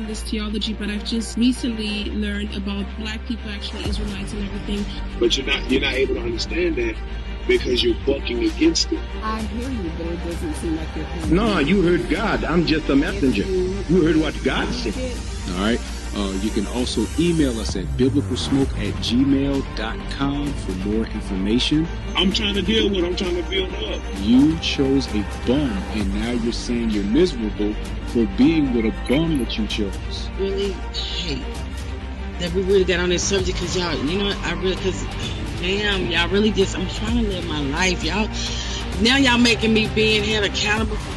this theology, but I've just recently learned about black people, actually Israelites and everything. But you're not able to understand that because you're bucking against it. I hear you, but it doesn't seem like you're hearing No, me. you heard God. I'm just a messenger. You heard what God said. All right. You can also email us at BiblicalSmoke@gmail.com for more information. I'm trying to deal with. I'm trying to build up. You chose a bum, and now you're saying you're miserable for being with a bum that you chose. Really hate that we really got on this subject because y'all, you know what, damn, y'all really just, I'm trying to live my life. Now y'all making me being held accountable for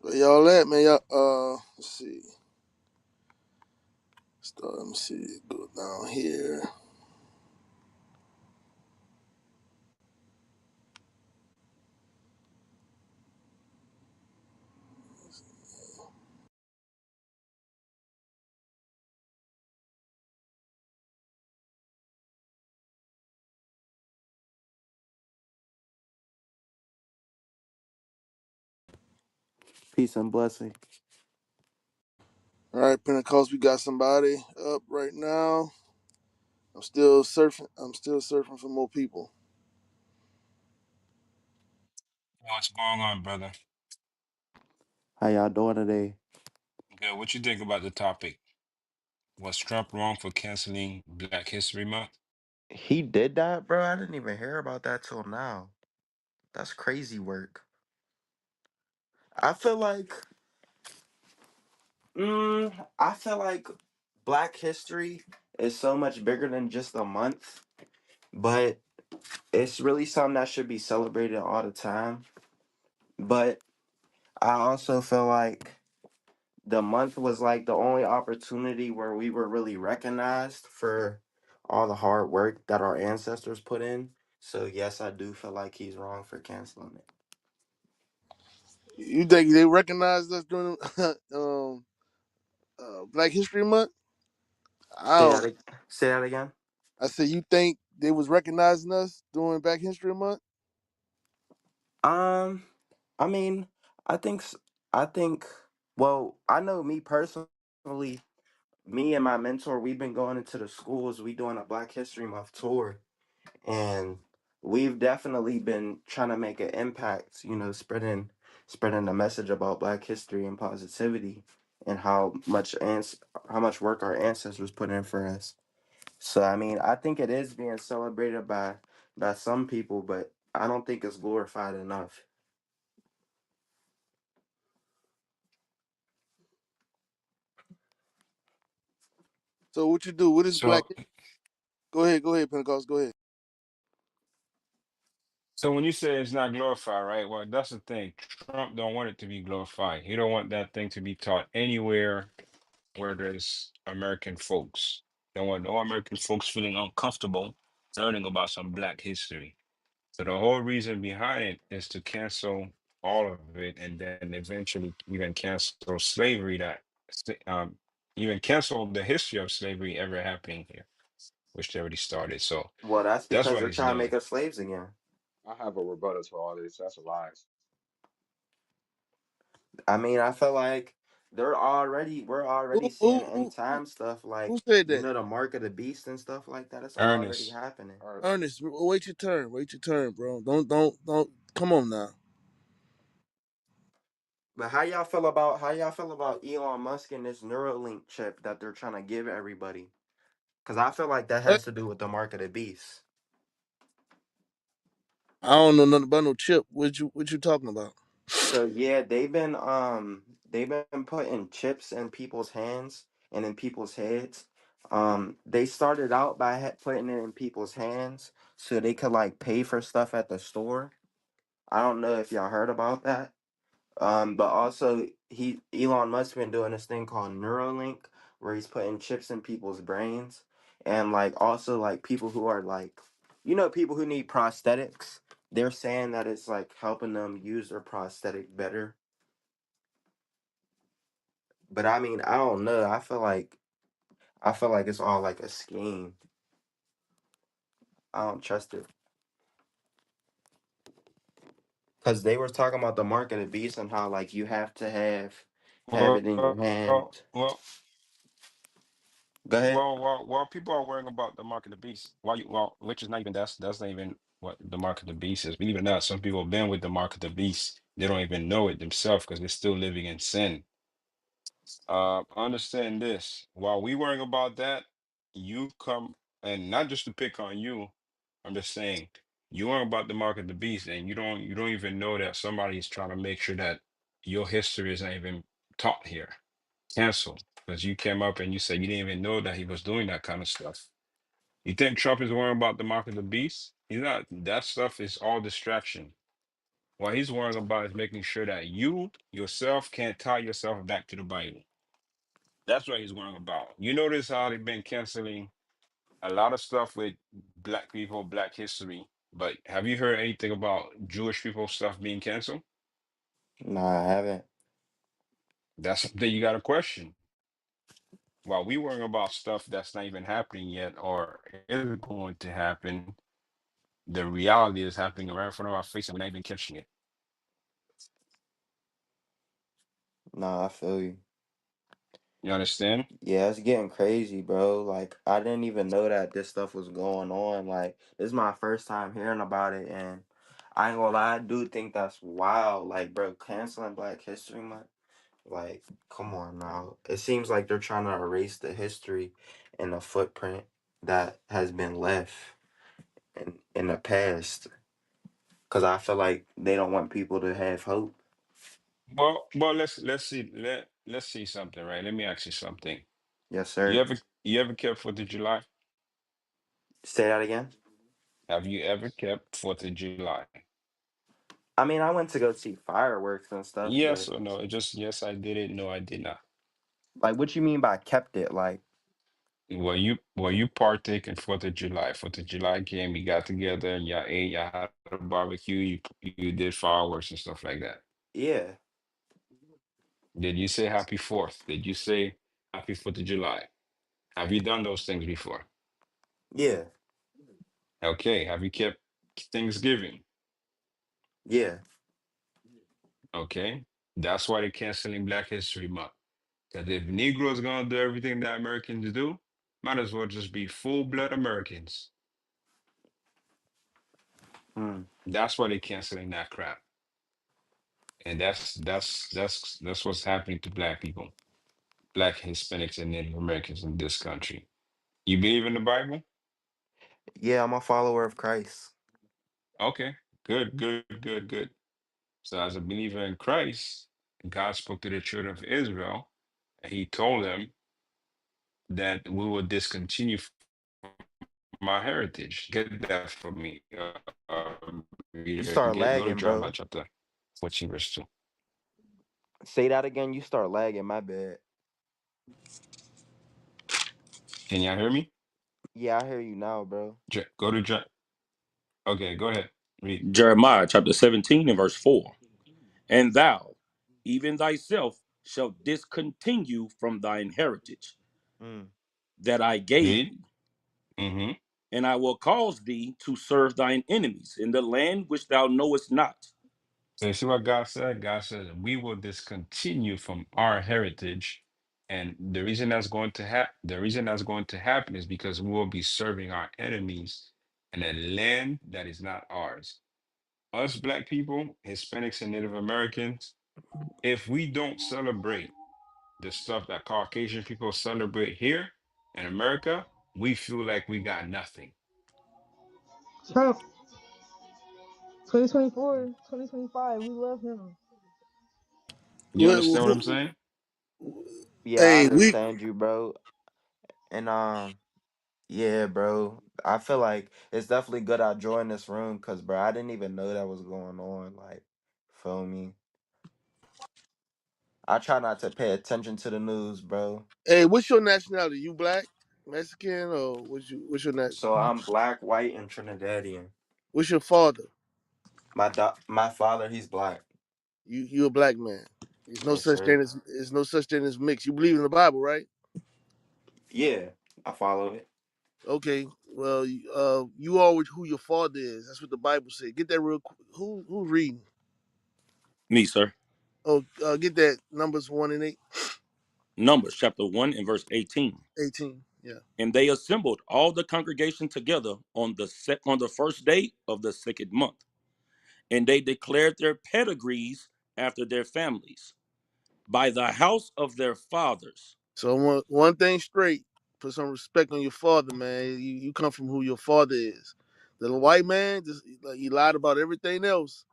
Where y'all at, man? Y'all, let's see. Start. Let me see. Go down here. Peace and blessing. All right, Pentecost. We got somebody up right now. I'm still surfing. I'm still surfing for more people. What's going on, brother? How y'all doing today? Good. What you think about the topic? Was Trump wrong for canceling Black History Month? He did that, bro? I didn't even hear about that till now. That's crazy work. I feel like, I feel like Black History is so much bigger than just a month, but it's really something that should be celebrated all the time. But I also feel like the month was like the only opportunity where we were really recognized for all the hard work that our ancestors put in. So yes, I do feel like he's wrong for canceling it. You think they recognized us during Black History Month? I Say don't. that. Say that again. I said you think they was recognizing us during Black History Month? Um, I mean, I think I think. Well, I know me personally. Me and my mentor, we've been going into the schools. We doing a Black History Month tour, and we've definitely been trying to make an impact, spreading the message about Black history and positivity, and how much work our ancestors put in for us. So I mean, I think it is being celebrated by some people, but I don't think it's glorified enough. So what you do? What is Black? So, Go ahead. Go ahead, Pentecost. Go ahead. so when you say it's not glorified, right? Well, that's the thing. Trump don't want it to be glorified. He don't want that thing to be taught anywhere where there's American folks. Don't want no American folks feeling uncomfortable learning about some Black history. So the whole reason behind it is to cancel all of it, and then eventually even cancel slavery. Even cancel the history of slavery ever happening here, which they already started. So Well, that's that's because what they're he's trying to make doing. us slaves again. I have a rebuttal to all this. That's lies. I mean, I feel like we're already Who seeing who end who time stuff who like, said that? the mark of the beast and stuff like that. It's already Ernest, happening. All right. Ernest, wait your turn. Wait your turn, bro. Don't. Come on now. But how y'all feel about Elon Musk and this Neuralink chip that they're trying to give everybody? Because I feel like that What? has to do with the mark of the beast. I don't know nothing about no chip. What you talking about? So yeah, they've been putting chips in people's hands and in people's heads. They started out by putting it in people's hands so they could like pay for stuff at the store. I don't know if y'all heard about that. But also Elon Musk been doing this thing called Neuralink, where he's putting chips in people's brains, and like also like people who are like, people who need prosthetics. They're saying that it's like helping them use their prosthetic better. But I mean, I don't know. I feel like it's all like a scheme. I don't trust it because they were talking about the mark of the beast and how like you have to have well, it in your hand. well, Go ahead. while people are worrying about the mark of the beast, which is not even that's not even what the mark of the beast is. Believe it or not, some people have been with the mark of the beast. They don't even know it themselves because they're still living in sin. Understand this. While we worrying about that, you come, and not just to pick on you, I'm just saying you worrying about the mark of the beast, and you don't even know that somebody is trying to make sure that your history is not even taught here. Cancel. Because you came up and you said you didn't even know that he was doing that kind of stuff. You think Trump is worrying about the mark of the beast? He's not. That stuff is all distraction. What he's worrying about is making sure that you yourself can't tie yourself back to the Bible. That's what he's worrying about. You notice how they've been canceling a lot of stuff with black people, black history. But have you heard anything about Jewish people stuff being canceled? Nah, I haven't. That's something you got to question. While we worrying about stuff that's not even happening yet or is going to happen, the reality is happening right in front of our face and we're not even catching it. Nah, I feel you. You understand? Yeah, it's getting crazy, bro. Like, I didn't even know that this stuff was going on. Like, this is my first time hearing about it, and I ain't gonna lie, I do think that's wild. Like, bro, canceling Black History Month. Like, come on now. It seems like they're trying to erase the history and the footprint that has been left in the past. Cause I feel like they don't want people to have hope. Well, let's see something, right? Let me ask you something. Yes, You sir. ever you ever kept Fourth of July? Say that again. Have you ever kept Fourth of July? I mean, I went to go see fireworks and stuff, Yes but or no? It just yes, I did it. No, I did not. like, what you mean by kept it? Like, Well, you partake in Fourth of July. Fourth of July came, you got together and y'all ate, y'all had a barbecue, you did fireworks and stuff like that. yeah, Did you say Happy Fourth? Did you say Happy Fourth of July? Have you done those things before? yeah, Okay. Have you kept Thanksgiving? yeah. Okay. That's why they're canceling Black History Month. Because if Negroes gonna do everything that Americans do, might as well just be full-blood Americans. Hmm. That's why they're canceling that crap. And that's what's happening to Black people, Black Hispanics and Native Americans in this country. You believe in the Bible? Yeah, I'm a follower of Christ. Okay. Good, good, good, good. So as a believer in Christ, God spoke to the children of Israel, and he told them that we will discontinue my heritage. Get that for me. You Reader. start Go to lagging, Jeremiah bro. chapter 14, verse 2. Say that again. You start lagging. My bad. Can y'all hear me? Yeah, I hear you now, bro. Go to Okay, go ahead. Read. Jeremiah chapter 17 and verse 4. And thou, even thyself, shalt discontinue from thine heritage Mm. that I gave Read. thee, Mm-hmm. and I will cause thee to serve thine enemies in the land which thou knowest not. So you see what God said? God said we will discontinue from our heritage. And the reason that's going to happen is because we will be serving our enemies in a land that is not ours. Us black people, Hispanics and Native Americans, if we don't celebrate the stuff that Caucasian people celebrate here in America, we feel like we got nothing. Trump, 2024, 2025, we love him. You Well, understand what I'm saying? Yeah, I hey, we understand you, bro. And yeah, bro. I feel like it's definitely good I joined this room, cause bro, I didn't even know that was going on. Like, feel me? I try not to pay attention to the news, bro. hey, what's your nationality? You black, Mexican, or what's your So I'm black, white, and Trinidadian. what's your father? My father, he's black. You a black man. Yes, sir. There's no such thing as mixed. You believe in the Bible, right? Yeah, I follow it. Okay. Well, you are who your father is. That's what the Bible said. Get that real quick. Who's reading? Me, sir. Oh, get that Numbers 1 and 8, Numbers chapter 1 and verse 18. 18. Yeah. And they assembled all the congregation together on the first day of the second month, and they declared their pedigrees after their families by the house of their fathers. So one thing straight. Put some respect on your father, man. You come from who your father is. The white man just like he lied about everything else.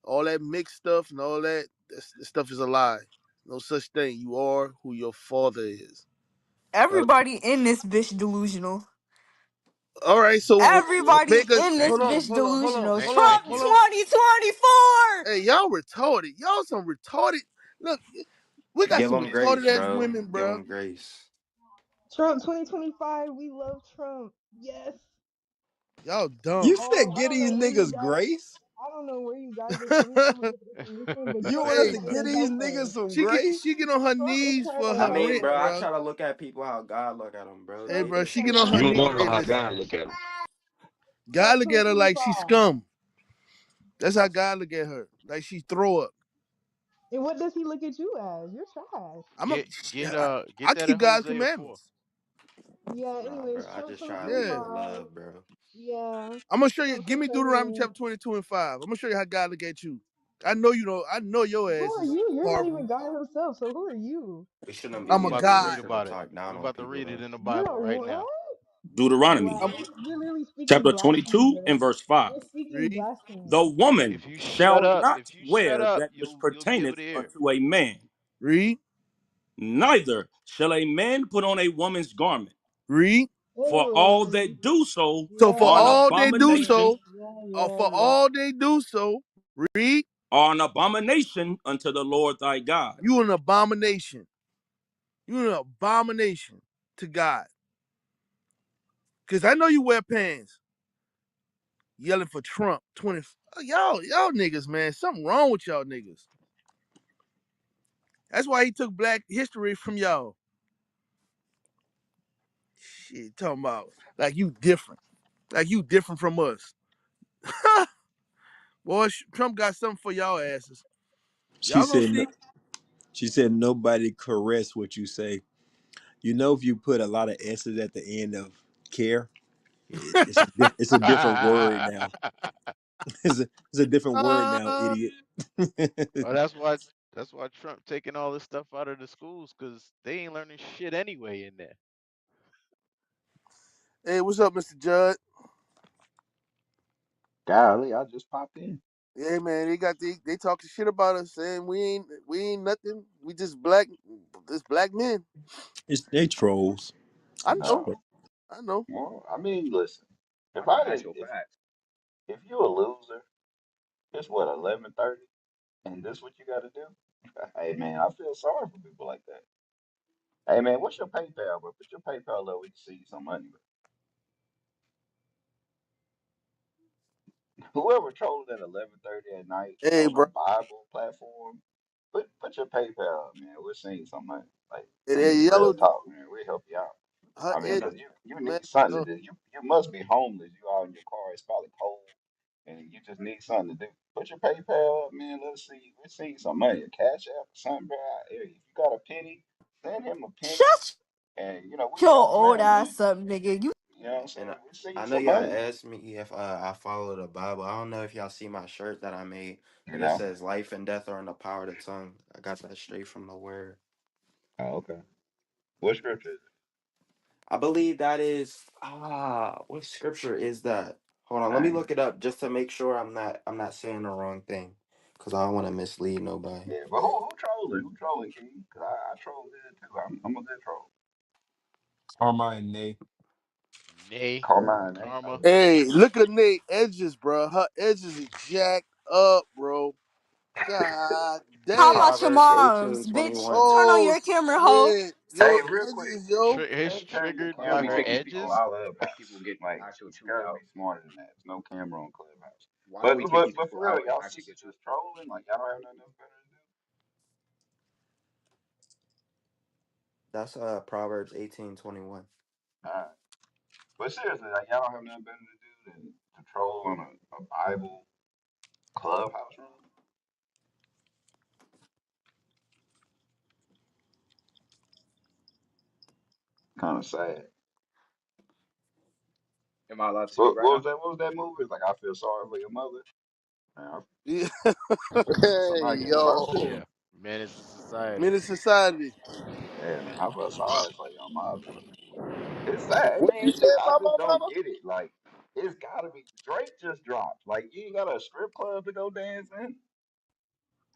All that mixed stuff and all that stuff is a lie. No such thing. You are who your father is. Uh, Everybody in this bitch delusional. all right, so Everybody make us in this hold on, bitch hold on, hold on, delusional. hold on, Trump Thank you. hold on. 2024. Hey, y'all retarded. Y'all some retarded. Look, we got Give some them grace, retarded ass bro. women, Give bro. them grace. Trump 2025. We love Trump. Yes. Y'all dumb. You said I give don't know these where you niggas guys. grace? I don't know where you guys are coming from with this information, but You Trump want is us Hey, to trying give to these help niggas us. some she get grace? she get on her Trump is knees trying for to I her help mean, rent, bro, I us. bro. try to look at people how God look at them, bro. Hey, Trump bro, is she trying get to on her help You knees. want to us. know Hey, how listen, God look at him? God Trump look at her like she 2025. scum. That's how God look at her, like she throw up. And what does he look at you as? You're trash. I'm a, Get I that in keep God's Hosea 4. commandments. Yeah, Nah, anyways, bro, I Trump just try to Yeah, live 2025. love, bro. Yeah. I'm gonna show you. Trump Give me Deuteronomy 2028. chapter 22 and 5. I'm gonna show you how God look at you. I know you know. I know your Who ass are is you? You're not even horrible. God himself, so who are you? We shouldn't be I'm We a about to using read God. scripture to about it. talk We down on about to people, read it though. in the You're Bible right what? now. Deuteronomy I'm You're literally speaking chapter blasphemy, 22 bro. and verse 5. You're speaking read, The blasphemy. woman If you shut shall up, not if you shut wear up, that which you'll be able pertaineth to hear. unto a man, read, neither shall a man put on a woman's garment, read. for all Anyways, that do so So for are an yeah, all they do abomination, so, yeah. for all they do so, read. are an abomination unto the Lord thy God. You an abomination. You an abomination to God. Cause I know you wear pants, yelling for Trump. Y'all niggas, man. Something wrong with y'all niggas. That's why he took Black history from y'all. Shit, talking about like you different, like you different from us. Boy, Trump got something for y'all asses. She Y'all gonna said no, see. she said nobody caress what you say. You know, if you put a lot of S's at the end of care, it's a different word Oh, now. It's a different word now, Uh, idiot. that's why Trump taking all this stuff out of the schools because they ain't learning shit anyway in there. hey, what's up, Mr. Judd? Golly, I just popped in. Yeah, man, they talking shit about us, saying we ain't nothing. We just black men. They trolls. I It's know, No, I know. well, I mean, listen. If I mean, I didn't, actual facts. if you a loser, it's what 11:30, and this what you got to do. Hey man, I feel sorry for people like that. Hey man, what's your PayPal, bro? Put your PayPal up. We can see some money. Whoever trolling at 11:30 at night Hey, on a bro, Bible platform, put your PayPal up, man. We're seeing some money. Like, hey, I that mean, real yellow, talk, man. We'll help you out. her I mean, edge, cause you man. need something to do. You must be homeless. You out in your car. It's probably cold, and you just need something to do. Put your PayPal up, man. Let's see. We're seeing some money. A cash app or something, bro. Hey, if you got a penny, send him a penny, Shut and we your help him old out, man. ass up, nigga. You You know what I'm And saying? We're seeing I know some y'all money. asked me if I follow the Bible. I don't know if y'all see my shirt that I made, You but it know. says life and death are in the power of the tongue. I got that straight from the word. Oh, okay. What scripture is I believe that is what scripture is that? Hold on, let me it? look it up just to make sure I'm not saying the wrong thing. Cause I don't want to mislead nobody. Yeah, but who trolling? Who trolling, King? 'Cause I troll good too. I'm a good troll. Carmine, Nate. Nay, Carmine, ain't karma. Hey, look at Nate edges, bro. Her edges is jacked up, bro. God how about damn. your Proverbs 18 mom's, bitch? 21. Turn on Oh your camera, hoe. shit, hey, yo real quick. edges, yo. His Can't turn your triggered You know, by be camera her on taking on people edges. out of Clubhouse. people getting Like, actual you truth gotta out. be smarter than that. There's no camera on Clubhouse. Why are But we but kicking but people for real, out and y'all actually sisters get truth? just trolling. Like y'all don't have nothing else better to That's Proverbs 18:21. do. All right. But seriously, like y'all don't have nothing better to do than to troll on a Bible Clubhouse room. Kind of sad. Am I allowed to speak right What was now? that? What was that movie? It's like I feel sorry for your mother. Man, Yeah. Hey, somebody getting trolled. yo. Yeah, menace to society. Menace society. Yeah, man, I feel sorry for your mother. It's sad. I What you mean, said I about just my don't mama? get it. Like, it's gotta be Drake just dropped. Like, you ain't got a strip club to go dance in.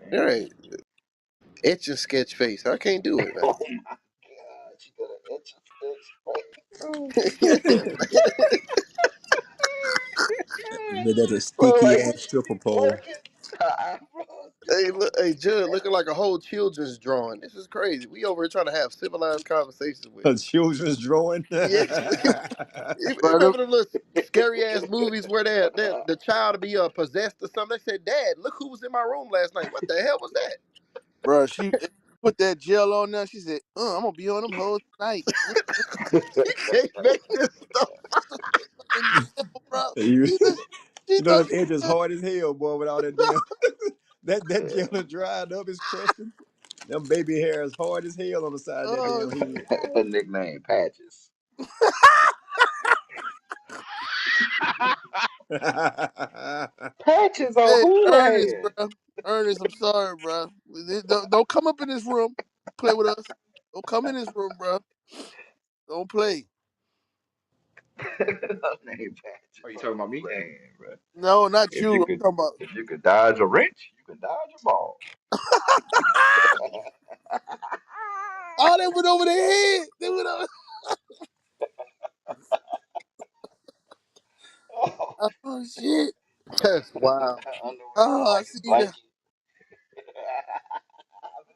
Damn. All right, etch a sketch face. I can't do it, Oh man. my God, you got an itch a sketch face. Oh Yeah. But that's a bro, sticky like ass what you stripper be pole. twerking? Her eyebrows Hey, look, hey, Judd, looking like a whole children's drawing. This is crazy. We over here trying to have civilized conversations with. A children's drawing. Yes, you Bro, remember the little scary ass movies where the child be possessed or something? They said, "Dad, look who was in my room last night." What the hell was that? bro, she put that gel on there. She said, I'm gonna be on them hoes tonight. You can't make this stuff. Fucking gel, bro. you, She said, she you know thought them she edges was hard as hell, boy. Without that damn that gel done dried up is crushing. Them baby hair is hard as hell on the side of that oh damn head. A nickname, Patches. Patches on hey, Hula Ernest, head. bro. Ernest, I'm sorry, bro. Don't come up in this room. Play with us. Don't come in this room, bro. Don't play. Name Are Patches you on talking about me? Hula head, bro. No, not If you you. I'm could, talking about. if you could dodge a wrench, you could dodge a ball. Oh, they went over their head. They went over. Oh, Oh shit. That's wild. underwear look Oh, I like his see that. blanket.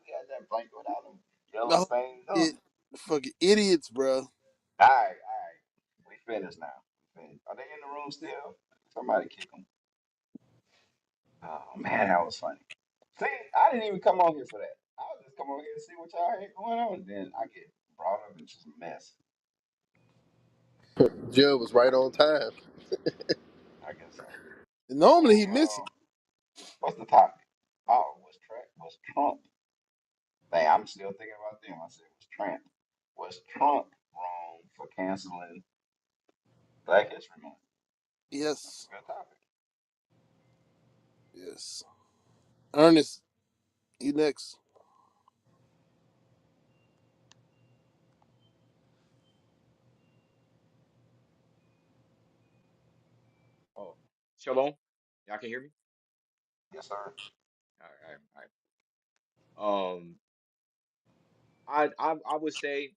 He had that blanket without them yellow No stains on shit. it. Fucking idiots, bro. All right. We finished now. We finished. Are they in the room still? Somebody kick them. Oh man, that was funny. See, I didn't even come on here for that. I was just come on here to see what y'all had going on. And then I get brought up into some mess. Judd was right on time. I guess so. Normally he Hey, missing. what's the topic? Oh, was Trump? Dang, I'm still thinking about them. I said, was Trump wrong for canceling Black History Month? That's Yes. a good topic. Yes. Ernest, you next. Oh, shalom. Y'all can hear me? Yes, sir. All right, all right. I would say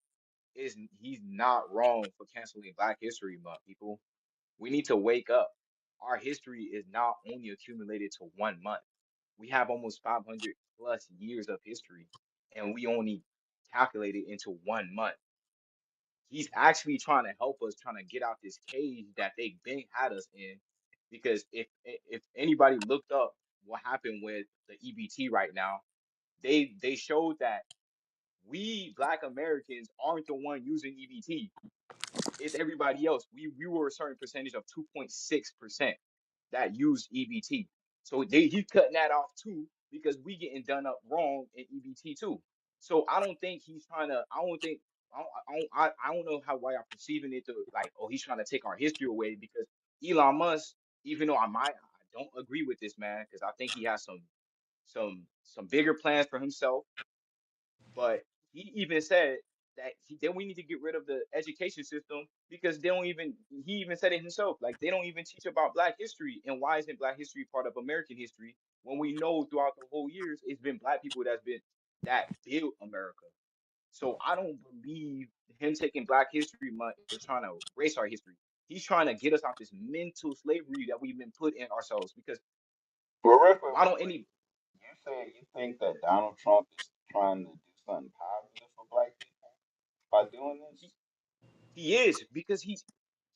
is he's not wrong for canceling Black History Month, people. We need to wake up. Our history is not only accumulated to 1 month. We have almost 500 plus years of history, and we only calculate it into 1 month. He's actually trying to help us, trying to get out this cage that they've been had us in. Because if anybody looked up what happened with the EBT right now, they showed that we Black Americans aren't the one using EBT. It's everybody else. We were a certain percentage of 2.6% that use EBT. So he's cutting that off too because we getting done up wrong in EBT too. So I don't think he's trying to. I don't think. I don't know how why I'm perceiving it to like, oh, he's trying to take our history away because Elon Musk, even though I don't agree with this man because I think he has some bigger plans for himself, but he even said that then we need to get rid of the education system because they don't even he even said it himself, like they don't even teach about Black history. And why isn't Black history part of American history when we know throughout the whole years it's been Black people that built America? So I don't believe him taking Black History Month is trying to erase our history. He's trying to get us out this mental slavery that we've been put in ourselves, because Well, real quick, why real don't quick. any You said you think that Donald Trump is trying to do something positive for black people by doing he, this? he is, because he's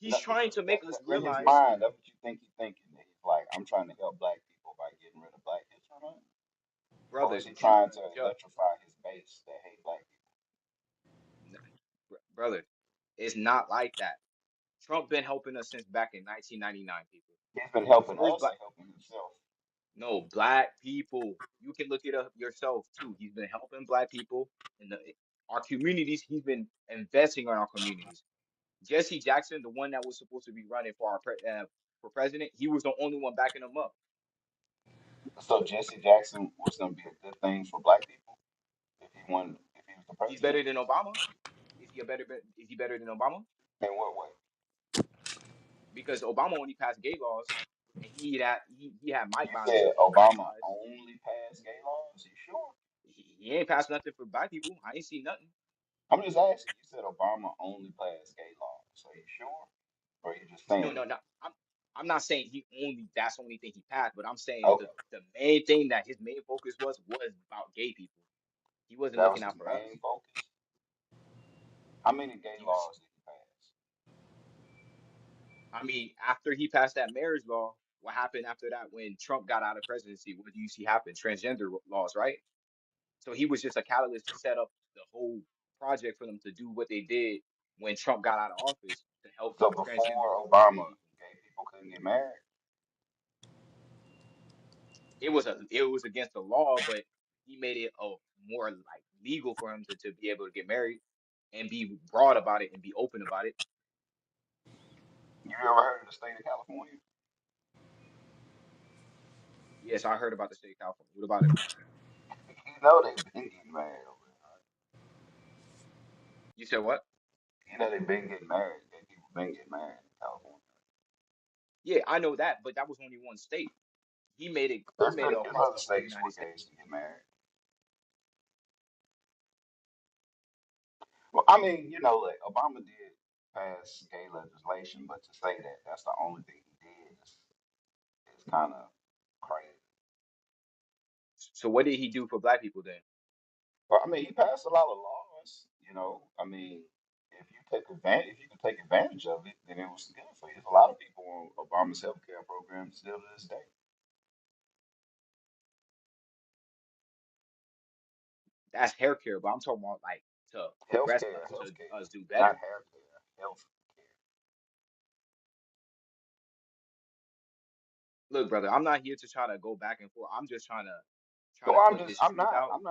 No, trying to make us in his realize. mind, that's what you think he's thinking. That he's like, I'm trying to help black people by getting rid of Black History Month? Or Brother, is he you trying to Joe, electrify his base that hate black people? brother, it's not like that. Trump been helping us since back in 1999, people. He's been The helping first us black or helping himself. No, Black people. You can look it up yourself too. He's been helping Black people in our communities. He's been investing in our communities. Jesse Jackson, the one that was supposed to be running for for president, he was the only one backing him up. So Jesse Jackson was going to be a good thing for black people if he was the He's president. better than Obama. Is he better than Obama? In what way? Because Obama only passed gay laws, and he had mic You violence said and Obama homicides. only passed gay laws. You sure? He ain't passed nothing for Black people. I ain't seen nothing. I'm just asking. You said Obama only passed gay laws. So you sure? Or you just No, saying no, it? no. I'm not saying that's the only thing he passed, but I'm saying Okay, the main thing that his main focus was about gay people. He wasn't that looking was his out for us. main focus. How many gay He was, laws did he pass? I mean, after he passed that marriage law, what happened after that when Trump got out of presidency? What do you see happen? Transgender laws, right? So he was just a catalyst to set up the whole project for them to do what they did when Trump got out of office to help So transgender before people and gay Obama, people. gay people couldn't get married. It was against the law, but he made it more like legal for him to be able to get married and be broad about it and be open about it. You ever heard of the state of California? Yes, I heard about the state of California. What about it? You know they've been getting married over there. You said what? You know they've been getting married. Gay people been getting married in California. Yeah, I know that, but that was only one state. He made it. He made it There's across other the whole states where United States. gays can get married. Well, I mean, you know, like Obama did pass gay legislation, but to say that that's the only thing he did is kind of crazy. So what did he do for black people then? Well, I mean, he passed a lot of laws. You know, I mean, if you can take advantage of it, then it was good for you. There's a lot of people on Obama's health care program still to this day. That's hair care, but I'm talking about like to progress Healthcare, us to healthcare, us do not better. hair care, health care. Look, brother, I'm not here to try to go back and forth. I'm just trying So to put this truth out.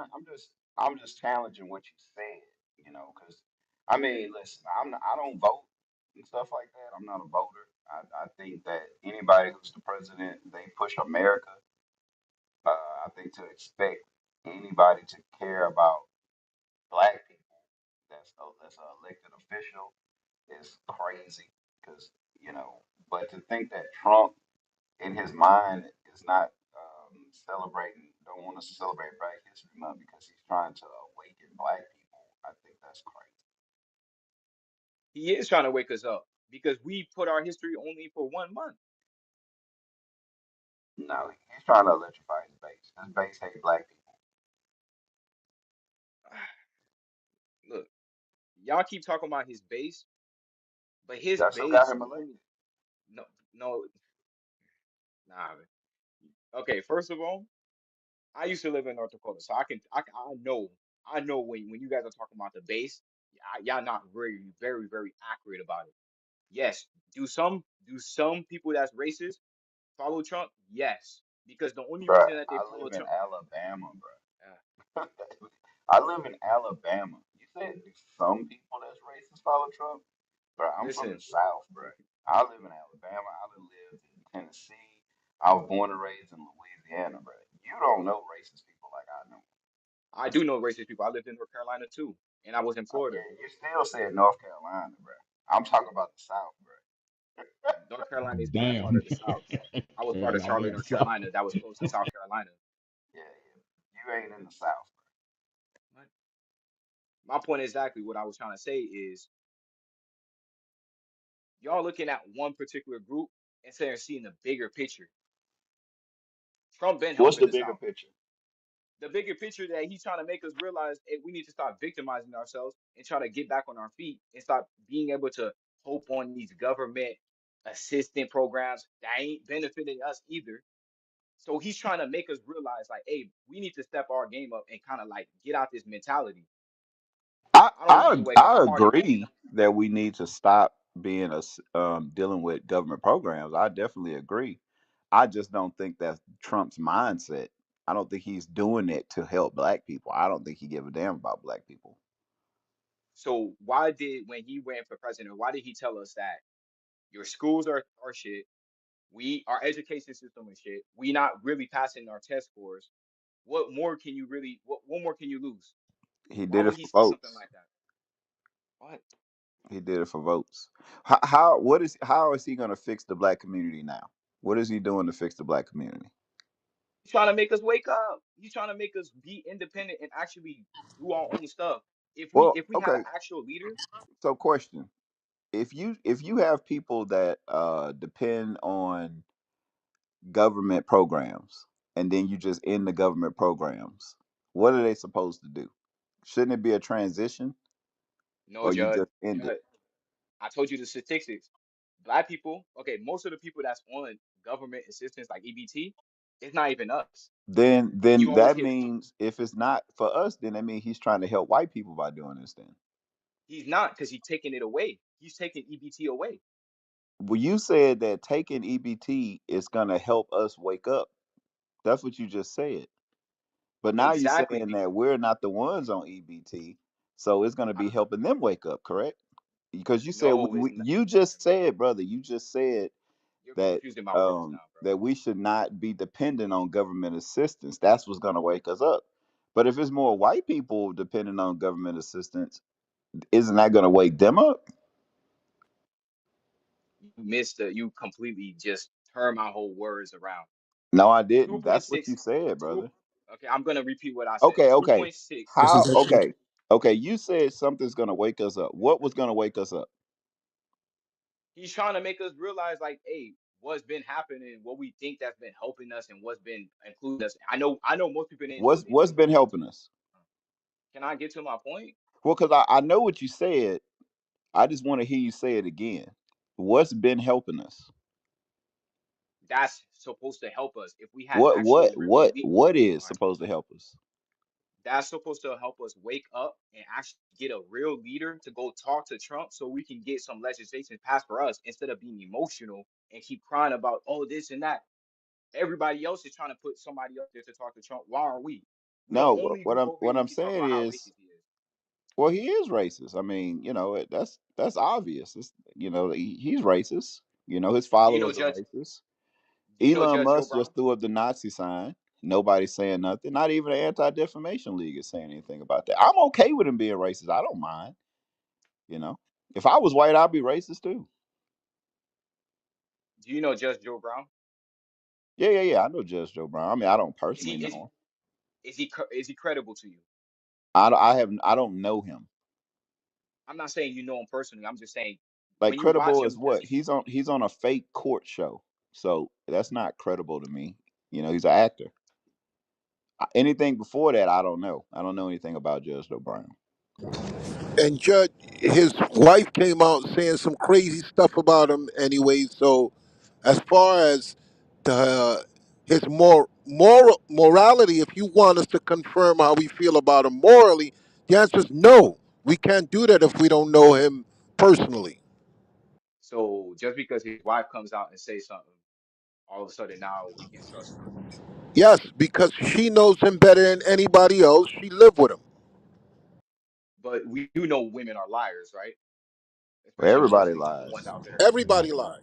I'm just challenging what you said, you know, because I mean, listen, I don't vote and stuff like that. I'm not a voter. I think that anybody who's the president, they push America. I think to expect anybody to care about black people that's an elected official is crazy because you know. But to think that Trump in his mind is not celebrating, don't want us to celebrate Black History Month because he's trying to awaken black people. I think that's crazy. He is trying to wake us up because we put our history only for 1 month. No, he's trying to electrify his base. His base hate black people. Look, y'all keep talking about his base, but his That's who got base him only elected. no no nah. Man. Okay, first of all, I used to live in North Dakota, so I know when you guys are talking about the base, y'all not very accurate about it. Yes, do some people that's racist follow Trump? Yes, because the only Bruh, reason that they I follow live in Trump, Alabama, uh, bruh. I live in Alabama. You said some people that's racist follow Trump? Bruh, I'm from the listen, South, bruh. I live in Alabama. I done lived in Tennessee. I was born and raised in Louisiana, bruh. You don't know racist people like I know. I do know racist people. I lived in North Carolina too, and I was in Florida. Yeah, you still said North Carolina, bruh. I'm talking about the South, bruh. North Carolina is not a part Damn. of the South. I was part of Charlotte, Carolina North so Carolina. That was close to South Carolina. Yeah, yeah. You ain't in the South, But my point exactly what I was trying to say is y'all looking at one particular group instead of seeing the bigger picture. Trump been what's helping the us bigger out. picture? The bigger picture that he's trying to make us realize hey, we need to stop victimizing ourselves and try to get back on our feet and stop being able to hope on these government assistant programs that ain't benefiting us either. So he's trying to make us realize, like, hey, we need to step our game up and kind of like get out this mentality. I don't need to wake up. I I'm already woke. agree that we need to stop being dealing with government programs. I definitely agree. I just don't think that's Trump's mindset. I don't think he's doing it to help black people. I don't think he give a damn about black people. So why did when he ran for president, why did he tell us that your schools are shit? Our education system is shit. We not really passing our test scores. What more can you lose? He Why did it would he for say something votes. like that? What? He did it for votes. How is he going to fix the black community now? What is he doing to fix the black community? He's trying to make us wake up. He's trying to make us be independent and actually do our own stuff. If we Well, if we had an okay. actual leader, So, question. if you have people that depend on government programs, and then you just end the government programs, what are they supposed to do? Shouldn't it be a transition, No, or you Judge. just end it? Judge, I told you the statistics. Black people, okay, most of the people that's on government assistance like EBT, it's not even us. And you Then always that hear means, if it's not for us, then that means he's trying to help white people by doing this. Then, he's not because he's taking it away. He's taking EBT away. well, you said that taking EBT is going to help us wake up. That's what you just said. But now you're Exactly. saying that we're not the ones on EBT, so it's going to I- be helping them wake up, correct? Because you said no, it's not. you just said, brother, you just said You're that confusing my words now, bro. that we should not be dependent on government assistance. That's what's going to wake us up. But if it's more white people depending on government assistance, isn't that going to wake them up? You completely just turned my whole words around. No, I didn't. That's what 2.6, you said, two, brother. okay, I'm gonna repeat what I said. Okay, okay. 2.6. How? Okay, okay. You said something's going to wake us up. What was going to wake us up? He's trying to make us realize, like, hey, what's been happening, what we think that's been helping us, and what's been including us. I know most people didn't know What's what what's been Israelite was. helping us? Can I get to my point? Well, because I know what you said. I just want to hear you say it again. What's been helping us? That's supposed to help us if we had What actually what a real what lead. what is All right, supposed to help us? that's supposed to help us wake up and actually get a real leader to go talk to Trump so we can get some legislation passed for us instead of being emotional and keep crying about, oh, this and that. Everybody else is trying to put somebody up there to talk to Trump. Why are we? We're the No, only what group I'm over what here who I'm keep talking saying about how is, racist he is. well, he is racist. I mean, that's obvious. He's racist. His Do you know followers are Judge? racist. Do you know Elon Judge Joe Musk Brown? just threw up the Nazi sign. Nobody's saying nothing. Not even the Anti Defamation League is saying anything about that. I'm okay with him being racist. I don't mind. You know, if I was white, I'd be racist too. Do you know Judge Joe Brown? Yeah, yeah, yeah. I know Judge Joe Brown. I mean, I don't Is he personally is know him. is he credible to you? I don't know him. I'm not saying you know him personally. I'm just saying Like, when you watch credible is him, does what? he? He's on a fake court show. So that's not credible to me. He's an actor. Anything before that, I don't know. I don't know anything about Judge Joe Brown. And Judge, his wife came out saying some crazy stuff about him anyway. So, as far as the his morality, if you want us to confirm how we feel about him morally, the answer is no. We can't do that if we don't know him personally. So just because his wife comes out and says something, all of a sudden now we can't trust him. Yes, because she knows him better than anybody else. She lived with him. But we do know women are liars, right? Well, Especially everybody the ones lies. out there. Everybody lied.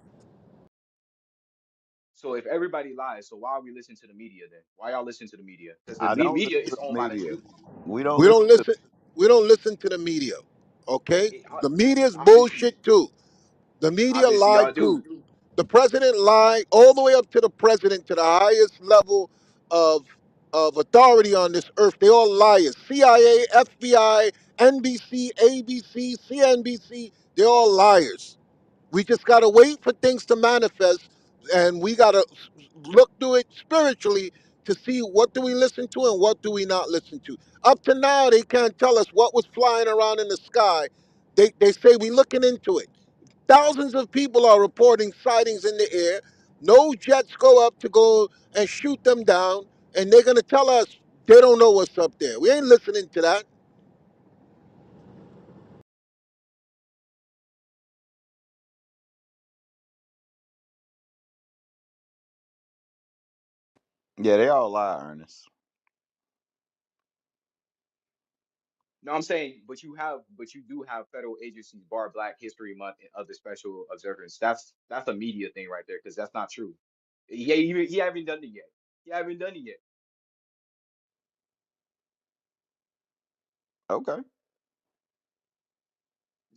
So if everybody lies, so why are we listening to the media then? Why y'all listen to the media? Because the I don't media listen is to the owned by the media. Jews. We don't We listen don't to. listen. We don't listen to the media. Okay, It, the media is obviously, bullshit too. The media obviously lied y'all do. too. The president lied all the way up to the president, to the highest level of authority on this earth. They all liars. CIA, FBI, NBC, ABC, CNBC. They're all liars. We just gotta wait for things to manifest, and we gotta look through it spiritually to see what do we listen to and what do we not listen to. Up to now, they can't tell us what was flying around in the sky. They say we looking into it. Thousands of people are reporting sightings in the air. No jets go up to go and shoot them down, and they're gonna tell us they don't know what's up there. We ain't listening to that. Yeah, they all lie, Ernest. No, I'm saying, but you do have federal agencies bar Black History Month and other special observance. That's a media thing right there, because that's not true. He haven't done it yet. He haven't done it yet. Okay.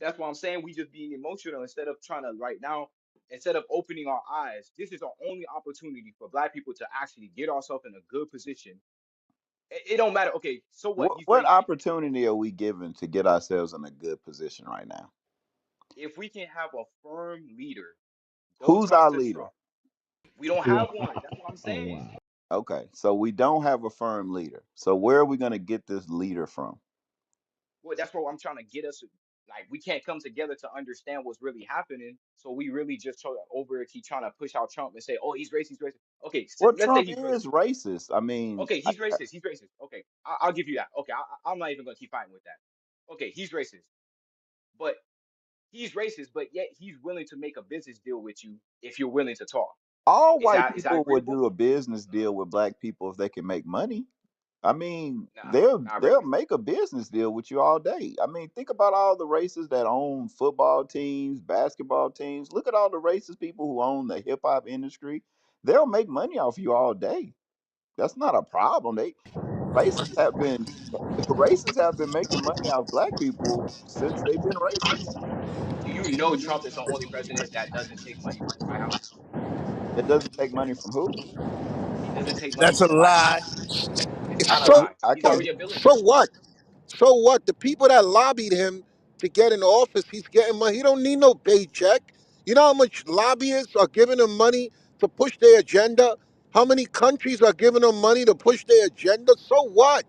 That's why I'm saying we just being emotional instead of trying to right now, instead of opening our eyes. This is our only opportunity for Black people to actually get ourselves in a good position. It don't matter. Okay, so what? What He's what racist. opportunity are we given to get ourselves in a good position right now? If we can have a firm leader, go Who's talk our to leader? Trump. We don't have one. That's what I'm Oh saying. wow. Okay, so we don't have a firm leader. So where are we going to get this leader from? Well, that's what I'm trying to get us. Like, we can't come together to understand what's really happening. So we really just try to over keep trying to push out Trump and say, oh, he's racist, he's racist. Okay, Well, let's say Trump he's is racist. racist. I mean, Okay, he's racist. He's racist. Okay, I'll give you that. Okay, I'm not even gonna keep fighting with that. Okay, he's racist, but he's racist, but yet he's willing to make a business deal with you if you're willing to talk. all Is white that people would agreeable? do a business deal with black people if they can make money. I mean, Nah, not they'll really. make a business deal with you all day. I mean, think about all the races that own football teams, basketball teams. Look at all the racist people who own the hip hop industry. They'll make money off you all day. That's not a problem. They racists have been racists have been making money off black people since they've been racist. Do you know Trump is the only president that doesn't take money from the White House? It doesn't take money from who? He doesn't take money That's from a the White House. lie. It's not a So lie. I He's can't. already a so billionaire. what? So what? The people that lobbied him to get in office, he's getting money. He don't need no paycheck. You know how much lobbyists are giving him money to push their agenda? How many countries are giving him money to push their agenda? So what?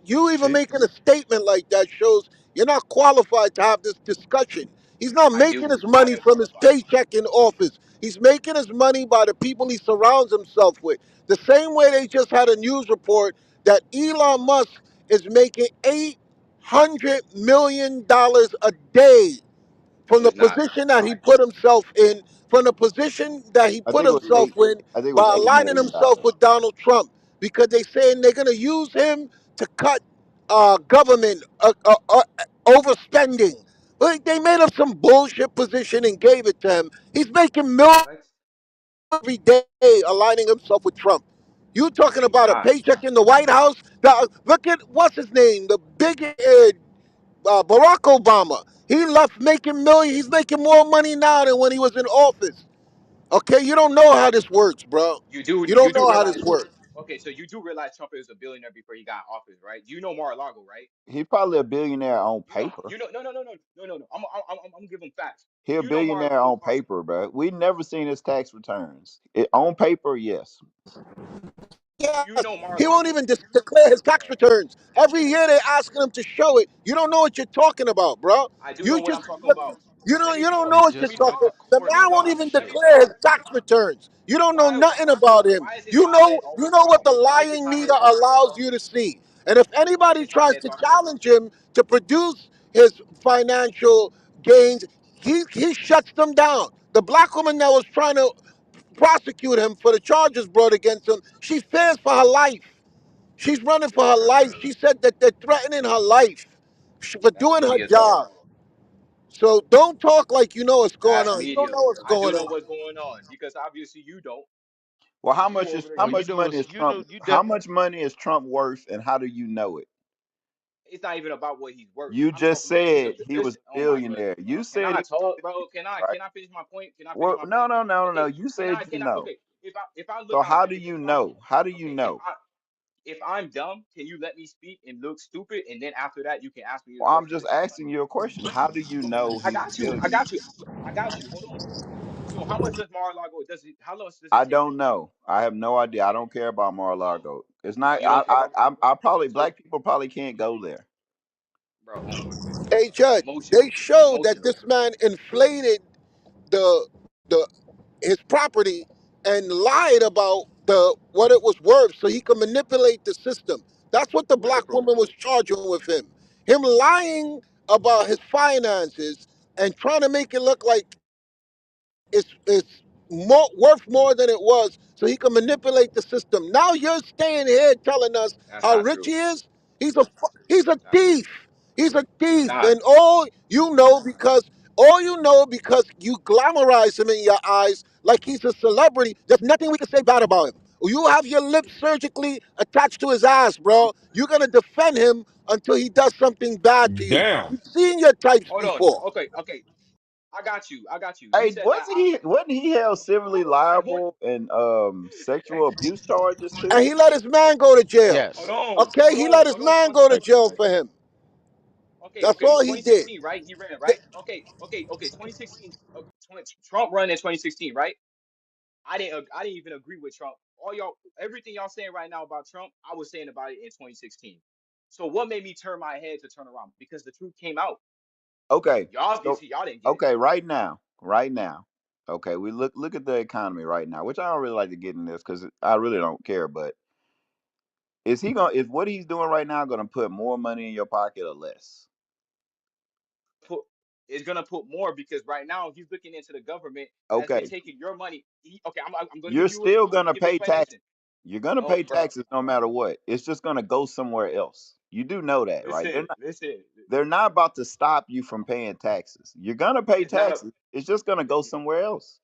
You even See, making a statement like that shows you're not qualified to have this discussion. He's not I making do. his I money am from his qualified. paycheck in office. He's making his money by the people he surrounds himself with. The same way they just had a news report that Elon Musk is making $800 million a day No, from the it's not. position that he put himself in, from the position that he I put think it was himself eight. in I think it was by eight aligning million himself dollars. with Donald Trump, because they saying they're gonna use him to cut government overspending. But they made up some bullshit position and gave it to him. He's making millions What? every day aligning himself with Trump. You talking He's about a not. paycheck in the White House? Look at what's his name, the big Barack Obama. He left making millions. He's making more money now than when he was in office. Okay, you don't know how this works, bro. You You don't do know how realize. this works. Okay, so you do realize Trump is a billionaire before he got in office, right? You know Mar-a-Lago, right? He's probably a billionaire on paper. You know. No, no, no, no, no, no, no. I'm giving facts. He a You know billionaire Mar-a-Lago on costs. paper, bro. We never seen his tax returns. On paper, yes. Yes, You know he won't Mar-a-Lago. even declare his tax returns. Every year they're asking him to show it. You don't know what you're talking about, bro. I do know You what just I'm talking about. Let me you don't talk. know He what you're Let me just went talking. to talk. The court Let me man won't talk. about even shit. declare his tax returns. You don't know Why? nothing about him. Why is his hothead You always know what the talking? Why is his lying meter hothead talking, allows bro? you to see. And if Why is anybody his tries hothead to talking, bro? challenge him to produce his financial gains, he shuts them down. The black woman that was trying to prosecute him for the charges brought against him, she fears for her life. She's running for her life. She said that they're threatening her life for That's doing her media talk. job. So don't talk like you know what's going That's on. You don't media. know what's I do going know on. what's going on because obviously you don't. Well, You over there how Well, you much keep. know, money it's is you know, Trump? you How def. much money is Trump worth, and how do you know it? It's not even about what he's worth. You I'm just talking about he's a. said he was Listen. a Oh my goodness, billionaire. bro. You Can said I he was talk, a bro? billionaire, right? Can I finish my point? Can I finish Well, my no, point? no, no, no, no. Okay. You Can said I? you Can I? know. Okay. If I So look how out. do you know? How do you Okay. know? If I'm dumb, can you let me speak and look stupid, and then after that you can ask me the Well, I'm question? just asking you a question. How do you know I he's a got you. I billionaire? got you. I got you. Hold on. So how much does Mar-a-Lago does it? How long does it I take to don't clean? know. I have no idea. I don't care about Mar-a-Lago. It's Oh, not. you don't care about I probably so, black people probably can't go there. bro. Oh my goodness, Hey, bro. Judge, they Emotional, showed that emotional. this man inflated the the his property and lied about the what it was worth so he could manipulate the system. That's what the Where's the black proof? woman was charging with him. Him lying about his finances and trying to make it look like it's more worth more than it was so he can manipulate the system. Now you're staying here telling us That's how not rich true. he is. He's a That's not true. thief. He's a He's thief, not. and all you know because you glamorize him in your eyes like he's a celebrity. There's nothing we can say bad about him. You have your lips surgically attached to his ass, bro. You're gonna defend him until he does something bad to you. Damn. We've seen your types Hold on. before. Okay, okay. I got you. I got you. You Hey, said that. wasn't he held civilly I hold. liable and sexual abuse charges And too? he let his man go to jail. Hold Yes. on. Okay, Hold he on. let his Hold on. man One go to second. jail for him. Okay, That's okay, all he did. 2016, right? He ran, Th- right? Okay, 2016. 20, Trump run in 2016, right? I didn't even agree with Trump. Everything y'all saying right now about Trump, I was saying about it in 2016. So what made me turn my head to turn around? Because the truth came out. Okay, Y'all didn't so see, y'all didn't get it. okay, right now. Okay, we look at the economy right now, which I don't really like to get in this because I really don't care. But is what he's doing right now going to put more money in your pocket or less? Put Is gonna put more because right now he's looking into the government has been Okay, taking your money. Okay, I'm gonna you're give you still I'm going gonna to give you pay tax. explanation. You're going to No, pay bro, taxes no matter what. It's just going to go somewhere else. You do know that, right? listen. They're not about to stop you from paying taxes. You're going to pay It's not a. taxes. It's just going to go somewhere else.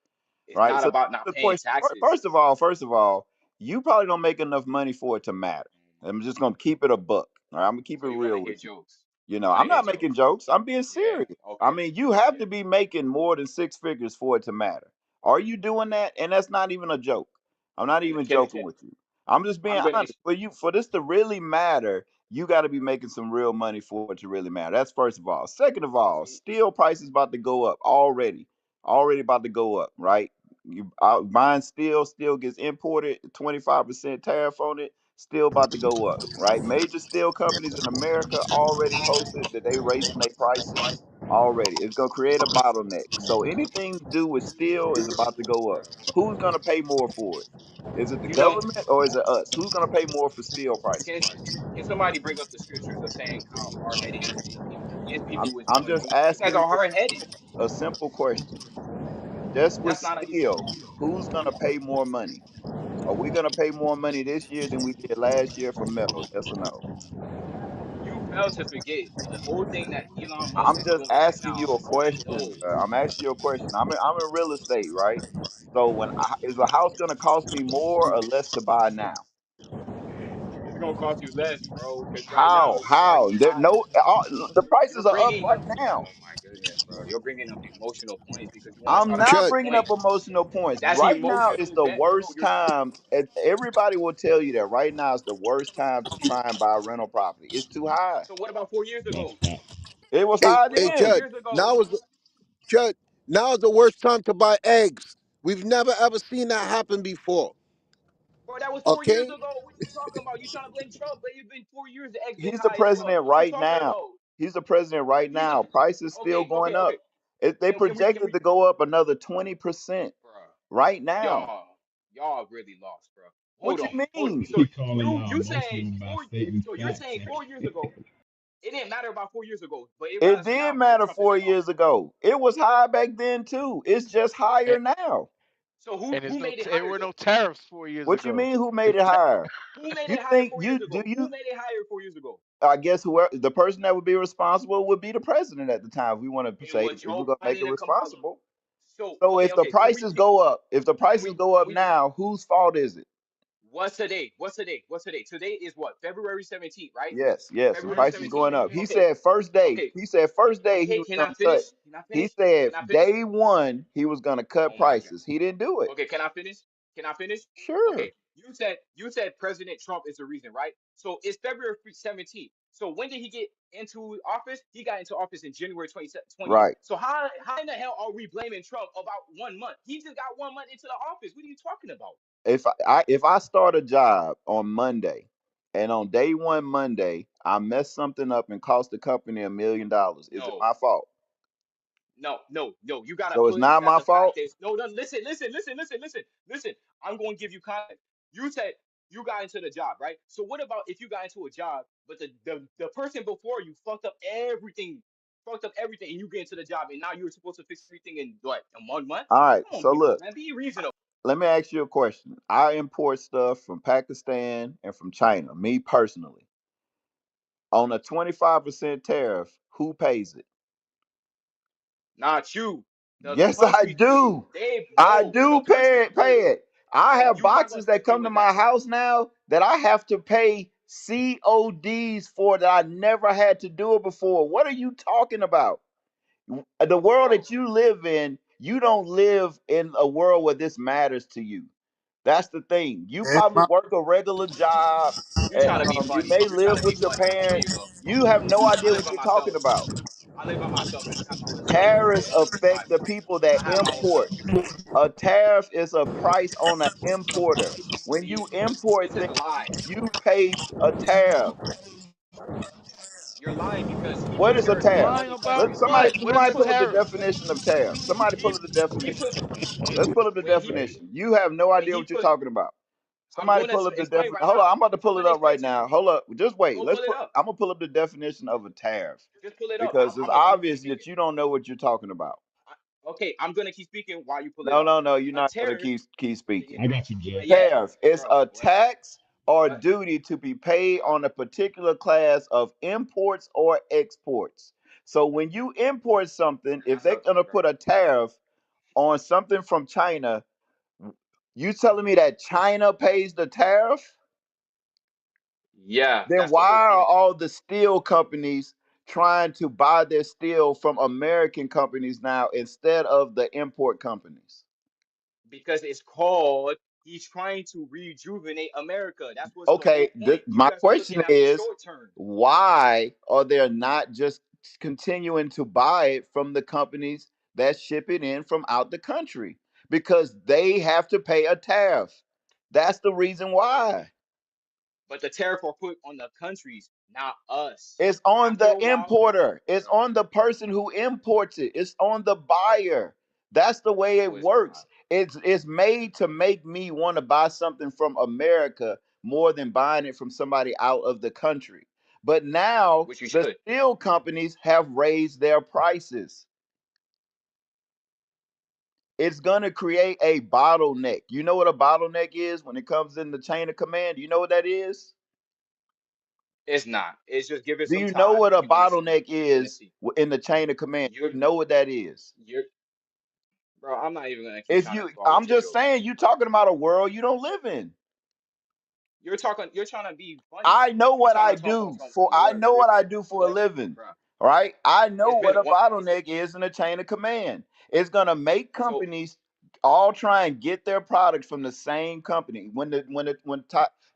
It's Right? not So about not the paying question, taxes. first of all, you probably don't make enough money for it to matter. I'm just gonna keep it a buck. All right, I'm gonna keep it So you want real to hear with you. jokes? You You know, want I'm to hear not making jokes? jokes. I'm being Yeah. serious. I Okay. mean, you have Yeah. to be making more than six figures for it to matter. Are you doing that? And that's not even a joke. I'm not even joking Can with you. I'm just being I'm gonna honest. For this to really matter, you got to be making some real money for it to really matter. That's first of all. Second of all, see. steel prices about to go up already. Already about to go up, right? You buying steel gets imported, 25% tariff on it, still about to go up, right? Major steel companies in America already posted that they raising their prices already. It's gonna create a bottleneck. So anything to do with steel is about to go up. Who's gonna pay more for it? Is it the You know, government or is it us? Who's gonna pay more for steel can prices? can somebody bring up the scriptures of saying how hard headed his people is I'm going to just be? You guys asking are you hard headed. a simple question. Just with That's not an easy. steel, who's gonna pay more money? Are we gonna pay more money this year than we did last year for metal? Yes or no? You fail to forget the whole thing that Elon Musk I'm is just doing right asking now. you a question, No, bro. I'm asking you a question. I'm in real estate, right? So is a house gonna cost me more or less to buy now? it's gonna cost you less, bro. Because right now How? you are How? There not. no. The You're prices are up bringing. right now. Oh my goodness, bro. You're bringing up emotional points because you want to I'm try to prove not a Judge, bringing point. up emotional points. That's Right now is emotional. the No, worst time. Everybody will tell you that right now is the worst time to try and buy rental property. It's too high. so what about 4 years That's ago? fact. It was hey, high What hey, about four then. Judge. years ago? Now is the Judge. Now is the worst time to buy eggs. We've never ever seen that happen before. Bro, that was 4 years Okay. ago. What are you talking about? You trying to blame Trump? But it's been 4 years. The X been He's the high as fuck. president What are you right talking now. about? He's the president right He's now. Prices still okay, going okay, okay. up. They Can projected we, to go up another 20% bro? right now. Y'all really lost, bro. What you Hold on. mean? So He calling y'all you saying emotional by four? stating So you're facts. saying 4 years ago? It didn't matter about 4 years ago, but it It matters did now because matter Trump is in 4 years office. ago. It was high back then too. It's just And, higher now. So and who made it there higher were though? no tariffs 4 years What you ago. mean? Who made it higher? Who made You it higher think four you years do ago? Who you? made it higher 4 years ago? I guess whoever the person that would be responsible would be the president at the time. If we want to It say was if we're Joe gonna make it Biden to come out. responsible. So So if the okay. prices go up, if the Can prices we go can up we now, whose fault is it? What's today? What's today? What's today? Today is what? February 17th, right? Yes, yes, the February price is 17th. going up. He Okay. said first day. Okay. He said first day he was Can gonna I cut. finish? Can I He finish? said Can I finish? day one he was gonna cut Oh my god. prices. He didn't do it. Okay, can I finish? Can I finish? Sure. Okay. You said President Trump is the reason, right? So it's February 17th. So when did he get into office? He got into office in January 20th. Right. So how in the hell are we blaming Trump about 1 month? He just got 1 month into the office. What are you talking about? If I start a job on Monday and on day one Monday I mess something up and cost the company $1 million, is it No. my fault? No. You gotta So it's put not that my the fact fault. is no. Listen. I'm going to give you context. You said you got into the job, right? So what about if you got into a job, but the person before you fucked up everything, and you get into the job, and now you're supposed to fix everything in what, in 1 month? All right. Come on, So people, look, man, be reasonable. let me ask you a question. I import stuff from Pakistan and from China. Me personally, on a 25% tariff, who pays it? Not you. The Yes, I countries pay. do. They I no. The do pay countries it. pay. Pay it. I No, have you have a boxes that okay come to with that. my house now that I have to pay CODs for that I never had to do it before. What are you talking about? The world Bro. that you live in, you don't live in a world where this matters to you. That's the thing. You And probably my, work a regular job, You and trying to be you funny. may You trying live to be with your funny. There you parents. go. You have no I idea live what by you're talking myself. about. I live by myself and I have my own space. I Tariffs don't need affect anybody. the people that I have my own import. space. A tariff is a price on an importer. When you import This is things, a lie. you pay a tariff. You're lying because he What put is a tariffs on tariff? Lying other about Let countries. somebody what? What is somebody a pull up the tariff? definition of tariff. Somebody pull He up the he definition. put Let's pull up the when he definition. You have no when idea he what you're put. talking about. I'm Somebody going to pull up the explain definition. right Hold on, now. I'm about to I'm pull going it to up explain right to you. now. Hold up, just wait. Go Let's pull it put. up. I'm gonna pull up the definition of a tariff Just pull it up. because it's I'm gonna keep obvious speaking. that you don't know what you're talking about. Okay, I'm gonna keep speaking while you pull it No, up. no, no. You're A not gonna tariff. keep speaking. Yeah, yeah, Tariff is bro. a What? tax or What? duty to be paid on a particular class of imports or exports. So when you import something, if That's they're a gonna bro. put a tariff on something from China, you telling me that China pays the tariff? Yeah, Then that's the why whole are point. all the steel companies trying to buy their steel from American companies now instead of the import companies? Because it's called. He's trying to rejuvenate America. That's what's the whole Okay, point. You my guys are looking question at the is, short term. why are they not just continuing to buy it from the companies that ship it in from out the country? Because they have to pay a tariff. That's the reason why. But the tariff are put on the countries, not us. It's on After the a while, importer. It's bro. on the person who imports it. It's on the buyer. That's the way No, it it's not. works. It's made to make me want to buy something from America more than buying it from somebody out of the country. But now Which you the should. steel companies have raised their prices. It's going to create a bottleneck. You know what a bottleneck is when it comes in the chain of command? You know what that is? It's not. It's just give it Do some you know time. what a You're gonna see. bottleneck You're gonna is see. in the chain of command? You're You know what that is? you're bro. I'm not even gonna keep If trying to you, fall I'm with your just jokes. saying, you talking about a world you don't live in. You're talking. You're trying to be funny. I know You're what trying I to talk about do some. for. I You're know what I tripping. do for a What, living. bro? All right. I know It's been what a one. bottleneck is in a chain of command. It's gonna make So companies all try and get their products from the same company. When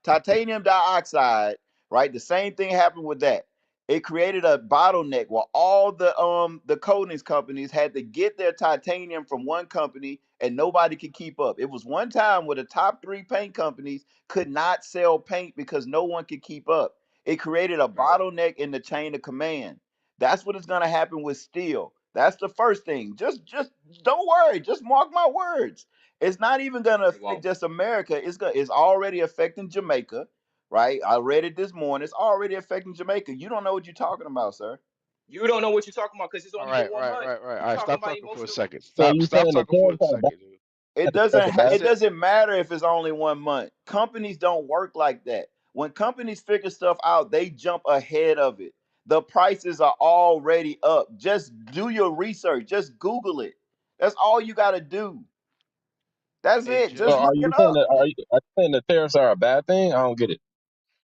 titanium dioxide, right? The same thing happened with that. It created a bottleneck where all the coatings companies had to get their titanium from one company and nobody could keep up. It was one time where the top three paint companies could not sell paint because no one could keep up. It created a bro, bottleneck in the chain of command. That's what is going to happen with steel. That's the first thing. Just don't worry. Just mark my words. It's not even going to it affect won't. just America. It's already affecting Jamaica, right? I read it this morning. It's already affecting Jamaica. You don't know what you're talking about, sir. You don't know what you're talking about because it's All only been right, 1 month. All You right, talking stop about talking for a emotional. second. So Stop you stop saying the talking for a tariffs are bad? second, dude. It That's a bad it Listen, thing. doesn't matter if it's only 1 month. Companies don't work like that. When companies figure stuff out, they jump ahead of it. The prices are already up. Just do your research. Just Google it. That's all you got to do. That's hey it. So Just Judd, look are you it saying up. that are you saying the tariffs are a bad thing? I don't get it.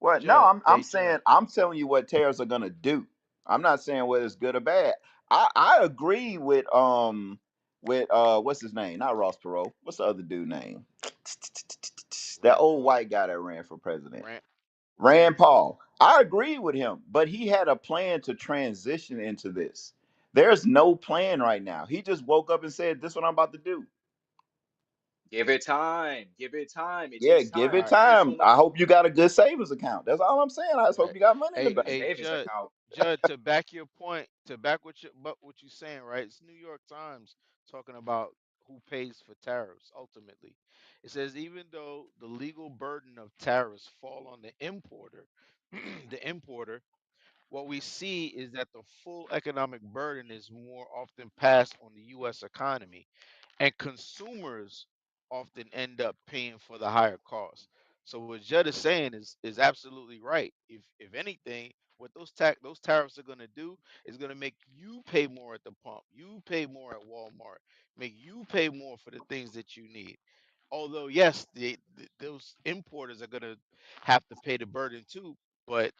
Well, no, Judd, I'm hey saying Judd. I'm telling you what tariffs are gonna do. I'm not saying whether it's good or bad. I agree with what's his name? Not Ross Perot. What's the other dude name? That Rand old Paul, white guy that ran for president. Rand Rand Rand Paul Paul. I agree with him, but he had a plan to transition into this. There's no plan right now. He just woke up and said, "This is what I'm about to do." Give it time. Give it time. It Yeah, takes give all it time. right, There's so time. much. I hope you got a good savings account. That's all I'm saying. I just hope right. you got money in the Hey bank. A hey savings Judd, account. Judd, to back your point, to back what you're saying, right? It's New York Times talking about who pays for tariffs ultimately. It says even though the legal burden of tariffs fall on the importer, the importer, what we see is that the full economic burden is more often passed on the US economy, and consumers often end up paying for the higher costs. So what Judd is saying is absolutely right. If anything, what those tariffs are going to do is going to make you pay more at the pump, you pay more at Walmart, make you pay more for the things that you need. Although yes, those importers are going to have to pay the burden too, but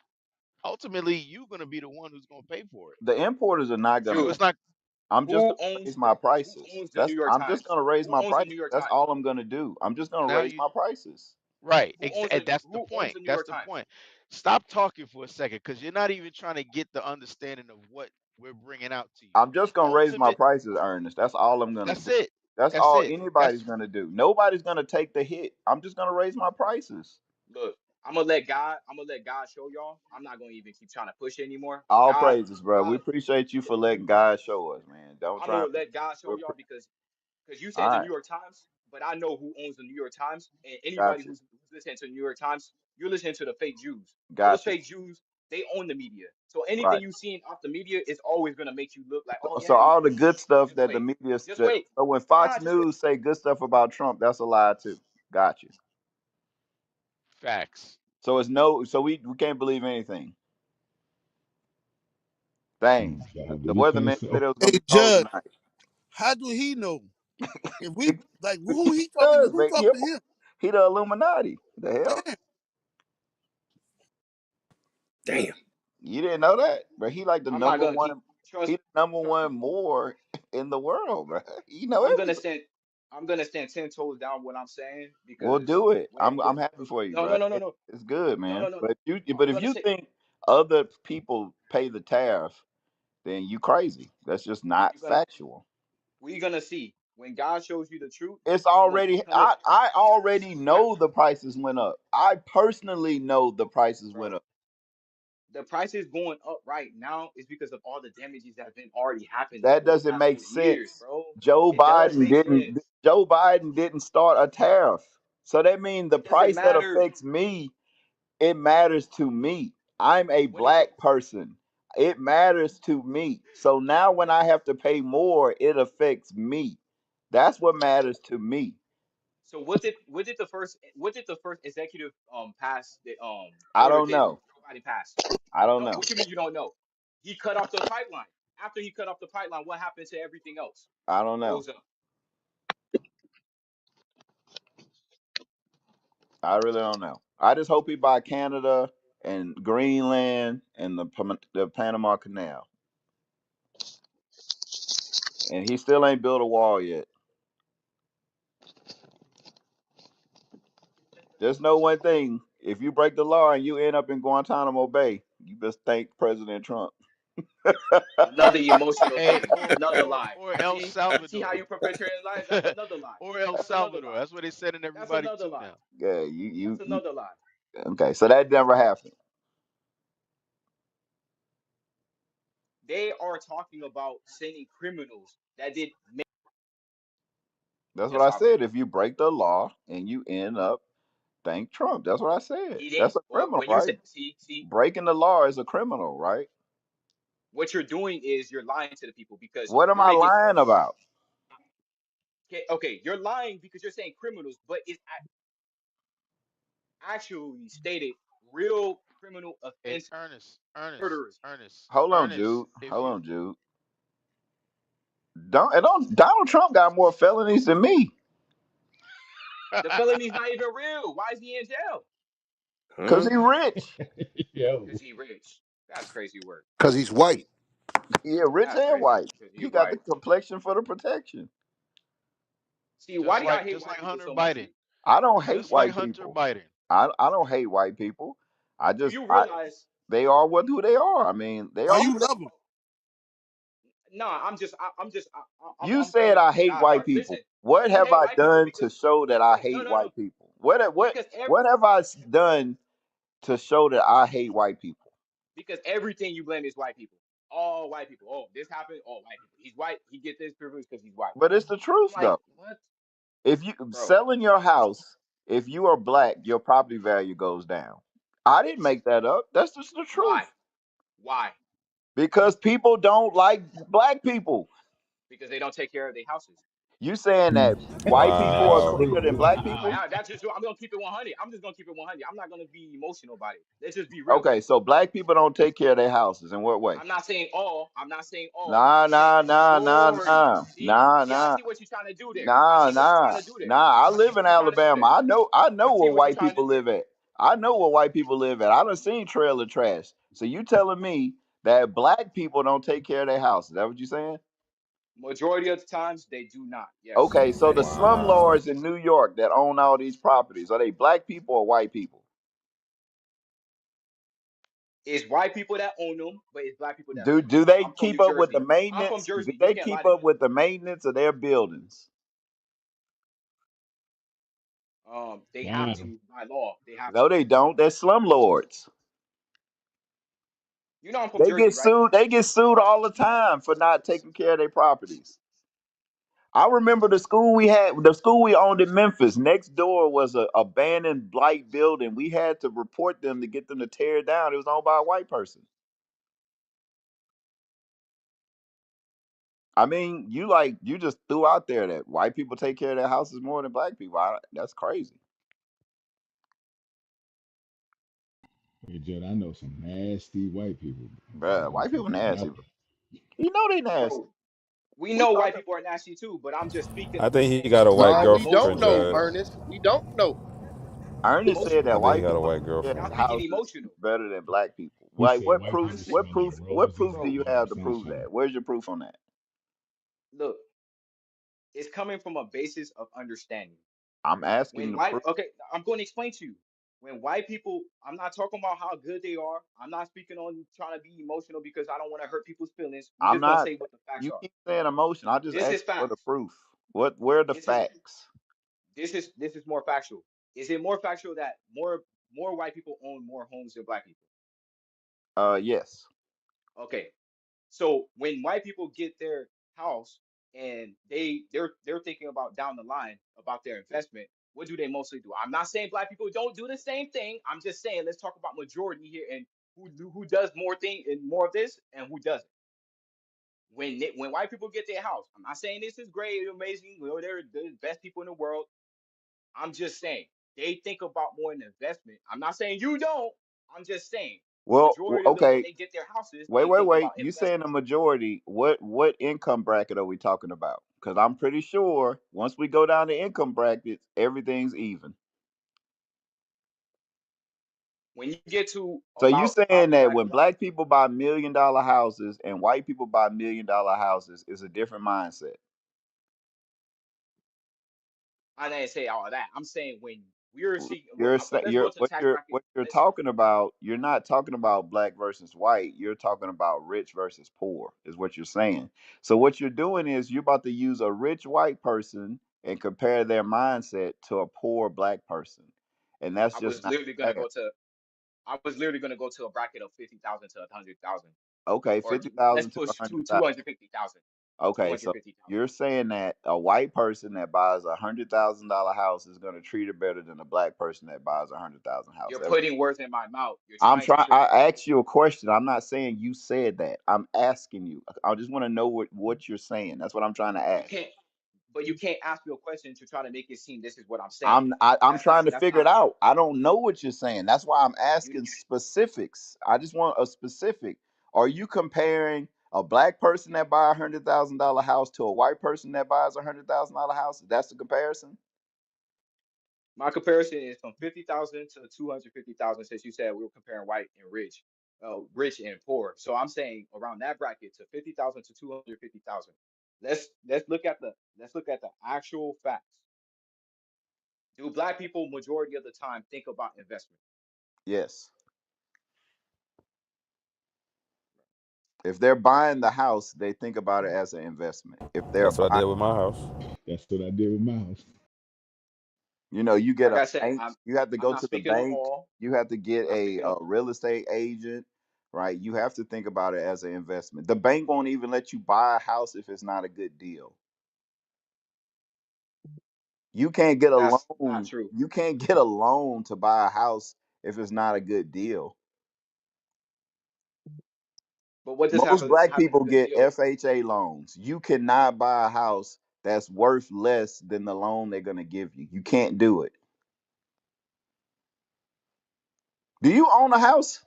ultimately you're going to be the one who's going to pay for it. The importers are not So gonna. Jude, it's not I'm just who gonna raise owns my who prices. owns the New York I'm just Times? gonna raise Who my owns the prices. New York That's Times? all I'm gonna do. I'm just gonna now raise you my prices. right. Who owns And that's the the point. New That's York the Times? point. Stop talking for a second, because you're not even trying to get the understanding of what we're bringing out to you. I'm just gonna raise my Ultimate. prices, Ernest. That's all I'm gonna That's do. it. That's That's all it. anybody's That's gonna do. Nobody's gonna take the hit. I'm just gonna raise my prices. Look, I'm gonna let God show y'all. I'm not gonna even keep trying to push it anymore. All God, praises, bro. We God, appreciate you for letting God show us, man. Don't I'm try. gonna let God show We're y'all because you all said the right. New York Times, but I know who owns the New York Times, and anybody Gotcha. who's listening to the New York Times, you're listening to the fake Jews. Those Gotcha. fake Jews, they own the media. So anything Right. you see off the media is always gonna make you look like, oh So yeah, all the good stuff just that the wait, media, just wait, so when nah, Fox just wait. News say good stuff about Trump, that's a lie too. Gotcha. facts. So it's no. So we can't believe anything. Dang. The We can't weatherman say, said it was gonna Hey, be cold Judge, tonight. how do he know? If we like, who he talking to? Does Who man? talking to him? He the Illuminati. The hell? Damn. You didn't know that, but he like the I'm not number gonna one. keep He trust the number trust one me. more in the world, bro. He know I'm gonna everything. stand I'm gonna stand 10 toes down what I'm saying Well, because do it. when it I'm happy for you, no no bro. no no no It's good, no no man. no no But you, I'm but if gonna you say think other people pay the tariff, then you crazy. That's just not you're gonna factual. we're gonna see when God shows you the truth. It's You're gonna already. become it. I already I, know the prices went up. I personally know the prices went bro, up. the price is going up right now is because of all the damages that have been already happening That for the doesn't past make 4 years, sense. bro. Joe It does Biden make didn't. sense. Joe Biden didn't start a tariff, so that means the It doesn't price that matter affects me, it matters to me. I'm a what did the black person. It matters to me. So now when I have to pay more, it affects me. That's what matters to me. so what did the first executive pass the I order don't did know. Joe Biden pass? I don't No, know. what you mean you don't know? He cut off the pipeline. After he cut off the pipeline, what happened to everything else? I don't know. Rose up. I really don't know. I just hope he buy Canada and Greenland and the Panama Canal. And he still ain't built a wall yet. Just know one thing: if you break the law and you end up in Guantanamo Bay, you best thank President Trump. Another emotional Hey, thing. Another lie. or El You see how Salvador. you perpetuating lies? That's another lie. Or El That's another Salvador. lie. That's what they said in That's everybody another too lie. now. Yeah, That's another lie. okay. So that never happened. They are talking about sending criminals that did That's what El I Salvador. said. If you break the law and you end up, thank Trump. That's what I said. He didn't. That's a Well, criminal, when you right? say, see, Breaking the law is a criminal, right? what you're doing is you're lying to the people because What am you're I making. lying about? Okay, you're lying because you're saying criminals, but it's actually stated real criminal Hey, offense Ernest, murderers. Hold on, Ernest. Jude. If Hold you on, Jude. Don't Donald Trump got more felonies than me The felony's not even real. Why is he in jail? because Huh? he rich. Because he rich. That's crazy work. because he's white. Yeah, rich That's and crazy white. because he He got the white. complexion for the protection. See, why do y'all hate just like white people Hunter so much? Biden. See, I don't hate Just like white Hunter people. Biden. I don't hate white people. I do just you I realize? they are what who they are. I mean, they Why are you who they love him? No, You I'm playing said it I from hate God's white heart. Listen, people. What you have hate I white people done to because show that I no, hate no, no, white people? What have I done to show that I hate white people? because everything you blame is white people. All white people. Oh, this happened. All white people. He's white. He gets this privilege because he's white. But it's the I'm truth like, though. what, If you bro? selling your house, if you are black, your property value goes down. I didn't make that up. That's just the truth. Why? Why? Because people don't like black people. Because they don't take care of their houses. You saying that white people are Wow. cleaner than black people? That's just. I'm gonna keep it 100. I'm just gonna keep it 100. I'm not gonna be emotional about it. Let's just be real. Okay, so black people don't take care of their houses. In what way? I'm not saying all. I'm not saying all. Nah, I'm saying nah, nah, nah, majority. nah, See, nah, see, I nah, see what you're trying to do there. I nah, see what you're trying nah, to do there. nah. I I see live what in you're trying to do Alabama. there. I know I see where what you're white trying to people do there. live at. I know where white people live at. I done seen trailer trash. So you telling me that black people don't take care of their houses? Is that what you saying? Majority of the times they do not. Yes, Okay, so that the is true. Wow. slumlords in New York that own all these properties, are they black people or white people? It's white people that own them, but it's black people that Do rent them. do they I'm from keep New up with the Jersey. I'm from maintenance? Do Jersey. You they can't lie keep to up me. with the maintenance of their buildings? They have Wow. to by law. They have to. No, they don't. They're slumlords. You know I'm from They Jersey, get right? sued. They get sued all the time for not taking care of their properties. I remember the school we had, the school we owned in Memphis. Next door was a abandoned blight building. We had to report them to get them to tear it down. It was owned by a white person. I mean, you just threw out there that white people take care of their houses more than black people. That's crazy, Hey, Judd, I know some nasty white people. bruh. White people Motherfuckers nasty. out Bro. You know they nasty. Bro, we We know talk. white people are nasty too, but I'm just speaking. I I'm think he saying got a white No, we don't girlfriend, emotionally. know, Judd. Ernest. We don't know. Ernest said I that think he white got a people white take care Y'all of girlfriend. speaking houses emotional. better than black people. He Like said what white proof? I'm people saying, What smell proof? like What roses proof do and bro. you have to prove sunshine. that? Where's your proof on that? Look, it's coming from a basis of understanding. I'm asking When the white, proof. okay, I'm going to explain to you. When white people, I'm not talking about how good they are. I'm not speaking on trying to be emotional because I don't want to hurt people's feelings. We I'm just gonna not. say what the facts You are. keep saying emotion. I just This asked is for the facts. proof. What? Where are the This is facts? this is more factual. Is it more factual that more white people own more homes than black people? Yes. Okay, so when white people get their house and they're thinking about down the line about their investment, what do they mostly do? I'm not saying black people don't do the same thing. I'm just saying let's talk about majority here and who does more thing and more of this and who doesn't. When white people get their house, I'm not saying this is great, amazing, they're the best people in the world. I'm just saying they think about more in investment. I'm not saying you don't. I'm just saying Well, majority of them when okay. they get their houses, Wait, they wait, think wait. about You saying the investments. majority? What income bracket are we talking about? Because I'm pretty sure once we go down the income brackets, everything's even. When you get to So you about saying probably that like when black people buy $1 million houses and white people buy $1 million houses is a different mindset? I didn't say all of that. I'm saying when we're seeing, let's You're go to tax bracket. what you're Let's talking about. You're not talking about black versus white. You're talking about rich versus poor. Is what you're saying. So what you're doing is you're about to use a rich white person and compare their mindset to a poor black person, and that's I just was not literally gonna fair. go to I was literally gonna go to a bracket of 50,000 to 100,000, Okay, or fifty let's thousand to a push hundred to thousand. 250,000, Okay, so 250,000. you're saying that a white person that buys $100,000 house is going to treat it better than a black person that buys $100,000 house. You're putting words in my mouth. You're I'm trying to trying. trick me. I asked you a question. I'm not saying you said that. I'm asking you. I just want to know what you're saying. That's what I'm trying to You ask. can't, but you can't ask me a question to try to make it seem this is what I'm saying. I'm trying to That's figure it not out. I don't know what you're saying. That's why I'm you. asking specifics. I just want a specific. Are you comparing a black person that buy $100,000 house to a white person that buys $100,000 house? That's the comparison. My comparison is from 50,000 to 250,000. Since you said we were comparing white and rich, rich and poor, so I'm saying around that bracket to 50,000 to 250,000. Let's look at the actual facts. Do black people majority of the time think about investment? Yes. If they're buying the house, they think about it as an investment. If they're That's what I buying, did with my house. That's what I did with my house. you get Like a I said, bank, you have to I'm go not to the speaking on bank, all. you have to get I'm not speaking a on. real estate agent, right? You have to think about it as an investment. The bank won't even let you buy a house if it's not a good deal. You can't get a That's not loan. true. You can't get a loan to buy a house if it's not a good deal. But what does Most black having a people good get deal? FHA loans. You cannot buy a house that's worth less than the loan they're going to give you. You can't do it. Do you own a house?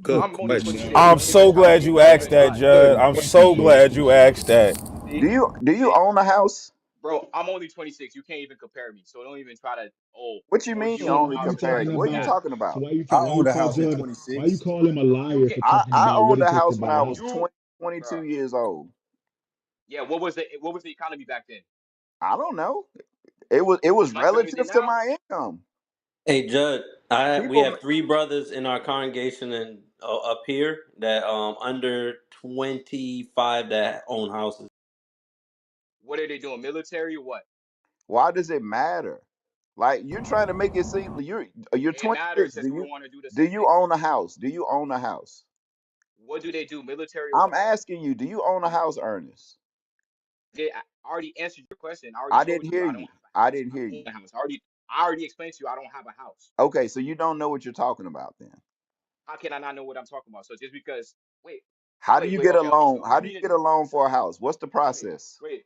Good I'm only No, 26. I'm Don't even so try to glad make you me asked that, 25. Judd. Good I'm question, so Judd. glad you asked that. Do See, you see, own a house? bro, I'm only 26. You can't even compare me. So don't even try to. Oh, What you oh, mean you So own a why only you house and compare I talking you? don't. What are you about? That's talking So about? I why you owned a call house at Judd? Why you 26. call him a you liar can. for talking I about what owned it a takes to house when buy a I was house? 20, Bro. 22 years old. Yeah, what was the economy back then? I don't know. It was Was much better than relative to now? my income. Hey Judd, we People, have three brothers in our congregation, and up here that under 25 that own houses. What are they doing? Military or what? Why does it matter? Like you're trying to make it seem you're It matters 26. because we want to do the Do same you thing. own a house? Do you own a house? What do they do? Military or I'm what? asking you. Do you own a house, Ernest? I already answered your question. I already I told didn't you hear I don't you. have a I house. didn't I hear don't you. own a house. I already explained to you I don't have a house. Okay, so you don't know what you're talking about then. How can I not know what I'm talking about? So just because, wait, How do wait, you wait, get a okay, okay. loan? So How you do you mean get a loan for a house? What's the wait, process? wait,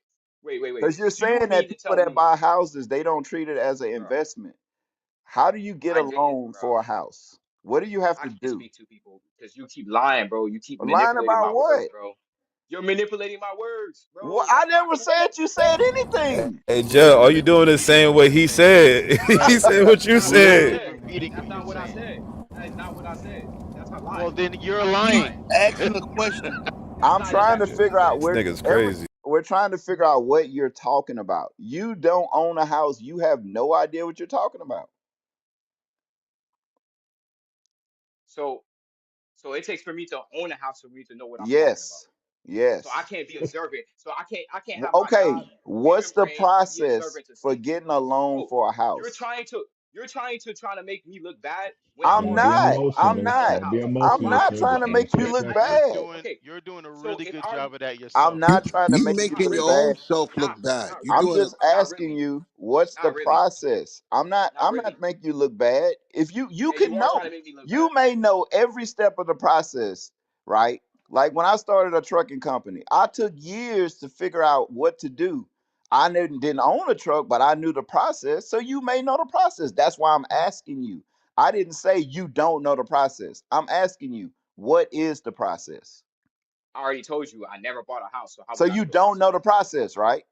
wait. Because you're So you saying that mean to people tell that me, buy houses, they don't treat it as an bro? investment. How do you get I a didn't, loan bro. for a house? What do you have I to can't do? speak to people because you keep lying, bro. You keep Lying manipulating about my words, what? bro. You're manipulating my words, Well, bro. I That's not never said cool. you said anything. Hey, Judge, all you doing is saying what he said. Bro, He said what that's you not what I said. Literally said. repeating That's what you're not what I saying. said. That is not what I said. That's a lie. Well, then you're Now you He's lying. lying. asking a question. That's I'm not trying to exactly what I figure out said. This where nigga's every crazy. we're trying to figure out what you're talking about. You don't own a house. You have no idea what you're talking about. So, so it takes for me to own a house for me to know what I'm talking about. Yes. So I Yes. can't be observant. So I can't have my Okay. God given What's the brain and be process observant to for see. getting a loan Bro, for a you're house? trying to trying to make me look bad when I'm I'm Don't be already not. know I I'm emotional. own not. a Don't be house. So I'm emotional, I not sir. trying Just to okay, make answer you the You're look question. you're bad. doing okay. you're doing a So really if good I job of that I'm yourself. You not trying to you make you not making look your really, own bad. self not look bad. not You I'm really, doing it. just not asking really, you what's the not really, process. I'm not not I'm not really. making you look bad. If you Yeah, you can are know. trying to make me look bad. You may know every step of the process, right? Like when I started a trucking company, I took years to figure out what to do. I didn't own a truck, but I knew the process. So you may know the process. That's why I'm asking you. I didn't say you don't know the process. I'm asking you, what is the process? I already told you I never bought a house, so how So would I you know the don't know the process? process, right?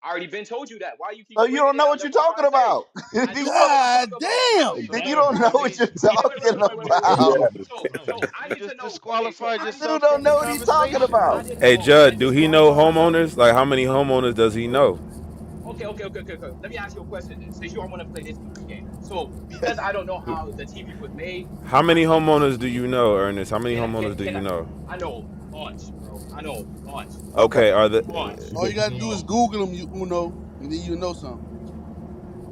I already been told you that. Why you keep So you bringing don't it know up? what Let you're me try talking to say. about. I then do know what I'm God talking about. I know damn. you don't then know you what I'm don't trying know to what say. you're talking So, about. I You need to just know. Okay, so disqualified I need to. You yourself don't from the know what he's talking conversation. I about. didn't. Hey, I Judd, do he know disqualify myself. homeowners? Like, how many homeowners does he know? Okay. Let me ask you a question then. Since you all want to play this goofy game, so because I don't know how the TV was made, How I many can't be homeowners do stupid. you know, Ernest? How many Can I? homeowners do Can you I? know? I know a bunch, bro. I know a bunch, Okay. Okay, are the bunch. All you gotta do is Google him, you Uno, and then you know something.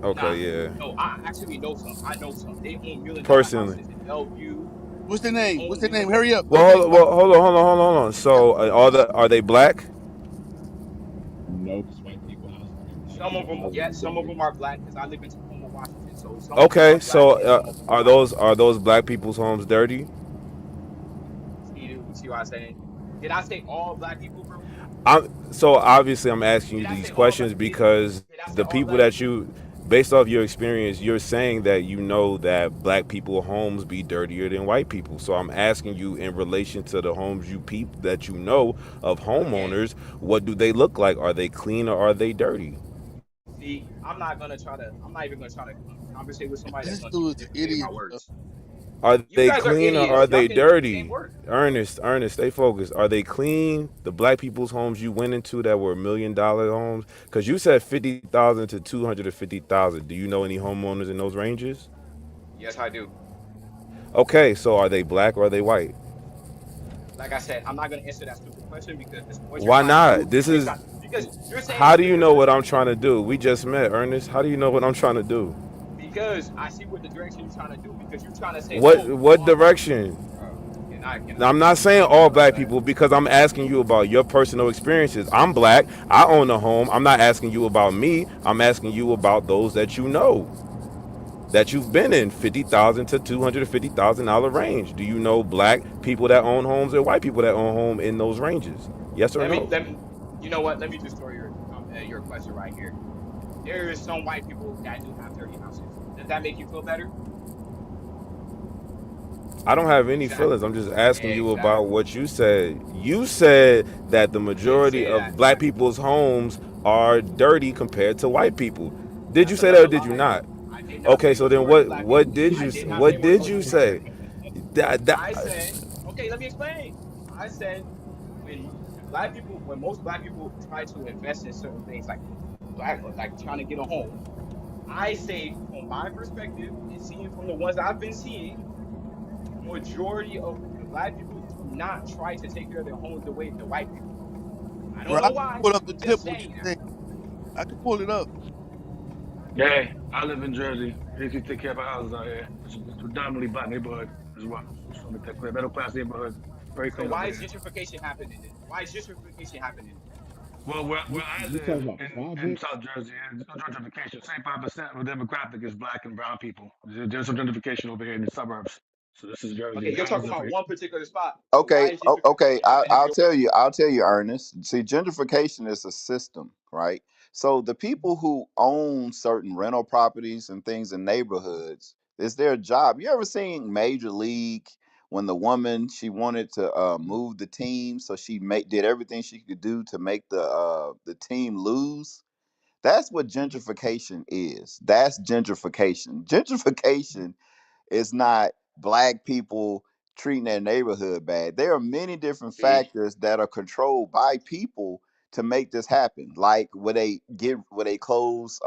okay, Nah, yeah. no, I actually know some. I know some. They own $1 million Personally. houses in Bellevue. What's their They name? What's own their name? million. Hurry up. Well, Okay, bye. hold on. So, are they black? Nope. It's white people houses and black Some of people them, houses yeah, in some of Bellevue. them are black because I live in Tacoma, Washington. So some of them are Okay, black so and some of them are are white. those black people's homes dirty? See what I'm saying? Did I say all black people, bro? So obviously I'm asking you Did I these say all black? questions because Did I say the all people black that people? you, based off your experience, you're saying that you know that black people homes be dirtier than white people. So I'm asking you in relation to the homes you peep that you know of Again, homeowners, what do they look like? Are they clean or are they dirty? see, I'm not gonna try to. I'm not even gonna try to conversate with somebody that's This gonna keep dude's an manipulating my idiot, bro. words. Are You they guys are clean or are idiots. Y'all they can do the same dirty? work. Ernest, stay focused. Are they clean? The black people's homes you went into that were $1 million homes? Because you said 50,000 to 250,000. Do you know any homeowners in those ranges? Yes, I do. Okay, so are they black or are they white? Like I said, I'm not gonna answer that stupid question because what you're Why trying to do not? This is is try because you're saying how do you because know you're what I'm saying trying to do? We just met, Ernest. How do you know what I'm trying to do? because I see what the direction you're trying to do because you're trying to say, oh, What all black people, direction? bro. Can I I'm just not be saying quiet, all bro? black Like, people because I'm asking you about your personal experiences. I'm black. I own a home. I'm not asking you about me. I'm asking you about those that you know that you've been in 50,000 to $250,000 range. Do you know black people that own homes and white people that own home in those ranges? Yes or no? let me, you know what? Let me destroy your question right here. There is some white people that do have dirty houses. Does that make you feel better? I don't have any feelings. Exactly. I'm just asking you about Exactly. what you said. You said that the I didn't majority say that. of black people's homes are dirty compared to white people. Did you That's say that or another did you lie. not? I did not Okay, say so then majority of what black what people. did I you did not say what did majority you of black say? people. That I said, okay, let me explain. I said when most black people try to invest in certain things like trying to get a home, I say from my perspective and seeing from the ones I've been seeing, majority of Black people do not try to take care of their homes the way the white people do. I don't Bro, I know can why. pull up the I'm tip just what you're saying that. saying. I can pull it up. Yeah, I live in Jersey. They used to take care of our houses out here. It's a predominantly black neighborhood as well. Just want to make that clear. Middle class neighborhood. Very So clean over why is here. gentrification happening then? Why is gentrification happening then? Well, where I You live talking about in projects? South Jersey, there's no gentrification. 75% of the demographic is black and brown people. There's some gentrification over here in the suburbs. So this is Jersey. Okay, you're talking about one particular spot. So why Okay, is okay. gentrification happening I'll everywhere? tell you. I'll tell you, Ernest. See, gentrification is a system, right? So the people who own certain rental properties and things in neighborhoods, it's their job. You ever seen Major League when the woman she wanted to move the team, so she did everything she could do to make the team lose? That's what gentrification is. That's gentrification. Gentrification it's not black people treating their neighborhood bad. There are many different See, factors that are controlled by people to make this happen. Like where they close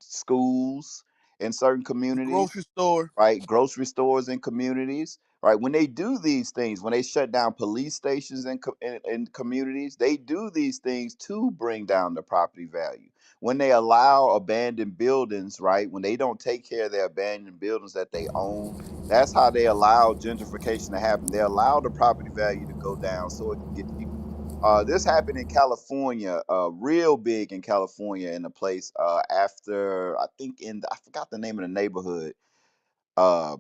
schools in certain The communities, grocery store. right? Grocery stores and communities, right? When they do these things, when they shut down police stations in communities, they do these things to bring down the property value. When they allow abandoned buildings, right? When they don't take care of their abandoned buildings that they own, that's how they allow gentrification to happen. They allow the property value to go down so it can get cheaper. This happened in California, real big in California, in a place after I think I forgot the name of the neighborhood, uh,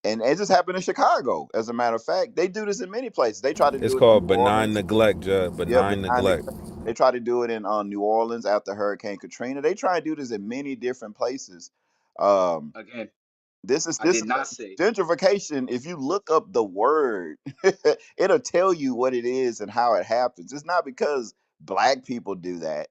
and it just happened in Chicago. As a matter of fact, they do this in many places. They try to It's do it in called New benign Orleans. neglect, Judge. Yeah, Benign behind neglect. neglect. They try to do it in New Orleans after Hurricane Katrina. They try to do this in many different places. Um, again, this is I this did not say. gentrification. If you look up the word, it'll tell you what it is and how it happens. It's not because black people do that,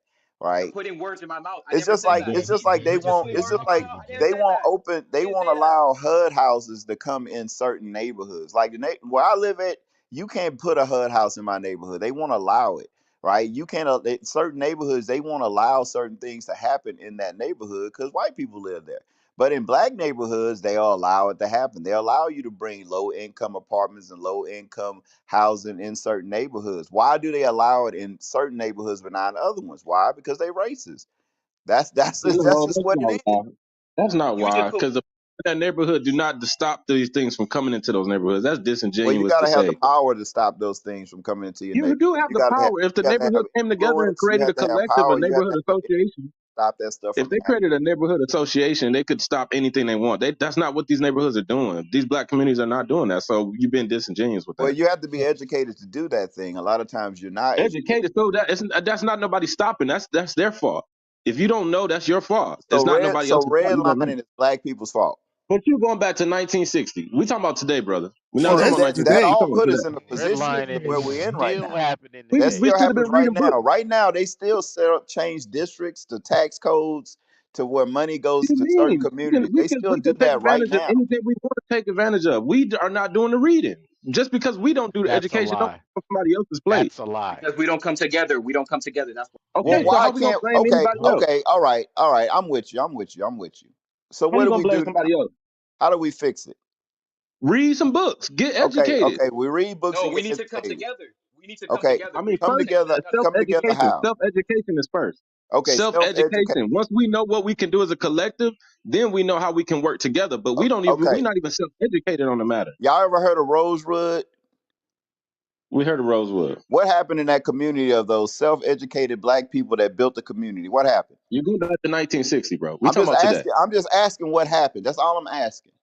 You're right? putting words in my mouth. I It's never just said like that. it's just like they You just won't. putting It's words just in my like mouth. I didn't they say won't that. open. I They didn't won't say that. allow HUD houses to come in certain neighborhoods. Like where I live at, you can't put a HUD house in my neighborhood. They won't allow it. Right? You can't. Certain neighborhoods they won't allow certain things to happen in that neighborhood because white people live there. But in black neighborhoods, they'll allow it to happen. They allow you to bring low income apartments and low income housing in certain neighborhoods. Why do they allow it in certain neighborhoods but not in other ones? Why? Because they racist. That's No, just that's what it not is. why. That's not You just why. put Because the that neighborhood do not stop these things from coming into those neighborhoods. That's Well, you disingenuous got to to have the say. power to stop those things from coming into your You do neighborhood. have the power. If the You have to have neighborhood came together and influence. You created a have to have collective, a power. You have neighborhood to have the association, stop that stuff if from they happening. created a neighborhood association, they could stop anything they want. That's not what these neighborhoods are doing. These black communities are not doing that. So you've been disingenuous with Well, that. you have to be educated to do that thing. A lot of times you're not educated. Educated, so that's not nobody stopping. That's their fault. If you don't know, that's your fault. So It's not nobody else's fault. You don't know. redlining is black people's fault. But you going back to 1960. We talking about today, brother. We're Oh, not Well, talking that's about that 1960. today. We all talking about put today. us in the position Redlining where is we're in right still now. happening We That today. we still should have happens been right reading books. now. Right now, they still set up change districts to tax codes to where money What goes do you to certain mean? We can communities. we They can still we do can take that right advantage of now. anything we want to take advantage of. We are not doing the reading. Just because we don't do the That's a education, don't lie. put somebody else's plate. That's a lie. because we don't come together. We don't come together. That's why. Well, Okay, so why how we gonna can't? blame Okay, anybody else? okay, all right. I'm with you. I'm with you. I'm with you. So How what you do gonna we blame do now? somebody else? How do we fix it? Read some books. Get Okay, educated. okay. We read books No, and we get need to come educated. together. We need to come Okay, together. I We mean, need to first take another self come step. together education. how? Self education is first. Okay, Self self educate. education. Once we know what we can do as a collective, then we know how we can work together. But we're Okay, not even self educated on the matter. y'all ever heard of Rosewood? We heard of Rosewood. What happened in that community of those self-educated black people that built the community? What happened? You go back to 1960, bro. We talking about today. I'm just asking what happened. That's all I'm asking.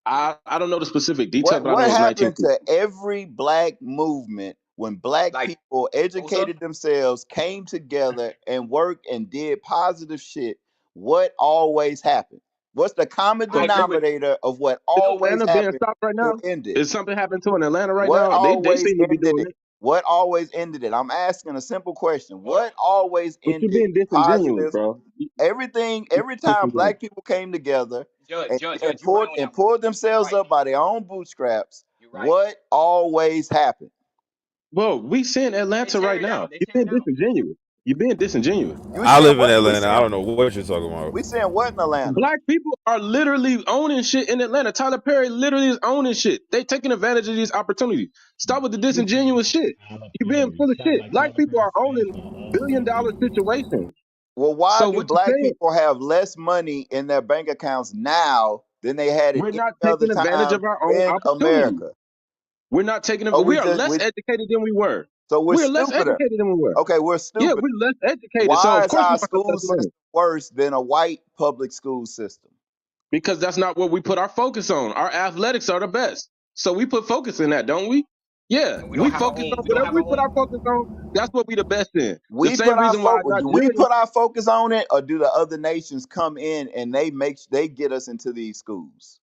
I don't know the specific details, but I know What it was happened 1960. to every black movement when black Like people Tulsa, educated themselves, came together and worked and did positive shit? What always happened? What's the common I agree with denominator of what Is always Atlanta being happened stopped right to now? end it? Is something happening to in Atlanta right What now? They always seem to be ended doing it? it. What always ended it? I'm asking a simple question. hold on, What always But you're ended being disingenuous, positive? bro. Everything, You're every being time disingenuous. black people came together Judge, you're right on and that one. pulled You're themselves right. up by their own bootstraps, You're right. what always happened? Bro, we seeing They Atlanta tear right it now. down. They You're tear it being down. disingenuous. You're being disingenuous. You I saying live in what? We Atlanta. I saying don't know what you're talking about. we saying what in Atlanta? Black people are literally owning shit in Atlanta. Tyler Perry literally is owning shit. They taking advantage of these opportunities. Stop with the disingenuous shit. Tyler You being Perry. full of Sound shit. like Black Tyler people Perry are stands owning for all billion-dollar American people. situations. Well, why So do what you black saying? people have less money in their bank accounts now than they had at We're any not other taking advantage time of our own in opportunities. America? We're not taking Oh, it. we We are just less we educated than we were. so we're We are less stupider. educated than we were. Okay, we're Yeah, stupid. we're less educated. So Why of is course we our have less school system money. worse than a white public school system? Because that's not what we put our focus on. Our athletics are the best. So we put focus in that, don't we? Yeah. And we don't We have our focus own. on We don't whatever have we our put our own. focus on, that's what we the best in. The We same put our reason why I focus. got Do we Jordan. put our focus on it, or do the other nations come in and they get us into these schools?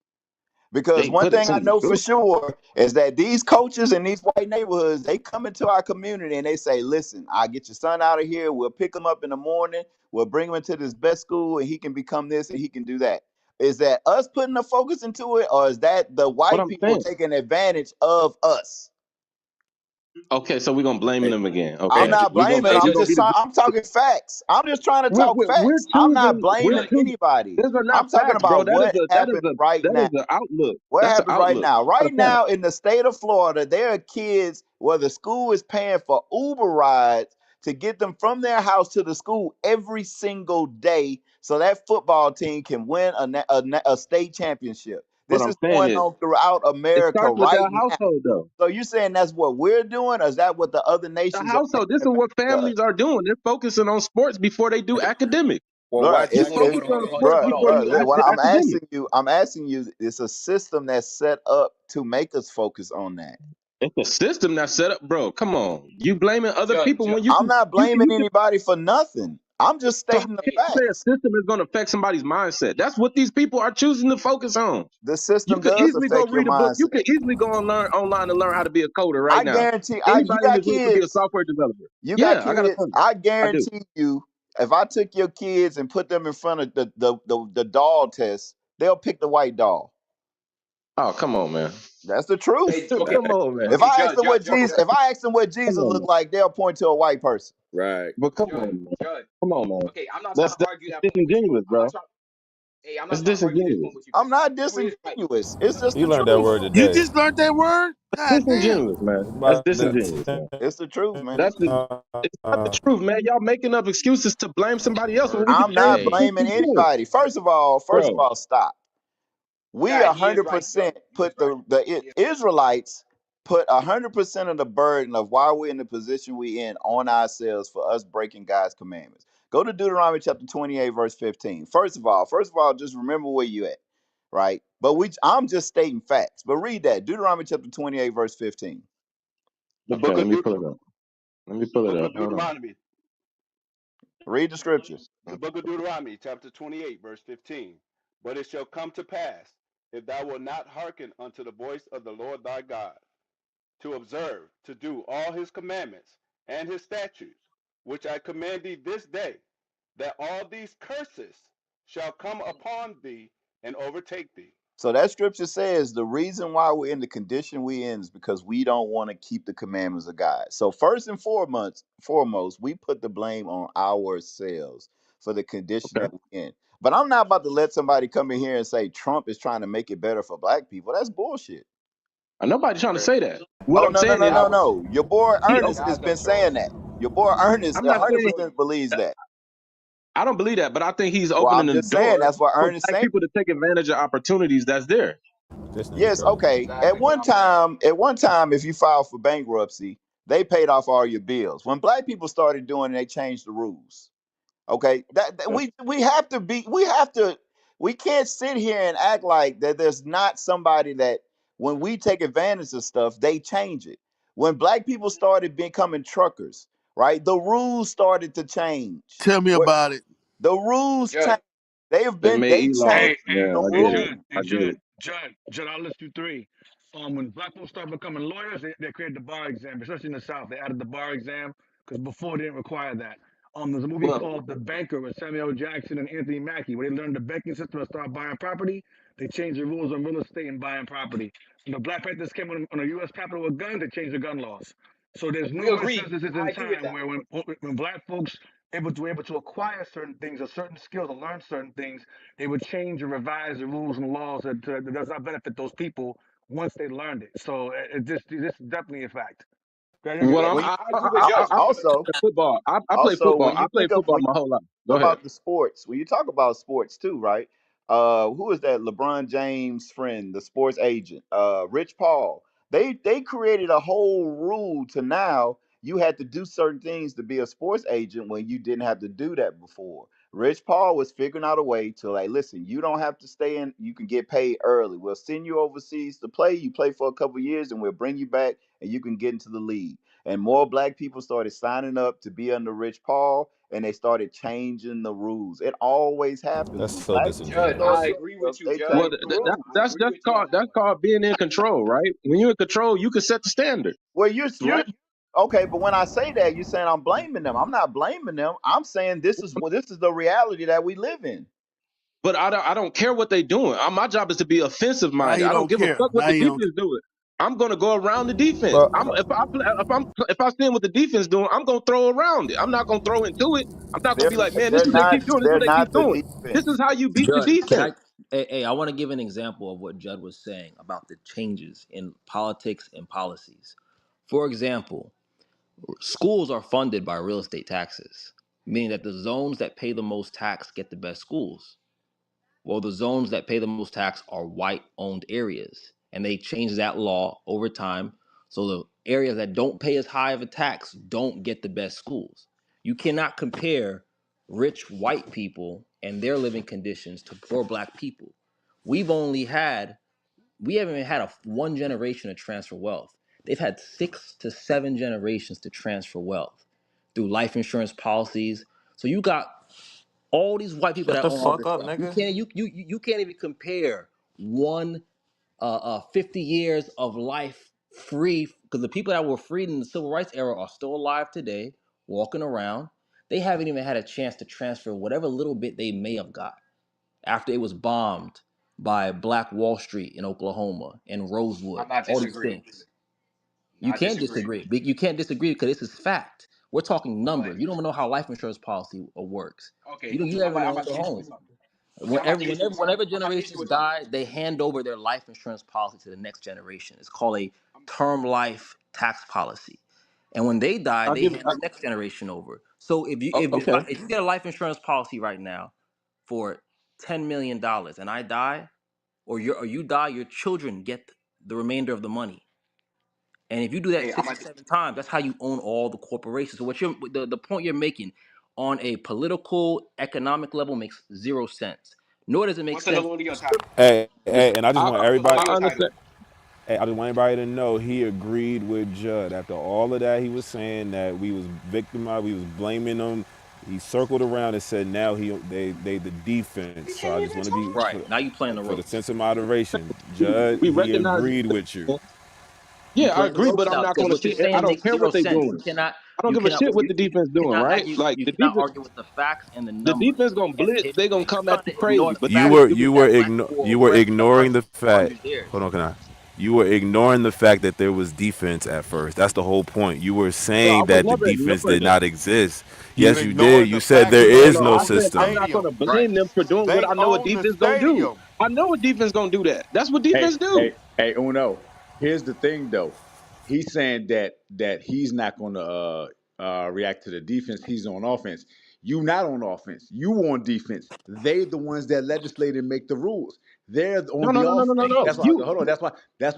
Because They one put us thing in I the know for school. sure is that these coaches in these white neighborhoods, they come into our community and they say, listen, I'll get your son out of here. We'll pick him up in the morning. We'll bring him into this best school and he can become this and he can do that. Is that us putting the focus into it, or is that the What white I'm people saying. taking advantage of us? Okay, so we're gonna blame them again. I'm Okay. not blaming. We're gonna be the I'm talking facts. I'm just trying to talk we're facts. I'm not choosing we're blaming Judge, choosing anybody. those are not I'm talking facts, bro. about what happened right That now. is an outlook. What That's an happens right outlook. now? Not Right a fact. now in the state of Florida, there are kids where the school is paying for Uber rides to get them from their house to the school every single day so that football team can win a state championship. What This I'm is saying going is on throughout it America starts with right that now. household though. So you saying that's what we're doing, or is that what the other The nations are household. This taking is what advantage of? families are doing. They're focusing on sports before they do academic. well, Bruh, watch. You're Hold on, hold focusing on, hold on on, hold on, sports hold on, before hold you on, hold on. what the academic. I'm asking you, it's a system that's set up to make us focus on that. It's a system that's set up, bro. Come on, you blaming other Judge, people when I'm not blaming you can. anybody for nothing. I'm just So how stating the can hey, you say a facts. system is going to affect somebody's mindset? That's what these people are choosing to focus on. The You system could does easily go affect your read a book. You mindset. could easily go and learn online and learn how to be a coder right I now. guarantee you Anybody in got this room could be a kids. software developer. You got Yeah, I got a kids. son. I I do. guarantee you, if I took your kids and put them in front of the doll test, they'll pick the white doll. Oh, come on, man. That's the truth. hey, okay, Come on, man. If okay, I ask Judge, them Judge, what Judge, Jesus, Judge, if I ask them what Come Jesus on, looked man. like, they'll point to a white person. Right. But come Judge, on, man. Judge. Come on, man. Okay, I'm not trying That's to argue that point with you. disingenuous, I'm not bro. trying. Hey, I'm That's not trying to argue this disingenuous. point with you I'm because not you Israelite. disingenuous. It's just You the learned that truth. word Hold on. You today. just learned that word? God damn. Disingenuous, man. That's About the disingenuous, man. It's the truth, man. That's the. It's not the truth, man. Y'all making up excuses to blame somebody else when Word we of could I'm the change not the day. blaming system too, anybody. First of bro. all, stop. We Yeah, he is hundred right, Judge. percent He is put right. He is right. Israelites put 100% of the burden of why we're in the position we in on ourselves for us breaking God's commandments. Go to Deuteronomy chapter 28, verse 15. First of all, just remember where you at, right? I'm just stating facts. But read that. Deuteronomy chapter 28, verse 15. The Okay, book let of me pull it up. Let me pull it up. Hold on. Deuteronomy. Read the scripture. The book of Deuteronomy, chapter 28, verse 15. But it shall come to pass, if thou wilt not hearken unto the voice of the Lord thy God, to observe, to do all his commandments and his statutes, which I command thee this day, that all these curses shall come upon thee and overtake thee. So that scripture says the reason why we're in the condition we in is because we don't want to keep the commandments of God. So first and foremost, we put the blame on ourselves for the condition Okay. that we're in. But I'm not about to let somebody come in here and say Trump is trying to make it better for black people. That's bullshit. Nobody's trying to say that. What Oh I'm no, no, saying no, is no, That was no. Your boy he Ernest opened. has that been was short. saying that. Your boy Ernest I'm not That was saying 100% short. believes that. I don't believe that, but I think he's Well, opening I'm the just saying door that's what for Ernest black saying. people to take advantage of opportunities that's there. This nigga Yes, crazy. That's okay. exactly what I'm saying. At one time, if you filed for bankruptcy, they paid off all your bills. When black people started doing it, they changed the rules. Okay, we have to be we can't sit here and act like that there's not somebody that when we take advantage of stuff, they change it. When black people started becoming truckers, right, the rules started to change. Tell me What about it. the rules Judge, change. They They made e-laws. changed Yeah, the I get it. rules. I get it. Judd, I'll list you three. When black folks started becoming lawyers, they created the bar exam, especially in the South. They added the bar exam because before they didn't require that. There's a movie Well, called The Banker with Samuel L. Jackson and Anthony Mackie, where they learned the banking system and started buying property. They changed the rules on real estate and buying property. When the Black Panthers came on the U.S. Capitol with guns, they changed the gun laws. So there's We numerous agree. instances in I agree with time that. where when black folks were able to acquire certain things or certain skills or learn certain things, they would change or revise the rules and laws that does not benefit those people once they learned it. So this is definitely a fact. Go ahead, Yeah, Eminem. When you, I agree with Judge. also play football. I play also football. when I you played think of football my whole life. Go ahead. about the sports, when you talk about sports too, right? Who is that? LeBron James' friend, the sports agent, Rich Paul. They created a whole rule to now you had to do certain things to be a sports agent when you didn't have to do that before. Rich Paul was figuring out a way to like, listen, you don't have to stay in. You can get paid early. We'll send you overseas to play. You play for a couple years, and we'll bring you back, and you can get into the league. And more black people started signing up to be under Rich Paul, and they started changing the rules. It always happens That's when so black people Judge, start I disingenuous. doing agree stuff. with you, They Judge. Well, change the rules. I agree with you on that that's one. called being in control, right? When you're in control, you can set the standard, Well, you're right? okay, but when I say that, you're saying I'm blaming them. I'm not blaming them. I'm saying this is the reality that we live in. But I don't care what they're doing. My job is to be offensive Now minded. you I don't don't give a care. fuck what Now the you don't defense doing. I'm gonna go around the defense. Well, If I stand what the defense doing, I'm gonna throw around it. I'm not gonna throw into it. I'm not gonna They're be like, man, this they're is what they not keep doing. This is they're what they keep not the doing. This is defense. how you beat the Judd, can defense. I? Hey, I want to give an example of what Judd was saying about the changes in politics and policies. For example, schools are funded by real estate taxes, meaning that the zones that pay the most tax get the best schools. Well, the zones that pay the most tax are white owned areas. And they change that law over time. So the areas that don't pay as high of a tax don't get the best schools. You cannot compare rich white people and their living conditions to poor black people. We've only had, we haven't even had one generation to transfer wealth. They've had 6 to 7 generations to transfer wealth through life insurance policies. So you got all these white people Shut that the own all fuck this up, stuff. You nigga. can't you can't even compare one 50 years of life free because the people that were freed in the civil rights era are still alive today, walking around. They haven't even had a chance to transfer whatever little bit they may have got after it was bombed by Black Wall Street in Oklahoma and Rosewood. I'm not All these disagreeing. things. You Not can't disagreeing. disagree. But you can't disagree because this is fact. We're talking But numbers. You don't even know how life insurance policy works. okay, You I'm haven't about, even I'm owned about to a hit you home. with something. Okay, Whenever I'm about to hit you generations with something. die, they hand over their life insurance policy to the next generation. It's called a term life tax policy. And when they die, I'll they give. hand the next generation over. So Okay. if you get a life insurance policy right now for $10 million and I die, or you die, your children get the remainder of the money. And if you do that Hey, I'm six or about to, seven times, that's how you own all the corporations. So the point you're making on a political economic level makes zero sense. Nor does it make what's the sense. validity on title? And I just want What's the everybody. validity I on title? understand. Hey, I just want everybody to know he agreed with Judd. After all of that, he was saying that we was victimized, we was blaming them. He circled around and said now they the He defense. So can't I just even want to be talk. Right now, you playing the for the ropes. sense of moderation. Judd, We he recognize. agreed with you. You Yeah, I playing the agree, ropes but I'm now not because going to what you're sit. I saying don't makes care zero what they're sense. doing. I don't You give a cannot shit what the defense doing, right? Like you the cannot defense, argue with the facts and the the numbers defense gonna and blitz. They history. gonna You're come at trying you to ignore crazy, the but the You fact were defense, you were that black igno- people were you were oppressed by ignoring us the for fact. 400 years. Hold on, can I? You were ignoring the fact that there was defense at first. That's the whole point. You were no, I saying was that the never defense ignoring did them. not exist. You Yes, you did. ignoring You the said fact there that No, they is no, no I own the said I'm system. not stadium. gonna Right. blame them for doing what They I know a own the defense gonna do. stadium. I know a defense gonna do that. That's what Hey, defense do. hey, Uno. Here's the thing, though. He's saying that he's not going to react to the defense. He's on offense. You not on offense. You on defense. They the ones that legislate and make the rules. They're No, on no, the no, no, no, no, offense. no. That's why. You Hold on. That's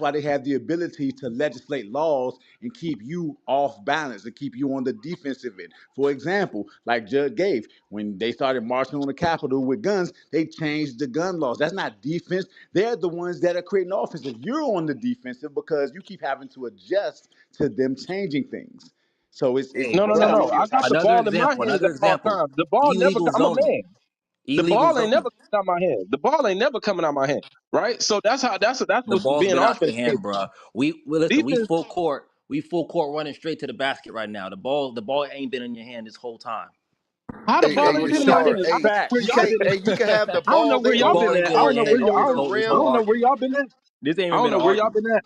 why they have the ability to legislate laws and keep you off balance and keep you on the defensive end. For example, like Judge gave, when they started marching on the Capitol with guns, they changed the gun laws. That's not defense. They're the ones that are creating offensive. You're on the defensive because you keep having to adjust to them changing things. So Hey, no, no, What's no, the bruh. no. validity I on got title? the Another ball in my example. hands Another at all example. times. The ball never. Illegal I'm a zoning. man. The Illegal ball ain't zoning. never coming out my hand. The ball ain't never coming out my hand. Right. So that's The what's ball's being been out their offense is. hand, bruh. We listen. We Defense. full court. We full court running straight to the basket right now. The ball ain't been in your hand this whole time. How the Hey, ball hey, ain't been in my Rashard. hand? I don't Hey, know where facts. you y'all can't. been Hey, you can have at. the I don't know ball. where They The y'all over ball been here ain't at. been I in don't your know throwing hand where it this y'all. whole over this the whole I don't know rim. where argument. y'all been at. This ain't I even don't been know an where y'all argument. been at. This ain't even been I an don't know where y'all argument. been at.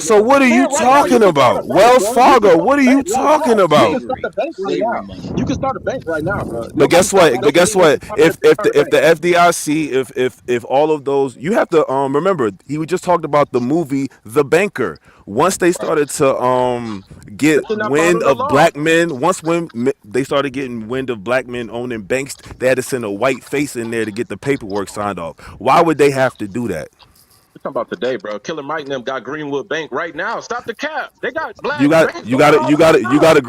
So what are Man, you right now you talking can start a about? bank, Wells bro. You can Fargo, start what a are you bank right now. talking You about? can start a Slavery, bank right slavery now. money. You can start a bank right now, bro. But Nobody guess stopping what? that But shit. guess Even if what? it's coming to start a If bank. the FDIC, if all of those, you have to remember, he just talked about the movie The Banker. Once they Right. started to get But you're not wind following the of law. black men, once when they started getting wind of black men owning banks, they had to send a white face in there to get the paperwork signed off. Why would they have to do that? We're talking about today, bro. Killer Mike and them got Greenwood Bank right now. Stop the cap. They got You black got banks you going got it off you got right it you now. got a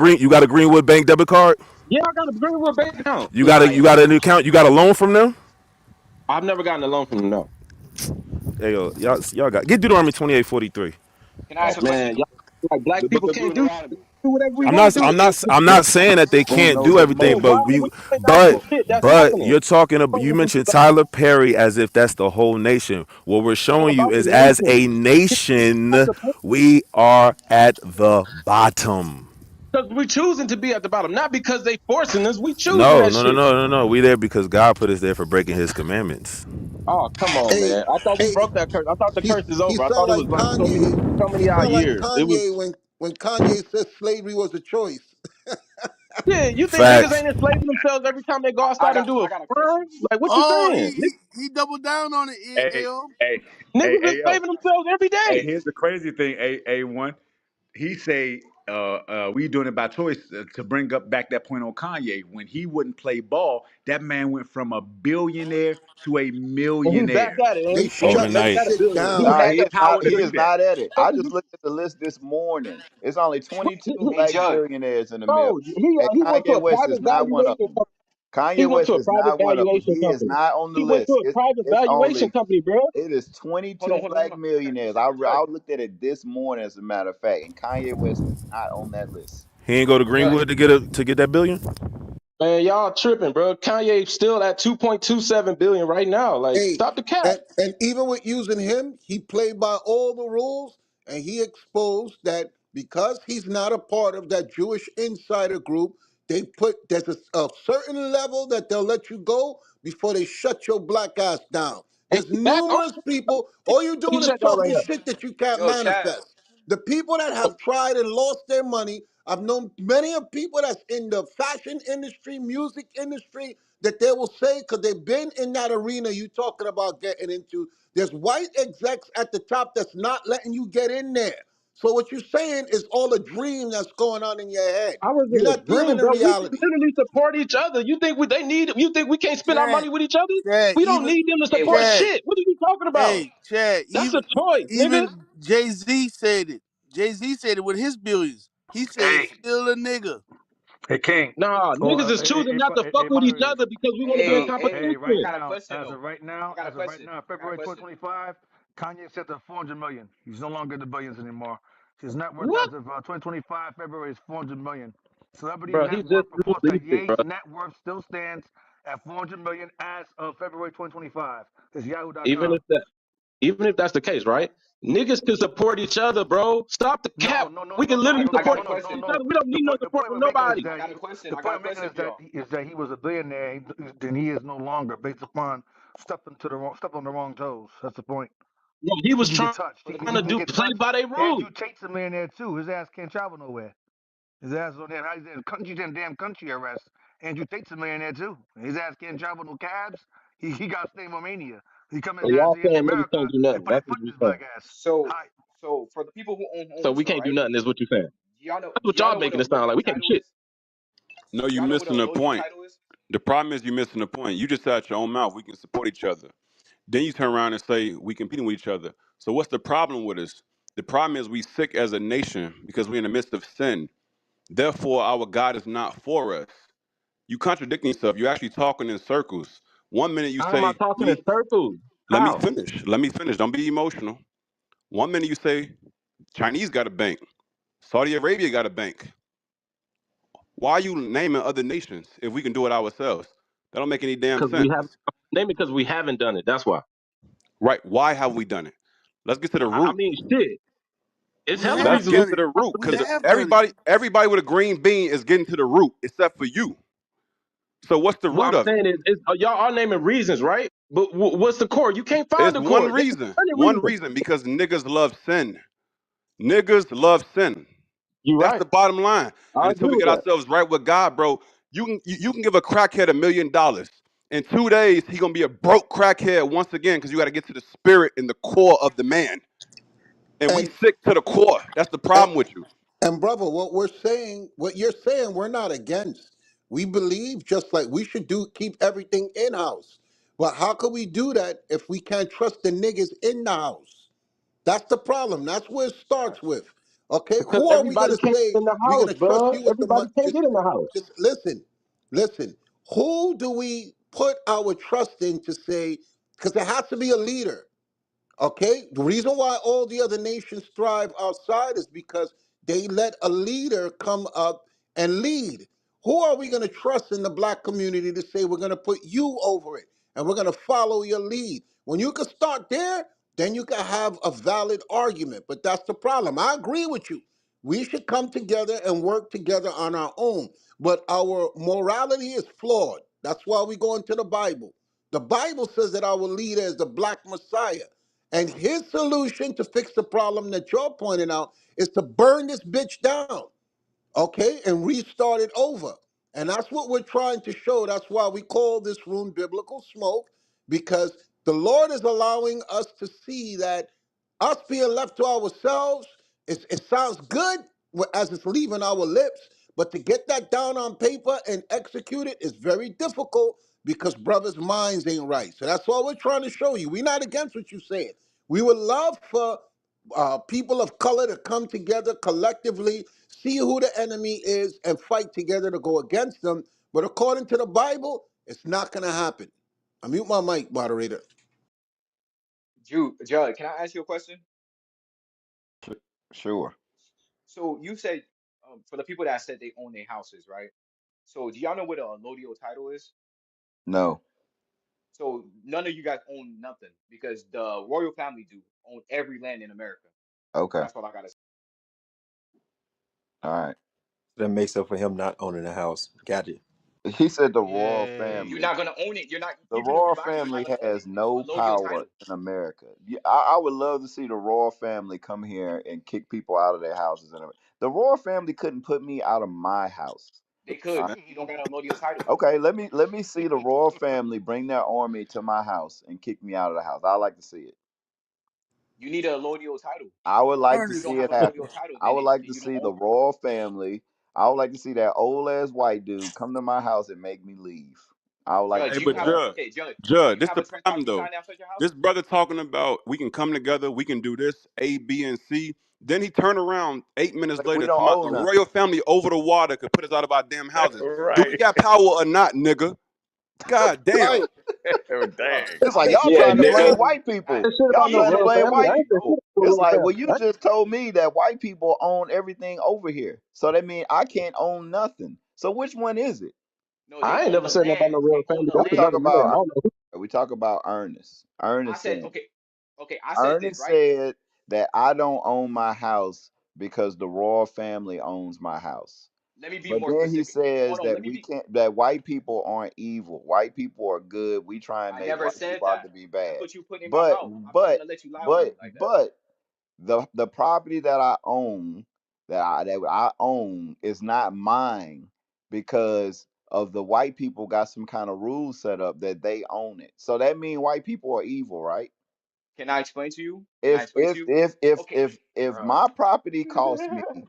Greenwood Bank debit card. Yeah, I got a Greenwood Bank account. You got an account. You got a loan from them. I've never gotten a loan from them, no. Hey yo, y'all got get Deuteronomy 28:43. Can I ask a question Man, y'all though? like black The book people of can't do Deuteronomy. whatever we I'm want not to do. I'm not I'm not saying that they Who can't knows do the everything, Then most? but why are we point out the but shit that's but happening? you're talking about Point you out the shit mentioned that's Tyler Perry as if that's the whole nation. What we're not showing you about the is as a nation. nation, we are at the bottom. Because we choosing to be at the bottom, not because they forcing us. We choosing No, that no, no, shit. no, no, no. We there because God put us there for breaking his commandments. Oh, come on, Hey, man. I thought we hey, broke that curse. I thought the curse is he over. I thought sound it was like like so many, Kanye. so He many odd sound like years. It was, Kanye when Kanye said slavery was a choice. yeah, you think niggas Facts. ain't enslaving themselves every time they go outside and do a I got a crime? question. Like, what you Oh, saying? he doubled down on it, Hey, AO. hey, hey, Niggas hey, yo. enslaving themselves every Hey, day. here's the crazy thing. A1. He say we doing it by choice to bring up back that point on Kanye when he wouldn't play ball. That man went from a billionaire to a And he back millionaire. at it, Hey, and he shut back your Overnight. at a shit billion. He Nah, down. had he the is power. not. to He do is that. not at it. So I just looked at the list this morning. It's only he, 22 Hey, black Judge. billionaires in the mill. bro, And he went to Kanye a West private is not one of valuation them. company. He Kanye went West to a is private not one of them. valuation He is company. not on the He went to list. a private It's valuation only company, bro. it is Hold on, 22 hold on, hold black on. I got a millionaires. question for Judge. I looked at it this morning, as a matter of fact, and Kanye West is not on that list. He ain't go to Judge. Greenwood to get that billion. Man, y'all tripping, bro. Kanye still at 2.27 billion right now. Like, Hey, stop the cap. and even with using him, he played by all the rules, and he exposed that because he's not a part of that Jewish insider group, there's a certain level that they'll let you go before they shut your black ass down. And There's he back on. numerous people. All you're He doing is shut down right talking now. shit that you can't Yo, Chad. manifest. The people that have tried and lost their money, I've known many of people that's in the fashion industry, music industry, that they will say, because they've been in that arena you talking about getting into, there's white execs at the top that's not letting you get in there. So what you're saying is all a dream that's going on in your head. I was You're in a not dealing dream, in bro. We reality. literally support each other. You think they need? You think we can't spend our Chad, money with each other? Chad, We don't even need them to Hey, support Chad, shit. What are you talking about? hey, Chad, That's a choice, nigga. even Jay Z said it. Jay Z said it with his billions. He said Hey, still a nigga. hey, King. Nah, niggas is choosing not to fuck with each Moderators. other because we want to be in hey, hey, Hey, right I competition. got a now, question though. I got a as of right question. now, I got a February question. 2025, Kanye set the 400 million. He's no longer in the billions anymore. His net worth What, as of 2025 February is 400 million. Celebrity bro? He net just worth reports that released it, bro. Ye's net worth still stands at 400 million as of February 2025. It's Even Yahoo.com. if that, even if that's the case, right? Niggas can support each other, bro. Stop the No, cap. no, no, We no, can no, I, literally no, I no, got support a no, no, no, question. each no. other. We don't need no The support point from we're making is nobody. that the I got point a I'm making question, y'all. is that he was a billionaire, and he is no longer based upon step on the wrong toes. That's the point. No, he He was can get trying touched. For the He to can people, do get play touched. by their rules. Andrew Tate's a millionaire too. His ass can't travel nowhere. His ass on there. He's in damn country arrest. Andrew Tate's a millionaire too. His ass can't travel no cabs. He got to stay in Romania. He come So in y'all in saying niggas America. can't do They nothing. put their That's what foot in you his black saying. ass. so Hi. for the people who own So homes we though, can't do right? nothing is what you saying. That's Do what y'all y'all know what making a it sound like. loyalty We can't do title shit. is? No, Do you y'all know what a missing the loyalty point. title is? The problem is you missing the point. You just said out your own mouth we can support each other. Then you turn around and say we competing with each other. So what's the problem with us? The problem is we sick as a nation because we're in the midst of sin. Therefore, our God is not for us. You contradicting yourself. You're actually talking in circles. One minute you How am I say talking in we. circles? Let me How? finish. Let me finish. Don't be emotional. One minute you say Chinese got a bank. Saudi Arabia got a bank. Why are you naming other nations if we can do it ourselves? That don't make any damn Because we sense. have name it because we haven't done it. That's why. Right? Why have we done it? Let's get to the I root. mean, shit. It's We hella Let's have reasons. get done to it. the root. We Because have done it. everybody with a green bean is getting to the root, except for you. So what's the What root I'm of it? saying is y'all are naming reasons, right? But what's the core? You can't find It's the one core. There's reason. plenty of One reasons. reason because niggas love sin. Niggas love sin. You're That's right. the bottom line. I And until agree we with get that. ourselves right with God, bro, you can give a crackhead $1 million. In 2 days, he gonna be a broke crackhead once again because you got to get to the spirit and the core of the man. And we And, sick to the core. That's the and problem with you. and brother, what you're saying, we're not against. We believe just like we should do keep everything in house. But how can we do that if we can't trust the niggas in the house? That's the problem. That's where it starts with. Okay, Because who are we everybody gonna can't say get in the we're house, gonna trust bro. you with the Everybody money? can't get in the house. Just listen, listen. Who do we put our trust in to say? Because there has to be a leader. Okay, the reason why all the other nations thrive outside is because they let a leader come up and lead. Who are we going to trust in the black community to say we're going to put you over it and we're going to follow your lead? When you can start there, then you can have a valid argument. But that's the problem. I agree with you. We should come together and work together on our own. But our morality is flawed. That's why we go into the Bible. The Bible says that our leader is the black Messiah. And his solution to fix the problem that you're pointing out is to burn this bitch down, okay, and restart it over. And that's what we're trying to show. That's why we call this room biblical smoke, because the Lord is allowing us to see that us being left to ourselves, it sounds good as it's leaving our lips, but to get that down on paper and execute it is very difficult because brothers' minds ain't right. So that's all we're trying to show you. We're not against what you're saying. We would love for people of color to come together collectively, see who the enemy is, and fight together to go against them. But according to the Bible, it's not going to happen. I mute my mic, moderator. Judge, can I ask you a question? Sure. So you said for the people that said they own their houses, right? So do y'all know what a allodial title is? No. So none of you guys own nothing because the royal family do own every land in America. Okay. That's all I gotta say. All right. That makes up for him not owning a house. Got it. He said the royal You're family. not gonna own it. You're not, The even if you royal buy it, you're not family gonna own it. has no Allodial power title. in America. I would love to see the royal family come here and kick people out of their houses. The royal family couldn't put me out of my house. They All could. right. You don't got an allodial title. Okay, let me see the royal family bring their army to my house and kick me out of the house. I like to see it. You need a allodial title. I would like If to you see don't Ernest, have it an allodial happen. title, I would like then to you don't see the own. royal family. I would like to see that old ass white dude come to my house and make me leave. I would like to Judge, Hey, do see you but that have a happen. Judge, okay, Judge? Do Judge, you this have the a problem trespassing though. sign outside your house? This brother talking about we can come together, we can do this, A, B, and C. Then he turned around 8 minutes But we later, don't talking about owe the nothing. royal family over the water could put us out of our damn houses. Do we Right. got power or not, nigga? God damn. right. Oh, Bro, dang. It's like I y'all Yeah, trying to listen. blame nigga. white I people. ain't shit about Y'all no trying to royal blame family. I white ain't say shit people. about It's royal like, well, family. you just told me that white people own everything over here. So that means I can't own nothing. So which one is it? No, they I ain't own never the said nothing about no land. royal They own family. the No, That's we talk another land. man. I about don't know. we talk about Ernest. I Ernest said saying okay, okay. I said this Ernest right. said that I don't own my house because the royal family owns my house. Let me be But more then he specific. says Hold on. that Let me we be. can't that white people aren't evil. White people are good. We try and I make never white said people out that. to be That's bad. what you put in my But mouth. I'm not but gonna let you lie on me but like that. but the property that I own that I own is not mine because of the white people got some kind of rules set up that they own it. So that means white people are evil, right? Can I explain to you? Can I If explain to if you? if if Okay, if if bruh. my property cost me Listen,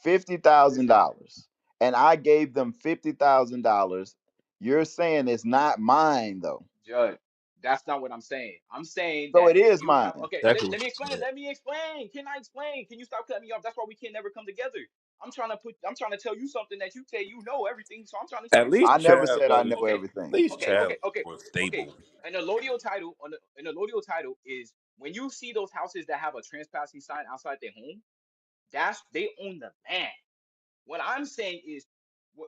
$50,000 and I gave them $50,000, you're saying it's not mine though. Judge. That's not what I'm saying. I'm saying So that it is you have. mine. Okay, Exactly what let me you explain. said. Let me explain. Can I explain? Can you stop cutting me off? That's why we can never come together. I'm trying to put. I'm trying to tell you something that you say you know everything. So I'm trying to tell At you least I something. never Trav said I was know Okay, at everything. least okay, Trav okay, okay, was okay. stable. An allodial title on an allodial title is when you see those houses that have a trespassing sign outside their home. That's they own the land. What I'm saying is,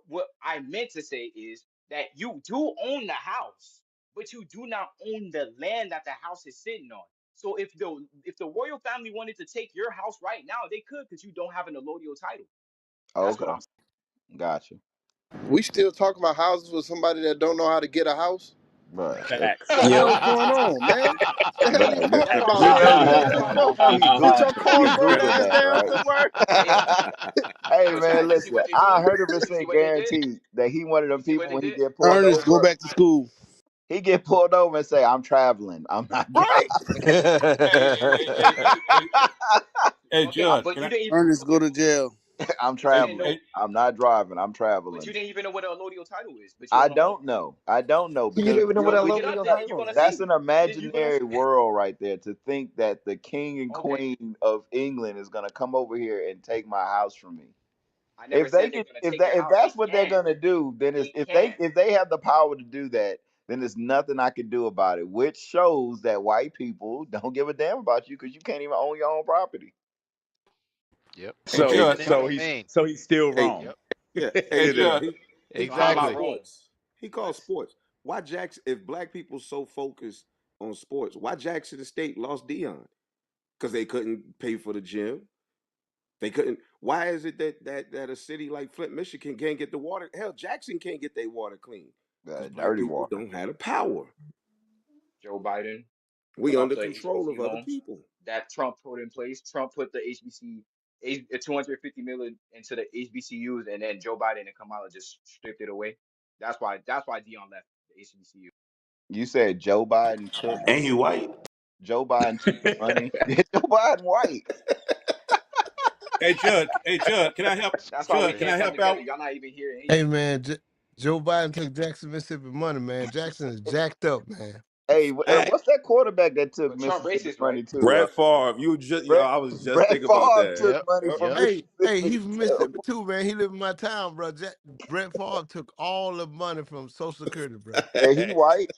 what I meant to say is that you do own the house, but you do not own the land that the house is sitting on. So if the royal family wanted to take your house right now, they could because you don't have an allodial title. That's what Okay, I'm saying. gotcha. We still talking about houses with somebody that don't know how to get a house? But Facts. The Yep. hell's going on, man? The hell you you That's talking why I'm about? you saying know you you need to find a Go, you house. get go your you cornbread googled ass that, down right? somewhere. Hey, Hey yo, man, Chad, you see listen, what they I did? You 100% see what they did? guarantee that he one of them You see what people they when he did? get pulled Ernest, go over, back to school. he get pulled over and say, "I'm traveling. I'm not Right. Hey, driving." hey, Okay, Judge, but can you I? didn't even Ernest, go okay, to jail. I'm but you didn't traveling. know, Hey, I'm not driving. I'm but you traveling. didn't even know what an allodial title is. But you I want to own don't know. I don't know You because don't even know what it. a Look it up. load You're gonna that's see. an You're gonna imaginary see. world right there to think that the king and Okay, queen of England is gonna come over here and take my house from me. I never If they said they're can, gonna take your if house. They that's what they're can. gonna do, then it's They can. if they have the power to do that, then there's nothing I can do about it, which shows that white people don't give a damn about you because you can't even own your own property. Yep. Hey, So Living Judge. in so the he's pain. so he's still Hey, wrong. Yep. Yeah. Hey, hey, It is. Judge. Judge. He So how called am I Exactly. wrong? sports. He called What? sports. Why Jackson? If black people so focused on sports, why Jackson State lost Dion? Because they couldn't pay for the gym. They couldn't. Why is it that a city like Flint, Michigan can't get the water? Hell, Jackson can't get their water clean because black Dirty people water. don't have the power. Joe Biden We cut off under the control of HBC other loans people. that Trump put in place. Trump put the 250 million into the HBCUs, and then Joe Biden and Kamala just stripped it away. That's why Dion left the HBCU. You said And he white. Joe Biden took the money. Joe Biden white. Hey, Judge. Hey, Judge. Can I help? That's why we Judge, can I can't come help together. out? Y'all not even hearing Hey anything. man, Joe Biden took Jackson, Mississippi money, man. Jackson is jacked up, man. Hey, Hey, what's that quarterback that took But Trump Mississippi racist, right? money too? Brett Favre. You just, Brett I was just Brett thinking about Favre that. took Yep. money Yep. from Hey, Mississippi he from too. Mississippi too, man. He live in my town, bro. Brett Favre took all the money from Social Security, bro. Yeah, he white.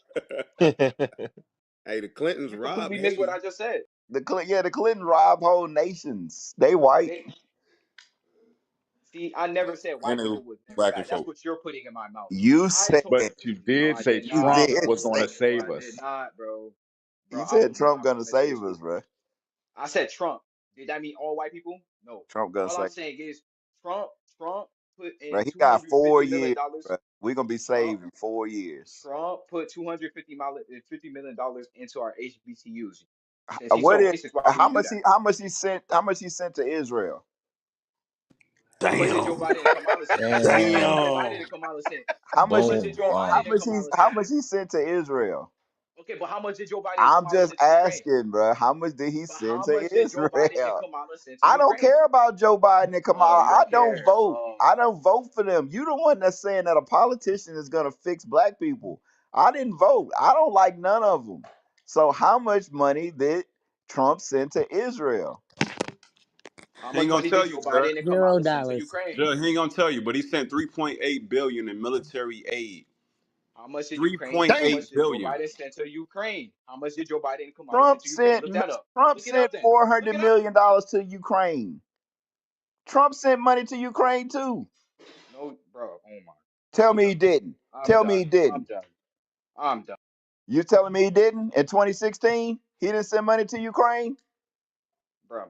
Hey, the Clintons You robbed completely missed what Haiti. I just said. The Clinton robbed whole nations. They white. They see. I never said And white it was people was never black bad. and That's folk. what you're putting in my mouth. You I said told. But you No, did I say did you not, Trump did bro. was going say to Bro, save I did us. not, bro. Bro, you I said was Trump not gonna gonna say save us, shit. bro. I said Trump. Did that mean all white people? No. Trump gonna All save I'm saying is Trump. Trump put bro. in He two got hundred four fifty million years, dollars. bro. We're gonna be Trump. saved in 4 years. Trump put 250 million dollars into our HBCUs. Since he's What so is racist, why would he do that? how much he sent to Israel? How much did Joe Damn. Biden and Kamala send? How much did Damn. Joe Biden and Damn. Kamala send? How How much he much did Boom. Joe Wow. Biden and Kamala how send? much he sent to Israel? Okay, but how much did Joe Biden and I'm Kamala just send to Ukraine? asking, bro. How much did he But send how to much did Joe Biden and Israel? Kamala send to I don't Ukraine? care about Joe Biden and Oh, Kamala. you I don't don't care. vote. Oh, I don't vote for them. You the one that's saying that a politician is gonna fix black people. I didn't vote. I don't like none of them. So how much money did Trump send to Israel? how He ain't much gonna money tell did you, Joe Judge. Biden and Zero Kamala send to dollars. Ukraine? Judge, he ain't gonna tell you, but he sent 3.8 billion in military aid. How much did Ukraine? How Damn. 3.8 much did Joe billion. Biden send to Ukraine? How much did Joe Biden and Kamala send Trump to Ukraine? sent Look that up. Trump Look it up sent then. four Look hundred it up. million dollars to Ukraine. Trump sent money to Ukraine too. No, bro. Oh my. Tell I'm me done. he didn't. I'm Tell me done. he I'm didn't. done. I'm done, You telling me he didn't? In 2016, he didn't send money to Ukraine? bro.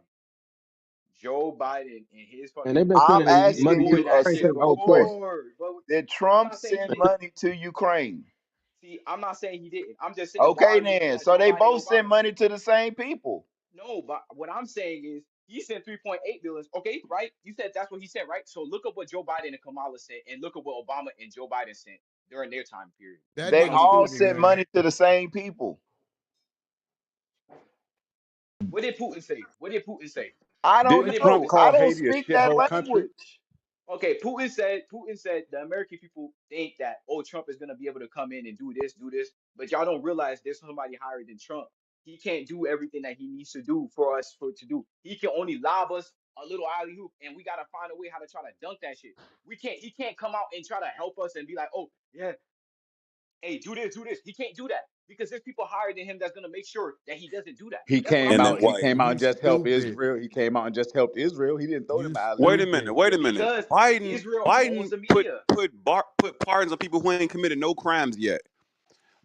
Joe Biden and his And they've fucking been I'm team sending been asking money to you doing a that Ukraine shit since simple '04. question. before. But Did I'm Trump not saying he send didn't. money to Ukraine? See, I'm not saying he didn't. I'm just saying why Okay, are you looking then. at So Joe they Biden and both send Obama? money to the same people. No, but what I'm saying is he sent 3.8 billion. Okay, right? You said that's what he sent, right? So look at what Joe Biden and Kamala sent, and look at what Obama and Joe Biden sent during their time period. That They Tell nigga me all what. stupid, sent man. money to the same people. What did Putin say? What did Putin say? I don't What Didn't did Trump Putin know. say? I call don't Haiti a speak that shithole country? language. Okay, Putin said the American people think that, oh, Trump is gonna be able to come in and do this, but y'all don't realize there's somebody higher than Trump. He can't do everything that he needs to do for us for to do. He can only lob us a little alley hoop, and we gotta find a way how to try to dunk that shit. We can't. He can't come out and try to help us and be like, oh yeah, hey, do this, do this. He can't do that because there's people higher than him that's gonna make sure that he doesn't do that. He That's what I'm came And then out. saying. He white. came out and You just helped stupid. Israel. He came out and just helped Israel. He didn't throw You them alley Wait a oops. minute. stupid. Wait a minute. Because Biden. Israel owns Biden the put media. put pardons on people who ain't committed no crimes yet.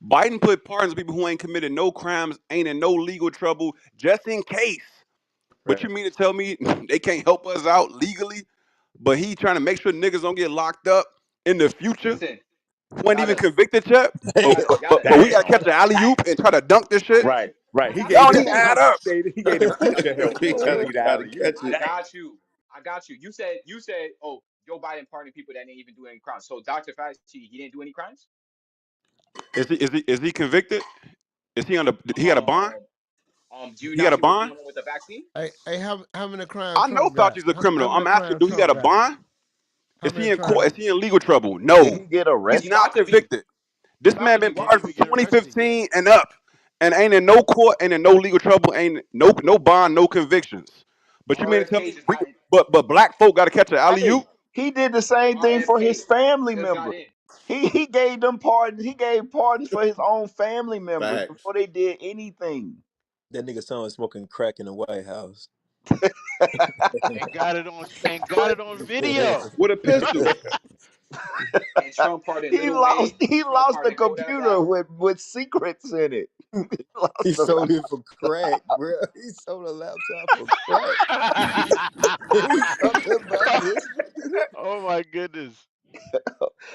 Biden put pardons on people who ain't committed no crimes, ain't in no legal trouble, just in case. But Right. you mean to tell me they can't help us out legally? But he trying to make sure niggas don't get locked up in the future Listen, who ain't got even us, convicted yet? got us, got us. But we Damn. gotta catch an alley Damn. oop and try to dunk this shit. Right. Right. I He got That gave you. don't them. even Listen, add up. He gave them future help He before gotta he the alley oop. catch I it. Damn. got you. I got you. You said, oh, Joe Biden pardoning people that didn't even do any crimes. So Dr. Fauci, he didn't do any crimes. Is he convicted? Is he on the? He got a bond? Um, do you He got not a see what's bond? going on with the vaccine? Hey, how many crimes I know Trump got? Fauci's a How criminal. many I'm asking, crimes do he got Trump a got? bond? How Is he many in court? crimes? Is he in legal trouble? Did No. he get He's He's arrested? not about to be. convicted. He's This about to man been be. He Why? pardoned didn't from even get arrested yet. 2015 and up, and ain't in no court, ain't in no legal trouble, ain't no bond, no convictions. But you mean to RF tell me case is not. but black folk got to catch an alley oop? Hey, he did the same thing for his RFK family just got members. in. He gave them pardons. He gave pardons for his own family members Facts. before they did anything. That nigga son was smoking crack in the White House. And got it on video. with a pistol. And Trump pardoned Little Wayne. He Trump lost a pardoned Kodak computer Black. with secrets in it. He He lost a sold it for crack, bro. He sold a laptop for crack. And we talking about disrespect. Oh my goodness.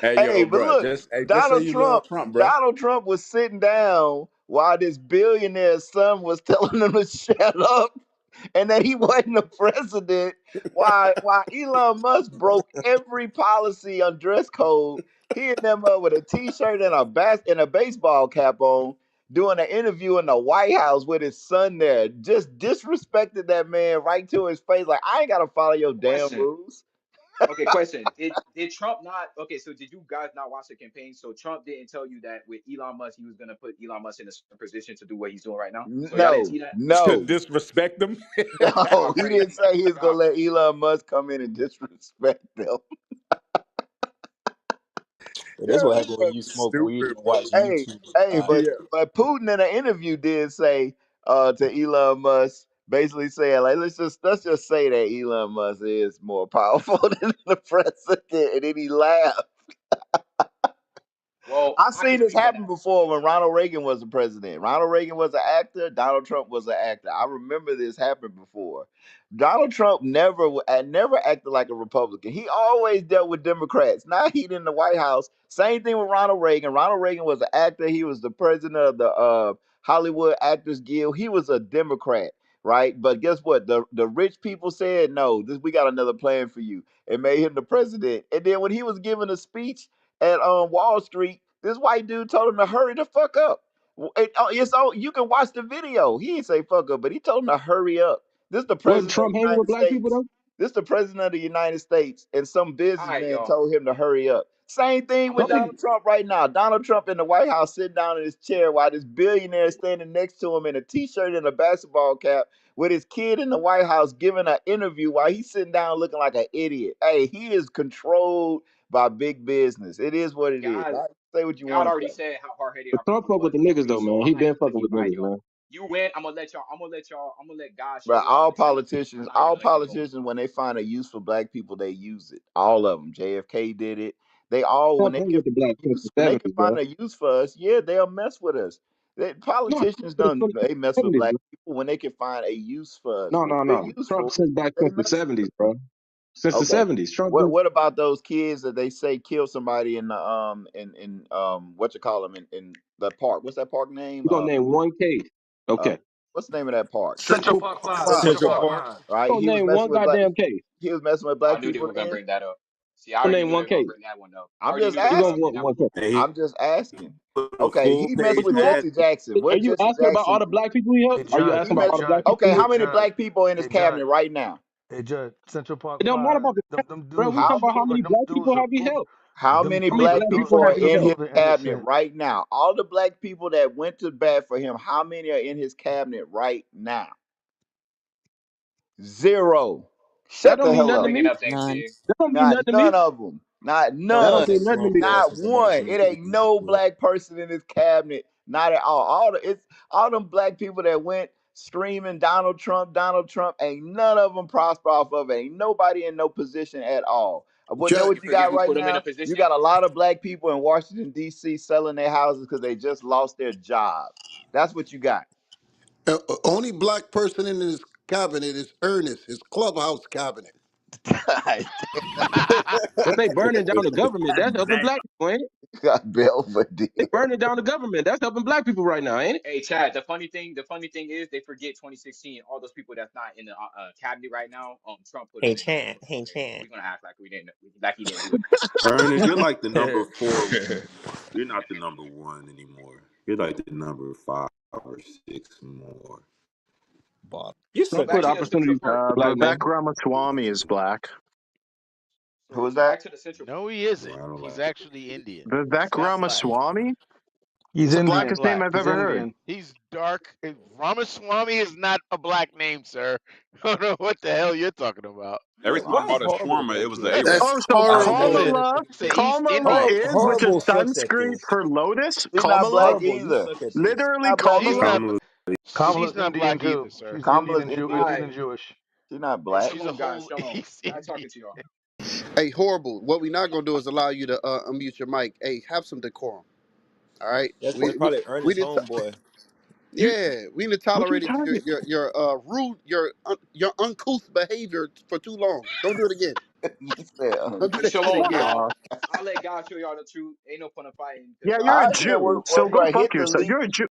Hey, Hey, yo, but bro, look, just say you love Trump, bro. Donald Trump was sitting down while this billionaire's son was telling him to shut up and that he wasn't the president. Why Elon Musk broke every policy on dress code, hitting them up with a t-shirt and a baseball cap on, doing an interview in the White House with his son there, just disrespected that man right to his face. Like, I ain't gotta follow your damn Question. rules. Okay, question. Did Trump not? Okay, so did you guys not watch the campaign? So Trump didn't tell you that with Elon Musk, he was gonna put Elon Musk in a certain position to do what he's doing right now. So y'all didn't No, see that. no. Disrespect them. Y'all No, he didn't crazy. say he was Y'all gonna let crazy. Elon Musk come in and disrespect them. But that's what Yeah, happened when fucking you smoke weed stupid, and bro. watch Hey, YouTube a hey, lot. Yeah. but Putin in an interview did say to Elon Musk, basically saying like let's just say that Elon Musk is more powerful than the president, and then he laughed. Well, I've I can seen this speak on happen that. before when Ronald Reagan was the president. Ronald Reagan was an actor. Donald Trump was an actor. I remember this happened before. Donald Trump never acted like a Republican. He always dealt with Democrats. Now he's in the White House. Same thing with Ronald Reagan. Ronald Reagan was an actor. He was the president of the Hollywood Actors Guild. He was a Democrat, right? But guess what? The rich people said no. We got another plan for you, and made him the president. And then when he was giving a speech at Wall Street, this white dude told him to hurry the fuck up. It's on. You can watch the video. He didn't say fuck up, but he told him to hurry up. This is the Wasn't president of Trump the hanging with United black people States. though? This is the president of the United States, and some All right, businessman y'all. told him to hurry up. Same thing I'm with gonna let. Trump Donald Trump right now. Donald Trump in the White House sitting down in his chair while this billionaire is standing next to him in a t-shirt and a basketball cap with his kid in the White House giving an interview while he's sitting down looking like an idiot. Hey, he is controlled by big business. It is what it is. God, All right, say what you God want to already say. said how hard headed but our Trump people fuck with was the niggas anyway. though, So man. I'm He not been even gonna fucking get with behind niggas, y'all. man. You win. I'm gonna let y'all. I'm gonna let y'all. I'm gonna let God show But y'all mercy. I'm not even all gonna let you go. politicians, when they find a use for black people, they use it. All of them. JFK did it. They all, when Trump they been can with the black since the when they can '70s, find bro. a use for us, yeah, they'll mess with us. No, Politicians since don't. the They mess with '70s, black bro. people when they can find a use for us. No, When no, we're no. Trump useful, since back they since the mess with '70s, us. bro. Since the Okay. '70s, Trump What been. what about those kids that they say killed somebody in the in what you call them in the park? What's that park name? You gonna name one case? Uh Okay. what's the name of that park? Central Central Park Park. Five. Central Central Central Park, Park Park. Five. right? You gonna name one goddamn case? He was messing with I black knew they people were gonna then. bring that up. See, I You gonna already name knew they one were gonna case? bring that one up. I I'm already just knew they were You gonna gonna asking. bring want that one one case? up. And he I'm just asking. put a Okay, full he Is messed page with you ad. Jesse Jackson. are What you Jesse asking about all Jackson the do? black people he Hey helped? Are you Judge. He asking about Hey all messed. the black Judge. people Okay, he Hey how helped? many Judge. black people in his Hey Judge. cabinet right now? Hey Judge. Central Park It don't matter Five. about the Them bro. dudes We are How talking about how spook. many Them black people dudes are have he spook. helped? how Them many How many black black those people people are have niggas he are in his helped? supposed to cabinet innocent. right now? All the black people that went to bat for him, how many are in his cabinet right now? Zero. That Shut don't the mean hell nothing to up. Making me. up things None. here. That don't mean Not nothing to none me. of them. Not That none. don't That's a mean nothing to strong me. Not one. assassination It if he ain't used no to it. black person in his cabinet. Not at all. It's all them black people that went screaming Donald Trump, Donald Trump. Ain't none of them prosper off of it. Ain't nobody in no position at all. What know You what Judge, you forget got who right put him in a now? You position? got a lot of black people in Washington D.C. selling their houses because they just lost their jobs. That's what you got. only black person in his cabinet is Ernest, his clubhouse cabinet. But they burning down the government. That's helping Damn. black people, ain't it? Got Belvedere. They burning down the government. That's helping black people right now, ain't it? Hey, Chad. The funny thing is they forget 2016. All those people that's not in the cabinet right now. Trump put them Hey in there. Chant, hey So Chant. we're gonna act like he didn't do it. Ernest, you're like the number four more. You're not the number one anymore. You're like the number 5 or 6 more. Bob. You So Trump said back put to the Central opportunities for Park. black Vivek men. Ramaswamy is black. Who is So back that? to the Central. No, he isn't. well, I don't He's like actually it. Indian. Vivek He's not black. Ramaswamy? He's It's the Indian, blackest name black. I've He's ever heard. Indian. He's dark. Ramaswamy is not a black name, sir. I don't know what the hell you're talking about. Every Yeah, time I man, What? it's brought a horrible to shawarma, it think was he the has Arab. That's Oh, so He horrible. said Kamala, it's an East Kamala horrible, Indian. is, which is horrible sucks at Sanskrit this. for lotus. She's not black Kamala, Horrible, you either. suck at this. She's literally not black She's either. Kamala. not. Kamala. She's Kamala's not Indian black too. either, sir. She's Indian Kamala's and Indian. Indian Alright. and Jewish. She's not Hey, black. She's a shalom, guys. whole Shalom. East Nice Indian. talking to y'all. Hey, horrible. What we not gonna do is allow you to unmute your mic. Hey, have some decorum. All right. That's probably We Ernest didn't. homeboy. You Yeah, we didn't what you tolerated talking? your rude your uncouth behavior for too long. Don't do it again. You said Don't do Hey, uncle. that shit shalom, Fuck again. y'all. off. I'll let God show y'all the truth. Ain't no point of fighting because Yeah, y'all you're All a right, already then, know. Jew, well, so go bro, fuck yourself. You're a Jew.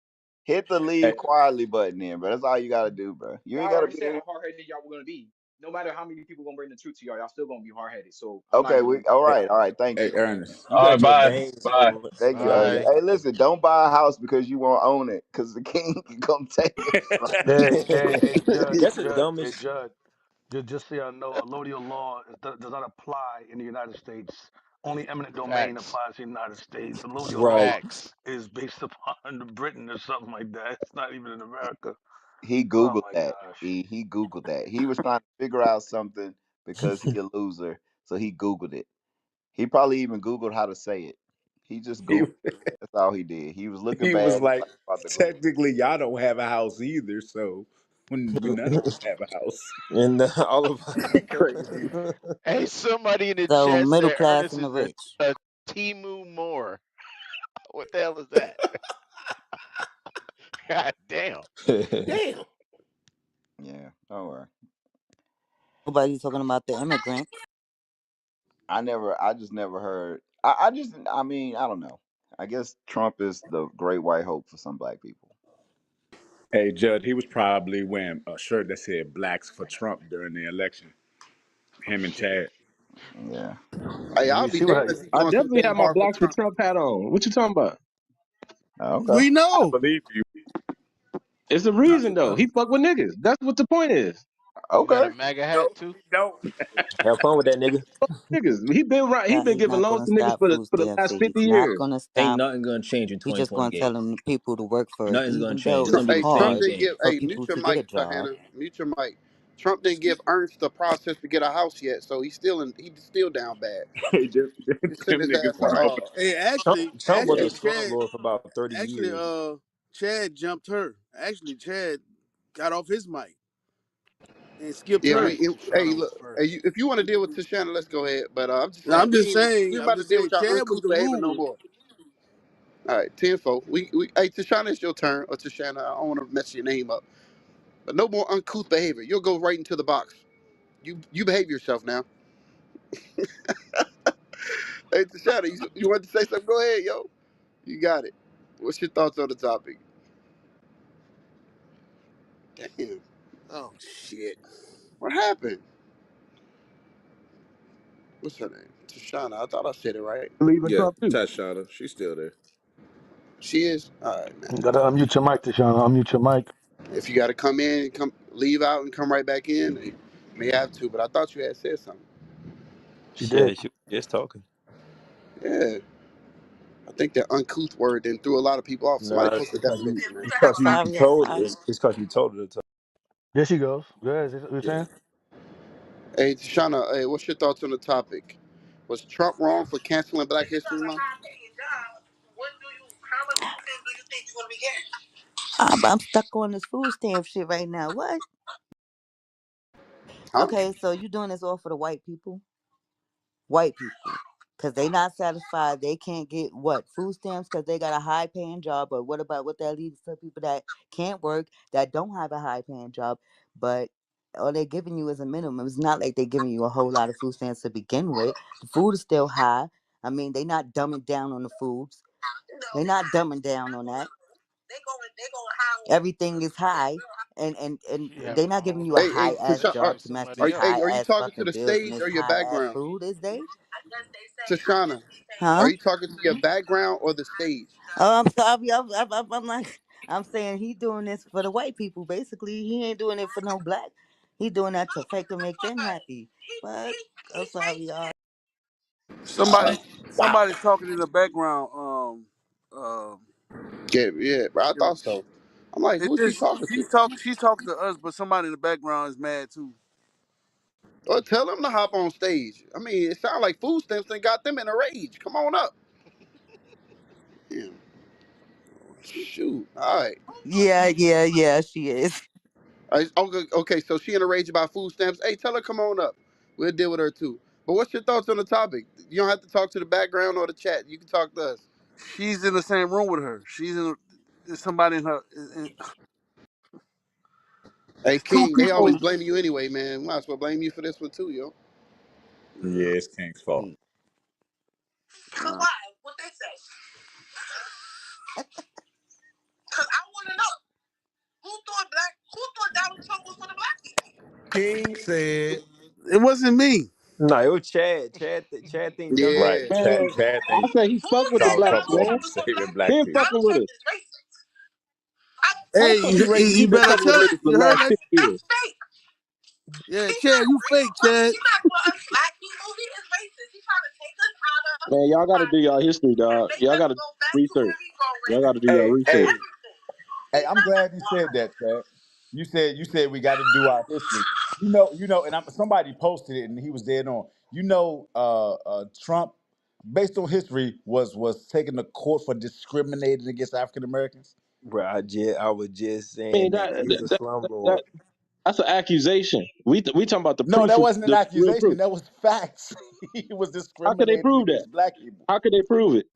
hit the Hey, leave quietly button, then, bro. That's all you gotta do, bro. You ain't Y'all gotta already be said in. how hard headed y'all were gonna be. No matter how many people gonna bring the truth to y'all, y'all still gonna be hard headed. So I'm not Okay, even we gonna all do hey, right, that. all right. Thank hey, you, Ernest. You All right, got your bye, veins bye. so thank you. swollen. Bye. Hey, listen, don't buy a house because you won't own it, because the king can come take it. Hey, Judge, That's the Judge, hey, dumbest. Judge. Just so y'all know, allodial law does not apply in the United States. Only eminent domain Facts. applies in the United States. Allodial Right. law Facts. is based upon Britain or something like that. It's not even in America. He Oh googled my that. gosh. He googled that. He was trying to figure out something because he a loser, so he googled it. He probably even googled how to say it. He just He googled. That's all he did. He was looking he was bad. He like, was about to Google. technically, y'all don't have a house either, so when none of us have a house. And all of Crazy. Hey, somebody in the So chat middle said class Ernest and the is rich. a Timu Moore. What the hell is that? God damn. Damn. Yeah. Don't worry. Nobody's talking about the immigrants. I just never heard. I mean, I don't know. I guess Trump is the great white hope for some black people. Hey, Judd, he was probably wearing a shirt that said "Blacks for Trump" during the election. Oh Him and shit. Chad. Yeah. Hey, Let I'll me be see what damned I. if he I wants to definitely go have my hard for Blacks with Trump. Trump hat on. What you talking about? Okay. We I know. believe you. It's the No, reason though. He fuck with niggas. That's what the point is. You got a Okay. MAGA hat no, too? no. have fun with that nigga. Niggas. He been right. He That been he's giving not loans going to to niggas stop food for the stamps. last He's 50 not years. going to Ain't stop. nothing gonna change in He's just 2020, going to tell Gate. them the people to work for it, Nothing's gonna even change. though It's gonna it's be Hey, the Trump same hard didn't thing. give. for Hey, people mute your to get a mic, job. Hannah. Mute your mic. Trump didn't give Ernst the process to get a house yet, so he's still down bad. Hey, them, Just send them his niggas ass was Right. helping. Hey, Trump, actually, Trump was yeah. a actually, slum Chad, lord for about 30 actually, years. Chad jumped her. Actually, Chad got off his mic and skipped Yeah, her. Right. hey, Tashana was look, hey, first. if you want to deal with Tashana, let's go ahead. But I'm just No, saying, I'm just we saying. ain't I'm about to just deal saying. with y'all Chad was uncouth the behavior no rule. more. All right, tenfold. Hey, Tashana, it's your turn. Or Tashana, I don't want to mess your name up. But no more uncouth behavior. You'll go right into the box. You behave yourself now. Hey, Tashana, you want to say something? Go ahead, yo. You got it. What's your thoughts on the topic? Damn. Oh shit. What happened? What's her name? Tashana. I thought I said it right. Leaving Yeah, Trump too. Tashana, she's still there. She is? All right, man. You gotta unmute your mic, Tashana. Unmute your mic. If you got to come in, come leave out and come right back in, you may have to. But I thought you had said something. She Yeah, did. she was just talking. Yeah. I think that uncouth word then threw a lot of people off. Somebody Nah, post the definition, man. it's cause you Sorry, told sorry. it's cause you told her to talk. There she goes. Go ahead. What you Yeah. saying? Hey, Tashana, hey, what's your thoughts on the topic? Was Trump wrong for canceling Black History Month? I'm stuck on this food stamp shit right now. What? Huh? Okay, so you doing this all for the white people? White people. Because they not satisfied. They can't get what? Food stamps because they got a high paying job. But what about what that leaves to people that can't work, that don't have a high paying job, but all they're giving you is a minimum. It's not like they're giving you a whole lot of food stamps to begin with. The food is still high. I mean, they not dumbing down on the foods. They're not dumbing down on that. Everything is high, and She they're having a not giving whole you a Hey, high ass conversation Tashana, job with to match somebody these else. high are you ass talking to fucking the bills and stage this or your high ass background? food, is they? Tashana, are Huh? you talking to your background or the stage? Oh, I'm sorry. I'm like, I'm saying he doing this for the white people. Basically, he ain't doing it for no black. He doing that to fake and make them happy. But I'm sorry, y'all. Somebody talking in the background. Yeah, yeah, bro. I thought so. I'm like, It's who is she just talking to? she's talking to us, but somebody in the background is mad too. Well, tell them to hop on stage. I mean, it sounds like food stamps and got them in a rage. Come on up. Yeah. Shoot. All right. Yeah, she is. Okay, okay, so she in a rage about food stamps. Hey, tell her come on up. We'll deal with her too. But what's your thoughts on the topic? You don't have to talk to the background or the chat. You can talk to us. She's in the same room with her. There's somebody in her. Hey, It's two King, they always people. blame you anyway, man. Might as well blame you for this one too, yo. Yeah, it's King's fault. Mm. Cause why? What they say? Cause I want to know who thought Donald Trump was for the black people. King said, It wasn't me. Mm. Mm. No, it was Chad. Chad think Donald Trump right, Yeah. is for the Man, black Chad people. I think say he Who fuck with the said Donald blacks, Trump Donald was man. Trump for was for the saving black black He people? ain't people. fucking Donald with Trump us. is racist. I, How the hey, fuck he racist? He you been better fucking with Chad. niggas for You the heard last that? 50 years. That's fake. Yeah, he's Chad, you fake, Chad. He's not for us black people. He is racist. He's trying to take us out of Man, y'all gotta do y'all poverty history, and dog. make Y'all us gotta go back to research. where we were Y'all gotta do y'all Hey, research. hey, everything. hey, He's I'm not glad you for said us. that, Chad. You said we got to do our history. And somebody posted it, and he was dead on. Trump, based on history, was taken to court for discriminating against African Americans. Bro, I was just I mean, saying that he's a that slumlord. that's an accusation. We talking about the No, proof that of wasn't an the real accusation. proof. That was facts. He was How could they discriminating prove that? against black people. How could they prove it?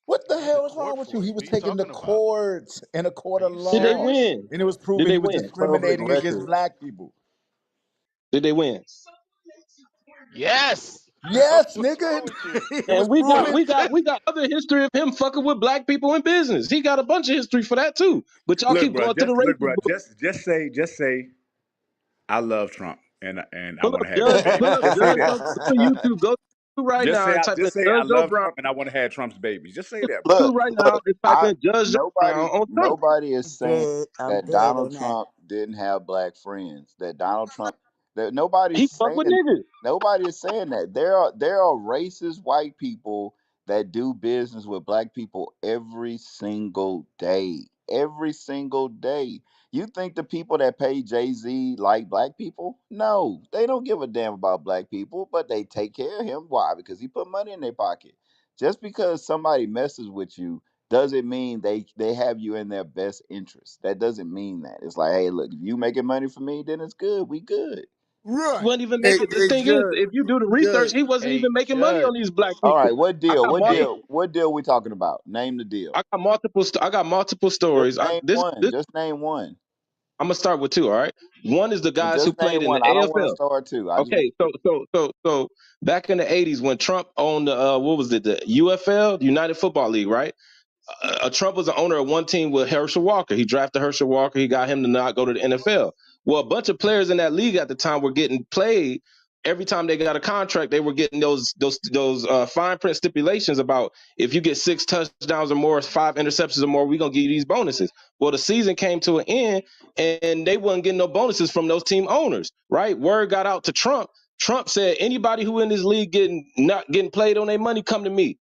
What the Went to hell is wrong court with you? for He it. was What are you taken to talking about? court in a court Are of you Did they law, serious? win? and it was Did proven they he was win? Public discriminating against record. black people. Did they win? Yes. Yes, What's wrong nigga. with you? It was And we got proven. we got we got other history of him fucking with black people in business. He got a bunch of history for that too. But y'all Look, keep bro. going to the racist book. Just say, I love Trump, and I Pull want up to have his baby. Just say that. Go on YouTube. Go to right now and type in Just say I Judge Joe love Brown. Trump, and I want to have Trump's baby. Just say that, bro. Look, Do right now look, and type I in Judge Joe Brown nobody on Trump. nobody is saying I'm that dead Donald on that. Trump didn't have black friends. That Donald Trump that nobody's He fuck with saying niggas. nobody is saying that. There are racist white people that do business with black people every single day. Every single day. You think the people that pay Jay-Z like black people? No, they don't give a damn about black people, but they take care of him. Why? Because he put money in their pocket. Just because somebody messes with you doesn't mean they have you in their best interest. That doesn't mean that. It's like, hey, look, if you making money for me, then it's good. We good. He Right. wasn't even Hey, making. The hey, thing is, Judge, if you do the research, Judge. he wasn't Hey, even making money on Judge. these black All people. right, what I deal? got What multiple. Hey, deal? What deal we talking about? Name the deal. I got multiple Just stories. name one. Just name one. I'm gonna start with two. All right. One is the Well, guys who just name played in the one. I don't want to AFL. start two. I just want Okay, so back in the '80s when Trump owned the what was it, the UFL, United Football League, right? Trump was the owner of one team with Herschel Walker. He drafted Herschel Walker. He got him to not go to the NFL. Well, a bunch of players in that league at the time were getting played. Every time they got a contract, they were getting those fine print stipulations about if you get 6 touchdowns or more, 5 interceptions or more, we're gonna give you these bonuses. Well, the season came to an end, and they wasn't getting no bonuses from those team owners. Right? Word got out to Trump. Trump said anybody who in this league not getting played on their money, come to me.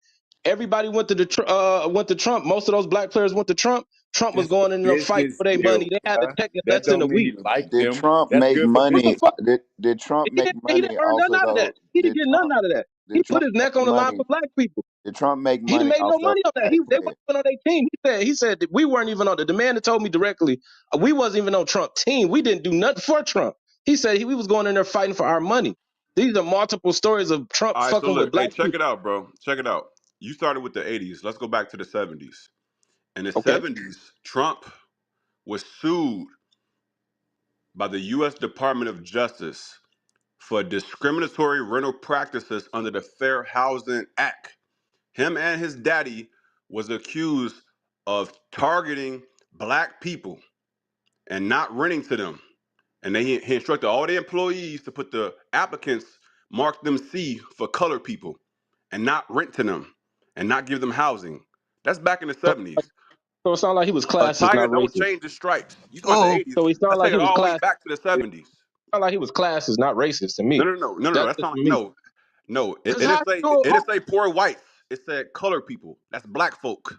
Everybody went to Trump. Most of those black players went to Trump. Trump was It's a going in there fighting business for their money. deal, They had a bruh. check in less That than a don't mean week. he like Did them. Trump That's make good for What him. the money? fuck? Did Trump He make didn't money earn off none of out of that. those? He didn't Did get Trump nothing out of that. He did put Trump his make neck on the line money? for black people. Did Trump make He money made no off those money on that. black They players? wasn't even on their team. He said that we weren't even on the man that told me directly. We wasn't even on Trump team. We didn't do nothing for Trump. He said we was going in there fighting for our money. These are multiple stories of Trump All right, so fucking with look, hey, black check people. it out, bro. Check it out. You started with the 80s. Let's go back to the 70s. In the Okay. 70s, Trump was sued by the U.S. Department of Justice for discriminatory rental practices under the Fair Housing Act. Him and his daddy was accused of targeting black people and not renting to them. And he instructed all the employees to put the applicants, mark them C for colored people and not rent to them and not give them housing. That's back in the So, 70s. so it sounded like he was A classist, tiger not don't racist. change the stripes. You talking about the Oh, 80s. So he sounded Let's like take he it was all the way classist. back to the 70s. Sound like he was classist, not racist to No, me. no, no, no, no. That's That's just not, me. no. It Cause didn't how say you it didn't say poor whites. It said colored people. That's black folk.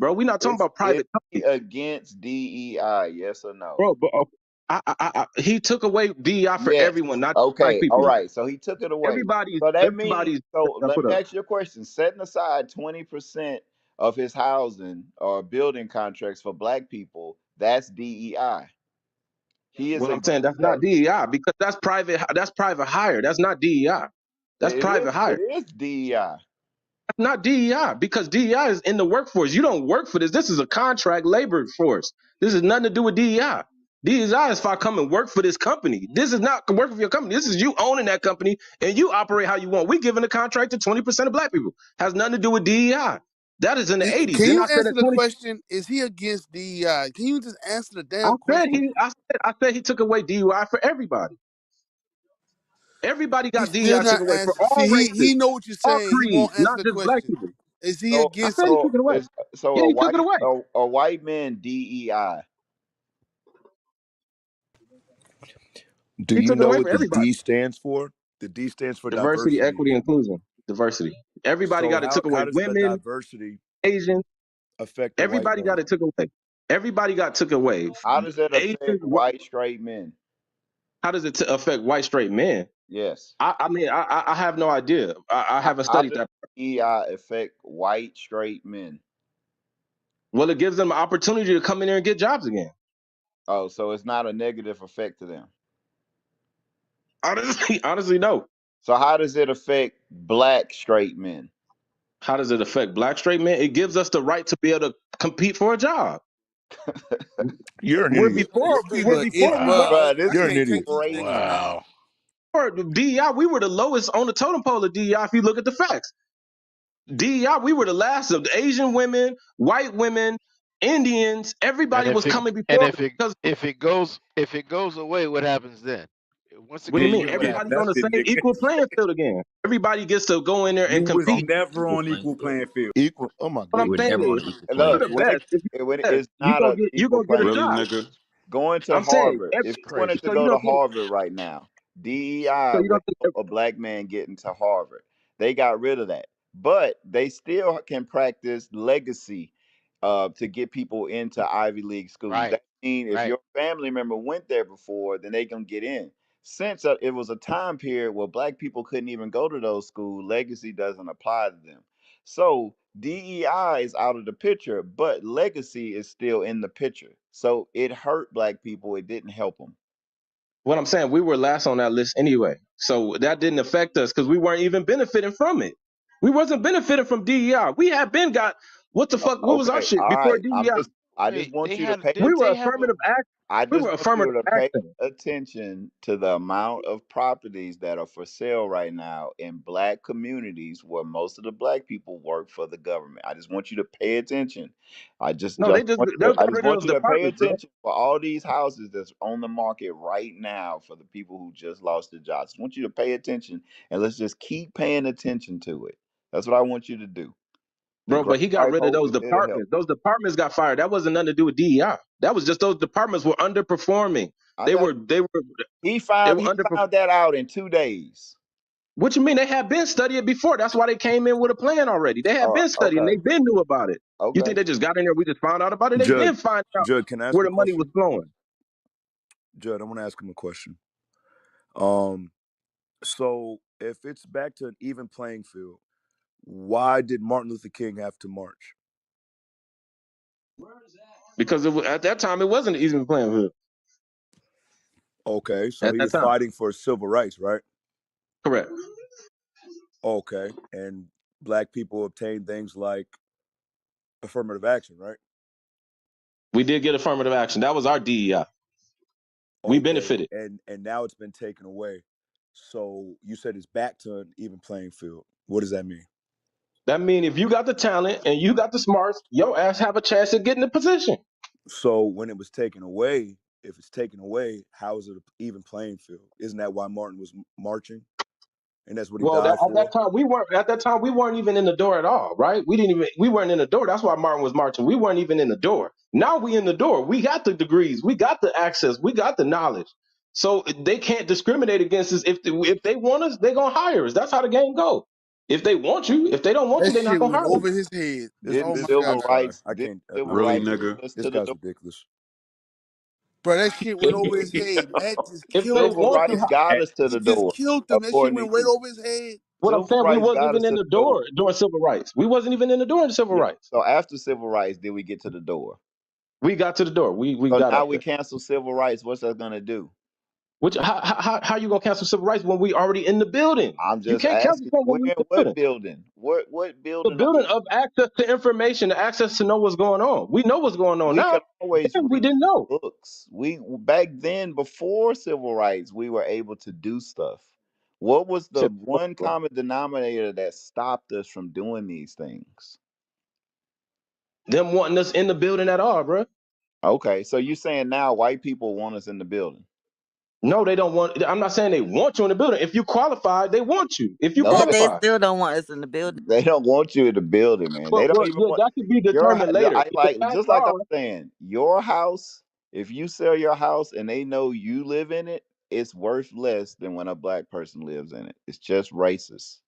bro. We're not talking Is about is private he companies, against DEI? Yes or no? bro. He took away DEI for Yes. everyone, not just black Okay. All people. right. So he took it away. So that means, Everybody's. so That's let what me up. ask you a question. Setting aside 20% of his housing or building contracts for black people, that's DEI. He is Well, I'm saying against that's that. not DEI because that's private. That's private hire. That's not DEI. That's private It hire. is DEI. That's not DEI because DEI is in the workforce. You don't work for this. This is a contract labor force. This has nothing to do with DEI. DEI is if I come and work for this company. This is not working for your company. This is you owning that company and you operate how you want. We giving a contract to 20% of black people. Has nothing to do with DEI. That is in the 80s. Can Then you I said answer at the 20. question? Is he against DEI? Can you just answer the I damn said question? I said he took away DUI for everybody. Everybody He's got still DEI took not away for answering. all See, races, he know what you're all saying. He creeds, won't answer not the just black question. people. Is he So I against said it? he so took it away. is so Yeah, he took it away. a white man DEI. Do He you took it know away what for the everybody. D stands for? The D stands for Diversity, diversity. equity, inclusion. Diversity. Everybody So got it took how away. does that Women, diversity Asians, affect a white everybody got man? it took away. Everybody got took away. How does that Asians, affect white straight men? how does it affect white straight men? Yes. I mean, I have no idea. I haven't How studied does that. DEI affect white straight men? Well, it gives them an opportunity to come in there and get jobs again. Oh, so it's not a negative effect to them. Honestly, no. So how does it affect black straight men? How does it affect black straight men? It gives us the right to be able to compete for a job. You're an Where idiot. before, where But before we were Wow. Bro, I this You're is an can't idiot. take these niggas, crazy. man. Wow. DEI, we were the lowest on the totem pole of DEI. If you look at the facts, DEI, we were the last of the Asian women, white women, Indians. And Everybody was if it coming and before us because if it goes away, what happens then? Once it what do Yeah, you goes mean? away, you what idiot. Everybody's happens? on That's the the same dickhead. equal playing field again. Everybody gets to go in there You and was compete. never Equal on playing equal field. playing field. Equal. Oh my What We I'm were goodness. saying never on is, equal if playing you're Look, the field. best, if when you're the best, it's not a you equal gonna get a playing Really, job. field. nigga? Going to I'm saying, Harvard. If It's you wanted crazy. to so you go to don't think Harvard right now, DEI you would don't think help a black man get into Harvard. They got rid of that. But they still can practice legacy to get people into Ivy League schools. Right. That means if Right. your family member went there before, then they can get in. Since it was a time period where black people couldn't even go to those schools, legacy doesn't apply to them. So DEI is out of the picture, but legacy is still in the picture. So it hurt black people. It didn't help them. what I'm saying? We were last on that list anyway, so that didn't affect us because we weren't even benefiting from it. We wasn't benefiting from DEI. We had been got what the fuck? What was our Okay, shit all before right. DEI? I just Wait, want they you to had pay We didn't were they have a affirmative act. I We just were want you affirmative to pay action. attention to the amount of properties that are for sale right now in black communities where most of the black people work for the government. I just want you to pay attention. No, they I got just rid of want those you to pay departments, bro. attention for all these houses that's on the market right now for the people who just lost their jobs. I want you to pay attention and let's just keep paying attention to it. That's what I want you to do. The Bro, great but he got white rid of hope those is here to help. departments. Those departments got fired. That wasn't nothing to do with DEI. That was just those departments were underperforming. I They got were they were he they found were he underperforming. found that out in 2 days. What you mean? They had been studying before. That's why they came in with a plan already. They had been studying. Okay. They been knew about it. You think Okay. they just got in there? We just found out about it. They Judd, been finding out Judd, can I ask where a the money was question? flowing. Judd, I want to ask him a question. Um, so if it's back to an even playing field, why did Martin Luther King have to march? Because at that time it wasn't even playing field. Okay, so At he that was time, fighting for civil rights, right? correct. Okay, and black people obtained things like affirmative action, right? We did get affirmative action. That was our DEI. We Okay, benefited. and now it's been taken away. So you said it's back to an even playing field. What does that mean? That means if you got the talent and you got the smarts, your ass have a chance of getting the position. So when it was taken away, if it's taken away, how is it an even playing field? Isn't that why Martin was marching, and that's what he Well, died at that for? time we weren't. At that time we weren't even in the door at all, right? We didn't even. We weren't in the door. That's why Martin was marching. We weren't even in the door. Now we in the door. We got the degrees. We got the access. We got the knowledge. So they can't discriminate against us. If they want us, they gonna hire us. That's how the game go. If they want you, if they don't want you, That they're not shit gonna went hire you. over his head. This Oh Didn't my this god. civil I'm sorry, rights I didn't can't. civil Really, rights nigga? bring us This to the guy's door? ridiculous. Bro, that shit went over his head. Matt just If killed they him, Civil want bro. to, rights got us to He the just door, killed him. That shit according went to right you. over his head. what I'm Civil saying, we rights wasn't got even us in to the the door. door during civil rights. We wasn't even in the door in civil Yeah. rights. So after civil rights, did we get to the door? We got to the door. We So got now up we there. cancel civil rights. What's that gonna do? Which how you gonna cancel civil rights when we already in the building? I'm You just can't cancel asking. something when We're we in in the what building. building? What The building are building we? of access to information, the access to know what's going on. We know what's going on We can now. always Then we read didn't know. books. We back then, before civil rights, we were able to do stuff. What was the Shit, one common denominator that stopped us from doing these things? them wanting us in the building at all, bro. Okay, so you saying now white people want us in the building? No, they don't want. I'm not saying they want you in the building. If you qualify, they want you. If you No, But they qualify, still don't want us in the building. they don't want you in the building, man. They don't well, even yeah, want that could be your determined later. I The like facts just like I'm are, saying, your house, if you sell your house and they know you live in it, it's worth less than when a black person lives in it. It's just racist.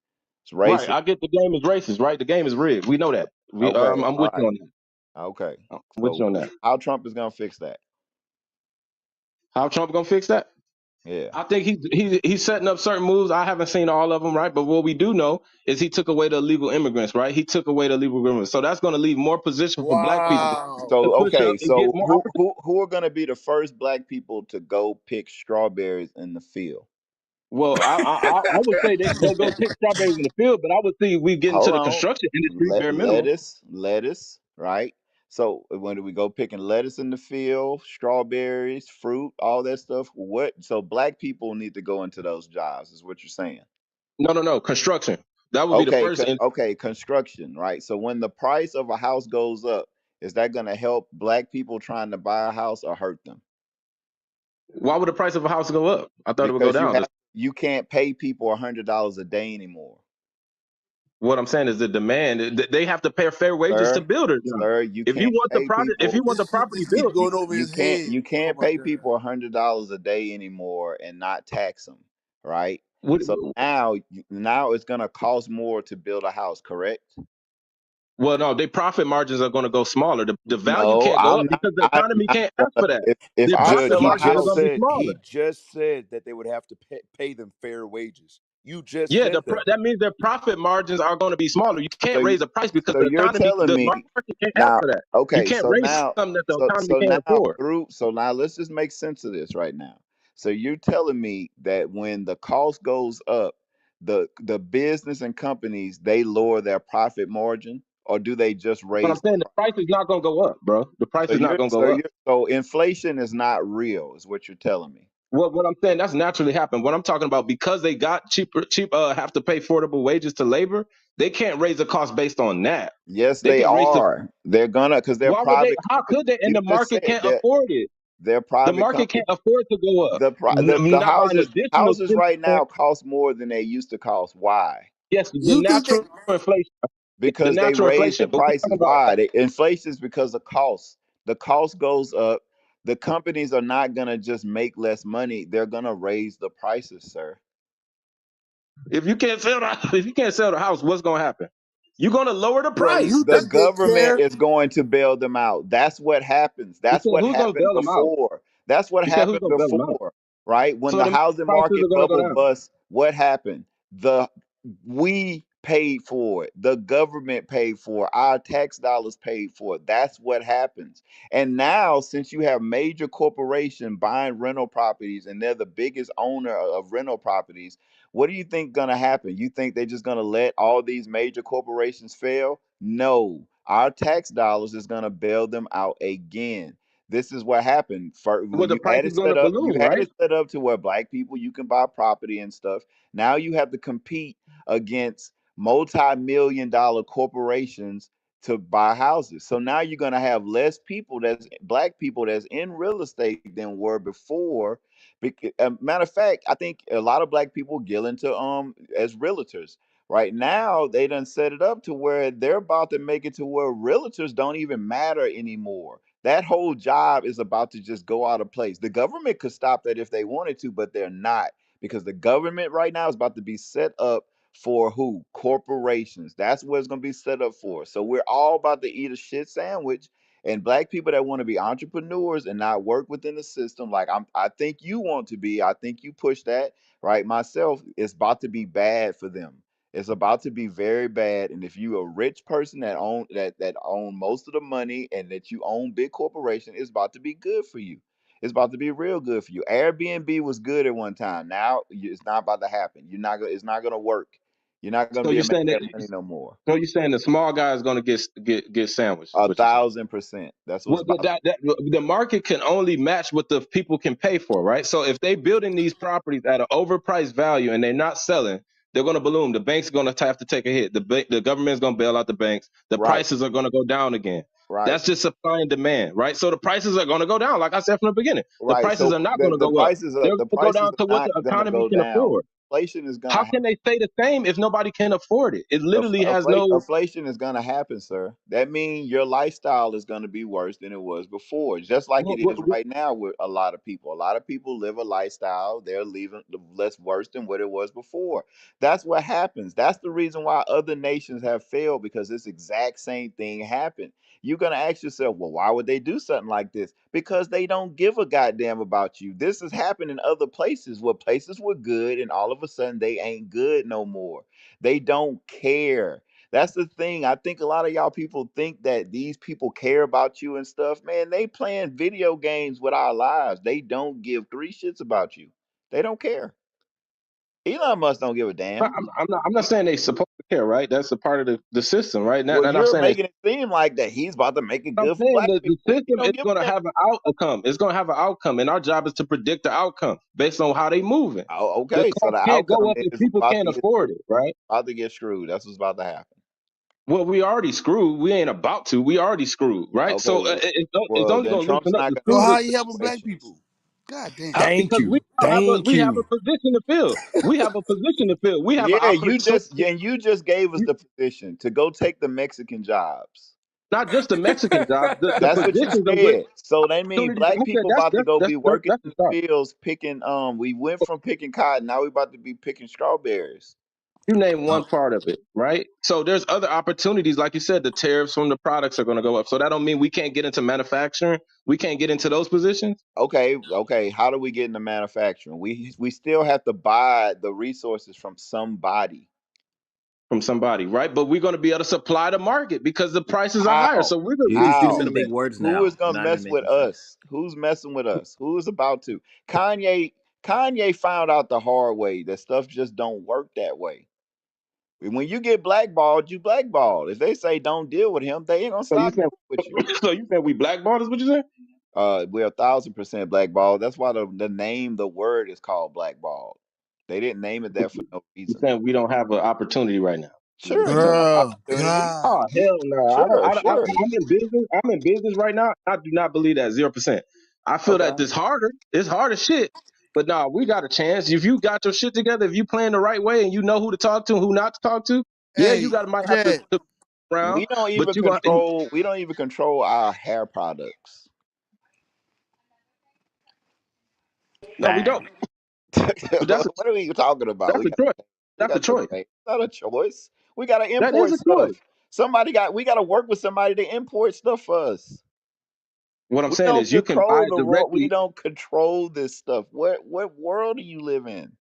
It's right. racist. I get the game is racist, right? The game is rigged. We know that. Okay, I'm all with you right. on that. Okay. I'm with So you on that. how Trump is gonna fix that? How Trump gonna fix that? Yeah. I think he's setting up certain moves. I haven't seen all of them, right? But what we do know is he took away the illegal immigrants, right? He took away the illegal immigrants, so that's going to leave more position for black people Wow. to So push up okay, and get so more who opportunities. who who are gonna be the first black people to go pick strawberries in the field? Well, I would say they'll go pick strawberries in the field, but I would see we get into Hold the on. construction industry bare minimum. Lettuce, right? So when do we go picking lettuce in the field, strawberries, fruit, all that stuff? What? So black people need to go into those jobs, is what you're saying. No, construction. That would be the Okay, first. And okay, construction, right? So when the price of a house goes up, is that going to help black people trying to buy a house or hurt them? why would the price of a house go up? I thought it would go Because down. you can't pay people $100 a day anymore. What I'm saying is the demand. They have to pay fair wages to Sir, builders now. sir, you If you can't want the pay project, if people. you want the This shit property just keeps built, You going over you his can't head. you Oh can't my pay god. people $100 a day anymore and not tax them, right? what, So now it's gonna cost more to build a house, correct? well, no, their profit margins are going to go smaller. The value No, can't go I'm up not. because the I'm economy not can't ask gonna. for that. If Their I That's profit a if lot. margins I are going to be He smaller. just said that they would have to pay them fair wages. You just Yeah, said that. that means their profit margins are going to be smaller. You so can't you raise the price because so the you're economy, telling the me market can't ask now, for that. You okay, can't so raise now something that the so economy so can't now afford. through so now let's just make sense of this right now. So you're telling me that when the cost goes up, the business and companies, they lower their profit margin, or do they just But I'm raise the saying the price? price is not going to go up, bro. The price So is not you're going to so go up. you're so inflation is not real, is what you're telling me. What I'm saying, that's naturally happened. What I'm talking about, because they got have to pay affordable wages to labor, they can't raise the cost based on that. Yes, They they can raise the, are. They're gonna, because they're why would they, private how companies. could they, and You the just market said can't that afford it. they're The private market companies. can't afford to go up. The Not by an additional houses 10%. right now cost more than they used to cost. Why? Yes, the You think that natural inflation, the Because they natural raise the inflation. But we're prices. talking about, Why? Inflation is because of cost. The cost goes up. The companies are not gonna just make less money. They're gonna raise the prices, sir. if you can't sell the, if you can't sell the house, what's going to happen? You're going to lower the bro, you price. The think they government care? is going to bail them out. That's what happens. You That's said what who's going to happened bail them out? before. That's what You said who's happened going to bail them out? before, right? When So the the housing prices market are going to go bubble down. bust, what happened? The We paid for it. The government paid for it. Our tax dollars paid for it. That's what happens. And now, since you have major corporation buying rental properties and they're the biggest owner of rental properties, what do you think gonna happen? You think they're just gonna let all these major corporations fail? No. Our tax dollars is gonna bail them out again. This is what happened. Well, the price is going to You balloon, had right? it set up to where black people you can buy property and stuff. Now you have to compete against multi-million dollar corporations to buy houses. So now you're going to have less people that's black people that's in real estate than were before. Matter of fact, I think a lot of black people get into as realtors. Right now, they done set it up to where they're about to make it to where realtors don't even matter anymore. That whole job is about to just go out of place. The government could stop that if they wanted to, but they're not, because the government right now is about to be set up for who? Corporations. That's what it's going to be set up for. So we're all about to eat a shit sandwich. And black people that want to be entrepreneurs and not work within the system, like I think you want to be, I think you push that, right? Myself, it's about to be bad for them. It's about to be very bad. And if you a rich person that own most of the money and that you own big corporation, it's about to be good for you. It's about to be real good for you. Airbnb was good at one time. Now it's not about to happen. You're not gonna. It's not gonna work. You're not gonna So be you're able to make saying that? that money no more. So you're saying the small guy is going to get sandwiched? Is A what you're saying? thousand percent. That's what's Well, about. the market can only match what the people can pay for, right? So if they building these properties at an overpriced value and they're not selling, they're going to balloon. The bank's going to have to take a hit. The government's going to bail out the banks. The Right. prices are going to go down again. Right. That's just supply and demand, right? So the prices are going to go down. Like I said from the beginning, the Right. prices So are not going to go up. They're the going to go prices down to are what not the gonna economy go can down. afford. Inflation is gonna How can they stay the same if nobody can afford it? It literally has no. inflation is going to happen, sir. That means your lifestyle is going to be worse than it was before, just like it is right now with a lot of people. A lot of people live a lifestyle, they're leaving less worse than what it was before. That's what happens. That's the reason why other nations have failed, because this exact same thing happened. You're going to ask yourself, well, why would they do something like this? Because they don't give a goddamn about you. This has happened in other places where places were good and all of a sudden they ain't good no more. They don't care. That's the thing. I think a lot of y'all people think that these people care about you and stuff. Man, they playing video games with our lives. They don't give three shits about you. They don't care. Elon Musk don't give a damn. I'm not saying they supposed to care, right? That's a part of the system, right? Well, And I'm you're saying making it seem like that he's about to make it I'm good for saying black the people. He system is don't give going to a damn. have an outcome. It's going to have an outcome, and our job is to predict the outcome based on how they moving. Oh, The okay, so cost the can't go outcome up if is people about can't to get afford screwed. it, right? About to get screwed. That's what's about to happen. Well, we already screwed. We ain't about to. We already screwed, right? Okay, So it's well only then going to Trump's loosen up. not The gonna So sooner, fix how the you helping black situation. people? God damn. Thank because you. we Thank have a you. position to fill. We have a position to fill. We have an Yeah, opportunity. you just gave us You, the position to go take the Mexican jobs. not just the Mexican jobs, the That's what you positions of which said. So that means opportunities. black I said people about to go be working that's in the start. the fields picking we went from picking cotton, now we about to be picking strawberries. You name Uh, one part of it, right? So there's other opportunities, like you said, the tariffs from the products are going to go up. So that don't mean we can't get into manufacturing. We can't get into those positions Okay, how do we get into manufacturing? We still have to buy the resources from somebody. from somebody, right? But we're going to be able to supply the market because the prices are higher. How? So we're going to be you're in How? the using big middle. words Who now. is You're gonna not even mess with making sense. us? Who's messing with us? Who is about to? Kanye Kanye found out the hard way that stuff just don't work that way. When you get blackballed, you blackballed. If they say don't deal with him, they ain't gonna So you stop said, dealing with you. so you said we blackballed is what you said? We're 1,000% blackballed. That's why the name, the word is called blackballed. They didn't name it that for no You reason. saying we don't have an opportunity right now? Is Sure, what you're you saying? have Oh opportunity. God. Oh hell no! Sure, sure. I'm in business. I'm in business right now. I do not believe that 0%. I feel Okay. that it's harder. It's hard as shit. But no, we got a chance. If you got your shit together, if you playing the right way and you know who to talk to and who not to talk to, yeah, Hey, you got might have Jed. to around. But you gonna We don't even control our hair products. no, we don't. But What are we talking about? that's a choice. We That's a got the choice. right. It's not a choice. We gotta That is import a stuff. choice. We gotta work with somebody to import stuff for us. What I'm We saying don't is you can buy control it the world. We directly. don't control this stuff. What world do you live in?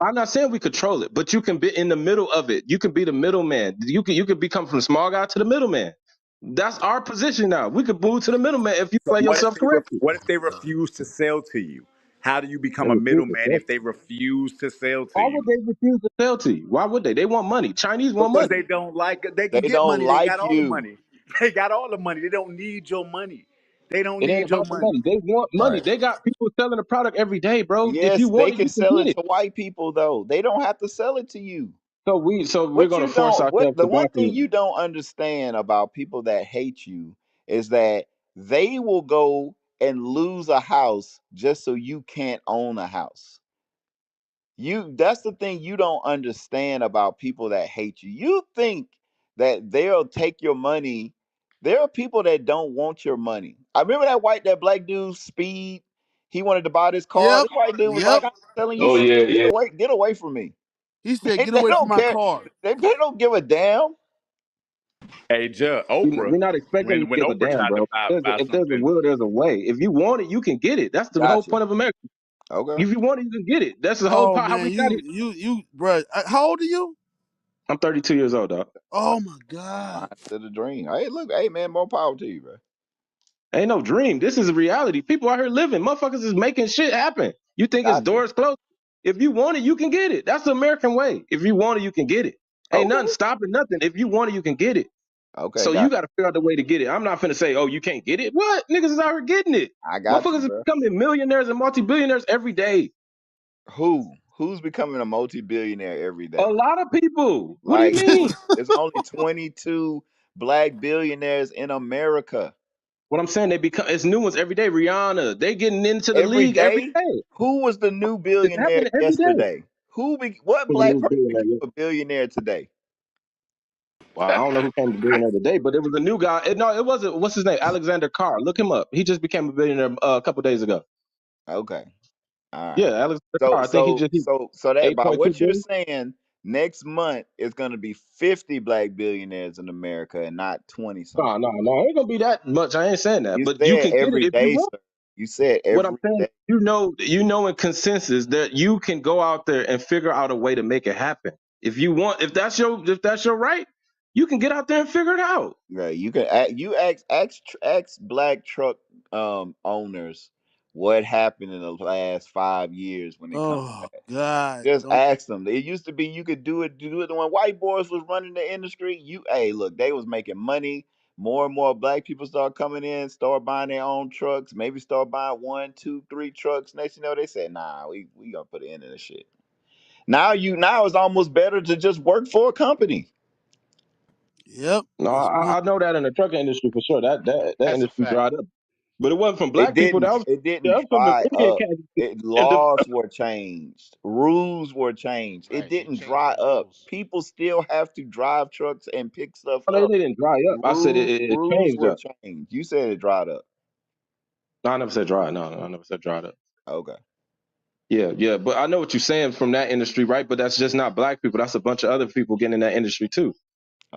I'm not saying we control it, but you can be in the middle of it. You can be the middleman. You can become from the small guy to the middleman. That's our position now. We could move to the middleman if you So play yourself correctly. what if they refuse to sell to you? How do you become They a refuse to middleman sell. if they refuse to sell to Why you? would they refuse to sell to you? Why would they? They want money. Chinese want Because money. they don't like they can They get don't money. They got like all the you. money. They got all the money. They don't need your money. They don't It ain't need your about the money. money. They want money. Right. They got people selling the product every day, bro. If you Yes, they want it, can you can sell get it it. to white people though. They don't have to sell it to you. So we're What gonna you force don't what ourselves the to one buy thing from you don't understand about people that hate you is that they will go and lose a house just so you can't own a house. That's the thing you don't understand about people that hate you. You think that they'll take your money. There are people that don't want your money. I remember that black dude Speed. He wanted to buy this car. Yep. This white dude was Yep. like, I'm selling you Oh shit. yeah, Get yeah. away, get away from me. He said, They, "Get they away from don't my care. car." They don't give a damn. Hey, Judge Oprah, We're not expecting them when to give a Oprah damn, tried to bro. buy If there's a something, will, there's a way. If you want it, you can get it. That's the whole Gotcha. point of America. Okay. If you want it, you can get it. That's the whole Oh part how man, we got here. bro. How old are you? I'm 32 years old, dog. Oh my God. Mine to the dream. Hey, look, hey man, more power to you, bro. Ain't no dream. This is a reality. People out here living. Motherfuckers is making shit happen. You think it's Gotcha. doors closed? If you want it, you can get it. That's the American way. If you want it, you can get it. Ain't Okay. nothing stopping nothing. If you want it, you can get it. Okay, So you got. got to figure out the way to get it. I'm not finna say, oh, you can't get it. What? Niggas is out here getting it. I got you, Motherfuckers are bro. becoming millionaires and multi-billionaires every day. Who's becoming a multi-billionaire every A day? lot of people. What do you Like who? mean? It's only 22 black billionaires in America. What I'm saying, they become it's new ones every day. Rihanna, they getting into the Every league every day? day. Who was the new It's billionaire happening every day. yesterday? What Was a black new person became billionaire. a billionaire today? Well, I don't know who came to billionaire today, but it was a new guy. No, it wasn't. What's his name? Alexander Carr. Look him up. He just became a billionaire a couple days ago. Okay. All right. Yeah, Alexander So Carr. I think so he so so that by 8.2 what you're billion. saying, next month is going to be 50 black billionaires in America and not 20 something. No. It ain't gonna be that much. I ain't saying that, You but you said can get it every if you day, want. sir. You said What I'm every saying, day. in consensus that you can go out there and figure out a way to make it happen. If you want, if that's your right, you can get out there and figure it out. Right. You can ask black truck owners what happened in the last 5 years when it comes to Oh that. God. Just Don't. ask them. It used to be you could do it when white boys was running the industry. Hey, look, they was making money. More and more black people start coming in, start buying their own trucks, maybe start buying one, two, three trucks. Next you know, they said, nah, we gonna put an end to this shit. Now it's almost better to just work for a company. Yep. No, It's one. I know that in the trucking industry for sure. That That's a industry fact. dried up, but it wasn't from It black people. didn't it That didn't was from the dry redhead up. cats. And the, Laws were changed, rules were changed. It Right. They didn't changed dry the up. rules. People still have to drive trucks and pick stuff they up. didn't dry up. I said it Rules changed were up. changed. You said it dried up. No, I never said dry. No, I never said dried up. Okay. Yeah, but I know what you're saying from that industry, right? But that's just not black people. That's a bunch of other people getting in that industry too.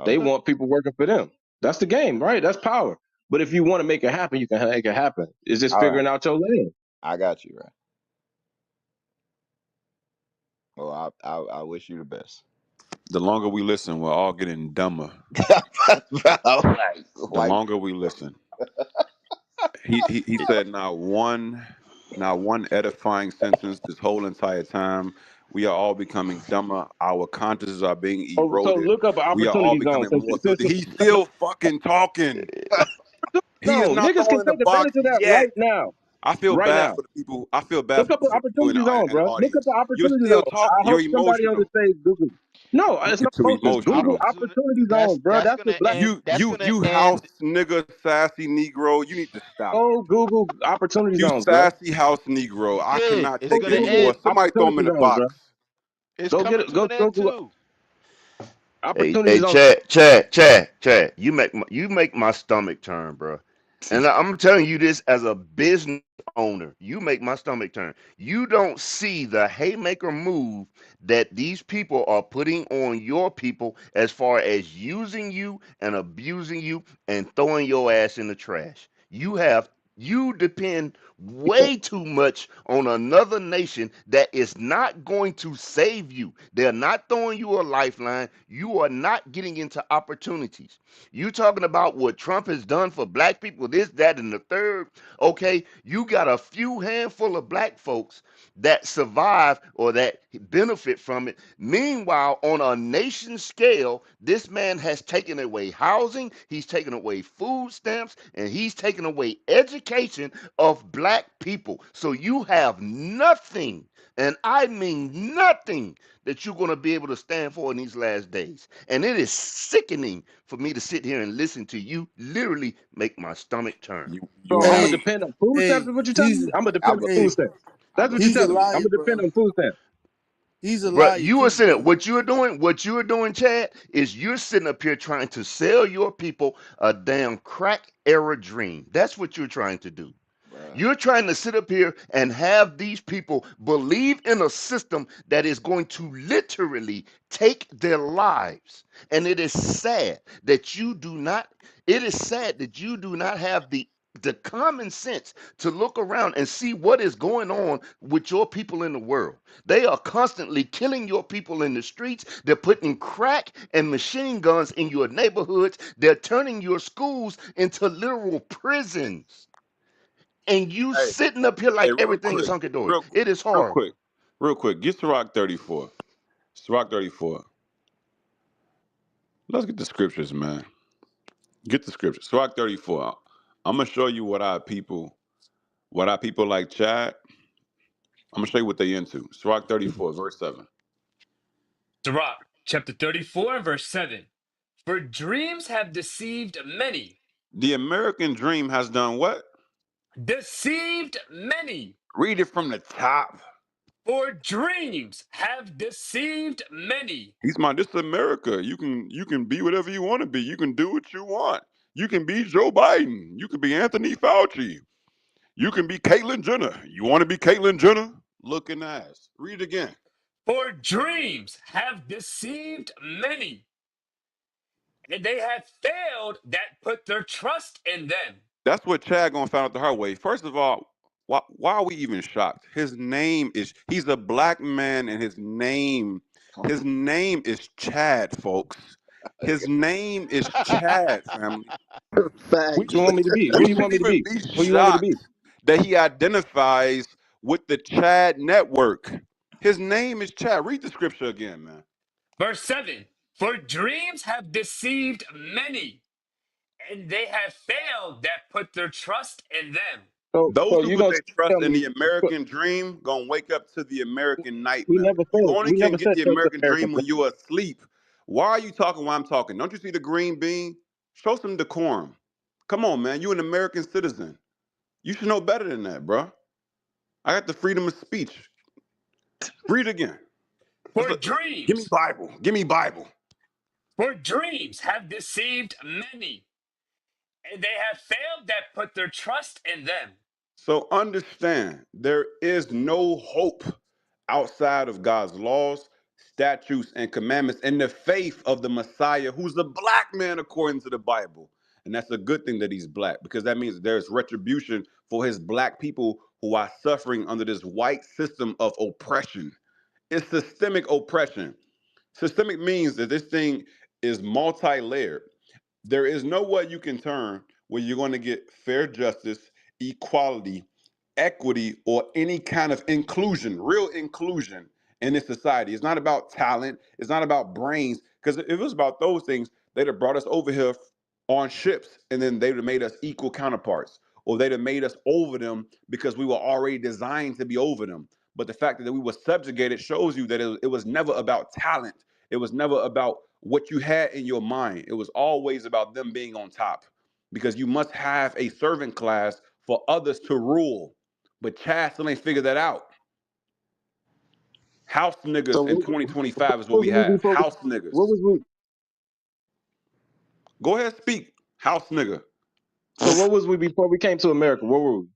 They Okay. want people working for them. That's the game, right? That's power. But if you want to make it happen, you can make it happen. It's just All right. figuring out your lane. I got you, right. Well, I wish you the best. The longer we listen, we're all getting dumber. Like, The white longer we listen. He said not one edifying sentence this whole entire time. We are all becoming dumber. Our consciences are being So eroded. look up an We are all opportunity zone. becoming more filthy. He's still fucking talking. He is No, not niggas can throwing in the take advantage box of that yet. right now. I feel Right bad now. for the people. I feel bad Look for up the the people opportunity in zone, the bro. Look up audience. the You're opportunity still zone. talking. I You're hope somebody on the emotional. stage Google. No, it's You're not too supposed to. Google emotional. opportunity zone, bro. That's That's gonna what black end. You That's you gonna you house end. nigga sassy Negro. You need to stop it. go Google opportunity You zones, bro. sassy house Negro. You I did. cannot It's Go take it gonna Google anymore. end. Somebody throw him opportunity in the zones, bro. box. It's Go get coming it. to Go an end Google too. Hey, opportunity hey, zones. Chad, you make my stomach turn, bro. And I'm telling you this as a business owner. You make my stomach turn. You don't see the haymaker move that these people are putting on your people as far as using you and abusing you and throwing your ass in the trash. You depend way too much on another nation that is not going to save you. They're not throwing you a lifeline. You are not getting into opportunities. You talking about what Trump has done for black people, this, that, and the third. Okay, you got a few handful of black folks that survive or that benefit from it. Meanwhile, on a nation scale, this man has taken away housing, he's taken away food stamps, and he's taken away education of black people. So you have nothing, and I mean nothing, that you're going to be able to stand for in these last days. And it is sickening for me to sit here and listen to you literally make my stomach turn. You So I'm gonna have Hey, depend on food stamps. hey, Is what you're telling he's me? I'm gonna I depend on believe food hey, stamps. I That's what you're believe he's a you. telling me. I'm liar, gonna depend bro. on food stamps. He's a But liar you were too, sitting. bro. What you're doing, Chad, is you're sitting up here trying to sell your people a damn crack era dream. That's what you're trying to do. You're trying to sit up here and have these people believe in a system that is going to literally take their lives. And it is sad that you do not, it is sad that you do not have the common sense to look around and see what is going on with your people in the world. They are constantly killing your people in the streets. They're putting crack and machine guns in your neighborhoods. They're turning your schools into literal prisons. And you Hey, sitting up here hey, like everything is hunky dory. It is real horrible. quick, real quick. Get Sirach 34. Sirach 34. Let's get the scriptures, man. Get the scriptures. Sirach 34. I'm gonna show you what our people like Chad. I'm gonna show you what they into. Sirach 34, verse 7. Sirach, chapter 34 and verse 7. For dreams have deceived many. The American dream has done what? Deceived many. Read it from the top. For dreams have deceived many. He's my this is America. You can be whatever you want to be. You can do what you want. You can be Joe Biden. You can be Anthony Fauci. You can be Caitlyn Jenner. You want to be Caitlyn Jenner? Looking ass. Read it again. For dreams have deceived many. And they have failed that put their trust in them. That's what Chad gonna find out the hard way. First of all, why are we even shocked? He's a black man and his name is Chad, folks. His name is Chad, family. We What you Facts. want me to be? we Who you want shouldn't me to even be? be Who you want me to be? shocked that he identifies with the Chad network. His name is Chad. Read the scripture again, man. Verse 7. For dreams have deceived many. And they have failed that put their trust in them. Those So who you put gonna their tell trust in me the American dream gonna wake up to the American nightmare. we You only never can said get the trust the American American dream when people. you're asleep. Why are you talking while I'm talking? Don't you see the green bean? Show some decorum. Come on, man. You an American citizen. You should know better than that, bro. I got the freedom of speech. Read again. For Give me dreams, Bible. Give me Bible. for dreams have deceived many. And they have failed that put their trust in them. So understand, there is no hope outside of God's laws, statutes, and commandments and the faith of the Messiah, who's a black man according to the Bible. And that's a good thing that he's black, because that means there's retribution for his black people who are suffering under this white system of oppression. It's systemic oppression. Systemic means that this thing is multi-layered. There is no way you can turn where you're going to get fair justice, equality, equity, or any kind of inclusion, real inclusion in this society. It's not about talent. It's not about brains. Because if it was about those things, they'd have brought us over here on ships and then they'd have made us equal counterparts. Or they'd have made us over them because we were already designed to be over them. But the fact that we were subjugated shows you that it was never about talent. It was never about what you had in your mind. It was always about them being on top because you must have a servant class for others to rule. But Chad still ain't figured that out. House So niggas in what 2025 is what was we we have. before? House What niggas. was we? Go ahead, speak. House nigga. So what was we before we came to America? What were we?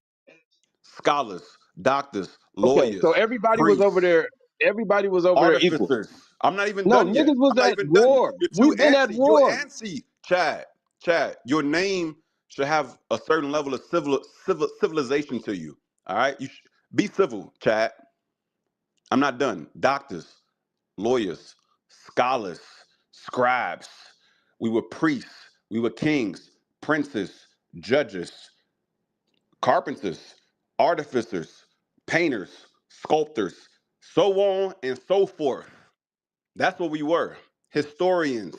Scholars, doctors, Okay, lawyers, so everybody was over priests, there. Everybody was over there equal. artificers. I'm not even No, done yet. niggas was I'm not at even done. war. You're too We've been at antsy. You're war. antsy. Chad, your name should have a certain level of civilization to you. All right? Be civil, Chad. I'm not done. Doctors, lawyers, scholars, scribes. We were priests. We were kings, princes, judges, carpenters, artificers, painters, sculptors, so on and so forth. That's what we were. Historians.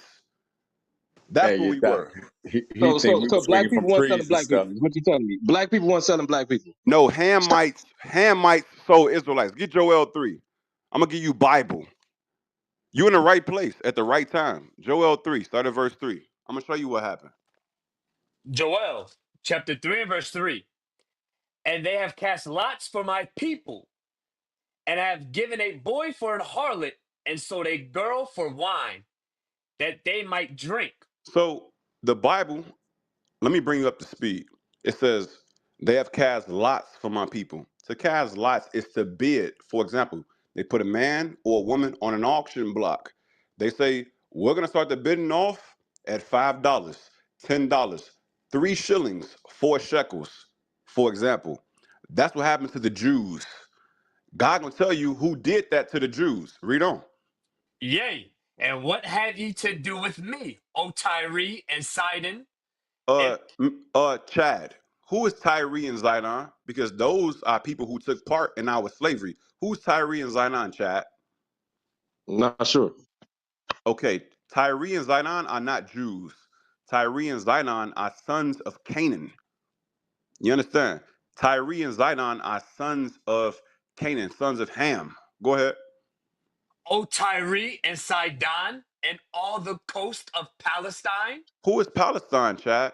That's what Hey, we Doc, were. he So think so we so was black swinging people from weren't selling trees and black stuff. people. What you telling me? Black people weren't selling black people. No, Stop. Hamites sold Israelites. Get Joel 3. I'm going to give you Bible. You in the right place at the right time. Joel 3, start at verse 3. I'm going to show you what happened. Joel, chapter 3 and verse 3. And they have cast lots for my people, and have given a boy for an harlot, and sold a girl for wine, that they might drink. So the Bible, let me bring you up to speed. It says, They have cast lots for my people. To cast lots is to bid. For example, they put a man or a woman on an auction block. They say, we're going to start the bidding off at $5, $10, 3 shillings, 4 shekels, for example. That's what happened to the Jews. God gonna tell you who did that to the Jews. Read on. Yea, and what have ye to do with me, O Tyre and Sidon? And Chad, who is Tyree and Zidon? Because those are people who took part in our slavery. Who's Tyree and Zidon, Chad? Not sure. Okay, Tyree and Zidon are not Jews. Tyree and Zidon are sons of Canaan. You understand? Tyree and Zidon are sons of Canaan, sons of Ham. Go ahead. O Tyre and Sidon, and all the coast of Palestine? Who is Palestine, Chad?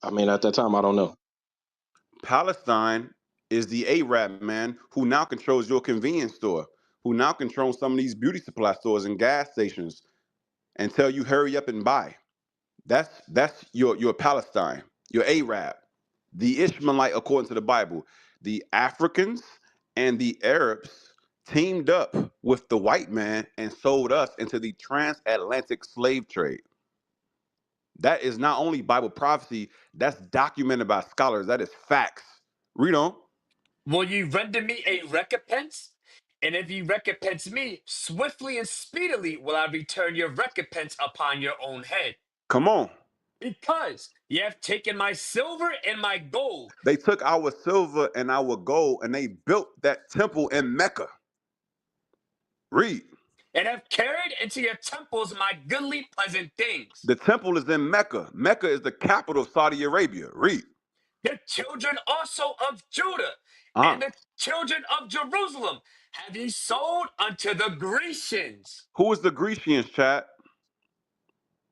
I mean, at that time, I don't know. Palestine is the Arab man who now controls your convenience store, who now controls some of these beauty supply stores and gas stations and tell you hurry up and buy. That's your Palestine, your Arab, the Ishmaelite according to the Bible. The Africans and the Arabs teamed up with the white man and sold us into the transatlantic slave trade. That is not only Bible prophecy, that's documented by scholars. That is facts. Read on. Will ye render me a recompense? And if ye recompense me, swiftly and speedily will I return your recompense upon your own head. Come on. Because ye have taken my silver and my gold, They took our silver and our gold and they built that temple in Mecca. Read. and have carried into your temples my goodly pleasant things. The temple is in Mecca. Mecca is the capital of Saudi Arabia. Read. The children also of Judah Uh-huh. and the children of Jerusalem have ye sold unto the Grecians. Who is the Grecians, chat?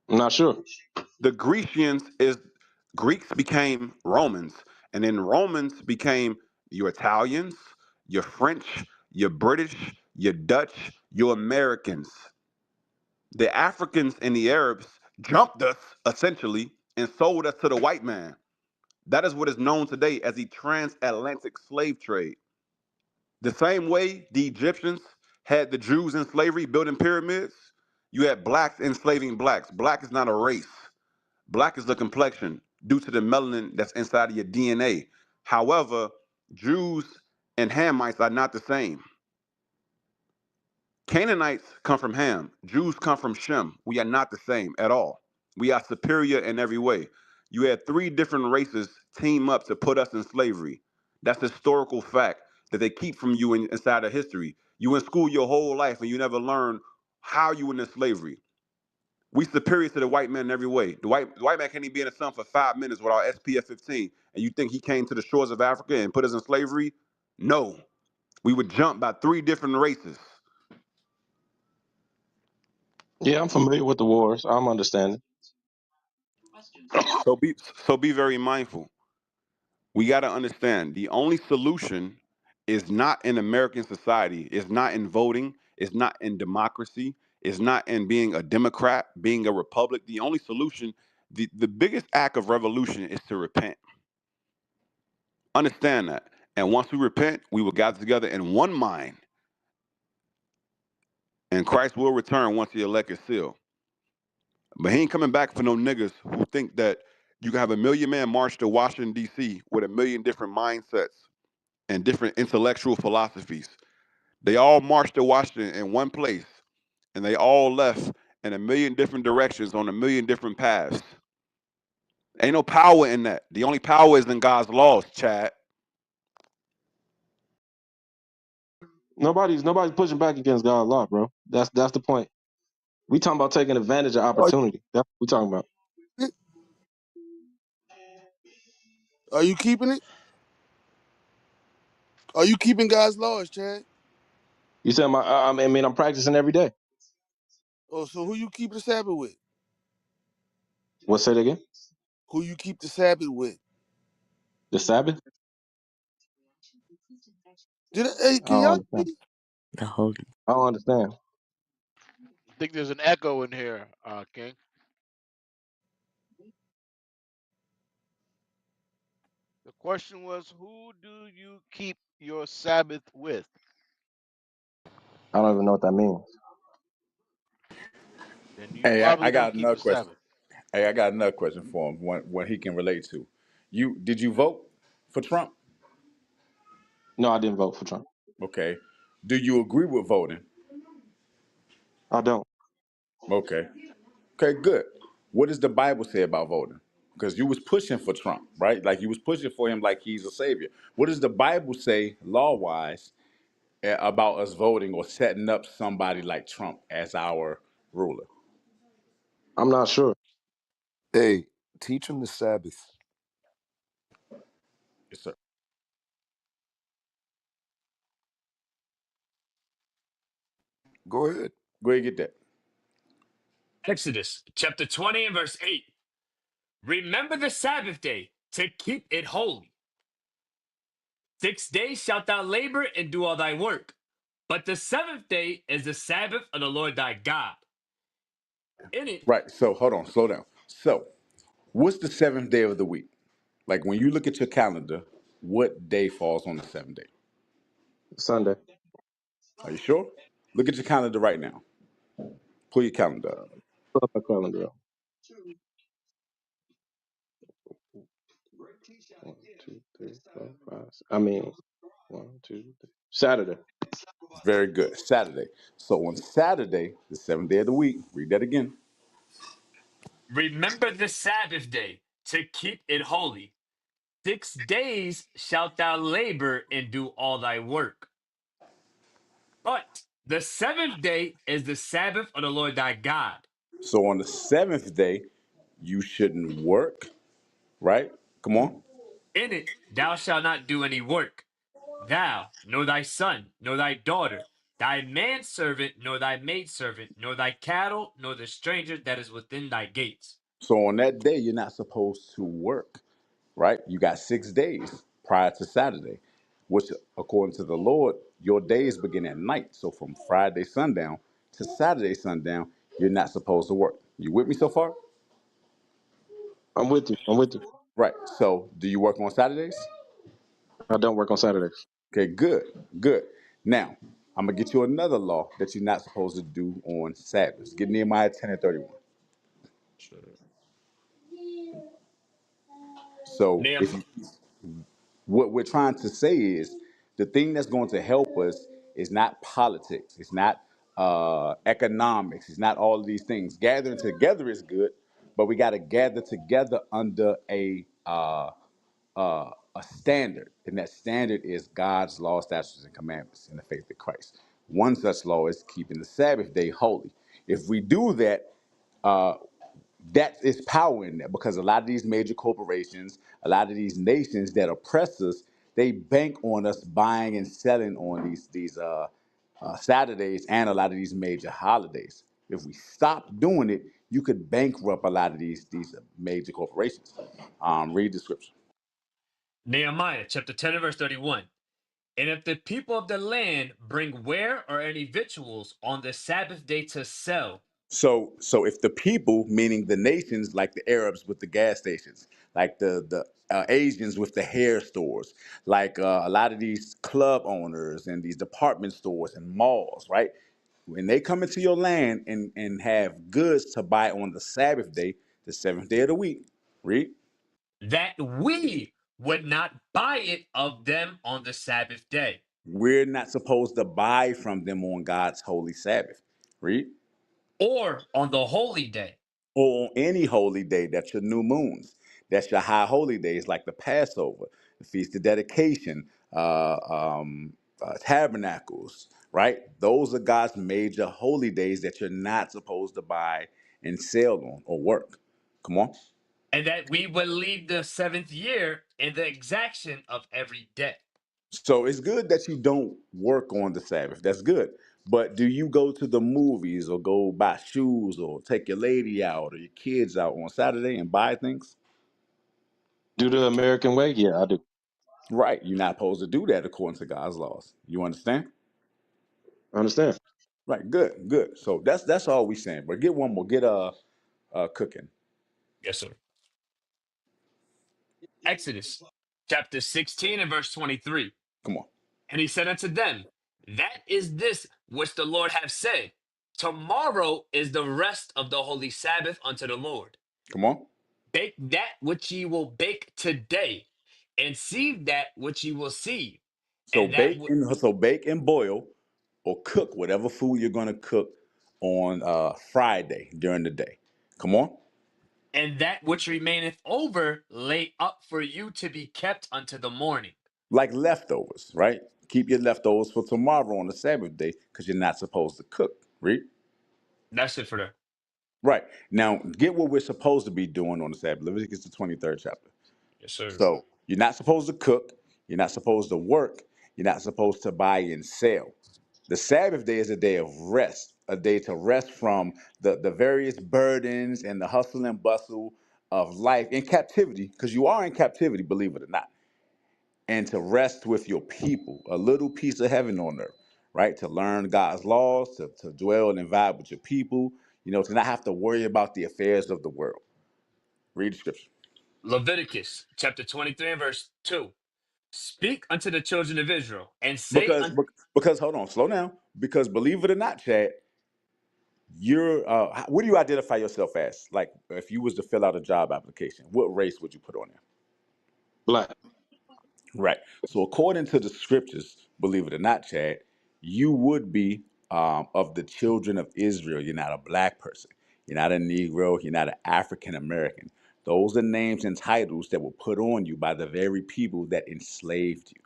I'm not sure. The Grecians is Greeks became Romans, and then Romans became your Italians, your French, your British, your Dutch, your Americans. The Africans and the Arabs jumped us essentially and sold us to the white man. That is what is known today as the transatlantic slave trade. The same way the Egyptians had the Jews in slavery building pyramids, you had blacks enslaving blacks. Black is not a race. Black is the complexion due to the melanin that's inside of your DNA. However, Jews and Hamites are not the same. Canaanites come from Ham. Jews come from Shem. We are not the same at all. We are superior in every way. You had three different races team up to put us in slavery. That's historical fact that they keep from you inside of history. You in school your whole life and you never learn how you went into slavery. We superior to the white man in every way. The white man can't even be in the sun for 5 minutes without SPF 15. And you think he came to the shores of Africa and put us in slavery? No. We would jump by three different races. Yeah, I'm familiar with the wars. I'm understanding. So be very mindful. We got to understand the only solution is not in American society. It's not in voting. It's not in democracy. It's not in being a Democrat, being a Republic. The only solution, the biggest act of revolution is to repent. Understand that. And once we repent, we will gather together in one mind, and Christ will return once the elect is sealed. But he ain't coming back for no niggas who think that you can have a million man march to Washington, D.C. with a million different mindsets and different intellectual philosophies. They all marched to Washington in one place, and they all left in a million different directions on a million different paths. Ain't no power in that. The only power is in God's laws, Chad. Nobody's pushing back against God's law, bro. That's the point. We talking about taking advantage of Are opportunity. That's what we talking about. you, are you keeping it? Are you keeping God's laws, Chad? You said I mean, I'm practicing every day. Oh, so who you keep the Sabbath with? What, say it again? Who you keep the Sabbath with? The Sabbath? Hey, I can don't y'all understand. hear me? The Holy. I don't understand. I think there's an echo in here, King. Question was, who do you keep your Sabbath with? I don't even know what that means. Then you Hey, I probably don't got keep another the question. Sabbath. Hey, I got another question for him. One he can relate to. You did you vote for Trump? No, I didn't vote for Trump. Okay. Do you agree with voting? I don't. Okay. Okay, good. What does the Bible say about voting? Because you was pushing for Trump, right? Like you was pushing for him like he's a savior. What does the Bible say law-wise about us voting or setting up somebody like Trump as our ruler? I'm not sure. Hey, teach them the Sabbath. Yes, sir. Go ahead. Go ahead and get that. Exodus chapter 20 and verse 8. Remember the Sabbath day to keep it holy. 6 days shalt thou labor and do all thy work. But the seventh day is the Sabbath of the Lord thy God. In it, Right. So hold on, slow down. So what's the seventh day of the week? Like when you look at your calendar, what day falls on the seventh day? Sunday. Are you sure? Look at your calendar right now. Pull your calendar up. Pull up my calendar. Up. 1, 2, 3, 4, 5. I mean, 1, 2, 3. Saturday. Very good. Saturday. So on Saturday, the seventh day of the week, read that again. remember the Sabbath day to keep it holy. 6 days shalt thou labor and do all thy work. But the seventh day is the Sabbath of the Lord thy God. So on the seventh day, you shouldn't work, right? Come on. In it thou shalt not do any work, thou, nor thy son, nor thy daughter, thy manservant, nor thy maidservant, nor thy cattle, nor the stranger that is within thy gates. So on that day, you're not supposed to work, right? You got 6 days prior to Saturday, which according to the Lord, your days begin at night. So from Friday sundown to Saturday sundown, you're not supposed to work. You with me so far? I'm with you. I'm with you. Right. So do you work on Saturdays? I don't work on Saturdays. Okay, good, good. Now, I'm gonna get you another law that you're not supposed to do on Sabbaths. Get Nehemiah 10 and 31. So if Nehemiah, you, what we're trying to say is the thing that's going to help us is not politics, it's not economics, it's not all of these things. Gathering together is good, but we got to gather together under a standard, and that standard is God's law, statutes, and commandments in the faith of Christ. One such law is keeping the Sabbath day holy. If we do that, that is power in there because a lot of these major corporations, a lot of these nations that oppress us, they bank on us buying and selling on these Saturdays and a lot of these major holidays. If we stop doing it, you could bankrupt a lot of these major corporations. Read the scripture. Nehemiah chapter 10 and verse 31. And if the people of the land bring ware or any victuals on the Sabbath day to sell, So if the people, meaning the nations, like the Arabs with the gas stations, like the Asians with the hair stores, like a lot of these club owners and these department stores and malls, right? When they come into your land and have goods to buy on the Sabbath day, the seventh day of the week, read. that we would not buy it of them on the Sabbath day, We're not supposed to buy from them on God's holy Sabbath. Read. or on the holy day, Or on any holy day, that's your new moons, that's your high holy days like the Passover, the Feast of Dedication, tabernacles, right? Those are God's major holy days that you're not supposed to buy and sell on or work. Come on. and that we would leave the seventh year in the exaction of every day. So it's good that you don't work on the Sabbath. That's good. But do you go to the movies or go buy shoes or take your lady out or your kids out on Saturday and buy things? Do the American way? Yeah, I do. Right. You're not supposed to do that according to God's laws. You understand? I understand. Right. Good. Good. So that's all we saying. But get one more. Get cooking. Yes, sir. Exodus chapter 16 and verse 23. Come on. And he said unto them, that is this which the Lord hath said. Tomorrow is the rest of the holy Sabbath unto the Lord. Come on. Bake that which ye will bake today, and sieve that which ye will sieve, So and that bake and boil or cook whatever food you're going to cook on Friday during the day. Come on. and that which remaineth over lay up for you to be kept unto the morning. Like leftovers, right? Keep your leftovers for tomorrow on the Sabbath day because you're not supposed to cook. Read. That's it for the Right. Now, get what we're supposed to be doing on the Sabbath. Leviticus, the 23rd chapter. yes, sir. So you're not supposed to cook. You're not supposed to work. You're not supposed to buy and sell. The Sabbath day is a day of rest, a day to rest from the various burdens and the hustle and bustle of life in captivity, because you are in captivity, believe it or not, and to rest with your people, a little piece of heaven on earth, right? To learn God's laws, to dwell and vibe with your people, to not have to worry about the affairs of the world. Read the scripture. Leviticus chapter 23 and verse 2. Speak unto the children of Israel, and say Because, unto because hold on, slow down. Because believe it or not, Chad, you're what do you identify yourself as? Like if you was to fill out a job application, what race would you put on there? Black. Right. So according to the scriptures, believe it or not, Chad, you would be of the children of Israel. You're not a black person. You're not a Negro. You're not an African American. Those are names and titles that were put on you by the very people that enslaved you.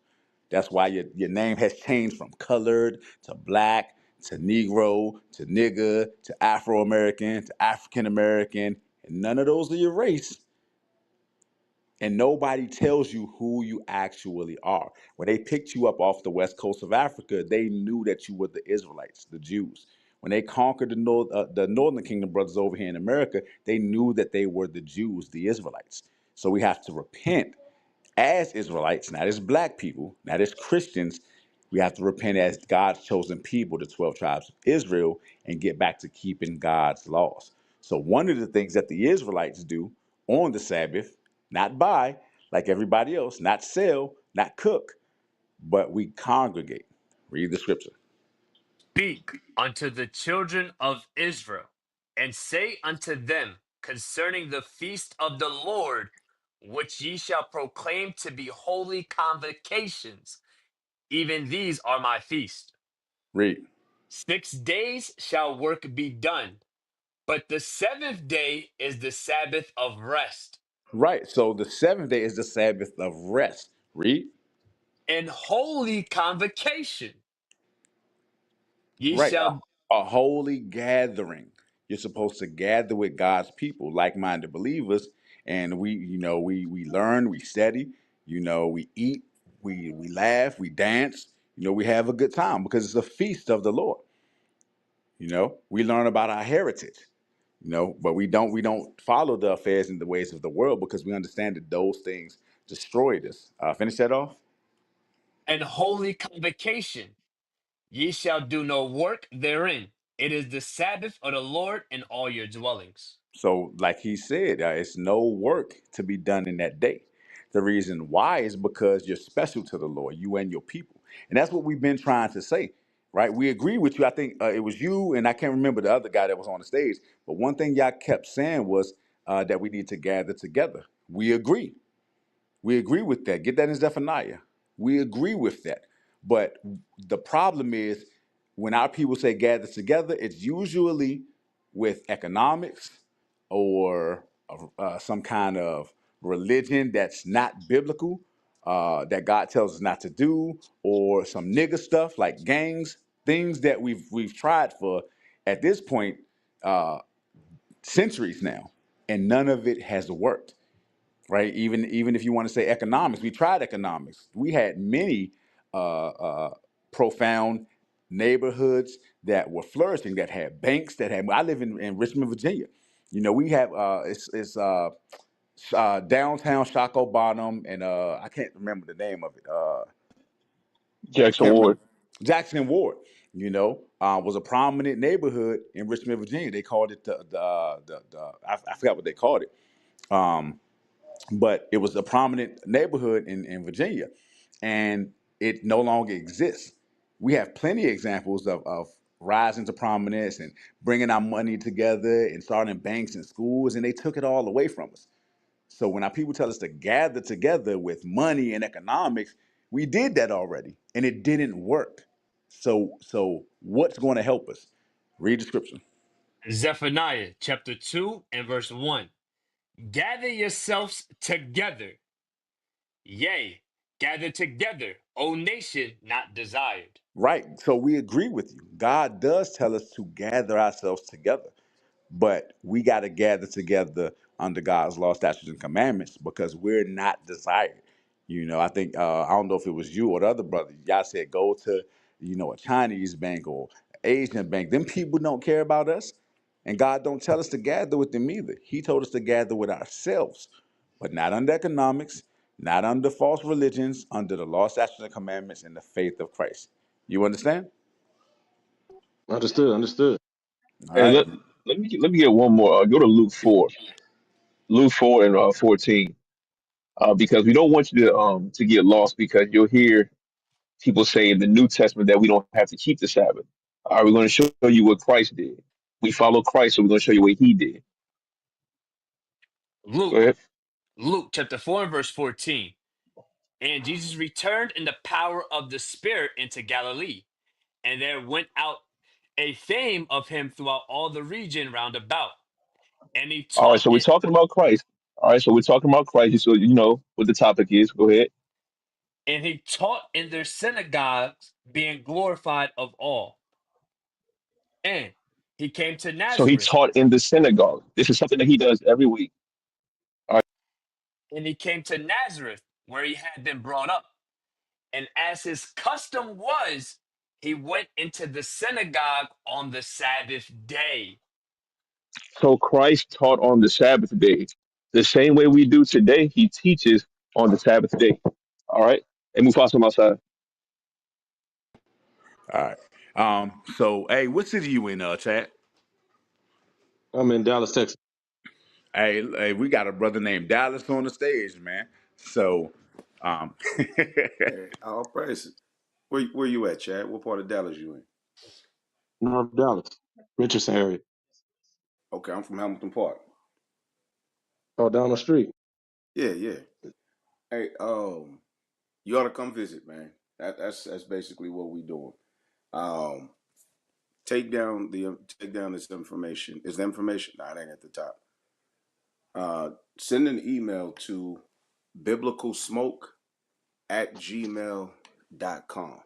That's why your name has changed from colored to black to Negro to nigger to Afro American to African American. And none of those are your race. And nobody tells you who you actually are. When they picked you up off the west coast of Africa, they knew that you were the Israelites, the Jews. When they conquered the northern kingdom brothers over here in America, they knew that they were the Jews, the Israelites. So we have to repent as Israelites, not as black people, not as Christians. We have to repent as God's chosen people, the 12 tribes of Israel, and get back to keeping God's laws. So, one of the things that the Israelites do on the Sabbath, not buy like everybody else, not sell, not cook, but we congregate. Read the scripture. speak unto the children of Israel, and say unto them concerning the feast of the Lord, which ye shall proclaim to be holy convocations. Even these are my feast. Read. 6 days shall work be done, but the seventh day is the Sabbath of rest. Right. So, the seventh day is the Sabbath of rest. Read. And holy convocation. Ye Right. shall, A holy gathering. You're supposed to gather with God's people, like-minded believers, and we learn, we study, we eat, we laugh, we dance, we have a good time because it's a feast of the Lord. We learn about our heritage, but we don't follow the affairs and the ways of the world because we understand that those things destroyed us. Finish that off. and holy convocation. Ye shall do no work therein. It is the Sabbath of the Lord in all your dwellings. So, like he said, it's no work to be done in that day. The reason why is because you're special to the Lord, you and your people. And that's what we've been trying to say, right? We agree with you. I think it was you, and I can't remember the other guy that was on the stage. But one thing y'all kept saying was that we need to gather together. We agree. We agree with that. Get that in Zephaniah. We agree with that. But the problem is when our people say gather together, it's usually with economics or some kind of religion that's not biblical, that God tells us not to do, or some nigger stuff like gangs, things that we've tried for at this point uh, centuries now, and none of it has worked, right? Even if you want to say economics, we tried economics. We had many profound neighborhoods that were flourishing, that had banks, that had. I live in Richmond, Virginia. We have downtown Shockoe Bottom, and I can't remember the name of it. Jackson Can't Ward. remember. Jackson Ward. Was a prominent neighborhood in Richmond, Virginia. They called it the I forgot what they called it. but it was a prominent neighborhood in Virginia, and it no longer exists. We have plenty of examples of rising to prominence and bringing our money together and starting banks and schools, and they took it all away from us. So when our people tell us to gather together with money and economics, we did that already, and it didn't work. So what's going to help us? Read the scripture. Zephaniah chapter 2 and verse 1. Gather yourselves together, yea, gather together, O nation not desired. Right. So we agree with you. God does tell us to gather ourselves together. But we got to gather together under God's law, statutes, and commandments because we're not desired. I think I don't know if it was you or the other brother. Y'all said go to a Chinese bank or Asian bank. Them people don't care about us, and God don't tell us to gather with them either. He told us to gather with ourselves, but not under economics, not under false religions, under the law, statutes, and commandments, and the faith of Christ. You understand? Understood. Understood. All And right. let me get one more. Go to Luke 4 and 14, because we don't want you to get lost because you'll hear people say in the New Testament that we don't have to keep the Sabbath. All right, we're going to show you what Christ did. We follow Christ, so we're going to show you what He did. Go Luke, ahead. Luke chapter 4 and verse 14. And Jesus returned in the power of the Spirit into Galilee, and there went out a fame of him throughout all the region round about. And he All right, taught so we're it, talking about Christ. All right, so we're talking about Christ. So you know what the topic is. Go ahead. and he taught in their synagogues, being glorified of all. And he came to So He Nazareth, taught in the synagogue. This is something that He does every week. All right. and he came to Nazareth, where he had been brought up. And as his custom was, he went into the synagogue on the Sabbath day. So Christ taught on the Sabbath day. The same way we do today, He teaches on the Sabbath day. All right. And move on outside. All right. So, hey, what city you in, chat? I'm in Dallas, Texas. Hey, we got a brother named Dallas on the stage, man. So, um, Hey, all praises. Where you at, Chad? What part of Dallas you in? North Dallas, Richardson area. Okay, I'm from Hamilton Park. Oh, down the street. Yeah, yeah. Hey, you ought to come visit, man. That's basically what we doing. Um, take down this information. Is the information? Nah, it ain't at the top. Send an email to BiblicalSmoke@gmail.com.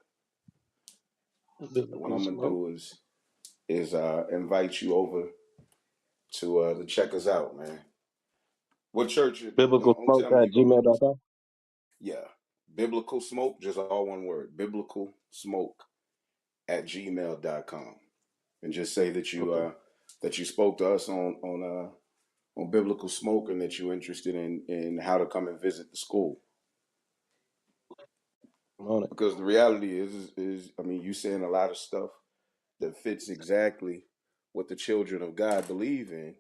And what Biblical I'm gonna smoke. do is invite you over to check us out, man. What church? Biblical Don't smoke tell me at you go. gmail.com. Yeah, Biblical Smoke, just all one word. BiblicalSmoke@gmail.com, and just say Okay. that you spoke to us on Biblical Smoke and that you're interested in how to come and visit the school. I'm on it. Because the reality is I mean, you saying a lot of stuff that fits exactly what the children of God believe in.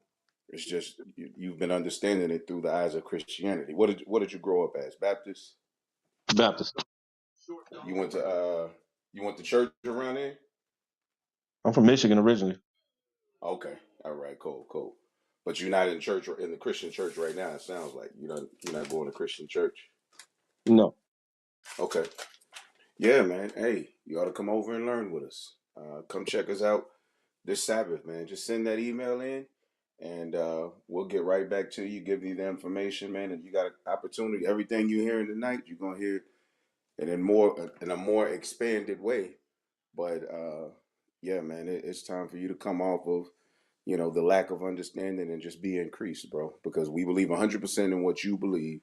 It's just you've been understanding it through the eyes of Christianity. What did you grow up as? Baptist? Baptist. You went to church around there? I'm from Michigan originally. Okay. All right, cool, cool. But you're not in church or in the Christian church right now, it sounds like. You're not going to Christian church. No. Okay. Yeah, man. Hey, you ought to come over and learn with us. Come check us out this Sabbath, man. Just send that email in, and we'll get right back to you, give you the information, man. And you got an opportunity. Everything you're hearing tonight, you're gonna hear it in a more expanded way. But yeah, man, it's time for you to come off of the lack of understanding and just be increased, bro. Because we believe 100% in what you believe.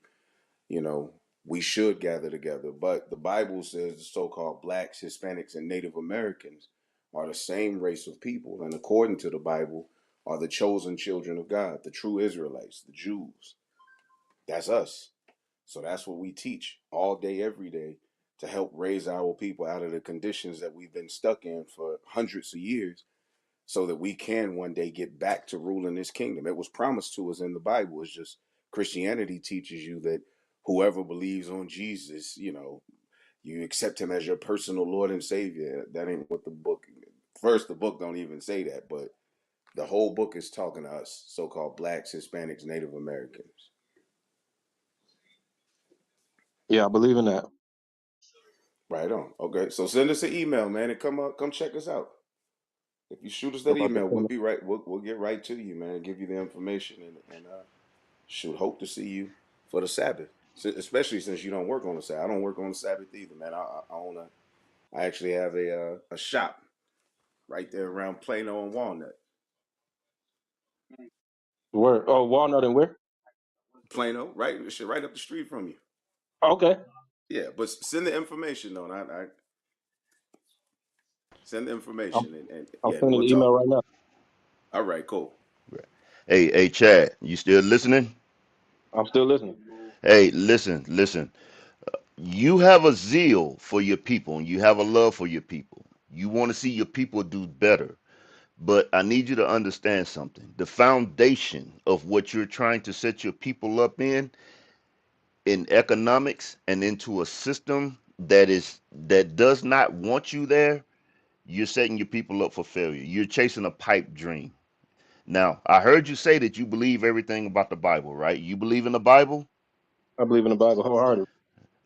You know, we should gather together. But the Bible says the so-called blacks, Hispanics, and Native Americans are the same race of people, and according to the Bible, are the chosen children of God, the true Israelites, the Jews. That's us. So that's what we teach all day, every day, to help raise our people out of the conditions that we've been stuck in for hundreds of years, so that we can one day get back to ruling this kingdom. It was promised to us in the Bible. It's just Christianity teaches you that whoever believes on Jesus, you accept him as your personal Lord and Savior. That ain't what the book. First, the book don't even say that, but the whole book is talking to us, so-called blacks, Hispanics, Native Americans. Yeah, I believe in that. Right on. Okay, so send us an email, man, and come check us out. If you shoot us I'm that about to email, we'll send it. be right. We'll get right to you, man, and give you the information, and should hope to see you for the Sabbath. Especially since you don't work on the Sabbath. I don't work on the Sabbath either, man. I own I actually have a shop right there around Plano and Walnut. Where? Oh, Walnut and where? Plano, right? Shit, right up the street from you. Okay. Yeah, but send the information though. And I send the I'm, information, and I'm yeah, and sending we'll the email talk. right now. All right, cool. Hey, Chad, you still listening? I'm still listening. Hey, listen. You have a zeal for your people and you have a love for your people. You want to see your people do better. But I need you to understand something. The foundation of what you're trying to set your people up in economics and into a system that does not want you there, you're setting your people up for failure. You're chasing a pipe dream. Now, I heard you say that you believe everything about the Bible, right? You believe in the Bible? I believe in the Bible wholeheartedly.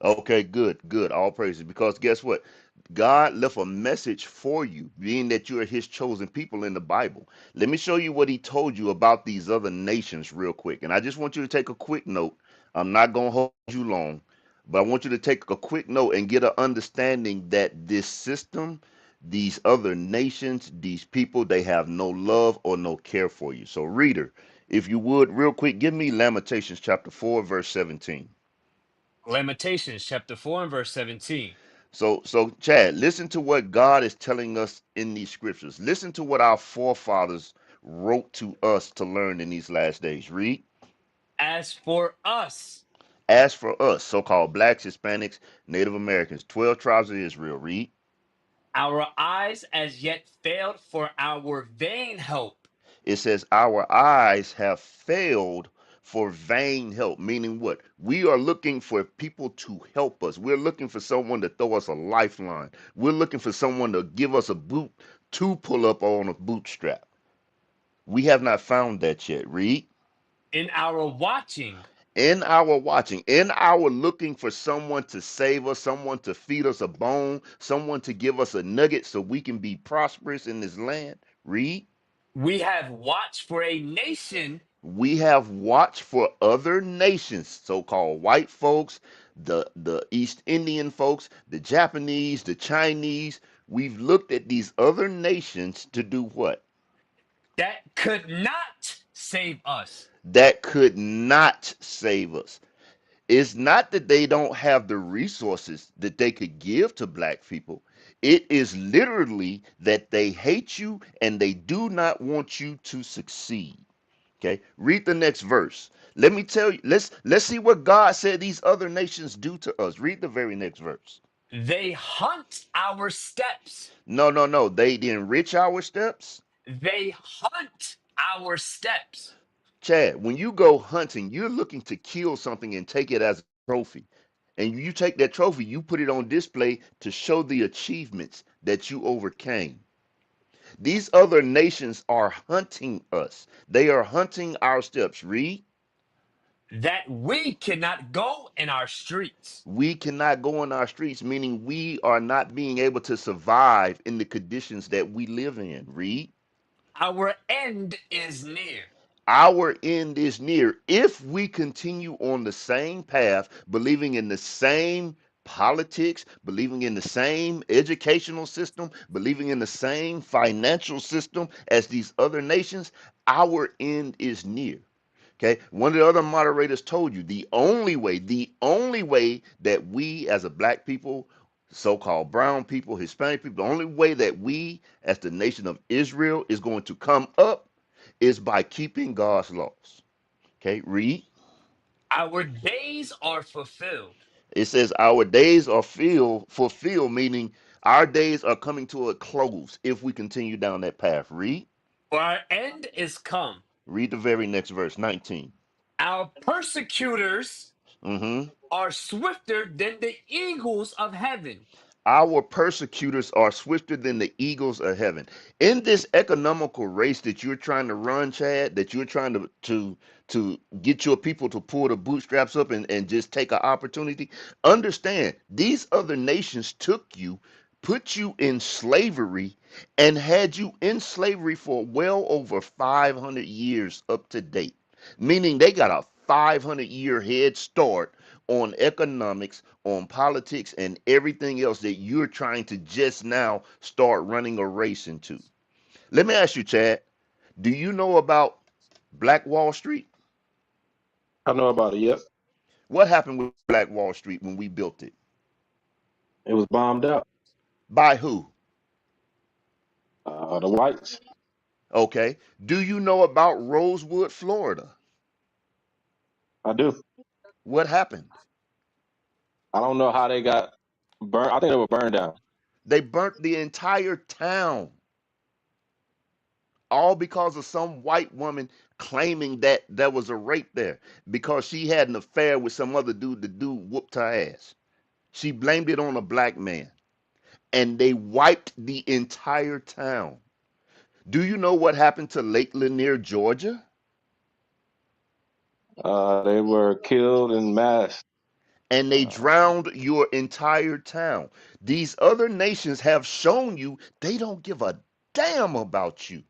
Okay, good. All praises. Because guess what? God left a message for you, being that you are his chosen people in the Bible. Let me show you what he told you about these other nations real quick. And I just want you to take a quick note. I'm not going to hold you long, but I want you to take a quick note and get an understanding that this system, these other nations, these people, they have no love or no care for you. So, reader, if you would, real quick, give me Lamentations chapter 4, verse 17. Lamentations chapter 4 and verse 17. So Chad, listen to what God is telling us in these scriptures. Listen to what our forefathers wrote to us to learn in these last days. Read. As for us, As for us, so-called blacks, Hispanics, Native Americans, 12 tribes of Israel. Read. our eyes as yet failed for our vain hope. It says our eyes have failed for vain help, meaning what? We are looking for people to help us. We're looking for someone to throw us a lifeline. We're looking for someone to give us a boot to pull up on a bootstrap. We have not found that yet. Read. In our watching, In our watching, in our looking for someone to save us, someone to feed us a bone, someone to give us a nugget so we can be prosperous in this land. Read. we have watched for a nation We have watched for other nations, so-called white folks, the East Indian folks, the Japanese, the Chinese. We've looked at these other nations to do what? that could not save us. That could not save us. It's not that they don't have the resources that they could give to black people. It is literally that they hate you and they do not want you to succeed. Okay? Read the next verse. Let me tell you, let's see what God said these other nations do to us. Read the very next verse. They hunt our steps. No. They enrich our steps. They hunt our steps. Chad, when you go hunting, you're looking to kill something and take it as a trophy. And you take that trophy, you put it on display to show the achievements that you overcame. These other nations are hunting us. They are hunting our steps. Read. That we cannot go in our streets. We cannot go on our streets, meaning we are not being able to survive in the conditions that we live in. Read. Our end is near. Our end is near if we continue on the same path, believing in the same politics, believing in the same educational system, believing in the same financial system as these other nations. Our end is near. Okay. One of the other moderators told you the only way that we as a black people, so-called brown people, Hispanic people, the only way that we as the nation of Israel is going to come up is by keeping God's laws. Okay, read. Our days are fulfilled. It says our days are fulfilled, meaning our days are coming to a close if we continue down that path. Read. For our end is come. Read the very next verse, 19. Our persecutors Hmm. are swifter than the eagles of heaven. Our persecutors are swifter than the eagles of heaven. In this economical race that you're trying to run, Chad, that you're trying to get your people to pull the bootstraps up and just take an opportunity, understand these other nations took you, put you in slavery, and had you in slavery for well over 500 years up to date. Meaning they got a 500-year head start on economics, on politics, and everything else that you're trying to just now start running a race into. Let me ask you, Chad, do you know about Black Wall Street? I know about it. Yep, What happened with Black Wall Street when we built it? it was bombed out. By who? The whites. Okay. Do you know about Rosewood, Florida? I do. What happened? I don't know how they got burned. I think they were burned down. They burnt the entire town, all because of some white woman claiming that there was a rape there because she had an affair with some other dude. The dude whooped her ass. She blamed it on a black man, and they wiped the entire town. Do you know what happened to Lake Lanier, Georgia? They were killed in mass. And they Uh, drowned your entire town. These other nations have shown you they don't give a damn about you.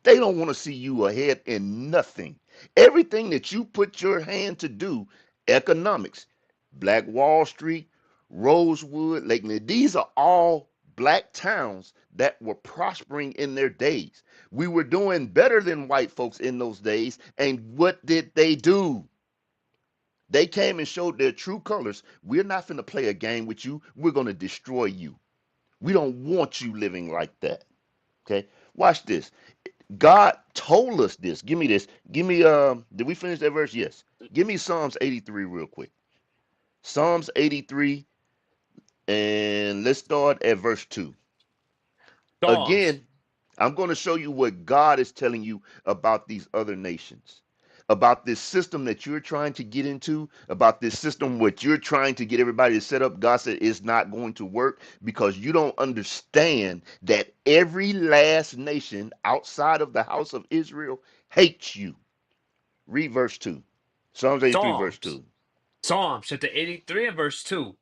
They don't want to see you ahead in nothing. Everything that you put your hand to do, economics, Black Wall Street, Rosewood, Lakeland, these are all black towns that were prospering in their days. We were doing better than white folks in those days. And what did they do? They came and showed their true colors. We're not going to play a game with you. We're going to destroy you. We don't want you living like that. Okay? Watch this. God told us this. Give me this. Give me did we finish that verse? Yes. Give me Psalms 83 real quick. Psalms 83, and let's start at verse 2. Psalms. Again, I'm going to show you what God is telling you about these other nations. About this system that you're trying to get into, about this system what you're trying to get everybody to set up. God said it's not going to work because you don't understand that every last nation outside of the house of Israel hates you. Read verse 2. Psalms 83, verse Psalms. 2. Psalms chapter 83 and verse 2.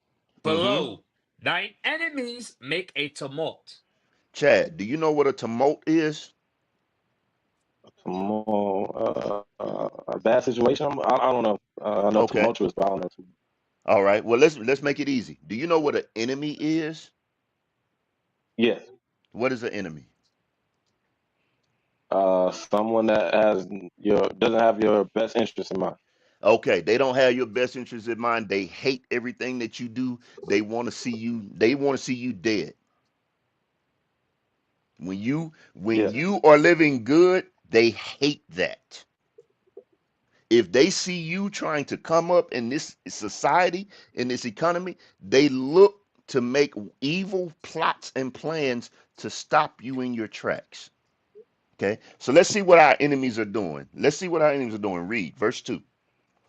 Mm-hmm. Below, thine enemies make a tumult. Chad, do you know what a tumult is? Come a bad situation. I don't know. I know Okay. tumultuous, but I don't know. All right. Well, let's make it easy. Do you know what an enemy is? Yes. What is an enemy? Someone that has your doesn't have your best interest in mind. Okay, they don't have your best interests in mind. They hate everything that you do. They want to see you dead. When Yes. you are living good, they hate that. If they see you trying to come up in this society, in this economy, they look to make evil plots and plans to stop you in your tracks. Okay, so let's see what our enemies are doing. Let's see what our enemies are doing. Read verse 2.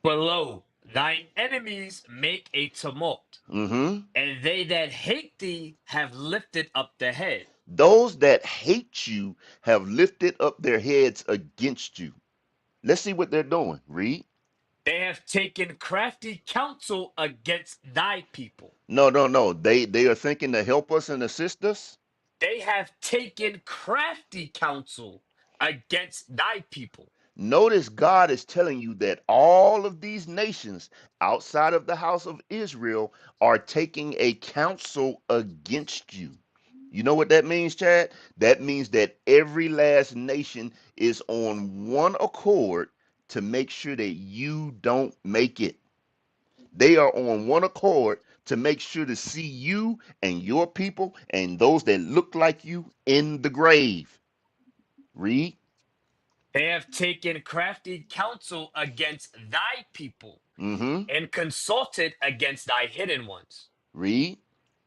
Below, thine enemies make a tumult, Mm-hmm. and they that hate thee have lifted up the head. Those that hate you have lifted up their heads against you. Let's see what they're doing. Read. They have taken crafty counsel against thy people. No, no, no. They are thinking to help us and assist us. They have taken crafty counsel against thy people. Notice God is telling you that all of these nations outside of the house of Israel are taking a counsel against you. You know what that means, Chad? That means that every last nation is on one accord to make sure that you don't make it. They are on one accord to make sure to see you and your people and those that look like you in the grave. Read. They have taken crafty counsel against thy people Mm-hmm. and consulted against thy hidden ones. Read.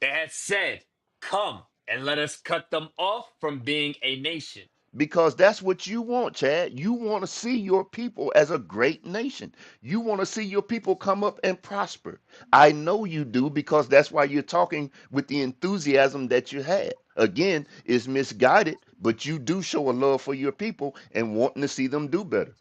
They have said, come and let us cut them off from being a nation. because that's what you want, Chad. You want to see your people as a great nation. You want to see your people come up and prosper. I know you do because that's why you're talking with the enthusiasm that you had. Again, it's misguided, but you do show a love for your people and wanting to see them do better.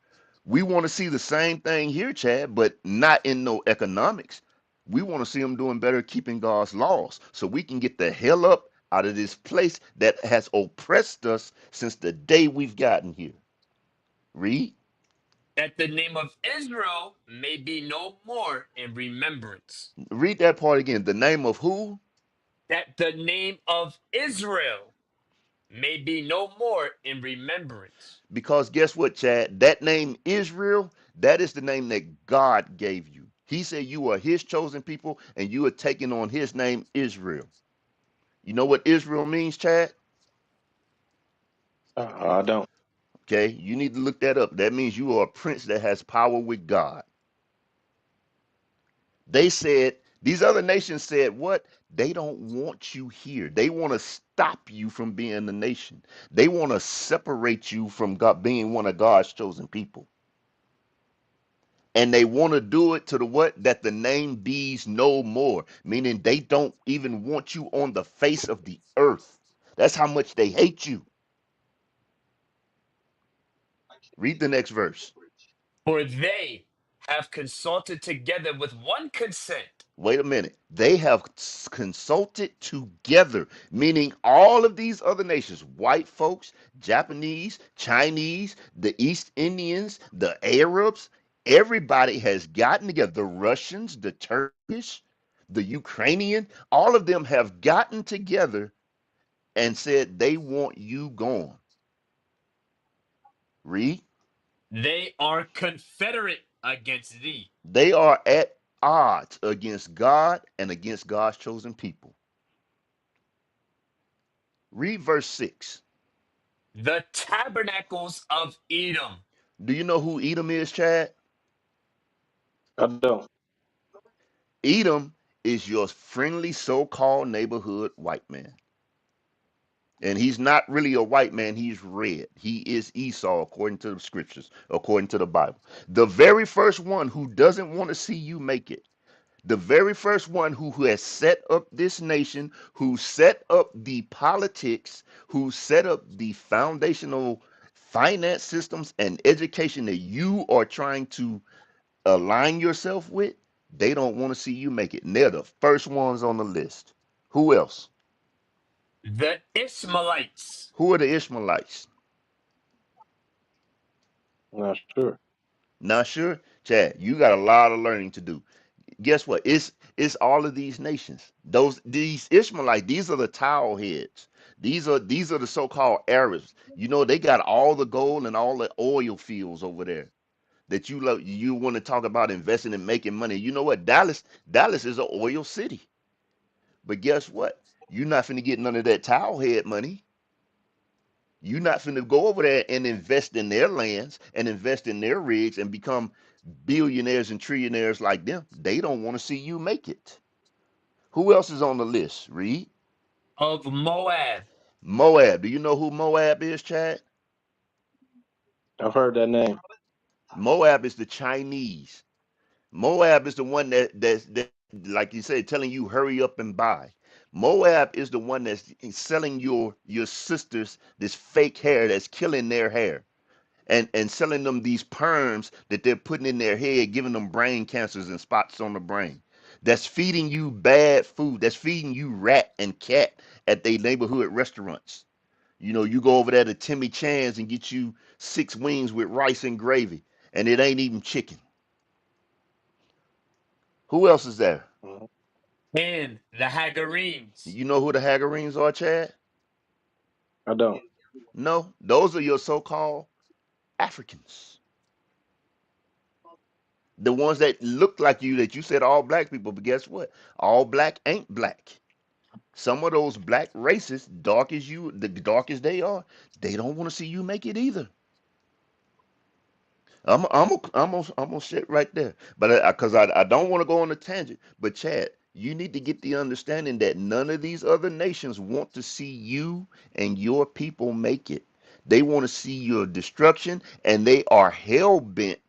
We want to see the same thing here, Chad, but not in no economics. We want to see them doing better, keeping God's laws, so we can get the hell up out of this place that has oppressed us since the day we've gotten here. Read. That the name of Israel may be no more in remembrance. Read that part again. The name of who? That the name of Israel may be no more in remembrance. Because guess what, Chad? That name Israel, that is the name that God gave you. He said you are his chosen people and you are taking on his name Israel. You know what Israel means, Chad? I don't. Okay, you need to look that up. That means you are a prince that has power with God. They said, these other nations said, what? They don't want you here. They want to stop you from being a nation. They want to separate you from God, being one of God's chosen people. And they want to do it to the what? That the name be's no more, meaning they don't even want you on the face of the earth. That's how much they hate you. Read the next verse. For they have consulted together with one consent. Wait a minute. They have consulted together, meaning all of these other nations, white folks, Japanese, Chinese, the East Indians, the Arabs, everybody has gotten together. The Russians, the Turkish, the Ukrainian, all of them have gotten together and said they want you gone. Read. They are confederate against thee. They are at odds against God and against God's chosen people. Read verse 6. The tabernacles of Edom. Do you know who Edom is, Chad? I don't. Edom is your friendly so-called neighborhood white man. And he's not really a white man, he's red. He is Esau according to the scriptures, according to the Bible. The very first one who doesn't want to see you make it. The very first one who has set up this nation, who set up the politics, who set up the foundational finance systems and education that you are trying to align yourself with, they don't want to see you make it. And they're the first ones on the list. Who else? The Ishmaelites. Who are the Ishmaelites? Not sure. Not sure? Chad, you got a lot of learning to do. Guess what? It's all of these nations. These Ishmaelites, these are the towel heads. These are the so-called Arabs. You know, they got all the gold and all the oil fields over there that you want to talk about investing and making money. You know what? Dallas is an oil city. But guess what? You're not finna get none of that towel head money. You're not finna go over there and invest in their lands and invest in their rigs and become billionaires and trillionaires like them. They don't want to see you make it. Who else is on the list? Read. Of Moab. Moab. Do you know who Moab is, Chad? I've heard that name. Moab is the Chinese. Moab is the one that like you said, telling you hurry up and buy. Moab is the one that's selling your sisters this fake hair that's killing their hair and selling them these perms that they're putting in their head, giving them brain cancers and spots on the brain. That's feeding you bad food. That's feeding you rat and cat at their neighborhood restaurants. You know, you go over there to Timmy Chan's and get you 6 wings with rice and gravy, and it ain't even chicken. Who else is there? Mhm. And the Hagarenes. You know who the Hagarenes are, Chad? I don't. No, those are your so-called Africans. The ones that look like you that you said all black people, but guess what? All black ain't black. Some of those black races, dark as you, the dark as they are, they don't want to see you make it either. I'm gonna sit right there, but because I don't want to go on a tangent. But Chad, you need to get the understanding that none of these other nations want to see you and your people make it. They want to see your destruction, and they are hell bent.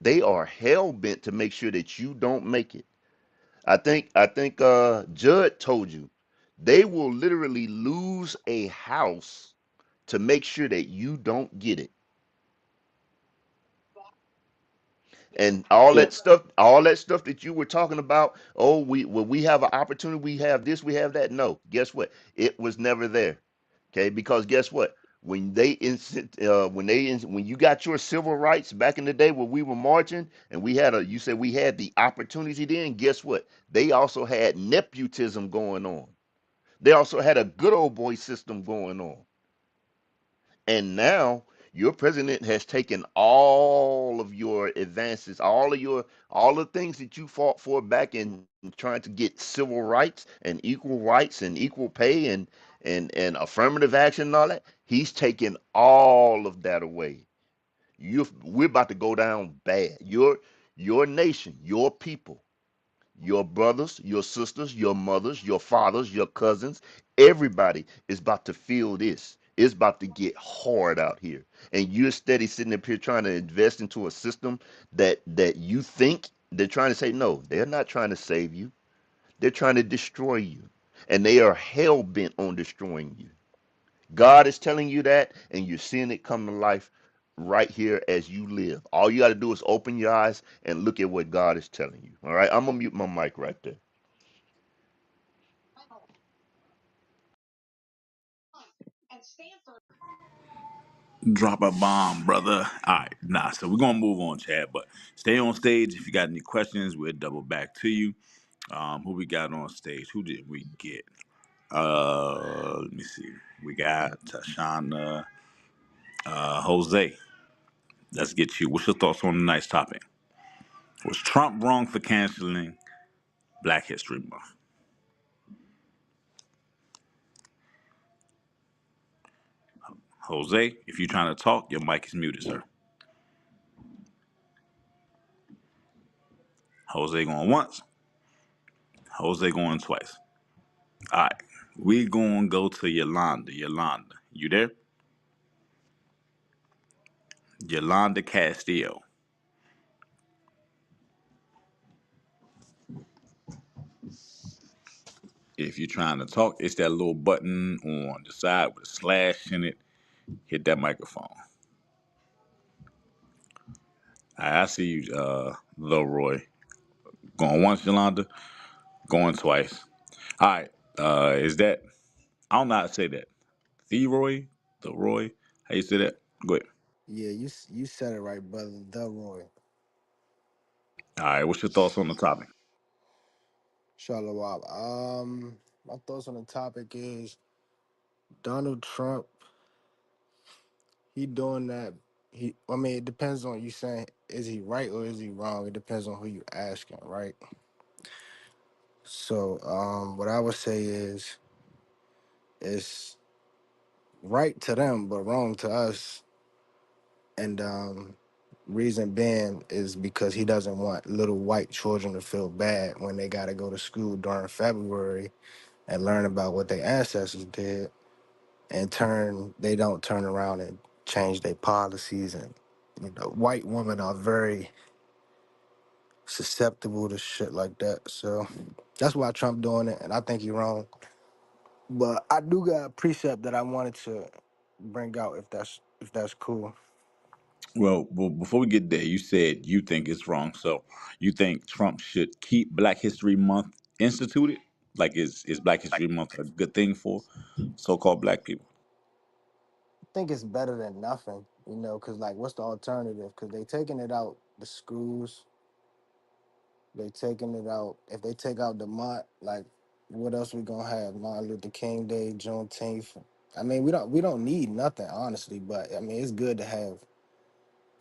They are hell bent to make sure that you don't make it. I think Judd told you they will literally lose a house to make sure that you don't get it. And all that stuff that you were talking about, oh, we have an opportunity, we have this, we have that. No, guess what? It was never there. Okay, because guess what? When you got your civil rights back in the day when we were marching and you said we had the opportunity then, guess what? They also had nepotism going on. They also had a good old boy system going on. And now your president has taken all of your advances, all the things that you fought for back in trying to get civil rights and equal pay and affirmative action and all that. He's taken all of that away. We're about to go down bad. Your nation, your people, your brothers, your sisters, your mothers, your fathers, your cousins, everybody is about to feel this. It's about to get hard out here. And you're steady sitting up here trying to invest into a system that you think they're trying to say, no, they're not trying to save you. They're trying to destroy you. And they are hell bent on destroying you. God is telling you that, and you're seeing it come to life right here as you live. All you got to do is open your eyes and look at what God is telling you. All right, I'm gonna mute my mic right there. Drop a bomb, brother. All right, nah. So we're gonna move on, Chad. But stay on stage. If you got any questions, we'll double back to you. Who we got on stage? Who did we get? Let me see. We got Tashana, Jose. Let's get you. What's your thoughts on tonight's topic? Was Trump wrong for canceling Black History Month? Jose, if you're trying to talk, your mic is muted, sir. Jose going once. Jose going twice. All right. We gonna go to Yolanda. Yolanda, you there? Yolanda Castillo. If you're trying to talk, it's that little button on the side with a slash in it. Hit that microphone. All right, I see you, Leroy. Going once, Yolanda. Going twice. All right. Is that? I don't know how to say that. Leroy, Leroy. How you say that? Go ahead. Yeah, you said it right, brother. The Roy. All right. What's your thoughts on the topic? Shalom. My thoughts on the topic is Donald Trump. He doing that. I mean, it depends on you saying is he right or is he wrong. It depends on who you asking, right? So, what I would say is it's right to them but wrong to us, and reason being is because he doesn't want little white children to feel bad when they got to go to school during February and learn about what their ancestors did, and they don't turn around and change their policies. And white women are very susceptible to shit like that. So that's why Trump doing it, and I think he wrong. But I do got a precept that I wanted to bring out if that's cool. Well, before we get there, you said you think it's wrong. So you think Trump should keep Black History Month instituted? Like, is Black History Month a good thing for so-called Black people? I think it's better than nothing, because like, what's the alternative? Because they taking it out the schools, they taking it out. If they take out the month, like, what else we gonna have? Martin Luther King Day, Juneteenth. I mean, we don't need nothing, honestly. But I mean, it's good to have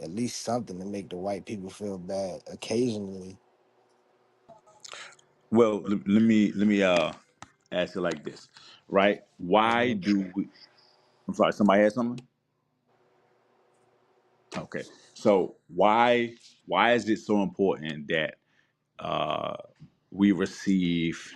at least something to make the white people feel bad occasionally. Well, let me ask it like this, right? Why Mhm. do we? I'm sorry, somebody had something. Okay, so why is it so important that uh, we receive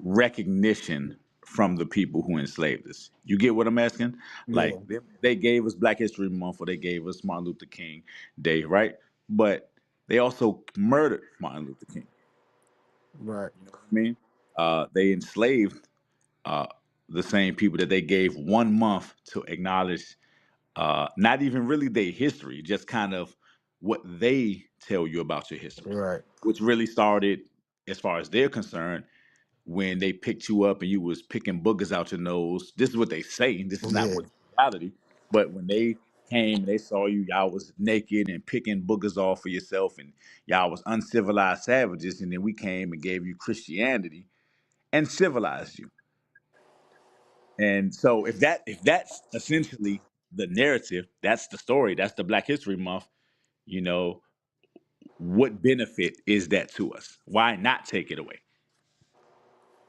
recognition from the people who enslaved us. You get what I'm asking? Yeah, Like they gave us Black History Month, or they gave us Martin Luther King Day, right? But they also murdered Martin Luther King. right. You know what I mean? They enslaved uh, the same people that they gave 1 month to acknowledge, not even really their history, just kind of what they tell you about your history, Right. which really started, as far as they're concerned, when they picked you up and you was picking boogers out your nose. This is what they say. This is not Yeah. what's reality. But when they came and they saw you, y'all was naked and picking boogers off for yourself, and y'all was uncivilized savages. And then we came and gave you Christianity and civilized you. And so if that's essentially the narrative, that's the story, that's the Black History Month, you know, what benefit is that to us? Why not take it away?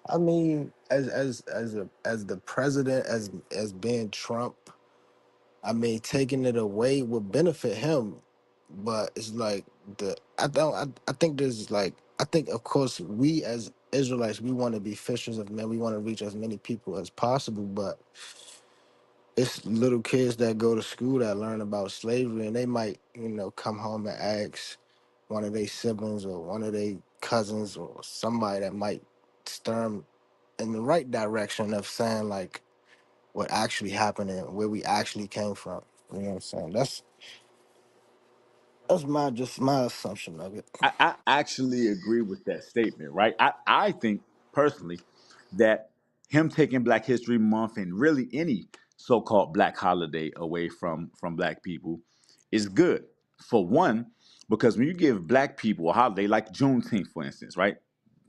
I mean, as the president, as being Trump, I mean, taking it away would benefit him, but it's like I think there's like I think of course we as Israelites we want to be fishers of men. We want to reach as many people as possible, but it's little kids that go to school that learn about slavery, and they might come home and ask one of their siblings or one of their cousins or somebody that might stir them in the right direction of saying like what actually happened and where we actually came from. You know what I'm saying? That's my assumption of it. I actually agree with that statement, right? I think personally that him taking Black History Month and really any so-called Black holiday away from Black people is good. For one, because when you give Black people a holiday like Juneteenth, for instance, right?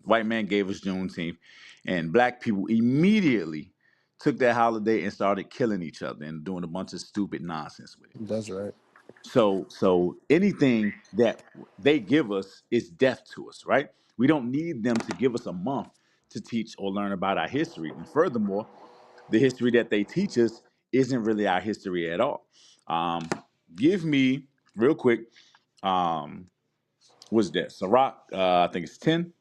White man gave us Juneteenth, and Black people immediately took that holiday and started killing each other and doing a bunch of stupid nonsense with it. That's right. So anything that they give us is death to us, right? We don't need them to give us a month to teach or learn about our history. And furthermore, the history that they teach us isn't really our history at all. Um, Give me real quick. What's that? Sirach, I think it's 10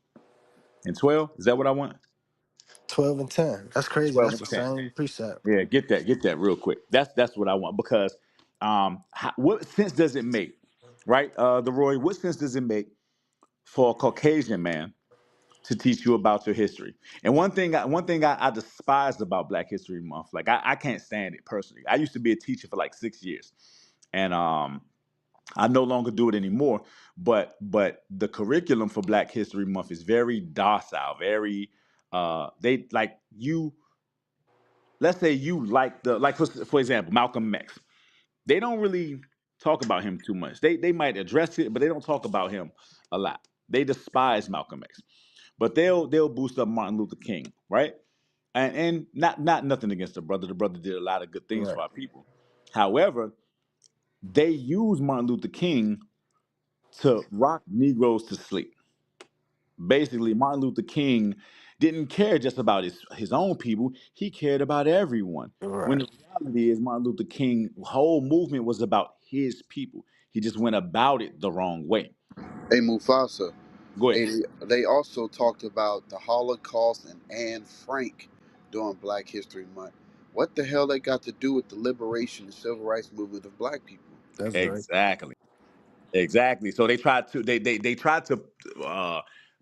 and 12. Is that what I want? 12 and 10. That's crazy. 12 That's and the 10. same precept. Yeah, get that real quick. That's what I want because what sense does it make, right? The Roy, what sense does it make for a Caucasian man to teach you about your history? And one thing I despised about Black History Month, like I can't stand it personally. I used to be a teacher for like 6 years, and I no longer do it anymore. But the curriculum for Black History Month is very docile, very they like you. Let's say you like the like for example Malcolm X. They don't really talk about him too much. They might address it, but they don't talk about him a lot. They despise Malcolm X, but they'll boost up Martin Luther King, right? And not nothing against the brother. The brother did a lot of good things Right. for our people. However, they use Martin Luther King to rock Negroes to sleep. Basically, Martin Luther King didn't care just about his own people. He cared about everyone. When Right. the reality is Martin Luther King whole movement was about his people. He just went about it the wrong way. Hey Mufasa, Go ahead. hey, they also talked about the Holocaust and Anne Frank during Black History Month. What the hell they got to do with the liberation and civil rights movement of black people? That's right. Exactly. Exactly. So they tried to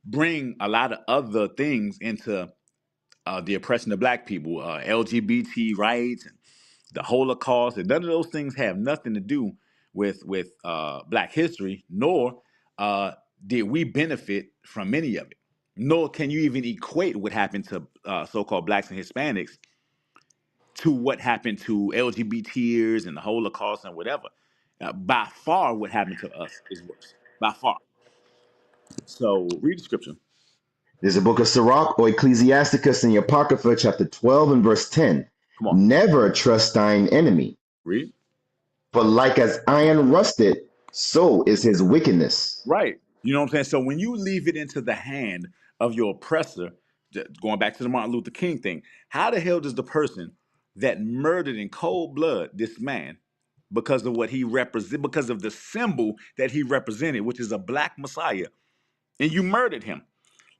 bring a lot of other things into the oppression of black people, LGBT rights and the Holocaust, and none of those things have nothing to do with Black history, nor uh, did we benefit from any of it. Nor can you even equate what happened to so-called blacks and Hispanics to what happened to LGBTers and the Holocaust and whatever. By far, what happened to us is worse. By far. So read the scripture. There's a book of Sirach or Ecclesiasticus in the Apocrypha, chapter 12 and verse 10. Come on, Never trust thine enemy, read. for like as iron rusted, so is his wickedness. Right. You know what I'm saying? So when you leave it into the hand of your oppressor, going back to the Martin Luther King thing, how the hell does the person that murdered in cold blood this man because of what he represent, because of the symbol that he represented, which is a black Messiah, and you murdered him?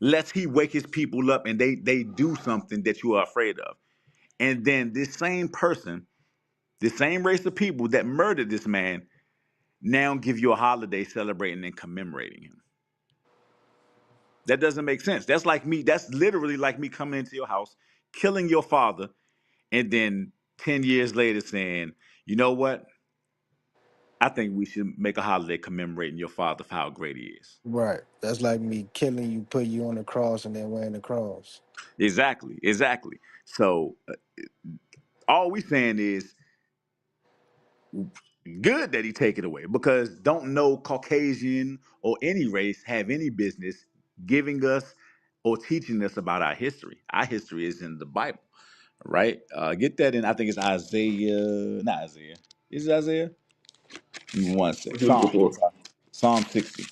lest he wake his people up and they do something that you are afraid of. And then this same person, this same race of people that murdered this man, now give you a holiday celebrating and commemorating him. That doesn't make sense. That's like me. That's literally like me coming into your house, killing your father, and then 10 years later saying, you know what? I think we should make a holiday commemorating your father for how great he is. Right. That's like me killing you, put you on the cross, and then wearing the cross. Exactly, exactly. So all we saying is good that he take it away, because don't no Caucasian or any race have any business giving us or teaching us about our history. Our history is in the Bible, right? Get that in. I think it's Isaiah, not Isaiah. Is it Isaiah? Give me one sec. What you looking Psalm. for? Psalm 60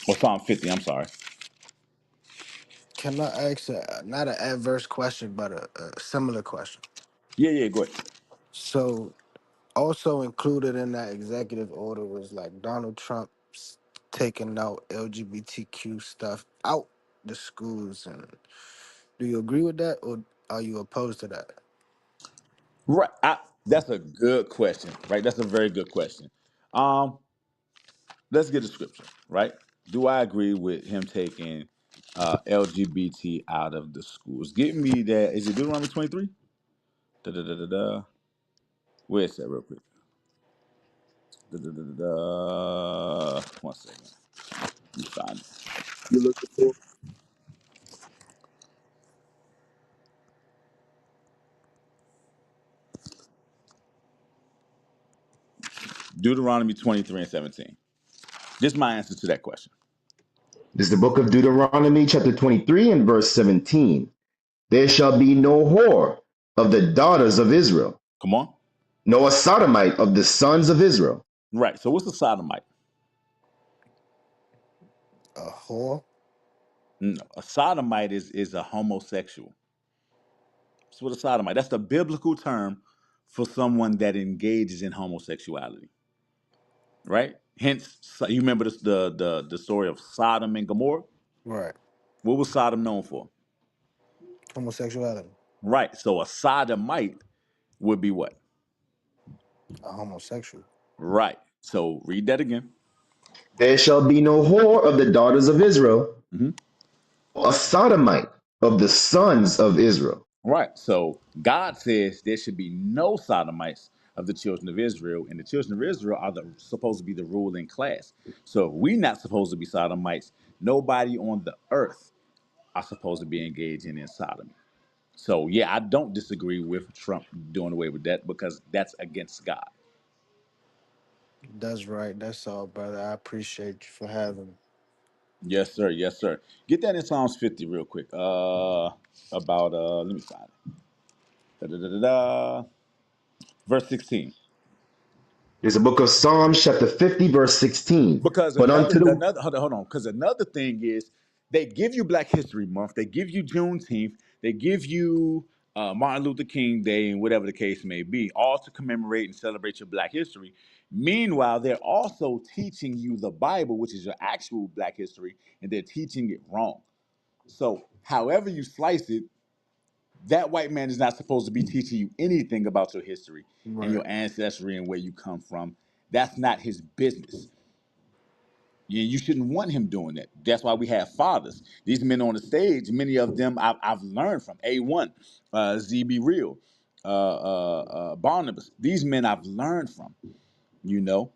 or Psalm 50. I'm sorry. Can I ask not an adverse question, but a similar question? Yeah, yeah. Go ahead. So, also included in that executive order was like Donald Trump's taking out LGBTQ stuff out the schools. And do you agree with that, or are you opposed to that? Right. That's a good question. Right. That's a very good question. Um, let's get a scripture. Right. Do I agree with him taking LGBT out of the schools? Give me that. Is it Deuteronomy 23? Da da da da da. Where's that real quick? Da, da, da, da, da. 1 second. Let me find it. You looking for? Deuteronomy 23 and 17. This is my answer to that question. This is the book of Deuteronomy, chapter 23 and verse 17. There shall be no whore of the daughters of Israel, Come on. nor a sodomite of the sons of Israel. Right. So what's a sodomite? A whore? No, a sodomite is a homosexual. That's what a sodomite. That's the biblical term for someone that engages in homosexuality. Right. Hence, you remember the story of Sodom and Gomorrah. Right. What was Sodom known for? Homosexuality. Right. So a sodomite would be what? A homosexual. Right. So read that again. There shall be no whore of the daughters of Israel, Mm-hmm. a sodomite of the sons of Israel. Right. So God says there should be no sodomites of the children of Israel, and the children of Israel are supposed to be the ruling class. So if we not supposed to be sodomites, nobody on the earth are supposed to be engaging in sodomy. So yeah, I don't disagree with Trump doing away with that because that's against God. That's right. That's all, brother. I appreciate you for having me. Yes, sir. Yes, sir. Get that in Psalms 50 real quick. About let me find it. Da, da, da, da, da. Verse 16. There's a book of Psalms, chapter 50, verse 16. Because But unto the hold on. Because another thing is they give you Black History Month, they give you Juneteenth, they give you Martin Luther King Day, and whatever the case may be, all to commemorate and celebrate your Black history. Meanwhile, they're also teaching you the Bible, which is your actual Black history, and they're teaching it wrong. So, however you slice it, that white man is not supposed to be teaching you anything about your history and Right. your ancestry and where you come from. That's not his business. You shouldn't want him doing that. That's why we have fathers. These men on the stage, many of them I've learned from. A1, ZB Real, Barnabas. These men I've learned from, you know,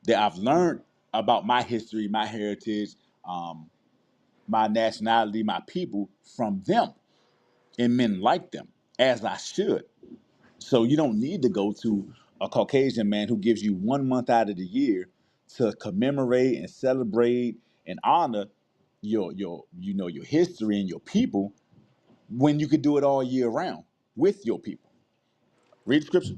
that I've learned about my history, my heritage, um, my nationality, my people from them and men like them, as I should. So you don't need to go to a Caucasian man who gives you 1 month out of the year to commemorate and celebrate and honor your history and your people when you could do it all year round with your people. Read the scripture.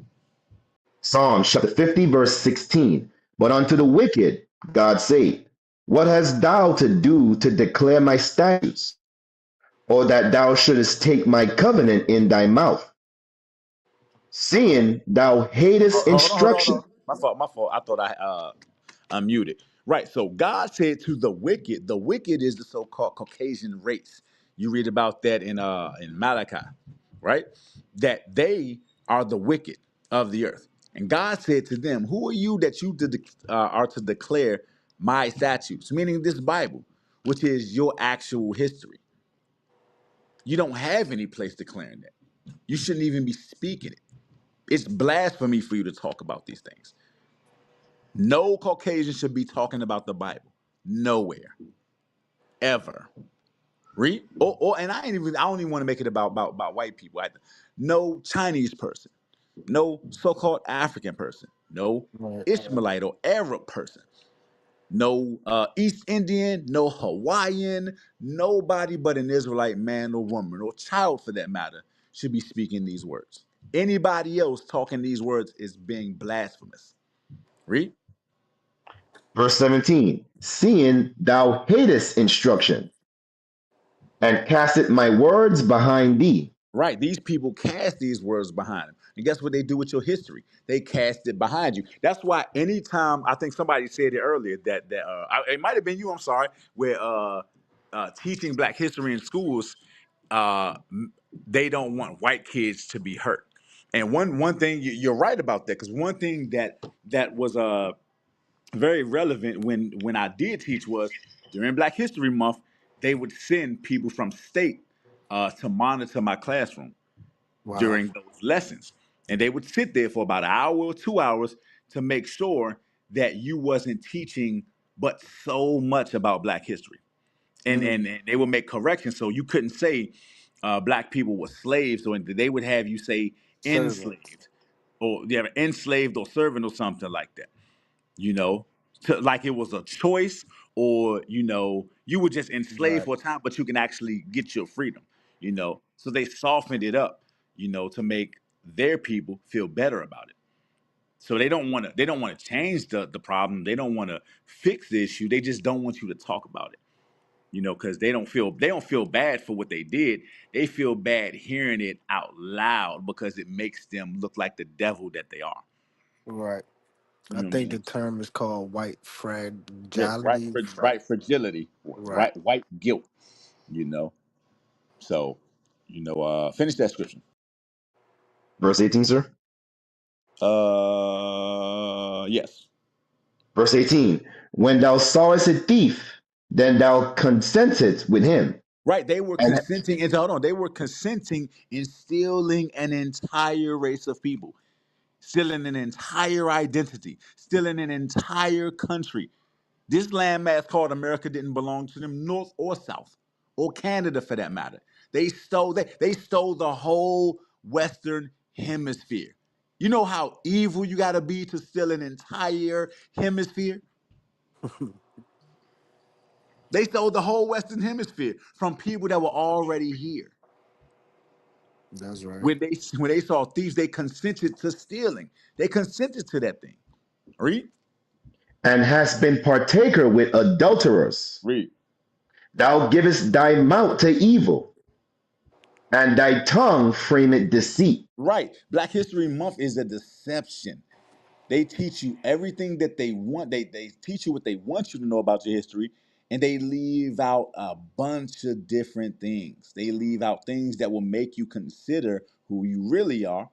Psalms, chapter 50, verse 16. But unto the wicked, God said, what hast thou to do to declare my statutes, or that thou shouldest take my covenant in thy mouth, seeing thou hatest Hold on. instruction? My fault. I thought I unmuted. Right. So God said to the wicked is the so-called Caucasian race. You read about that in Malachi, right? That they are the wicked of the earth. And God said to them, "Who are you that are to declare my statutes?" Meaning this Bible, which is your actual history. You don't have any place declaring that. You shouldn't even be speaking it. It's blasphemy for you to talk about these things. No Caucasian should be talking about the Bible. Nowhere. Ever. Read or and I don't even want to make it about white people either. No Chinese person, no so-called African person, no Right. Ishmaelite or Arab person, no East Indian, no Hawaiian, nobody but an Israelite man or woman or child for that matter should be speaking these words. Anybody else talking these words is being blasphemous. Read. Verse 17, seeing thou hatest instruction, and casteth my words behind thee. Right. These people cast these words behind them. And guess what they do with your history? They cast it behind you. That's why anytime I think somebody said it earlier it might have been you, I'm sorry, where teaching black history in schools, they don't want white kids to be hurt. And one thing you're right about that, because one thing that was very relevant when I did teach was during Black History Month, they would send people from state to monitor my classroom Wow. during those lessons. And they would sit there for about an hour or 2 hours to make sure that you wasn't teaching but so much about Black history. And they would make corrections. So you couldn't say Black people were slaves, or anything. They would have you say Servants. enslaved, or yeah, enslaved or servant or something like that, you know, like it was a choice, or you were just enslaved Right. for a time, but you can actually get your freedom, so they softened it up, to make their people feel better about it. So they don't want to change the problem. They don't want to fix the issue. They just don't want you to talk about it, because they don't feel bad for what they did. They feel bad hearing it out loud because it makes them look like the devil that they are. Right. You I know what I'm think the saying? term is called white Yeah, right, fragility. right, fragility, Right. right, white guilt, you know. So, finish that scripture. Verse 18, sir. Yes, Verse 18, when thou sawest a thief, then thou consentest with him. right. They were And consenting into hold on. They were consenting in stealing an entire race of people, stealing an entire identity, stealing an entire country. This landmass called America didn't belong to them, North or South, or Canada for that matter. They stole the whole Western Hemisphere. You know how evil you got to be to steal an entire hemisphere? They stole the whole Western Hemisphere from people that were already here. That's right. When they saw thieves, they consented to stealing. They consented to that thing. Read, hast been partaker with adulterers. read. Thou givest thy mouth to evil, and thy tongue frameth deceit. Right. Black History Month is a deception. They teach you everything that they want. They teach you what they want you to know about your history, and they leave out a bunch of different things. They leave out things that will make you consider who you really are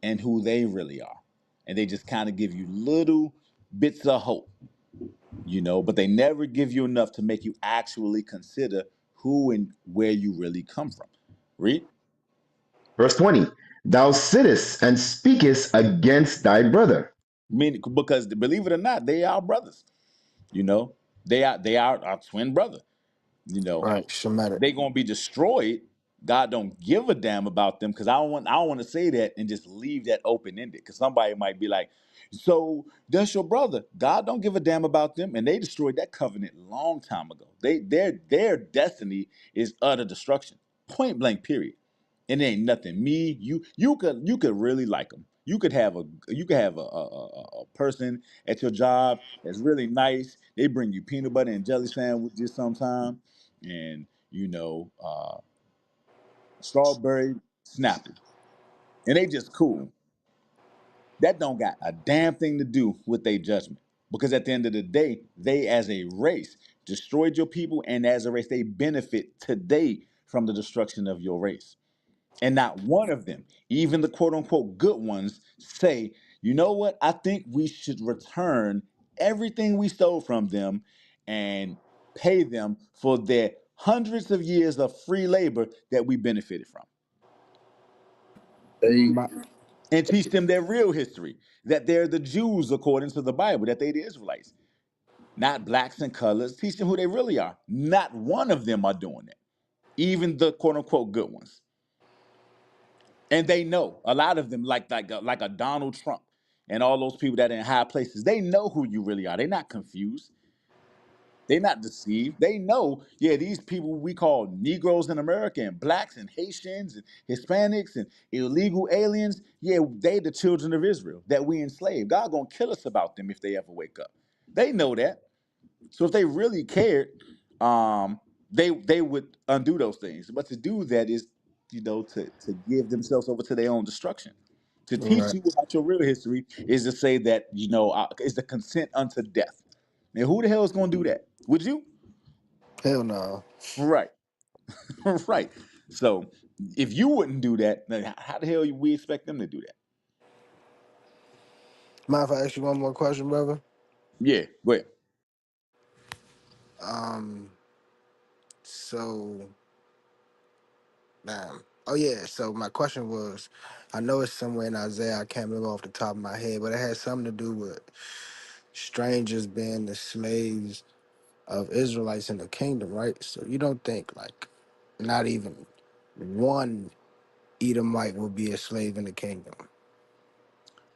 and who they really are. And they just kind of give you little bits of hope, but they never give you enough to make you actually consider who and where you really come from. Read. Verse 20, thou sittest and speakest against thy brother. Meaning, because believe it or not, they are brothers. You know, they are our twin brother. You know, Right. Shemitic. they gonna be destroyed. God don't give a damn about them, because I don't want to say that and just leave that open ended, because somebody might be like, so that's your brother. God don't give a damn about them, and they destroyed that covenant long time ago. Their destiny is utter destruction, point blank, period. And it ain't nothing. You could really like them. You could have a person at your job that's really nice. They bring you peanut butter and jelly sandwiches sometime, and strawberry snapple, and they just cool. That don't got a damn thing to do with their judgment. Because at the end of the day, they as a race destroyed your people, and as a race, they benefit today from the destruction of your race. And not one of them, even the quote unquote good ones, say, you know what? I think we should return everything we stole from them and pay them for their hundreds of years of free labor that we benefited from. Hey, My, And teach them their real history, that they're the Jews according to the Bible, that they the Israelites, not blacks and colors. Teach them who they really are. Not one of them are doing that, even the quote unquote good ones. And they know, a lot of them, like a Donald Trump and all those people that are in high places, they know who you really are. They're not confused. They're not deceived. They know, yeah, these people we call Negroes in America and blacks and Haitians and Hispanics and illegal aliens, yeah, they the children of Israel that we enslaved. God gonna kill us about them if they ever wake up. They know that. So if they really cared, they would undo those things. But to do that is, to give themselves over to their own destruction. To teach right. you about your real history is to say that is the consent unto death. And who the hell is going to do that? Would you? Hell no. Right, right. So if you wouldn't do that, then how the hell we expect them to do that? Mind if I ask you one more question, brother? Yeah, go ahead. Um, so, oh yeah, so my question was, I know it's somewhere in Isaiah, I can't remember off the top of my head, but it has something to do with strangers being the slaves of Israelites in the kingdom, right? So you don't think like not even one Edomite will be a slave in the kingdom.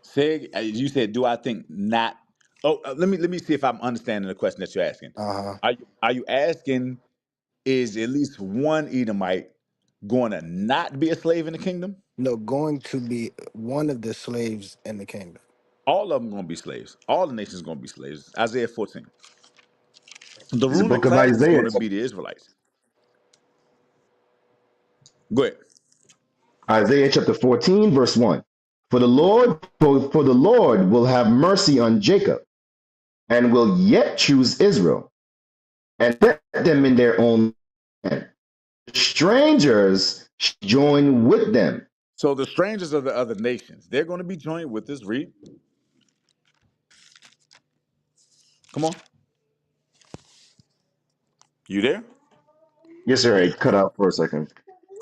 Say, you said, do I think not? Oh, let me see if I'm understanding the question that you're asking. Uh-huh. Are you asking, is at least one Edomite going to not be a slave in the kingdom? No, going to be one of the slaves in the kingdom. All of them going to be slaves. All the nations going to be slaves. Isaiah 14. The It's the ruling book of class is Isaiah, going to be the Israelites. Go ahead. Isaiah chapter 14, verse 1. For the Lord will have mercy on Jacob, and will yet choose Israel, and set them in their own land. Strangers shall join with them. So the strangers of the other nations, they're going to be joined with us. Read. Come on. You there? Yes, sir. It cut out for a second.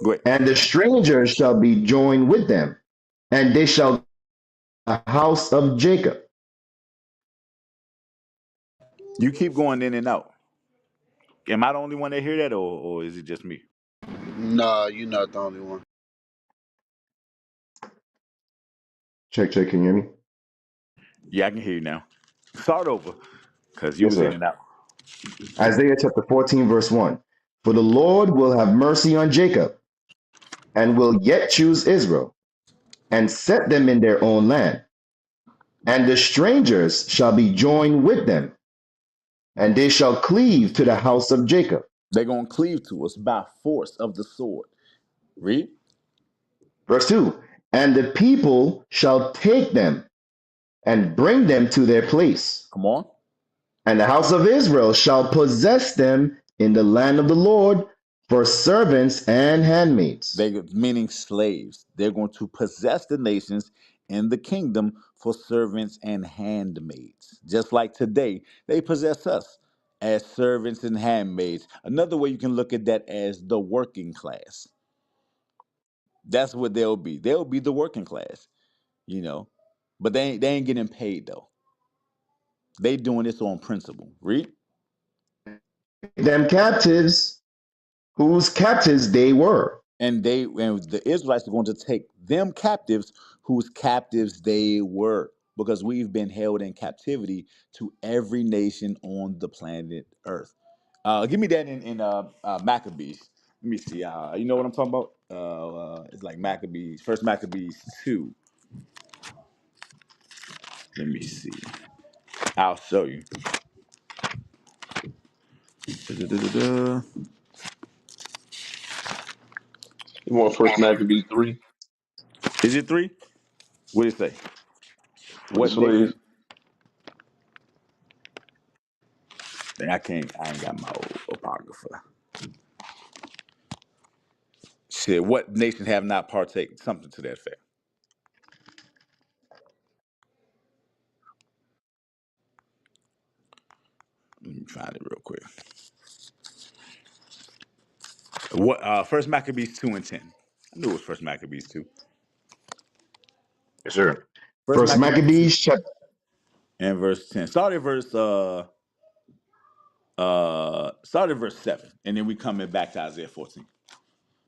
Go ahead. And the strangers shall be joined with them, and they shall the house of Jacob. You keep going in and out. Am I the only one that hear that, or is it just me? Nah, you're not the only one. Check, check. Can you hear me? Yeah, I can hear you now. Start over, because you Yes, was in sir. and out. Isaiah chapter 14, verse 1. For the Lord will have mercy on Jacob, and will yet choose Israel, and set them in their own land. And the strangers shall be joined with them, and they shall cleave to the house of Jacob. They're going to cleave to us by force of the sword. Read. Verse 2. And the people shall take them and bring them to their place. Come on. And the house of Israel shall possess them in the land of the Lord for servants and handmaids. They meaning slaves. They're going to possess the nations in the kingdom for servants and handmaids. Just like today, they possess us as servants and handmaids. Another way you can look at that as the working class. That's what they'll be. They'll be the working class, you know. But they ain't getting paid though. They doing this on principle. Read. Them captives, whose captives they were. And the Israelites are going to take them captives whose captives they were, because we've been held in captivity to every nation on the planet Earth. Give me that in Maccabees. Let me see. You know what I'm talking about? It's like Maccabees, First Maccabees 2. Let me see. I'll show you. Da-da-da-da-da. You want First Maccabee 3 Is it 3? What did it say? for the What next? slaves? I can't. I ain't got my old apocrypha. Shit, what nations have not partaken? Something to that effect. Let me find it real quick. What? First Maccabees 2:10. I knew it was First Maccabees 2. Yes, sir. First First Maccabees 2 Maccabees chapter. and verse 10. Start at verse 7, and then we coming back to Isaiah 14.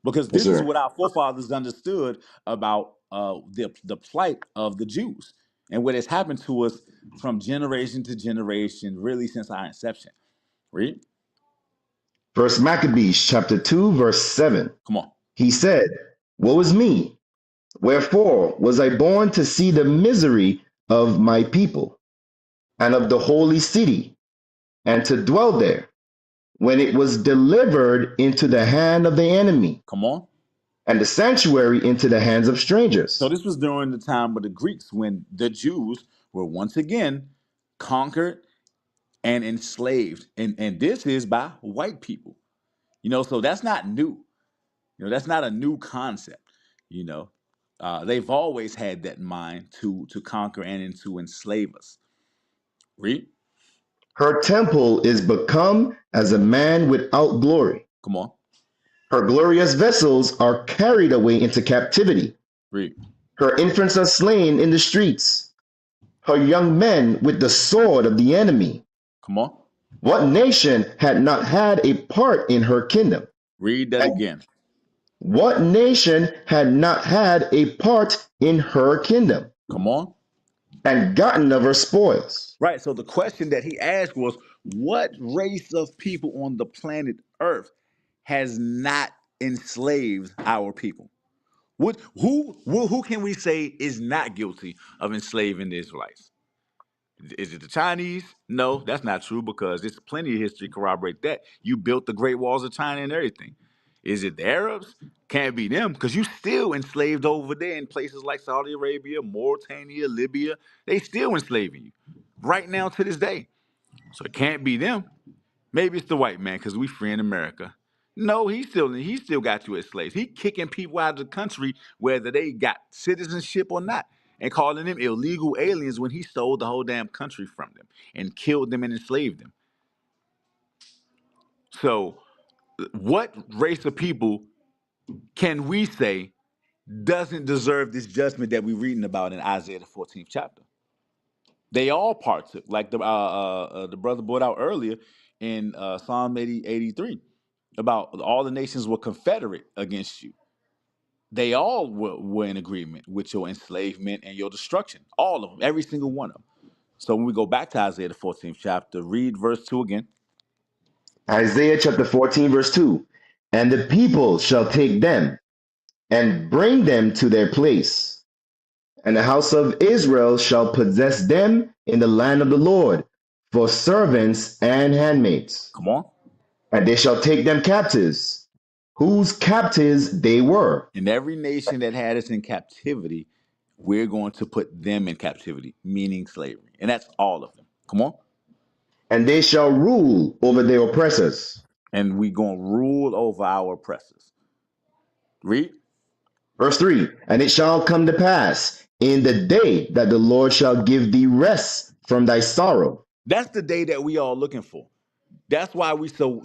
Because Yes, this is sir. what our forefathers understood about the plight of the Jews and what has happened to us from generation to generation, really since our inception. Read. First Maccabees chapter 2, verse 7. Come on. He said, woe is me! Wherefore was I born to see the misery of my people and of the holy city, and to dwell there, when it was delivered into the hand of the enemy, Come on. and the sanctuary into the hands of So strangers. this was during the time of the Greeks when the Jews were once again conquered and enslaved. And this is by white people. So that's not new. That's not a new concept. You know, they've always had that in mind to conquer and to enslave us. Read. Her temple is become as a man without glory. Come on. Her glorious vessels are carried away into captivity. Read. Her infants are slain in the streets. Her young men with the sword of the enemy. Come on. What nation had not had a part in her kingdom? Read that And again. what nation had not had a part in her kingdom Come on. and gotten of her spoils? Right. So the question that he asked was, what race of people on the planet Earth has not enslaved our people? Who can we say is not guilty of enslaving the Israelites? Is it the Chinese? No, that's not true because there's plenty of history corroborate that. You built the Great Walls of China and everything. Is it the Arabs? Can't be them because you still enslaved over there in places like Saudi Arabia, Mauritania, Libya. They still enslaving you right now to this day. So it can't be them. Maybe it's the white man because we free in America. No, he still got you as slaves. He kicking people out of the country whether they got citizenship or not, and calling them illegal aliens when he stole the whole damn country from them and killed them and enslaved them. So, what race of people can we say doesn't deserve this judgment that we're reading about in Isaiah the 14th chapter? They all partook, like the brother brought out earlier in Psalm 83 about all the nations were confederate against you. They all were in agreement with your enslavement and your destruction. All of them, every single one of them. So when we go back to Isaiah the 14th chapter, read verse 2 again. Isaiah chapter 14, verse 2. And the people shall take them and bring them to their place, and the house of Israel shall possess them in the land of the Lord for servants and handmaids. Come on. And they shall take them captives, whose captives they were. In every nation that had us in captivity, we're going to put them in captivity, meaning slavery. And that's all of them. Come on. And they shall rule over their oppressors. And we're going to rule over our oppressors. Read. Verse 3. And it shall come to pass in the day that the Lord shall give thee rest from thy sorrow. That's the day that we all looking for. That's why we so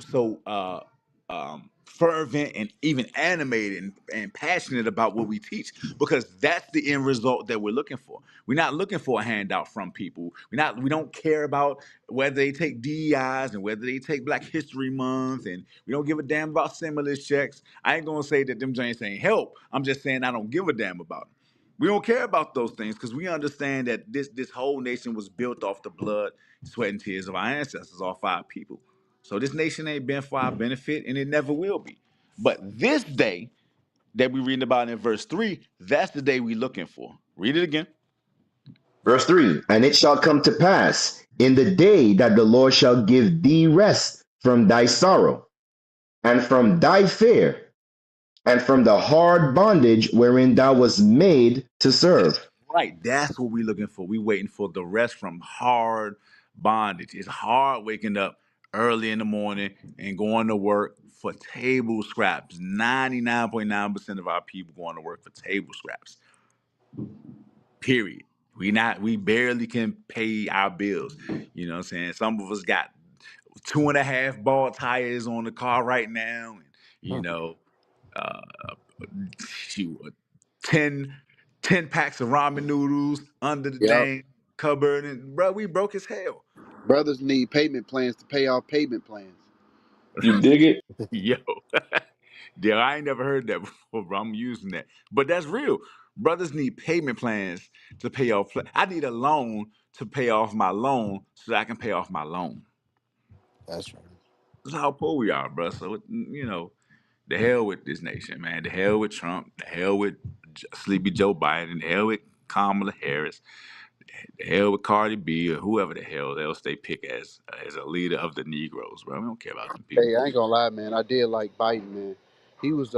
fervent and even animated and passionate about what we teach, because that's the end result that we're looking for. We're not looking for a handout from people. We don't care about whether they take DEIs and whether they take Black History Month, and we don't give a damn about stimulus checks. I ain't gonna say that them giants ain't help. I'm just saying I don't give a damn about them. We don't care about those things because we understand that this whole nation was built off the blood, sweat, and tears of our ancestors, all five people. So this nation ain't been for our benefit, and it never will be. But this day that we're reading about in verse 3, that's the day we're looking for. Read it again. Verse 3. And it shall come to pass in the day that the Lord shall give thee rest from thy sorrow, and from thy fear, and from the hard bondage wherein thou wast made to That's serve. right. That's what we're looking for. We're waiting for the rest from hard bondage. It's hard waking up early in the morning and going to work for table scraps. 99.9% of our people going to work for table scraps. Period. We barely can pay our bills. You know what I'm saying? Some of us got 2.5 ball tires on the car right now. And, you know, uh, shoot, 10, 10 packs of ramen noodles under the Yep. dang cupboard. And, bro, we broke as hell. Brothers need payment plans to pay off payment plans. You dig it? Yo. Yeah, I ain't never heard that before, bro. I'm using that. But that's real. Brothers need payment plans to pay off. I need a loan to pay off my loan so that I can pay off my loan. That's right. That's how poor we are, bro. So, you know, the hell with this nation, man. The hell with Trump. The hell with Sleepy Joe Biden. The hell with Kamala Harris. The hell with Cardi B or whoever the hell else they pick as a leader of the Negroes, bro. We don't care about them people. Hey, I ain't gonna lie, man. I did like Biden, man. He was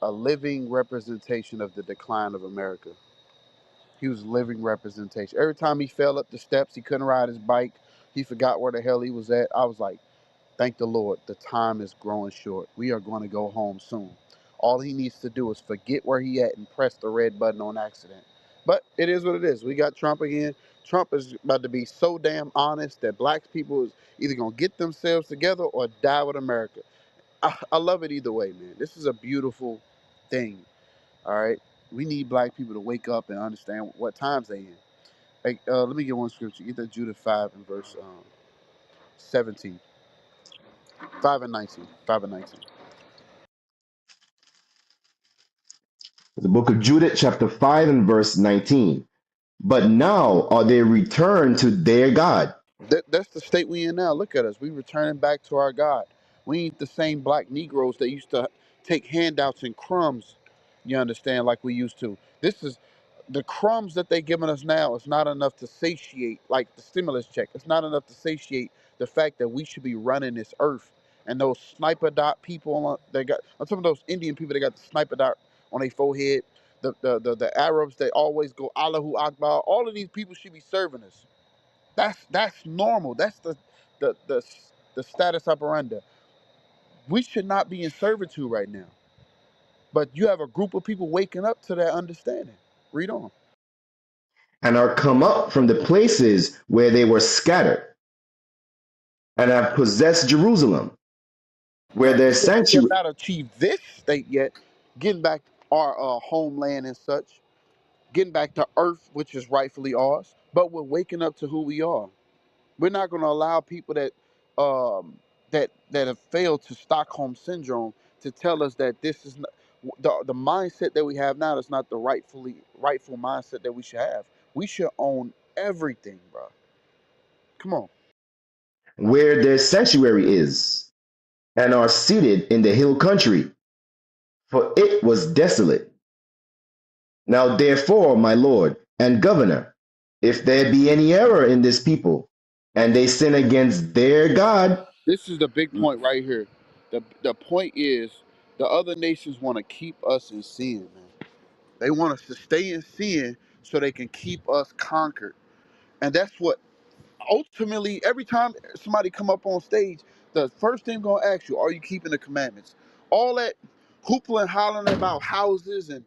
a living representation of the decline of America. He was a living representation. Every time he fell up the steps, he couldn't ride his bike. He forgot where the hell he was at. I was like, thank the Lord. The time is growing short. We are going to go home soon. All he needs to do is forget where he at and press the red button on accident. But it is what it is. We got Trump again. Trump is about to be so damn honest that black people is either going to get themselves together or die with America. I love it either way, man. This is a beautiful thing. All right. We need black people to wake up and understand what times they in. Like, let me get one scripture. Get that Judah 5 and verse 17. 5 and 19. 5 and 19. The book of Judith, chapter 5 and verse 19. But now are they returned to their God. That's the state we in now. Look at us. We returning back to our God. We ain't the same black Negroes that used to take handouts and crumbs, you understand, like we used to. This is the crumbs that they giving us now is not enough to satiate, like the stimulus check. It's not enough to satiate the fact that we should be running this earth. And those sniper dot people, they got, I'm talking about those Indian people that got the sniper dot on their forehead, the Arabs, they always go Allahu Akbar. All of these people should be serving us. That's normal. That's the the the status operandi. We should not be in servitude right now. But you have a group of people waking up to that understanding. Read on. And are come up from the places where they were scattered, and have possessed Jerusalem, where Now their we have sanctuary. not achieved this state yet. Getting back our homeland and such. Getting back to Earth, which is rightfully ours. But we're waking up to who we are. We're not going to allow people that have failed to Stockholm syndrome to tell us that this is not, the mindset that we have now is not the rightful mindset that we should have. We should own everything, bro. Come on. Where their sanctuary is, and are seated in the hill country, for it was desolate. Now therefore, my lord and governor, if there be any error in this people, and they sin against their God. This is the big point right here. The point is the other nations want to keep us in sin, man. They want us to stay in sin so they can keep us conquered. And that's what ultimately every time somebody come up on stage, the first thing gonna ask you, are you keeping the commandments? All that hoopling and hollering about houses and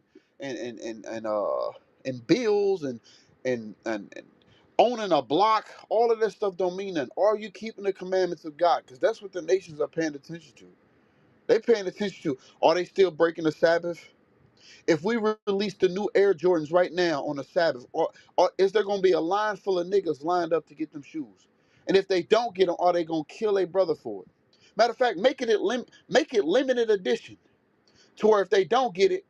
bills and owning a block, all of that stuff don't mean nothing. Are you keeping the commandments of God? Because that's what the nations are paying attention to. They paying attention to, are they still breaking the Sabbath? If we release the new Air Jordans right now on the Sabbath, or is there going to be a line full of niggas lined up to get them shoes? And if they don't get them, are they going to kill a brother for it? Matter of fact, make it limited edition to where if they don't get it,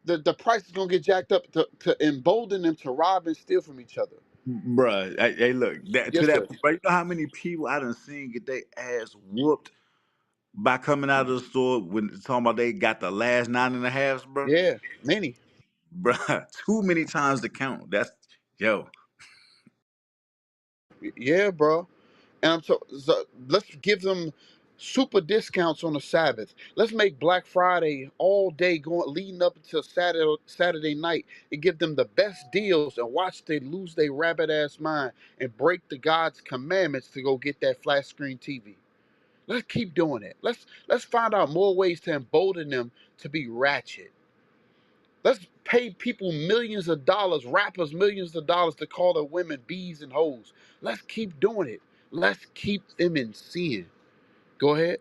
the price is going to get jacked up to embolden them to rob and steal from each other. Bruh, hey, look, to Yes, that sir. point, you know how many people I done seen get their ass whooped by coming out of the store when talking about they got the last 9.5s, bro? Yeah, many. Bruh, too many times to count. That's, yo. Yeah, bro. And so let's give them Super discounts on the Sabbath. Let's make Black Friday all day going leading up until Saturday night and give them the best deals and watch they lose their rabbit ass mind and break the God's commandments to go get that flat screen TV. Let's keep doing it. Let's find out more ways to embolden them to be ratchet. Let's pay people millions of dollars, rappers millions of dollars to call their women bees and hoes. Let's keep doing it. Let's keep them in sin. Go ahead.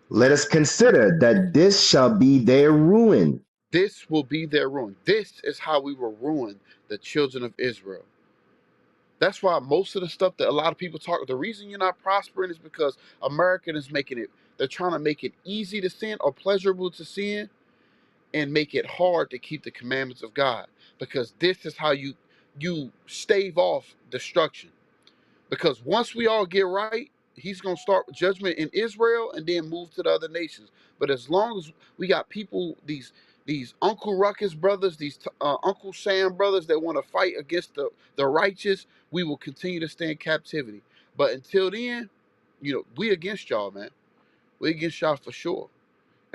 Let us consider that this shall be their ruin. This will be their ruin. This is how we will ruin the children of Israel. That's why most of the stuff that a lot of people talk, the reason you're not prospering is because American is making it, they're trying to make it easy to sin or pleasurable to sin and make it hard to keep the commandments of God. Because this is how you stave off destruction. Because once we all get right, he's going to start judgment in Israel and then move to the other nations. But as long as we got people, these Uncle Ruckus brothers, these Uncle Sam brothers that want to fight against the righteous, we will continue to stay in captivity. But until then, we against y'all, man. We against y'all for sure.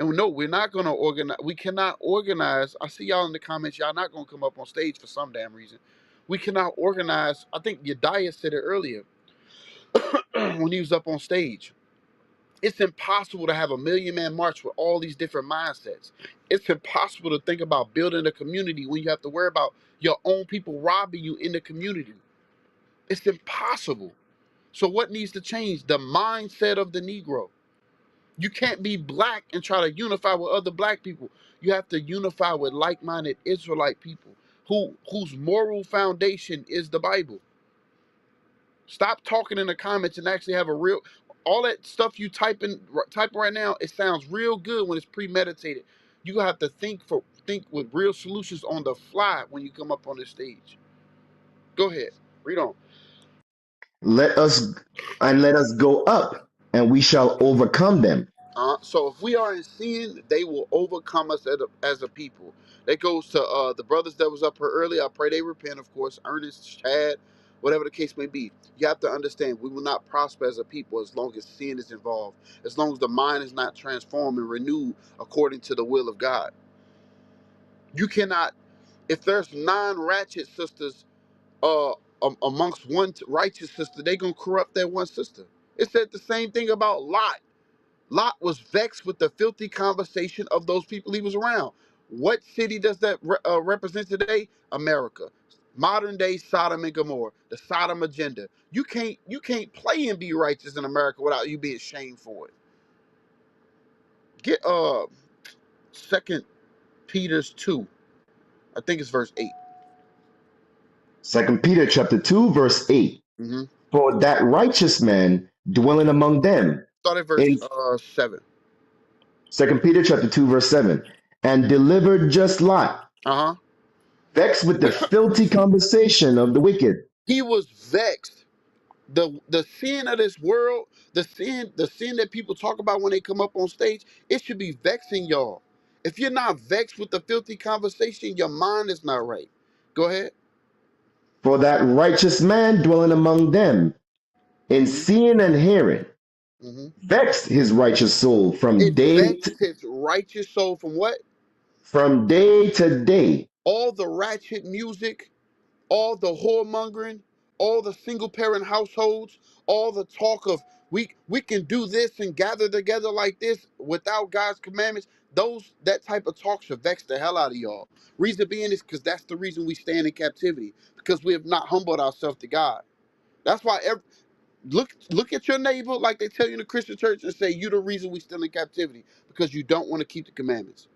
And no, we're not going to organize. We cannot organize. I see y'all in the comments. Y'all not going to come up on stage for some damn reason. We cannot organize. I think Yediah said it earlier when he was up on stage. It's impossible to have a million man march with all these different mindsets. It's impossible to think about building a community when you have to worry about your own people robbing you in the community. It's impossible. So what needs to change? The mindset of the Negro. You can't be black and try to unify with other black people. You have to unify with like-minded Israelite people whose moral foundation is the Bible. Stop talking in the comments and actually have a real. All that stuff you type right now, it sounds real good when it's premeditated. You have to think with real solutions on the fly when you come up on this stage. Go ahead, read on. Let us let us go up, and we shall overcome them. So if we are in sin, they will overcome us as a people. That goes to the brothers that was up here earlier. I pray they repent, of course. Ernest, Chad, whatever the case may be. You have to understand, we will not prosper as a people as long as sin is involved. As long as the mind is not transformed and renewed according to the will of God. You cannot, if there's 9 ratchet sisters amongst one righteous sister, they going to corrupt that one sister. It said the same thing about Lot. Lot was vexed with the filthy conversation of those people he was around. What city does that represent today? America. Modern day Sodom and Gomorrah, the Sodom agenda. You can't play and be righteous in America without you being shamed for it. Get Second Peter's 2. I think it's verse 8. Second Peter chapter 2, verse 8. Mm-hmm. For that righteous man dwelling among them Start at verse in 7. Second Peter chapter 2, verse 7, and delivered just Lot, Uh-huh. vexed with the filthy conversation of the wicked. He was vexed. The sin of this world, the sin that people talk about when they come up on stage, it should be vexing y'all. If you're not vexed with the filthy conversation, your mind is not right. Go ahead. For that righteous man dwelling among them in Hmm. seeing and hearing, Hmm. vexed his righteous soul It vexed his righteous soul from what? from day to day. All the ratchet music, all the whoremongering, all the single parent households, all the talk of we can do this and gather together like this without God's commandments. That type of talk should vex the hell out of y'all. Reason being is because that's the reason we stand in captivity, because we have not humbled ourselves to God. That's why look at your neighbor like they tell you in the Christian church and say you the reason we still in captivity because you don't want to keep the commandments.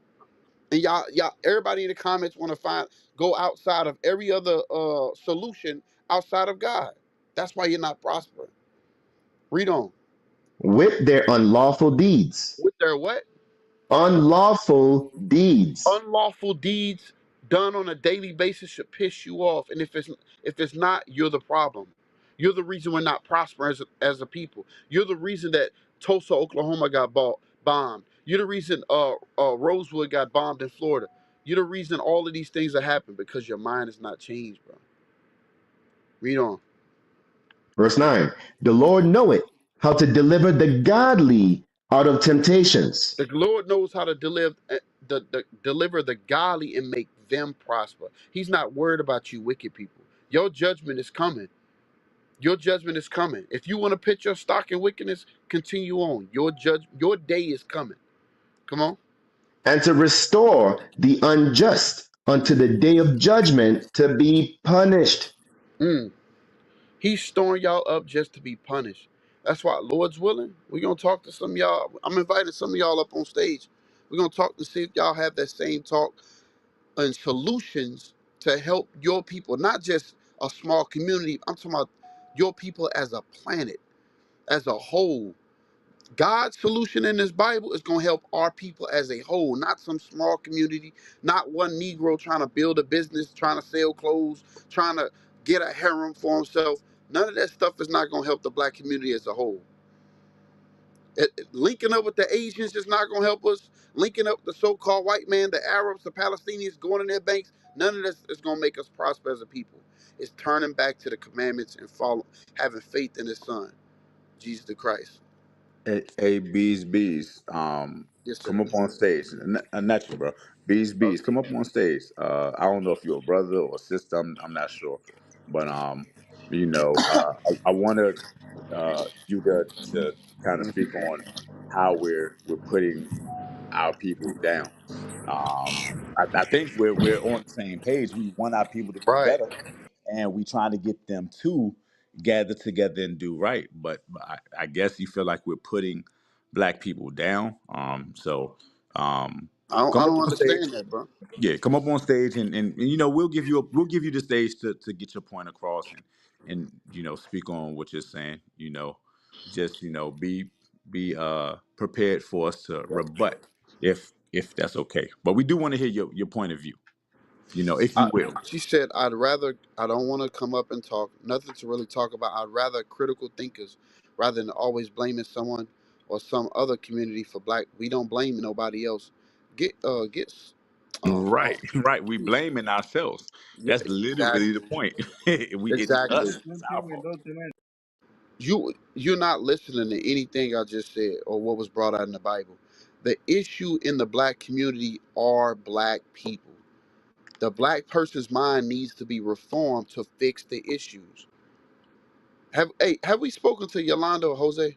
And y'all, everybody in the comments want to go outside of every other solution outside of God. That's why you're not prospering. Read on. With their unlawful deeds. With their what? Unlawful deeds. Unlawful deeds done on a daily basis should piss you off. And if it's not, you're the problem. You're the reason we're not prospering as a people. You're the reason that Tulsa, Oklahoma got bombed. You're the reason Rosewood got bombed in Florida. You're the reason all of these things are happening because your mind is not changed, bro. Read on. Verse 9. The Lord knoweth how to deliver the godly out of temptations. The Lord knows how to deliver the godly and make them prosper. He's not worried about you wicked people. Your judgment is coming. Your judgment is coming. If you want to put your stock in wickedness, continue on. Your day is coming. Come on. And to restore the unjust unto the day of judgment to be punished. Mm. He's storing y'all up just to be punished. That's why, Lord's willing, we're gonna talk to some of y'all. I'm inviting some of y'all up on stage. We're gonna talk to see if y'all have that same talk and solutions to help your people, not just a small community. I'm talking about your people as a planet, as a whole. God's solution in this Bible is going to help our people as a whole, not some small community, not one Negro trying to build a business, trying to sell clothes, trying to get a harem for himself. None of that stuff is not going to help the black community as a whole. Linking up with the Asians is not going to help us. Linking up with the so-called white man, the Arabs, the Palestinians going in their banks, none of this is going to make us prosper as a people. It's turning back to the commandments and having faith in his son, Jesus the Christ. Hey, bees, Yes, sir. come up on stage. Natural, bro. Bees, come up on stage. I don't know if you're a brother or sister. I'm not sure, but I wanted you to kind of speak on how we're putting our people down. I think we're on the same page. We want our people to do Right. better, and we trying to get them to gather together and do right. But I guess you feel like we're putting black people down. I Come up don't on stage. understand that, bro. Yeah, come up on stage, and we'll give you the stage to get your point across, and speak on what you're saying. Just be prepared for us to rebut if that's okay. But we do want to hear your point of view. If you I, will. she said, I don't want to come up and talk. Nothing to really talk about. I'd rather critical thinkers rather than always blaming someone or some other community for black. We don't blame nobody else. Oh, Right, right. We blaming ourselves. yeah, That's literally the exactly. point. It's Exactly. us. It's our fault. You're not listening to anything I just said or what was brought out in the Bible. The issue in the black community are black people. The black person's mind needs to be reformed to fix the issues. Have we spoken to Yolanda or Jose?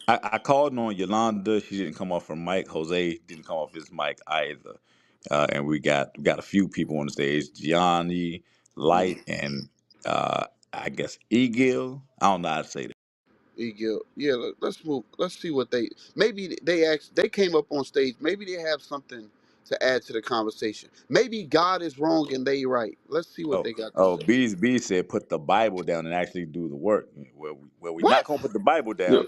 I called on Yolanda. She didn't come off her mic. Jose didn't come off his mic either. And we got a few people on the stage: Gianni, Mm, Light, and I guess Egil. I don't know how to say that. Egil. Yeah, let's move. Let's see what maybe they came up on stage. Maybe they have something to add to the conversation. Maybe God is wrong and they right. Let's see what Oh, they got to oh, say. B said put the Bible down and actually do the work. Well, we What? not gonna put the Bible Yeah. down.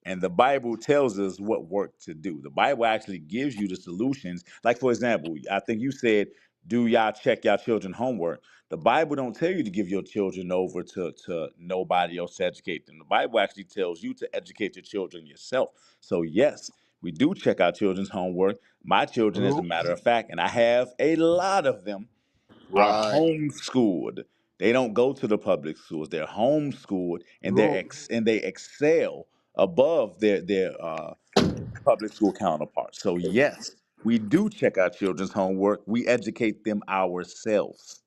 And the Bible tells us what work to do. The Bible actually gives you the solutions. Like for example, I think you said, "Do y'all check y'all children homework?" The Bible don't tell you to give your children over to nobody else to educate them. The Bible actually tells you to educate your children yourself. So yes, we do check our children's homework. My children, as a matter of fact, and I have a lot of them, are Right. homeschooled. They don't go to the public schools. They're homeschooled, and they excel above their public school counterparts. So yes, we do check our children's homework. We educate them ourselves.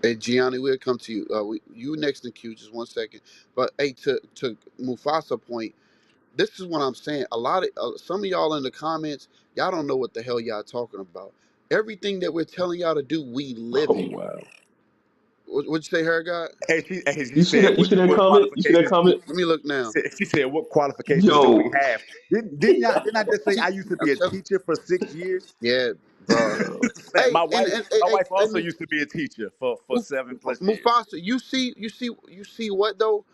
Hey, Gianni, we'll come to you. You next in queue. Just 1 second. But hey, to Mufasa point, this is what I'm saying. A lot of some of y'all in the comments, y'all don't know what the hell y'all talking about. Everything that we're telling y'all to do, we live Oh it. wow. What'd you say, her God? She You see said, that? You see that what comment? You see that qualifications do?" comment? Let me look now. She said, "What qualifications do we Yo. have?" Didn't I just say See, I used to I'm be a telling. teacher for 6 years? Yeah, bro. Yo. Hey, My and wife, and hey, my hey, wife hey also used to be a teacher for Muf- 7+ years. Mufasa, you see what though?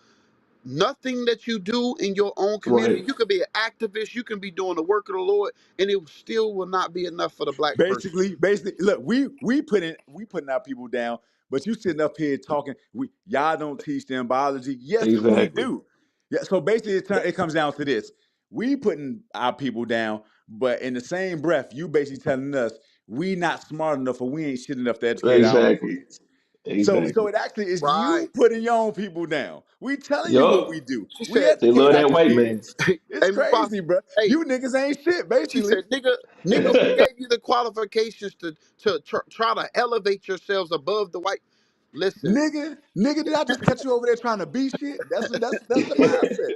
Nothing that you do in your own community, Right. you could be an activist, you can be doing the work of the Lord, and it still will not be enough for the black person. Basically, look, we putting our people down, but you sitting up here talking. Y'all don't teach them biology. Yes, we Exactly. do. Yeah. So basically, it comes down to this: we putting our people down, but in the same breath, you basically telling us we not smart enough or we ain't shit enough to educate our own Exactly. kids. So Exactly. it actually is Right. you putting your own people down. We telling you what Yup. we do. She We said, They educate love our that white man. kids. hey, It's Mufasa, crazy, bro. hey, You niggas ain't shit, she basically. said, nigga, who gave you the qualifications to try to elevate yourselves above the white? Listen, Nigga, did I just catch you over there trying to be shit? That's the mindset.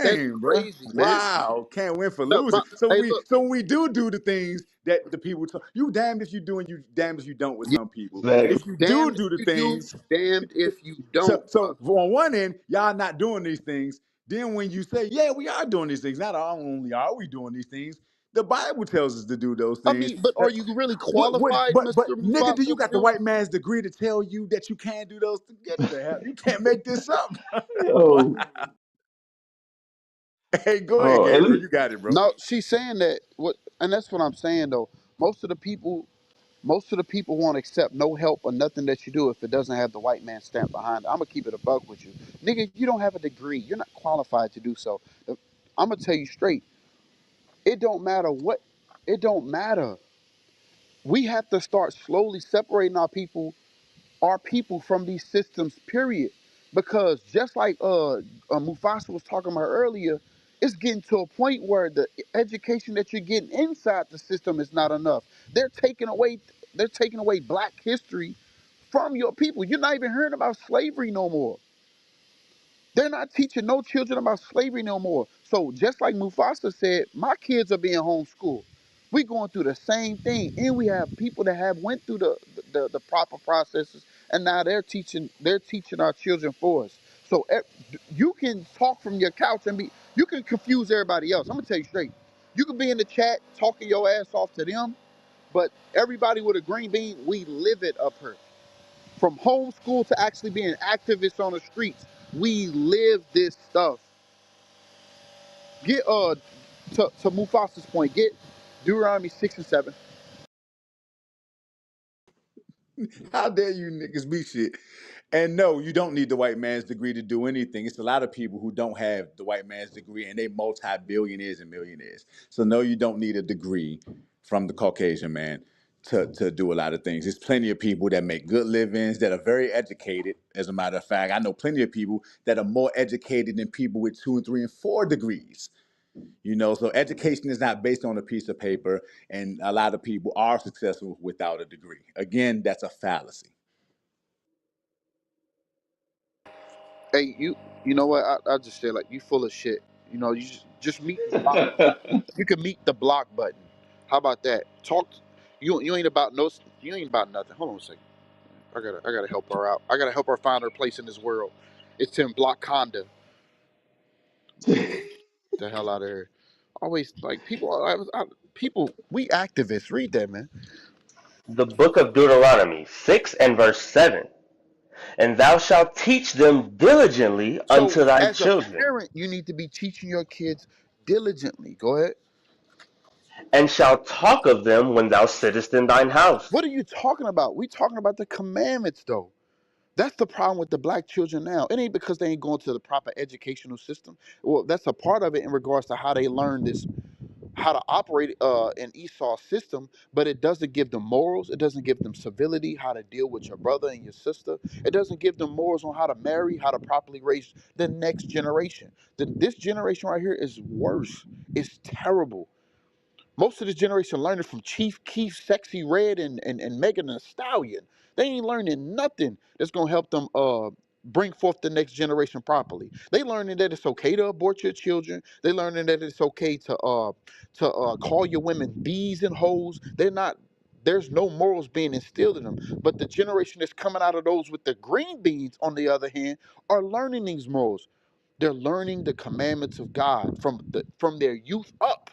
that's Dang, bro. crazy, man. Wow. Can't win for Look, losing. So hey, we look, so when we do the things that the people tell you damned if you do and you damned if you don't with yeah, some people. Exactly. If you damned if do the you do, things, damned if you so don't, bro. so on one end, y'all not doing these things. Then when you say, yeah, we are doing these things, not only are we doing these things, the Bible tells us to do those I things. mean, but are you really What qualified, but Mr. nigga, do Mufasa, you to got the do? white man's degree to tell you that you can't do those things? Get the hell. You can't make this up. Wow. Yo. Hey, go ahead, Oh, and let Gabriel. me You got it, bro. No, she's saying that and that's what I'm saying though. Most of the people, most of the people won't accept no help or nothing that you do if it doesn't have the white man stamp behind it. I'm gonna keep it a buck with you, nigga. You don't have a degree. You're not qualified to do so. I'm gonna tell you straight. It don't matter what. It don't matter. We have to start slowly separating our people from these systems, period. Because just like Mufasa was talking about earlier, it's getting to a point where the education that you're getting inside the system is not enough. They're taking away they're taking away black history from your people. You're not even hearing about slavery no more. They're not teaching no children about slavery no more. So just like Mufasa said, my kids are being homeschooled. We going through the same thing, and we have people that have went through the proper processes, and now they're teaching our children for us. So you can talk from your couch and you can confuse everybody else. I'm gonna tell you straight. You can be in the chat talking your ass off to them, but everybody with a green bean, we live it up here. From homeschool to actually being activists on the streets, we live this stuff. Get to Mufasa's point, get Deuteronomy 6 and 7. How dare you niggas be shit? And no, you don't need the white man's degree to do anything. It's a lot of people who don't have the white man's degree and they multi-billionaires and millionaires. So no, you don't need a degree from the Caucasian man to do a lot of things. There's plenty of people that make good livings, that are very educated. As a matter of fact, I know plenty of people that are more educated than people with 2 and 3 and 4 degrees. So education is not based on a piece of paper, and a lot of people are successful without a degree. Again, that's a fallacy. Hey, you know what? I just say like you full of shit. You just meet the block button. You can meet the block button. How about that? You ain't about no you ain't about nothing. Hold on a second. I gotta help her out. I gotta help her find her place in this world. It's in Block Conda. The hell out of here. Always like people. We activists. Read that, man. The book of Deuteronomy 6 and verse 7. And thou shalt teach them diligently So unto thy as a children, parent, you need to be teaching your kids diligently. Go ahead. and shalt talk of them when thou sittest in thine house, What are you talking about? We talking about the commandments, though. That's the problem with the black children now. It ain't because they ain't going to the proper educational system. Well, that's a part of it in regards to how they learn this, how to operate in Esau's system, but it doesn't give them morals. It doesn't give them civility, how to deal with your brother and your sister. It doesn't give them morals on how to marry, how to properly raise the next generation. This generation right here is worse. It's terrible. Most of this generation learning from Chief Keef, Sexy Red, and Megan Thee Stallion. They ain't learning nothing that's gonna help them bring forth the next generation properly. They learning that it's okay to abort your children. They learning that it's okay to call your women bees and hoes. They're not. There's no morals being instilled in them. But the generation that's coming out of those with the green beans, on the other hand, are learning these morals. They're learning the commandments of God from their youth up.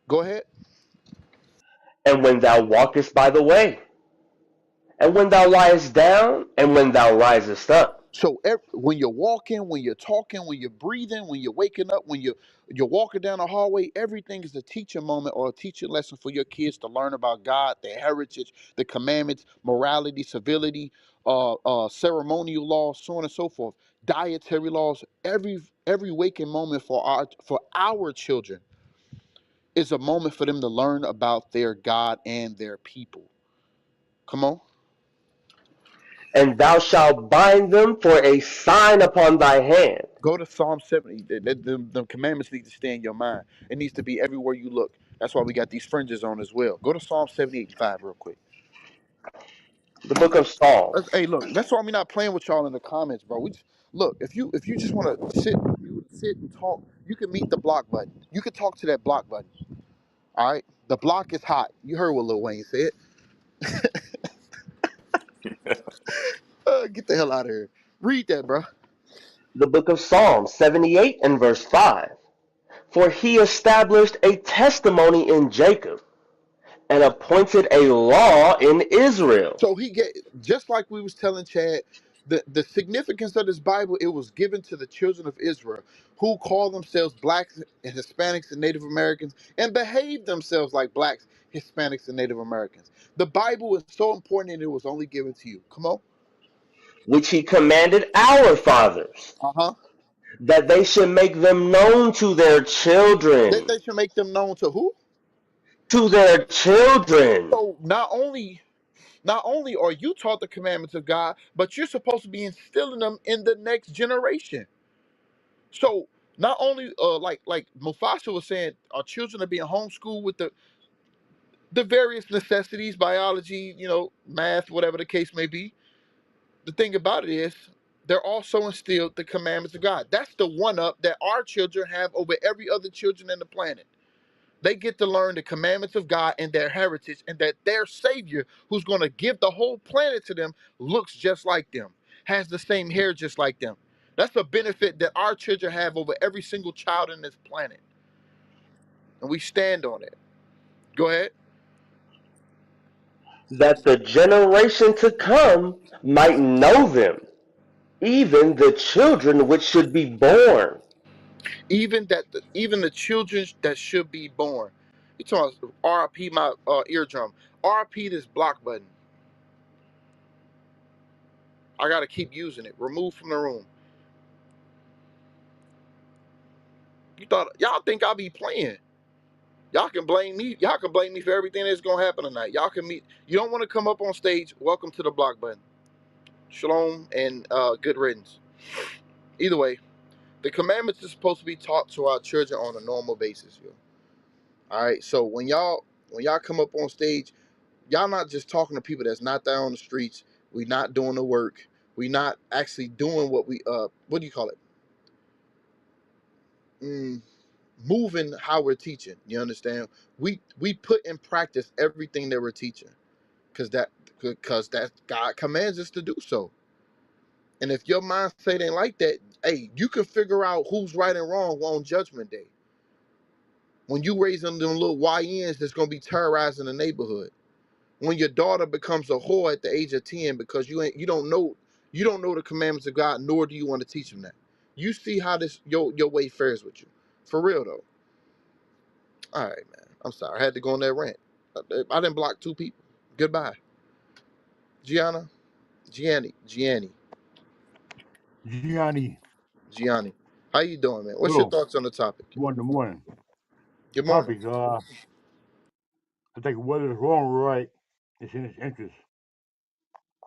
Go ahead. and when thou walkest by the way, and when thou liest down, and when thou risest up. So when you're walking, when you're talking, when you're breathing, when you're waking up, when you're walking down the hallway, everything is a teaching moment or a teaching lesson for your kids to learn about God, their heritage, the commandments, morality, civility, ceremonial laws, so on and so forth, dietary laws. Every waking moment for our children is a moment for them to learn about their God and their people. Come on. And thou shalt bind them for a sign upon thy hand. Go to Psalm 70. The commandments need to stay in your mind. It needs to be everywhere you look. That's why we got these fringes on as well. Go to Psalm 78:5 real quick. The book of Psalms. Hey, look, that's why we not playing with y'all in the comments, bro. We just, look, if you just want to sit and talk, you can meet the block button. You can talk to that block button. All right, the block is hot. You heard what Lil Wayne said. Get the hell out of here. Read that, bro. The book of Psalms 78 and verse 5. For he established a testimony in Jacob and appointed a law in Israel, So he get just like we was telling Chad, the significance of this Bible, it was given to the children of Israel who call themselves blacks and Hispanics and Native Americans and behave themselves like blacks, Hispanics, and Native Americans. The Bible is so important and it was only given to you. Come on. which he commanded our fathers, Uh-huh. that they should make them known to their That children. they should make them known to who? To their children. So not only are you taught the commandments of God, but you're supposed to be instilling them in the next generation. So not only like Mufasa was saying, our children are being homeschooled with the various necessities, biology, math, whatever the case may be. The thing about it is they're also instilled the commandments of God. That's the one up that our children have over every other children in the planet. They get to learn the commandments of God and their heritage, and that their Savior, who's going to give the whole planet to them, looks just like them, has the same hair just like them. That's a benefit that our children have over every single child in this planet, and we stand on it. Go ahead. That the generation to come might know them, even the children which should be born. Even the children that should be born. You talking about RP my eardrum. RP this block button. I gotta keep using it. Remove from the room. You thought y'all think I be playing? Y'all can blame me. Y'all can blame me for everything that's gonna happen tonight. Y'all can meet. You don't want to come up on stage. Welcome to the block button. Shalom and good riddance. Either way, the commandments are supposed to be taught to our children on a normal basis. Yo. All right. So when y'all come up on stage, y'all not just talking to people that's not there on the streets. We not doing the work. We not actually doing what do you call it? Mm, moving how we're teaching. You understand? We put in practice everything that we're teaching. Because that God commands us to do so. And if your mindset ain't like that, hey, you can figure out who's right and wrong on Judgment Day. When you raising them little YNs that's gonna be terrorizing the neighborhood. When your daughter becomes a whore at the age of 10 because you don't know the commandments of God, nor do you want to teach them that. You see how this your way fares with you. For real though. All right, man. I'm sorry. I had to go on that rant. I didn't block 2 people. Goodbye. Gianna, Gianni. Gianni, Gianni. How you doing, man? What's your hello. thoughts on the topic? Morning, morning. Good morning. Topic, I think whether it's wrong or right, it's in his interest.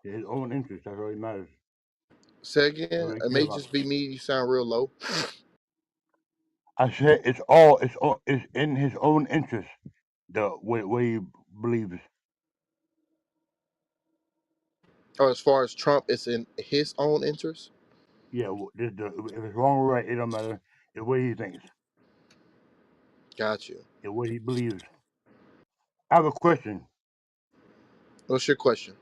In his own interest, that's all that matters. Say That's again. all they It care may about. just be me. You sound real low. I said it's in his own interest, the way he believes. Or as far as Trump, it's in his own interest. Yeah, if it's wrong or right, it don't matter. The way he thinks, Got you. the way he believes. I have a question. What's your question?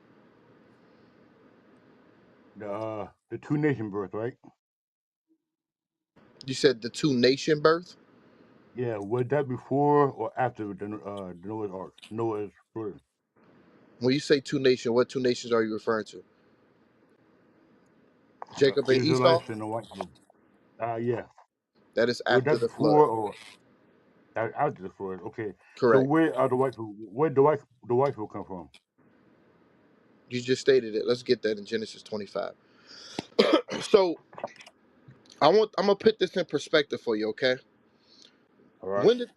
The two nation birth, right? You said the two nation birth. Yeah, was that before or after the Noah's Ark? Noah's flood. When you say two nation, what two nations are you referring to? Jacob and Esau. Israelites and the white people. Yeah. That is Was after that the flood. before or after the flood? Okay. So Correct. where are the white people? Where the white people come from? You just stated it. Let's get that in Genesis 25. So I'm gonna put this in perspective for you. Okay. All right. When did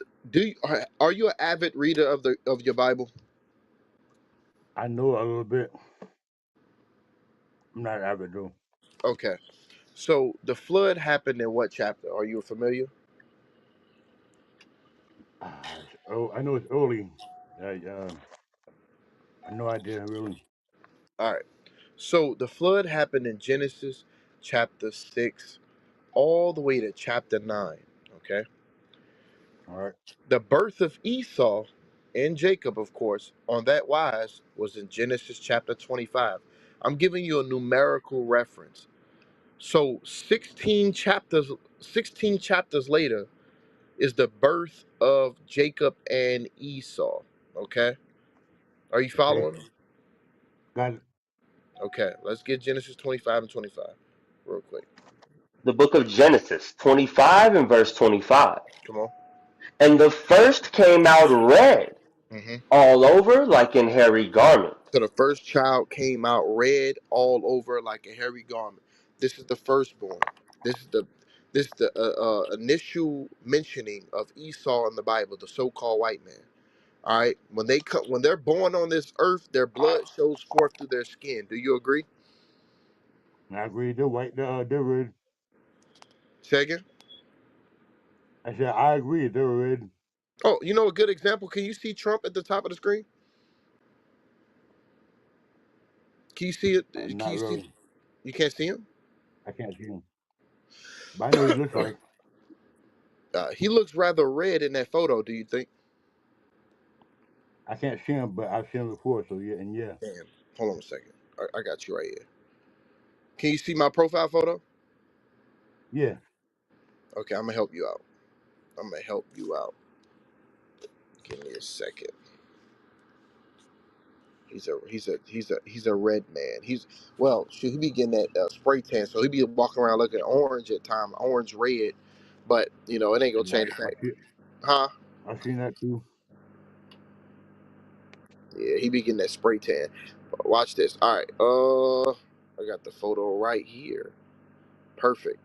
are you an avid reader of your Bible? I know a little bit. I'm not avid though. Okay. So the flood happened in what chapter? Are you familiar? I know it's early. I no idea really. All right. So the flood happened in Genesis chapter 6 all the way to chapter 9. Okay. All right. The birth of Esau and Jacob, of course, on that wise was in Genesis chapter 25. I'm giving you a numerical reference. So 16 chapters later is the birth of Jacob and Esau. Okay? Are you Okay. following? Got it. Okay, let's get Genesis 25 and 25 real quick. The book of Genesis 25 and verse 25. Come on. And the first came out red Hmm. all over like in hairy garment. So the first child came out red all over like a hairy garment. This is the firstborn. This is the initial mentioning of Esau in the Bible, the so-called white man. All right, when they're born on this earth, their blood shows forth through their skin. Do you agree? And I agree. They're white. They're red. Say again. I said I agree. They're red. Oh, you know a good example. Can you see Trump at the top of the screen? Can you see it? Can Not you see? really. You can't see him. I can't see him, but I know he looks like. He looks rather red in that photo. Do you think? I can't see him, but I've seen him before. So yeah, and yeah, Damn. Hold on a second. I got you right here. Can you see my profile photo? yeah. Okay, I'm gonna help you out. I'm gonna help you out. Give me a second. He's a red man. He be getting that spray tan, so he be walking around looking orange at time, orange red. But it ain't gonna Yeah, change the fact, huh? I seen that too. Yeah, he be getting that spray tan. Watch this. All right. I got the photo right here. Perfect.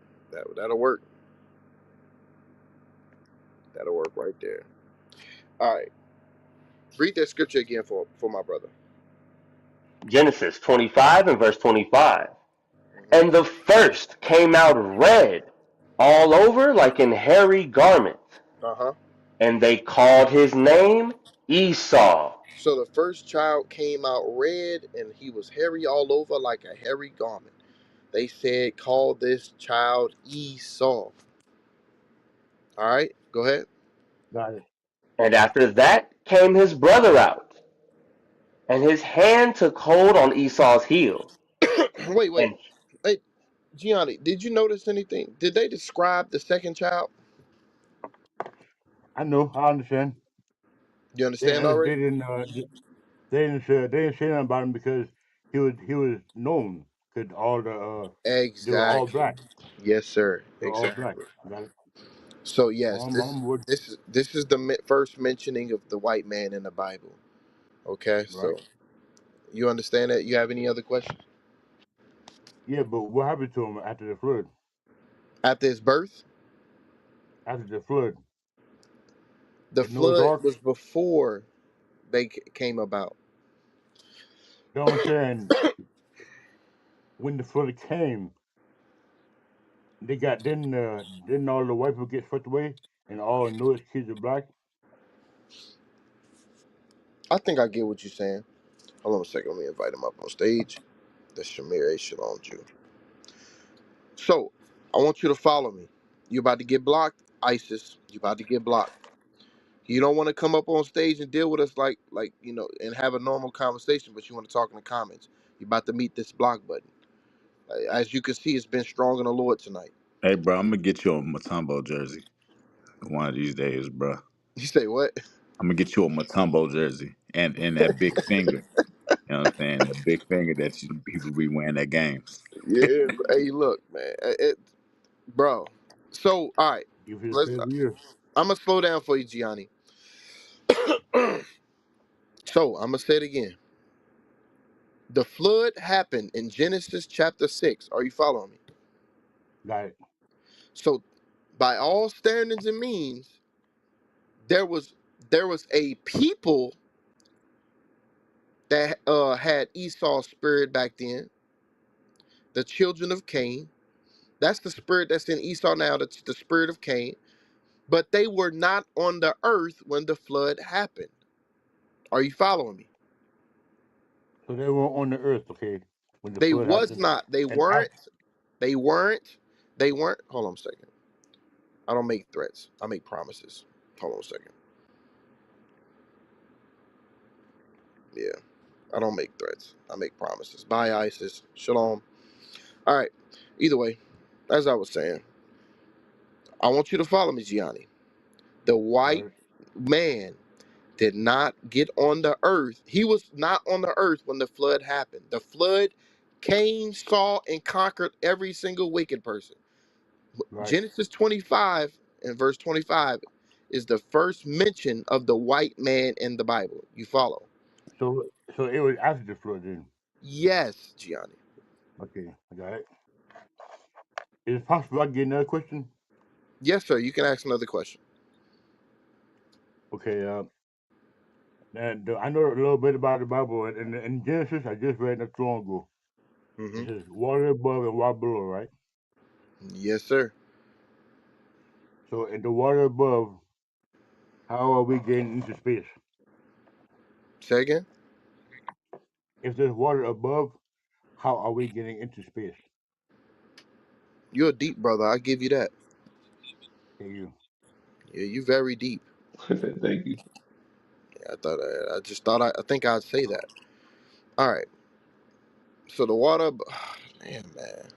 That'll work. That'll work right there. All right. Read that scripture again for my brother. Genesis 25 and verse 25. Hmm. And the first came out red all over like in hairy garment. Uh huh. And they called his name Esau. So the first child came out red, and he was hairy all over like a hairy garment. They said, "Call this child Esau." All right. Go ahead. Got it. And after that came his brother out, and his hand took hold on Esau's heel. Wait, wait. And Hey, Gianni, did you notice anything? Did they describe the second child? I know. I understand. You understand They already? didn't. They didn't say nothing about him because he was known because all the they were all Exactly. black. Yes, sir. They were all black. Exactly. Got it. So yes, I'm wood. this is the first mentioning of the white man in the Bible. Okay, Right. so you understand that? You have any other questions? Yeah, but what happened to him after the flood? After his birth, After the flood, the the Noah's flood Ark. was before they came about. Don't saying when the flood came, they got didn't all the white people get swept away and all Noah's kids are black. I think I get what you're saying. Hold on a second. Let me invite him up on stage. The Shamir A. Shalom Jew. So I want you to follow me. You about to get blocked, ISIS. You about to get blocked. You don't want to come up on stage and deal with us and have a normal conversation, but you want to talk in the comments. You about to meet this block button. As you can see, it's been strong in the Lord tonight. Hey, bro, I'm gonna get you a Matumbo jersey one of these days, bro. You say what? I'm gonna get you a Matumbo jersey and that big finger. You know what I'm saying? That big finger that people be wearing at games. Yeah. Hey, look, man. Bro. So, all right. You for the Let's. past year. I'm gonna slow down for you, Gianni. So I'm gonna say it again. The flood happened in Genesis chapter 6. Are you following me? Got it. So, by all standards and means, there was a people that had Esau's spirit back then, the children of Cain. That's the spirit that's in Esau now. That's the spirit of Cain. But they were not on the earth when the flood happened. Are you following me? So they were on the earth, okay, when the They flood was happened. not. They And weren't. after, They weren't. They weren't. Hold on a second. I don't make threats. I make promises. Hold on a second. Yeah. I don't make threats. I make promises. Bye, ISIS. Shalom. All right. Either way, as I was saying, I want you to follow me, Gianni. The all white right, man did not get on the earth. He was not on the earth when the flood happened. The flood came, saw, and conquered every single wicked person. right. Genesis 25 and verse 25 is the first mention of the white man in the Bible. You follow? So so it was after the flood then. Yes, Gianni. Okay, I got it. Is it possible I get another question? Yes, sir. You can ask another question. Okay, and I know a little bit about the Bible. And in Genesis, I just read not too long ago. Hmm. It says water above and water below, right? Yes, sir. So in the water above, how are we getting into space? Say again. If there's water above, how are we getting into space? You're a deep brother. I give you that. Thank you. Yeah, you very deep. Thank you. Yeah, I just thought. I think I'd say that. All right. So the water. Man.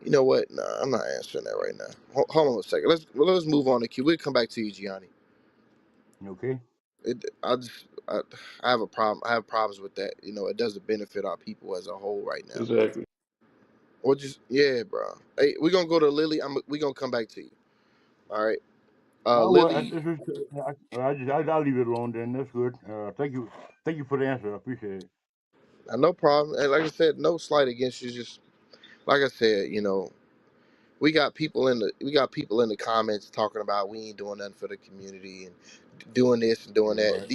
You know what? Nah, I'm not answering that right now. Hold on a second. Let's move on to Q. We'll come back to you, Gianni. Okay. I have a problem. I have problems with that. You know, it doesn't benefit our people as a whole right now. Exactly. Or just yeah, bro. Hey, we're gonna go to Lily. We're gonna come back to you. All right. Oh well, Lily. I'll leave it alone then. That's good. Thank you for the answer. I appreciate it. No problem. And like I said, no slight against you. Just like I said, you know, we got people in the comments talking about we ain't doing nothing for the community and doing this and doing Yeah, that. right.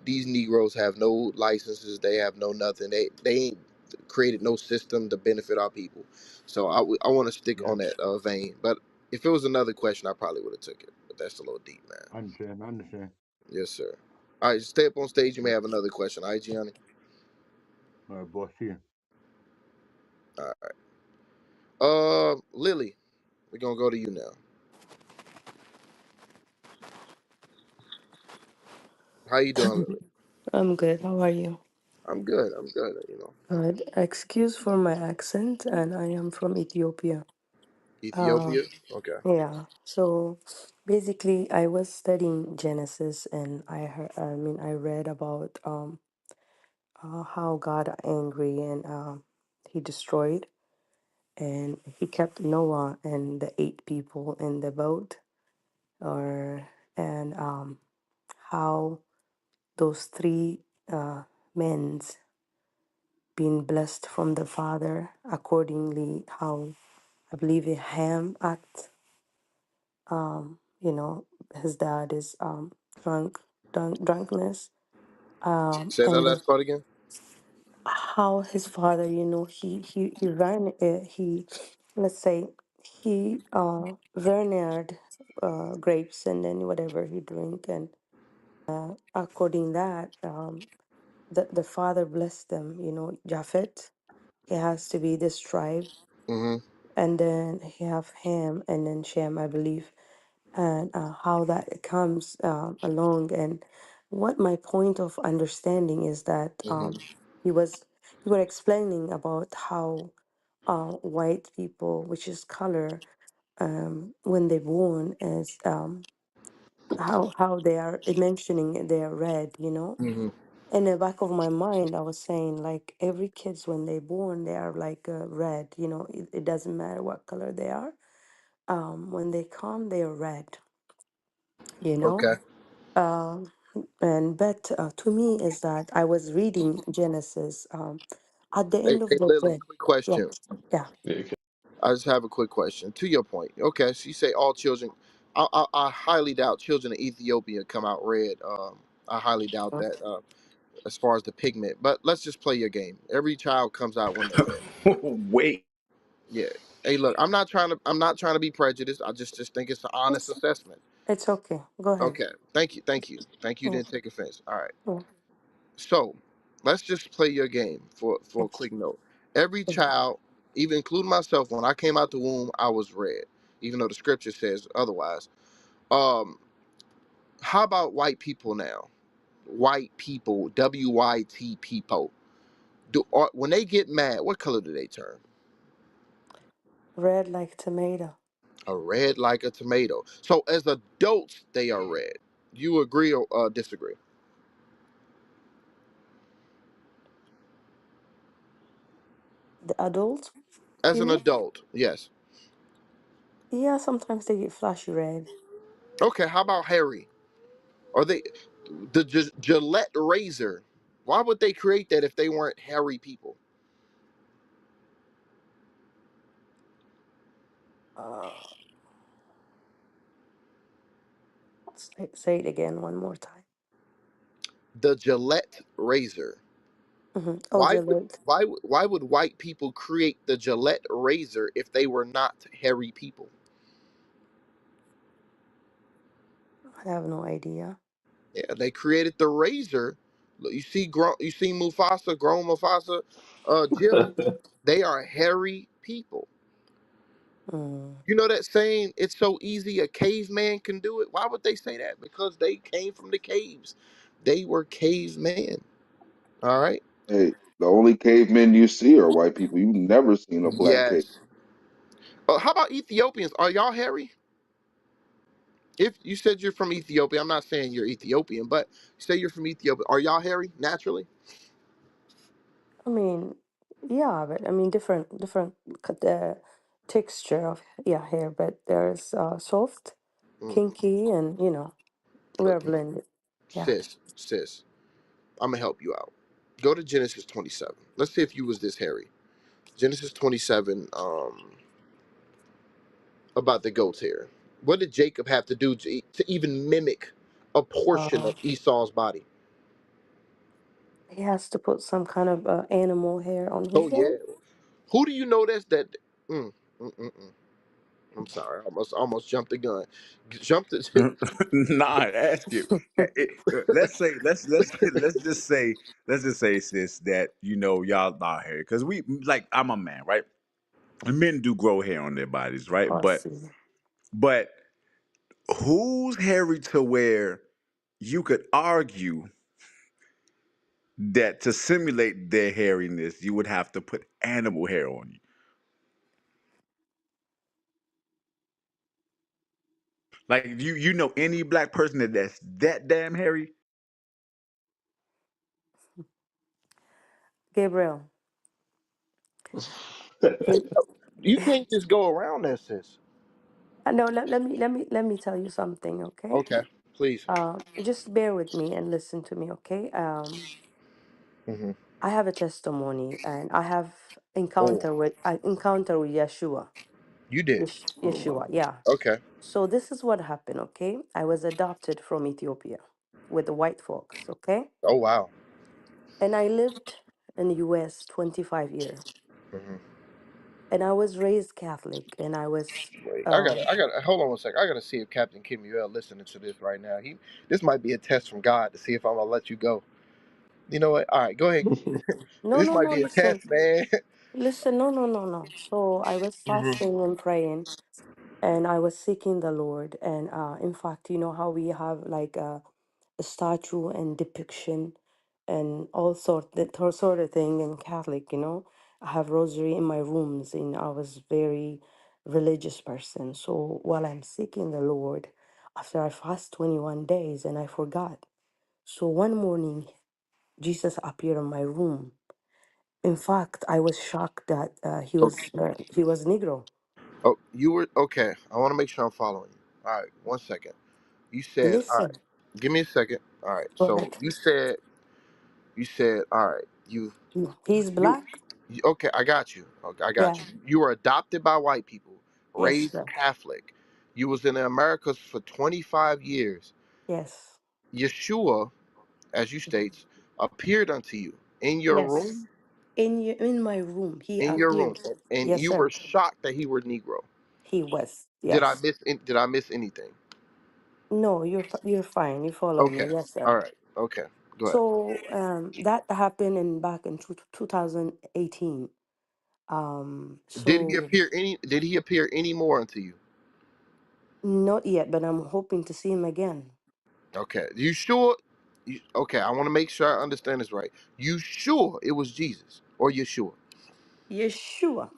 These Negroes have no licenses. They have no nothing. They ain't created no system to benefit our people. So I want to stick Yeah, on that vein. But if it was another question, I probably would have took it. But that's a little deep, man. I understand. I understand. Yes, sir. All right, stay up on stage. You may have another question. All right, Gianni. All right, boss. See you. All right. Lily, we're gonna go to you now. How you doing, Lily? I'm good. How are you? I'm good. I'm good. You know, Good. Excuse for my accent, and I am from Ethiopia. Uh, Ethiopia. Okay. yeah. So basically, I was studying Genesis, and I read about how God angry and he destroyed, and he kept Noah and the 8 people in the boat, or and how those three men's been blessed from the Father accordingly. How I believe Ham act, his dad is drunkenness, Say that and then last part again. how his father, he ran, he, let's say, he vineyard grapes, and then whatever he drink, and according that, the father blessed them. Japhet, he has to be this tribe, Mm-hmm. and then he have Ham, and then Shem, I believe, and how that comes along. And what my point of understanding is that Mm-hmm. you were explaining about how white people, which is color, when they born, is how they are mentioning they are red. Mm-hmm. In the back of my mind, I was saying like every kids when they born, they are like red. It doesn't matter what color they are. When they come, they are red. You know Okay. Um, and but to me is that I was reading Genesis. At the Hey, end of hey, the Lily. day, Quick yeah, question. yeah. Yeah, okay. I just have a quick question to your point. Okay, so you say all children. I highly doubt children in Ethiopia come out red. I highly doubt that. as far as the pigment. But let's just play your game. Every child comes out when they're red. Wait. Yeah. Hey, look, I'm not trying to be prejudiced. I just think it's an honest It's assessment. it's okay. Go ahead. Okay. Thank you. Yeah, Didn't take offense. All right. yeah. So let's just play your game for a It's quick note. Every child, even including myself, when I came out the womb, I was red, even though the scripture says otherwise. Um, how about white people now? White people, WYT people. When they get mad, what color do they turn? red like tomato. A red like a tomato. So as adults, they are red. You agree or disagree? The adult, As you an mean? adult, yes. Yeah, sometimes they get flashy red. Okay, how about Harry? Are they the Gillette razor? Why would they create that if they weren't hairy people? Uh, say it again one more time. The Gillette razor. Oh, Why would Gillette. why would white people create the Gillette razor if they were not hairy people? I have no idea. Yeah, they created the razor. Look, you see Mufasa, grown Mufasa, Jim. They are hairy people. Mm. You know that saying, it's so easy a caveman can do it? Why would they say that? Because they came from the caves. They were cavemen. All right? Hey, the only cavemen you see are white people. You've never seen a black cave. Yes. How about Ethiopians? Are y'all hairy? If you said you're from Ethiopia, I'm not saying you're Ethiopian, but say you're from Ethiopia. Are y'all hairy naturally? I mean, yeah, but I mean different the texture of yeah hair, but there's soft, Mm. kinky, and we're Okay. blended. Yeah. Sis, I'm gonna help you out. Go to Genesis 27. Let's see if you was this hairy. Genesis 27, about the goat's hair. What did Jacob have to do to even mimic a portion Uh, of Esau's body? he has to put some kind of animal hair on Oh his yeah. head. Who do you know that's that? Mm, mm, mm, mm. I'm sorry, I almost jumped the gun. Jumped the. Nah, ask you. Let's just say, sis, that y'all not hair because we like I'm a man, right? And men do grow hair on their bodies, right? Oh, I see. But who's hairy to where you could argue that to simulate their hairiness, you would have to put animal hair on you. Like you know any black person that's that damn hairy? Gabriel, can, You can't just go around that, sis. no, let me tell you something, okay? Okay, please. Just bear with me and listen to me, okay? Hmm. I have a testimony, and I have Oh, encounter with Yeshua. you did. Oh wow. Yeshua, yeah. Okay. So this is what happened, okay? I was adopted from Ethiopia with the white folks, okay? Oh wow. And I lived in the US 25 years. Hmm. And I was raised Catholic, and I was Wait, um I gotta. Hold on one second. I gotta see if Captain Kimuel listening to this right now. This might be a test from God to see if I'm gonna let you go. You know what? All right, go ahead. no, This no, might no, be a test, listen. man. Listen, no, no, no, no. So I was Hmm. fasting and praying, and I was seeking the Lord. And in fact, you know how we have like a statue and depiction and all sort of thing in Catholic, I have rosary in my rooms, and I was very religious person. So while I'm seeking the Lord, after I fast 21 days and I forgot. So one morning, Jesus appeared in my room. In fact, I was shocked that Okay. he was Negro. Oh, you were okay. I want to make sure I'm following you. All right, one second. You said, all right. Listen, Give me a second. All right. go So ahead. you said, all right. He's You, black. okay, I got you. Okay, I got Yeah. you. You were adopted by white people, Yes, raised sir. Catholic. You was in the Americas for 25 years. Yes. Yeshua, as you states, appeared unto you in your Yes. room, In my room, he in your appeared. room, and Yes, you sir. were shocked that he were Negro. He was. Did I Yes. miss? Did I miss anything? No, you're fine. You follow me. Okay. Yes, All sir. right. Okay. Go ahead. So that happened in back in 2018. So Did he appear any more unto you? not yet, but I'm hoping to see him again. Okay. You sure? Okay. I want to make sure I understand this right. You sure it was Jesus or Yeshua? Yeshua.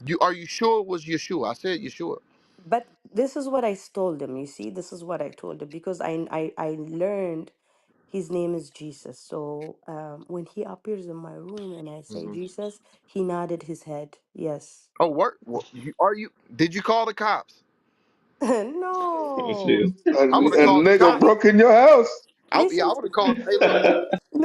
You sure it was Yeshua? I said Yeshua. But this is what I told him. You see, this is what I told him because I learned his name is Jesus. So when he appears in my room and I say Hmm. Jesus, he nodded his head. Yes. Oh, what? Are you? Did you call the cops? No. Shit. I would have A called the nigga cops. broke in your house. Yeah, Listen I to would have called. Hey, look,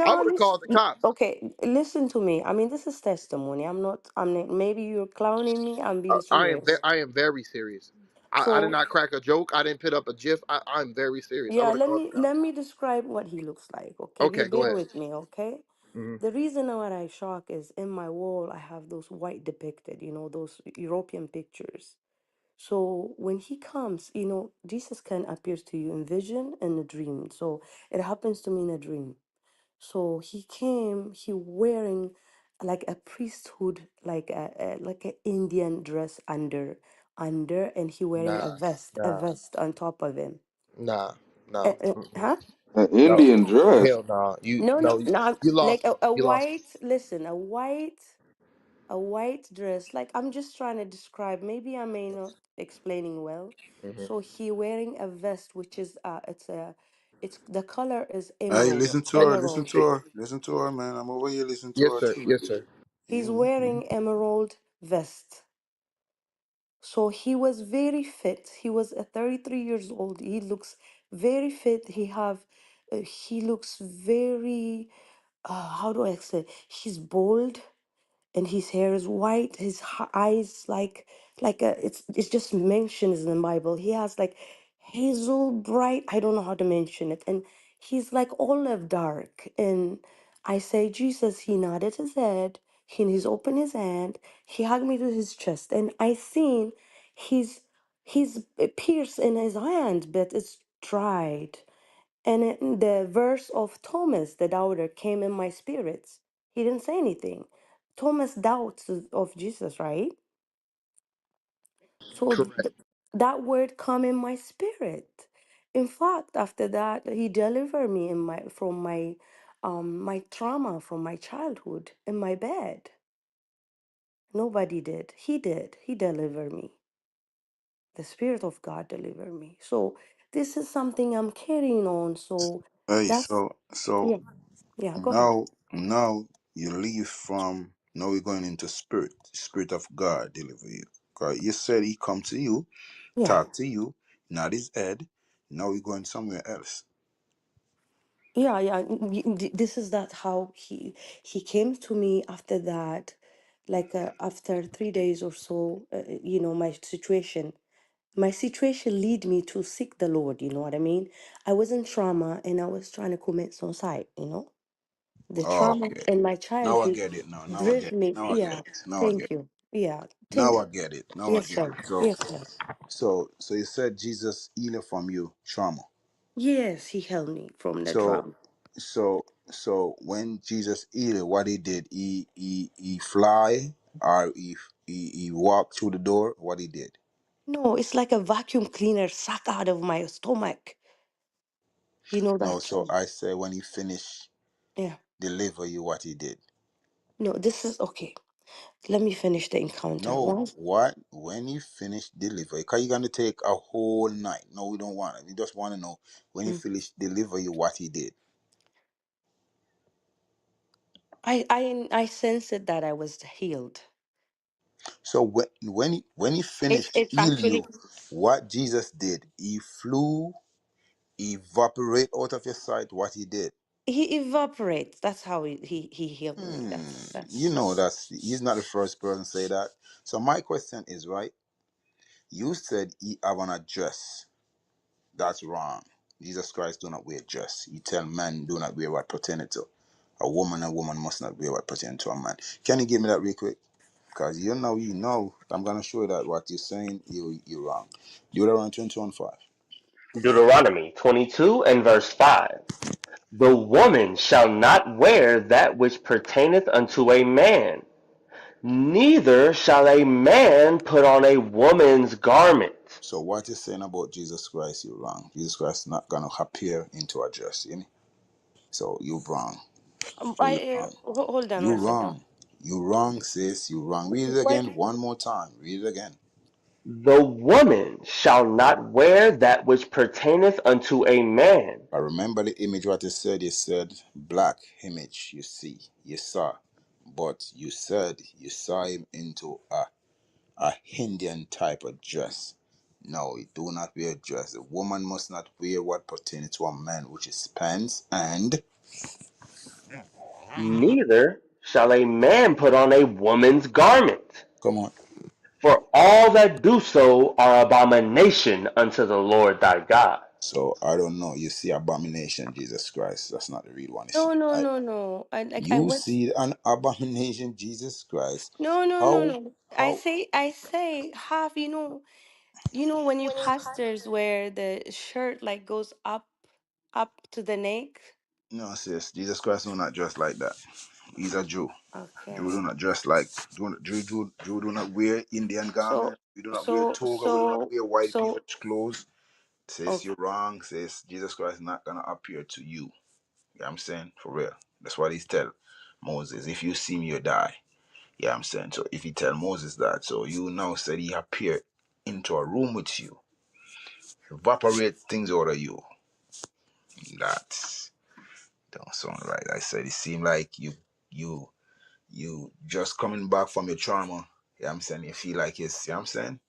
I no, would have called the listen. cops. Okay, listen to me. I mean, this is testimony. I'm not, maybe you're clowning me. I'm being serious. I am very serious. I did So, not crack a joke. I didn't put up a gif. I'm very serious. I yeah, would have called the cops. let me describe what he looks like. Okay, Okay, go bear ahead. with me, okay? Hmm. The reason why I shock is in my wall I have those white depicted, those European pictures. So when he comes, Jesus can appear to you in vision and a dream. So it happens to me in a dream. So he came, he wearing like a priesthood, like an Indian dress under, and he wearing Nah, a nah, vest on top of him. nah, no, mm-mm. Huh? An No, Indian dress. hell no. No, no, no. You Like lost me. a You lost me. white. Listen, a white dress. Like I'm just trying to describe. Maybe I may not explaining well. Hmm. So he wearing a vest, which is it's the color is Hey, emerald. listen to Hey, her. Listen Emerald. to hey, her. Listen to her, man. I'm over here listening to yes, her sir. too. Yes, sir. He's Yeah. wearing emerald vest. So he was very fit. He was 33 years old. He looks very fit. He looks very, how do I say? He's bold and his hair is white. His eyes like it's just mentions in the Bible. He has like hazel bright. I don't know how to mention it, and he's like olive dark. And I say Jesus. He nodded his head. He's opened his hand. He hugged me to his chest, and I seen his pierce in his hand, but it's dried. And the verse of Thomas, the doubter, came in my spirits. He didn't say anything. Thomas doubts of Jesus, right? So Correct. that word come in my spirit. In fact, after that, he delivered me from my trauma from my childhood in my bed. Nobody did. He did. He delivered me. The Spirit of God delivered me. So this is something I'm carrying on. So Hey, that's so yeah. Yeah, go ahead. now you leave from now we're going into spirit. Spirit of God deliver you. Okay. You said he come to you, Yeah. talk to you, not his head. Now we're going somewhere else. Yeah, yeah. This is that how he came to me after that, like after 3 days or so. My situation lead me to seek the Lord. You know what I mean? I was in trauma and I was trying to commit suicide. The trauma Okay. in my Now I childhood get it now. Now I driven get it. me. Now I get Yeah. it. Now I get Thank it. you. Yeah. Now I get it. Now I Yes, get sir. it. So Yes, sir. so you said Jesus healed from you trauma. Yes, he held me from the So trauma. so when Jesus healed, what he did, he fly or he walked through the door. What he did? No, it's like a vacuum cleaner suck out of my stomach. You know No. that. So I say when he finished Yeah. deliver you, what he did. No, this is okay. Let me finish the encounter. No, Once what when he finished deliver? Cause you're gonna take a whole night. No, we don't want it. We just want to know when he mm, finished deliver you, what he did. I sensed it that I was healed. So when he finished It's heal actually you, what Jesus did, he flew, evaporate out of your sight. What he did. he evaporates. That's how he healed me. You know That's that's he's not the first person to say that. So my question is right. You said he have on a dress. That's wrong. Jesus Christ do not wear dress. You tell men do not wear what pertain to. A woman must not wear what pertains to a man. Can you give me that real quick? Because you know, I'm gonna show you that what you're saying, you're wrong. Deuteronomy 21:5. Deuteronomy 22 and verse 5. The woman shall not wear that which pertaineth unto a man, neither shall a man put on a woman's garment. So what you're saying about Jesus Christ, you're wrong. Jesus Christ is not gonna appear into a dress, you know? So you're wrong. So you're wrong. Hold on You one second. wrong. You wrong, sis. You wrong. Read it Why? again one more time. Read it again. The woman shall not wear that which pertaineth unto a man. I remember the image what you said. You said black image. You see, you saw, but you said you saw him into a Indian type of dress. No, he do not wear a dress. A woman must not wear what pertains to a man, which is pants and Neither shall a man put on a woman's garment. come on. For all that do so are abomination unto the Lord thy God. So I don't know. You see abomination, Jesus Christ. That's not the real one. You No, see, no, right? no, no. I You went. see an abomination, Jesus Christ. No, no, no, How no. how I say half. When you pastors wear the shirt like goes up to the neck. no sis, Jesus Christ do not dress like that. He's a Jew. Jew Okay. do not dress like Jew do not wear Indian So, garment. We do not wear toga. We do not wear white people so. clothes. Says Okay. you're wrong. Says Jesus Christ is not gonna appear to you. You know what I'm saying? For real. That's what he's tell Moses. If you see me, you die. Yeah, I'm saying. So if he tell Moses that, so you now said he appeared into a room with you, evaporate things out of you. That don't sound right. I said it seemed like you you just coming back from your trauma. Yeah, I'm saying you feel like it's, you know what I'm saying?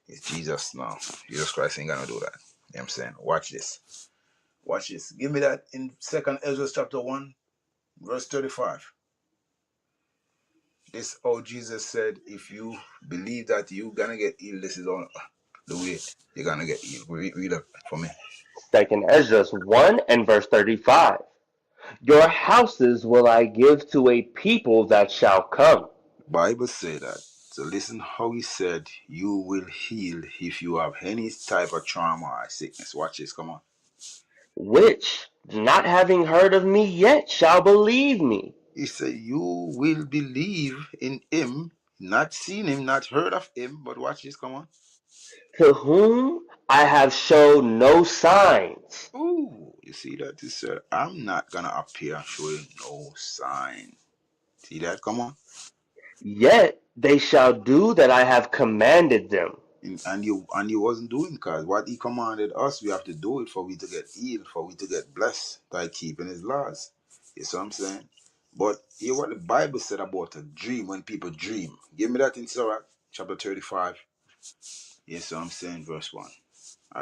It's Jesus now. Jesus Christ ain't gonna do that. You know what I'm saying? Watch this. Watch this. Give me that in Second Ezra chapter 1, verse 35. This how Jesus said, if you believe that you gonna get healed, this is all the way you're gonna get healed. Read it for me. Second Ezra 1 and verse 35. Your houses will I give to a people that shall come, Bible say that. So listen how he said you will heal if you have any type of trauma or sickness. Watch this, come on. which, not having heard of me yet, shall believe me, He said you will believe in him, not seen him, not heard of him, but watch this, come on. to whom I have showed no signs. Ooh, you see that? He said, I'm not gonna appear showing no sign. See that? Come on. Yet they shall do that I have commanded them. And you wasn't doing, because what he commanded us, we have to do it for we to get healed, for we to get blessed by keeping his laws. You see what I'm saying? But hear what the Bible said about a dream, when people dream. Give me that in Sirach chapter 35. Yes, so I'm saying verse 1.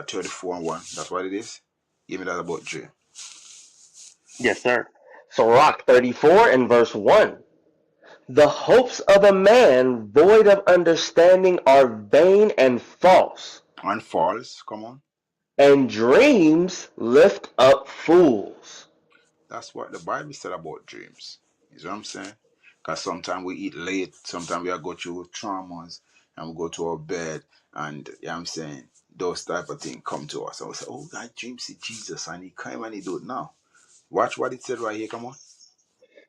34 and 1. That's what it is. Give me that about dream. Yes, sir. Sirach 34 and verse 1. The hopes of a man void of understanding are vain and false, And false, come on. and dreams lift up fools. That's what the Bible said about dreams. You see what I'm saying? Because sometimes we eat late, sometimes we are go through traumas and we go to our bed, and you know what I'm saying, those type of things come to us. And we say, oh, I dream see Jesus, and he came and he do it now. Watch what it said right here, come on.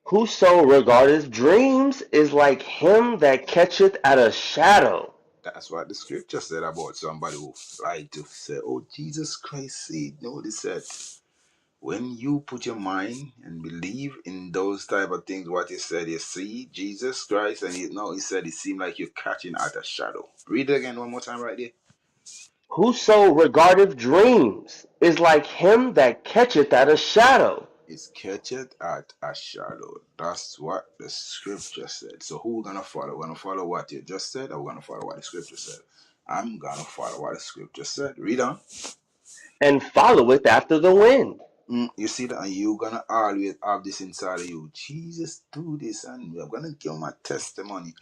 Whoso regardeth dreams is like him that catcheth at a shadow. That's what the scripture said about somebody who lied to say, oh, Jesus Christ said. No, they said, when you put your mind and believe in those type of things, what he said, you see Jesus Christ, and he said it seemed like you're catching at a shadow. Read it again one more time right there. Whoso regardeth dreams is like him that catcheth at a shadow. It's catcheth at a shadow. That's what the scripture said. So who we gonna follow? We're gonna follow what you just said, or we're gonna follow what the scripture said? I'm gonna follow what the scripture said. Read on. And followeth after the wind. You see that, and you gonna always have this inside of you. Jesus do this, and we're gonna give my testimony.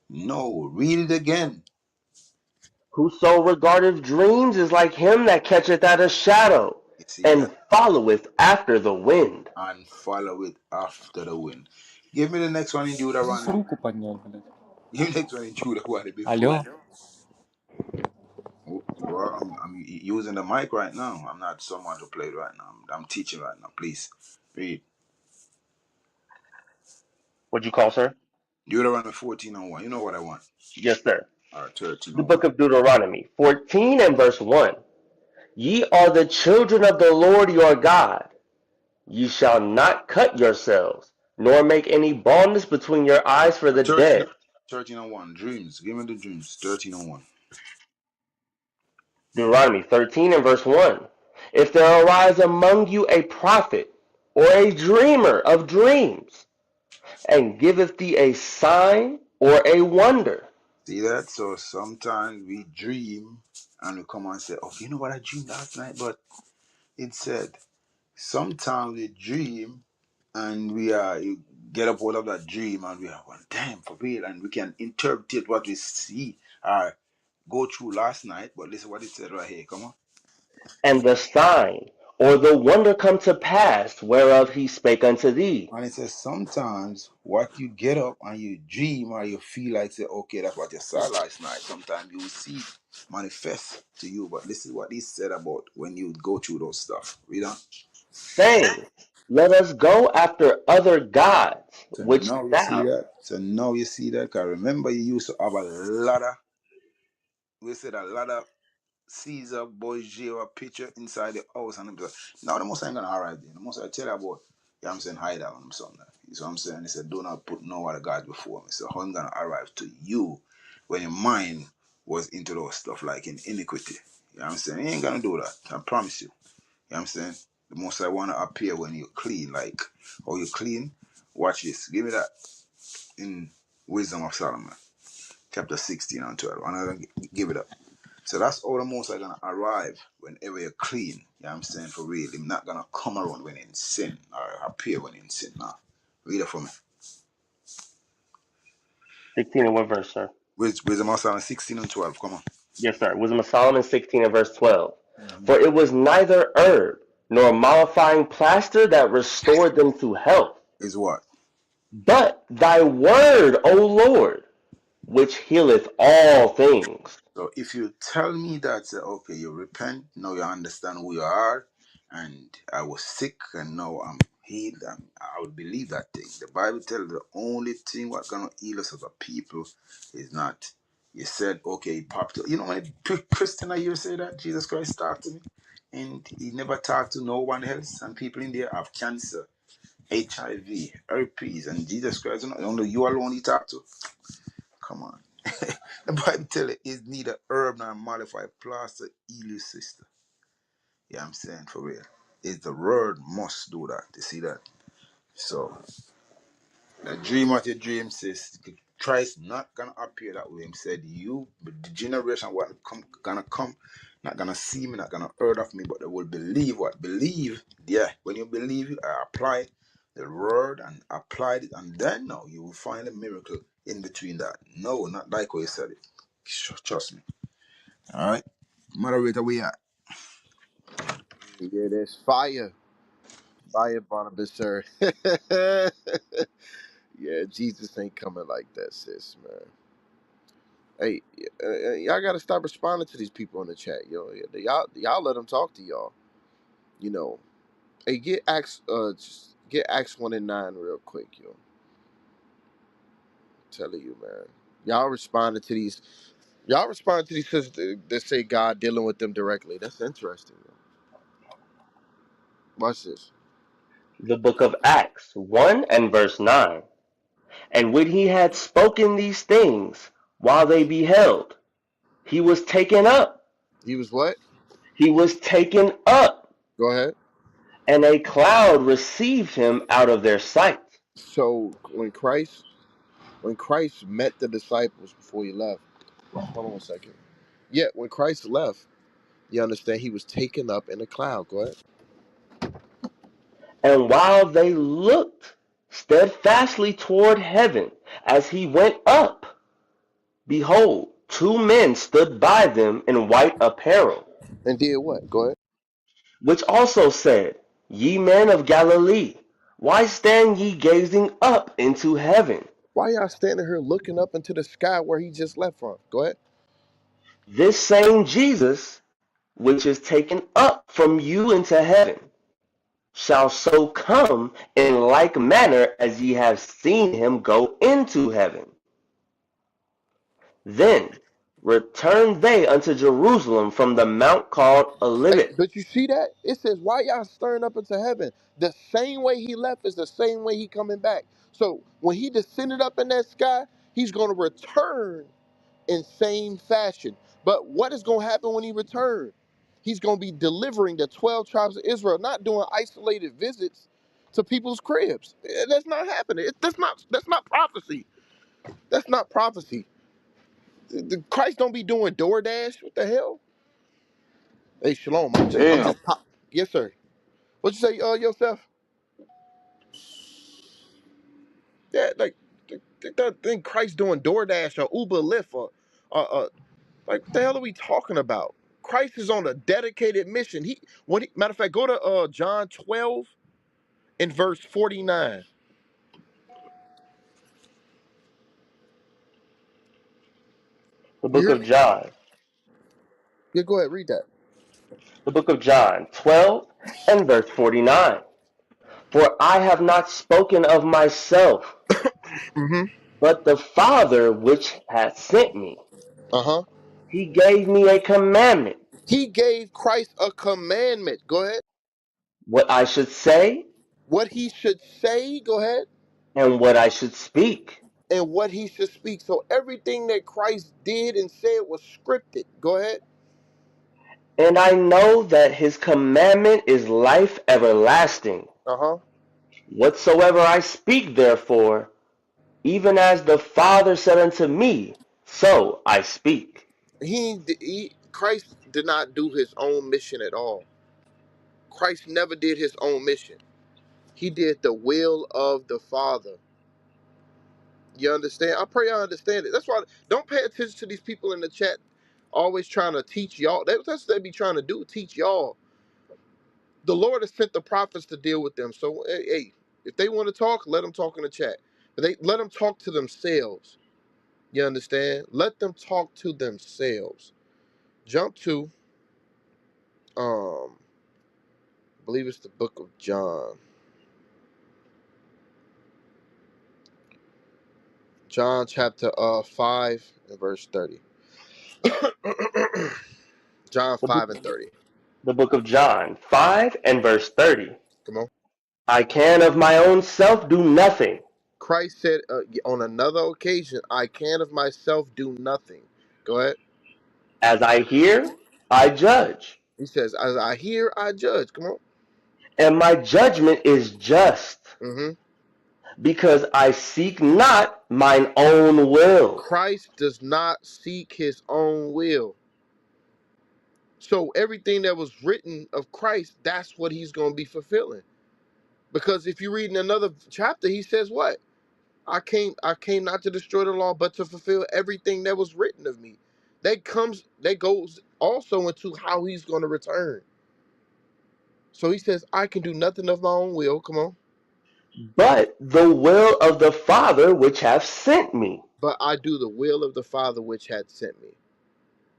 No, read it again. Whoso regardeth dreams is like him that catcheth at a shadow. See and that? followeth after the wind. And follow it after the wind. Give me the next one in Deuteronomy. Руку поднял, блядь. Give me the next one in Deuteronomy before. Алло. Well, I'm using the mic right now. I'm not someone to play right now. I'm teaching right now. Please read What'd you call, sir? Deuteronomy 14 and 1. You know what I want. Yes, sir. All right, 13 The and book 1. of Deuteronomy 14 and verse 1. Ye are the children of the Lord your God. Ye shall not cut yourselves, nor make any baldness between your eyes for the 13, dead. 13 and 1. Dreams. Give me the dreams. 13 and 1. Deuteronomy 13 and verse 1. If there arise among you a prophet or a dreamer of dreams, and giveth thee a sign or a wonder. See that? So sometimes we dream and we come and say, oh, you know what I dreamed last night? But it said, sometimes we dream and we are you get up out of that dream and we are well, damn for real, and we can interpret what we see or go through last night. But listen what it said right here. Come on. And the sign or the wonder come to pass whereof he spake unto thee. And it says sometimes what you get up and you dream or you feel like say, okay, that's what you saw last night. Sometimes you will see manifest to you. But this is what he said about when you go through those stuff. Read on. Saying, let us go after other gods, So which now you see thou. that. So now you see that. Cause remember you used to have a lot of we said a lot of Caesar Borgia picture inside the house and them like, now the most ain't gonna arrive there. The most I tell you about, yeah, I'm saying hide out on them something. You see what I'm saying? He said, do not put no other gods before me. So how I'm gonna arrive to you when your mind was into those stuff like in iniquity. You know what I'm saying? He ain't gonna do that. I promise you. You know what I'm saying? The most I wanna appear when you're clean, like how you clean, watch this. Give me that in Wisdom of Solomon, chapter 16 and 12. I'm gonna give it up. So that's all the most are gonna arrive whenever you're clean. You know what I'm saying? For real. He's not gonna come around when in sin or appear when in sin. Now. Read it for me. 16 and what verse, sir? Wisdom of Solomon 16 and 12. Come on. Yes, sir. Wisdom of Solomon 16 and verse 12. Mm-hmm. For it was neither herb nor mollifying plaster that restored them to health, Is what? but thy word, O Lord, which healeth all things. So if you tell me that, say, okay, you repent, now you understand who you are, and I was sick and now I'm healed, and I would believe that thing. The Bible tells the only thing what's gonna heal us as a people is not. You said, okay, he popped up. You know when Christian I hear say that Jesus Christ talked to me, and he never talked to no one else, and people in there have cancer, HIV, herpes, and Jesus Christ, only you alone he talked to. Come on. The Bible tell it is neither herb nor modified plaster heal your sister. Yeah, I'm saying for real. It's the word must do that. You see that? So the dream what your dream says Christ not gonna appear that way. He said you the generation what gonna come, not gonna see me, not gonna heard of me, but they will believe what? Believe, yeah. When you believe it, I apply the word and applied it, and then now you will find a miracle in between that. No, not like what you said it. Trust me. All right. Moderator, we at. Yeah, there's fire. Fire, Barnabas, sir. Yeah, Jesus ain't coming like that, sis, man. Hey, y'all gotta stop responding to these people in the chat, yo. Y'all let them talk to y'all. You know, hey, just get Acts 1 and 9 real quick, yo. I'm telling you, man. Y'all responded to these. Y'all responded to these sisters that say God dealing with them directly. That's interesting, yo. Watch this. The book of Acts 1 and verse 9. And when he had spoken these things, while they beheld, he was taken up. He was what? He was taken up, Go ahead. and a cloud received him out of their sight. So when Christ met the disciples before he left, hold on 1 second. Yeah, when Christ left, you understand he was taken up in a cloud. Go ahead. And while they looked steadfastly toward heaven as he went up, behold, two men stood by them in white apparel. And did what? Go ahead. which also said, Ye men of Galilee, why stand ye gazing up into heaven? Why y'all standing here looking up into the sky where he just left from? Go ahead. This same Jesus, which is taken up from you into heaven, shall so come in like manner as ye have seen him go into heaven. Then returned they unto Jerusalem from the mount called Hey, Olivet. but you see that? It says, why y'all stirring up into heaven? The same way he left is the same way he coming back. So when he descended up in that sky, he's going to return in same fashion. But what is going to happen when he returns? He's going to be delivering the 12 tribes of Israel, not doing isolated visits to people's cribs. That's not happening. That's not prophecy. That's not prophecy. Christ don't be doing DoorDash. What the hell? Hey, Shalom. I'm Damn. just pop. Yes, sir. What you say, yourself? Yeah, like that thing Christ doing DoorDash or Uber Lyft or like what the hell are we talking about? Christ is on a dedicated mission. Matter of fact, go to John 12 and verse 49. The You book hear of me? John. Yeah, go ahead, read that. The book of John 12 and verse 49. For I have not spoken of myself, Mm-hmm. but the Father which hath sent me. Uh-huh. He gave me a commandment, He gave Christ a commandment. Go ahead. what I should say What he should say, go ahead, and what I should speak. and what he should speak. So everything that Christ did and said was scripted. Go ahead. And I know that his commandment is life everlasting. Uh-huh. Whatsoever I speak, therefore, even as the Father said unto me, so I speak. Christ did not do his own mission at all. Christ never did his own mission. He did the will of the Father. You understand? I pray I understand it. That's why don't pay attention to these people in the chat always trying to teach y'all. That's what they be trying to do, teach y'all. The Lord has sent the prophets to deal with them. So, hey, if they want to talk, let them talk in the chat. But they let them talk to themselves. You understand? Let them talk to themselves. Jump to, I believe it's the book of John. John chapter 5 and verse 30. John The 5 book, and 30. the book of John 5 and verse 30. Come on. I can of my own self do nothing. Christ said on another occasion, I can of myself do nothing. Go ahead. As I hear, I judge. He says, as I hear, I judge. Come on. And my judgment is just, Hmm. because I seek not mine own will. Christ does not seek his own will. So everything that was written of Christ, that's what he's going to be fulfilling. Because if you read in another chapter, he says what? I came not to destroy the law, but to fulfill everything that was written of me. That goes also into how he's going to return. So he says, I can do nothing of my own will. Come on. But the will of the Father which hath sent me. But I do the will of the Father which had sent me.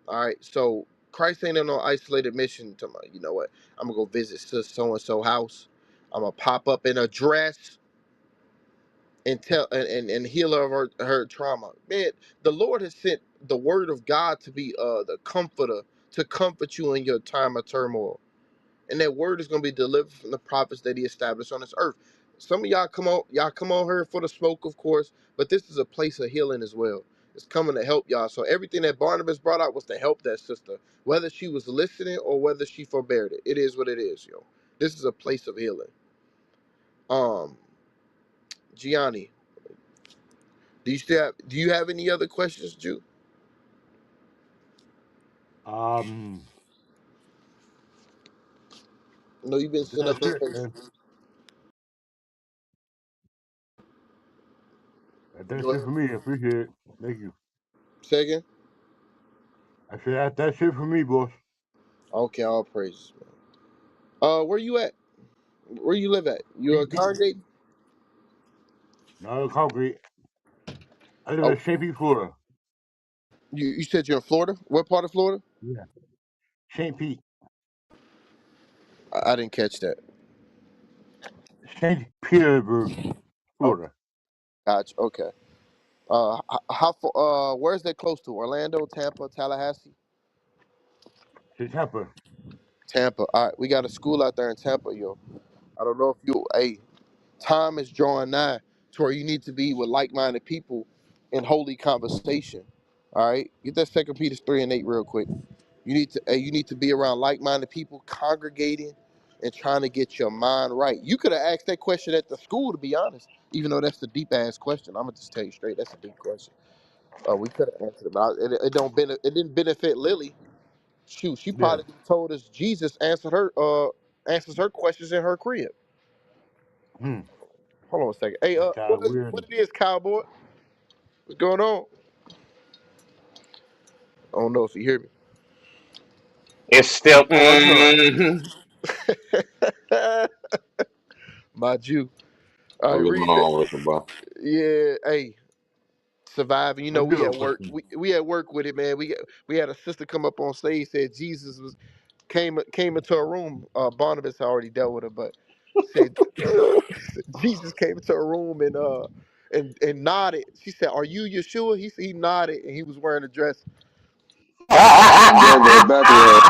All right. So Christ ain't in no isolated mission to my, you know what? I'm gonna go visit so and so house. I'm gonna pop up in a dress and tell and heal her trauma. Man, the Lord has sent the word of God to be the comforter to comfort you in your time of turmoil. And that word is going to be delivered from the prophets that he established on this earth. Some of y'all come on here for the smoke, of course, but this is a place of healing as well. It's coming to help y'all. So everything that Barnabas brought out was to help that sister, whether she was listening or whether she forbeared it. It is what it is, yo. This is a place of healing. Um, Gianni, do you have any other questions, Jew? Um, I know you've been sitting up that's there it, patient. man. That's Go it ahead. for me. I appreciate it. Thank you. Say again. I said that's it for me, boss. Okay, all praises, man. Where you at? Where you live at? You St. Pete. congregate? No, concrete. I live Oh, in St. Pete, Florida. you said you're in Florida. What part of Florida? Yeah. St. Pete. I didn't catch that. St. Petersburg, Okay, Florida. gotcha. Okay. How far? Where's that close to? Orlando, Tampa, Tallahassee, To Tampa. Tampa. All right, we got a school out there in Tampa, yo. I don't know if you. Hey, time is drawing nigh to where you need to be with like-minded people in holy conversation. All right, get that Second Peter 3:8 real quick. You need to be around like-minded people, congregating and trying to get your mind right. You could have asked that question at the school, to be honest. Even though that's the deep ass question, I'm gonna just tell you straight. That's a deep question. We could have answered it, but it didn't benefit Lily. Shoot, she Yeah. probably told us Jesus answers her questions in her crib. Hmm. Hold on a second. Hey, That's kind of weird. what it is, cowboy? What's going on? I don't know if you hear It's still. Oh, no. me. My Jew. All What's right, going read that. on with you, bro? Yeah, hey, surviving. You I know, do we have a at work. question. We at work with it, man. We had a sister come up on stage, said Jesus came into a room. Barnabas already dealt with her, but said Jesus came into a room and nodded. She said, "Are you Yeshua?" He nodded and he was wearing a dress. And then right back with her.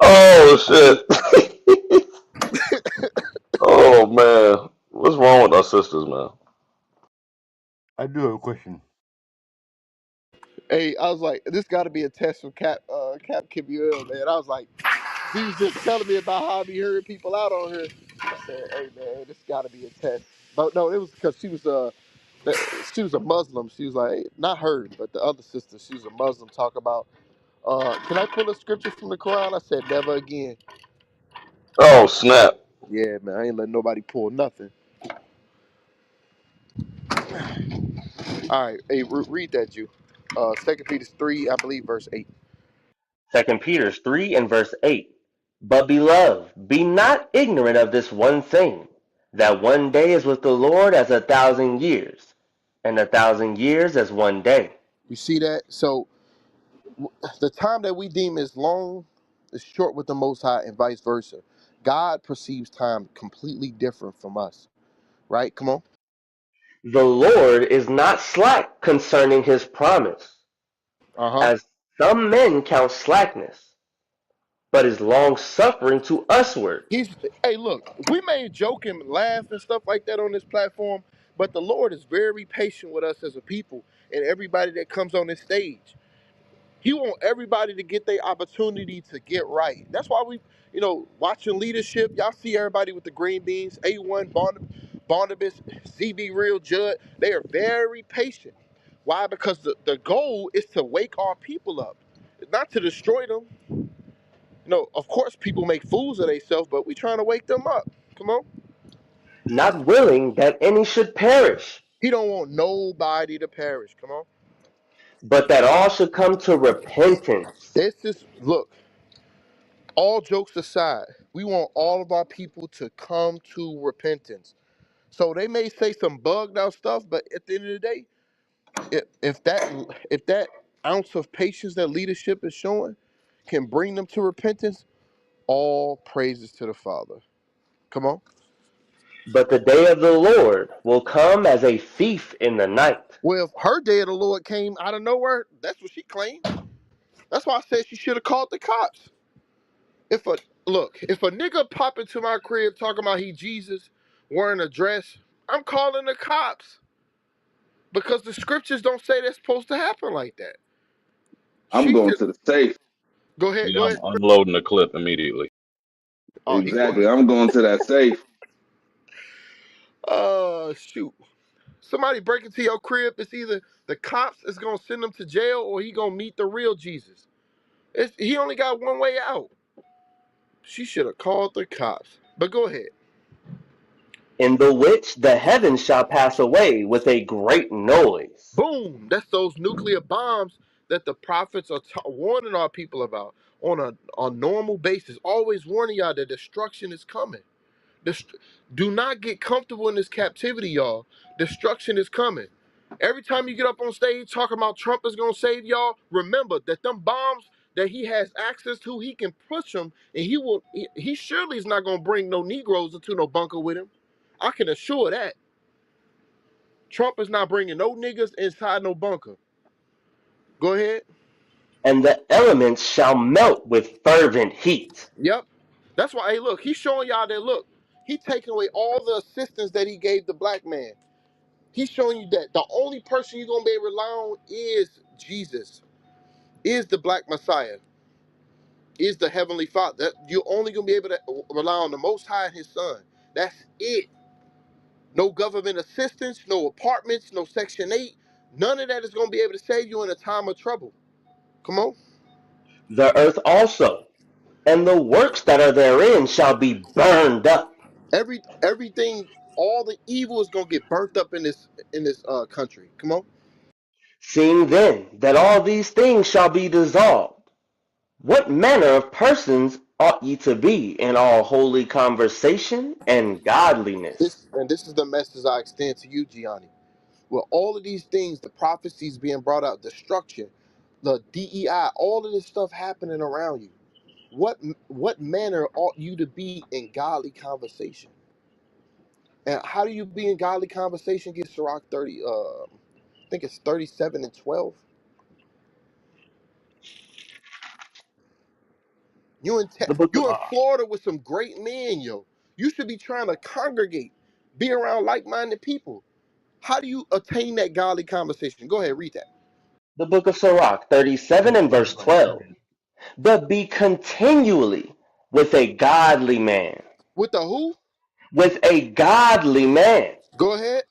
Oh shit. Oh man. What's wrong with our sisters, man? I do have a question. Hey, I was like, this got to be a test from Cap Kibuel, man. I was like, he was just telling me about how I be hearing people out on here. I said, hey man, this got to be a test. But no, it was because she was a Muslim. She was like, hey, not her, but the other sister. She was a Muslim. Talk about, can I pull a scripture from the Quran? I said, never again. Oh snap. Yeah, man, I ain't letting nobody pull nothing. All right, hey, read that, you. 2 Peter 3, I believe, verse 8. Second Peter 3 and verse 8. But beloved, be not ignorant of this one thing, that one day is with the Lord as 1,000 years, and 1,000 years as one day. You see that? So the time that we deem is long is short with the Most High, and vice versa. God perceives time completely different from us, right? Come on. The Lord is not slack concerning his promise, Uh huh. as some men count slackness, but is long suffering to usward. He's Hey, look, we may joke and laugh and stuff like that on this platform, but the Lord is very patient with us as a people and everybody that comes on this stage. He want everybody to get their opportunity to get right. That's why watching leadership, y'all see everybody with the green beans, A1, Barnabas, ZB Real, Judd. They are very patient. Why? Because the goal is to wake our people up, not to destroy them. Of course, people make fools of themselves, but we trying to wake them up. Come on. Not willing that any should perish, He don't want nobody to perish. Come on. but that all should come to repentance. Look, all jokes aside, we want all of our people to come to repentance. So they may say some bugged out stuff, but at the end of the day, if that ounce of patience that leadership is showing can bring them to repentance, all praises to the Father. Come on. But the day of the Lord will come as a thief in the night. Well, if her day of the Lord came out of nowhere, that's what she claimed. That's why I said she should have called the cops. If a nigga pop into my crib talking about he Jesus wearing a dress, I'm calling the cops because the scriptures don't say that's supposed to happen like that. I'm She going should to the safe. go ahead. Yeah, Go I'm ahead. unloading the clip immediately. Oh, he going. Exactly. I'm going to that safe. Shoot. Somebody break into your crib. It's either the cops is gonna send him to jail or he gonna meet the real Jesus. He only got one way out. She should have called the cops. But go ahead. In the which the heavens shall pass away with a great noise. Boom. That's those nuclear bombs that the prophets are warning our people about on a normal basis, always warning y'all that destruction is coming. Dest- Do not get comfortable in this captivity, y'all. Destruction is coming. Every time you get up on stage talking about Trump is gonna save y'all, remember that them bombs that he has access to, he can push them, and he will. He surely is not gonna bring no Negroes into no bunker with him. I can assure that Trump is not bringing no niggas inside no bunker. Go ahead. And the elements shall melt with fervent heat. Yep. That's why. Hey, look, he's showing y'all that. Look, he taking away all the assistance that he gave the black man. He's showing you that the only person you're gonna be able to rely on is Jesus, is the Black Messiah, is the Heavenly Father. You're only gonna be able to rely on the Most High and His Son. That's it. No government assistance, no apartments, no Section 8. None of that is gonna be able to save you in a time of trouble. Come on. The earth also, and the works that are therein shall be burned up. Everything, all the evil is gonna get burnt up in this country. Come on. Seeing then that all these things shall be dissolved, what manner of persons ought ye to be in all holy conversation and godliness? This is the message I extend to you, Gianni. With all of these things, the prophecies being brought out, destruction, the DEI, all of this stuff happening around you. What manner ought you to be in godly conversation? And how do you be in godly conversation? Get Sirach 30, I think it's 37 and 12. The book of, You in Florida with some great men, yo. You should be trying to congregate, be around like-minded people. How do you attain that godly conversation? Go ahead, read that. the book of Sirach 37 and verse 12. But be continually with a godly man, With the who? with a godly man, Go ahead.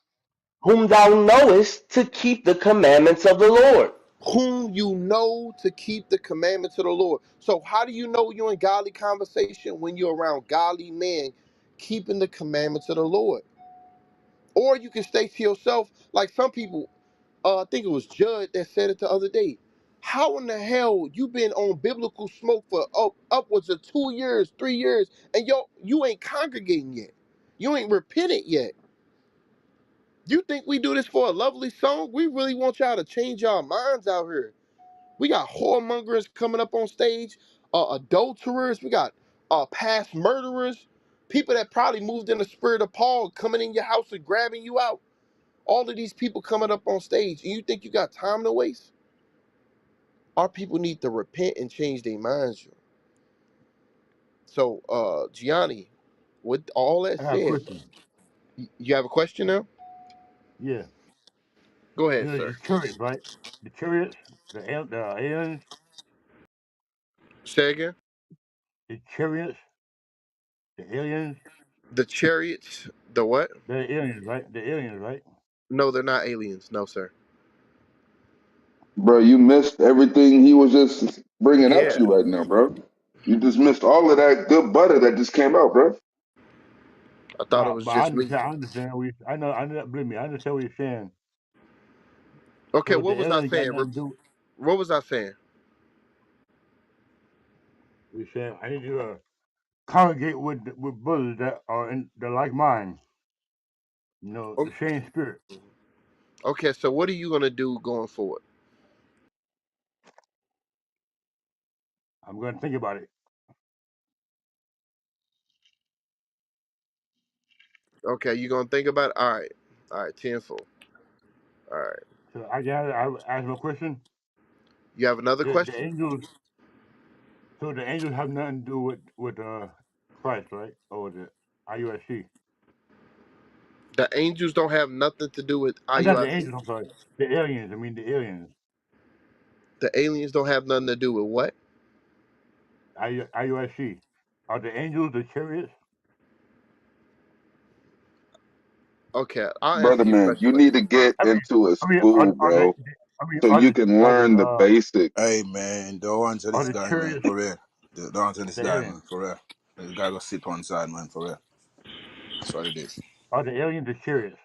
whom thou knowest to keep the commandments of the Lord. Whom you know to keep the commandments of the Lord. So how do you know you're in godly conversation? When you're around godly men keeping the commandments of the Lord? Or you can stay to yourself, like some people, I think it was Judd that said it the other day. How in the hell you been on biblical smoke for upwards of 2 years, 3 years, and you ain't congregating yet? You ain't repented yet. You think we do this for a lovely song? We really want y'all to change y'all minds out here. We got whoremongers coming up on stage, adulterers. We got past murderers, people that probably moved in the spirit of Paul coming in your house and grabbing you out. All of these people coming up on stage, and you think you got time to waste? Our people need to repent and change their minds. So, Gianni, with all that I got a said, question. you have a question now? Yeah. Go You ahead, know, sir. the chariots, right? The chariots, the aliens, Say again. the chariots, the aliens, The chariots, the what? the aliens, right? The aliens, right? No, they're not aliens. No, sir. Bro, you missed everything he was just bringing out to Yeah, you right now, bro. You just missed all of that good butter that just came out, bro. I thought it was But I just me. understand. I understand. I know. Believe me, I understand what you're saying. Okay, So what the was I alien got saying? nothing to do. What was I saying? We're saying I need to congregate with brothers that are in the like mind. You know, O- the same spirit. Okay, so what are you gonna do going forward? I'm going to think about it. Okay, you gonna think about it? All right, tenfold. All right. So I ask my question. You have another The question? angels. So the angels have nothing to do with Christ, right? Or the IUIC. The angels don't have nothing to do with Not the IUIC. angels. I'm sorry. The aliens. I mean the aliens. The aliens don't have nothing to do with what? IUIC. Are the angels the chariots? Okay, I'll Brother answer your man, question you like need this. to get into a I mean, school, are they? bro, I mean, so you can are the learn the basics. Hey man, don't answer are this the guy, man. chariots For real. Don't answer this the guy, aliens? man. For real. This guy go sit one side, man. For real. That's what it is. Are the aliens the chariots?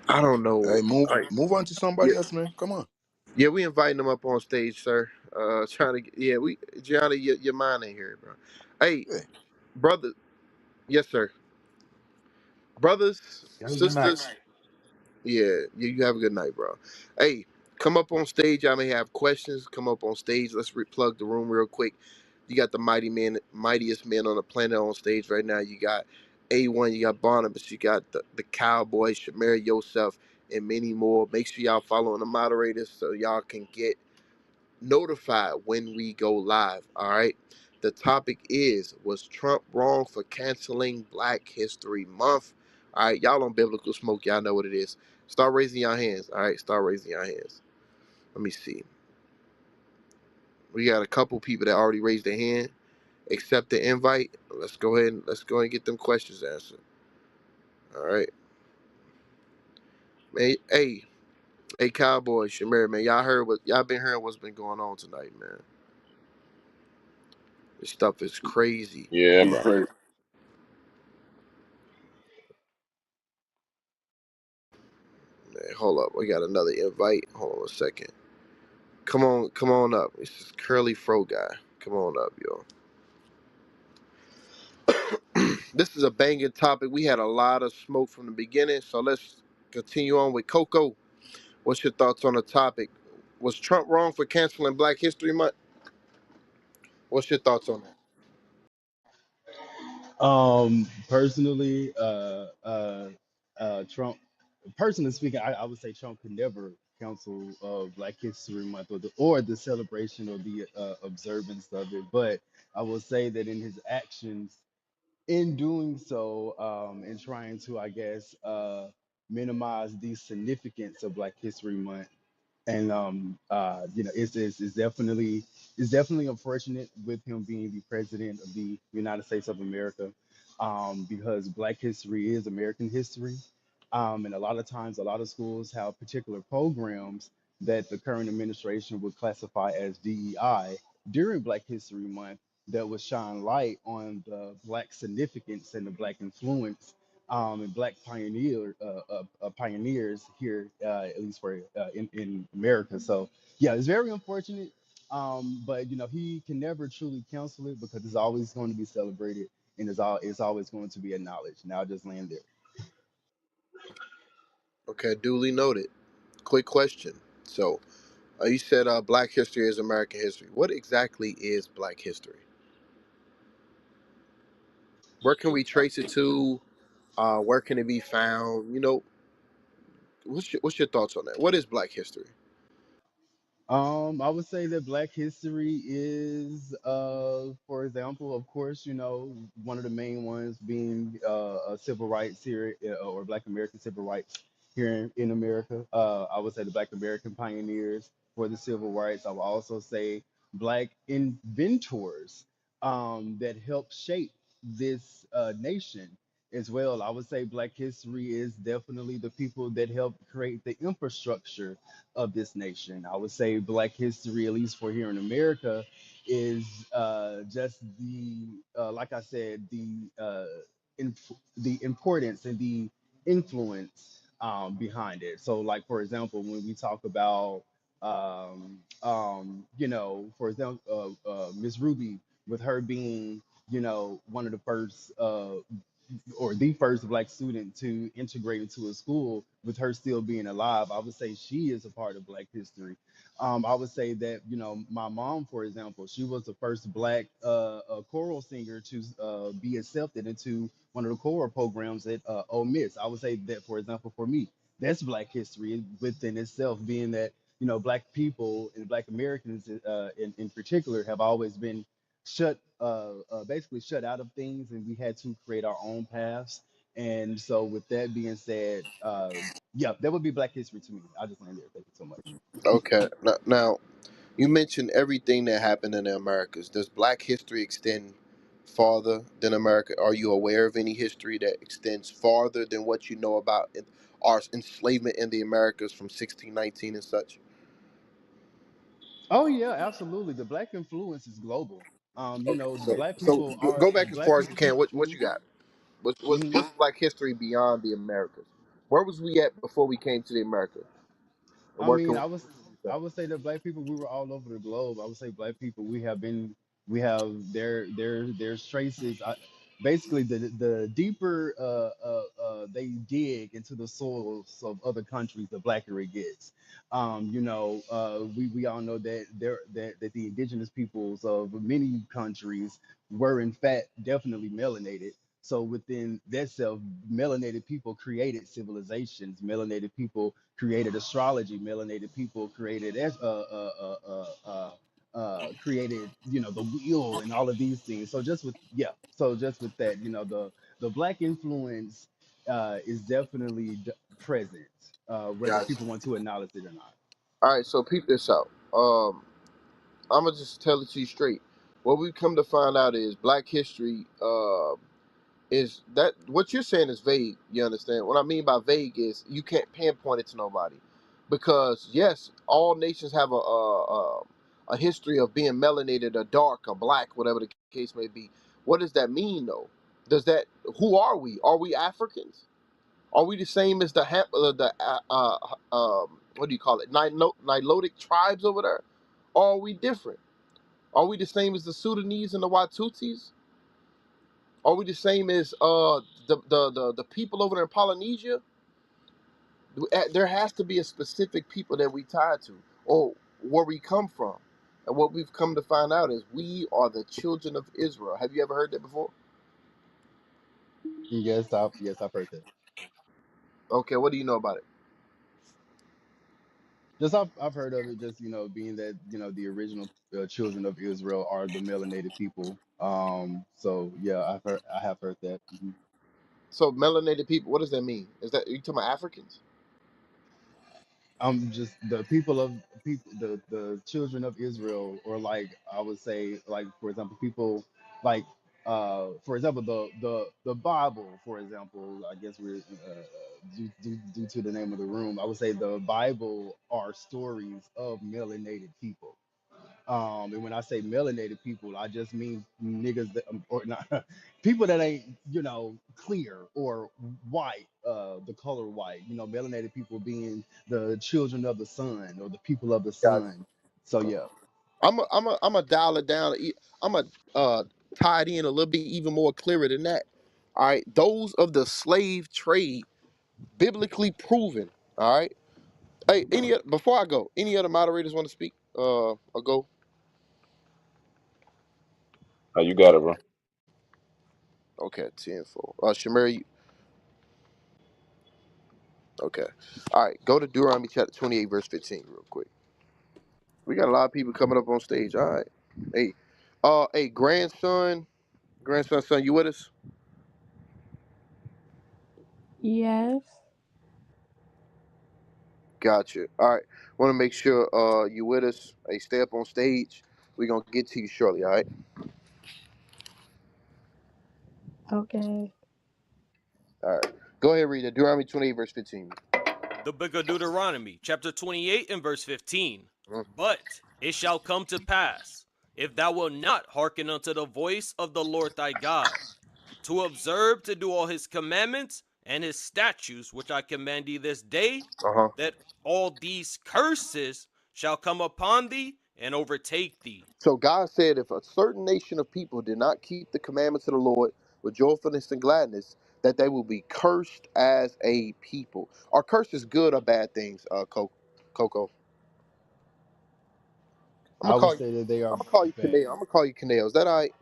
I don't know. Hey, move Like, move on to yeah, somebody else, man. Come on. Yeah, we inviting them up on stage, sir. Trying to yeah, we Gianna, your mind ain't here, bro. Hey, brother, yes, sir. Brothers, Have a good night. sisters, yeah, you have a good night, bro. Hey, come up on stage. I may have questions. Come up on stage. Let's plug the room real quick. You got the mightiest men on the planet on stage right now. You got A1, you got Barnabas, you got the Cowboy, Shamir, Yosef, and many more. Make sure y'all following the moderators so y'all can get notified when we go live. All right. The topic is: was Trump wrong for canceling Black History Month? All right, y'all on Biblical Smoke, y'all know what it is. Start raising your hands. All right, start raising your hands. Let me see. We got a couple people that already raised their hand. Accept the invite. Let's go ahead and get them questions answered. All right, man. Hey, Cowboy, Shamir, man. Y'all been hearing what's been going on tonight, man. This stuff is crazy. Yeah, bro. Man, hold up. We got another invite. Hold on a second. Come on up. It's this curly fro guy. Come on up, yo. This is a banging topic. We had a lot of smoke from the beginning, so let's continue on with Coco. What's your thoughts on the topic? Was Trump wrong for canceling Black History Month? What's your thoughts on that? Personally, Trump. Personally speaking, I would say Trump could never cancel Black History Month or the celebration or the observance of it. But I will say that in his actions, in doing so, and trying to, I guess, minimize the significance of Black History Month, and it's definitely unfortunate with him being the president of the United States of America, because Black history is American history, and a lot of times a lot of schools have particular programs that the current administration would classify as DEI during Black History Month that would shine light on the Black significance and the Black influence, and black pioneers here, at least for in America. So yeah, it's very unfortunate. But he can never truly cancel it because it's always going to be celebrated and it's always going to be acknowledged. Now I'll just land there. Okay, duly noted. Quick question. So, you said Black history is American history. What exactly is Black history? Where can we trace it to? Where can it be found? What's your thoughts on that? What is Black history? I would say that Black history is, for example, of course, one of the main ones being civil rights here, or Black American civil rights here in America. I would say the Black American pioneers for the civil rights. I would also say Black inventors that helped shape this nation as well. I would say Black history is definitely the people that helped create the infrastructure of this nation. I would say Black history, at least for here in America, is just like I said, the importance and the influence behind it. So, like for example, when we talk about, for example, Miss Ruby, with her being, one of the first or the first Black student to integrate into a school, with her still being alive, I would say she is a part of Black history. I would say that, my mom, for example, she was the first Black choral singer to be accepted into one of the choral programs at Ole Miss. I would say that, for example, for me, that's Black history within itself, being that, Black people and Black Americans, in particular, have always been basically shut out of things, and we had to create our own paths. And so, with that being said, yeah, that would be Black history to me. I'll just land there. Thank you so much. Okay. Now, you mentioned everything that happened in the Americas. Does Black history extend farther than America? Are you aware of any history that extends farther than what you know about our enslavement in the Americas from 1619 and such? Oh yeah, absolutely. The Black influence is global. Okay. So, Black so people go are go back as Black far as you people. can. What Mhm, you got? mhm. What's Black history beyond the Americas? Where was we at before we came to the Americas? And I where mean, can I was. I would say that black people, we were all over the globe. I would say black people, we have there's traces. Basically, the deeper they dig into the soils of other countries, the blacker it gets. We all know that that the indigenous peoples of many countries were in fact definitely melanated. So within that self, melanated people created civilizations. Melanated people created astrology. Melanated people created created the wheel and all of these things. So just with so just with that, the black influence is definitely present, whether Gotcha. people want to acknowledge it or not. All right, so peep this out. I'm gonna just tell it to you straight. What we come to find out is Black history. Is that what you're saying is vague? You understand? What I mean by vague is you can't pinpoint it to nobody, because yes, all nations have a history of being melanated or dark or black, whatever the case may be. What does that mean though? Does that Who are we? Are we Africans? Are we the same as what do you call it? Nilotic tribes over there? Or are we different? Are we the same as the Sudanese and the Watutis? Are we the same as the people over there in Polynesia? There has to be a specific people that we tied to, or where we come from. And what we've come to find out is we are the children of Israel. Have you ever heard that before? Yes, I've heard that. Okay, what do you know about it? Just I've heard of it. Just being that the original children of Israel are the melanated people. So yeah, I have heard that. Mhm. So melanated people, what does that mean? Is that, are you talking about Africans? Just the people of people the children of Israel, or like I would say, like for example, people like for example the Bible, for example. I guess we're due to the name of the room. I would say the Bible are stories of melanated people. And when I say melanated people, I just mean niggas that, or not, people that ain't, clear or white, the color white. Melanated people being the children of the sun or the people of the Gotcha. sun. So yeah, I'm a dial it down. I'm a tie it in a little bit even more clearer than that. All right, those of the slave trade, biblically proven. All right. Hey, before I go, any other moderators want to speak? I'll go. Oh, you got it, bro. Okay, 10 4. Shamir, okay. All right, go to Deuteronomy chapter 28, verse 15, real quick. We got a lot of people coming up on stage. All right. Hey, grandson, son, you with us? Yes. Gotcha. All right. Want to make sure you with us. Hey, stay up on stage. We're gonna get to you shortly. All right. Okay. All right. Go ahead, read it. Deuteronomy 28, verse 15. The book of Deuteronomy, chapter 28 and verse 15. Mhm. But it shall come to pass, if thou wilt not hearken unto the voice of the Lord thy God, to observe to do all his commandments and his statutes, which I command thee this day, Uh-huh. that all these curses shall come upon thee and overtake thee. So God said, if a certain nation of people did not keep the commandments of the Lord with joyfulness and gladness, that they will be cursed as a people. Are curses good or bad things, Coco? I'm gonna I would call you. say that they are I'm gonna call you bad. Kaneo. I'm gonna call you Kaneo. Is that all right?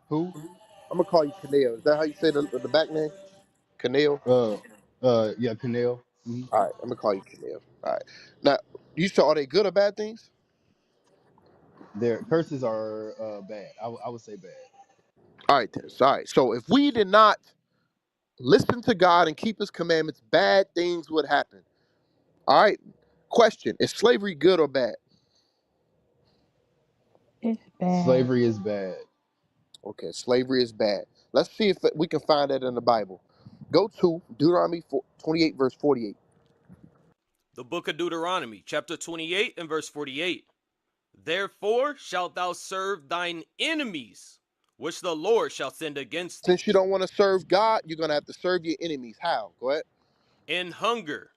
Who? I'm gonna call you Kaneo. Is that how you say the back name? Kaneo. Uh, yeah, Canel. Mhm. All right. I'm gonna call you Kaneo. All right. Now, you said, are they good or bad things? Their curses are bad. I would say bad. All right, then. So, all right. So if we did not listen to God and keep His commandments, bad things would happen. All right. Question: is slavery good or bad? It's bad. Slavery is bad. Okay, slavery is bad. Let's see if we can find that in the Bible. Go to Deuteronomy 28, verse 48. The book of Deuteronomy, chapter 28 and verse 48. Therefore shalt thou serve thine enemies, which the Lord shall send against thee, Since you don't want to serve God, you're gonna have to serve your enemies. How? Go ahead. in hunger,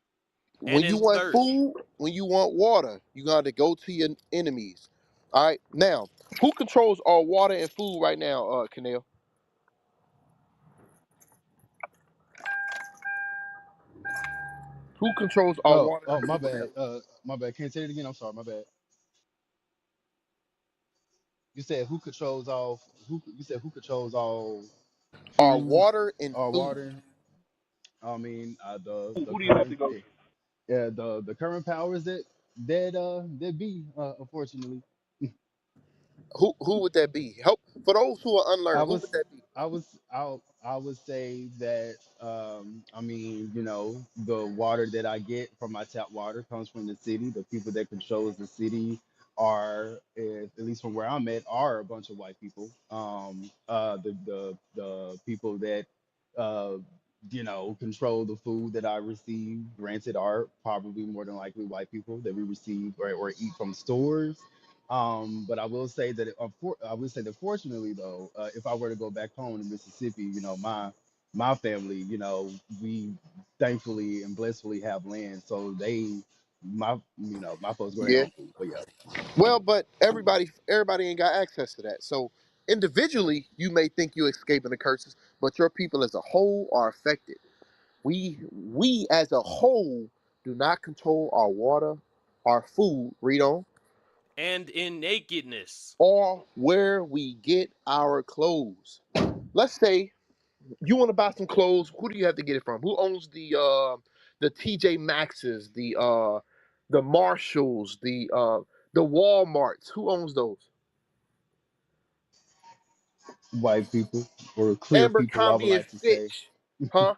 and When you in want thirst. food, when you want water, you got to go to your enemies. All right. Now, who controls our water and food right now, Canel? Who controls our Oh, water oh, and my food right bad. now? My bad. Can't say it again. I'm sorry. My bad. You said who controls all? Who you said who controls all Our food water and or food. water? I mean, the Who do you have to current go to? yeah the current powers that be unfortunately. Who would that be? Help for those who are I unlearned. Who would was, that be? I would say that, I mean, the water that I get from my tap water comes from the city. The people that controls the city are, at least from where I'm at, are a bunch of white people. The people that, uh, control the food that I receive, granted, are probably more than likely white people that we receive or eat from stores. But I will say that I will say that fortunately though, if I were to go back home to Mississippi, my family, we thankfully and blissfully have land, so my folks grow their Yeah. own food. But yeah, Well, but everybody ain't got access to that. So individually, you may think you're escaping the curses, but your people as a whole are affected. We as a whole do not control our water, our food, read on, And in nakedness. or where we get our clothes. Let's say you want to buy some clothes. Who do you have to get it from? Who owns the TJ Maxxes, the Marshalls, the Walmarts? Who owns those? white people or clear people, I would Abercrombie and like to say, Fitch, huh?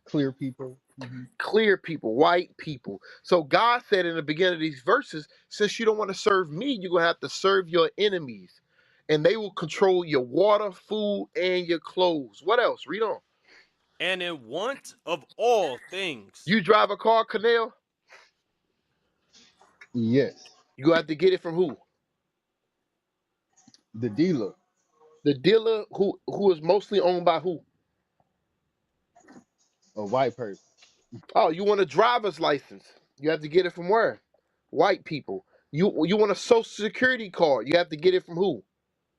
clear people. Clear people, white people. So God said in the beginning of these verses, since you don't want to serve me, you're gonna have to serve your enemies, and they will control your water, food, and your clothes. What else? Read on. And in want of all things. You drive a car, Canal. Yes, You have to get it from who? the dealer, The dealer, who is mostly owned by who? a white person. Oh, you want a driver's license? You have to get it from where? White people. You want a social security card? You have to get it from who?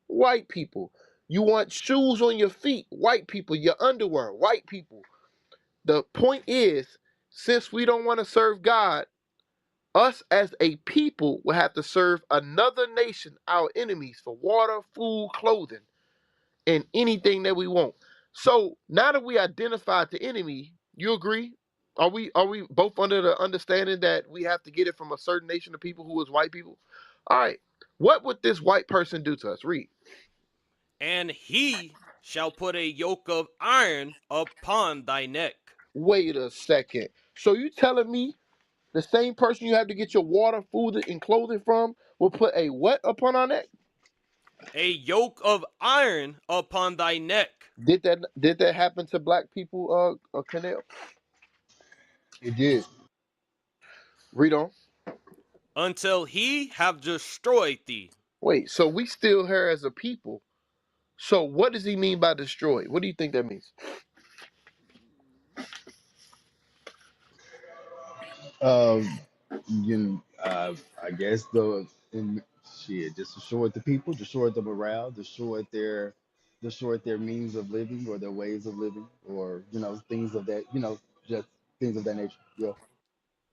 White people. You want shoes on your feet? White people. Your underwear? White people. The point is, since we don't want to serve God, us as a people will have to serve another nation, our enemies, for water, food, clothing, and anything that we want. So now that we identified the enemy, you agree? Are we both under the understanding that we have to get it from a certain nation of people who is white people? All right. What would this white person do to us? Read. And he shall put a yoke of iron upon thy neck. Wait a second. So you telling me the same person you have to get your water, food, and clothing from will put a what upon our neck? A yoke of iron upon thy neck. Did that happen to black people, Canel? It did. Read on. Until he have destroyed thee. Wait, so we still here as a people. So what does he mean by destroyed? What do you think that means? Um, I guess shit, just destroyed the people, destroyed the morale, destroyed their means of living or their ways of living, or things of that, just things of that nature. Yeah,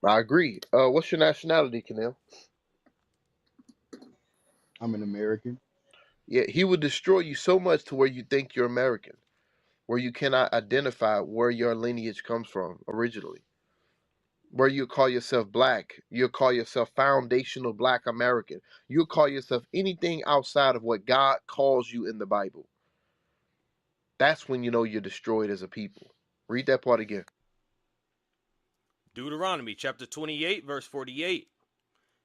I agree. What's your nationality, Canel? I'm an American. Yeah, he would destroy you so much to where you think you're American, where you cannot identify where your lineage comes from originally. Where you call yourself black, you call yourself foundational black American. You call yourself anything outside of what God calls you in the Bible. That's when you know you're destroyed as a people. Read that part again. Deuteronomy chapter 28, verse 48.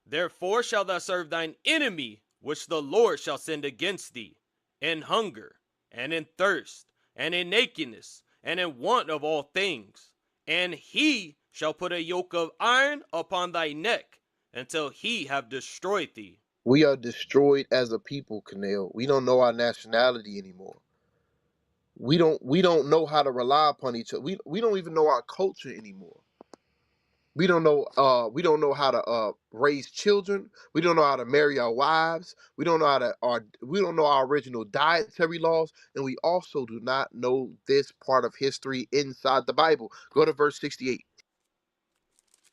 Therefore shalt thou serve thine enemy, which the Lord shall send against thee, in hunger, and in thirst, and in nakedness, and in want of all things. And he shall put a yoke of iron upon thy neck, until he have destroyed thee. We are destroyed as a people, Canel. We don't know our nationality anymore. We don't know how to rely upon each other. We don't even know our culture anymore. We don't know how to raise children. We don't know how to marry our wives. We don't know how to we don't know our original dietary laws, and we also do not know this part of history inside the Bible. Go to verse 68.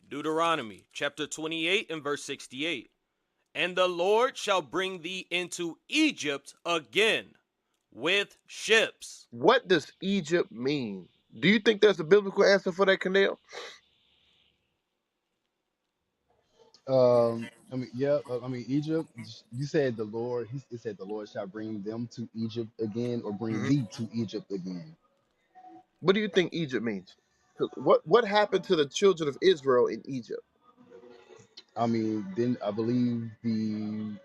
Deuteronomy chapter 28 and verse 68. And the Lord shall bring thee into Egypt again with ships. What does Egypt mean? Do you think there's a biblical answer for that, Canal? I mean, yeah. I mean, Egypt. You said the Lord. It said the Lord shall bring them to Egypt again, or bring Hmm. thee to Egypt again. What do you think Egypt means? 'Cause what happened to the children of Israel in Egypt? I mean, then I believe the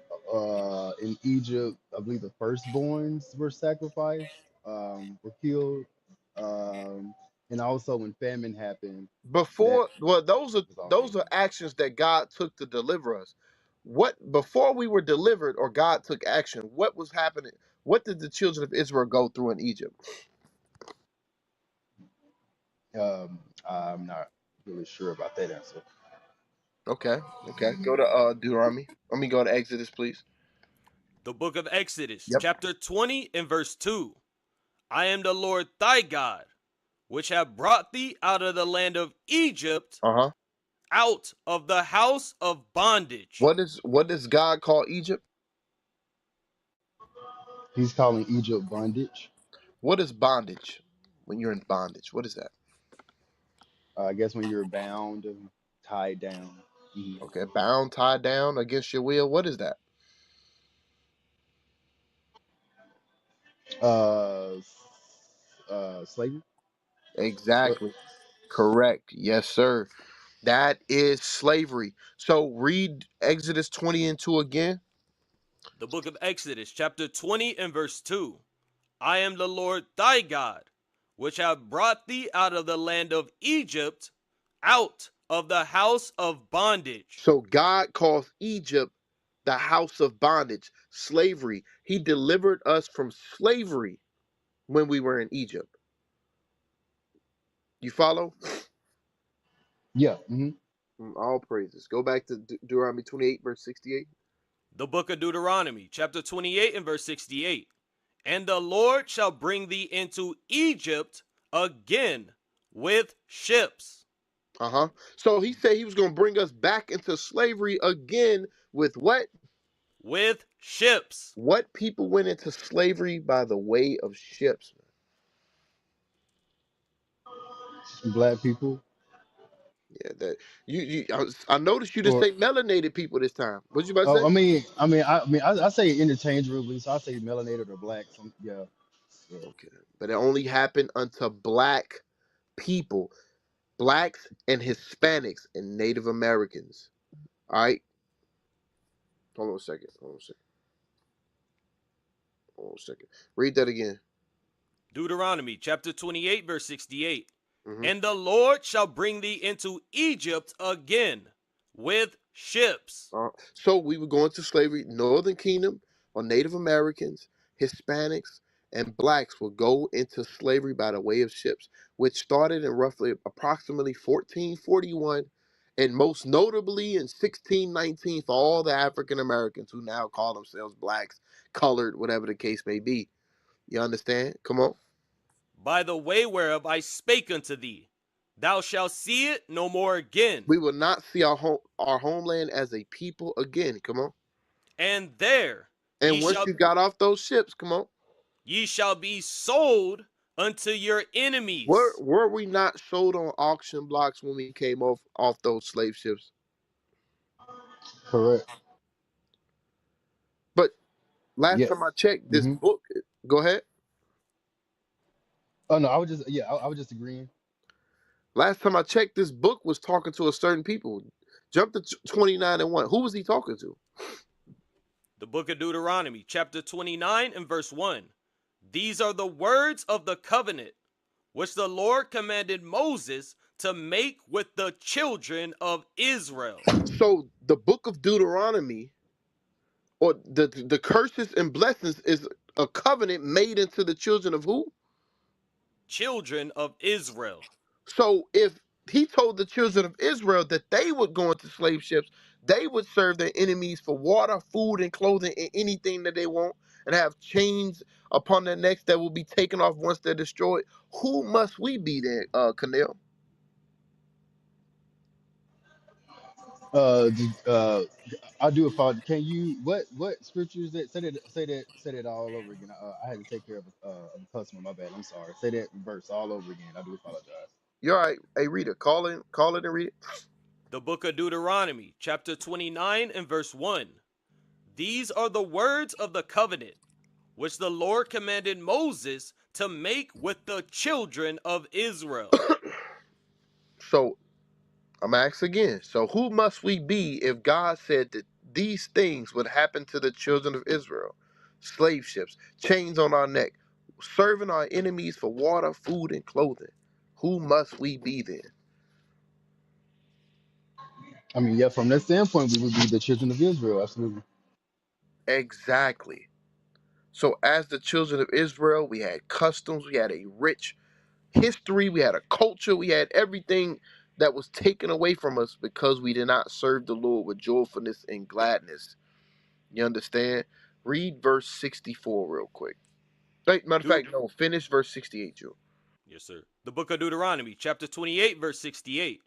in Egypt, I believe the firstborns were sacrificed, were killed, um, and also when famine happened, that Before, well, was all those killed. are actions that God took to deliver us. What before we were delivered or God took action, what was happening? What did the children of Israel go through in Egypt? I'm not really sure about that answer. Okay, okay. Go to Deuteronomy. Let me go to Exodus, please. The book of Exodus Yep. chapter 20 and verse 2. I am the Lord thy God, which have brought thee out of the land of Egypt, Uh-huh. out of the house of bondage. What does God call Egypt? He's calling Egypt bondage. What is bondage? When you're in bondage, what is that? I guess when you're bound and tied down. Mhm. Okay, bound, tied down against your will. What is that? Uh, Slavery. What? Exactly. Correct. Yes, sir. That is slavery. So read Exodus 20 and 2 again. The book of Exodus chapter 20 and verse 2. I am the Lord thy God, which have brought thee out of the land of Egypt, out of the house of bondage. So God calls Egypt the house of bondage, slavery. He delivered us from slavery when we were in Egypt. You follow? Yeah. Hmm. All praises. Go back to Deuteronomy 28, verse 68. The book of Deuteronomy chapter 28 and verse 68. And the Lord shall bring thee into Egypt again with ships. Uh-huh. So he said he was going to bring us back into slavery again with what? With ships. What people went into slavery by the way of ships. Black people. Yeah, that I noticed you didn't Or say melanated people this time. What you about to oh, say? I say interchangeably. So I say melanated or black. Some, yeah. Yeah. Okay. But it only happened unto black people, blacks and Hispanics and Native Americans. All right. Hold on a second. Hold on a second. Hold on a second. Read that again. Deuteronomy chapter 28 verse 68. Hmm. And the Lord shall bring thee into Egypt again with ships. So we were going to slavery. Northern Kingdom or Native Americans, Hispanics, and blacks will go into slavery by the way of ships, which started in roughly approximately 1441, and most notably in 1619 for all the African Americans who now call themselves blacks, colored, whatever the case may be. You understand? Come on. By the way whereof I spake unto thee, thou shalt see it no more again. We will not see our homeland as a people again. Come on. And there And once you got off those ships, come on. ye shall be sold unto your enemies. Were we not sold on auction blocks when we came off those slave ships? Correct. But last time I Yes. checked, this Hmm. book. Go ahead. Oh no, I was just I was just agreeing. Last time I checked, this book was talking to a certain people. Jump to 29 and 1. Who was he talking to? The book of Deuteronomy, chapter 29 and verse 1. These are the words of the covenant which the Lord commanded Moses to make with the children of Israel. So the book of Deuteronomy, or the curses and blessings, is a covenant made into the children of who? Children of Israel. So if He told the children of Israel that they would go into slave ships. They would serve their enemies for water, food, and clothing, and anything that they want, and have chains upon their necks that will be taken off once they're destroyed. Who must we be then, Canel? I do apologize. Can you what scriptures that say that all over again? I had to take care of a customer. My bad. I'm sorry. Say that verse all over again. I do apologize. You're all right. Hey, read it. Call it and read it. The book of Deuteronomy, chapter 29 and verse 1. These are the words of the covenant, which the Lord commanded Moses to make with the children of Israel. So I'm asking again. So who must we be if God said that these things would happen to the children of Israel? Slave ships, chains on our neck, serving our enemies for water, food, and clothing. Who must we be then? I mean, yeah, from that standpoint, we would be the children of Israel. Absolutely. Exactly. So as the children of Israel, we had customs, we had a rich history, we had a culture, we had everything that was taken away from us because we did not serve the Lord with joyfulness and gladness. You understand? Read verse 64 real quick. Matter of Deut- fact, no, finish verse 68, Joe. yes, sir. The book of Deuteronomy, chapter 28, verse 68.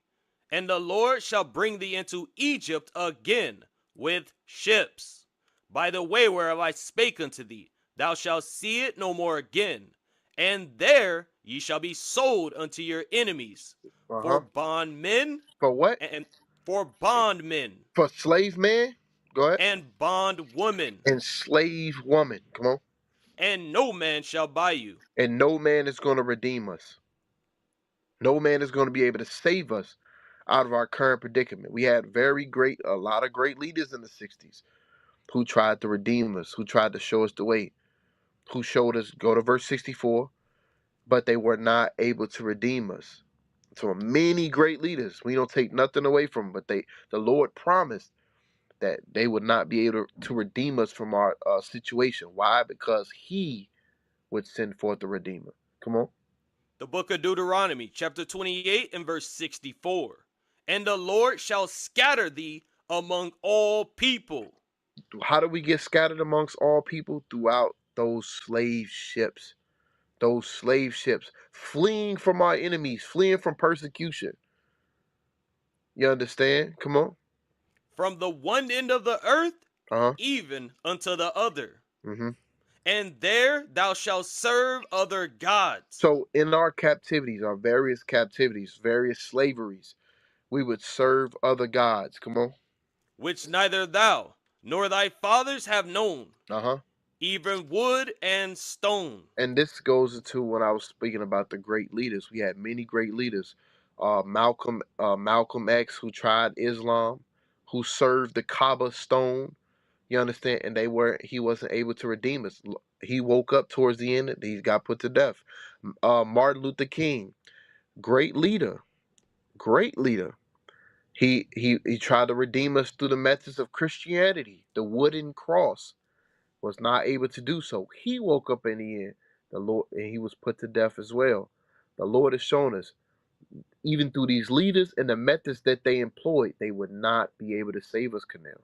And the Lord shall bring thee into Egypt again with ships. By the way whereof I spake unto thee, thou shalt see it no more again. And there ye shall be sold unto your enemies for Uh-huh. bondmen For what? and for bondmen For slave man? Go ahead. and bondwomen, And slave woman. Come on. and no man shall buy you. And no man is going to redeem us. No man is going to be able to save us out of our current predicament. We had a lot of great leaders in the 60s who tried to redeem us, who tried to show us the way, who showed us, go to verse 64, but they were not able to redeem us. So many great leaders, we don't take nothing away from them, but the Lord promised that they would not be able to redeem us from our situation. Why? Because He would send forth the Redeemer. Come on. The book of Deuteronomy, chapter 28, and verse 64. And the Lord shall scatter thee among all people. How do we get scattered amongst all people? Throughout those slave ships. Those slave ships, fleeing from our enemies, fleeing from persecution. You understand? Come on. From the one end of the earth Uh huh. even unto the other. Mm-hmm. And there thou shalt serve other gods, So in our captivities, various slaveries, we would serve other gods. Come on. which neither thou nor thy fathers have known, Uh huh. even wood and stone. And this goes into when I was speaking about the great leaders. We had many great leaders. Malcolm X, who tried Islam, who served the Kaaba stone. You understand? And he wasn't able to redeem us. He woke up towards the end. He got put to death. Martin Luther King, great leader, great leader. He tried to redeem us through the methods of Christianity, the wooden cross. Was not able to do so. He woke up in the end, the Lord, and he was put to death as well. The Lord has shown us, even through these leaders and the methods that they employed, they would not be able to save us, Canal.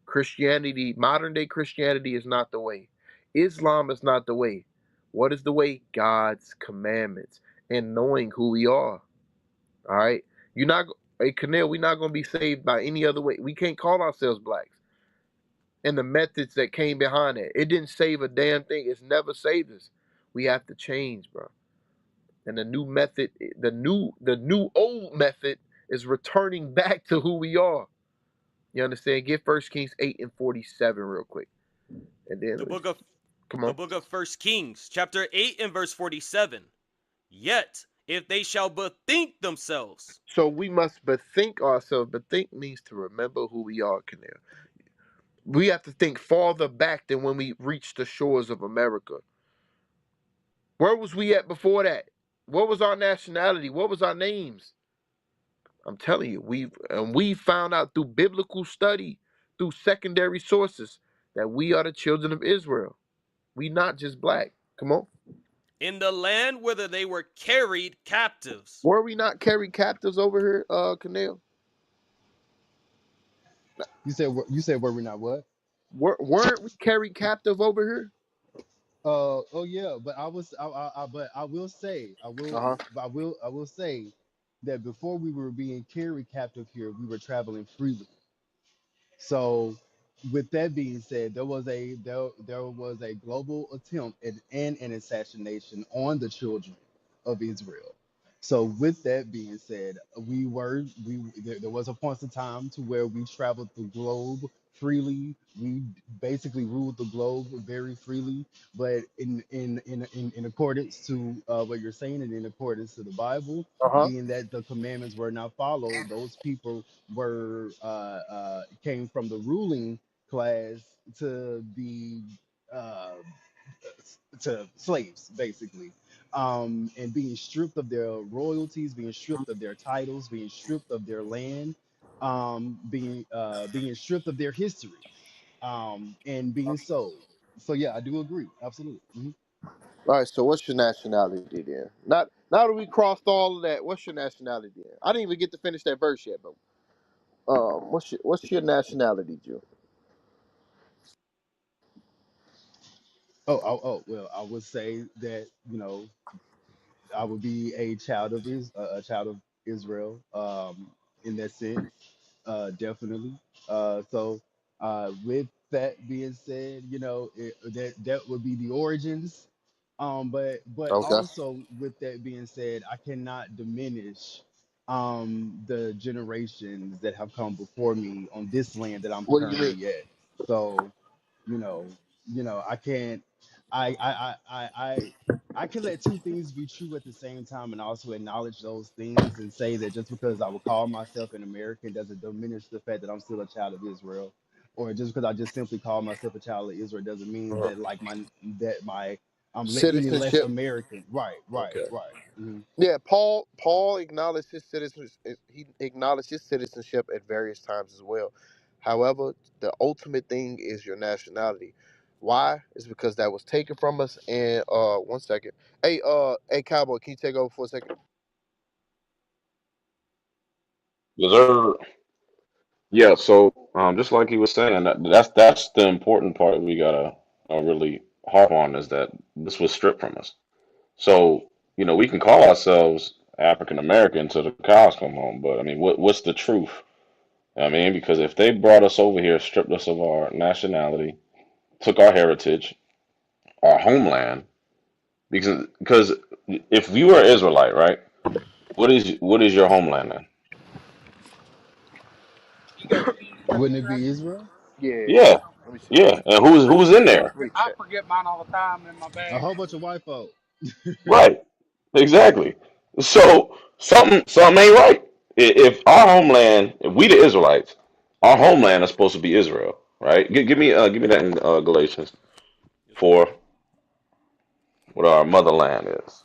Christianity, modern day Christianity is not the way. Islam is not the way. What is the way? God's commandments and knowing who we are. All right? You're not, hey, Canal, we're not going to be saved by any other way. We can't call ourselves blacks. And the methods that came behind it. It didn't save a damn thing. It's never saved us. We have to change, bro. And the new method, the new old method is returning back to who we are. You understand? Get 1 Kings 8 and 47 real quick. And then The book of come the on. book of 1 Kings, chapter 8 and verse 47. Yet if they shall bethink themselves. So we must bethink ourselves. Bethink means to remember who we are, Canal. We have to think farther back than when we reached the shores of America. Where was we at before that? What was our nationality? What was our names? I'm telling you, we found out through biblical study, through secondary sources, that we are the children of Israel. We not just black. Come on. in the land whither they were carried captives. Were we not carried captives over here, Canal? You said were we not what? Weren't we carried captive over here? Oh yeah, but but Uh huh. I will say that before we were being carried captive here, we were traveling freely. So, with that being said, there was a global attempt and an assassination on the children of Israel. So, with that being said, there was a point in time to where we traveled the globe freely. We basically ruled the globe very freely, but in accordance to what you're saying, and in accordance to the Bible, Uh huh. being that the commandments were not followed, those people were came from the ruling class to the uh, to slaves, basically, and being stripped of their royalties, being stripped of their titles, being stripped of their land, being stripped of their history, and being sold. So yeah, I do agree, absolutely. All right. So, what's your nationality then? Not now that we crossed all of that. What's your nationality then? I didn't even get to finish that verse yet, but what's your nationality, Jew? Well, I would say that I would be a child of a child of Israel, in that sense, definitely. With that being said, that would be the origins. But Okay. also with that being said, I cannot diminish the generations that have come before me on this land that I'm What do you mean? currently at. So, you know, I can't. I can let two things be true at the same time and also acknowledge those things and say that just because I would call myself an American doesn't diminish the fact that I'm still a child of Israel. Or just because I just simply call myself a child of Israel doesn't mean Uh-huh. that my any less Citizenship. American. Right, right, Okay. right. Yeah, Paul acknowledged his citizenship. He acknowledged his citizenship at various times as well. However, the ultimate thing is your nationality. Why? Is because that was taken from us. And one second. Hey, Cowboy, can you take over for a second? Yes, sir. Yeah, so just like he was saying, that's the important part we gotta really harp on is that this was stripped from us. So we can call ourselves African American till the cows come home, but I mean, what's the truth? I mean, because if they brought us over here, stripped us of our nationality, took our heritage, our homeland, because if you are Israelite, right? What is your homeland then? Wouldn't it be Israel? Yeah. Yeah, Let me see. yeah, and who's in there? I forget mine all the time in my A bag. whole bunch of white folk. Right, exactly. So something ain't right. If our homeland, if we the Israelites, our homeland is supposed to be Israel, right? Give me that in Galatians Yes, sir. 4, what our motherland is.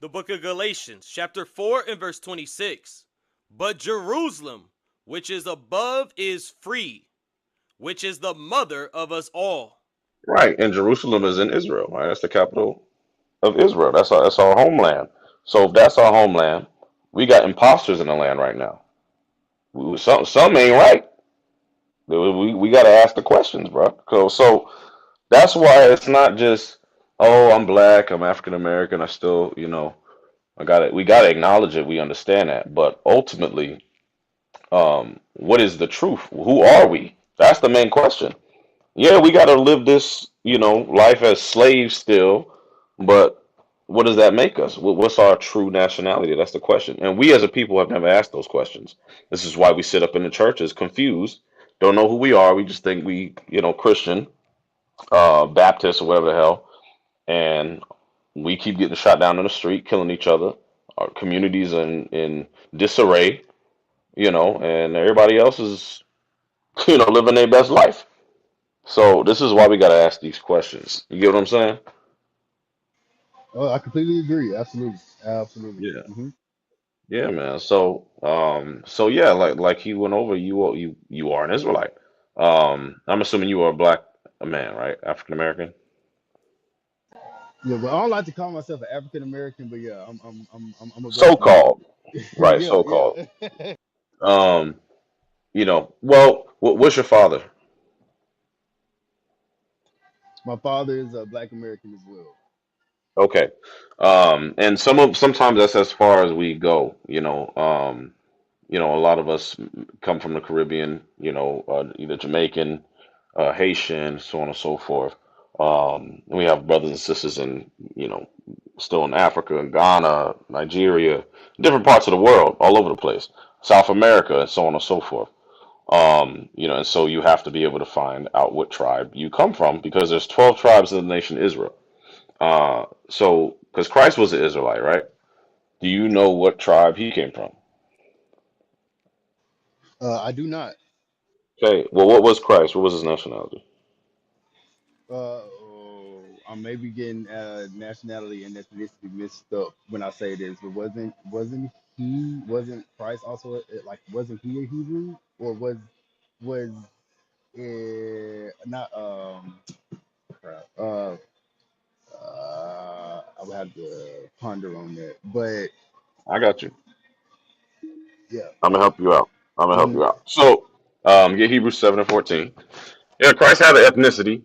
The book of Galatians, chapter 4 and verse 26. But Jerusalem, which is above, is free, which is the mother of us all. Right, and Jerusalem is in Israel, right? That's the capital of Israel. That's our homeland. So if that's our homeland, we got imposters in the land right now. Some ain't right. We got to ask the questions, bro. So that's why it's not just, oh, I'm black, I'm African American, I still, I got it. We got to acknowledge it. We understand that, but ultimately, what is the truth? Who are we? That's the main question. Yeah, we got to live this, life as slaves still, but what does that make us? What's our true nationality? That's the question. And we as a people have never asked those questions. This is why we sit up in the churches confused, don't know who we are. We just think we, Christian, Baptist, or whatever the hell, and we keep getting shot down in the street, killing each other. Our communities in disarray, and everybody else is, living their best life. So this is why we got to ask these questions. You get what I'm saying? Oh, I completely agree. Absolutely, absolutely. Yeah. Yeah, man. So yeah, like he went over, you are an Israelite. I'm assuming you are a black man, right? African American. Yeah, well, I don't like to call myself an African American, but yeah, I'm a So black American. called, right? Yeah, So called. yeah. Um, well, what's your father? My father is a black American as well. Okay. And sometimes that's as far as we go, a lot of us come from the Caribbean, either Jamaican, Haitian, so on and so forth. We have brothers and sisters in, still in Africa and Ghana, Nigeria, different parts of the world, all over the place, South America, and so on and so forth. And so you have to be able to find out what tribe you come from because there's 12 tribes in the nation Israel. So because Christ was an Israelite, right? Do you know what tribe he came from? I do not. Okay, well, what was Christ? What was his nationality? I may be getting nationality and ethnicity mixed up when I say this, but wasn't Christ also like wasn't he a Hebrew or was not crap. I would have to ponder on that, but I got you. yeah. I'm gonna help you out. I'm gonna help Mhm. you out. So, get Hebrews 7:14. Yeah, Christ had an ethnicity,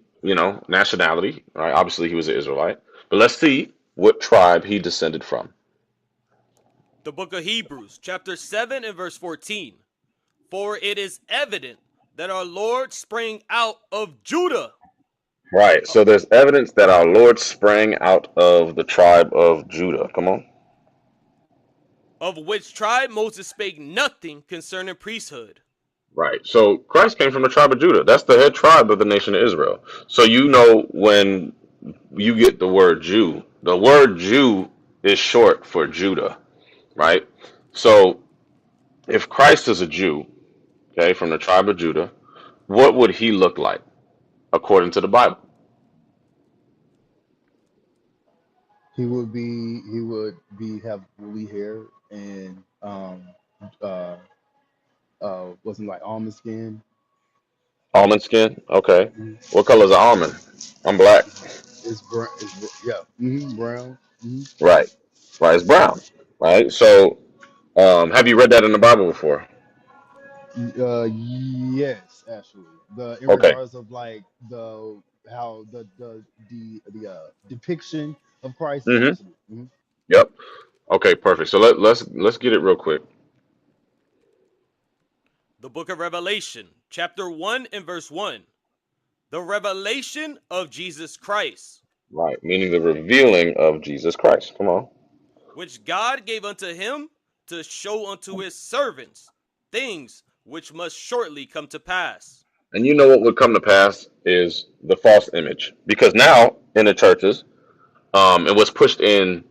nationality, right? Obviously, he was an Israelite. But let's see what tribe he descended from. The book of Hebrews, chapter 7 and verse 14. For it is evident that our Lord sprang out of Judah, Right. So there's evidence that our Lord sprang out of the tribe of Judah. Come on. of which tribe Moses spake nothing concerning priesthood. Right. So Christ came from the tribe of Judah. That's the head tribe of the nation of Israel. So when you get the word Jew is short for Judah, right? So if Christ is a Jew, okay, from the tribe of Judah, what would he look like according to the Bible? He would be have woolly hair and uh wasn't like almond skin. Almond skin? Okay. Mhm. What color is an almond? I'm black. It's brown. Yeah, brown. Right. Right. It's brown. Right. So, have you read that in the Bible before? Yes, actually, the in Okay. regards of like the how the depiction of Christ, Mm-hmm. actually. Yep. Okay. Perfect. So let's get it real quick. The book of Revelation, chapter 1 and verse 1. The revelation of Jesus Christ, Right. Meaning the revealing of Jesus Christ. Come on. which God gave unto him to show unto his servants things which must shortly come to pass. And you know what would come to pass is the false image, because now in the churches, and what's pushed in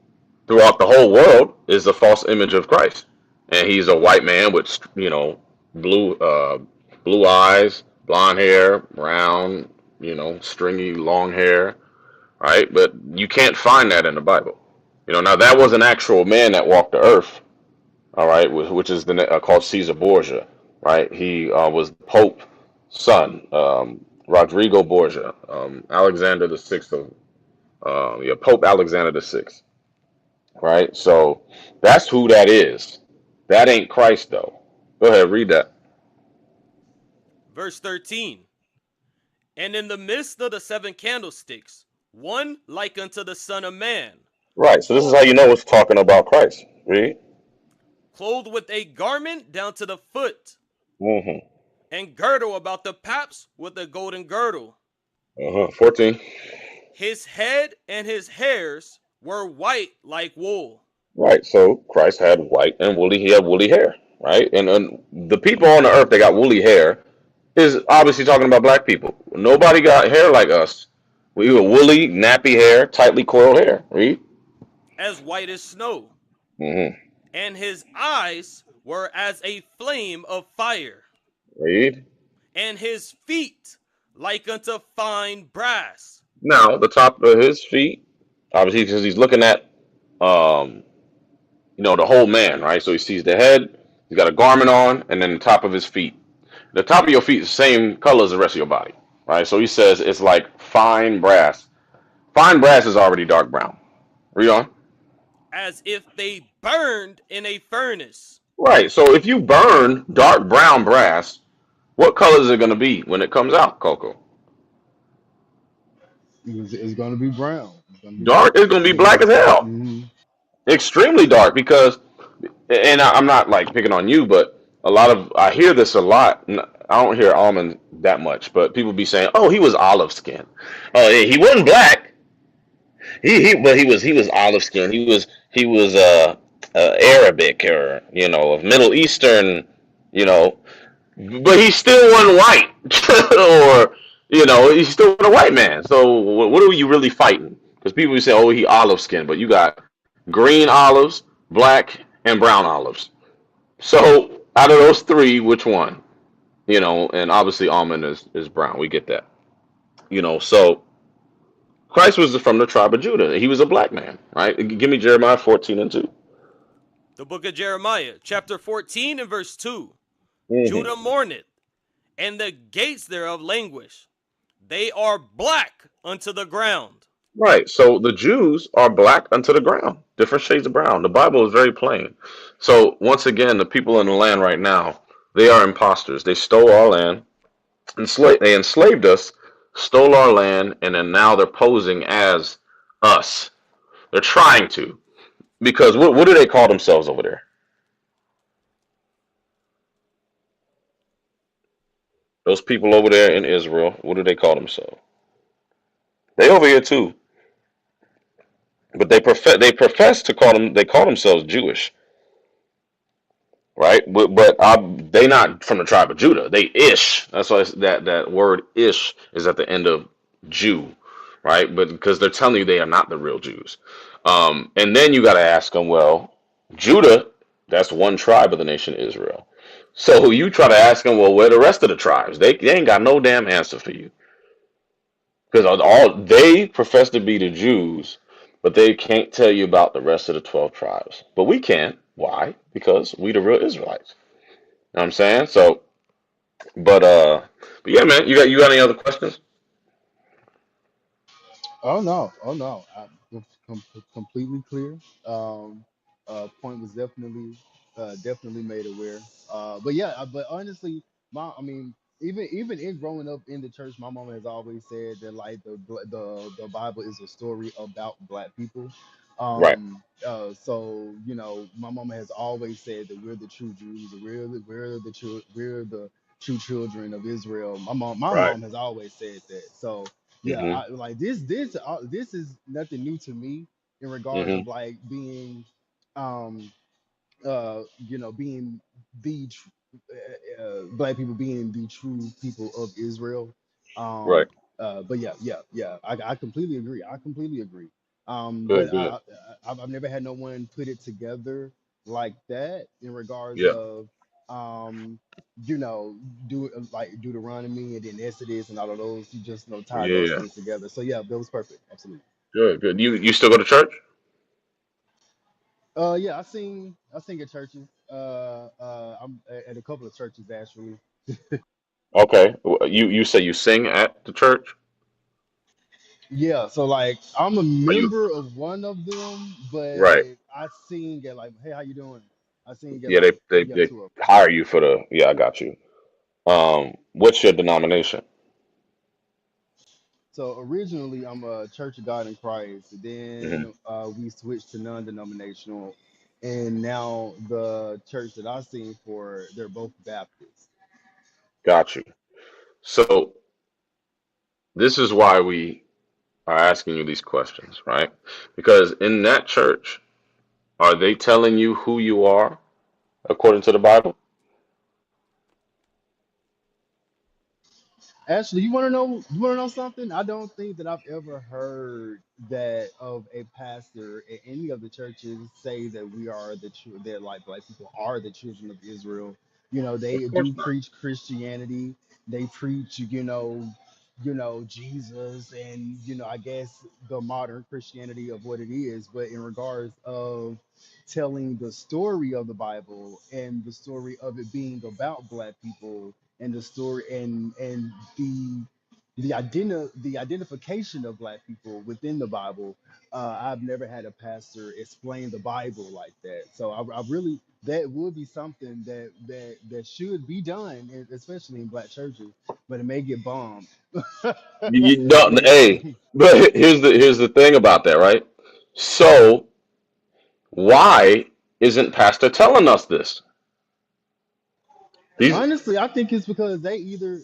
throughout the whole world is the false image of Christ, and he's a white man with blue blue eyes, blonde hair, brown, stringy long hair, right? But you can't find that in the Bible. Now that was an actual man that walked the earth, all right, which is called Caesar Borgia, right? He was Pope son, Rodrigo Borgia, Alexander the Sixth of Pope Alexander the Sixth, right? So that's who that is. That ain't Christ though. Go ahead, read that. Verse 13. And in the midst of the seven candlesticks, one like unto the Son of Man, Right. So this is how you know it's talking about Christ. Read. clothed with a garment down to the foot, Mm-hmm. and girdle about the paps with a golden girdle. 14. His head and his hairs were white like wool. Right. So Christ had white and woolly. He had woolly hair. Right. And the people on the earth that got woolly hair is obviously talking about black people. Nobody got hair like us. We were woolly, nappy hair, tightly coiled hair. Read. As white as snow, Mm-hmm. and his eyes were as a flame of fire, Read. and his feet like unto fine brass. Now the top of his feet, obviously, because he's looking at um, the whole man, right? So he sees the head, he's got a garment on, and then the top of his feet. The top of your feet is the same color as the rest of your body, right? So he says it's like fine brass. Fine brass is already dark brown. Read on. as if they burned in a furnace. Right. So if you burn dark brown brass, what color is it going to be when it comes out, Coco? It's going to be brown. It's going to be Dark brown. is going to be black hmm as hell. hmm Extremely dark because, and I'm not like picking on you, but a lot of I hear this a lot. I don't hear almond that much, but people be saying, "Oh, he was olive skin. Oh, yeah, he wasn't black. But he was olive skin. He was Arabic or of Middle Eastern, you know, but he still wasn't white, or he's still a white man. So what are you really fighting? Because people say, "Oh, he olive skin," but you got green olives, black, and brown olives. So out of those three, which one? And obviously almond is brown. We get that. So Christ was from the tribe of Judah. He was a black man, right? Give me Jeremiah 14 and 2. The book of Jeremiah, chapter 14 and verse 2. Mm-hmm. Judah mourneth, and the gates thereof languish. They are black unto the ground. Right. So the Jews are black unto the ground, different shades of brown. The Bible is very plain. So once again, the people in the land right now, they are imposters. They stole our land, they enslaved us, stole our land, and then now they're posing as us. They're trying to. Because what do they call themselves over there? Those people over there in Israel, what do they call themselves? They over here too, but they profess to call themselves Jewish, right? But they not from the tribe of Judah. They Ish. That's why that word Ish is at the end of Jew, right? But because they're telling you they are not the real Jews, and then you got to ask them, well, Judah, that's one tribe of the nation Israel. So you try to ask them, well, where the rest of the tribes? They ain't got no damn answer for you. Because all they profess to be the Jews, but they can't tell you about the rest of the 12 tribes. But we can. Why? Because we the real Israelites. You know what I'm saying? So, but yeah, man, you got any other questions? Oh no, oh no, completely clear. Point was definitely made aware. But yeah, but honestly, I mean, even in growing up in the church, my mom has always said that like the Bible is a story about Black people. Right. So my mama has always said that we're the true Jews, that we're the true children of Israel. My Right. mom has always said that. So yeah, Mm-hmm. like this is nothing new to me in regards Mm-hmm. of like being um being the black people being the true people of Israel. Right. Um, but yeah, I completely agree. I completely agree. But Good. Good. I've never had no one put it together like that in regards Yeah. of you know, do like Deuteronomy and then Exodus and all of those. You just tie those Yeah. things together. So yeah, that was perfect. Absolutely. Good. Good. You still go to church? Yeah, I sing at churches. I'm at a couple of churches actually. Okay. You say you sing at the church? Yeah, so like I'm a Are you member of one of them, right? but I sing at like, hey, how you doing? I sing at Yeah. They like, they yeah, they two of them. hire you for the. Yeah, I got you. What's your denomination? So originally I'm a Church of God in Christ. Hmm. Then we switched to non-denominational, and now the church that I sing for, they're both Baptists. Got you. So this is why we are asking you these questions, right? Because in that church, are they telling you who you are according to the Bible? Actually, you wanna know something? I don't think that I've ever heard that of a pastor at any of the churches say that we are that like Black people are the children of Israel. Of They course do not. preach Christianity. They preach, Jesus and I guess the modern Christianity of what it is. But in regards of telling the story of the Bible and the story of it being about Black people and the story and the the identification of black people within the Bible. I've never had a pastor explain the Bible like that. So I really that would be something that should be done, especially in black churches. But it may get bombed. You know, It may. hey, but here's the thing about that, right? So why isn't Pastor telling us this? These Honestly, I think it's because they either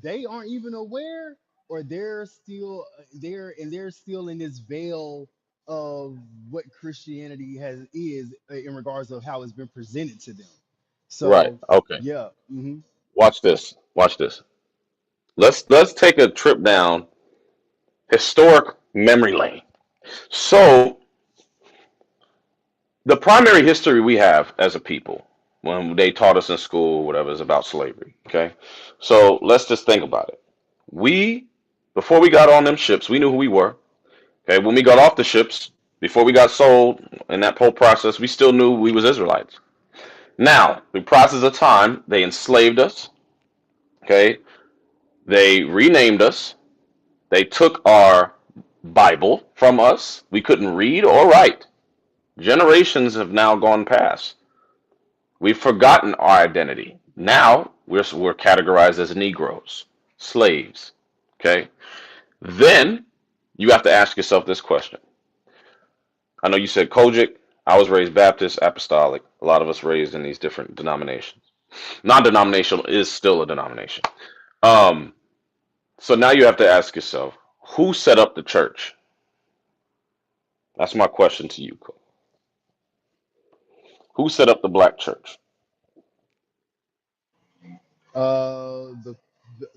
they aren't even aware, or they're still in this veil of what Christianity is in regards of how it's been presented to them. right? So Okay. yeah, hmm Watch this. Watch this. Let's take a trip down historic memory lane. So the primary history we have as a people, when they taught us in school, whatever, is about slavery. Okay. So let's just think about it. We, before we got on them ships, we knew who we were. Okay. When we got off the ships, before we got sold in that whole process, we still knew we was Israelites. Now, the process of time, they enslaved us. Okay. They renamed us. They took our Bible from us. We couldn't read or write. Generations have now gone past. We've forgotten our identity. Now we're categorized as Negroes, slaves. Okay. Then you have to ask yourself this question. I know you said Kojic. I was raised Baptist, Apostolic. A lot of us raised in these different denominations. Non-denominational is still a denomination. Um, so now you have to ask yourself, who set up the church? That's my question to you, Cole. Who set up the black church?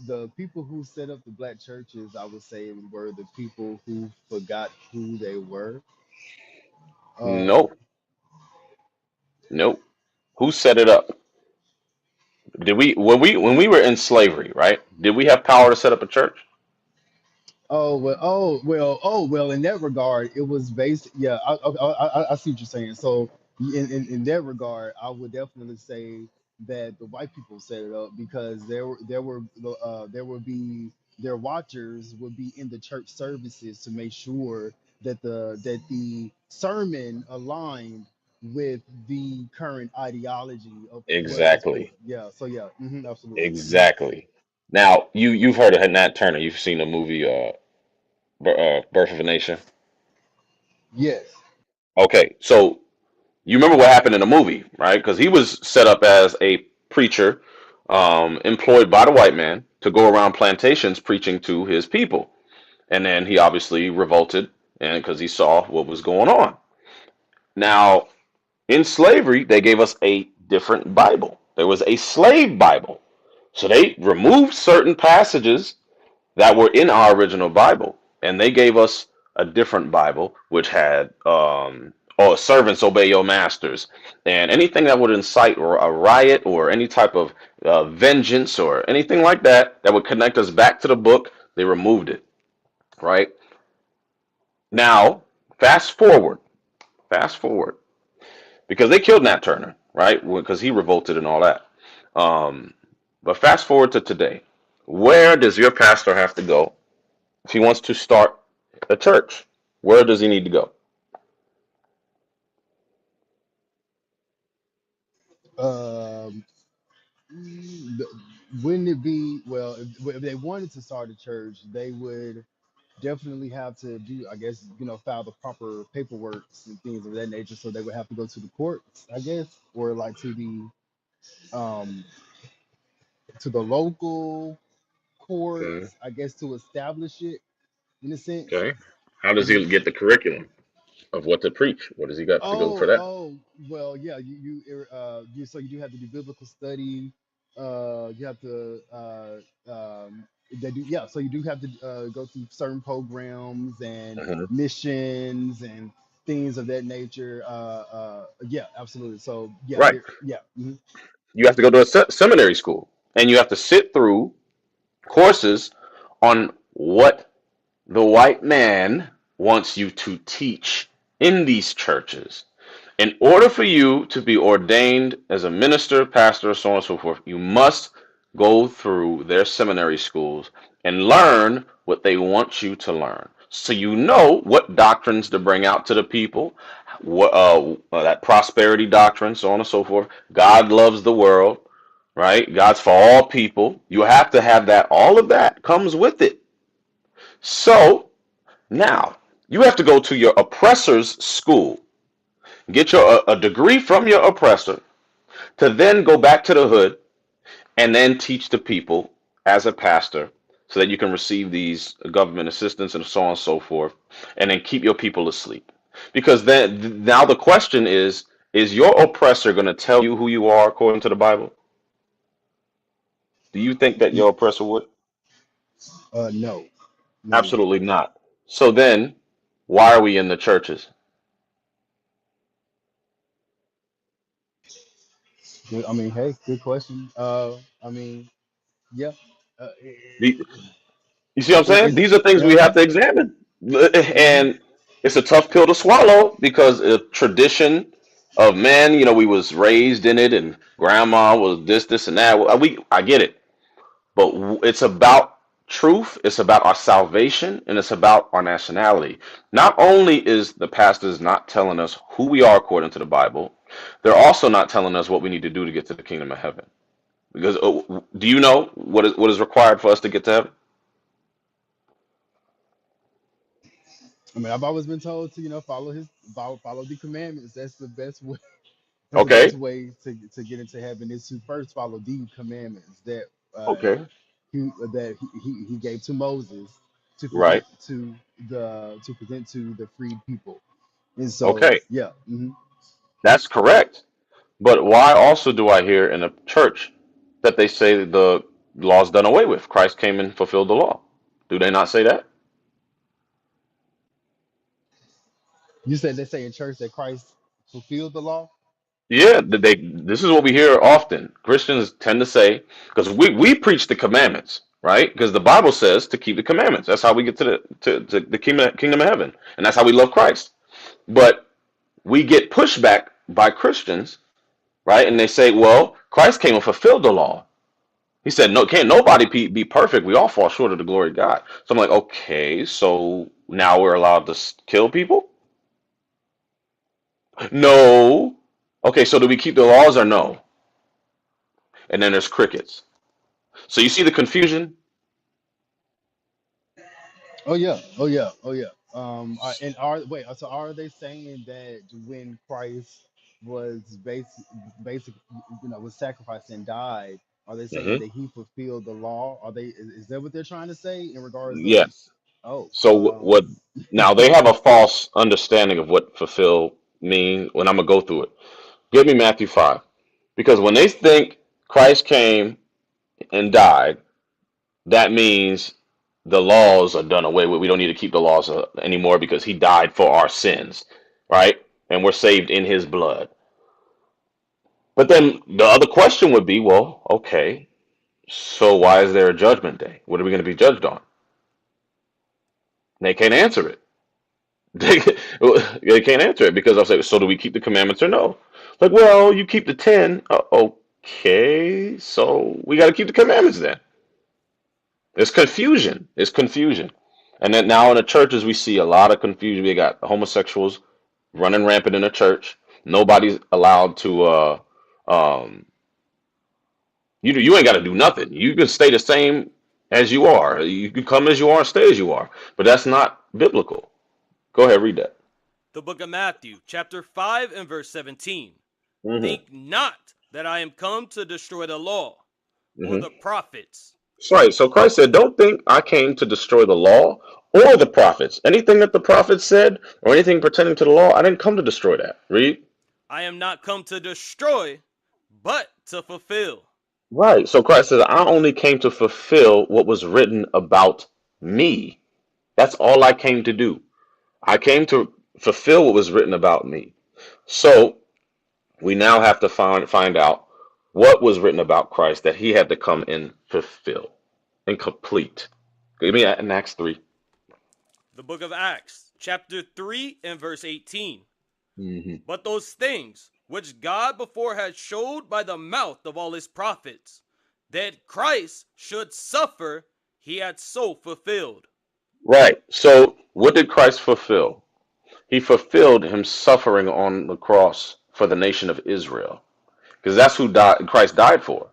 the people who set up the black churches, I would say, were the people who forgot who they were. Uh, Nope. Nope. Who set it up? Did we were in slavery, right? Did we have power to set up a church? oh well. In that regard, it was based. Yeah, I see what you're saying. So in that regard, I would definitely say that the white people set it up, because there would be their watchers would be in the church services to make sure that the sermon aligned with the current ideology of what was being. Exactly. Yeah. So yeah, absolutely. Exactly. Now you've heard of Nat Turner. You've seen the movie Birth of a Nation. Yes. Okay, so you remember what happened in the movie, right? Because he was set up as a preacher, employed by the white man to go around plantations preaching to his people, and then he obviously revolted, and because he saw what was going on. Now in slavery, they gave us a different Bible. There was a slave Bible. So they removed certain passages that were in our original Bible, and they gave us a different Bible, which had "Oh, servants obey your masters," and anything that would incite or a riot or any type of vengeance or anything like that that would connect us back to the book. They removed it. Right now, fast forward, because they killed Nat Turner, right? Because he revolted and all that. Um, but fast forward to today. Where does your pastor have to go if he wants to start a church? Where does he need to go? Um, th- wouldn't it be, well, if they wanted to start a church, they would definitely have to do, I guess, file the proper paperwork and things of that nature. So they would have to go to the courts, I guess, or like um to the local Okay. courts, I guess, to establish it in a sense. Okay. How does Mm-hmm. he get the curriculum of what to preach? What does he got to go for that? Well, yeah, so you do have to do biblical study. You have to they do yeah, so you do have to go through certain programs and Hmm. missions and things of that nature. Yeah, absolutely. So yeah, Right. there, yeah. Mhm. You have to go to a seminary school, and you have to sit through courses on what the white man wants you to teach in these churches. In order for you to be ordained as a minister, pastor, so on and so forth, you must go through their seminary schools and learn what they want you to learn. So you know what doctrines to bring out to the people, what that prosperity doctrine, so on and so forth. God loves the world, right? God's for all people. You have to have that. All of that comes with it. So now you have to go to your oppressor's school, get your a degree from your oppressor, to then go back to the hood and then teach the people as a pastor so that you can receive these government assistance and so on and so forth, and then keep your people asleep. Because then now the question is your oppressor going to tell you who you are according to the Bible? Do you think that your oppressor would? No, no. Absolutely not. So then why are we in the churches? I mean, hey, good question. I mean, yeah. Uh, The- You see what I'm saying? it's These are things we have to examine. hmm And it's a tough pill to swallow because a tradition of man, we was raised in it and grandma was this and that. I get it. But it's about truth, it's about our salvation, and it's about our nationality. Not only is the pastors not telling us who we are according to the Bible, they're also not telling us what we need to do to get to the kingdom of heaven. Because do you know what is required for us to get to heaven? I mean, I've always been told to, follow the commandments. That's the best way. That's the best Okay. way to get into heaven is to first follow the commandments that Okay. he gave to Moses to Right. present to the freed people. And so, Okay. yeah. That's correct. But why also do I hear in a church that they say the law's done away with? Christ came and fulfilled the law. Do they not say that? You said they say in church that Christ fulfilled the law. Yeah, this is what we hear often. Christians tend to say, because we preach the commandments, right? Because the Bible says to keep the commandments. That's how we get to the kingdom of heaven. And that's how we love Christ. But we get pushback by Christians, right? And they say, well, Christ came and fulfilled the law. He said, "No, can't nobody be perfect. We all fall short of the glory of God." So I'm like, okay, so now we're allowed to kill people? No. Okay, so do we keep the laws or no? And then there's crickets. So you see the confusion? Oh yeah, oh yeah, oh yeah. And are they saying that when Christ was basic, was sacrificed and died, are they saying Hmm. that he fulfilled the law? Is that what they're trying to say in regards of? Yes. Oh, So what? Now they have a false understanding of what fulfill means. When I'm gonna go through it, give me Matthew 5, because when they think Christ came and died, that means the laws are done away with. We don't need to keep the laws anymore because he died for our sins, right? And we're saved in his blood. But then the other question would be, well, okay, so why is there a judgment day? What are we going to be judged on? They can't answer it. They, they can't answer it because I'll say, so do we keep the commandments or no? Like, well, you keep the 10. Okay, so we got to keep the commandments then. It's confusion. It's confusion. And then now in the churches, we see a lot of confusion. We got homosexuals running rampant in the church. Nobody's allowed to. Um, you ain't got to do nothing. You can stay the same as you are. You can come as you are and stay as you are. But that's not biblical. Go ahead, read that. The book of Matthew, chapter 5 and verse 17. Hmm. Think not that I am come to destroy the law or Hmm. the prophets. That's right. So Christ said, "Don't think I came to destroy the law or the prophets. Anything that the prophets said or anything pertaining to the law, I didn't come to destroy that." Read. I am not come to destroy, but to fulfill. Right. So Christ says, I only came to fulfill what was written about me. That's all I came to do. I came to fulfill what was written about me. So we now have to find out what was written about Christ that he had to come and fulfill and complete. Give me that in Acts 3. The book of Acts, chapter 3 and verse 18. Hmm. But those things which God before had showed by the mouth of all his prophets that Christ should suffer, he had so fulfilled. Right. So what did Christ fulfill? He fulfilled him suffering on the cross for the nation of Israel. Because that's who Christ died for.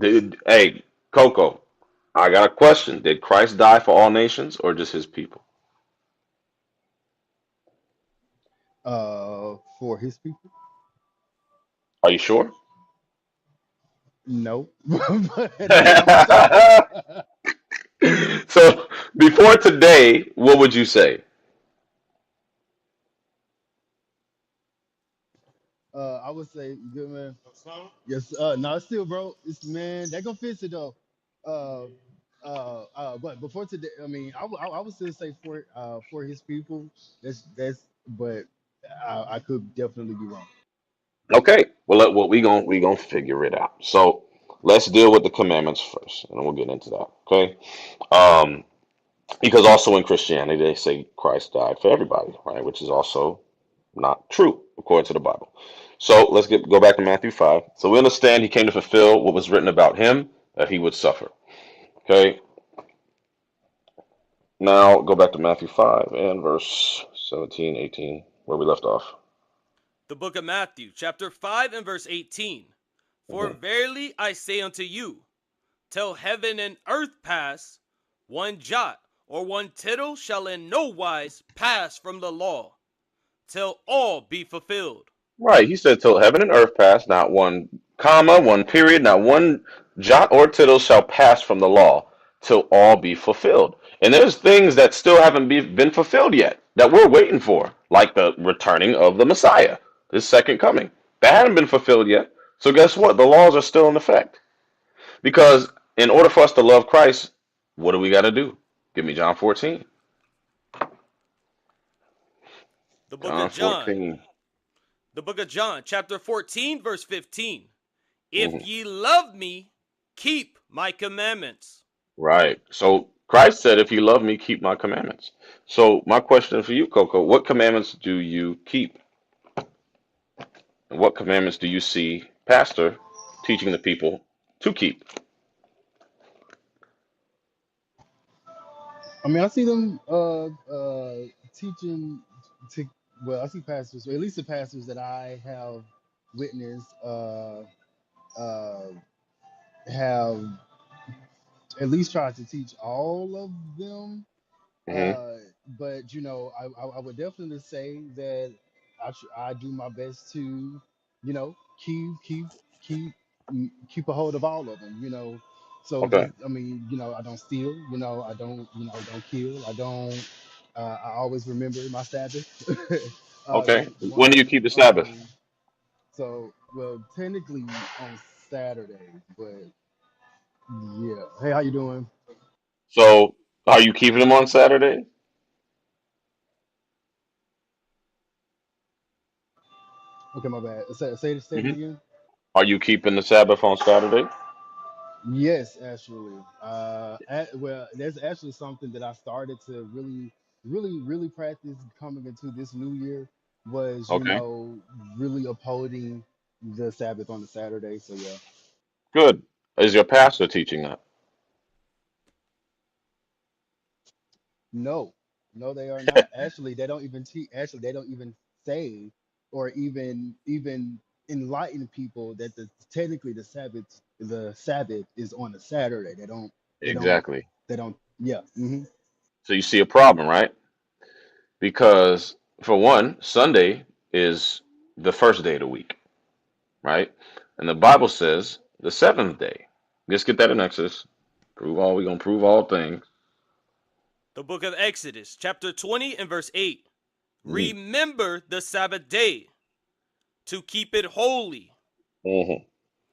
Hey, Coco, I got a question. Did Christ die for all nations or just his people? For his people. Are you sure? No, but that's what I'm gonna say. So before today, what would you say? I would say, you good man. Yes, no, still, bro. It's man, that gonna fix it though. Uh, but before today, I mean, I would still say for his people. That's, but I could definitely be wrong. Okay. Well, we gonna figure it out. So let's deal with the commandments first, and then we'll get into that. Okay. Um, because also in Christianity they say Christ died for everybody, right? Which is also not true according to the Bible. So let's go back to Matthew 5. So we understand he came to fulfill what was written about him, that he would suffer. Okay. Now go back to Matthew 5 and verse 17, 18, where we left off. The book of Matthew, chapter 5 and verse 18. For Mhm. verily I say unto you, till heaven and earth pass, one jot or one tittle shall in no wise pass from the law, till all be fulfilled. Right. He said, till heaven and earth pass, not one comma, one period, not one jot or tittle shall pass from the law, till all be fulfilled. And there's things that still haven't been fulfilled yet that we're waiting for, like the returning of the Messiah, his second coming. That hadn't been fulfilled yet. So guess what? The laws are still in effect. Because in order for us to love Christ, what do we got to do? Give me John 14. The book John of John, 14. the book of John, chapter 14, verse 15. If Mhm. ye love me, keep my commandments. Right. So Christ said, if you love me, keep my commandments. So my question for you, Coco, what commandments do you keep? And what commandments do you see Pastor teaching the people to keep? I mean, I see them teaching to. Well, I see pastors, or at least the pastors that I have witnessed, uh, have at least tried to teach all of them. Hmm. Uh, but I would definitely say that I do my best to, keep keep a hold of all of them. So Okay. just I mean, I don't steal. I don't kill. I don't. I always remember my Sabbath. Okay. That's When do you one. keep the Sabbath? So well, technically on Saturday, but yeah. Hey, how you doing? So are you keeping them on Saturday? Okay, my bad. Say it Hmm. again. Are you keeping the Sabbath on Saturday? Yes, actually. Well, that's actually something that I started to really practice coming into this new year was, Okay. really upholding the Sabbath on the Saturday. So yeah. Good. Is your pastor teaching that? No, no, they are not. Actually, they don't even teach. Actually, they don't even say or even enlighten people that technically the Sabbath is on a Saturday. They don't. Exactly. They don't. Yeah. So you see a problem, right? Because for one, Sunday is the first day of the week, right? And the Bible says the seventh day. Let's get that in Exodus. We're gonna prove all things. The book of Exodus, chapter 20 and verse 8. Mm-hmm. Remember the Sabbath day to keep it holy. Hmm.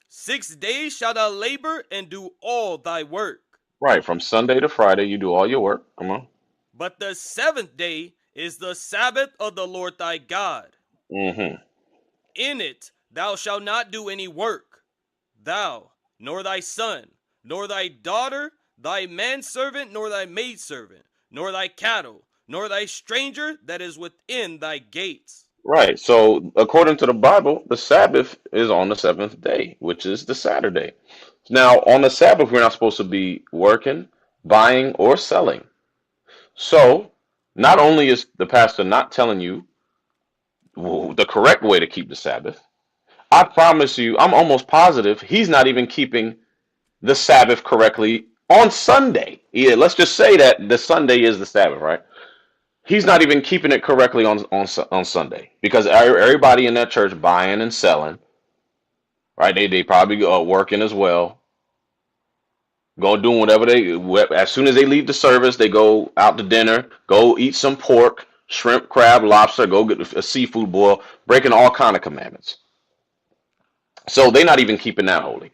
6 days shalt thou labor and do all thy work. Right, from Sunday to Friday, you do all your work. Come on. But the seventh day is the Sabbath of the Lord thy God. Hmm. In it thou shalt not do any work, thou, nor thy son, nor thy daughter, thy manservant, nor thy maidservant, nor thy cattle, nor thy stranger that is within thy gates. Right. So according to the Bible, the Sabbath is on the seventh day, which is the Saturday. Now, on the Sabbath, we're not supposed to be working, buying, or selling. So, not only is the pastor not telling you the correct way to keep the Sabbath, I promise you, I'm almost positive he's not even keeping the Sabbath correctly on Sunday. Yeah, let's just say that the Sunday is the Sabbath, right? He's not even keeping it correctly on Sunday because everybody in that church buying and selling, right? They probably working as well, go doing whatever as soon as they leave the service, they go out to dinner, go eat some pork, shrimp, crab, lobster, go get a seafood boil, breaking all kind of commandments. So they're not even keeping that holy.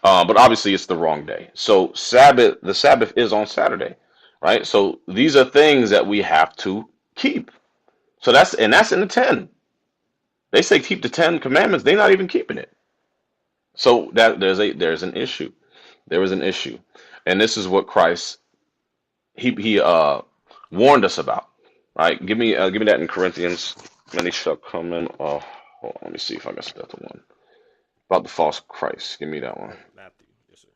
But obviously it's the wrong day. So the Sabbath is on Saturday, right? So these are things that we have to keep. So that's in the 10. They say keep the 10 commandments. They're not even keeping it. So that there's an issue. There was an issue, and this is what Christ he warned us about. Right? Give me that in Corinthians. Many shall come in. Hold on, let me see if I got that one about the false Christ. Give me that one. Matthew. Yes, sir.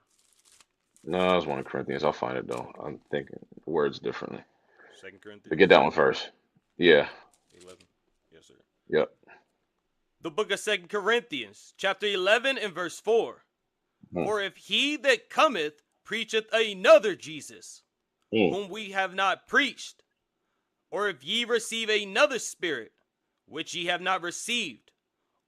No, I was one in Corinthians. I'll find it though. I'm thinking words differently. Second But get Corinthians that one first. Yeah. 11. Yes, sir. Yep. The book of Second Corinthians, chapter 11 and verse 4. Mm. For if he that cometh preacheth another Jesus, Mm. whom we have not preached, or if ye receive another spirit, which ye have not received,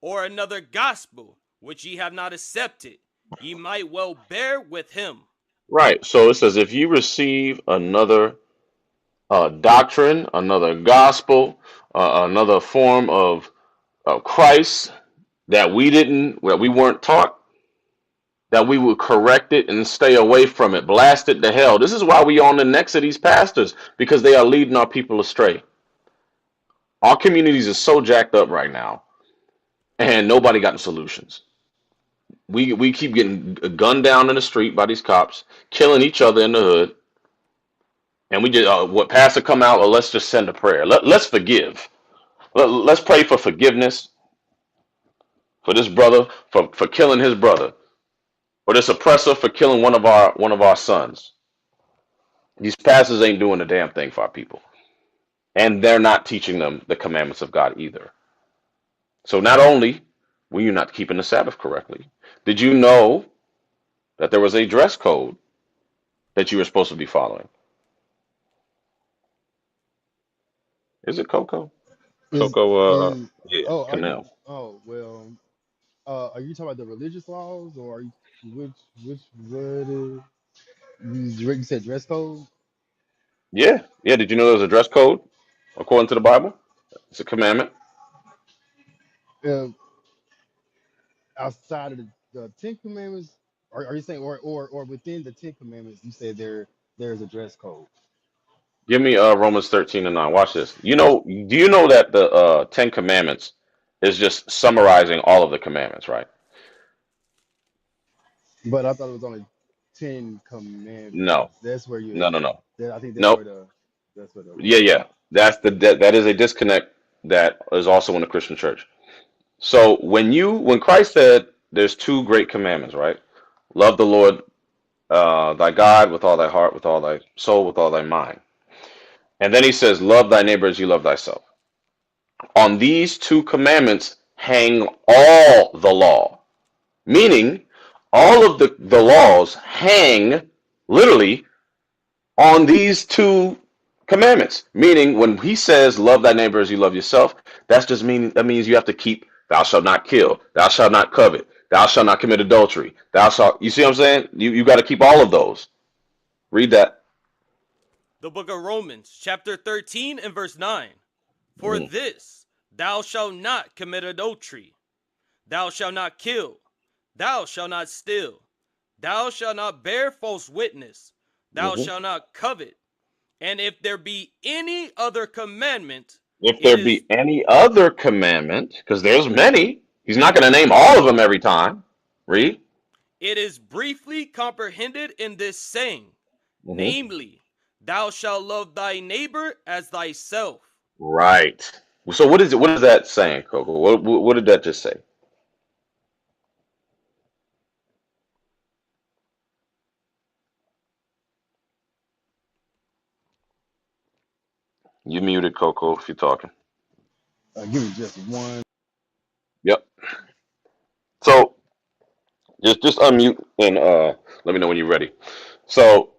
or another gospel, which ye have not accepted, ye might well bear with him. Right. So it says if you receive another doctrine, another gospel, another form of Christ that we weren't taught, that we would correct it and stay away from it, blast it to hell. This is why we on the necks of these pastors because they are leading our people astray. Our communities are so jacked up right now, and nobody got the solutions. We keep getting gunned down in the street by these cops, killing each other in the hood, and we just what pastor come out or let's just send a prayer. Let's forgive. Let's pray for forgiveness for this brother for killing his brother, or this oppressor for killing one of our sons. These pastors ain't doing a damn thing for our people, and they're not teaching them the commandments of God either. So not only were you not keeping the Sabbath correctly, did you know that there was a dress code that you were supposed to be following? Is it Coco? Is Coco, is yeah, oh are you Canal. oh well are you talking about the religious laws or are you which what is you said dress code? Yeah, yeah. Did you know there was a dress code according to the Bible? It's a commandment. Uh, outside of the Ten Commandments, are you saying or within the Ten Commandments you said there's a dress code? Give me Romans 13:9. Watch this. Do you know that the Ten Commandments is just summarizing all of the commandments, right? But I thought it was only Ten No, Commandments. That's where no, you no, no, I think no. that's where the Yeah, yeah. That is a disconnect that is also in the Christian church. So when Christ said there's two great commandments, right? Love the Lord thy God with all thy heart, with all thy soul, with all thy mind. And then he says, love thy neighbor as you love thyself. On these two commandments hang all the law, meaning all of the laws hang literally on these two commandments. Meaning, when he says, love thy neighbor as you love yourself, that means you have to keep, thou shalt not kill, thou shalt not covet, thou shalt not commit adultery, you see what I'm saying? You got to keep all of those. Read that. The book of Romans, chapter 13 and verse 9. For Mm, this, thou shalt not commit adultery, thou shalt not kill, thou shalt not steal, thou shalt not bear false witness, thou mhm. shalt not covet. And if there be any other commandment, If it there is be any other commandment, because there's many, he's not going to name all of them every time. Read. it is briefly comprehended in this saying, Hmm. namely, thou shalt love thy neighbor as thyself. Right. So what is it? What is that saying, Coco? What did that just say? You muted, Coco, if you're talking. Give me just one. Yep. So just unmute and let me know when you're ready. So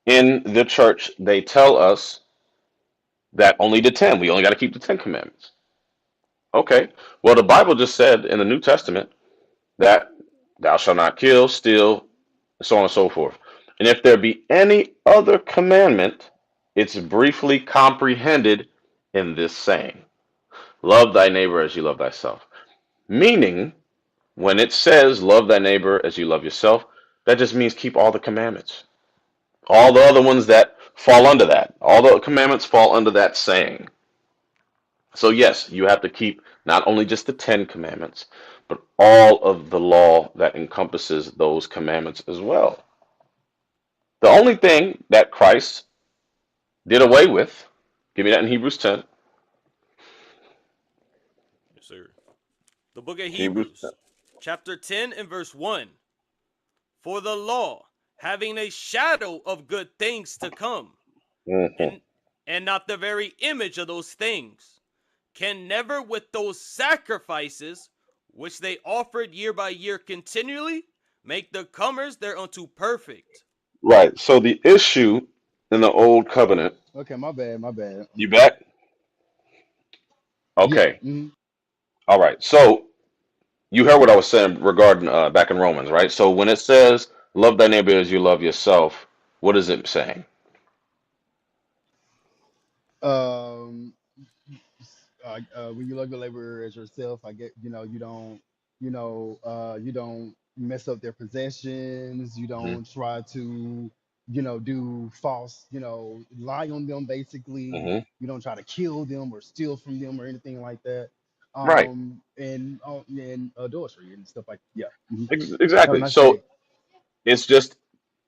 in the church, they tell us that only the 10. We only got to keep the 10 commandments. Okay. Well, the Bible just said in the New Testament that thou shalt not kill, steal, so on and so forth. And if there be any other commandment, it's briefly comprehended in this saying: love thy neighbor as you love thyself. Meaning, when it says love thy neighbor as you love yourself, that just means keep all the commandments. All the other ones that fall under that, all the commandments fall under that saying. So, yes, you have to keep not only just the 10 commandments, but all of the law that encompasses those commandments as well. The only thing that Christ did away with, give me that in Hebrews 10. Yes, sir. The book of Hebrews 10. Hebrews, chapter 10 and verse 1. For the law, having a shadow of good things to come, Mhm. and not the very image of those things, can never with those sacrifices which they offered year by year continually make the comers thereunto perfect. Right. So the issue in the old covenant, Okay, my bad, my bad. you back? Yeah. Okay. All right. So you heard what I was saying regarding back in Romans, right? So when it says love thy neighbor as you love yourself, what is it saying? Um, when you love your labor as yourself, I get, you don't mess up their possessions. You Hmm. don't try to, do false, lie on them. Basically, Hmm. you don't try to kill them or steal from them or anything like that. Right. And adultery and stuff like yeah. Have a Exactly. nice So day. it's just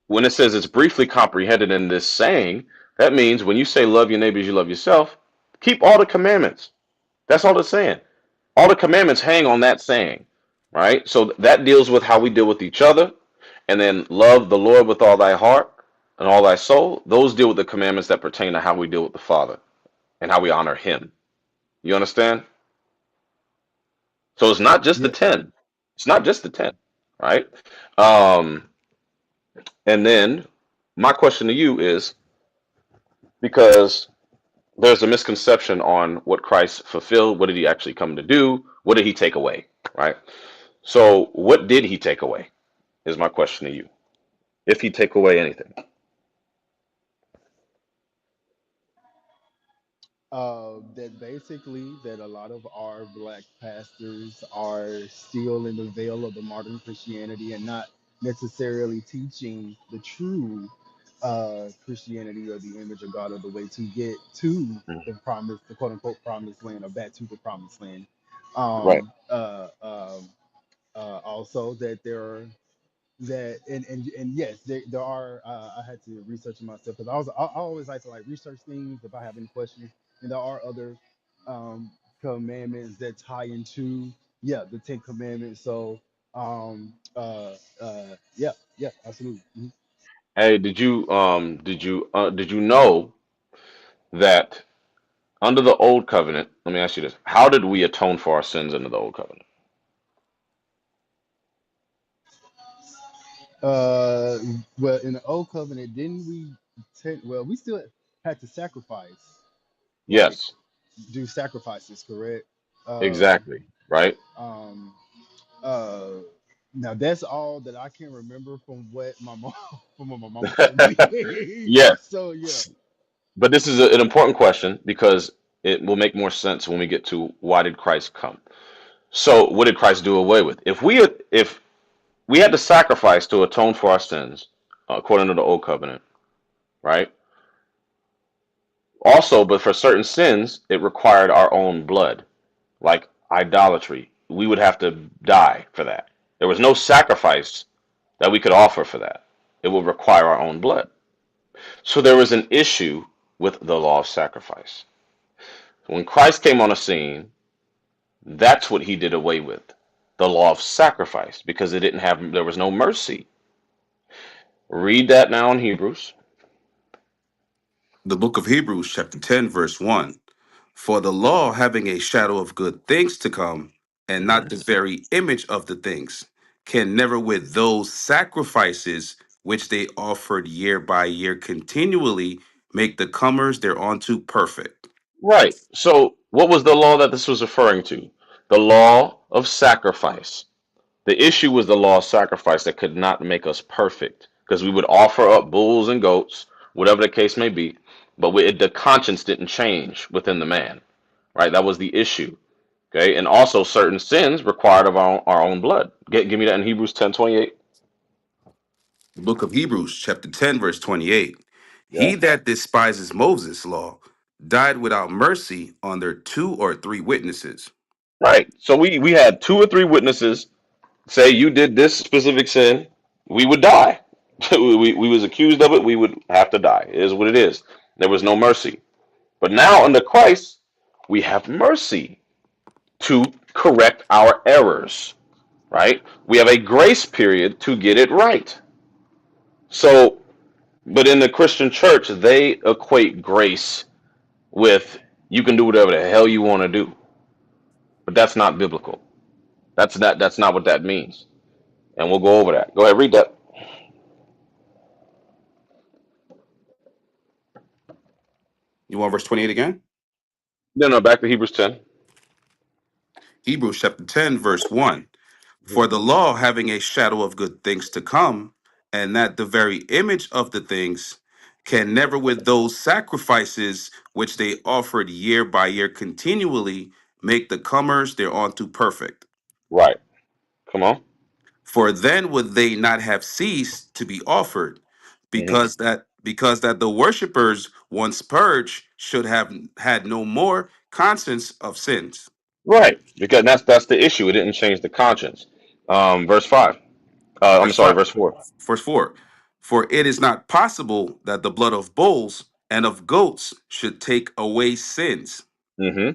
when it says it's briefly comprehended in this saying, that means when you say love your neighbor as you love yourself, keep all the commandments. That's all it's saying. All the commandments hang on that saying, right? So that deals with how we deal with each other, and then love the Lord with all thy heart and all thy soul. Those deal with the commandments that pertain to how we deal with the Father and how we honor Him. You understand? So it's not just the Yes. 10. It's not just the 10, right? Um, and then my question to you is, because there's a misconception on what Christ fulfilled. What did He actually come to do? What did He take away? Right? So what did He take away? Is my question to you. If He take away anything. That basically that a lot of our black pastors are still in the veil of the modern Christianity and not necessarily teaching the true Christianity or the image of God or the way to get to the quote unquote promised land or back to the promised land. Right. Um, uh, um, Also that there are and yes there are I had to research it myself because I always like to like research things if I have any questions, and there are other um commandments that tie into yeah the 10 commandments. So yeah, absolutely. Hey, did you know that under the old covenant, let me ask you this. How did we atone for our sins under the old covenant? uh well, in the old covenant didn't we well we still had to sacrifice, like Yes, do sacrifices, correct? um exactly. Right? um Uh, Now that's all that I can remember from what my mom from what my mama told me. Yes. So yeah. But this is an important question because it will make more sense when we get to why did Christ come? So, what did Christ do away with? If we had to sacrifice to atone for our sins, according to the old covenant, right? Also, but for certain sins, it required our own blood, like idolatry. We would have to die for that. There was no sacrifice that we could offer for that. It would require our own blood. So there was an issue with the law of sacrifice. When Christ came on the scene, that's what he did away with. The law of sacrifice, because there was no mercy. Read that now in Hebrews. The book of Hebrews, chapter 10, verse 1. For the law, having a shadow of good things to come, and not the very image of the things, can never with those sacrifices which they offered year by year continually make the comers thereunto perfect. Right. So, what was the law that this was referring to? The law of sacrifice. The issue was the law of sacrifice that could not make us perfect because we would offer up bulls and goats, whatever the case may be, but the conscience didn't change within the man. Right. That was the issue. Okay. And also, certain sins required of our own blood. Give me that in Hebrews 10:28. The book of Hebrews, chapter 10, verse 28. Yeah. He that despises Moses' law died without mercy under 2 or 3 witnesses. Right. So we had 2 or 3 witnesses say you did this specific sin, we would die. We was accused of it, we would have to die. It is what it is. There was no mercy. But now under Christ, we have mercy to correct our errors, right? We have a grace period to get it right. So, but in the Christian church, they equate grace with you can do whatever the hell you want to do. But that's not biblical. That's not what that means. And we'll go over that. Go ahead, read that. You want verse 28 again? No, back to Hebrews 10. Hebrews chapter 10, verse 1. For the law having a shadow of good things to come, and not the very image of the things, can never with those sacrifices which they offered year by year continually make the comers thereunto perfect. Right. Come on. For then would they not have ceased to be offered, Hmm. because that the worshippers once purged should have had no more conscience of sins. Right. Because that's the issue. It didn't change the conscience. Verse 5. I'm Verse sorry, 5, verse 4. verse 4. For it is not possible that the blood of bulls and of goats should take away sins. Hmm.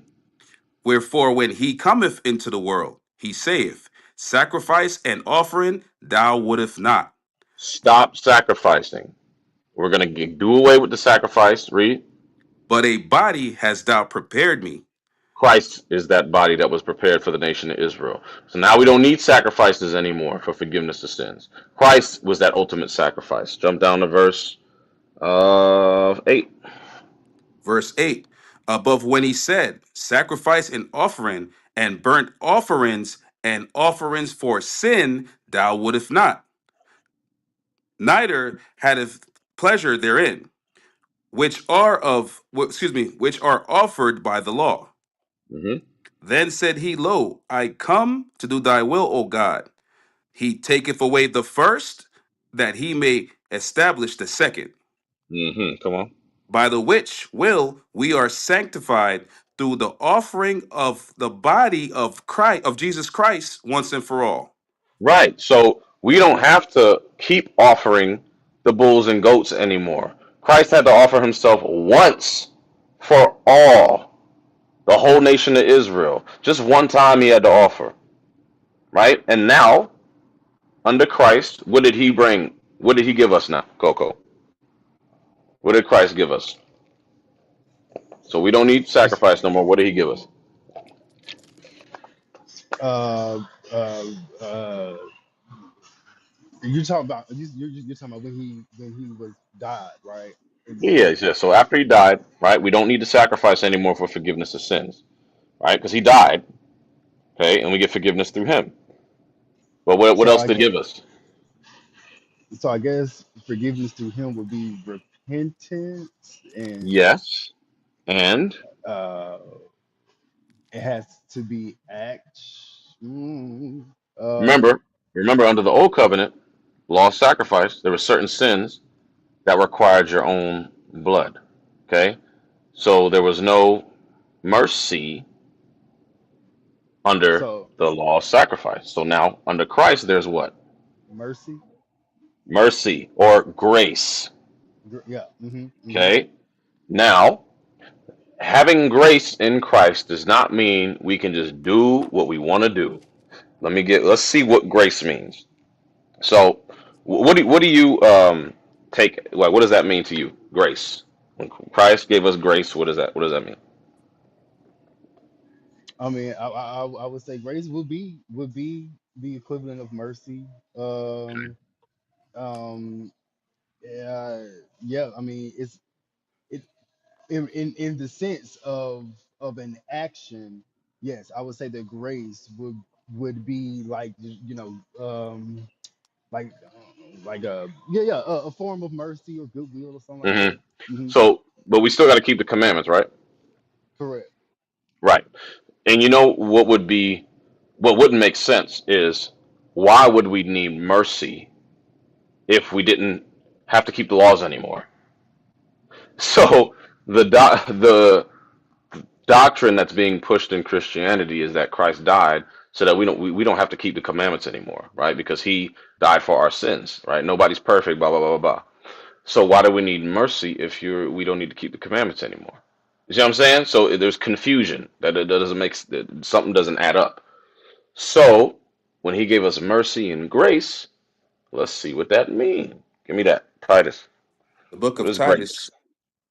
Wherefore, when he cometh into the world, he saith, Sacrifice and offering thou wouldest not, Stop sacrificing. We're going to do away with the sacrifice. Read. but a body hast thou prepared me. Christ is that body that was prepared for the nation of Israel. So now we don't need sacrifices anymore for forgiveness of sins. Christ was that ultimate sacrifice. Jump down to verse 8. Verse 8. Above when he said, Sacrifice and offering and burnt offerings and offerings for sin thou wouldest not, neither hadeth pleasure therein, which are offered by the law. Hmm. Then said he, Lo, I come to do thy will, O God. He taketh away the first, that he may establish the second, Come on. by the which will we are sanctified through the offering of the body of Christ, of Jesus Christ, once and for all. Right. So we don't have to keep offering the bulls and goats anymore. Christ had to offer himself once for all, the whole nation of Israel. Just one time he had to offer, right? And now, under Christ, what did he bring? What did he give us now, Coco? What did Christ give us? So we don't need It's sacrifice no more. What did he give us? uh uh uh you're talking about you're talking about when he was died, right? Yeah, yeah. So after he died, right, we don't need to sacrifice anymore for forgiveness of sins, right? Because he died, okay, and we get forgiveness through him. But what So else I did he get give us? so I guess forgiveness through him would be repentance, and Yes. And uh it has to be act. Mm, um, remember, remember under the old covenant, law of sacrifice, there were certain sins that required your own blood. Okay? So there was no mercy under so the law of sacrifice. So now under Christ, there's what? mercy. Mercy or grace. Yeah. Hmm. Okay? Now, having grace in Christ does not mean we can just do what we want to do. Let's see what grace means. So, what do you take? What does that mean to you? Grace. When Christ gave us grace, what is that? What does that mean? I mean, I would say grace would be the equivalent of mercy. Um, um, yeah, yeah. I mean, it in the sense of an action. Yes, I would say that grace would be like like a form of mercy or goodwill or something like Hmm. that. Hmm. So, but we still got to keep the commandments, right? Correct. Right. And you know what wouldn't make sense is why would we need mercy if we didn't have to keep the laws anymore? So the doctrine that's being pushed in Christianity is that Christ died so that we don't have to keep the commandments anymore, right? Because he died for our sins, right? Nobody's perfect, blah blah blah blah blah. So why do we need mercy if we don't need to keep the commandments anymore? You see what I'm saying? So there's confusion that it doesn't make that something doesn't add up. So when he gave us mercy and grace, let's see what that means. Give me that, Titus. The book What of is grace? Titus,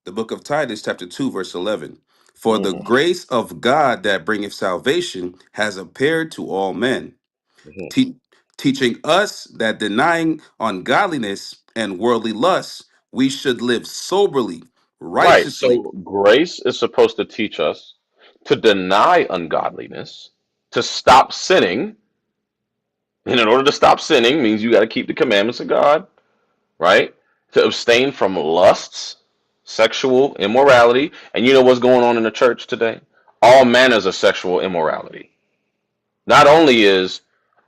the book of Titus, chapter 2, verse 11. For the Hmm. grace of God that bringeth salvation has appeared to all men, Hmm. te- teaching us that denying ungodliness and worldly lusts, we should live soberly, Right. righteously. So grace is supposed to teach us to deny ungodliness, to stop sinning. And in order to stop sinning means you got to keep the commandments of God, right? To abstain from lusts, sexual immorality. And you know what's going on in the church today? All manners of sexual immorality. Not only is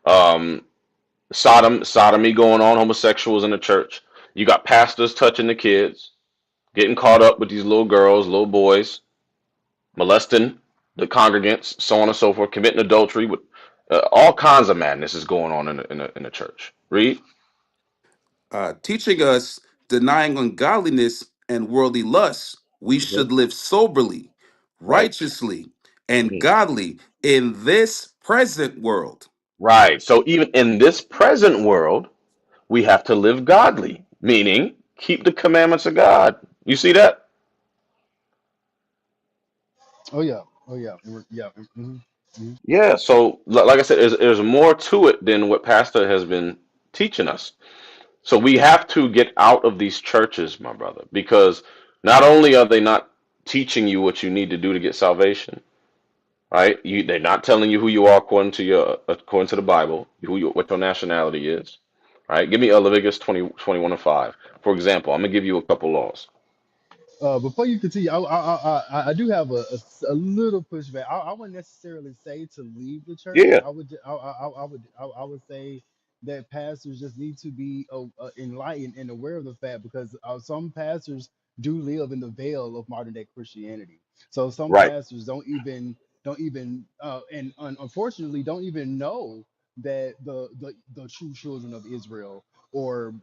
um, sodomy going on, homosexuals in the church, you got pastors touching the kids, getting caught up with these little girls, little boys, molesting the congregants, so on and so forth, committing adultery with all kinds of madness is going on in the church. Read. Teaching us denying ungodliness and worldly lusts, we Mhm. should live soberly, Right. righteously, and Mhm. godly in this present world. Right. So even in this present world, we have to live godly, meaning keep the commandments of God. You see that? Oh yeah. Oh yeah. Yeah. Hmm. Yeah. So, like I said, there's more to it than what Pastor has been teaching us. So we have to get out of these churches, my brother, because not only are they not teaching you what you need to do to get salvation, right? They're not telling you who you are according to the Bible, what your nationality is, right? Give me Leviticus 20:21 and 5. For example, I'm gonna give you a couple laws. Before you continue, I do have a little pushback. I wouldn't necessarily say to leave the church. Yeah, I would say that pastors just need to be enlightened and aware of the fact because some pastors do live in the veil of modern day Christianity. So some right. pastors don't even and unfortunately don't even know that the true children of Israel or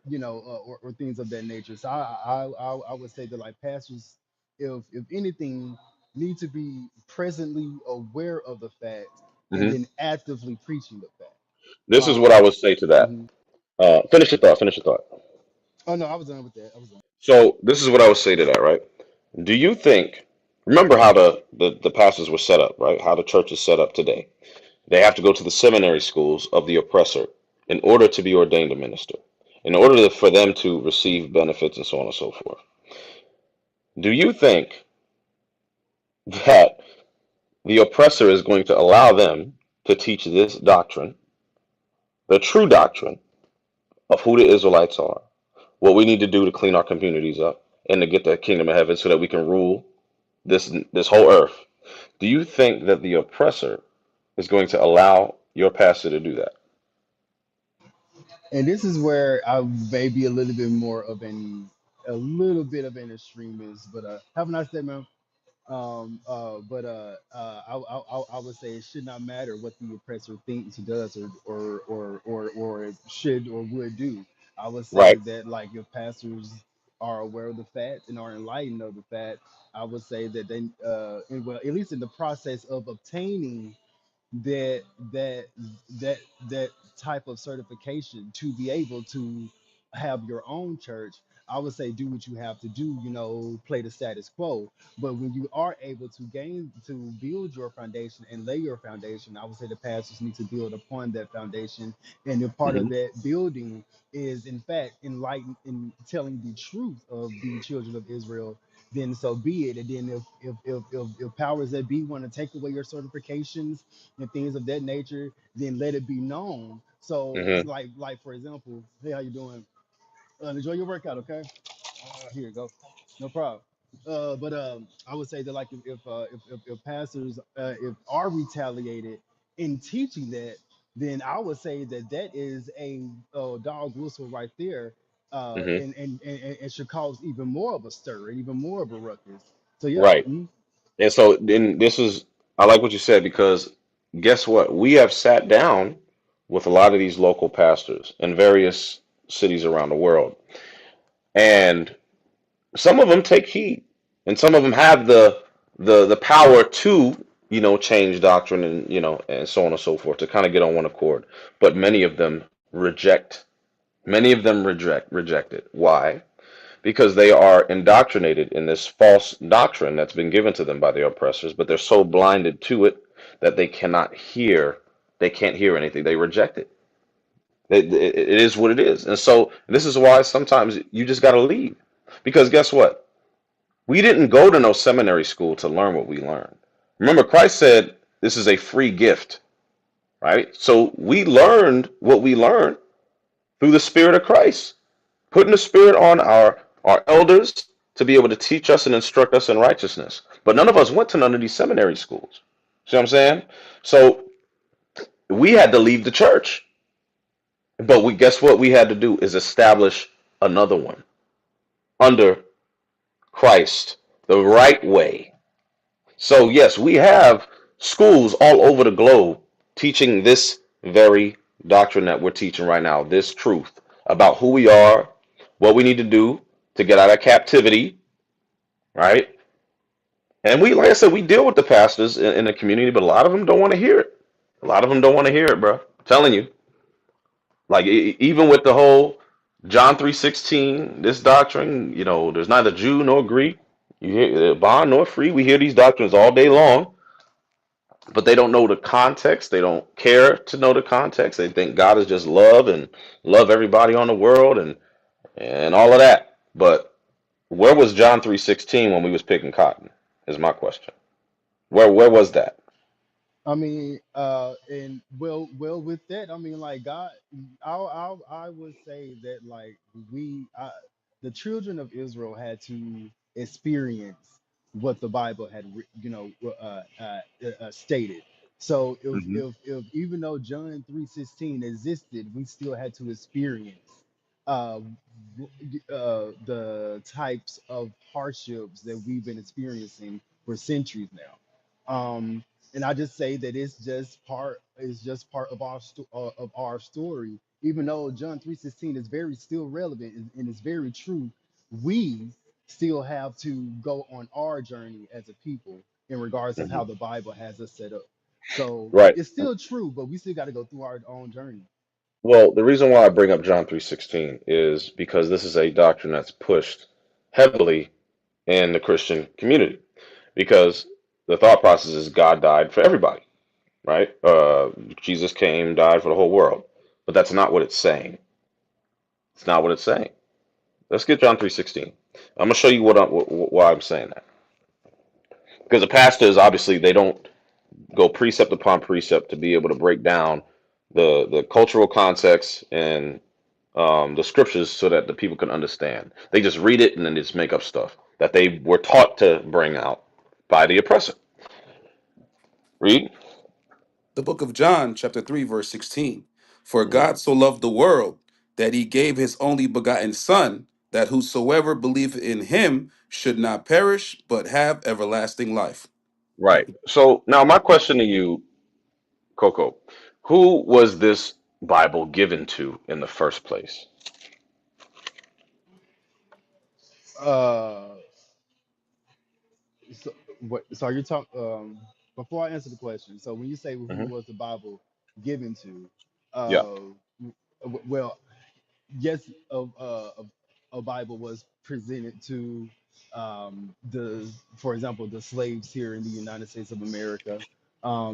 or things of that nature. So I would say that like pastors, if anything, need to be presently aware of the fact and Hmm. then actively preaching the fact. This is what I Um, would say to that. mhm. Finish your thought. Finish your thought. Oh no, I was done with that. I was done. So this is what I would say to that, right? Do you think? Remember how the pastors were set up, right? How the church is set up today. They have to go to the seminary schools of the oppressor in order to be ordained a minister, in order for them to receive benefits and so on and so forth. Do you think that the oppressor is going to allow them to teach this doctrine, the true doctrine of who the Israelites are, what we need to do to clean our communities up, and to get the kingdom of heaven so that we can rule this whole earth? Do you think that the oppressor is going to allow your pastor to do that? And this is where I may be a little bit of an extremist, but have a nice day, man. I would say it should not matter what the oppressor thinks, does, or should or would do. I would say Right. that like if pastors are aware of the fact and are enlightened of the fact, I would say that they well at least in the process of obtaining that that that that type of certification to be able to have your own church. I would say do what you have to do, you know, play the status quo. But when you are able to gain to build your foundation and lay your foundation, I would say the pastors need to build upon that foundation. And a part Hmm. of that building is in fact enlighten in telling the truth of the children of Israel, then so be it. And then if powers that be want to take away your certifications and things of that nature, then let it be known. So Hmm. like for example, hey, how you doing? Enjoy your workout, okay? Here you go. No problem. But I would say that like if pastors if are retaliated in teaching that, then I would say that that is a dog whistle right there, Hmm. and should cause even more of a stir and even more of a ruckus. So yeah. Right. And so then this is, I like what you said because guess what? We have sat down with a lot of these local pastors in various cities around the world, and some of them take heed, and some of them have the power to change doctrine and and so on and so forth to kind of get on one accord. But many of them reject. Many of them reject it. Why? Because they are indoctrinated in this false doctrine that's been given to them by the oppressors, but they're so blinded to it that they cannot hear. They can't hear anything. They reject it. It is what it is. And so this is why sometimes you just got to leave. Because guess what? We didn't go to no seminary school to learn what we learned. Remember, Christ said this is a free gift, right? So we learned what we learned through the Spirit of Christ, putting the Spirit on our elders to be able to teach us and instruct us in righteousness. But none of us went to none of these seminary schools. See what I'm saying? So we had to leave the church. But we guess what we had to do is establish another one under Christ, the right way. So yes, we have schools all over the globe teaching this very doctrine that we're teaching right now, this truth about who we are, what we need to do to get out of captivity, right? And we, like I said, we deal with the pastors in the community, but a lot of them don't want to hear it. A lot of them don't want to hear it, bro. I'm telling you, like even with the whole John 3:16, this doctrine, there's neither Jew nor Greek, you hear bond nor free. We hear these doctrines all day long, but they don't know the context. They don't care to know the context. They think God is just love and love everybody on the world and all of that. But where was John 3:16 when we was picking cotton? Is my question. Where was that? I mean, and well, with that, I mean, like God, I would say that like the children of Israel had to experience what the Bible had, stated. So Hmm. if even though John 3:16 existed, we still had to experience uh, the types of hardships that we've been experiencing for centuries now. And I just say that it's just part of our story. Even though John 3:16 is very still relevant and is very true, we still have to go on our journey as a people in regards of Hmm. how the Bible has us set up. So Right. it's still true, but we still got to go through our own journey. Well, the reason why I bring up John 3:16 is because this is a doctrine that's pushed heavily in the Christian community because the thought process is God died for everybody, right? Jesus came, died for the whole world, but that's not what it's saying. It's not what it's saying. Let's get John 3:16. I'm gonna show you why I'm saying that. Because the pastors obviously they don't go precept upon precept to be able to break down the cultural context and the scriptures so that the people can understand. They just read it and then just make up stuff that they were taught to bring out by the oppressor. Read. The book of John, chapter 3, verse 16. For Mhm. God so loved the world that he gave his only begotten Son, that whosoever believeth in him should not perish, but have everlasting life. Right. So now my question to you, Coco, who was this Bible given to in the first place? Uh, so so are you talking? Before I answer the question, so when you say who Hmm. was the Bible given to, Yeah. well, yes, a Bible was presented to the, for example, the slaves here in the United States of America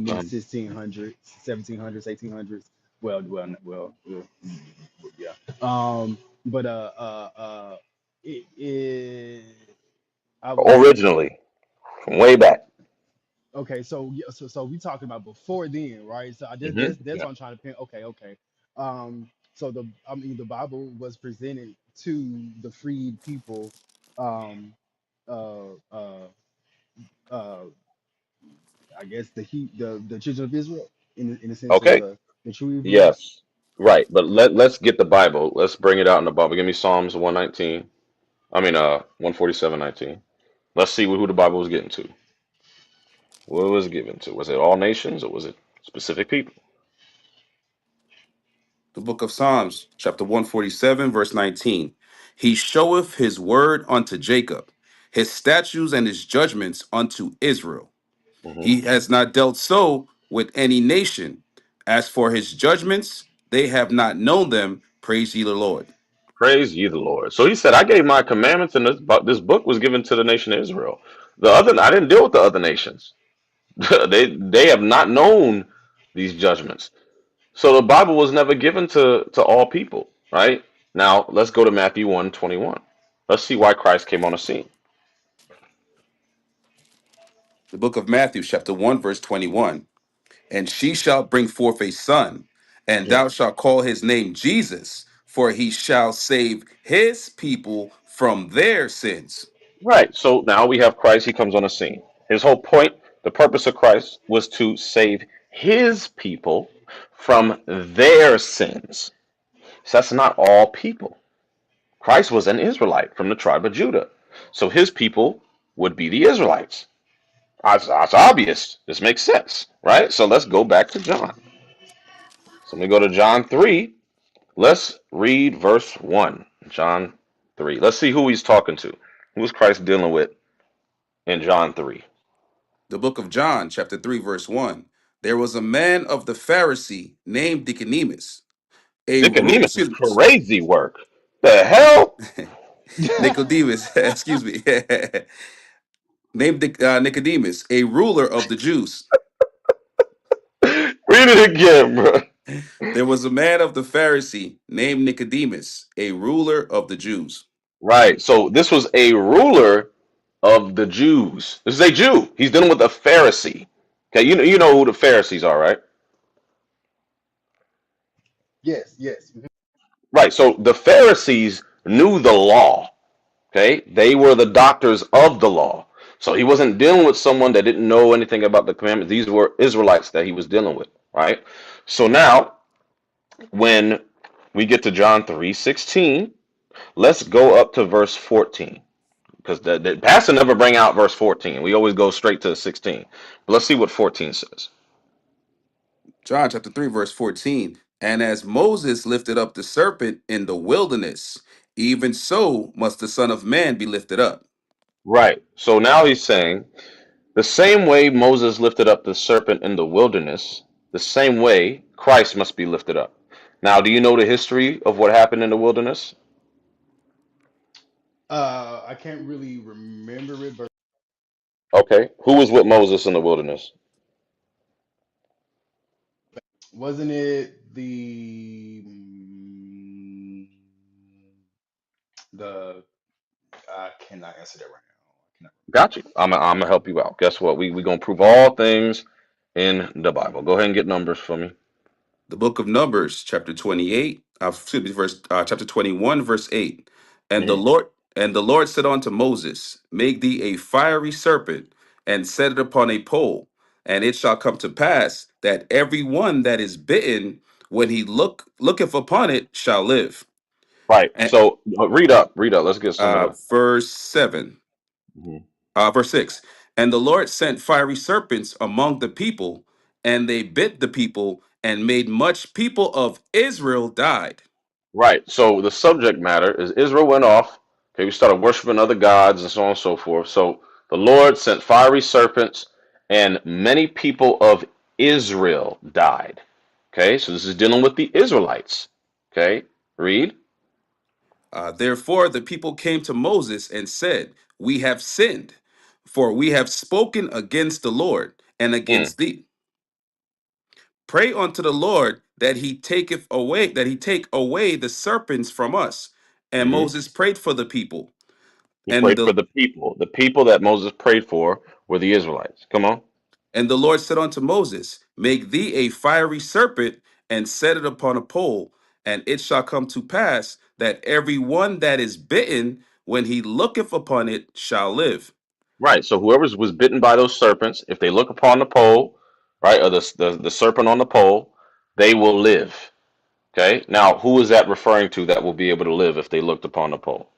in Um, 1600s, 1700s, 1800s. Yeah. But it I was originally, from way back. okay. So yeah, so we talking about before then, right? So I just Hmm. that's Yeah. what I'm trying to pin. Okay, okay. So the Bible was presented to the freed people, um, uh, uh, uh, I guess the children of Israel in the sense of Okay. the true Hebrews. Yes. Right. But let's get the Bible. Let's bring it out in the Bible. Give me Psalms 119. I mean 147:19. Let's see who the Bible was getting to. What was it given to? Was it all nations or was it specific people? The book of Psalms, chapter 147, verse 19. He showeth his word unto Jacob, his statutes and his judgments unto Israel. Hmm. He has not dealt so with any nation. As for his judgments, they have not known them. Praise ye the Lord. Praise ye the Lord. So he said, I gave my commandments, and this book was given to the nation of Israel. The other, I didn't deal with the other nations. They have not known these judgments. So the Bible was never given to all people, right? Now let's go to Matthew 1:21. Let's see why Christ came on the scene. The book of Matthew, chapter 1, verse 21. And she shall bring forth a son, and Mhm. thou shalt call his name Jesus, for he shall save his people from their sins. Right. So now we have Christ. He comes on the scene. His whole point, the purpose of Christ was to save his people from their sins. So that's not all people. Christ was an Israelite from the tribe of Judah. So his people would be the Israelites. That's obvious. This makes sense, right? So let's go back to John. So let me go to John 3. Let's read verse 1. John 3. Let's see who he's talking to. Who is Christ dealing with in John 3? The book of John, chapter 3, verse 1. There was a man of the Pharisee named Nicodemus, a root, Nicodemus is crazy work. The hell? Nicodemus, excuse me, named Nicodemus, a ruler of the Jews. Read it again, bro. There was a man of the Pharisee named Nicodemus, a ruler of the Jews. Right. So this was a ruler of the Jews. This is a Jew. He's dealing with a Pharisee. Okay, you know who the Pharisees are, right? Yes, yes. Right. So the Pharisees knew the law. Okay, they were the doctors of the law. So he wasn't dealing with someone that didn't know anything about the commandments. These were Israelites that he was dealing with, right? So now, when we get to John 3:16, let's go up to verse 14 because the pastor never bring out verse 14. We always go straight to 16. But let's see what 14 says. John chapter 3, verse 14. And as Moses lifted up the serpent in the wilderness, even so must the Son of Man be lifted up. Right. So now he's saying the same way Moses lifted up the serpent in the wilderness, the same way Christ must be lifted up. Now, do you know the history of what happened in the wilderness? I can't really remember it, but Okay. Who was with Moses in the wilderness? wasn't it the I cannot answer that right now. Got you. I'm gonna help you out. Guess what? We gonna prove all things in the Bible. Go ahead and get numbers for me. The book of Numbers, chapter 28, excuse me, chapter 21, verse 8. And the Hmm. Lord and the Lord said unto Moses, make thee a fiery serpent, and set it upon a pole, and it shall come to pass that every one that is bitten, when he looketh upon it, shall live. Right. And, So read up, read up. Let's get some of that. verse 7. Mhm. Verse 6. And the Lord sent fiery serpents among the people, and they bit the people, and made much people of Israel died. Right. So the subject matter is Israel went off. Okay, we started worshiping other gods and so on and so forth. So the Lord sent fiery serpents, and many people of Israel died. Okay, so this is dealing with the Israelites. Okay, read. Therefore, the people came to Moses and said, "We have sinned, for we have spoken against the Lord and Mm, against thee. Pray unto the Lord that he take away the serpents from us." And hmm Moses prayed for the people, He and prayed for the the people. The people that Moses prayed for were the Israelites. Come on. and the Lord said unto Moses, "Make thee a fiery serpent and set it upon a pole, and it shall come to pass that every one that is bitten, when he looketh upon it, shall live." Right. So whoever was bitten by those serpents, if they look upon the pole, right, or the serpent on the pole, they will live. Okay. Now, who is that referring to that will be able to live if they looked upon the pole?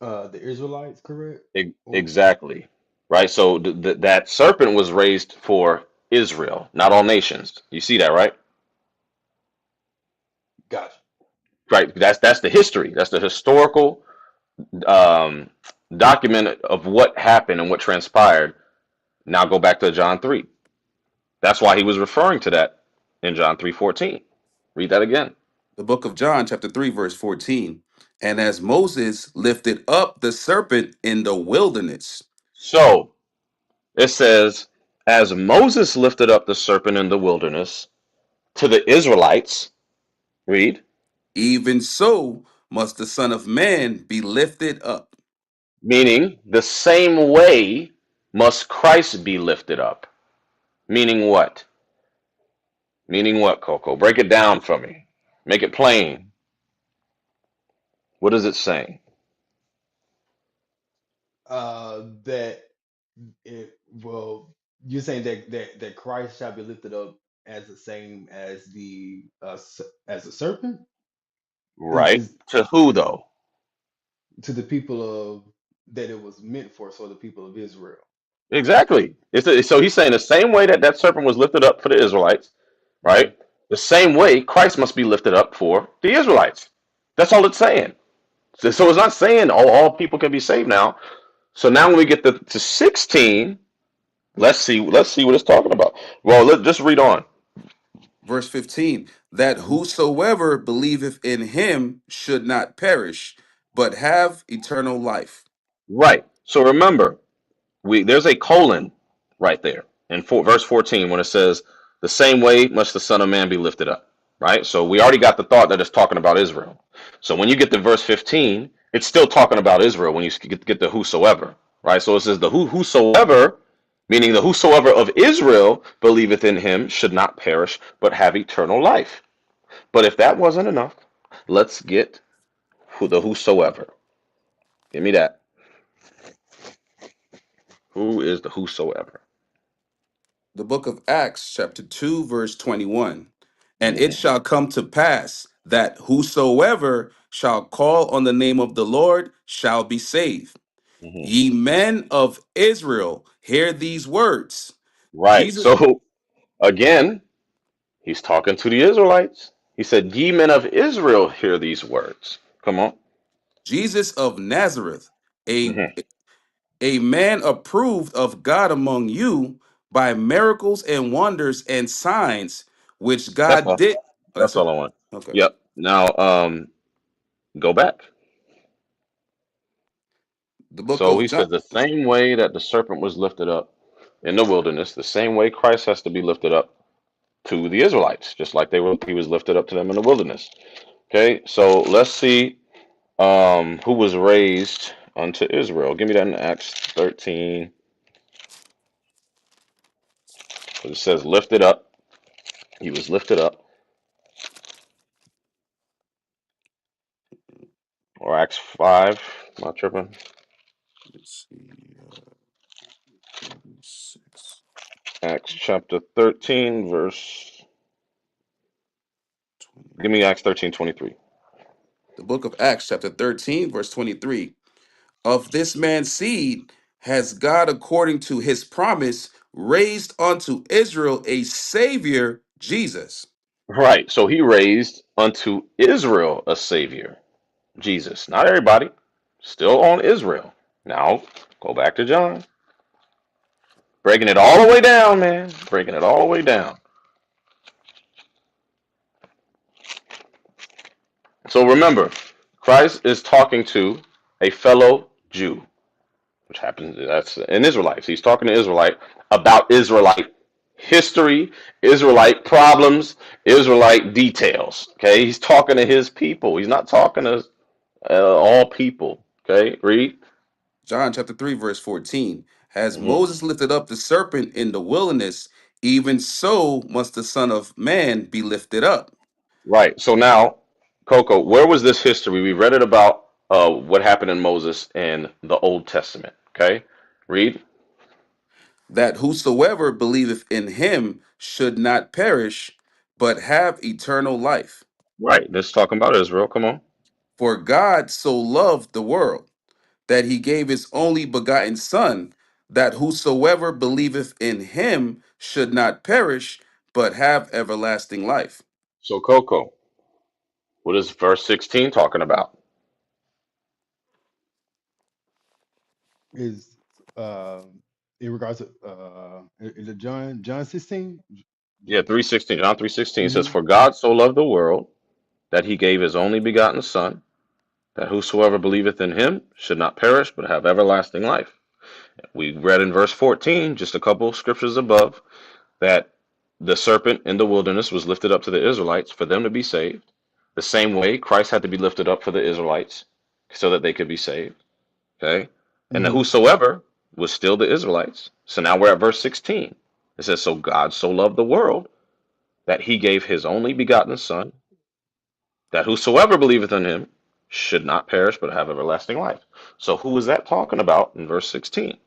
The Israelites, correct? Or Exactly. Right. So that serpent was raised for Israel, not all nations. You see that, right? gotcha. Right. That's the history. That's the historical um, document of what happened and what transpired. Now go back to John 3. That's why he was referring to that in John 3:14. Read that again. The book of John, chapter 3, verse 14. And as Moses lifted up the serpent in the wilderness, So it says, as Moses lifted up the serpent in the wilderness to the Israelites, read, even so must the Son of Man be lifted up. meaning the same way must Christ be lifted up. Meaning what? Meaning what, Coco? Break it down for me. Make it plain. What is it saying? That it well, you're saying that Christ shall be lifted up as the same as as a serpent Right. is To who though? to the people of that it was meant for, so the people of Israel. Exactly. So he's saying the same way that that serpent was lifted up for the Israelites, Hmm. right? The same way Christ must be lifted up for the Israelites. That's all it's saying. So it's not saying all people can be saved now. So now when we get to 16, let's see what it's talking about. Well, let's just read on. Verse 15, that whosoever believeth in him should not perish, but have eternal life. Right. So remember, there's a colon right there in verse 14 when it says the same way must the Son of Man be lifted up, right? So we already got the thought that it's talking about Israel. So when you get to verse 15, it's still talking about Israel when you get the whosoever, right? So it says the whosoever, meaning the whosoever of Israel believeth in him should not perish but have eternal life. But if that wasn't enough, let's get the whosoever. Give me that. Who is the whosoever? The book of Acts, chapter 2, verse 21. And it Mhm, shall come to pass that whosoever shall call on the name of the Lord shall be saved. mhm. Ye men of Israel, hear these words. Right. Jesus, So again, he's talking to the Israelites. He said, "Ye men of Israel, hear these words." Come on. Jesus of Nazareth, a, Hmm a man approved of God among you by miracles and wonders and signs which That's God all. did. Oh, that's That's all it. I want. Okay. Yep. Now, go back. The book So of he John. said the same way that the serpent was lifted up in the wilderness, the same way Christ has to be lifted up to the Israelites, just like he was lifted up to them in the wilderness. Okay. So let's see who was raised unto Israel. Give me that in Acts 13. It says lifted up. He was lifted up. Or Acts 5. Not tripping. Let's see. 36, Acts chapter 13, verse. 20. Give me Acts 13:23. The book of Acts, chapter 13, verse 23. Of this man's seed has God, according to his promise, raised unto Israel a Savior, Jesus. Right. So he raised unto Israel a savior, Jesus. Not everybody. Still on Israel. Now, go back to John. Breaking it all the way down, man. Breaking it all the way down. So remember, Christ is talking to a fellow Jew, which happens that's an Israelite. So he's talking to Israelite about Israelite history, Israelite problems, Israelite details. Okay, he's talking to his people. He's not talking to all people. Okay, read. John chapter 3, verse 14. Has Mhm. Moses lifted up the serpent in the wilderness, even so must the Son of Man be lifted up, Right. So now, Coco, where was this history? We read it about what happened in Moses in the Old Testament. Okay, read. that whosoever believeth in him should not perish, but have eternal life. Right. This is talking about Israel. Come on. For God so loved the world, that he gave his only begotten Son, that whosoever believeth in him should not perish, but have everlasting life. So, Coco, what is verse 16 talking about? Is in regards to is it John 16? Yeah, 3:16. John 3:16 says, Mm-hmm. "For God so loved the world that he gave his only begotten Son, that whosoever believeth in him should not perish, but have everlasting life." We read in verse 14, just a couple of scriptures above, that the serpent in the wilderness was lifted up to the Israelites for them to be saved. The same way Christ had to be lifted up for the Israelites so that they could be saved. Okay? And the Mm-hmm. whosoever was still the Israelites. So now we're at verse 16. It says, "So God so loved the world that he gave his only begotten Son, that whosoever believeth in him should not perish but have everlasting life." So who is that talking about in verse 16?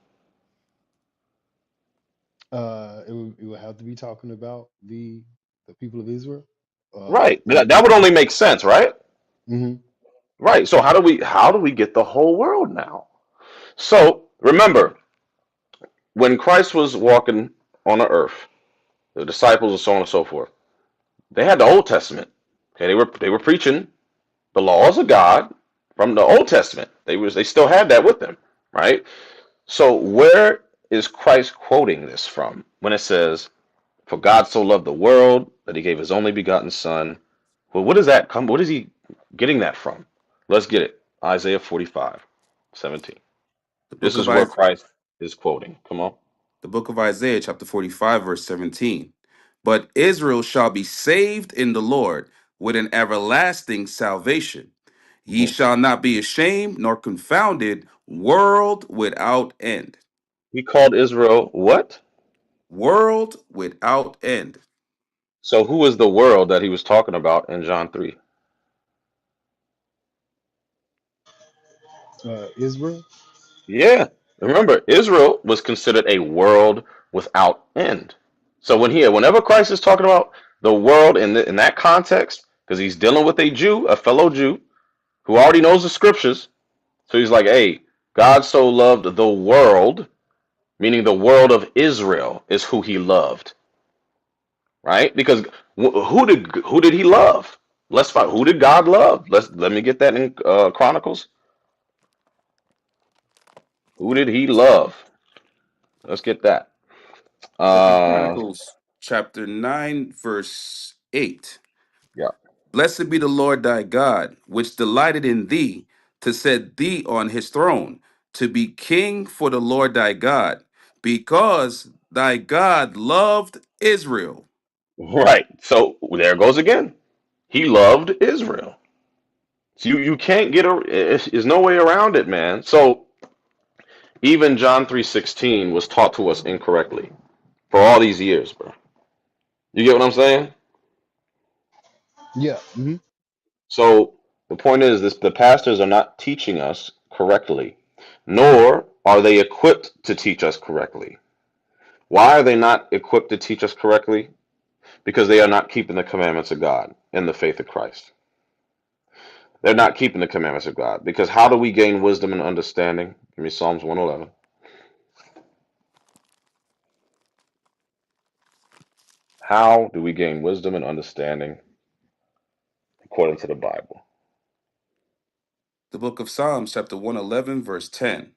It would have to be talking about the people of Israel. Right. And That would only make sense, right? mm-hmm. Right. So how do we get the whole world now? So remember, when Christ was walking on the earth, the disciples and so on and so forth, they had the Old Testament. Okay, they were preaching the laws of God from the Old Testament. They still had that with them, right? So where is Christ quoting this from when it says, "For God so loved the world that he gave his only begotten Son"? Well, what does that come? What is he getting that from? Let's get it. Isaiah 45:17. The This book of is where Isaiah, Christ is quoting. Come on. the book of Isaiah chapter 45, verse 17. But Israel shall be saved in the Lord with an everlasting salvation. Ye Mhm. shall not be ashamed nor confounded, world without end. He called Israel what? World without end. So who is the world that he was talking about in John 3? Israel. Yeah. Remember, Israel was considered a world without end. So whenever Christ is talking about the world in that context, because he's dealing with a Jew, a fellow Jew, who already knows the scriptures, so he's like, hey, God so loved the world, meaning the world of Israel is who he loved, right? Because who did he love? Let's find who did God love? Let me get that in Chronicles. Who did he love? Let's get that. Second Uh, Chronicles chapter 9, verse 8. yeah. Blessed be the Lord thy God, which delighted in thee to set thee on his throne, to be king for the Lord thy God, because thy God loved Israel. Right. So there goes again. He loved Israel. So you can't get there's no way around it, man. So even John 3:16 was taught to us incorrectly for all these years, bro. You get what I'm saying? Yeah. Mm-hmm. So the point is this: the pastors are not teaching us correctly, nor are they equipped to teach us correctly. Why are they not equipped to teach us correctly? Because they are not keeping the commandments of God in the faith of Christ. They're not keeping the commandments of God. Because how do we gain wisdom and understanding? Give me Psalms 111. How do we gain wisdom and understanding according to the Bible? The book of Psalms, chapter 111, verse 10.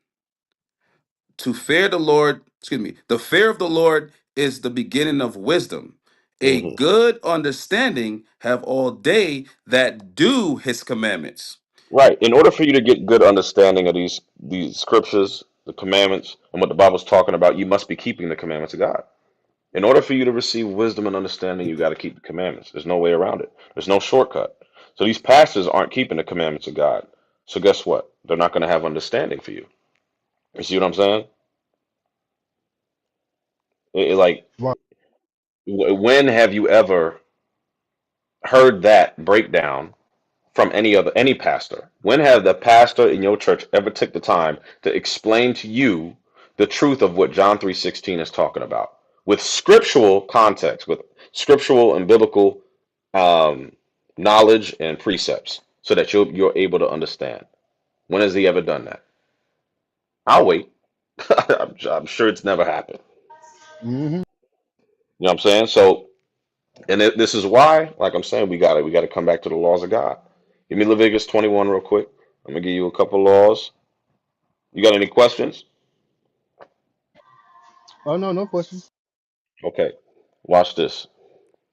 To fear the Lord, excuse me, the fear of the Lord is the beginning of wisdom, A Hmm. good understanding have all they that do his commandments. Right. In order for you to get good understanding of these scriptures, the commandments, and what the Bible's talking about, you must be keeping the commandments of God. In order for you to receive wisdom and understanding, you got to keep the commandments. There's no way around it. There's no shortcut. So these pastors aren't keeping the commandments of God. So guess what? They're not going to have understanding for you. You see what I'm saying? Like, Right. when have you ever heard that breakdown from any pastor? When have the pastor in your church ever took the time to explain to you the truth of what John 3:16 is talking about with scriptural context, with scriptural and biblical um, knowledge and precepts, so that you're able to understand? When has he ever done that? I'll wait. I'm sure it's never happened. Hmm. You know what I'm saying? So, and this is why, like I'm saying, we got to come back to the laws of God. Give me Leviticus 21 real quick. I'm gonna give you a couple laws. You got any questions? Oh no, no questions. Okay, watch this.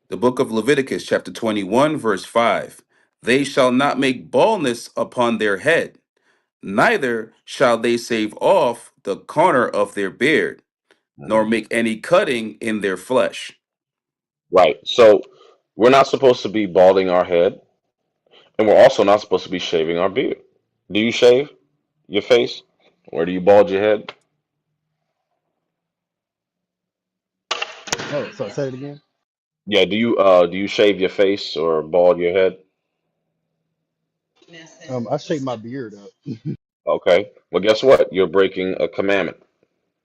The book of Leviticus, chapter 21, verse 5. They shall not make baldness upon their head, neither shall they shave off the corner of their beard, nor Mhm. make any cutting in their flesh. Right. So we're not supposed to be balding our head, and we're also not supposed to be shaving our beard. Do you shave your face, or do you bald your head? Oh, so say it again. Yeah. Do you shave your face or bald your head? I shake my beard up. Okay. Well, guess what? You're breaking a commandment,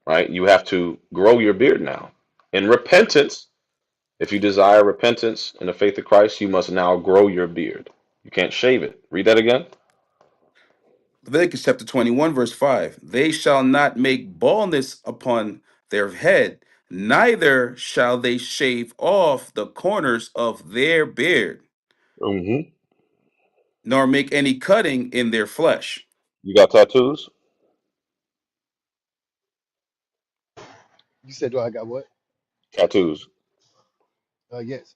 right? You have to grow your beard now. In repentance, if you desire repentance in the faith of Christ, you must now grow your beard. You can't shave it. Read that again. Leviticus chapter 21, verse 5. They shall not make baldness upon their head, neither shall they shave off the corners of their beard, Hmm. nor make any cutting in their flesh. You got tattoos? You said, "Do I got what?" Tattoos. Yes.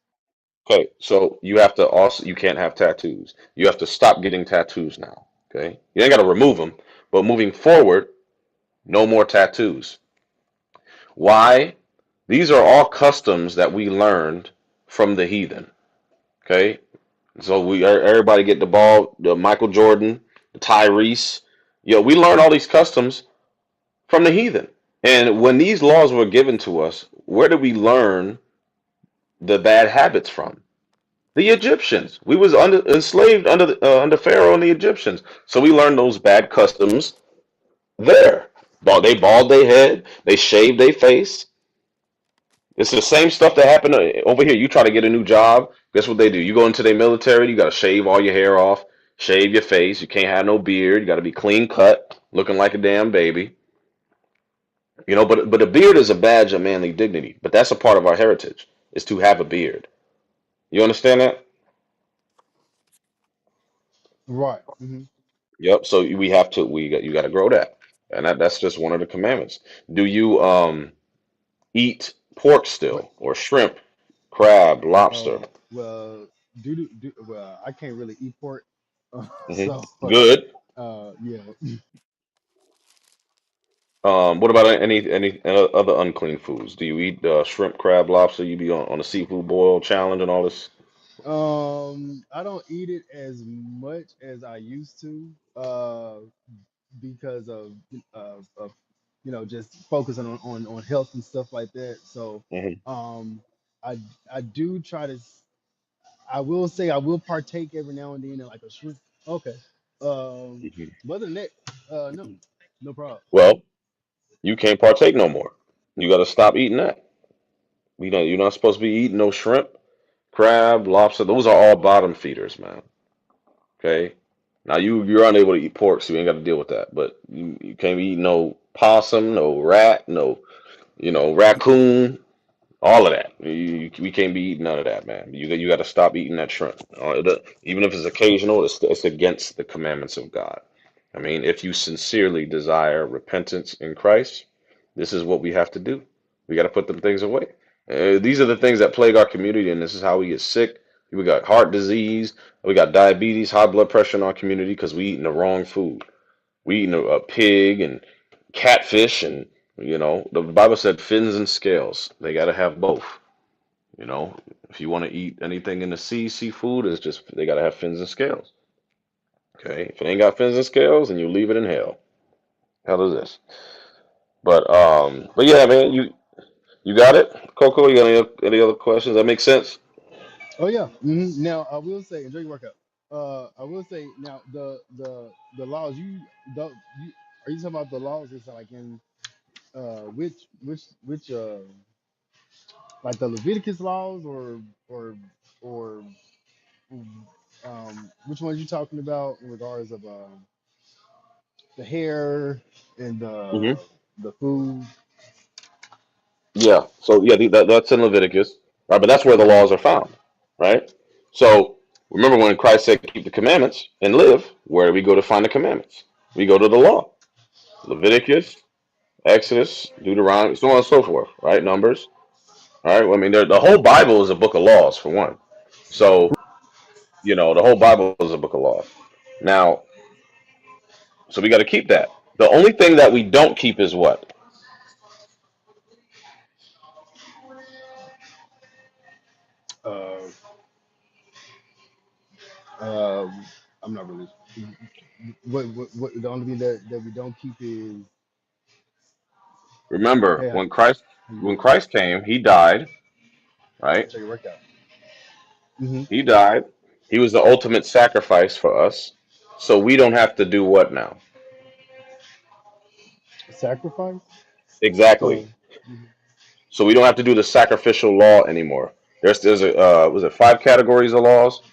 Okay, so you can't have tattoos. You have to stop getting tattoos now. Okay, you ain't got to remove them, but moving forward, no more tattoos. Why? These are all customs that we learned from the heathen. Okay, so everybody get the ball, the Michael Jordan, the Tyrese. We learn all these customs from the heathen. And when these laws were given to us, where did we learn the bad habits from? The Egyptians. We was enslaved under Pharaoh and the Egyptians. So we learned those bad customs there. They bald their head. They shaved their face. It's the same stuff that happened over here. You try to get a new job. Guess what they do? You go into their military. You got to shave all your hair off. Shave your face. You can't have no beard. You got to be clean cut, looking like a damn baby. But a beard is a badge of manly dignity. But that's a part of our heritage, is to have a beard. You understand that? Right. Hmm. Yep. So you got to grow that, and that's just one of the commandments. Do you eat pork What? still, or shrimp, crab, lobster? Oh, well, well, I can't really eat pork, Hmm. so Good. yeah. What about any other unclean foods? Do you eat shrimp, crab, lobster? You be on a seafood boil challenge and all this? I don't eat it as much as I used to, because of just focusing on health and stuff like that. So, Hmm. um, I I do try to. I will say I will partake every now and then in like a shrimp. Okay. Hmm. But other than that, no, no problem. Well, you can't partake no more. You got to stop eating that. You're not supposed to be eating no shrimp, crab, lobster. Those are all bottom feeders, man. Okay. Now you're unable to eat pork, so you ain't got to deal with that. But you can't be eating no possum, no rat, no raccoon, all of that. We can't be eating none of that, man. You got to stop eating that shrimp. Even if it's occasional, it's against the commandments of God. I mean, if you sincerely desire repentance in Christ, this is what we have to do. We got to put them things away. These are the things that plague our community, and this is how we get sick. We got heart disease, we got diabetes, high blood pressure in our community because we eating the wrong food. We eating a pig and catfish, and the Bible said fins and scales. They got to have both. You know, if you want to eat anything in the sea, seafood is just they got to have fins and scales. Okay, if it ain't got fins and scales, then you leave it in hell. Hell is this? But yeah, man, you got it, Coco. You got any other questions? That makes sense. Oh yeah. Now I will say, enjoy your workout. I will say now the laws you are you talking about the laws? It's like in which like the Leviticus laws or which ones you talking about in regards of the hair and Hmm. the food? Yeah. So yeah, that's in Leviticus, right? But that's where the Okay. laws are found, right? So remember when Christ said, "Keep the commandments and live." Where do we go to find the commandments? We go to the law, Leviticus, Exodus, Deuteronomy, so on and so forth, right? Numbers, all right. Well, I mean, the whole Bible is a book of laws, for one. So the whole Bible is a book of laws. Now, so we got to keep that. The only thing that we don't keep is what? Uh, um, I'm not really. What the only thing that we don't keep is Remember, hey, when how Christ you when doing? Christ came, he died, right? Check your workout. Hmm. He died. He was the ultimate sacrifice for us. So we don't have to do what now? Sacrifice. So Exactly. So we don't have to do the sacrificial law anymore. There's a was it 5 categories of laws?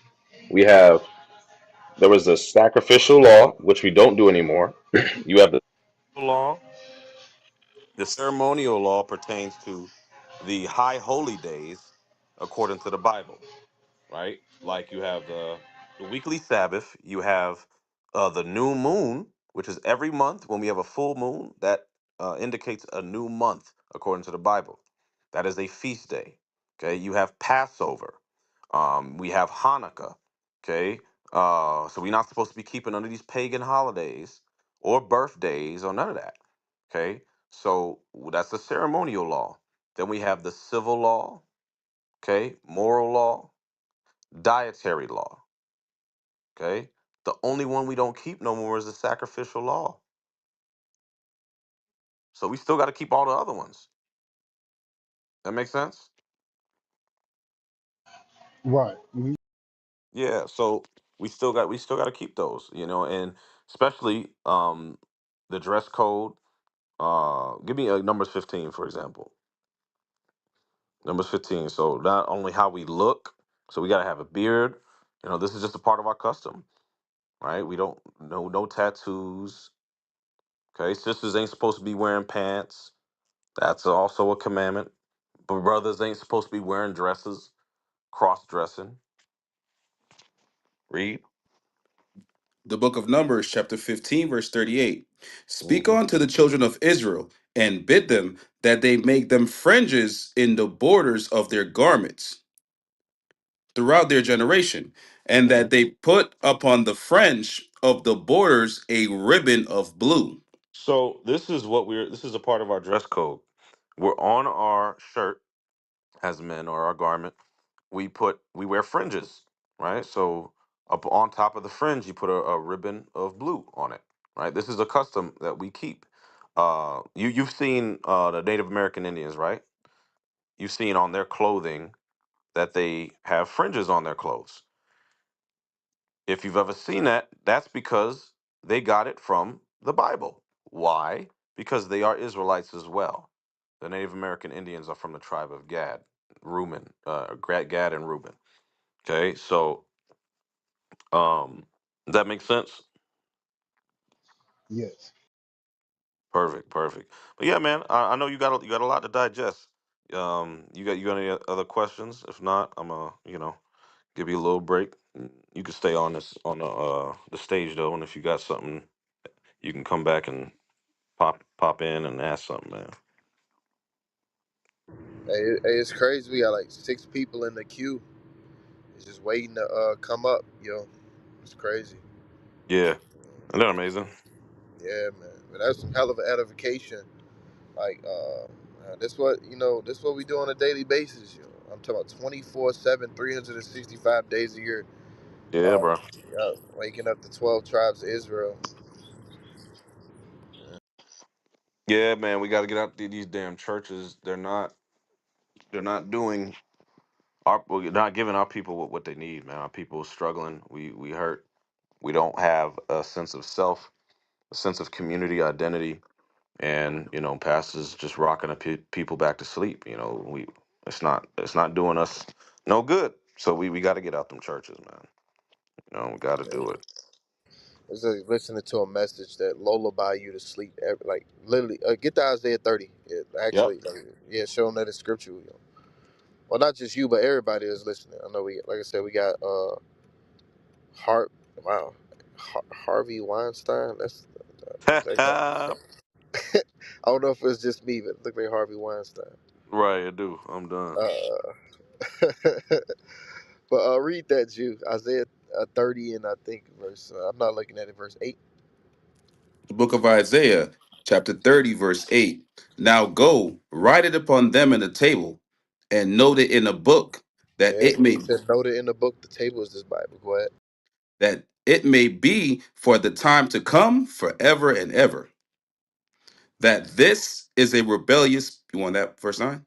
We have there was the sacrificial law, which we don't do anymore. You have the law. The ceremonial law pertains to the high holy days according to the Bible, right? Like you have the weekly Sabbath, you have the new moon, which is every month when we have a full moon that indicates a new month according to the Bible. That is a feast day. Okay, you have Passover. We have Hanukkah. Okay, so we're not supposed to be keeping none of these pagan holidays or birthdays or none of that. Okay, so that's the ceremonial law. Then we have the civil law. Okay, moral law, dietary law. Okay. The only one we don't keep no more is the sacrificial law. So we still got to keep all the other ones. That makes sense? right. Yeah. So we still got to keep those, and especially the dress code. Give me Numbers 15, for example. Numbers 15. So not only how we look, so we got to have a beard. This is just a part of our custom, right? We don't no tattoos. Okay, sisters ain't supposed to be wearing pants. That's also a commandment. But brothers ain't supposed to be wearing dresses, cross dressing. Read. The book of Numbers, chapter 15, verse 38. Speak Hmm. on to the children of Israel, and bid them that they make them fringes in the borders of their garments throughout their generation, and Hmm. that they put upon the fringe of the borders a ribbon of blue. So this is a part of our dress code. We're on our shirt as men or our garment. We wear fringes, right? So up on top of the fringe, you put a ribbon of blue on it, right? This is a custom that we keep. You've seen the Native American Indians, right? You've seen on their clothing that they have fringes on their clothes. If you've ever seen that, that's because they got it from the Bible. Why? Because they are Israelites as well. The Native American Indians are from the tribe of Gad, Gad and Reuben. Okay, so does that make sense? Yes. Perfect, perfect. But yeah, man, I know you got a lot to digest. You got any other questions? If not, I'm give you a little break. You can stay on the stage though, and if you got something, you can come back and pop in and ask something, man. It's crazy. We got like 6 people in the queue. It's just waiting to come up, yo. It's crazy. Yeah, isn't that amazing? Yeah, man. But that's some hell of an edification. Like, this what this what we do on a daily basis, yo. I'm talking about 24/7, 365 days a year. Yeah, bro. Yeah, waking up the 12 tribes of Israel. Yeah, man, we got to get out these damn churches. They're not doing we're not giving our people what they need, man. Our people are struggling. We hurt. We don't have a sense of self, a sense of community identity, and pastors just rocking the people back to sleep. It's not doing us no good. So we got to get out them churches, man. We got to do it. It's like listening to a message that lullaby you to sleep. Like literally, get to Isaiah 30. It Yep. actually, like, yeah, showing that it's scriptural. Well, not just you, but everybody that's listening. I know like I said, we got Hart. Wow, Harvey Weinstein. That's I don't know if it's just me, but it looked like Harvey Weinstein. Right, I do. I'm done. Uh, but read that, Jew. Isaiah 30 and I think verse. I'm not looking at it. Verse 8. The book of Isaiah, chapter 30, verse 8. Now go, write it upon them in a table, and note it in a book, that Yeah, it may it said noted in the book. The table is this Bible. Go ahead. that it may be for the time to come forever and ever. That this is a rebellious, you want that verse 9?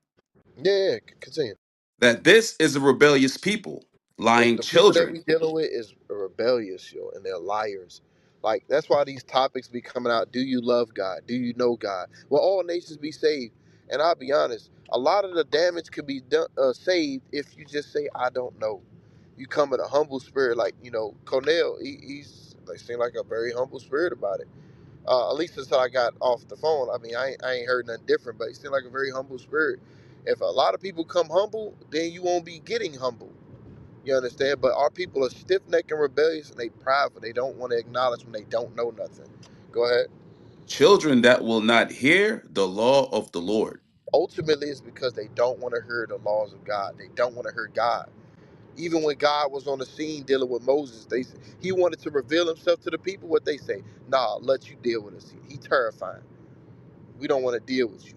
Yeah, continue. That this is a rebellious people, lying The people that children. we dealing with is rebellious, yo, and they're liars. Like that's why these topics be coming out. Do you love God? Do you know God? Will all nations be saved? And I'll be honest, a lot of the damage could be done, saved if you just say, "I don't know." You come in a humble spirit, like Cornell. He's like seemed like a very humble spirit about it. At least until I got off the phone. I mean, I ain't heard nothing different, but he seemed like a very humble spirit. If a lot of people come humble, then you won't be getting humble. You understand? But our people are stiff necked and rebellious and they prideful. They don't want to acknowledge when they don't know nothing. Go ahead. Children that will not hear the law of the Lord. Ultimately, it's because they don't want to hear the laws of God. They don't want to hear God. Even when God was on the scene dealing with Moses, he wanted to reveal himself to the people. What they say, nah, let you deal with us. He terrifying. We don't want to deal with you.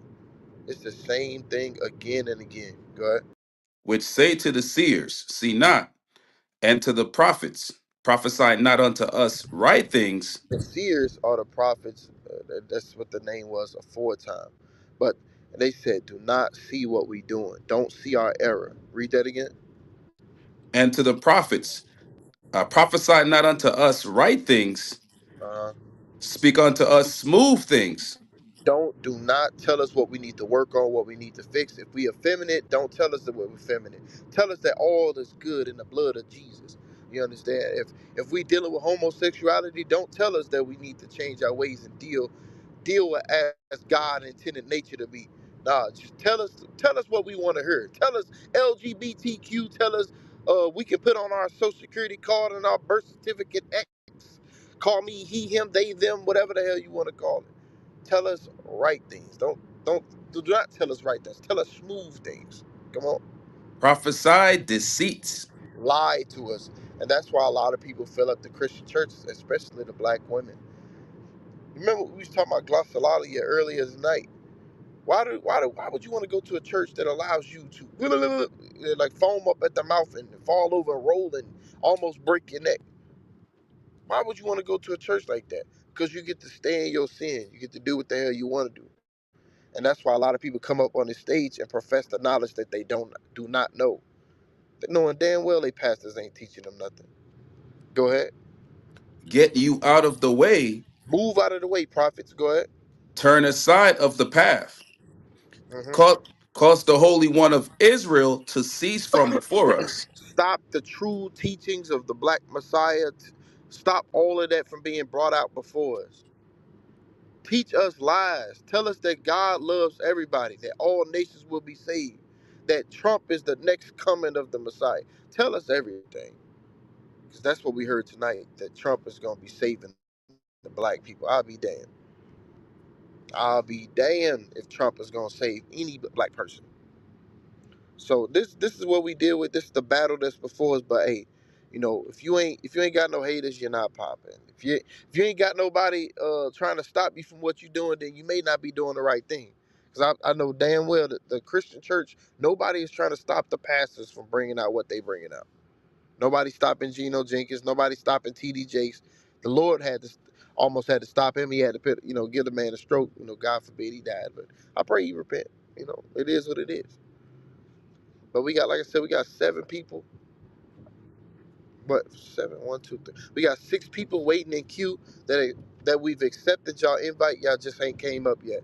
It's the same thing again and again. Go ahead. Which say to the seers, see not, and to the prophets, prophesy not unto us right things, The seers are the prophets. That's what the name was aforetime. But they said, do not see what we doing. Don't see our error. Read that again. and to the prophets, prophesy not unto us right things, Uh, speak unto us smooth things, do not tell us what we need to work on, what we need to fix. If we effeminate, don't tell us that we're effeminate. Tell us that all is good in the blood of Jesus. You understand? If we dealing with homosexuality, don't tell us that we need to change our ways and deal with as God intended nature to be. Nah, just tell us what we want to hear. Tell us LGBTQ. Tell us we can put on our social security card and our birth certificate X. Call me he, him, they, them, whatever the hell you want to call it. Tell us right things. Don't do not tell us right things. Tell us smooth things. Come on. prophesy deceits. Lie to us. And that's why a lot of people fill up the Christian churches, especially the black women. Remember we was talking about glossolalia earlier tonight. Why would you want to go to a church that allows you to like foam up at the mouth and fall over and roll and almost break your neck? Why would you want to go to a church like that? Because you get to stay in your sin. You get to do what the hell you want to do. And that's why a lot of people come up on the stage and profess the knowledge that they do not know. They knowing damn well they pastors ain't teaching them nothing. Go ahead. Get you out of the way, Move out of the way, prophets. Go ahead. turn aside of the path, hmm cause the Holy One of Israel to cease from before us. Stop the true teachings of the black Messiah. Stop all of that from being brought out before us. Teach us lies. Tell us that God loves everybody, that all nations will be saved, that Trump is the next coming of the Messiah. Tell us everything. Because that's what we heard tonight, that Trump is going to be saving the black people. I'll be damned. I'll be damned if Trump is going to save any black person. So this is what we deal with. This is the battle that's before us. But hey, if you ain't got no haters, you're not popping. If you ain't got nobody trying to stop you from what you're doing, then you may not be doing the right thing. Because I know damn well that the Christian church, nobody is trying to stop the pastors from bringing out what they bringing out. Nobody stopping Geno Jenkins. Nobody stopping T.D. Jakes. The Lord almost had to stop him. He had to give the man a stroke. God forbid he died. But I pray he repent. It is what it is. But we got, like I said, we got 7 people. What, 7? 1, 2, 3. We got 6 people waiting in queue that we've accepted y'all invite. Y'all just ain't came up yet.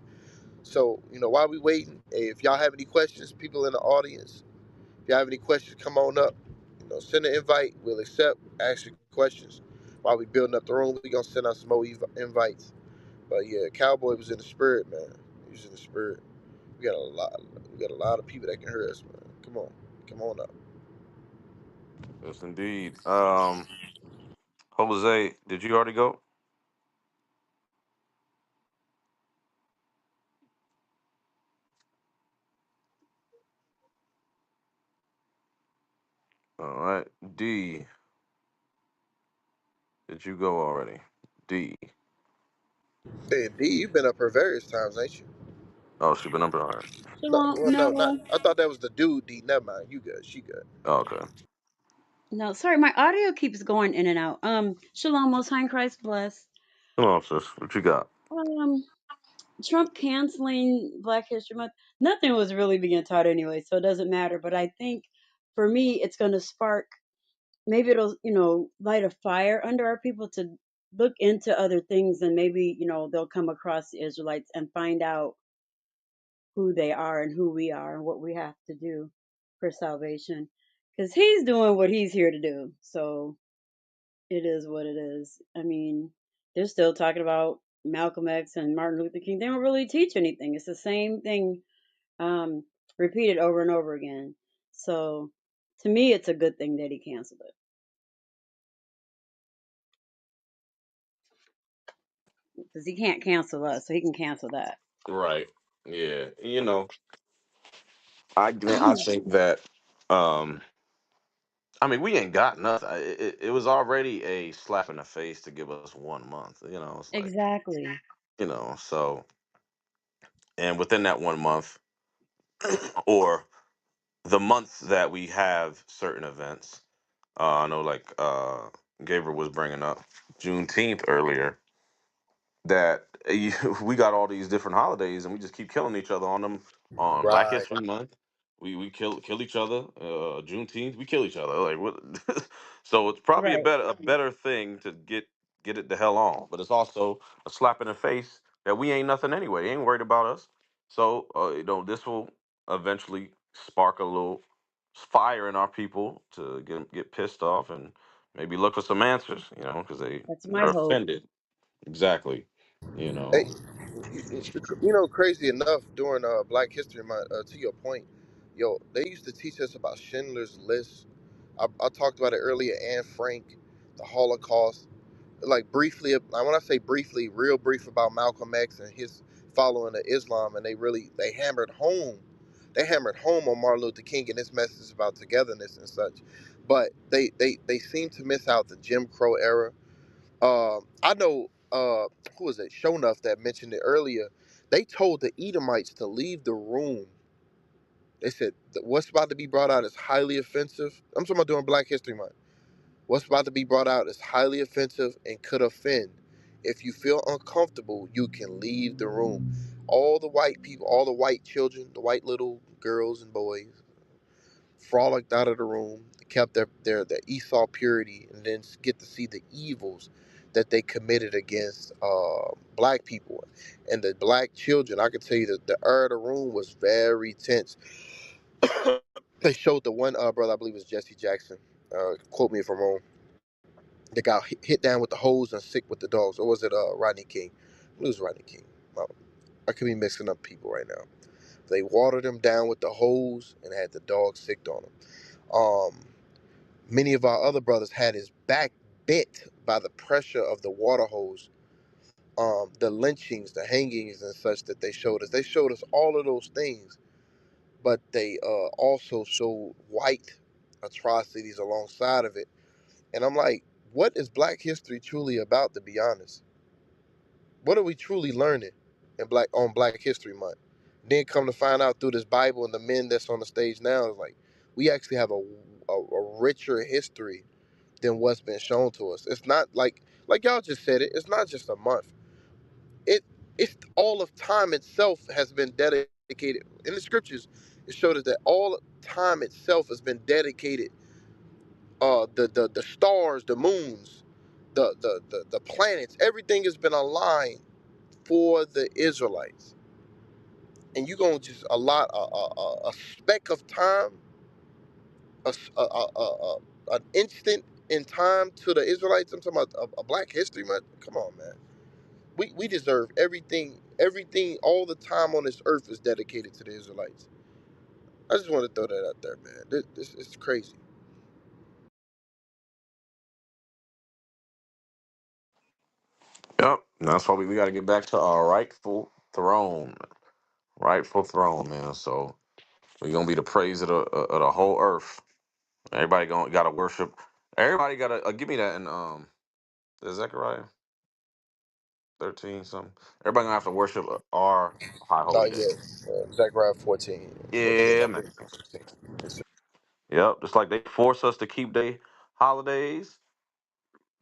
So while we waiting, hey, if y'all have any questions, people in the audience, if y'all have any questions, come on up. Send an invite. We'll accept. Ask your questions. While we building up the room, we gonna send out some more invites. But yeah, Cowboy was in the spirit, man. He was in the spirit. We got a lot. We got a lot of people that can hear us, man. Come on up. Yes, indeed. Jose, did you already go? All right. D, did you go already? D. Hey, D, you've been up here various times, ain't you? Oh, she been up there. All right. No, Shalom. well, no, not. No, I thought that was the dude. D, never mind. You good? She good. Oh, okay. no. Sorry, my audio keeps going in and out. Shalom, Most High in Christ bless. Come on, sis. What you got? Um, Trump canceling Black History Month. Nothing was really being taught anyway, so it doesn't matter. But I think for me, it's going to spark. Maybe it'll, light a fire under our people to look into other things, and maybe they'll come across the Israelites and find out who they are and who we are and what we have to do for salvation. Because he's doing what he's here to do. So it is what it is. I mean, they're still talking about Malcolm X and Martin Luther King. They don't really teach anything. It's the same thing um, repeated over and over again. So to me, it's a good thing that he canceled it because he can't cancel us, so he can cancel that. Right. Yeah. I think that um I mean we ain't got nothing. It was already a slap in the face to give us 1 month. It's like Exactly. so and within that 1 month or the months that we have certain events, I know like Gabriel was bringing up Juneteenth earlier that we got all these different holidays and we just keep killing each other on them. On Black Right. History Month, we kill each other. Juneteenth, we kill each other. Like what? So it's probably Right. a better thing to get it the hell on. But it's also a slap in the face that we ain't nothing anyway. They ain't worried about us. So this will eventually spark a little fire in our people to get pissed off and maybe look for some answers. Because That's my they're hope. offended. Exactly. Hey, crazy enough, during Black History Month, to your point, they used to teach us about Schindler's List. I talked about it earlier. Anne Frank, the Holocaust. Like briefly, when I say briefly, real brief about Malcolm X and his following of Islam, and they hammered home. They hammered home on Martin Luther King and his message about togetherness and such. But they seem to miss out the Jim Crow era. I know who was it? Shonuff that mentioned it earlier. They told the Edomites to leave the room. They said what's about to be brought out is highly offensive. I'm talking about during Black History Month. What's about to be brought out is highly offensive and could offend. If you feel uncomfortable, you can leave the room. All the white people, all the white children, the white little girls and boys, frolicked out of the room, kept their Esau purity, and then get to see the evils that they committed against black people and the black children. I can tell you that the air of the room was very tense. They showed the one brother, I believe it was Jesse Jackson. Quote me if I'm wrong. That got hit down with the hose and sick with the dogs, or was it Rodney King? It was Rodney King. Well, I could be mixing up people right now. They watered him down with the hose and had the dog sick on him. Many of our other brothers had his back bent by the pressure of the water hose. The lynchings, the hangings, and such that they showed us. They showed us all of those things. but they also showed white atrocities alongside of it. And I'm like, what is Black history truly about? To be honest, what are we truly learning in Black History Month? Then come to find out through this Bible and the men that's on the stage now is like, we actually have a richer history than what's been shown to us. It's not like y'all just said it. It's not just a month. It it's all of time itself has been dedicated in the scriptures. It showed us that all time itself has been dedicated. The stars, the moons, the planets, everything has been aligned for the Israelites. And you gonna just allot a speck of time, an instant in time to the Israelites. I'm talking about a Black History Month. Come on, man. We deserve everything. Everything, all the time on this earth is dedicated to the Israelites. I just want to throw that out there, man. This is crazy. Yep. And that's why we got to get back to our rightful throne. Rightful throne, man. So we're going to be the praise of the whole earth. Everybody got to worship. Everybody got to give me that in Zechariah 13 something. Everybody going to have to worship our high holy Not day. yet. Zechariah 14. Yeah, man. Yep. Just like they force us to keep their holidays,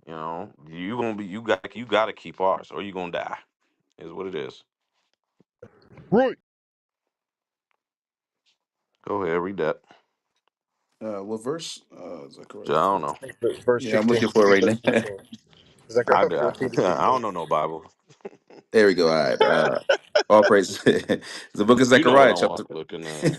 you got to keep ours or you going to die. Is what it is. Right. Go ahead, read that. What verse? I Zechariah don't 14. know. Verse Yeah, I'm 16. looking for it Verse right now. 16. Zechariah I 14 to I 16. don't know no Bible. There we go. All right. All praise. The book of You know what Zechariah, I chapter want looking at.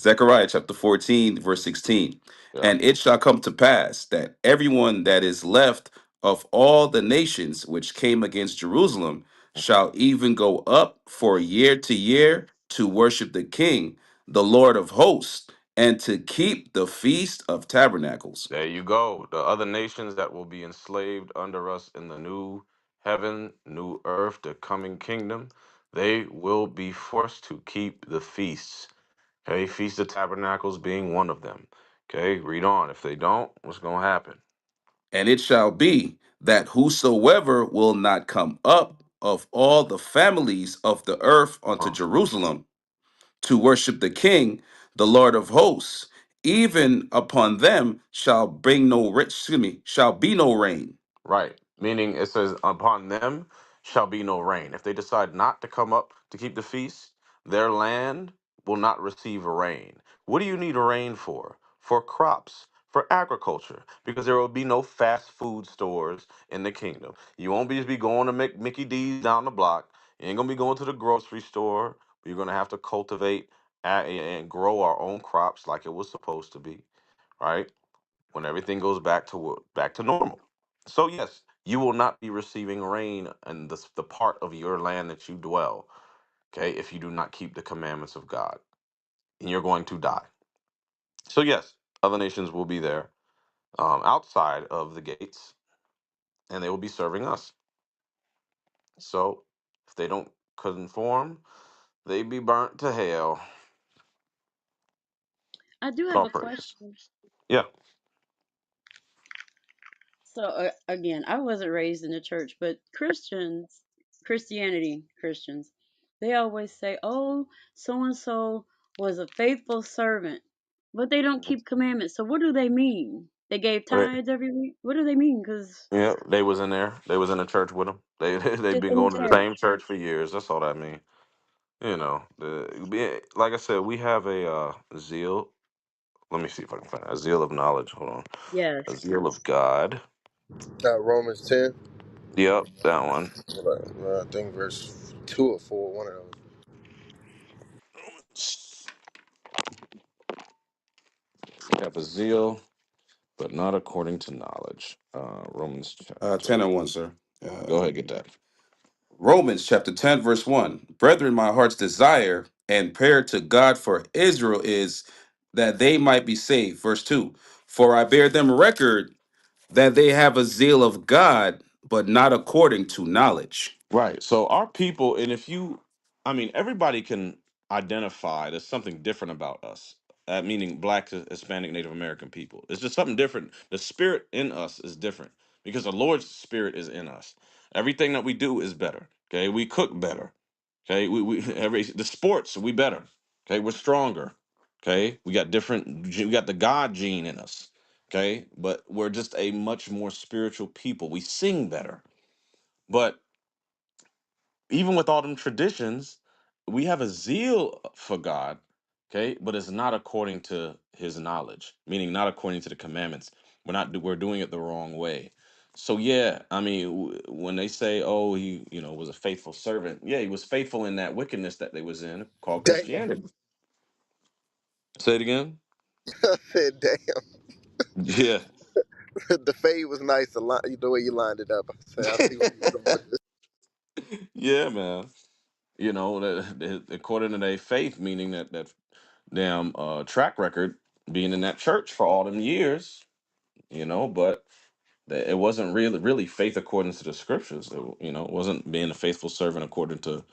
Zechariah chapter 14, verse 16. Yeah. And it shall come to pass that everyone that is left of all the nations which came against Jerusalem shall even go up for year to year to worship the King, the Lord of hosts, and to keep the feast of tabernacles. There you go. The other nations that will be enslaved under us in the new heaven, new earth, the coming kingdom, they will be forced to keep the feasts. Okay, Feast of Tabernacles being one of them. Okay, read on. If they don't, what's going to happen? And it shall be that whosoever will not come up of all the families of the earth unto Uh, Jerusalem to worship the King, the Lord of hosts, even upon them shall be no rain. Right. Meaning it says, upon them shall be no rain. If they decide not to come up to keep the feast, their land will not receive rain. What do you need rain for? For crops, for agriculture, because there will be no fast food stores in the kingdom. You won't be just be going to Mickey D's down the block. You ain't gonna be going to the grocery store. You're gonna have to cultivate and grow our own crops like it was supposed to be, right? When everything goes back to normal. So yes, you will not be receiving rain in the part of your land that you dwell, okay, if you do not keep the commandments of God, and you're going to die. So yes, other nations will be there outside of the gates, and they will be serving us. So if they don't conform, they be burnt to hell. I do have All a praises. question. Yeah. So again, I wasn't raised in the church, but Christians, they always say, "Oh, so and so was a faithful servant," but they don't keep commandments. So what do they mean? They gave Right. tithes every week. What do they mean? Because Yeah, they was in there. They was in the church with them. They've just been in the going to the church. same church for years. That's all that means. Like I said, we have a zeal. Let me see if I can find it. A zeal of knowledge. Hold on. A Yes. zeal of God. Romans 10. Yep, that one. I think verse 2 or 4, one of those. We have a zeal, but not according to knowledge. Romans 10 chapter. and 1, sir. Go ahead, get that. Romans chapter 10, verse 1. Brethren, my heart's desire and prayer to God for Israel is that they might be saved. Verse 2. For I bear them record that they have a zeal of God, but not according to knowledge. Right. So our people, and if you, I mean, everybody can. identify there's something different about us. Meaning black, Hispanic, Native American people. It's just something different. The spirit in us is different because the Lord's spirit is in us. Everything that we do is better. Okay, we cook better. Okay, we every the sports we better. Okay, we're stronger. Okay, we got we got the God gene in us. Okay, but we're just a much more spiritual people. We sing better, but even with all them traditions, we have a zeal for God, okay, but it's not according to His knowledge, meaning not according to the commandments. We're doing it the wrong way. So yeah, I mean, when they say, "Oh, he, was a faithful servant," yeah, he was faithful in that wickedness that they was in, called Damn. Christianity. Say it again. I said, damn. Yeah, The fade was nice. The way you lined it up. I said, I see where you're going with this. yeah, man. According to their faith, meaning that damn track record being in that church for all them years, but it wasn't really faith according to the scriptures. It wasn't being a faithful servant according to,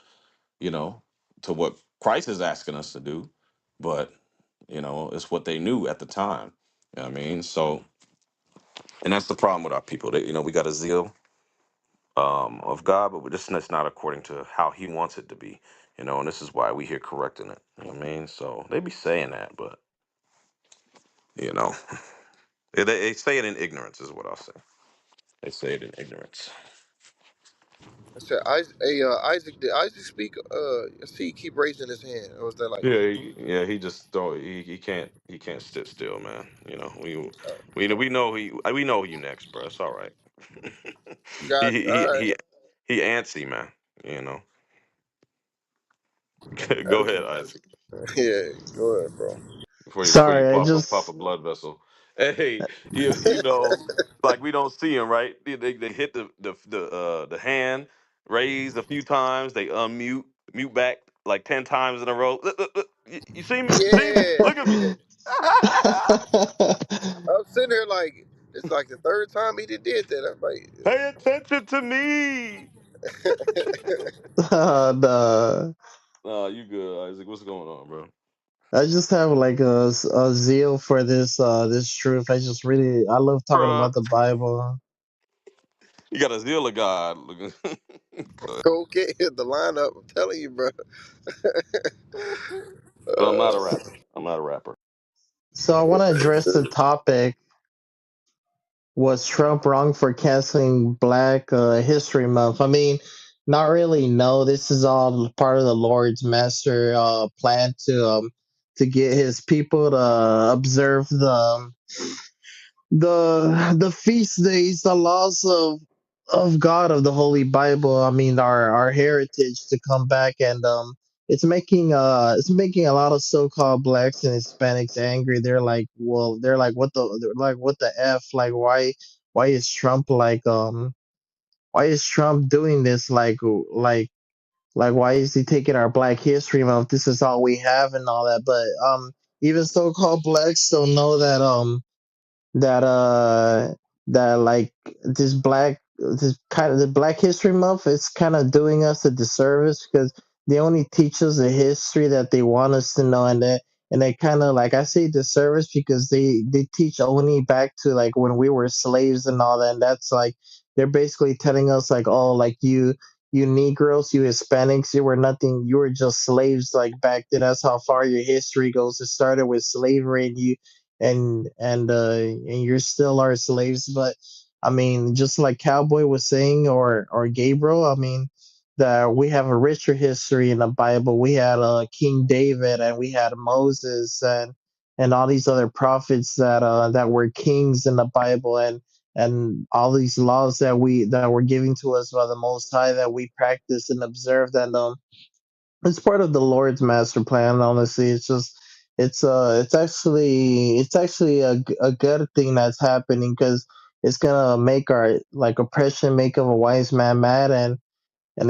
you know, to what Christ is asking us to do, but it's what they knew at the time. You know what I mean? So, and that's the problem with our people. We got a zeal of God, but it's not according to how he wants it to be. And this is why we here correcting it. You know what I mean? So they be saying that, but you know, they say it in ignorance is what I'll say. They say it in ignorance. I said, Isaac, hey, Isaac, did Isaac speak? I see he keep raising his hand. Or was that like, Yeah, he just don't. He can't sit still, man. We know you next, bro. It's all right. he got you? he All right. he he antsy, man. You know. Go ahead, Isaac. Yeah, go ahead, bro. Before you Sorry, I pop a just blood vessel. Hey, like we don't see him, right? They hit the hand, raise a few times. They mute back like 10 times in a row. Look, you see me? See me? Yeah, Look at me. yeah. I'm sitting here like, it's like the third time he did that. I'm like, Pay attention to me. the You good, Isaac? What's going on, bro? I just have like a zeal for this truth. I love talking Bruh, about the Bible. you got a zeal of God. okay, the lineup. I'm telling you, bro. But I'm not a Uh, rapper. I'm not a rapper. So I want to address the topic: was Trump wrong for canceling Black History Month? I mean, not really. No, this is all part of the Lord's master plan to get his people to observe the feast days, the laws of God, of the Holy Bible. I mean, our heritage to come back, and it's making a lot of so-called blacks and Hispanics angry. They're like, what the f? Like, why is Trump why is Trump doing this? Like why is he taking our Black History Month? This is all we have and all that. But even so-called blacks don't know that that like this kind of the Black History Month is kind of doing us a disservice because they only teach us the history that they want us to know, and they kind of, like, I say disservice because they teach only back to like when we were slaves and all that, and that's like they're basically telling us like, oh, like you Negroes, you Hispanics, you were nothing, you were just slaves like back then. That's how far your history goes. It started with slavery, and and you're still our slaves. But I mean, just like Cowboy was saying, or Gabriel, I mean, that we have a richer history in the Bible. We had King David, and we had Moses, and all these other prophets that were kings in the Bible, and all these laws that were given to us by the Most High, that we practice and observe. And it's part of the Lord's master plan. Honestly, it's actually a good thing that's happening, because it's gonna make our, like, oppression make of a wise man mad, and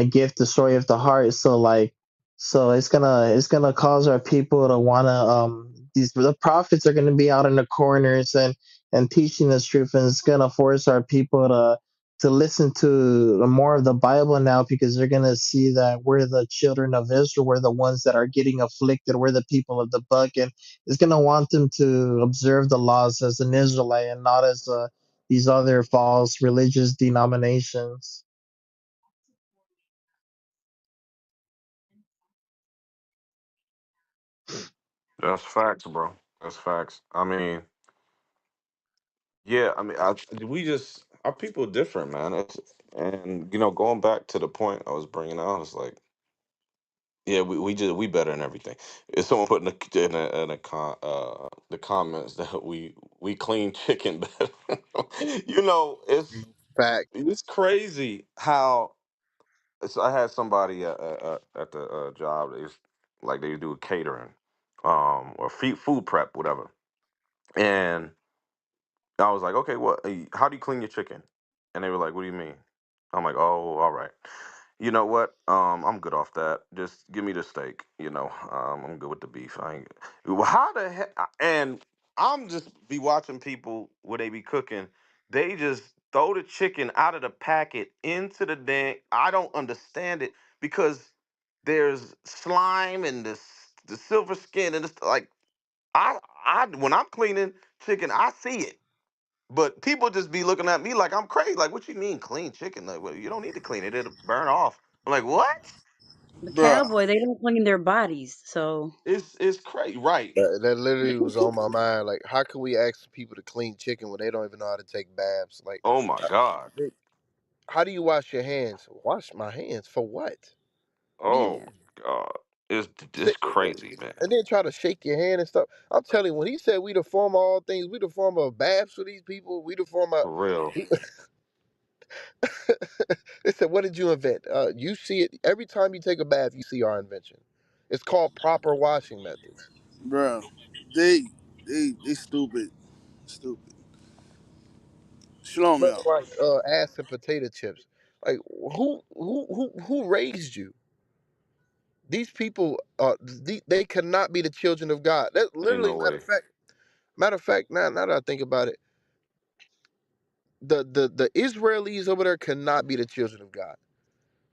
a gift destroy of the heart. So it's gonna cause our people to wanna, these the prophets are gonna be out in the corners and teaching the truth, and it's gonna force our people to listen to more of the Bible now, because they're gonna see that we're the children of Israel, we're the ones that are getting afflicted, we're the people of the book, and it's gonna want them to observe the laws as an Israelite and not as these other false religious denominations. That's facts, bro. That's facts. I mean, yeah. I mean, we just our people different, man. And going back to the point I was bringing out, it's like, yeah, we better in everything. If someone put the comments that we clean chicken better, Fact. it's crazy how. So I had somebody at the job. They do catering, or food prep, whatever. And I was like, okay, how do you clean your chicken? And they were like, what do you mean? I'm like, oh, all right. You know what? I'm good off that. Just give me the steak. I'm good with the beef. I ain't. Well, how the heck? And I'm just be watching people where they be cooking. They just throw the chicken out of the packet into the dang. I don't understand it because there's slime and the silver skin and it's like I when I'm cleaning chicken, I see it. But people just be looking at me like I'm crazy. Like, what you mean clean chicken? Like, well, you don't need to clean it; it'll burn off. I'm like, what? The Bruh. cowboy, they don't clean their bodies, so It's crazy, right? That literally was on my mind. Like, how can we ask people to clean chicken when they don't even know how to take baths? Like, Oh my god! they- how do you wash your hands? Wash my hands for what? What do you Oh my god! It's sit crazy, man. and then try to shake your hand and stuff? I'm telling you, when he said we the form of all things, we the form of baths for these people. We the form of. For real. They said, "What did you invent?" You see it every time you take a bath. You see our invention. It's called proper washing methods. Bruh. They stupid. Stupid. Shalom, Brother, y'all. like ass and potato chips. Like who raised you? These people, they cannot be the children of God. That Ain't literally, no way. matter of fact. Now that I think about it, the Israelis over there cannot be the children of God.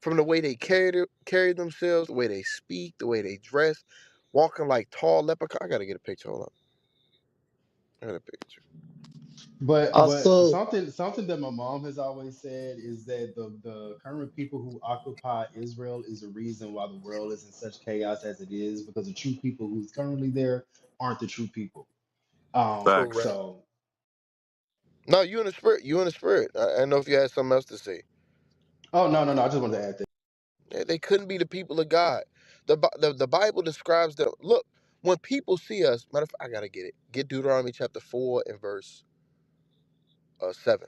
From the way they carry themselves, the way they speak, the way they dress, walking like tall leprechaun. I gotta get a picture. Hold up, I got a picture. But Also, something that my mom has always said is that the current people who occupy Israel is the reason why the world is in such chaos as it is, because the true people who's currently there aren't the true people. Facts. Correct. So No, you in the spirit. You in the spirit. I don't know if you had something else to say. oh no, I just wanted to add that. They couldn't be the people of God. The Bible describes them. Look, when people see us, matter of fact, I gotta get it. Get Deuteronomy chapter 4 and verse 7.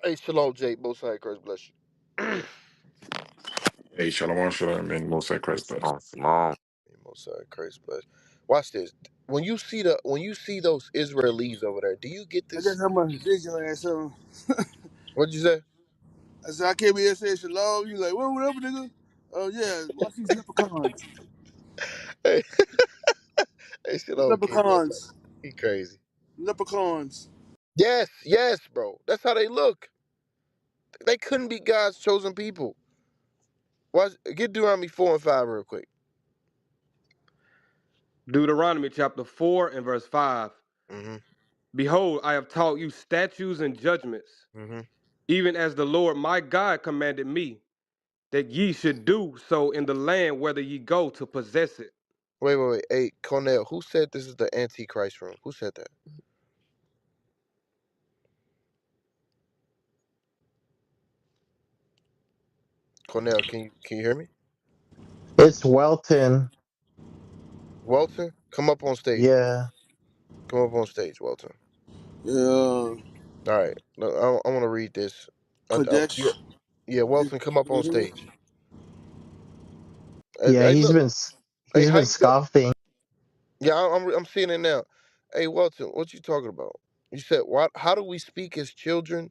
Hey, shalom, Jake. Most high, Christ bless you. Hey, Shalom, Shalom, and Most High Christ bless. Mom. Most high, Christ bless. Watch this. When you see those Israelis over there, do you get I guess this? I'm a ridiculous ass something. What'd you say? I said I can't be here saying shalom. You like, well, whatever, nigga. Oh yeah, watch these leprechauns. Hey, hey, shalom, King. Most high. Leprechauns. He crazy. Leprechauns. Yes, bro. That's how they look. They couldn't be God's chosen people. Watch, get Deuteronomy 4 and 5 real quick. Deuteronomy chapter 4 and verse 5. Mm-hmm. Behold, I have taught you statutes and judgments, Mm-hmm. even as the Lord my God commanded me, that ye should do so in the land whither ye go to possess it. Wait. Hey, Cornell, who said this is the Antichrist room? Who said that? Cornell, can you hear me? it's Welton. Welton, come up on stage, bro. Yeah. Come up on stage, Welton. Yeah, All right. Look, I want to read this. Kodesh. Yeah, Welton, come up on stage. Yeah, Hey, look. Hey, he's how been you feel? scoffing. Yeah, I'm seeing it now. Hey, Welton, what you talking about? You said what? How do we speak as children?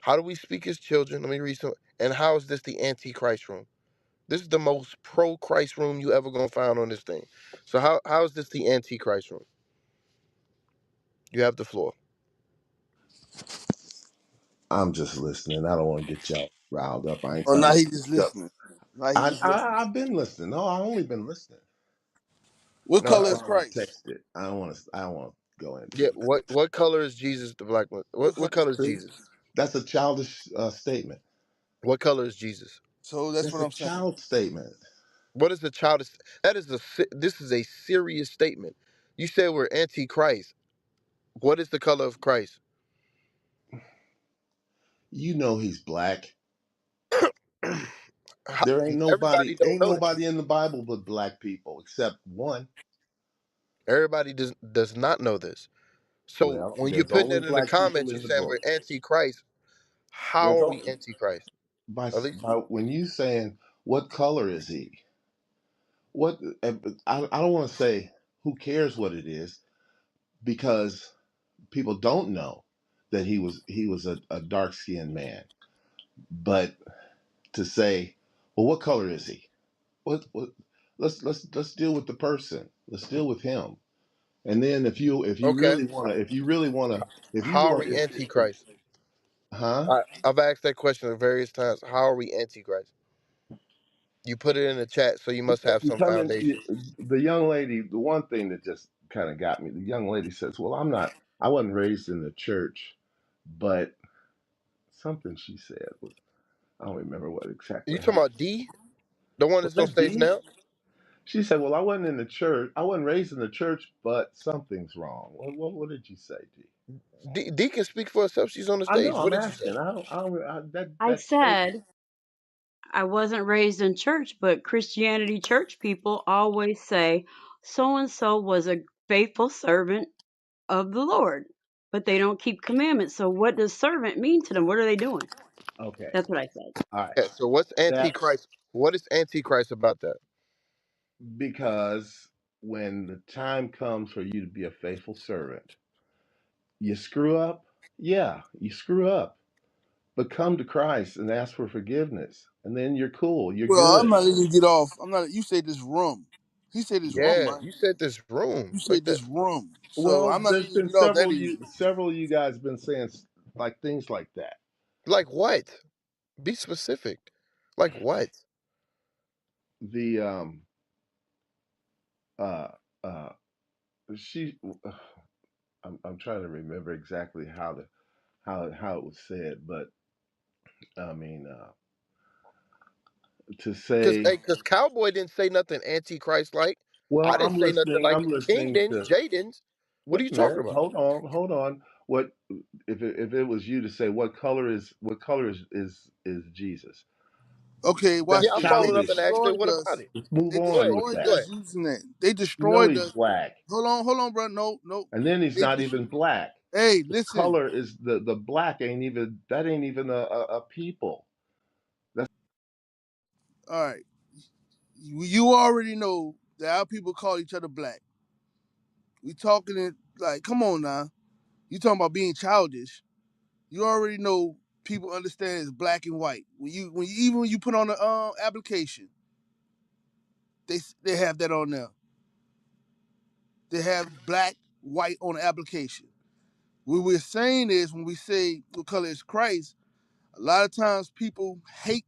How do we speak as children? Let me read some. And how is this the Antichrist room? This is the most pro-Christ room you ever gonna find on this thing. So how is this the Antichrist room? You have the floor. I'm just listening. I don't want to get y'all riled up. I ain't Oh, trying now to he get just you up. listening. Now he just listening. I've been listening. No, I only been listening. What No, color I is want to Christ? text it. I don't want to. I don't want to go Yeah. into that. What color is Jesus? The black one. What color is See, Jesus? that's a childish statement. What color is Jesus? So that's That's what a I'm saying. child statement. What is the child? That is this is a serious statement. You said we're anti-Christ. What is the color of Christ? You know he's black. How- There Everybody don't ain't know that. nobody in the Bible but black people except one. Everybody does not know this. So Well, when you're there's putting only that in the black people comments, you're in the saying book. we're anti-Christ. How There's are only we anti-Christ? At least by when you saying what color is he? What I don't want to say who cares what it is because people don't know that he was a dark skinned man. But to say, well, what color is he? What let's deal with the person. Let's deal with him. And then if you okay. really wanna if you really wanna if you How are want we anti-Christ? huh? I've asked that question at various times. How are we anti-Christ? You put it in the chat, so you must have You some come in foundation. the young lady, the one thing that just kind of got me, the young lady says, well, I wasn't raised in the church, but something she said was I don't remember what You exactly talking how about D, the one was that's on that stage D? now? She said, well, I wasn't in the church, I wasn't raised in the church, but something's wrong. What did you say, D? D can speak for herself. She's on the I know stage. What I'm did you say? asking. I don't I that statement. said I wasn't raised in church, but Christianity church people always say so and so was a faithful servant of the Lord, but they don't keep commandments. So what does servant mean to them? What are they doing? Okay. That's what I said. All right. Yeah, so what's That's antichrist? What is antichrist about that? because when the time comes for you to be a faithful servant, you screw up. Yeah, you screw up. But come to Christ and ask for forgiveness, and then you're cool. You're Well, I'm good. not letting you get off. I'm not. You say this room. He said this room, Yeah, right? you said this room You like said that. this room. So Well, I'm not there's letting you been get off that easy. several of you guys been saying like things like that. Like what? Be specific. Like what? The uh uh she I'm trying to remember exactly how it was said, but I mean to say, Cause Cowboy didn't say nothing antichrist like. well, I didn't say nothing like I'm it. King listening didn't. to. Jay didn't. What are Wait you a talking minute, about? hold on. What if it was you to say what color is Jesus? Okay, That's watch Yeah, I'm this. They following up and childish. asking, destroyed what about us. it? Let's move They on Go ahead. with destroyed Go that. us ahead. using that. They You know destroyed he's us. black, Hold on, bro. No, no. and then he's They not just. even black. Hey, The listen. color is the black ain't even a people. That's All right. You already know that our people call each other black. We talking it like, come on now. You talking about being childish? You already know people understand it's black and white. Even when you put on the application, they have that on there. They have black, white on the application. What we're saying is when we say what color is Christ, a lot of times people hate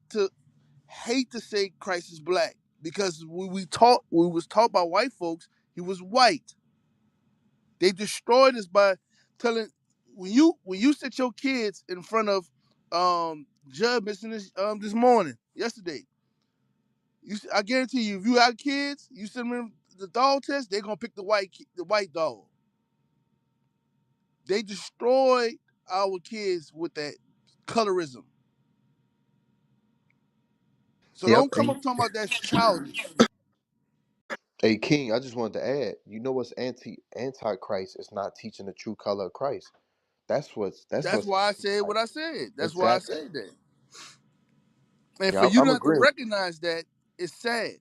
to say Christ is black because we was taught by white folks he was white. They destroyed us by telling when you sit your kids in front of Jud missing this morning, yesterday. I guarantee you, if you have kids, you send them the dog test, they're gonna pick the white dog. They destroyed our kids with that colorism. So Yep. don't come up talking about that's childish. Hey King, I just wanted to add, you know what's antichrist is not teaching the true color of Christ. That's That's what's why I said what I antichrist. said. That's why I Exactly. said that. And for Yeah, you I'm not to agreeing. recognize that, it's sad.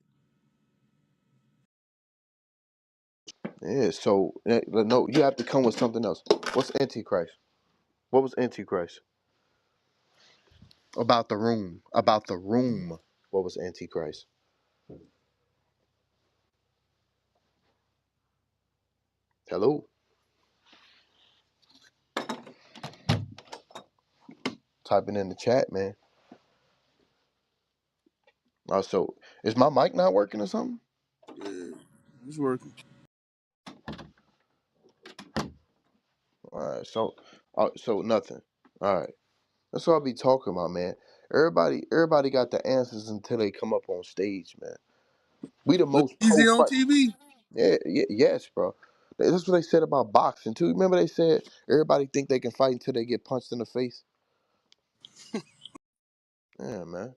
Yeah, so no, you have to come with something else. What's antichrist? What was antichrist? About the room. About the room. What was antichrist? Hello? typing in the chat, man. So is my mic not working or something? Yeah, it's working. All right, so nothing. All right, that's what I be talking about, man. Everybody got the answers until they come up on stage, man. We the Look most pro easy on Christ. TV. Yeah, yes, bro. That's what they said about boxing too. Remember they said everybody think they can fight until they get punched in the face. Yeah, man.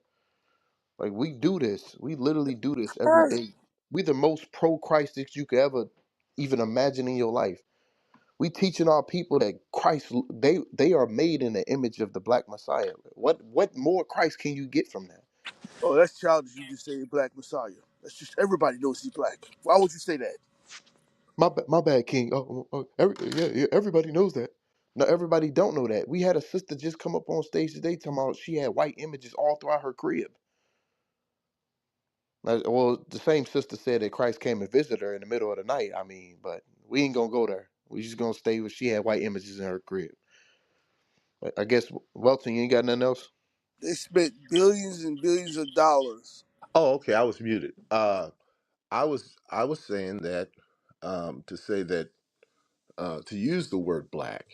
Like we do this. We literally do this every day. We the most pro Christ that you could ever even imagine in your life. We teaching our people that Christ they are made in the image of the black Messiah. What more Christ can you get from that? Oh, that's childish. You just say Black Messiah. That's just everybody knows he's black. Why would you say that? My bad, King. Yeah, everybody knows that. No, everybody don't know that. We had a sister just come up on stage today talking about she had white images all throughout her crib. Well, the same sister said that Christ came and visited her in the middle of the night. I mean, but we ain't gonna go there. We just gonna stay with she had white images in her crib. But I guess Welton, you ain't got nothing else. They spent billions and billions of dollars. Oh, okay. I was muted. I was saying that to say that to use the word black.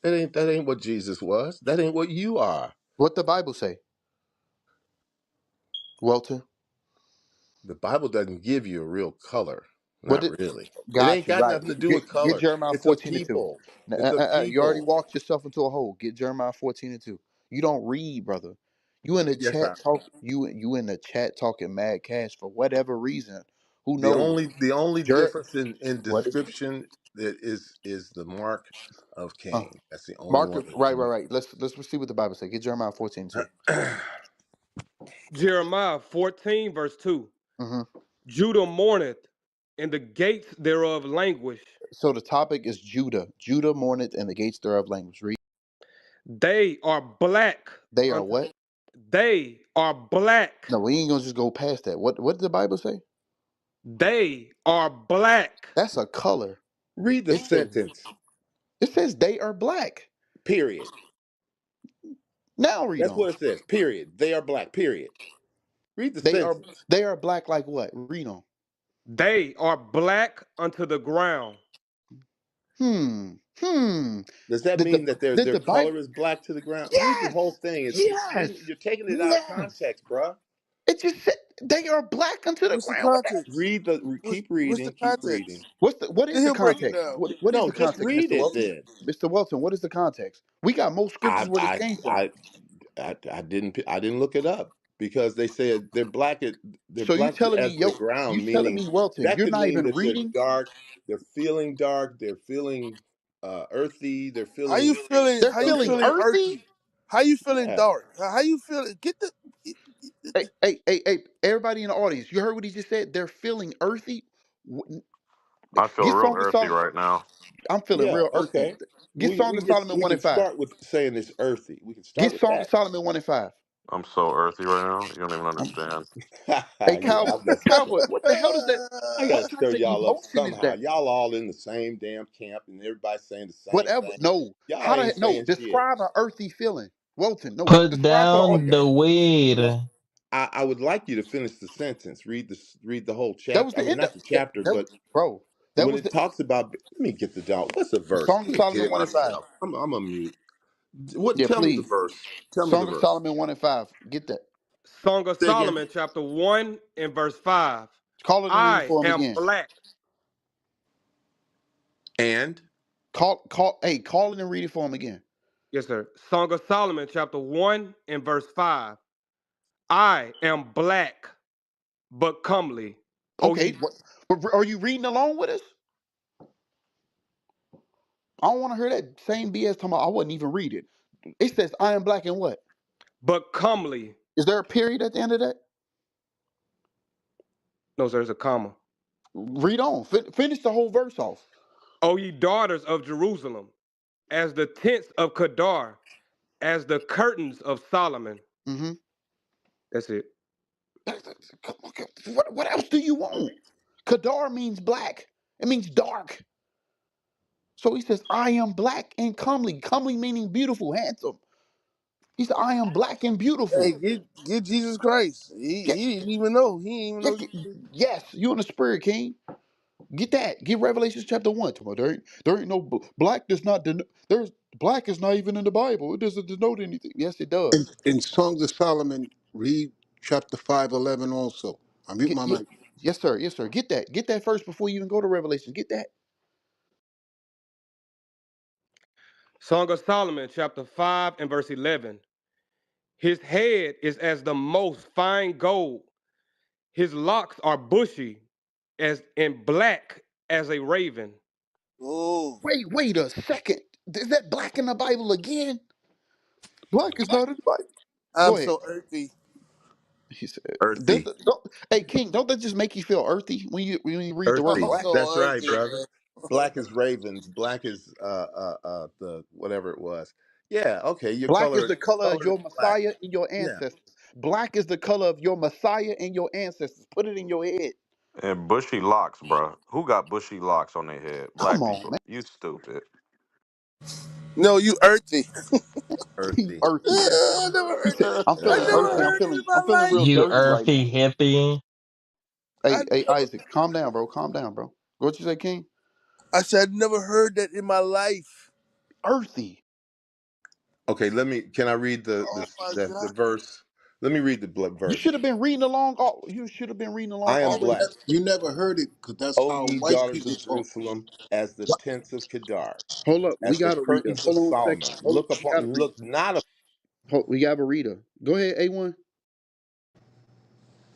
That ain't what Jesus was. That ain't what you are. What the Bible say, Welton? The Bible doesn't give you a real color. What Not did really. It got ain't you got right? nothing to do with Get color. Jeremiah It's a 14:2. people. It's a You already people. walked yourself into a hole. Get Jeremiah 14:2. You don't read, brother. You in the Yes, chat talk. You in the chat talking mad cash for whatever reason. Who the knows? only Jer, difference in what is description that is the mark of uh, Cain. That's the only Mark? one that Right. Let's see what the Bible say. Get Jeremiah 14:2. you Jeremiah 14, verse 2. Mm-hmm. Judah mourneth, and the gates thereof languish. So the topic is Judah. Judah mourneth, and the gates thereof language. Read. They are black They are unto what? they are black. No, we ain't gonna just go past that. What did the Bible say? They are black. That's a color. read the It says sentence. they are black. Period. Now read That's on. what it says. Period. They are black. Period. Read the They are sentence. they are black like what? Read on. They are black unto the ground. Hmm. Hmm. Does that Did mean the that their did their the Bible? color is black to the ground? Read the Yes. whole thing. It's Yes. you're taking it out of Yes. context, bruh. It just said they are black unto the What's the ground. What the heck? context? Keep What's the reading. Keep reading. context? What is Let the him break it context? down. What is No, the just context, read Mr. it Wilson? then. Mr. Wilson, what is the context? We got more scriptures I where this I came from. I I didn't look it up because they said they're So you black telling me, as the yo, you ground, telling meaning me, Welton, that you're could not mean even that they're reading? dark, they're feeling earthy, they're How you feeling feeling? They're How you feeling feeling earthy? earthy? How you feeling yeah. dark? How you feeling? Get the. Hey, everybody in the audience, you heard what he just said? They're feeling earthy? I feel Get real Song of earthy Solomon. right now. I'm feeling Yeah, real earthy. okay. Get We Song we of can Solomon we 1 can and 5. start with saying it's earthy. We can start Get with Song of that. Solomon 1 and 5. I'm so earthy right now. You don't even understand. Hey, Yeah, Cowboy, what the hell does that? I What gotta kind stir of y'all up emotion is somehow. that? Y'all all in the same damn camp and everybody saying the same Whatever. thing. No. Y'all How ain't the no? saying shit. Describe an earthy feeling. Wilton, no. Put Describe an Oh, down earthy. okay. the weed. Well, I would like you to finish the sentence. Read the whole That was chapter. I the mean, end of not the that, chapter, that but bro. That when was it the talks about, let me get the dog. What's the verse? Song Let of me get Solomon it 1 and 5. myself. I'm a mute. What? Yeah, Tell me the please. verse. Tell me the Song of verse. Solomon 1 and 5. Get that. Song of Say again. Solomon, chapter 1 and verse 5. Call it and read it I for him am again. black. And Call it and read it for him again. Yes, sir. Song of Solomon, chapter 1 and verse 5. I am black, but comely. Oh, Okay, ye. but are you reading along with us? I don't want to hear that same BS talking about I wouldn't even read it. It says I am black and what? But comely. Is there a period at the end of that? No, sir, there's a comma. Read on. Finish the whole verse off. O ye daughters of Jerusalem, as the tents of Kedar, as the curtains of Solomon. Mm-hmm. That's it. What else do you want? Kadar means black. It means dark. So he says, I am black and comely. Comely meaning beautiful, handsome. He said, I am black and Hey, beautiful. get Jesus Christ. Yeah, He didn't even know. He didn't even yeah, know. yes, you in the spirit, King. Get that. Get Revelation chapter 1. Come on, there ain't no black does not there's black is not even in the Bible. It doesn't denote anything. Yes, it does. In Songs of Solomon, read chapter 5:11 also. I mute Get, my yeah, mic. yes, sir. Yes, sir. Get that. Get that first before you even go to Revelation. Get that. Song of Solomon, chapter 5 and verse 11. His head is as the most fine gold. His locks are bushy as and black as a raven. Oh, Wait a second. Is that black in the Bible again? Black is not in the Bible. I'm Go ahead. so earthy. He said, Earthy. hey, King, don't that just make you feel earthy when you read the word I'm Earthy. black? so That's right, earthy, brother. man. Black is ravens. Black is the whatever it was. Yeah, okay. Your Black is the color of color is your black. Messiah and your Yeah. ancestors. Black is the color of your Messiah and your ancestors. Put it in your head. And bushy locks, bro. Who got bushy locks on their head? Come Black on, people. man. You stupid. No, you earthy. He's Earthy. earthy. Yeah. I never He heard. said, I'm I feeling never earthy. Yeah. I'm heard it in feeling I'm my feeling real life. You dirty right earthy now. hippie. Hey, Isaac, calm down, bro. Calm down, bro. What you say, King? I said I never heard that in my life. Earthy. Okay, can I read Oh my the God. verse? Let me read the You verse. should have been reading along. You should have been reading along I am already. black. You never heard it because that's O how ye white daughters people of talk. Jerusalem, as the tents of Kedar, Hold up. We as the got a reader. curtains of Hold on a second. Solomon. Hold up. We got a reader. Look not We got a reader. Go ahead, A1.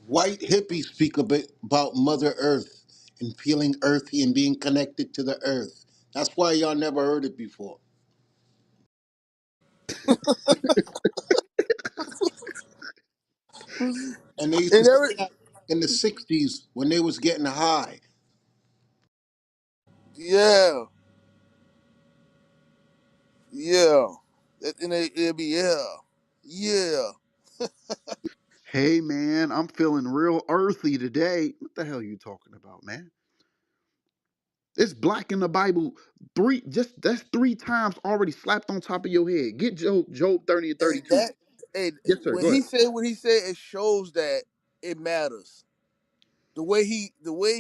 White hippies speak a bit about Mother Earth and feeling earthy and being connected to the earth. That's why y'all never heard it before. And they used to And say every that in the 60s when they was getting high. yeah, yeah. And it'd be yeah. Hey, man, I'm feeling real earthy today. What the hell are you talking about, man? It's black in the Bible. That's three times already slapped on top of your head. Get Job 30 and Hey, 32. that hey, Yes, sir. when Go he ahead. said what he said, it shows that it matters. The way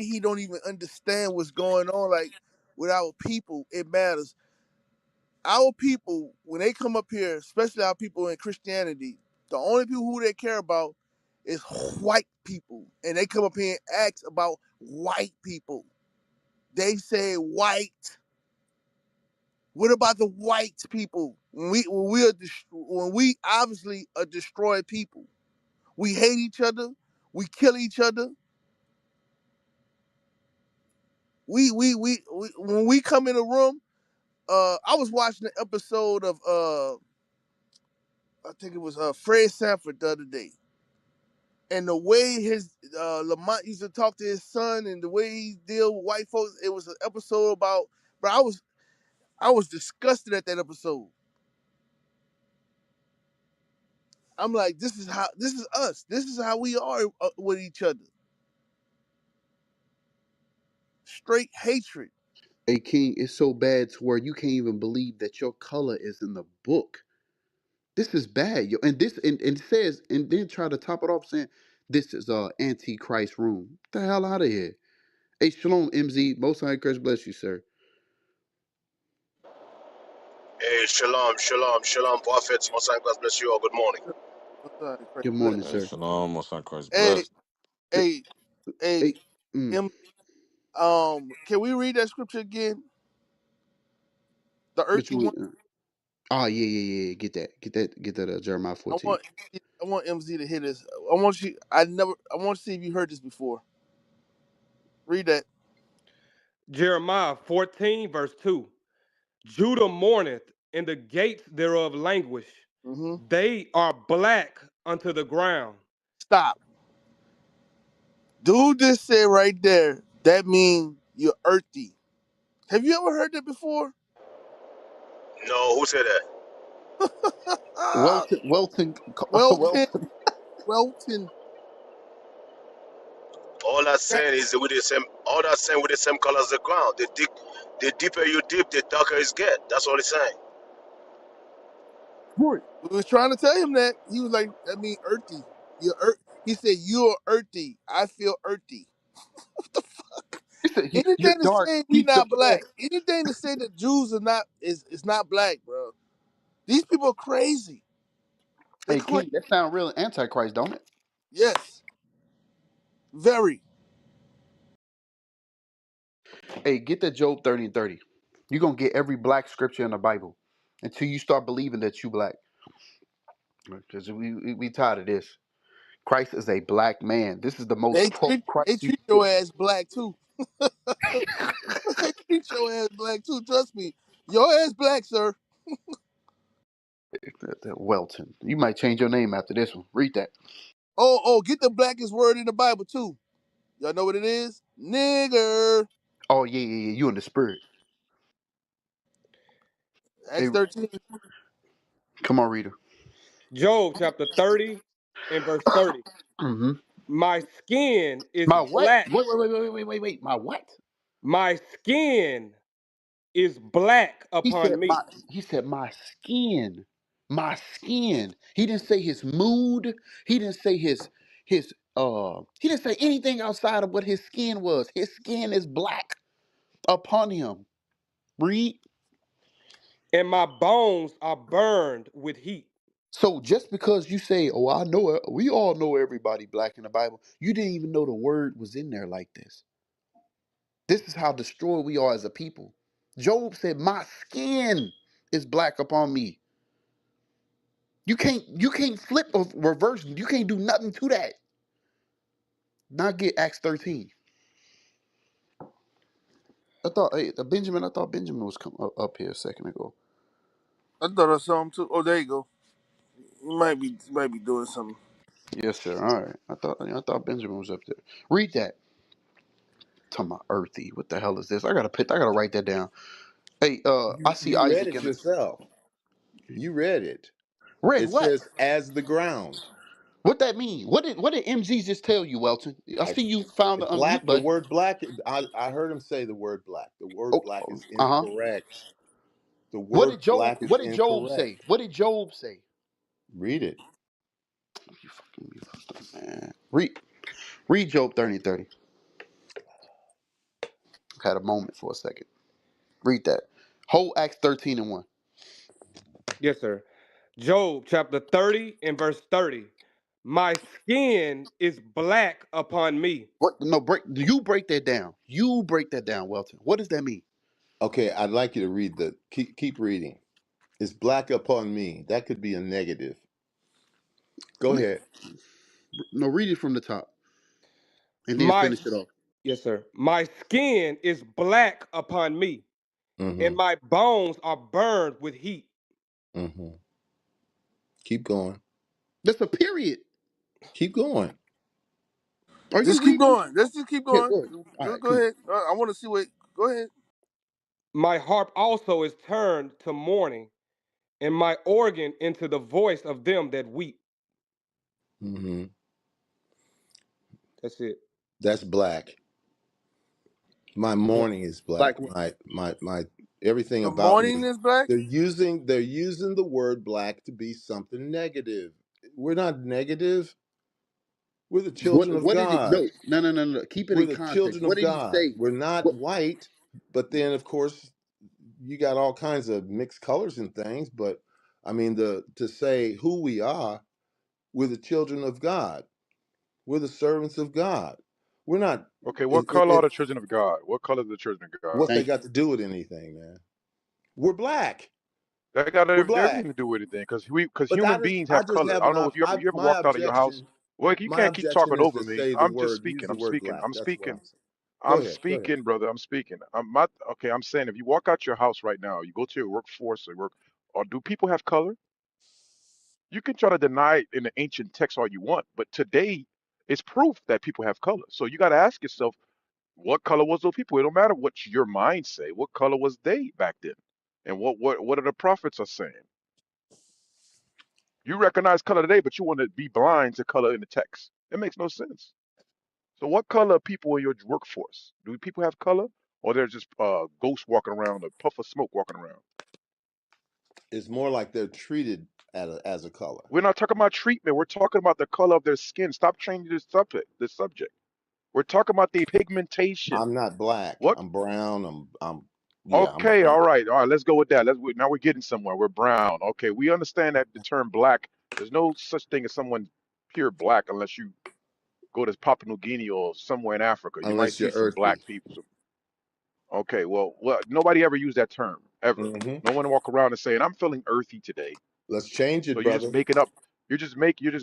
he don't even understand what's going on, like with our people, it matters. Our people, when they come up here, especially our people in Christianity, the only people who they care about is white people. And they come up here and ask about white people. They say white. What about the white people? When we obviously are destroyed people. We hate each other. We kill each other. We when we come in a room, I was watching an episode of I think it was Fred Sanford the other day, and the way his Lamont used to talk to his son, and the way he deal with white folks, it was an episode about. But I was disgusted at that episode. I'm like, this is us. This is how we are with each other. Straight hatred. Hey, King, it's so bad to where you can't even believe that your color is in the book. This is bad, yo. And and it says, and then try to top it off saying, this is Antichrist room. Get the hell out of here. Hey, shalom, MZ. Most High Christ bless you, sir. Hey, shalom, shalom, shalom, prophets. Most High God bless you all. Good morning. I'm sorry, Christ Good bless. morning, Hey, sir. Shalom, most High Christ Hey, bless. hey, hey, Hey, mm, M, can we read that scripture again? The which earthy one. one? Oh, yeah. Get that, Jeremiah I 14. want I want MZ to hear this. I want you. I want to see if you heard this before. Read that. Jeremiah 14, verse 2. Judah mourneth, and the gates thereof languish. Hmm. They are black unto the ground. Stop. Dude, just said right there. That means you're earthy. Have you ever heard that before? No, who said that? Ah, Welton, Welton, Welton. Welton. All that's That, saying is with the same. All that's saying with the same color as the ground. The deeper you dip, the darker it get. That's all it's saying. Right. We was trying to tell him that. He was like, "I mean, earthy. You're He said, "You're earthy. I feel earthy." What the fuck? He said you're Anything to dark. say we He felt not black. bad. Anything to say that Jews are not is not black, bro. These people are crazy. They Hey, crazy. King, that sound real antichrist, don't it? Yes, very. Hey, get that Job 30 and 30. You're gonna get every black scripture in the Bible until you start believing that you black. Because we tired of this. Christ is a black man. This is the most pro They Christ you treat can your get. ass black too. They treat your ass black too. Trust me, your ass black, sir. That Welton. You might change your name after this one. Read that. Oh, get the blackest word in the Bible too. Y'all know what it is? Nigger. Oh yeah. You in the spirit. Hey, Acts 13. come on, reader. Job chapter 30 and verse 30. Mm-hmm. My skin is My what? black. Wait. My what? My skin is black He upon said me. my skin. My skin. He didn't say his mood. He didn't say his he didn't say anything outside of what his skin was. His skin is black upon him. Read. And my bones are burned with heat. So just because you say, "Oh, I know it," we all know everybody black in the Bible. You didn't even know the word was in there like this. This is how destroyed we are as a people. Job said, "My skin is black upon me." You can't flip or reverse. You can't do nothing to that. Not get Acts 13. I thought hey, Benjamin. I thought Benjamin was up here a second ago. I thought I saw him too. Oh, there you go. He might be doing something. Yes, sir. All right. I thought Benjamin was up there. Read that. Talking about earthy. What the hell is this? I gotta write that down. Hey, I see You read Isaac it in the yourself. You read it. read It what? says as the ground. What that mean? What did MZ just tell you, Welton? I I see you found the unmute black. The button. word black. I heard him say the word black. The word Oh, black is uh huh. incorrect. The What word did Job? black is What did Job incorrect. say? What did Job say? Read it. You fucking man. Read Job 30:30. Had a moment for a second. Read that. Whole Acts 13 and 1. Yes, sir. Job chapter 30 and verse 30. My skin is black upon me. What? No, break that down. You break that down, Welton. What does that mean? Okay, I'd like you to read the. Keep reading. It's black upon me. That could be a negative. Go What? ahead. No, read it from the top and then My finish it off. Yes, sir. My skin is black upon me, and Mm-hmm. my bones are burned with heat. Mm-hmm. Keep going. That's a period. Keep going. Are you Just keep reading? going. Let's just keep Yeah, going. go ahead. All right, Go cool. ahead. I want to see what. Go ahead. My harp also is turned to mourning, and my organ into the voice of them that weep. Mm-hmm. That's it. That's black. My Black, morning is black. black what? My everything The about morning me. is black. They're using the word black to be something negative. We're not negative. We're the What? children of What did it? God. No. Keep it We're in the context. children What of did he God. say? We're not What? white, but then of course you got all kinds of mixed colors and things. But I mean, the to say who we are, we're the children of God. We're the servants of God. We're not. Okay, what color are the children of God? What color are the children of God? What's they Thank you. got to do with anything, man? We're black. That got We're everything black. to do with anything, because But human beings I have just color. have I don't an know if you ever my walked out of your house. objection. Well, you My can't keep objection talking is over to me. say the I'm just word, use speaking. the I'm word speaking. black. I'm That's what I'm speaking. saying. Go I'm ahead. Go ahead. speaking, brother. I'm speaking. Okay. I'm saying if you walk out your house right now, you go to your workforce or work, or do people have color? You can try to deny it in the ancient text all you want, but today it's proof that people have color. So you got to ask yourself, what color was those people? It don't matter what your mind say. What color was they back then? And what are the prophets are saying? You recognize color today, but you want to be blind to color in the text. It makes no sense. So what color are people in your workforce? Do people have color? Or they're just ghosts walking around, a puff of smoke walking around? It's more like they're treated as a color. We're not talking about treatment. We're talking about the color of their skin. Stop changing the subject. The subject. We're talking about the pigmentation. I'm not black. What? I'm brown. Yeah, I'm Okay, brown. all right. Let's go with that. Now we're getting somewhere. We're brown. Okay, we understand that the term black. There's no such thing as someone pure black unless you go to Papua New Guinea or somewhere in Africa. You might Unless see you're some black earthy. people. Okay, well, nobody ever used that term ever. Hmm. No one walk around and saying, "I'm feeling earthy today." Let's change So it, you're just brother. making up. You're just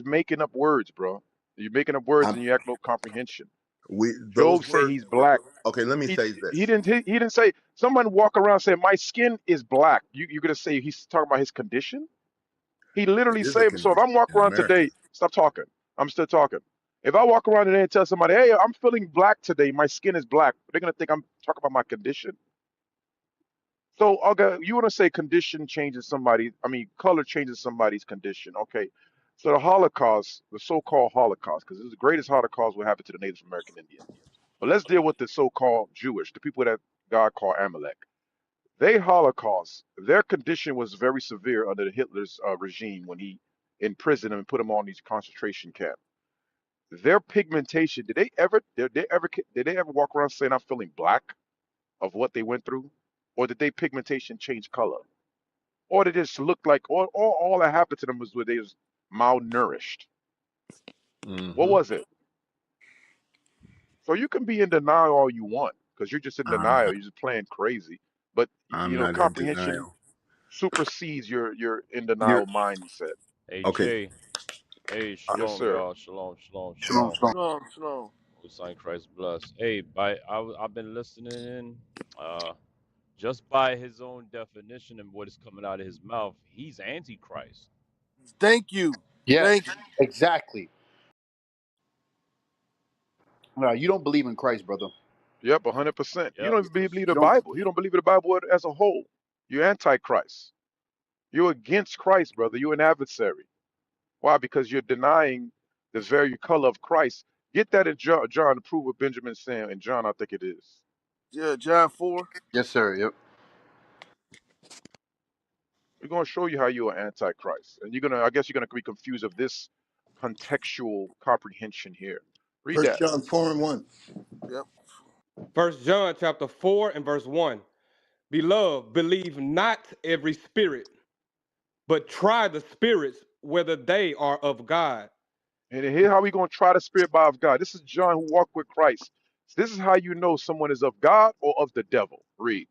making up words, bro. You're making up words I'm and you act no comprehension. we Job those say words. he's black. Okay, let me He say he this. didn't he didn't say someone walk around saying my skin is black. You're gonna say he's talking about his condition? He It literally is a said so. If condition I'm walking in around America. today, stop talking. I'm still talking. If I walk around today and tell somebody, "Hey, I'm feeling black today. My skin is black," they're gonna think I'm talking about my condition. So, okay, you want to say condition changes somebody, I mean, color changes somebody's condition. Okay. So the Holocaust, the so-called Holocaust, because it's the greatest Holocaust what happened to the Native American Indian. But let's deal with the so-called Jewish, the people that God called Amalek. They Holocaust, their condition was very severe under Hitler's regime when he imprisoned them and put them on these concentration camps. Their pigmentation, did they ever walk around saying I'm feeling black of what they went through? Or did they pigmentation change color? Or they just looked like all that happened to them was where they was malnourished. What Hmm. was it? So you can be in denial all you want because you're just in I'm denial. not. You're just playing crazy. But I'm not in comprehension denial. supersedes your in You're denial mindset. Hey okay. Jay. Hey, Yes, shalom, sir. y'all. Shalom, shalom, Shalom, shalom. shalom. Shalom, shalom. Most High Christ bless. Hey, I've been listening in. Uh, just by his own definition and what is coming out of his mouth, he's antichrist. Thank you. Thank Yes, you. exactly. No, you don't believe in Christ, brother. Yep, 100%. You Yep. don't even believe You the don't. Bible. You don't believe in the Bible as a whole. You're antichrist. You're against Christ, brother. You're an adversary. Why? Because you're denying the very color of Christ. Get that in John to prove what Benjamin's saying. In John, I think it is. Yeah, John 4. Yes, sir. Yep. We're going to show you how you're an antichrist. And I guess you're going to be confused of this contextual comprehension here. Read First that. John 4 and 1. Yep. First John chapter 4 and verse 1. Beloved, believe not every spirit, but try the spirits whether they are of God. And here how we going to try the spirit by of God. This is John who walked with Christ. This is how you know someone is of God or of the devil. Read.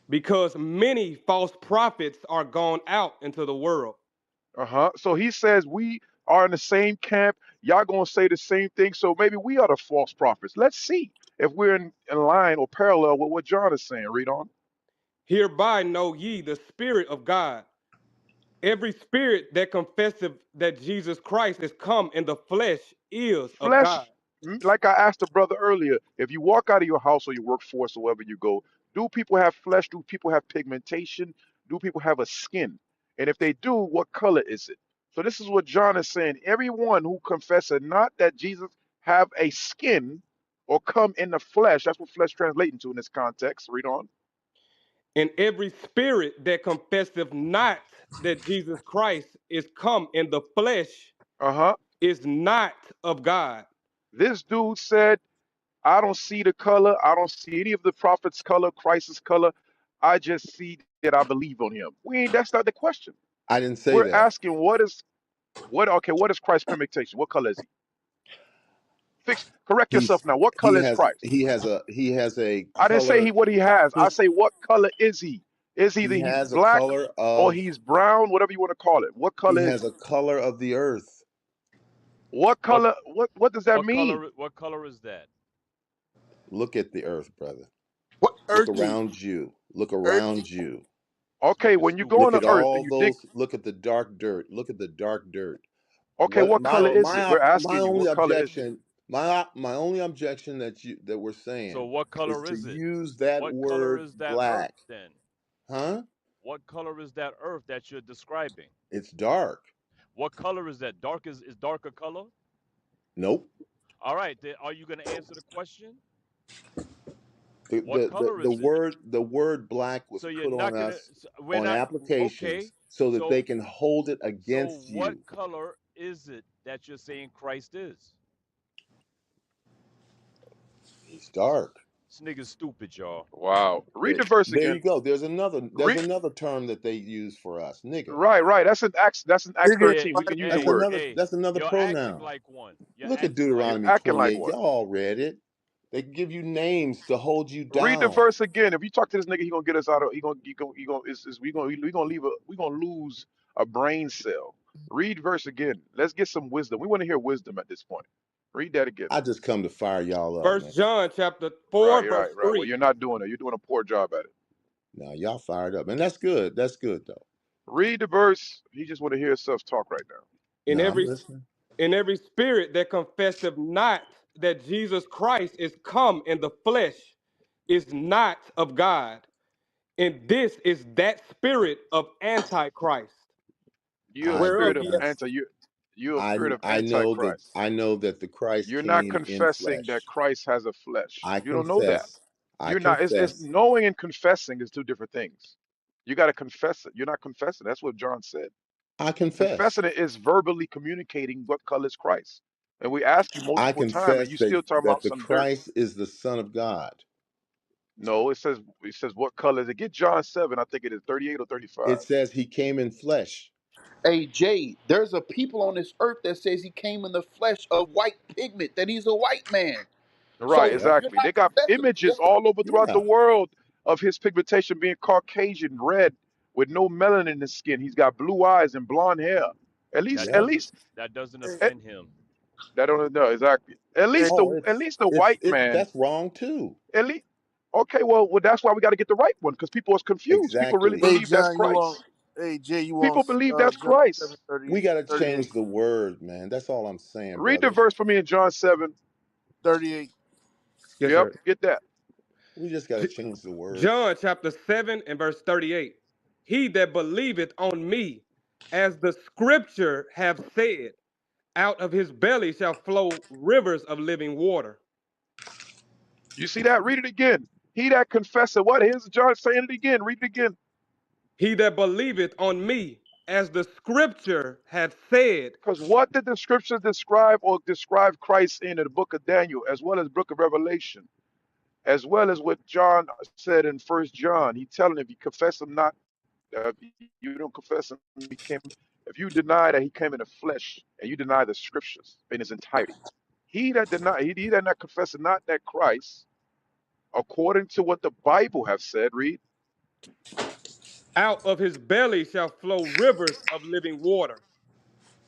Because many false prophets are gone out into the world. Uh-huh. So he says we are in the same camp. Y'all going to say the same thing. So maybe we are the false prophets. Let's see if we're in line or parallel with what John is saying. Read on. Hereby know ye the Spirit of God. Every spirit that confesseth that Jesus Christ is come in the flesh is of God. Flesh, like I asked the brother earlier, if you walk out of your house or your workforce or wherever you go, do people have flesh? Do people have pigmentation? Do people have a skin? And if they do, what color is it? So this is what John is saying. Everyone who confesses not that Jesus have a skin or come in the flesh, that's what flesh translates into in this context. Read on. And every spirit that confesseth not that Jesus Christ is come in the flesh Uh-huh. is not of God. This dude said, I don't see the color. I don't see any of the prophet's color, Christ's color. I just see that I believe on him. We ain't, that's not the question. I didn't say We're that. asking what is Christ's pigmentation? What color is he? Correct yourself He's now. What color is Christ? he has a I didn't say color. what he has. I He say what color is he? Is either he he's has a black color or of he's brown, whatever you want to call it. What he color is has he? a color of the earth. What What color what does that mean? what color is that? Look at the earth, brother. What? Look Earthy. around you. Look around Earthy. you. Like Okay, a when you go stupid on Look the at color. earth and all you dig, those. Look at the dark dirt. Look at the dark dirt. okay, What what color is it? We're my asking you, only what color is it? objection my only objection that we're So saying what is color to is it? use that What color word is that earth black. then? Huh? What color is that earth that you're describing? It's dark. What color is that? Dark is dark a color? Nope. All right, then are you going to answer the question? What color The is it? word black was So you're put on not gonna. us We're on not okay. applications so that they So can hold it so against what you. color is it that you're saying Christ is? He's dark. This nigga's stupid, y'all. Wow. Read the verse There again. you go. There's Read. another term that they use for us, nigga. Right, right. That's in Acts Nigga, Yeah, 13. We can use the That's hey, word. another hey. that's another You're acting pronoun. like one. You're Look at acting like You're Deuteronomy one. acting like 28. one. Y'all read it. They give you names to hold you Read the down. verse again. If you talk to this nigga, he gonna get us out of. He gonna. We gonna leave a. We gonna lose a brain cell. Read verse again. Let's get some wisdom. We want to hear wisdom at this point. Read that again. I just come to fire y'all up, man. First John chapter Right, 4, verse right, right. Well, 3. you're not doing it. You're doing a poor job at it. Now y'all fired up. And that's good. That's good though. Read the verse. He just want to hear himself talk right now. In No, I'm every listening. in every spirit that confesseth not that Jesus Christ is come in the flesh is not of God. And this is that spirit of Antichrist, You're a I spirit whereof of ye have anti. You're a spirit of Antichrist. I know that the Christ You're not came in confessing that flesh. Christ has a flesh. I You don't know that. confess. I You're not. It's confess. knowing and confessing is two different things. You got to confess it. You're not confessing. That's what John said. I confess. Confessing it is verbally communicating what color is Christ. And we ask you I multiple times, and confess you still talking that about the some dirt. Christ is the Son of God. No, it says what color is it? Get John 7. I think it is 38 or 35. It says he came in flesh. Hey Jay, there's a people on this earth that says he came in the flesh of white pigment, that he's a white man. Right, So Yep. you're exactly. They not got confessing the images scripture. all over throughout the Yeah. world of his pigmentation being Caucasian, red, with no melanin in his skin. He's got blue eyes and blonde hair. At least, That at Yep. doesn't least that doesn't hey, at, offend him. that don't know exactly. At hey, least the Oh, at least the white it's man. that's wrong too. At least okay. Well, that's why we got to get the right one because people is confused. People really Exactly. hey, believe that's John, you want? Christ. Hey, Jay, you want People believe that's John Christ. 7:38? We got to 38. change the word, man. That's all I'm saying, Read the brother. verse for me in John 7. 38. yes, Yep, sir. get that. We just got to change the word. John chapter 7 and verse 38. He that believeth on me, as the scripture have said, out of his belly shall flow rivers of living water. You see that? Read it again. He that confesseth what? Here's John saying it again. Read it again. He that believeth on me, as the scripture hath said. Because what did the scriptures describe or describe Christ in the book of Daniel, as well as book of Revelation, as well as what John said in First John? He telling if you confess him not, if you don't confess him, he came. If you deny that he came in the flesh, and you deny the scriptures in its entirety, he that not confessing not that Christ, according to what the Bible have said, read. Out of his belly shall flow rivers of living water.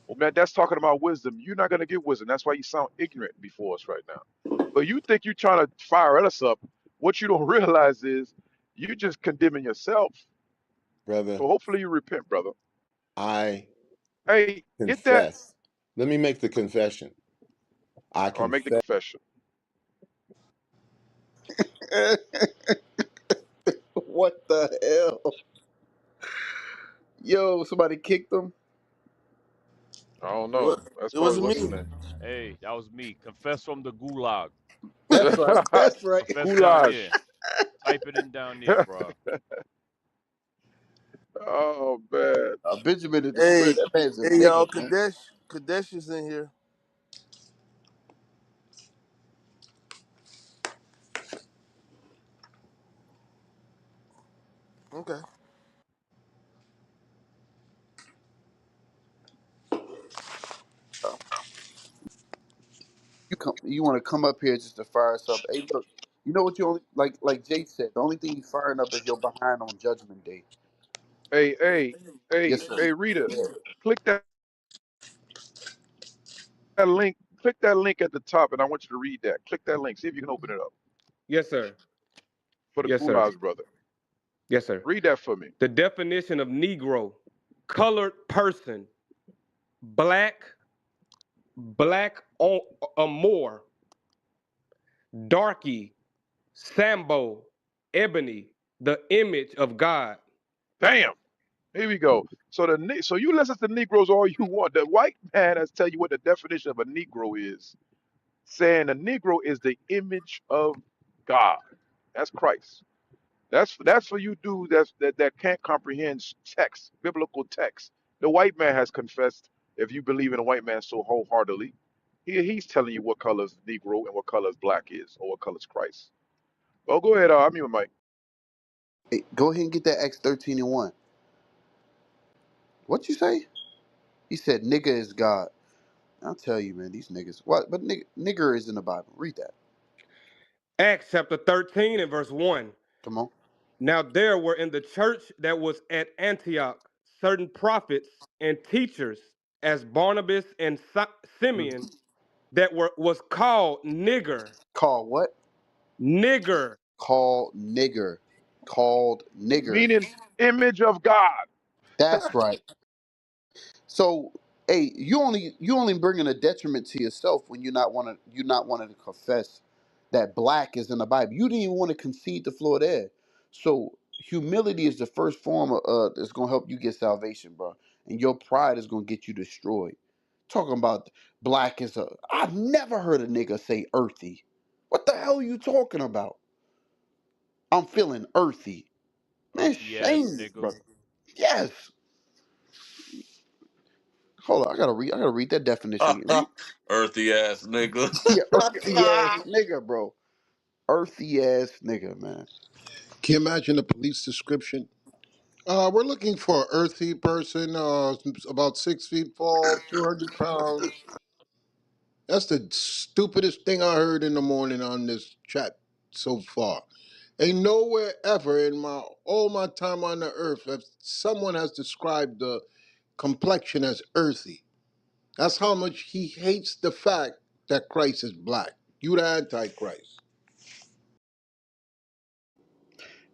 Well, man, that's talking about wisdom. You're not gonna get wisdom. That's why you sound ignorant before us right now. But you think you're trying to fire us up. What you don't realize is you're just condemning yourself. Brother, So hopefully you repent, brother. I Hey, get that confess. Let me make the confession. I or make the confess. confession. What the hell? Yo, somebody kicked him? I don't It, know. was, That's it probably wasn't what's his me. name. Hey, that was me. Confess from the gulag. That's right. That's right. Confess down Goulash. there. Type it in down there, bro. Oh man. Benjamin is the Hey, spirit. That man's a hey, y'all, nigga, man. Kadesh is in here. Okay. You want to come up here just to fire us up? Hey, look. You know what you only like Jay said. The only thing you firing up is your behind on Judgment Day. Hey, hey, Yes, hey, sir. hey, Rita, Yeah. click that link. Click that link at the top, and I want you to read that. Click that link. See if you can open it up Yes, sir. for the Yes, sir. Goulash brother. Yes, sir. Read that for me. The definition of Negro: colored person, black, black or more, darky, Sambo, ebony, the image of God. Bam. Here we go. So you listen to Negroes all you want. The white man has tell you what the definition of a Negro is, saying a Negro is the image of God. That's Christ. That's for you dudes that can't comprehend text, biblical text. The white man has confessed. If you believe in a white man so wholeheartedly, he's telling you what colors Negro and what colors black is, or what colors Christ. Oh, go ahead. I mean, Mike. Hey, go ahead and get that Acts 13 and 1. What you say? He said, nigga is God. I'll tell you, man, these niggas. What? But nigger is in the Bible. Read that. Acts chapter 13 and verse 1. Come on. Now there were in the church that was at Antioch certain prophets and teachers, as Barnabas and Mhm. Simeon, that was called nigger. Called what? Nigger. Called nigger. Called nigger. Meaning image of God. That's right. So, hey, you only bringing a detriment to yourself when you're not wanting to confess that black is in the Bible. You didn't even want to concede the floor there. So humility is the first form of that's gonna help you get salvation, bro. And your pride is gonna get you destroyed. Talking about black is a I've never heard a nigga say earthy. What the hell are you talking about? I'm feeling earthy. Man, Earthy ass shame, nigga. bro. Yes. Hold on, I gotta read that definition again. Read. Earthy ass nigga. Yeah, earthy ass nigga, bro. Earthy ass nigga, man. Can you imagine the police description? We're looking for an earthy person, about 6 feet tall, 200 pounds. That's the stupidest thing I heard in the morning on this chat so far. Ain't nowhere ever in all my time on the earth that someone has described the complexion as earthy. That's how much he hates the fact that Christ is black. You the Antichrist.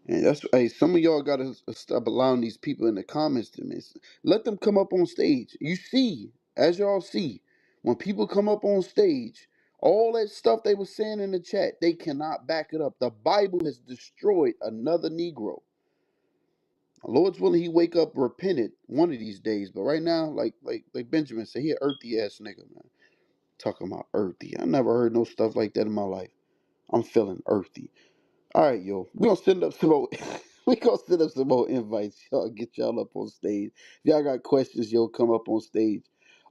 And that's hey, some of y'all gotta stop allowing these people in the comments to miss. Let them come up on stage. You see, as y'all see, when people come up on stage, all that stuff they were saying in the chat, they cannot back it up. The Bible has destroyed another Negro. Lord's willing, he wake up repentant one of these days. But right now, like Benjamin said, he an earthy ass nigga, man. Talking about earthy. I never heard no stuff like that in my life. I'm feeling earthy. All right, yo. We gonna send up some more. We gonna send up some more invites, y'all. Get y'all up on stage. If y'all got questions, yo, come up on stage.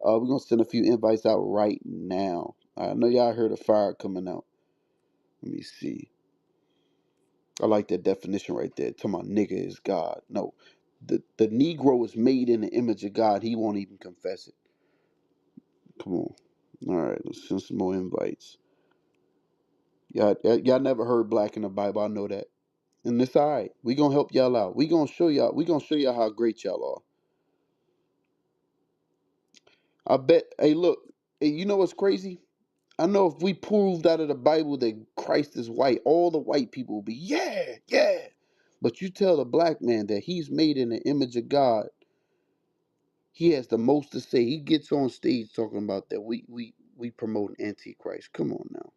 We gonna send a few invites out right now. I know y'all heard a fire coming out. Let me see. I like that definition right there. Talking about nigga is God. No, the Negro is made in the image of God. He won't even confess it. Come on. All right, let's send some more invites. Y'all never heard black in the Bible. I know that. And it's all right. We gonna help y'all out. We gonna show y'all. We gonna show y'all how great y'all are. I bet. Hey, look. Hey, you know what's crazy? I know if we proved out of the Bible that Christ is white, all the white people will be yeah, yeah. But you tell the black man that he's made in the image of God, he has the most to say. He gets on stage talking about that. We promote antichrist. Come on now.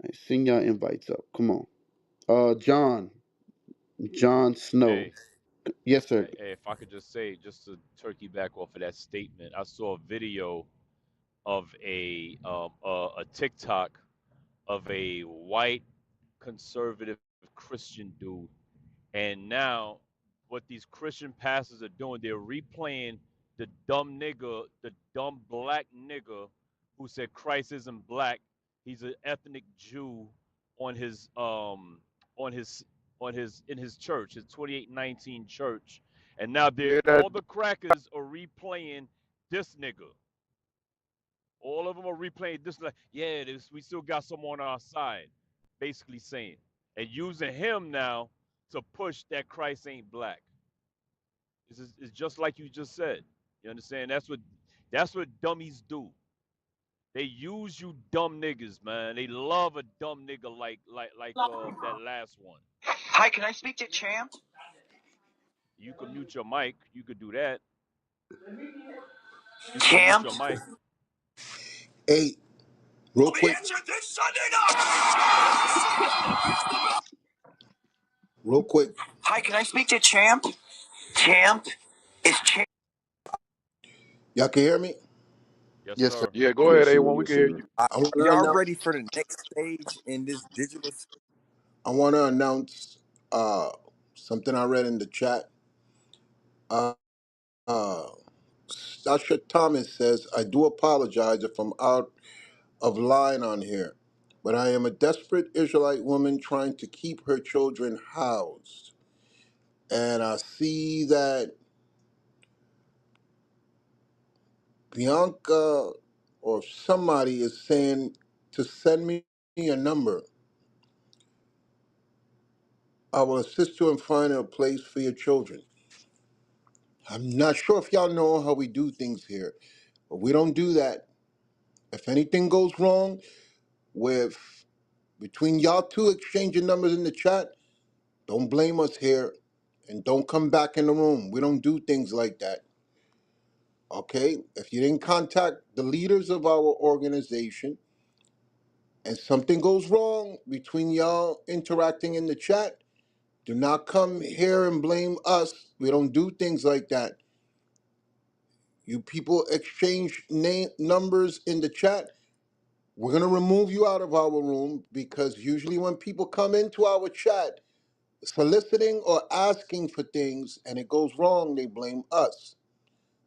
Hey, send y'all invites up. Come on. John Snow. Hey, Yes, sir. hey, if I could just say, just to turkey back off of that statement, I saw a video of a TikTok of a white conservative Christian dude. And now, what these Christian pastors are doing, they're replaying the dumb black nigga who said Christ isn't black. He's an ethnic Jew on his on his on his in his church, his 2819 church. And now they Yeah, that all the crackers are replaying this nigga. All of them are replaying this like, yeah, we still got some on our side, basically saying, and using him now to push that Christ ain't black. It's just like you just said. You understand? That's what dummies do. They use you dumb niggas, man. They love a dumb nigga like that last one. Hi, can I speak to Champ? You can mute your mic. You could do that. You can mute Champ? your mic. Hey, real Will be quick, answered this Sunday night. real quick. Hi, can I speak to Champ? Champ? Is Champ? Y'all can hear me? Yes, Yes, sir. sir. go ahead, Yes, sir. A1. We Yes, can hear sir. you. I want to Y'all announce. ready for the next stage in this digital? I want to announce uh, something I read in the chat. Uh, uh, Sasha Thomas says, I do apologize if I'm out of line on here, but I am a desperate Israelite woman trying to keep her children housed. And I see that Bianca or somebody is saying to send me a number. I will assist you in finding a place for your children. I'm not sure if y'all know how we do things here, but we don't do that. If anything goes wrong with between y'all two exchanging numbers in the chat, don't blame us here and don't come back in the room. We don't do things like that. Okay? If you didn't contact the leaders of our organization and something goes wrong between y'all interacting in the chat, do not come here and blame us. We don't do things like that. You people exchange numbers in the chat. We're going to remove you out of our room because usually when people come into our chat soliciting or asking for things and it goes wrong, they blame us.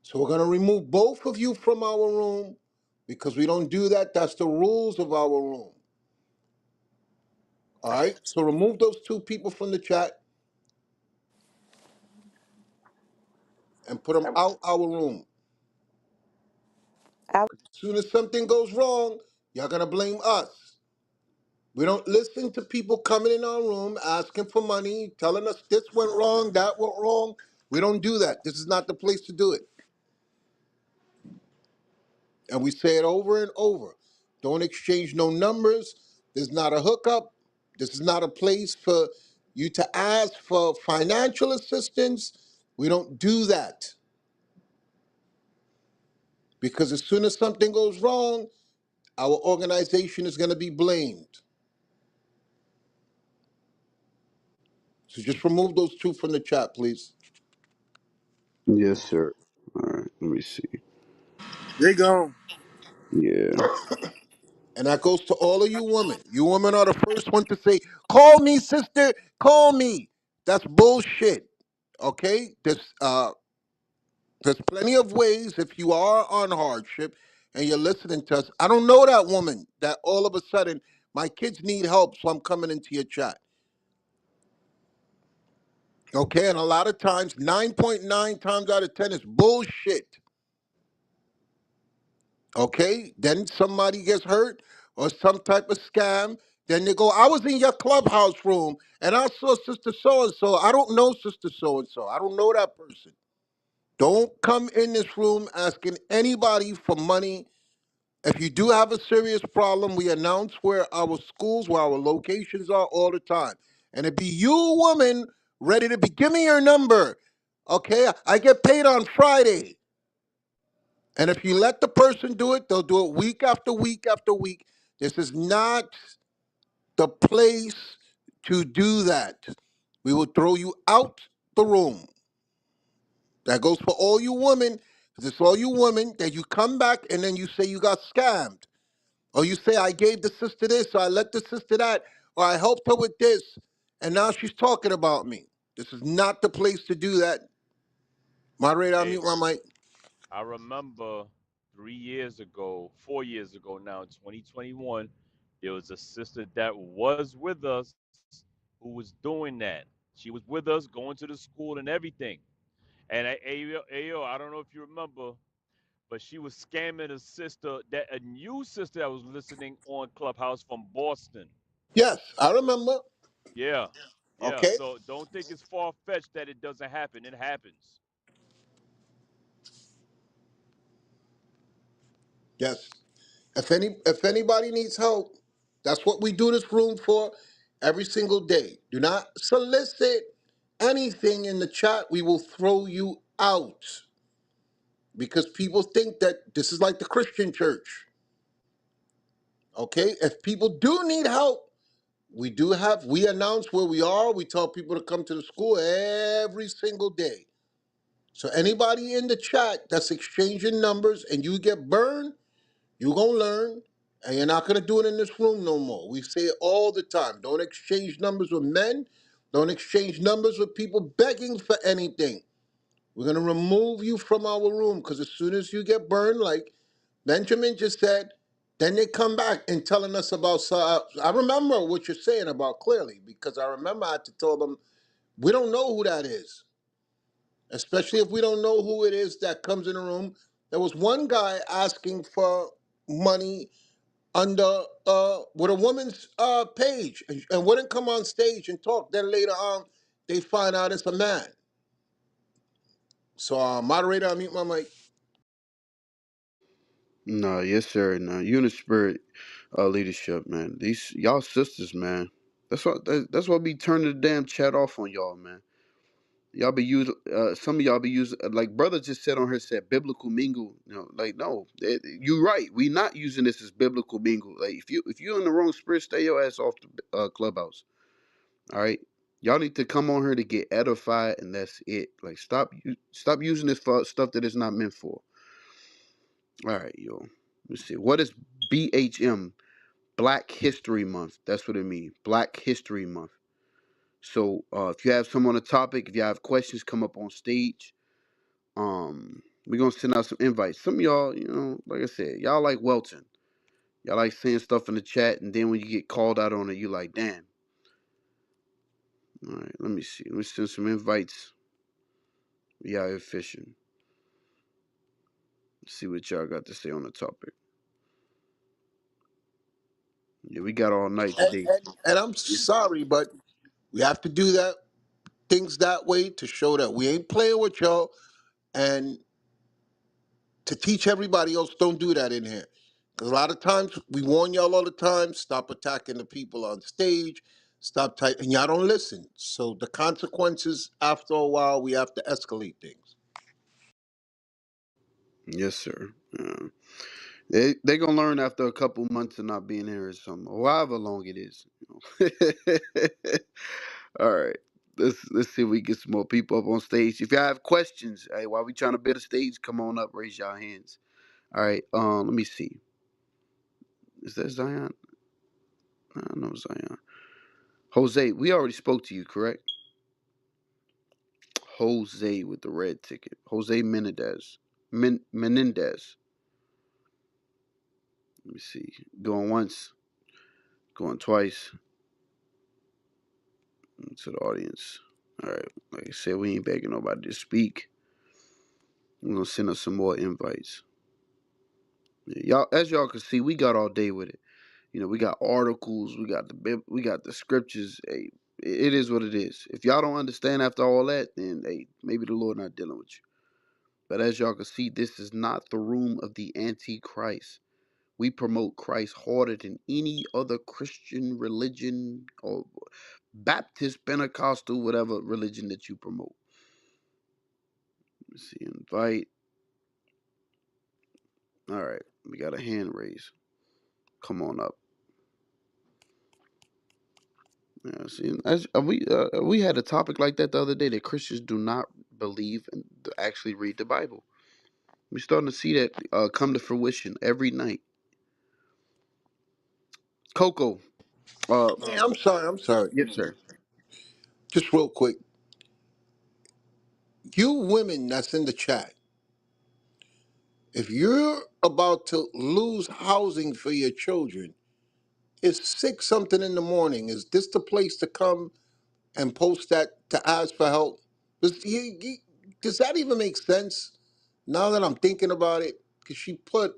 So we're going to remove both of you from our room because we don't do that. That's the rules of our room. All right? So remove those two people from the chat and put them out our room. As soon as something goes wrong, y'all going to blame us. We don't listen to people coming in our room asking for money, telling us this went wrong, that went wrong. We don't do that. This is not the place to do it. And we say it over and over. Don't exchange no numbers. There's not a hookup. This is not a place for you to ask for financial assistance. We don't do that because as soon as something goes wrong, our organization is going to be blamed. So just remove those two from the chat, please. Yes, sir. All right, let me see. They gone. Yeah. And that goes to all of you women. You women are the first one to say, call me, sister, call me. That's bullshit. Okay? There's plenty of ways if you are on hardship and you're listening to us. I don't know that woman that all of a sudden, my kids need help, so I'm coming into your chat. Okay? And a lot of times, 9.9 times out of 10 is bullshit. Okay, then somebody gets hurt or some type of scam. Then they go, I was in your clubhouse room and I saw Sister So and so. I don't know Sister So and so. I don't know that person. Don't come in this room asking anybody for money. If you do have a serious problem, we announce where our schools, where our locations are all the time. And it be you, woman, ready to be, give me your number. Okay, I get paid on Friday. And if you let the person do it, they'll do it week after week after week. This is not the place to do that. We will throw you out the room. That goes for all you women. 'Cause it's all you women that you come back and then you say you got scammed. Or you say, I gave the sister this, or I let the sister that, or I helped her with this, and now she's talking about me. This is not the place to do that. Moderator, I'll Hey, mute my mic. I remember 3 years ago, 4 years ago now, in 2021, there was a sister that was with us who was doing that. She was with us, going to the school and everything. And I don't know if you remember, but she was scamming a sister, that a new sister that was listening on Clubhouse from Boston. Yes, I remember. Yeah, yeah. Okay. So don't think it's far fetched that it doesn't happen. It happens. Yes. If anybody needs help, that's what we do this room for every single day. Do not solicit anything in the chat. We will throw you out because people think that this is like the Christian church. Okay? If people do need help, we announce where we are. We tell people to come to the school every single day. So anybody in the chat that's exchanging numbers and you get burned, you're going to learn And you're not going to do it in this room no more. We say it all the time. Don't exchange numbers with men. Don't exchange numbers with people begging for anything. We're going to remove you from our room because as soon as you get burned, like Benjamin just said, then they come back and telling us about. I remember what you're saying about clearly because I remember I had to tell them, we don't know who that is, especially if we don't know who it is that comes in the room. There was one guy asking for money under with a woman's page and wouldn't come on stage and talk. Then later on, they find out it's a man. So, moderator, I mute my mic. No, yes, sir. No, you in the spirit leadership, man. These y'all sisters, man. That's why we turning the damn chat off on y'all, man. Y'all be using some of y'all be using like brother just said on her said biblical mingle. You know, like no, you right. We not using this as biblical mingle. Like if you in the wrong spirit, stay your ass off the clubhouse. All right, y'all need to come on here to get edified, and that's it. Like stop using this for stuff that it's not meant for. All right, yo. Let's see. What is BHM? Black History Month. That's what it means. Black History Month. So if you have some on the topic, if you have questions, come up on stage. We're gonna send out some invites. Some of y'all, you know, like I said, y'all like Welton. Y'all like saying stuff in the chat, and then when you get called out on it, you like, damn. All right, let me see. Let me send some invites. We out here fishing. Let's see what y'all got to say on the topic. Yeah, we got all night today. And I'm sorry, but we have to do that things that way to show that we ain't playing with y'all and to teach everybody else don't do that in here. Because a lot of times we warn y'all all the time, stop attacking the people on stage, stop typing, and y'all don't listen. So the consequences after a while, we have to escalate things. Yes, sir. They gonna learn after a couple months of not being here or something, or however long it is. You know? All right. Let's see if we get some more people up on stage. If y'all have questions, hey, while we trying to build a stage, come on up, raise y'all hands. All right. Let me see. Is that Zion? I don't know Zion. Jose, we already spoke to you, correct? Jose with the red ticket. Jose Menendez. Menendez. Let me see. Going once, going twice to the audience. All right. Like I said, we ain't begging nobody to speak. We're gonna send us some more invites. Yeah, y'all, as y'all can see, we got all day with it. You know, we got articles, we got the scriptures. Hey, it is what it is. If y'all don't understand after all that, then hey, maybe the Lord not dealing with you. But as y'all can see, this is not the room of the Antichrist. We promote Christ harder than any other Christian religion or Baptist, Pentecostal, whatever religion that you promote. Let's see, invite. All right, we got a hand raised. Come on up. Yeah, see, we had a topic like that the other day that Christians do not believe and actually read the Bible. We're starting to see that come to fruition every night. Coco, Hey, I'm sorry, I'm sorry. yes, sir. Just real quick. You women that's in the chat, if you're about to lose housing for your children, it's 6 something in the morning. Is this the place to come and post that to ask for help? Does that even make sense? Now that I'm thinking about it, because she put,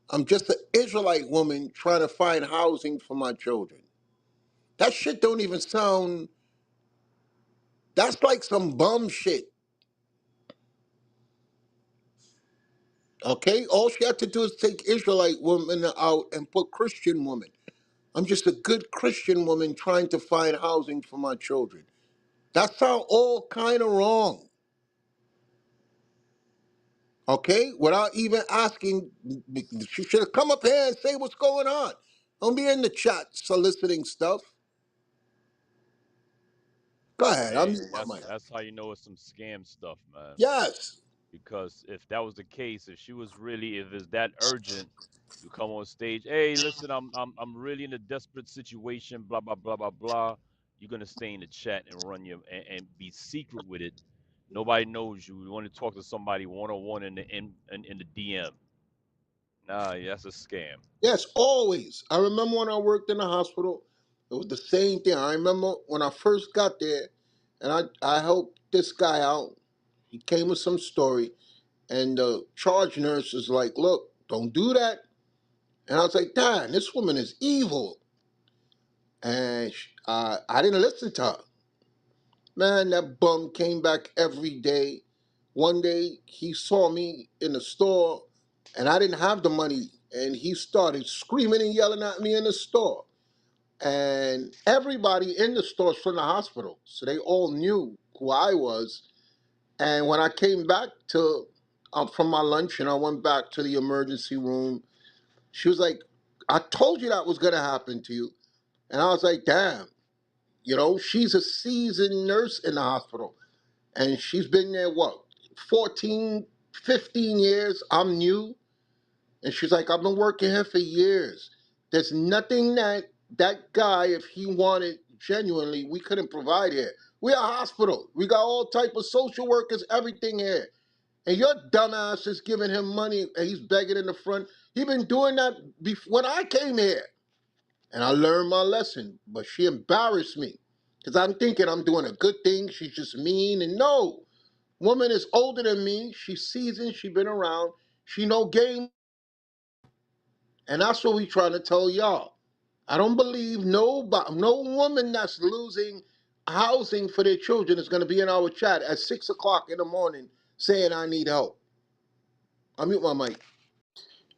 I'm just an Israelite woman trying to find housing for my children. That shit don't even sound, that's like some bum shit, okay? All she had to do is take Israelite woman out and put Christian woman. I'm just a good Christian woman trying to find housing for my children. That sounds all kind of wrong, okay? Without even asking, she should have come up here and say what's going on. Don't be in the chat soliciting stuff. Go ahead, I'm Hey, mute my mic. that's how you know it's some scam stuff, man. Yes. Because if that was the case, if she was really, if it's that urgent, you come on stage, hey, listen, I'm really in a desperate situation, blah blah blah blah blah. You're gonna stay in the chat and run your and be secret with it. Nobody knows you. You want to talk to somebody one on one in the DM. Nah, yeah, that's a scam. Yes, always. I remember when I worked in the hospital, it was the same thing. I remember when I first got there, and I helped this guy out. He came with some story, and the charge nurse was like, "Look, don't do that." And I was like, "Damn, this woman is evil." And I didn't listen to her. Man, that bum came back every day. One day he saw me in the store and I didn't have the money and he started screaming and yelling at me in the store. And everybody in the store is from the hospital. So they all knew who I was. And when I came back to from my lunch and I went back to the emergency room, she was like, "I told you that was gonna happen to you." And I was like, "Damn, she's a seasoned nurse in the hospital. And she's been there, what, 14, 15 years? I'm new." And she's like, "I've been working here for years. There's nothing that guy, if he wanted genuinely, we couldn't provide here. We're a hospital. We got all type of social workers, everything here. And your dumbass is giving him money and he's begging in the front. He been doing that when I came here. And I learned my lesson. But she embarrassed me. Because I'm thinking I'm doing a good thing. She's just mean. And no. Woman is older than me. She's seasoned. She been around. She know game. And that's what we trying to tell y'all. I don't believe no woman that's losing housing for their children is going to be in our chat at 6 o'clock in the morning saying I need help. I mute my mic.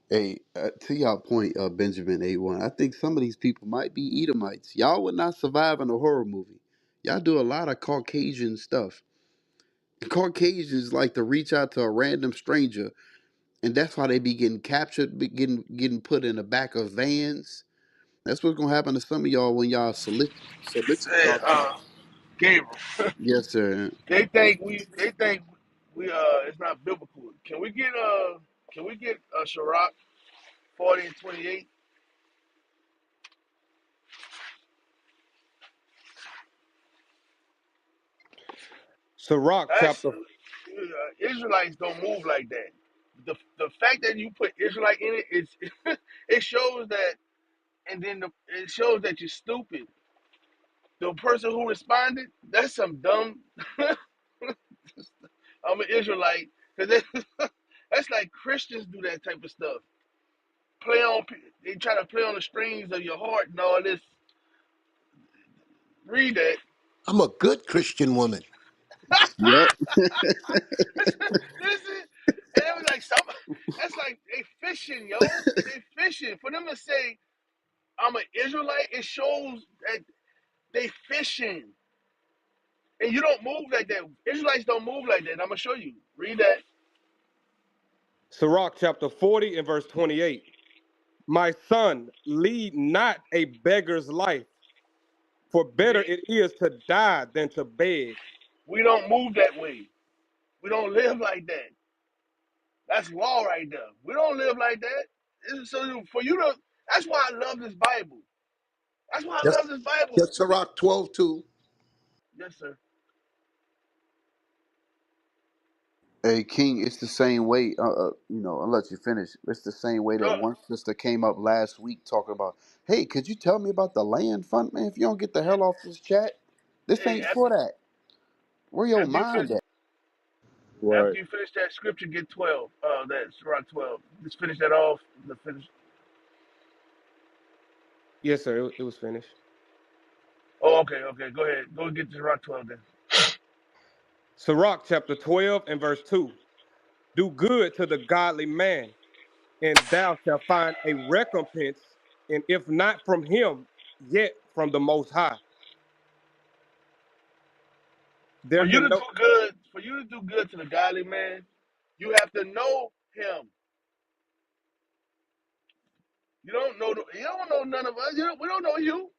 Hey, to y'all point, Benjamin A1, I think some of these people might be Edomites. Y'all would not survive in a horror movie. Y'all do a lot of Caucasian stuff. Caucasians like to reach out to a random stranger, and that's why they be getting captured, getting put in the back of vans. That's what's gonna happen to some of y'all when y'all solicit Hey, y'all to. Gabriel. Yes, sir. They think we it's not biblical. Can we get Sirach 40 and 28? Sirach That's chapter Israelites don't move like that. The fact that you put Israelite in it is it shows that, and then it shows that you're stupid. The person who responded, that's some dumb. I'm an Israelite because that's like Christians do that type of stuff. They try to play on the strings of your heart and all this. Read that. I'm a good Christian woman. Yep. Listen, and it was like some. That's like they fishing, yo. They fishing. For them to say I'm an Israelite, it shows that they fishing. And you don't move like that. Israelites don't move like that. I'm gonna show you. Read that. Sirach chapter 40 and verse 28. My son, lead not a beggar's life, for better See, it is to die than to beg. we don't move that way. We don't live like that. That's law right there. We don't live like that. For you to. That's why I love this Bible. That's why I Yes, love this Bible. yes, Sirach 12 too. Yes, sir. Hey, King, it's the same way. I'll let you finish. It's the same way that Go. one sister came up last week talking about, hey, could you tell me about the land fund, man? If you don't get the hell off this chat, this Hey, ain't for that. Where your after you finish, mind at? after Right. you finish that scripture, get 12. That's Sirach 12. Just finish that off. Finish. Yes, sir, it was finished. Oh, okay, okay. Go ahead. Go get to Sirach 12 then. Sirach chapter 12 and verse 2. Do good to the godly man, and thou shalt find a recompense, and if not from him, yet from the Most High. For There you to do denote good, for you to do good to the godly man, you have to know him. You don't know none of us. We don't know you.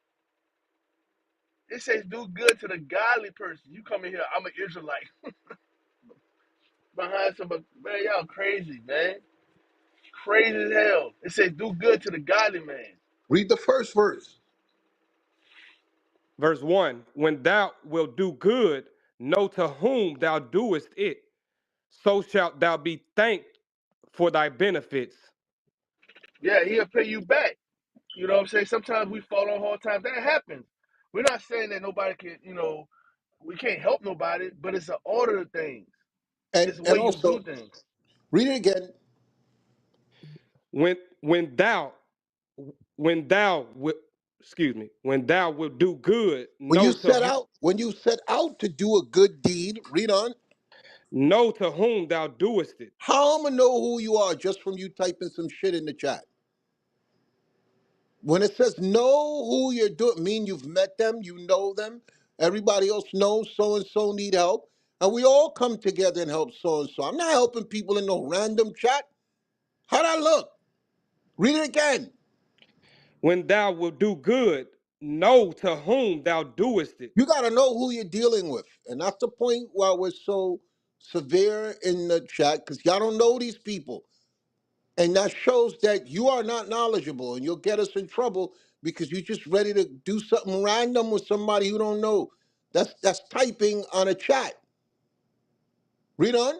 It says do good to the godly person. You come in here, I'm an Israelite. behind some, man, y'all crazy, man. Crazy as hell. It says do good to the godly man. Read the first verse. Verse 1, when thou wilt do good, know to whom thou doest it, so shalt thou be thanked for thy benefits. Yeah, he'll pay you back. You know what I'm saying? Sometimes we fall on hard times. That happens. We're not saying that nobody can, we can't help nobody, but it's an order of things. And It's the and way you also do things. read it again. When when thou when thou wi- excuse me, when thou wilt do good, When you set out to do a good deed, read on. know to whom thou doest it. How I'ma know who you are just from you typing some shit in the chat? When it says know who you're doing, mean you've met them, you know them. Everybody else knows so and so need help, and we all come together and help so and so. I'm not helping people in no random chat. How'd I look? Read it again. When thou wilt do good, know to whom thou doest it. You got to know who you're dealing with, and that's the point why we're so severe in the chat because y'all don't know these people. And that shows that you are not knowledgeable and you'll get us in trouble because you're just ready to do something random with somebody you don't know. That's typing on a chat. Read on.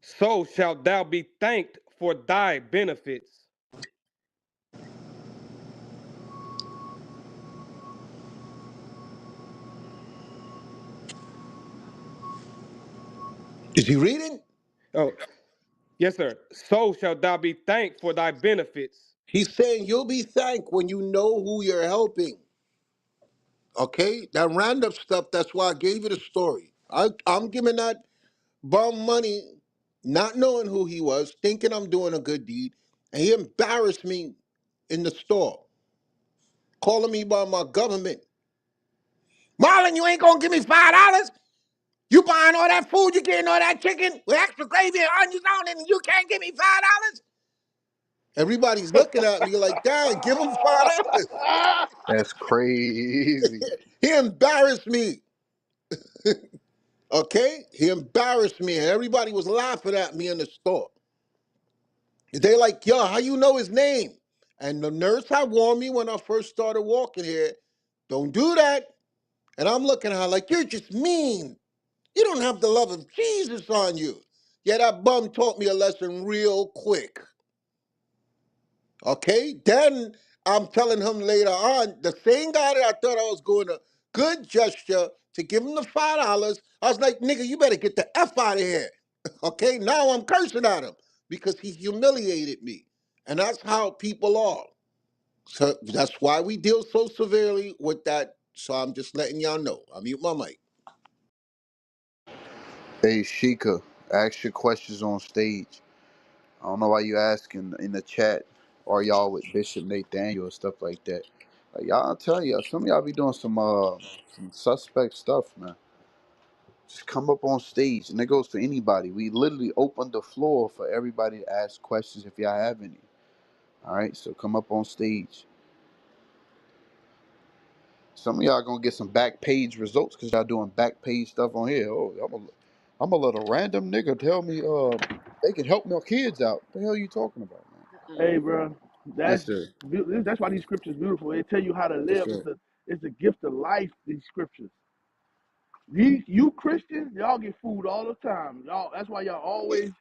So shalt thou be thanked for thy benefits. Is he reading? Oh, yes, sir. So shalt thou be thanked for thy benefits. He's saying you'll be thanked when you know who you're helping. Okay? That random stuff, that's why I gave you the story. I'm giving that bum money, not knowing who he was, thinking I'm doing a good deed, and he embarrassed me in the store, calling me by my government. Marlon, you ain't gonna give me $5? You buying all that food, you getting all that chicken with extra gravy and onions on it, and you can't give me $5? Everybody's looking at me like, dang, give him $5. That's crazy. He embarrassed me. Okay? He embarrassed me, and everybody was laughing at me in the store. They like, yo, how you know his name? And the nurse had warned me when I first started walking here, don't do that. And I'm looking at her like, you're just mean. You don't have the love of Jesus on you. Yeah, that bum taught me a lesson real quick. Okay? Then I'm telling him later on, the same guy that I thought I was going to good gesture to give him the $5, I was like, nigga, you better get the F out of here. Okay? Now I'm cursing at him because he humiliated me. And that's how people are. So that's why we deal so severely with that. So I'm just letting y'all know. I mute my mic. Hey, Sheikah, ask your questions on stage. I don't know why you asking in the chat or y'all with Bishop Nathaniel and stuff like that. Like y'all, I'm telling y'all, some of y'all be doing some suspect stuff, man. Just come up on stage, and it goes for anybody. We literally open the floor for everybody to ask questions if y'all have any. All right, so come up on stage. Some of y'all gonna get some back page results because y'all doing back page stuff on here. Oh, I'm a little random nigga tell me they can help my kids out. What the hell you talking about, man? Hey, bro, Yes, sir. that's why these scriptures beautiful. They tell you how to Yes, live. sir. It's the gift of life. These scriptures. You Christians, y'all get food all the time. Y'all, that's why y'all always.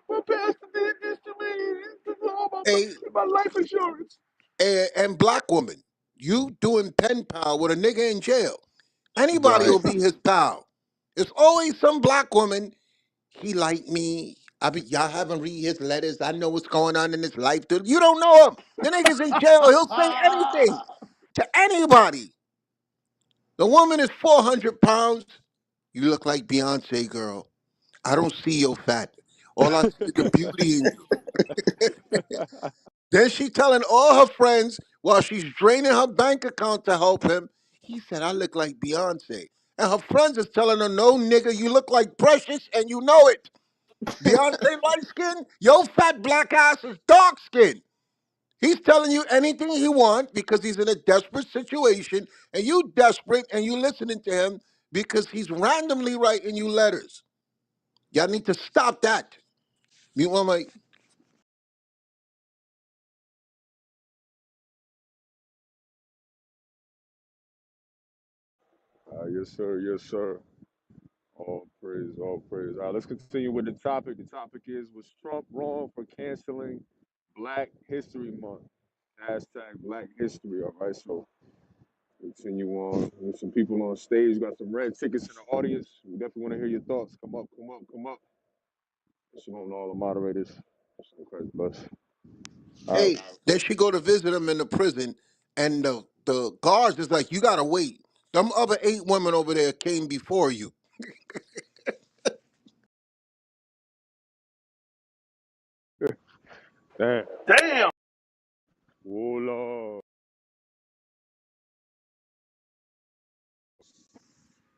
My pastor did this to me. This is all Hey, my life insurance. and black woman, you doing pen pal with a nigga in jail. Anybody Right. will be his pal. It's always some black woman. He like me. Y'all haven't read his letters. I know what's going on in his life, dude. You don't know him. The nigga's in jail. He'll say anything to anybody. The woman is 400 pounds. You look like Beyonce, girl. I don't see your fat. All I see is the beauty in you. Then she telling all her friends while she's draining her bank account to help him. He said, I look like Beyonce. And her friends is telling her, no, nigga, you look like Precious and you know it. Beyonce light skin, your fat black ass is dark skin. He's telling you anything he wants because he's in a desperate situation, and you desperate and you listening to him because he's randomly writing you letters. Y'all need to stop that. You want my Yes, sir. Yes, sir. All praise, all praise. All right, let's continue with the topic. The topic is: was Trump wrong for canceling Black History Month? Hashtag Black History. All right, so continue on. There's some people on stage. Got some red tickets in the audience. We definitely want to hear your thoughts. Come up, come up, come up. Shalom to all the moderators. Shalom, Christ bless. All right. hey, then she go to visit him in the prison, and the guards is like, you gotta wait. Them other 8 women over there came before you. Damn. Damn. Oh, Lord.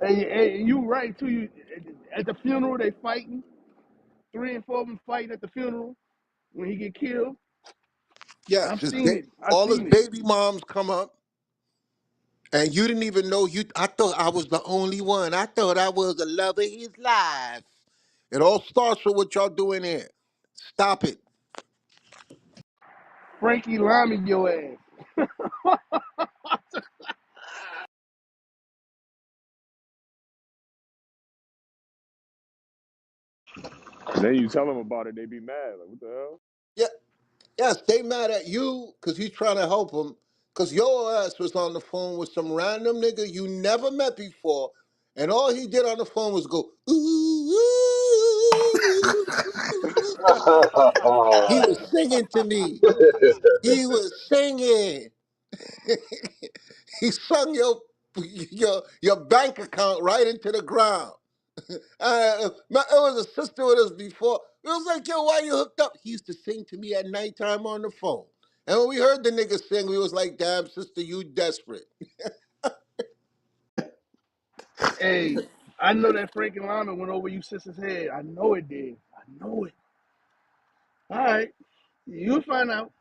Hey, you right too. You at the funeral they fighting. 3 and 4 of them fighting at the funeral when he get killed. Yes, I've seen it. I've all his seen it. baby moms come up, and you didn't even know you. I thought I was the only one. I thought I was the love of his life. It all starts with what y'all doing here. Stop it. Frankie Lamy your ass. And then you tell them about it, they be mad. Like, what the hell? Yeah, yes, they mad at you because you trying to help them. Because your ass was on the phone with some random nigga you never met before, and all he did on the phone was go, ooh, ooh, ooh. He was singing to me. He was singing. He sung your bank account right into the ground. It was a sister with us before. It was like, yo, why you hooked up? He used to sing to me at nighttime on the phone. And when we heard the nigga sing, we was like, damn, sister, you desperate. Hey, I know that Frankie Lamy went over you sister's head. I know it did. I know it. All right, you'll find out.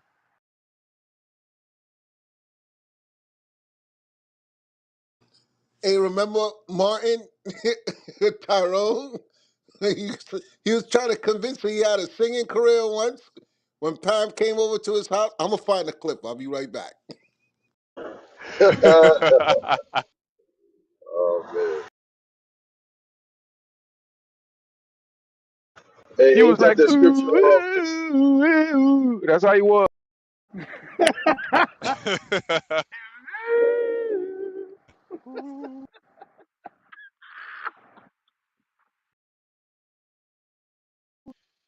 Hey, remember Martin Tyrone? He was trying to convince her he had a singing career once. When Pam came over to his house, I'm gonna find the clip. I'll be right back. Oh man. Hey, He ain't was that like, the scripture? ooh, ooh, ooh. That's how he was.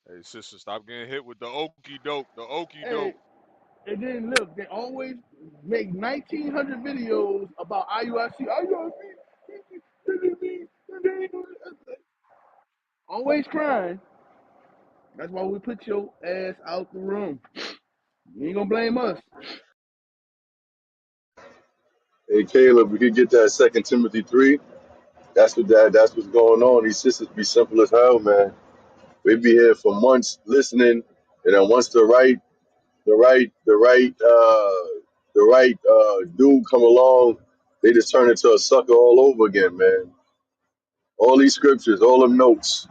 Hey, sister, stop getting hit with the okey doke. The okey Hey, doke. and then look, they always make 1,900 videos about IUIC. Always crying. That's why we put your ass out the room. You ain't gonna blame us. Hey Caleb, we could get that Second Timothy 3. That's what's going on. These sisters be simple as hell, man. We be here for months listening, and then once the right dude come along, they just turn into a sucker all over again, man. All these scriptures, all them notes,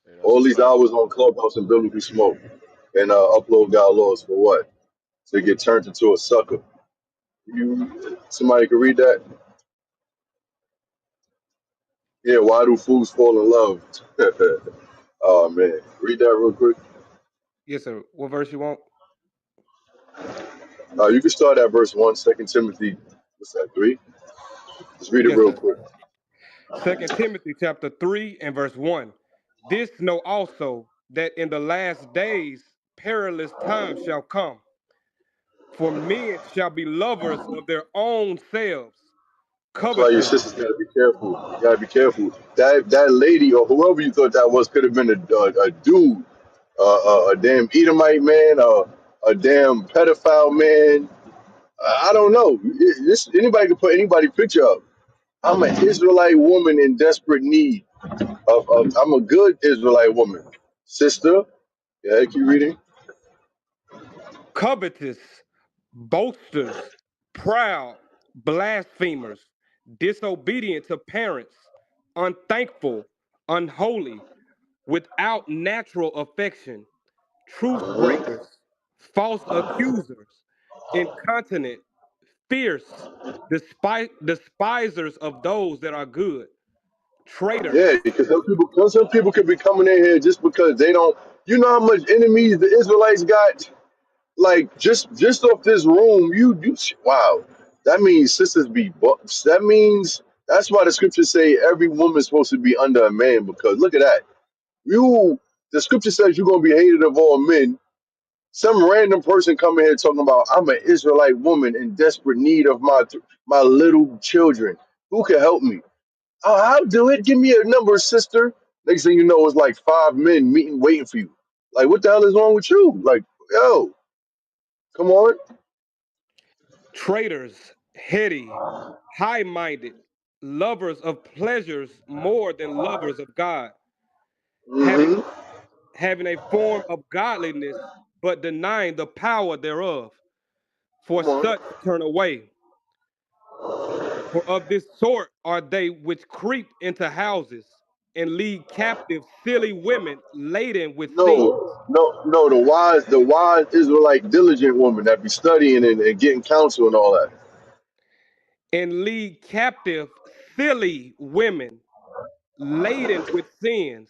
Hey, that's all a these fact. hours on Clubhouse and Biblical Smoke, and upload God laws for what? To get turned into a sucker. Somebody can read that? Yeah, why do fools fall in love? Oh man, read that real quick. Yes, sir. What verse you want? You can start at verse 1, 2 Timothy, what's that, 3? Just read it Yes, real sir. quick. 2 Timothy chapter 3 and verse 1. This know also that in the last days perilous times shall come, for men shall be lovers of their own selves, That's why your covetous. sisters gotta be careful. You gotta be careful. That lady or whoever you thought that was could have been a dude, a damn Edomite man, a damn pedophile man. I don't know. Anybody can put anybody picture up. I'm an Israelite woman in desperate need of I'm a good Israelite woman. Sister, yeah, keep reading. Covetous, boasters, proud, blasphemers, disobedient to parents, unthankful, unholy, without natural affection, truce breakers, false accusers, incontinent, fierce, despisers of those that are good, Yeah, traitors. because some people could be coming in here just because they don't. You know how much enemies the Israelites got? Like just off this room, wow. That means sisters be. That means that's why the scriptures say every woman's supposed to be under a man. Because look at that. The scripture says you're gonna be hated of all men. Some random person coming here talking about I'm an Israelite woman in desperate need of my little children. Who can help me? Oh, I'll do it. Give me a number, sister. Next thing you know, it's like five men meeting, waiting for you. Like, what the hell is wrong with you? Like, yo, come on. Traitors, heady, high minded, lovers of pleasures more than lovers of God, having, Hmm. having a form of godliness, but denying the power thereof. For Come on. such turn away. For of this sort are they which creep into houses and lead captive silly women laden with sins, No. The wise Israelite diligent woman that be studying and getting counsel and all that. and lead captive silly women laden with sins.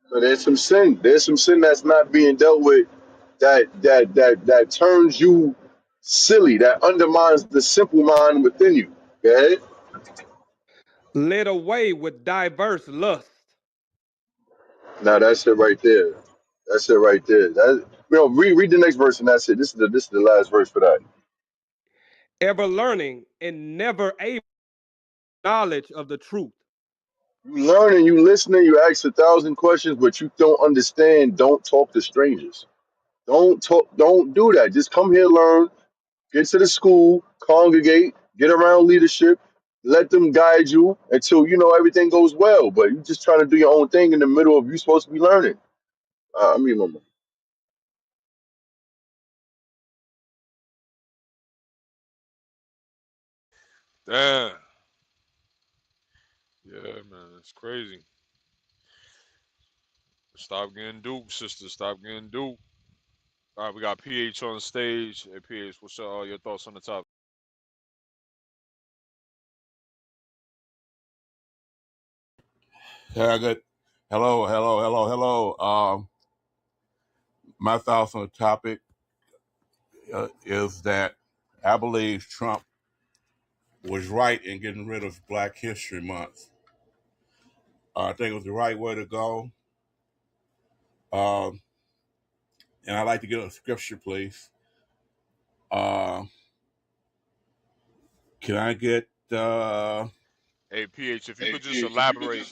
So there's some sin. There's some sin that's not being dealt with. That turns you silly. That undermines the simple mind within you. Okay. Led away with diverse lusts, Now that's it right there. That's it right there. Read the next verse and that's it. This is the last verse for that. ever learning and never able knowledge of the truth. You learning, you listening, you ask 1,000 questions, but you don't understand. Don't talk to strangers. Don't talk. Don't do that. Just come here, learn, get to the school, congregate, get around leadership, let them guide you until you know everything goes well. But you just trying to do your own thing in the middle of you supposed to be learning. Mama. Damn. Yeah, man, it's crazy. Stop getting duped, sister. Stop getting duped. All right, we got PH on the stage. Hey, PH, what's your thoughts on the topic? Yeah, good. Hello. My thoughts on the topic is that I believe Trump was right in getting rid of Black History Month. I think it was the right way to go. Um, and I'd like to get a scripture, please. Uh, can I get? Hey, PH, if you could just elaborate,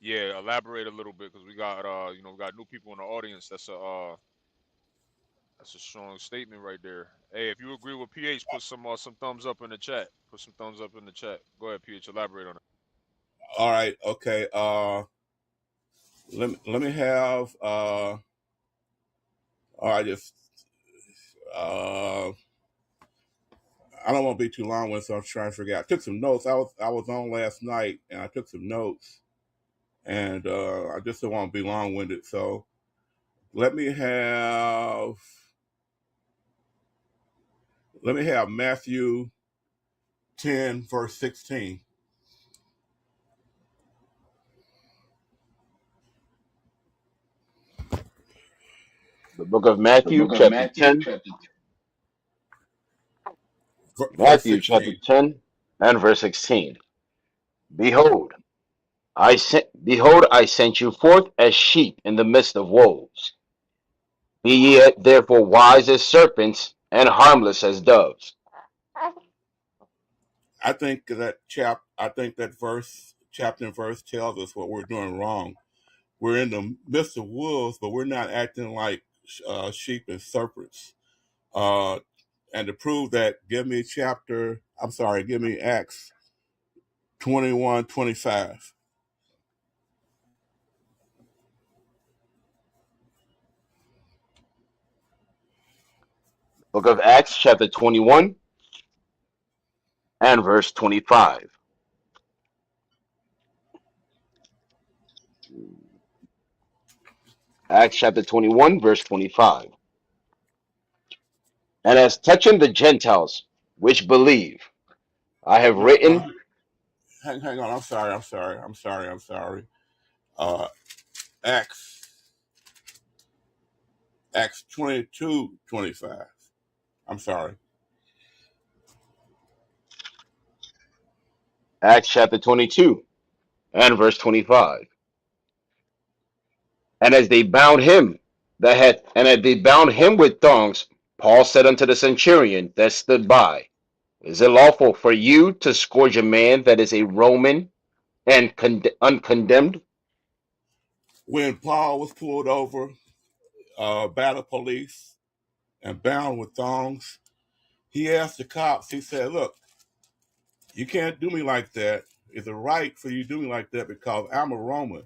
yeah, elaborate a little bit because we got we got new people in the audience. That's a strong statement right there. Hey, if you agree with PH, put some thumbs up in the chat. Put some thumbs up in the chat. Go ahead, PH, elaborate on it. All right, okay. Let me have. I just. I don't want to be too long with, so I'm trying to figure out. I took some notes. I was on last night, and I took some notes, and I just don't want to be long winded. So let me have Matthew 10 verse 16. The book of The Matthew, book of chapter Matthew, 10. chapter verse Matthew, chapter 16. 10 and verse 16. Behold, behold, I sent you forth as sheep in the midst of wolves. Be ye therefore wise as serpents and harmless as doves. I think that verse, chapter and verse tells us what we're doing wrong. We're in the midst of wolves, but we're not acting like sheep and serpents. Uh, and to prove that, give me Acts 21:25. Book of Acts, chapter 21 and verse 25. Acts chapter 21, verse 25. And as touching the Gentiles which believe, I have No, written. hang on. I'm sorry. Uh, Acts Acts 22:25. I'm sorry. Acts chapter 22 and verse 25. And as they bound him as they bound him with thongs, Paul said unto the centurion that stood by, is it lawful for you to scourge a man that is a Roman and uncondemned? When Paul was pulled over by the police and bound with thongs, he asked the cops, he said, look, you can't do me like that. Is it right for you to do me like that because I'm a Roman?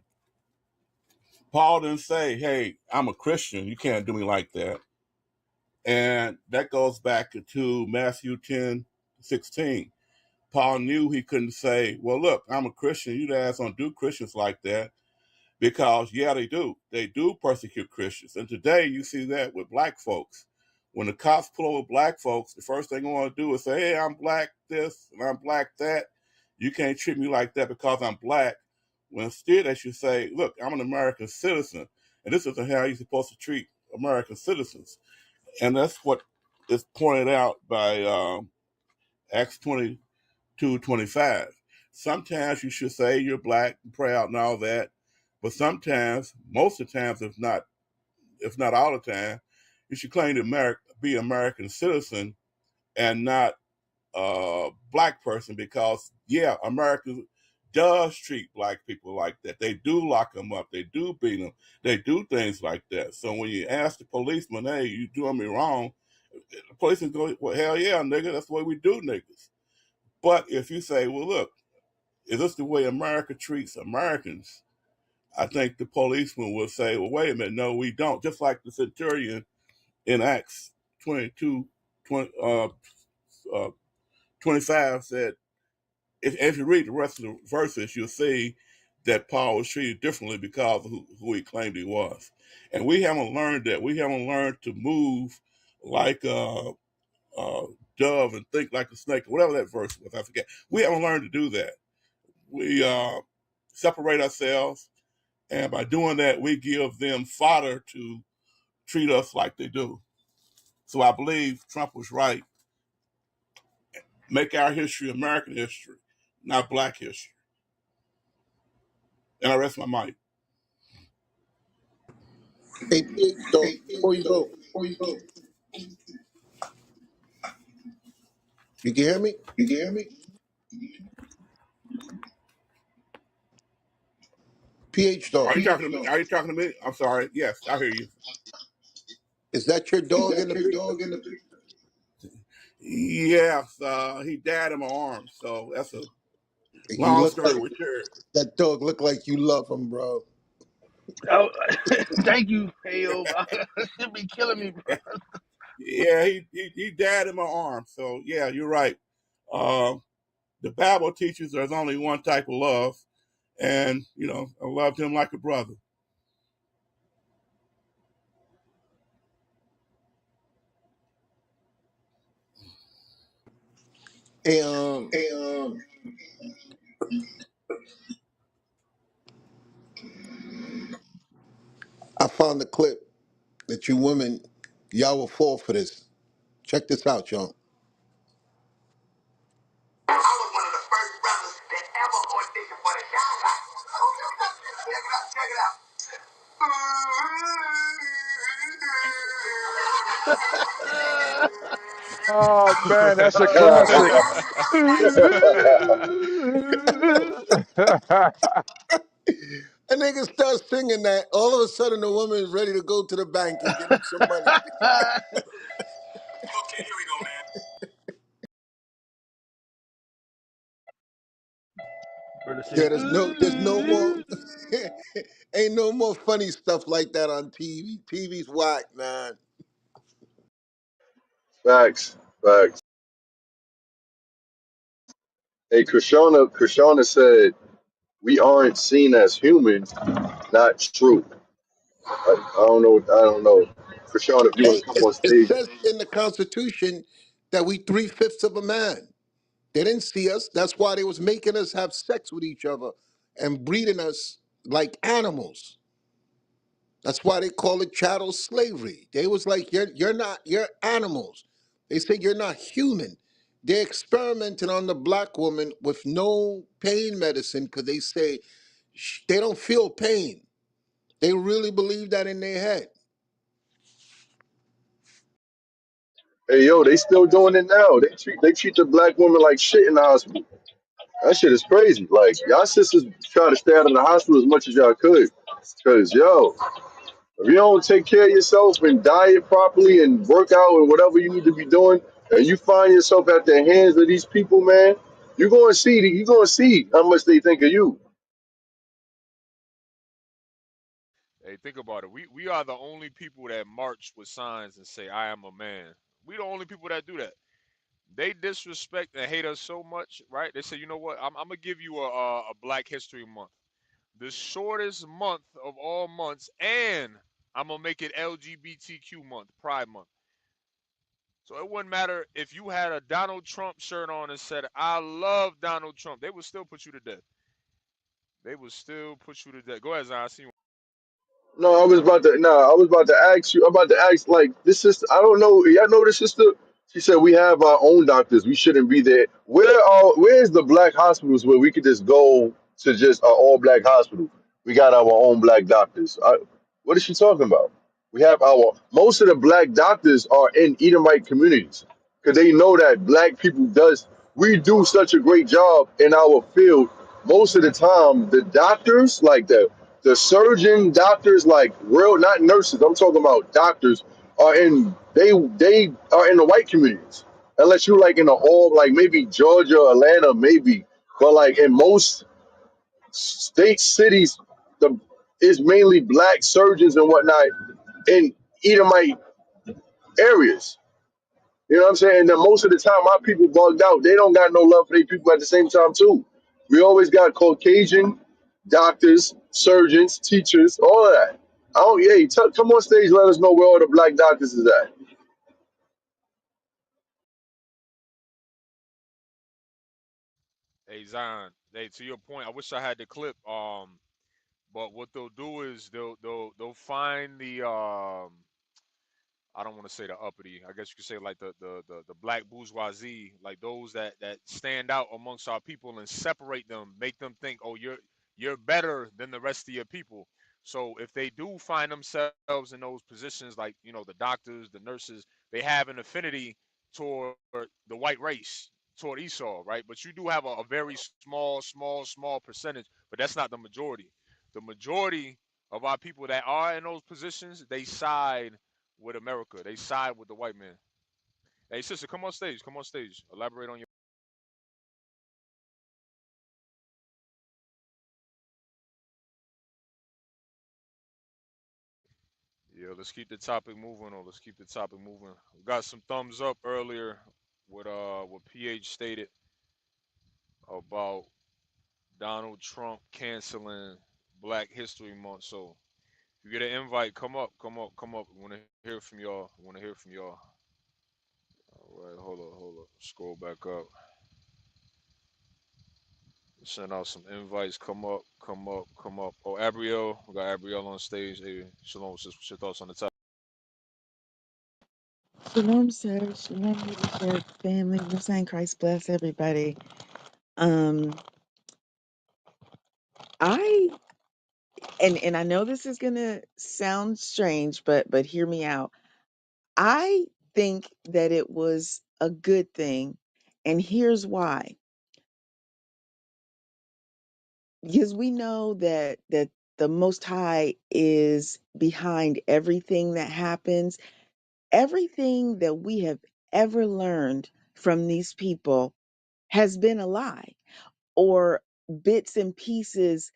Paul didn't say, hey, I'm a Christian. You can't do me like that. And that goes back to Matthew 10:16. Paul knew he couldn't say, well, look, I'm a Christian. You guys don't do Christians like that because, yeah, they do. They do persecute Christians. And today you see that with black folks. When the cops pull over black folks, the first thing they want to do is say, hey, I'm black this and I'm black that. You can't treat me like that because I'm black. When instead they should say, look, I'm an American citizen. And this isn't how you're supposed to treat American citizens. And that's what is pointed out by Acts 22:25. Sometimes you should say you're black and proud and all that, but sometimes, most of the times, if not all the time, you should claim to be an American citizen and not a black person because, yeah, America does treat black people like that. They do lock them up. They do beat them. They do things like that. So when you ask the policeman, hey, you doing me wrong, the policeman go, well, hell yeah, nigga, that's the way we do niggas. But if you say, well, look, is this the way America treats Americans? I think the policeman will say, well, wait a minute, no, we don't. Just like the centurion in Acts 22, 20, uh, 25 said, if you read the rest of the verses, you'll see that Paul was treated differently because of who he claimed he was. And we haven't learned that. We haven't learned to move like uh, dove and think like a snake, or whatever that verse was. I forget. We haven't learned to do that. We separate ourselves, and by doing that, we give them fodder to treat us like they do. So I believe Trump was right. Make our history American history, not black history. And I rest my mic. Hey, PH, though, before you go, you can hear me? PH, though, Are you talking to me? Are you talking to me? I'm sorry. Yes, I hear you. is that your dog in the picture? Yes, he died in my arms, so that's a You long look story like with Jared. that dog. Look like you love him, bro. Oh, thank you, Hale. Should be killing me, bro. Yeah, he died in my arms. So yeah, you're right. Uh, the Bible teaches there's only one type of love, and I loved him like a brother. Hey, I found the clip that you women, y'all will fall for this. Check this out, y'all. I was one of the first brothers that ever auditioned for the Shine. Check it out. Oh man, that's a classic. Facts. A nigga starts singing that. All of a sudden, the woman is ready to go to the bank and get him some money. Okay, here we go, man. Brother Yeah, say, there's no more, ain't no more funny stuff like that on TV. TV's whack, man. Facts. Facts. Hey, Krishana said, we aren't seen as humans, not true. I don't know. I don't know. For Sean, if you want Hey, to come on it stage, says in the Constitution that we 3/5 of a man. They didn't see us. That's why they was making us have sex with each other and breeding us like animals. That's why they call it chattel slavery. They was like, you're animals. They say you're not human. They experimented on the black woman with no pain medicine because they say they don't feel pain. They really believe that in their head. hey yo, they still doing it now. They treat the black woman like shit in the hospital. That shit is crazy. Like y'all sisters try to stay out of the hospital as much as y'all could, cause yo, if you don't take care of yourself and diet properly and work out and whatever you need to be doing, and you find yourself at the hands of these people, man, you're gonna see how much they think of you. Hey, think about it. We are the only people that march with signs and say, "I am a man." We the only people that do that. They disrespect and hate us so much, right? They say, you know what? I'm gonna give you a Black History Month, the shortest month of all months, and I'm gonna make it LGBTQ month, Pride Month. So it wouldn't matter if you had a Donald Trump shirt on and said, "I love Donald Trump." They would still put you to death. They would still put you to death. Go ahead, Zion. I see you. No, I was about to ask you. I'm about to ask, like, this sister. I don't know. Y'all know this sister? She said we have our own doctors. We shouldn't be there. Where's the black hospitals where we could just go to just an all black hospital? We got our own black doctors. What is she talking about? We have our most of the black doctors are in Edomite communities because they know that black people does we do such a great job in our field. Most of the time, the doctors, like the surgeon doctors, like real not nurses. I'm talking about doctors are in they are in the white communities. Unless you like in the all like maybe Georgia, Atlanta, maybe, but like in most state cities, the is mainly black surgeons and whatnot in Edomite areas. You know what I'm saying? And then most of the time, our people bugged out. They don't got no love for their people at the same time too. We always got Caucasian doctors, surgeons, teachers, all of that. Oh yeah, come on stage. Let us know where all the black doctors is at. Hey, Zion. Hey, to your point, I wish I had the clip. But what they'll do is they'll find the I don't want to say the uppity. I guess you could say like the black bourgeoisie, like those that stand out amongst our people and separate them, make them think, oh, you're better than the rest of your people. So if they do find themselves in those positions, like the doctors, the nurses, they have an affinity toward the white race, toward Esau, right? But you do have a very small percentage, but that's not the majority. The majority of our people that are in those positions, they side with America. They side with the white man. Hey, sister, come on stage. Come on stage. Elaborate on your. Yeah, let's keep the topic moving, or let's keep the topic moving. We got some thumbs up earlier with what PH stated about Donald Trump canceling Black History Month. So if you get an invite, come up, come up, come up. We want to hear from y'all. We want to hear from y'all. All right, hold up. Scroll back up. Send out some invites. Come up, come up, come up. Oh, Abriel. We got Abriel on stage. Hey, Shalom, sis. What's your thoughts on the topic? Shalom, sir. Shalom, leadership, family. We're saying Christ bless everybody. Um, I and I know this is gonna sound strange, but hear me out. I think that it was a good thing, and here's why. Because we know that the Most High is behind everything that happens, everything that we have ever learned from these people has been a lie or bits and pieces,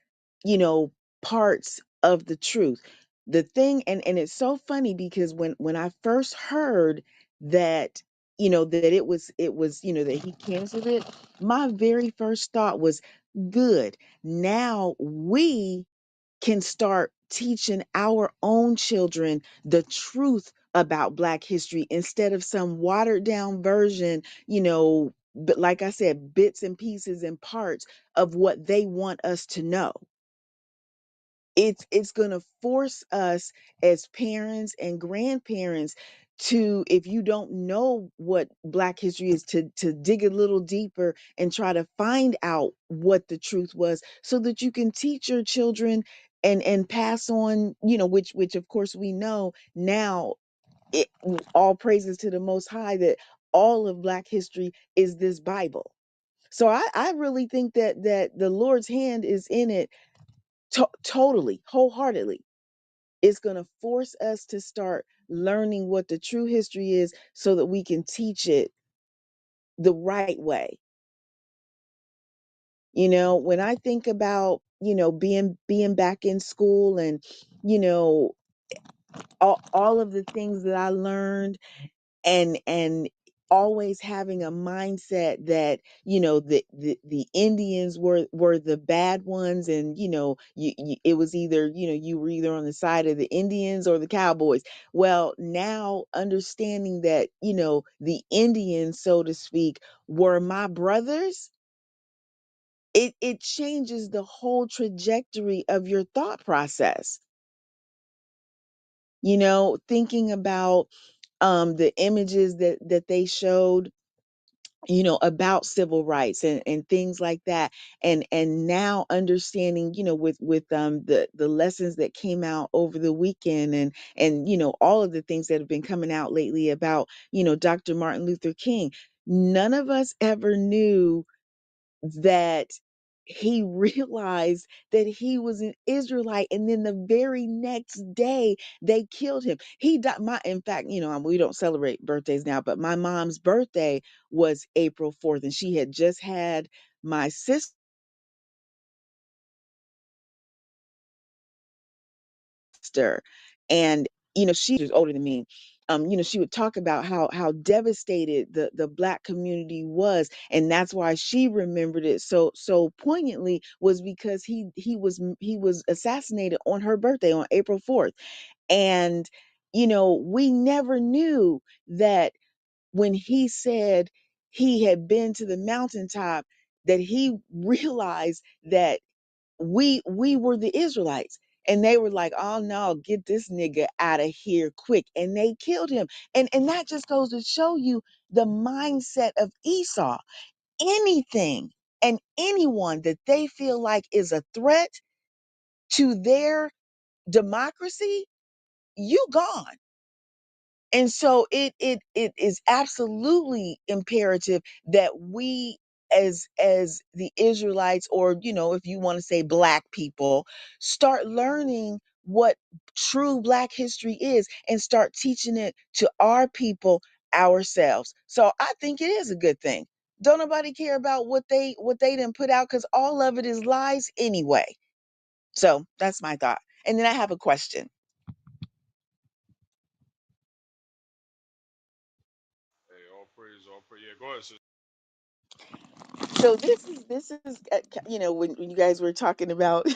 you know, parts of the truth. The thing, and it's so funny because when I first heard that, that it was, that he canceled it, my very first thought was good. Now we can start teaching our own children the truth about Black history instead of some watered down version, but like I said, bits and pieces and parts of what they want us to know. It's going to force us as parents and grandparents to, if you don't know what Black history is, to dig a little deeper and try to find out what the truth was so that you can teach your children and pass on, which of course we know now. it, all praises to the Most High that all of Black history is this Bible. So I really think that the Lord's hand is in it, totally, wholeheartedly. It's going to force us to start learning what the true history is so that we can teach it the right way. When I think about, being back in school and, you know, all of the things that I learned, and always having a mindset that, the Indians were the bad ones, and it was either, you were either on the side of the Indians or the Cowboys. Well, now understanding that, the Indians, so to speak, were my brothers, it changes the whole trajectory of your thought process. Thinking about the images that they showed, about civil rights and things like that, and now understanding, with the lessons that came out over the weekend, and all of the things that have been coming out lately about, Dr. Martin Luther King. None of us ever knew that he realized that he was an Israelite, and then the very next day they killed him. He died. In fact, we don't celebrate birthdays now, but my mom's birthday was April 4th, and she had just had my sister, and she was older than me. She would talk about how devastated the Black community was, and that's why she remembered it so poignantly, was because he was assassinated on her birthday on April 4th. And we never knew that when he said he had been to the mountaintop, that he realized that we were the Israelites. And they were like, oh no, get this nigga out of here quick. And they killed him. And that just goes to show you the mindset of Esau. Anything and anyone that they feel like is a threat to their democracy, you gone. And so it is absolutely imperative that we, as the Israelites, or if you want to say Black people, start learning what true Black history is and start teaching it to our people ourselves. So I think it is a good thing. Don't nobody care about what they didn't put out, because all of it is lies anyway. So that's my thought. And then I have a question. Hey, all praise. Yeah, go ahead, sis. So this is when you guys were talking about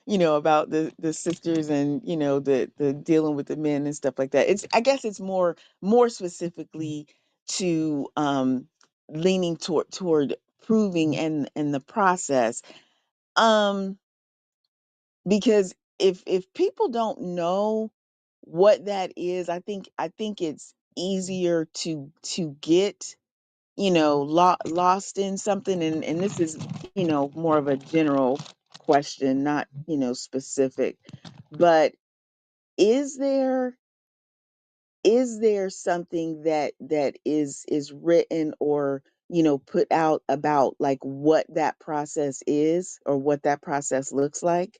about the sisters, and the dealing with the men and stuff like that. I guess it's more specifically to leaning toward proving and the process, um because if people don't know what that is, I think it's easier to get lost in something. And this is more of a general question, not specific. But is there something that is written or put out about, like, what that process is or what that process looks like?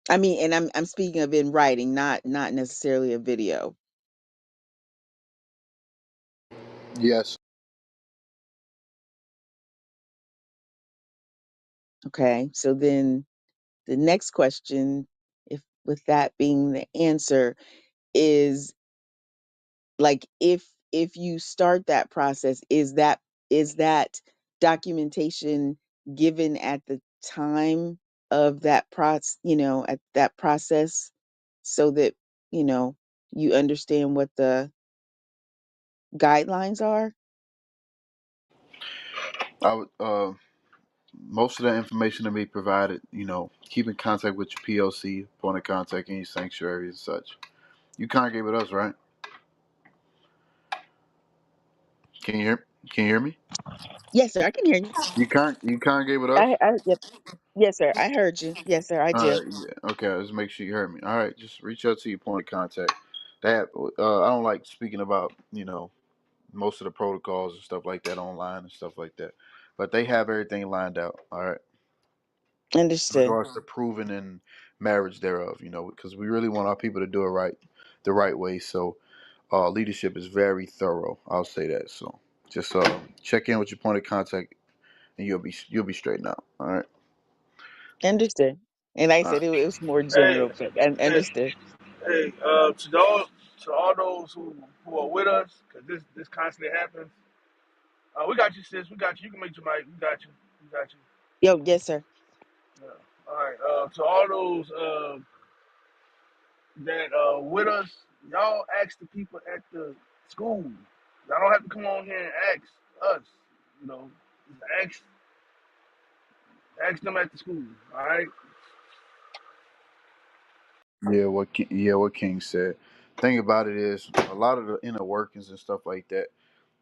I mean, and I'm speaking of in writing, not necessarily a video. Yes. Okay, so then the next question, if with that being the answer, is, like, if you start that process, is that documentation given at the time? of that at that process, so that you know you understand what the guidelines are? I would, most of the information to be provided, keep in contact with your POC, point of contact, any sanctuaries and such. You congregate with us, right? Can you hear? Can you hear me? Yes, sir. I can hear you. You congregate with us? Yep. Yes, sir. I heard you. Yes, sir. I All do. right. Yeah. Okay. Let's make sure you heard me. All right. Just reach out to your point of contact. That I don't like speaking about most of the protocols and stuff like that online and stuff like that, but they have everything lined out. All right. In Understood. regards to proving and marriage thereof, because we really want our people to do it right, the right way. So leadership is very thorough. I'll say that. So just check in with your point of contact, and you'll be straightened out. All right. Understood. And I All right. said it was more Hey, general, but and hey, understood. hey, to all those who are with us, because this constantly happens. We got you, sis. We got you. You can make your mic. We got you. We got you. Yo, yes, sir. Yeah. All right. To all those that with us, y'all ask the people at the school. Y'all don't have to come on here and ask us. You know, just ask them at the school. All right. What King said. Thing about it is, a lot of the inner workings and stuff like that.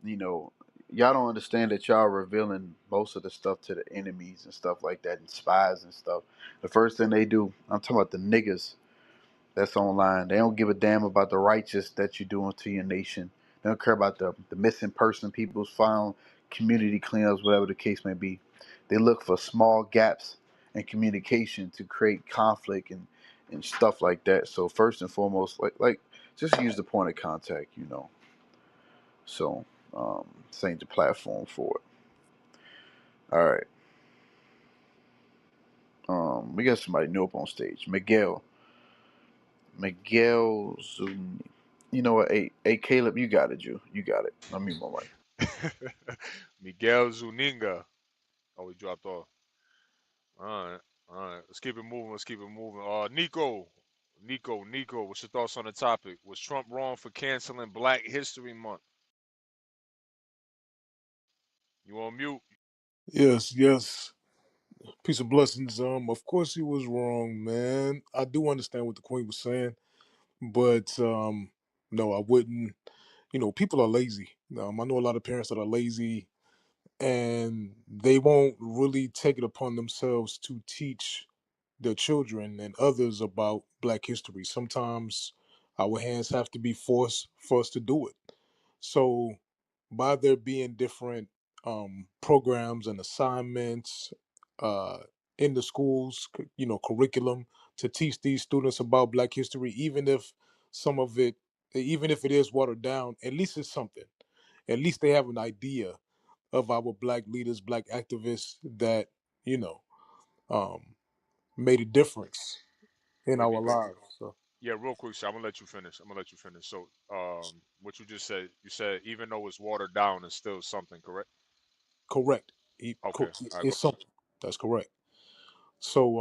You know, y'all don't understand that y'all revealing most of the stuff to the enemies and stuff like that, and spies and stuff. The first thing they do, I'm talking about the niggas that's online. They don't give a damn about the righteous that you're doing to your nation. They don't care about the missing person people's found, community cleanups, whatever the case may be. They look for small gaps in communication to create conflict and stuff like that. So first and foremost, like just use the point of contact. So this ain't the platform for it. All right. We got somebody new up on stage. Miguel Zuni. You know what? Hey, Caleb, you got it, You got it. Let me my mic. Miguel Zuninga. Oh, we dropped off. All right, all right. Let's keep it moving. Let's keep it moving. Nico. What's your thoughts on the topic? Was Trump wrong for canceling Black History Month? You on mute? Yes, yes. Peace and blessings. Of course he was wrong, man. I do understand what the Queen was saying, but no, I wouldn't. People are lazy. I know a lot of parents that are lazy, and they won't really take it upon themselves to teach their children and others about Black history. Sometimes our hands have to be forced for us to do it. So, by there being different programs and assignments uh, in the schools, curriculum to teach these students about Black history, even if some of it, even if it is watered down, at least it's something. At least they have an idea of our Black leaders, Black activists that you know um, made a difference in Wait, our Nico. lives. So Yeah, real quick, sir. I'm gonna let you finish. So, what you just said, you said even though it's watered down, it's still something, correct? correct. Okay. All right. Go. It's something. That's correct. So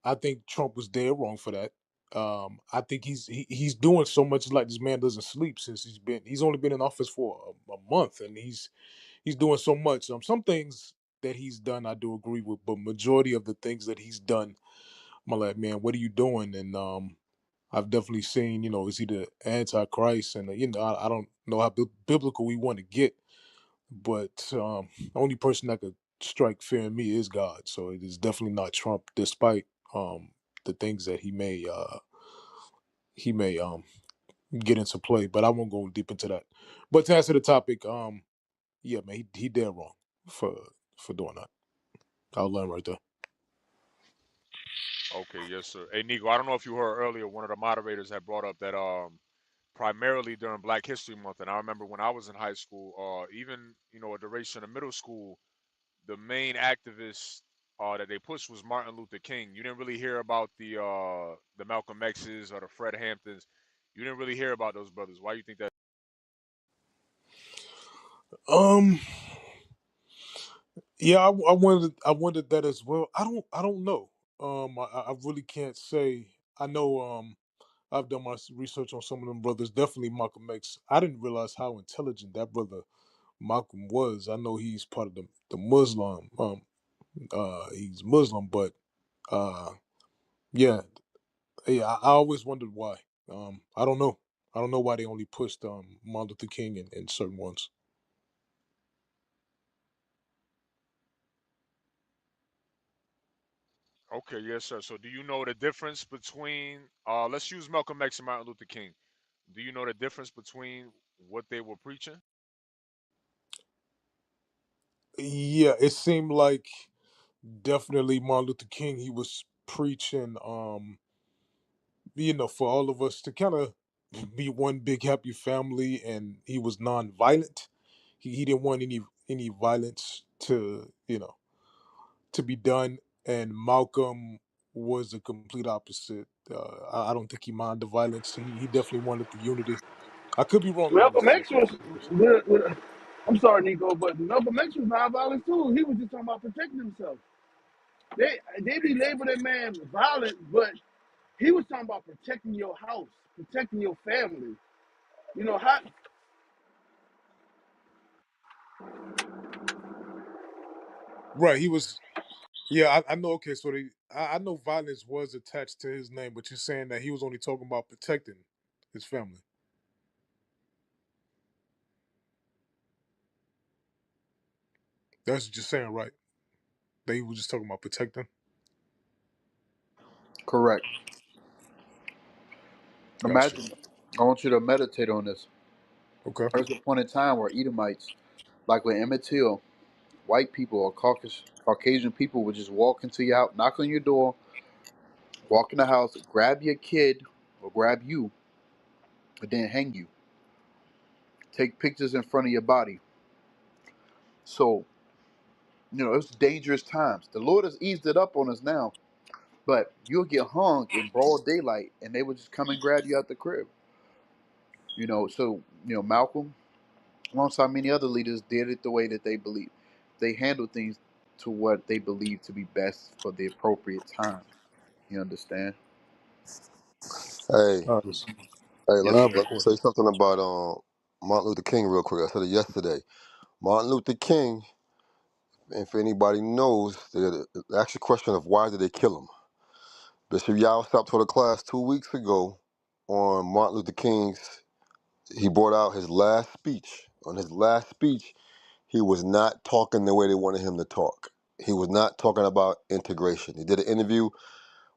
I think Trump was dead wrong for that. I think he's doing so much. Like, this man doesn't sleep since he's only been in office for a month, and he's doing so much. Some things that he's done I do agree with, but majority of the things that he's done, I'm like, man, what are you doing? And I've definitely seen, is he the antichrist? And I don't know how biblical we want to get, but the only person that could strike fear in me is God. So it is definitely not Trump, despite the things that he may get into play. But I won't go deep into that. But to answer the topic, yeah, man, he dead wrong for doing that. I'll learn right there. Okay. Yes, sir. Hey, Nico. I don't know if you heard earlier. One of the moderators had brought up that primarily during Black History Month, and I remember when I was in high school, even a duration of middle school, the main activist that they pushed was Martin Luther King. You didn't really hear about the Malcolm X's or the Fred Hamptons. You didn't really hear about those brothers. Why do you think that? Um, Yeah, I wondered that as well. I don't know. I really can't say. I know. I've done my research on some of them brothers. Definitely Malcolm X. I didn't realize how intelligent that brother Malcolm was. I know he's part of the Muslim. He's Muslim, but uh, yeah, yeah. I always wondered why. I don't know. I don't know why they only pushed Martin Luther King in certain ones. Okay, yes, sir. So do you know the difference between let's use Malcolm X and Martin Luther King. Do you know the difference between what they were preaching? Yeah, it seemed like definitely Martin Luther King. He was preaching, for all of us to kind of be one big happy family, and he was non-violent. He didn't want any violence to be done, and Malcolm was the complete opposite. I don't think he minded the violence. He definitely wanted the unity. I could be wrong about Malcolm this though. X was, I'm sorry, Nico, but Malcolm X was nonviolent too. He was just talking about protecting himself. They be labeled that man violent, but he was talking about protecting your house, protecting your family. You know how? Right, he was. Yeah, I know. Okay, so I know violence was attached to his name, but you're saying that he was only talking about protecting his family. That's what you're saying, right? That he was just talking about protecting. Correct. Gotcha. Imagine, I want you to meditate on this. Okay. There's a point in time where Edomites, like with Emmett Till, white people or Caucasian people would just walk into your house, knock on your door, walk in the house, grab your kid or grab you, and then hang you. Take pictures in front of your body. So, it's dangerous times. The Lord has eased it up on us now, but you'll get hung in broad daylight and they would just come and grab you out the crib. So, Malcolm, alongside many other leaders, did it the way that they believe. They handled things to what they believe to be best for the appropriate time. You understand? Hey, All right. hey, Yes, Lab sir. let me report. say something about Martin Luther King real quick. I said it yesterday. Martin Luther King, and if anybody knows, the actual question of why did they kill him? Bishop Yao stopped for the class 2 weeks ago on Martin Luther King's. He brought out his last speech. On his last speech, he was not talking the way they wanted him to talk. He was not talking about integration. He did an interview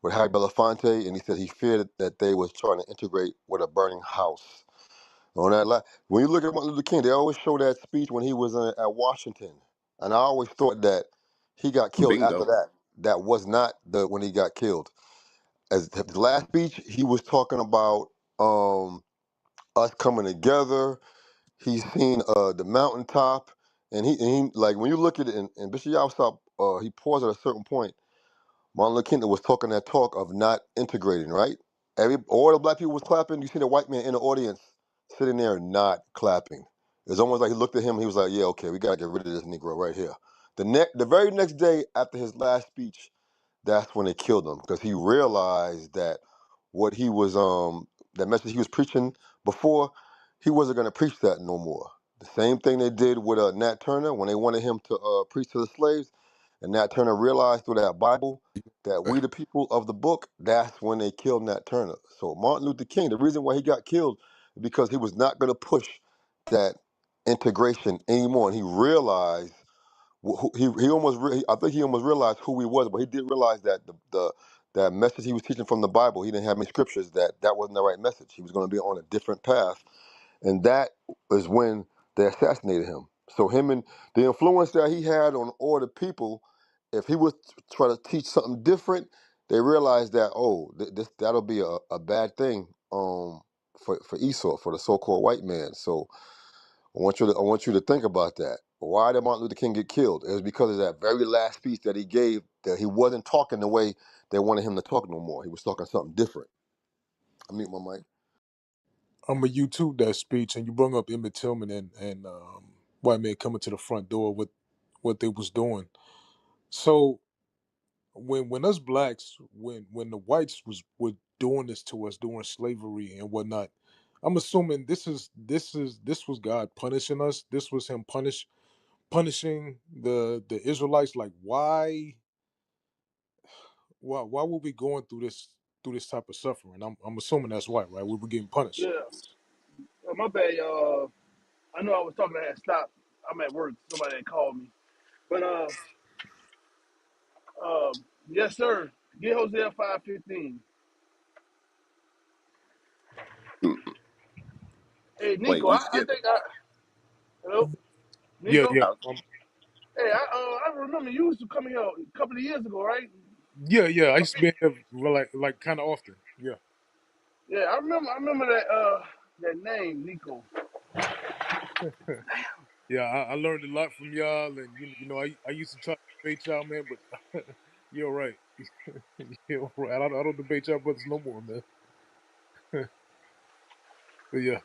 with Harry Belafonte, and he said he feared that they was trying to integrate with a burning house. On that, when you look at Martin Luther King, they always show that speech when he was at Washington, and I always thought that he got killed after Bingo. that. That was not the when he got killed. As the last speech, he was talking about us coming together. He's seen the mountaintop, and he like when you look at it, and Bishop Yahweh, he paused at a certain point. Martin Luther King was talking that talk of not integrating, right? All the black people was clapping. You see the white man in the audience sitting there not clapping. It's almost like he looked at him. He was like, "Yeah, okay, we gotta get rid of this Negro right here." The very next day after his last speech, that's when they killed him because he realized that what he was that message he was preaching before, he wasn't gonna preach that no more. The same thing they did with Nat Turner when they wanted him to preach to the slaves, and Nat Turner realized through that Bible that we the people of the book, that's when they killed Nat Turner. So Martin Luther King, the reason why he got killed is because he was not going to push that integration anymore. And he realized he almost I think he almost realized who he was, but he did realize that the that message he was teaching from the Bible, he didn't have any scriptures that wasn't the right message. He was going to be on a different path, and that is when they assassinated him. So him and the influence that he had on all the people, if he was trying to teach something different, they realized that that'll be a bad thing for Esau, for the so-called white man. So I want you to think about that. Why did Martin Luther King get killed? It was because of that very last speech that he gave, that he wasn't talking the way they wanted him to talk no more. He was talking something different. I mute my mic. I'm a YouTube that speech, and you brought up Emmett Tillman and white man coming to the front door. what they was doing. So when us blacks, when the whites were doing this to us during slavery and whatnot, I'm assuming this was God punishing us. This was him punishing the Israelites. Like why were we going through this type of suffering? I'm assuming that's why, right? We were getting punished. Yeah. My bad, y'all. I know I was talking. I had stopped. I'm at work. Somebody had called me. But yes, sir. Get Hosea 5:15. Mm, Hey, wait, Nico. we I skipped. think I hello, Yeah, Nico. yeah, Uh, Hey, I remember you used to come here a couple of years ago, right? yeah. I used to be in there like kind of often. Yeah, Yeah, I remember. I remember that that name, Nico. yeah. I learned a lot from y'all, and I used to try to debate y'all, man, but you're right. You're right. I don't debate y'all brothers no more, man. But yeah,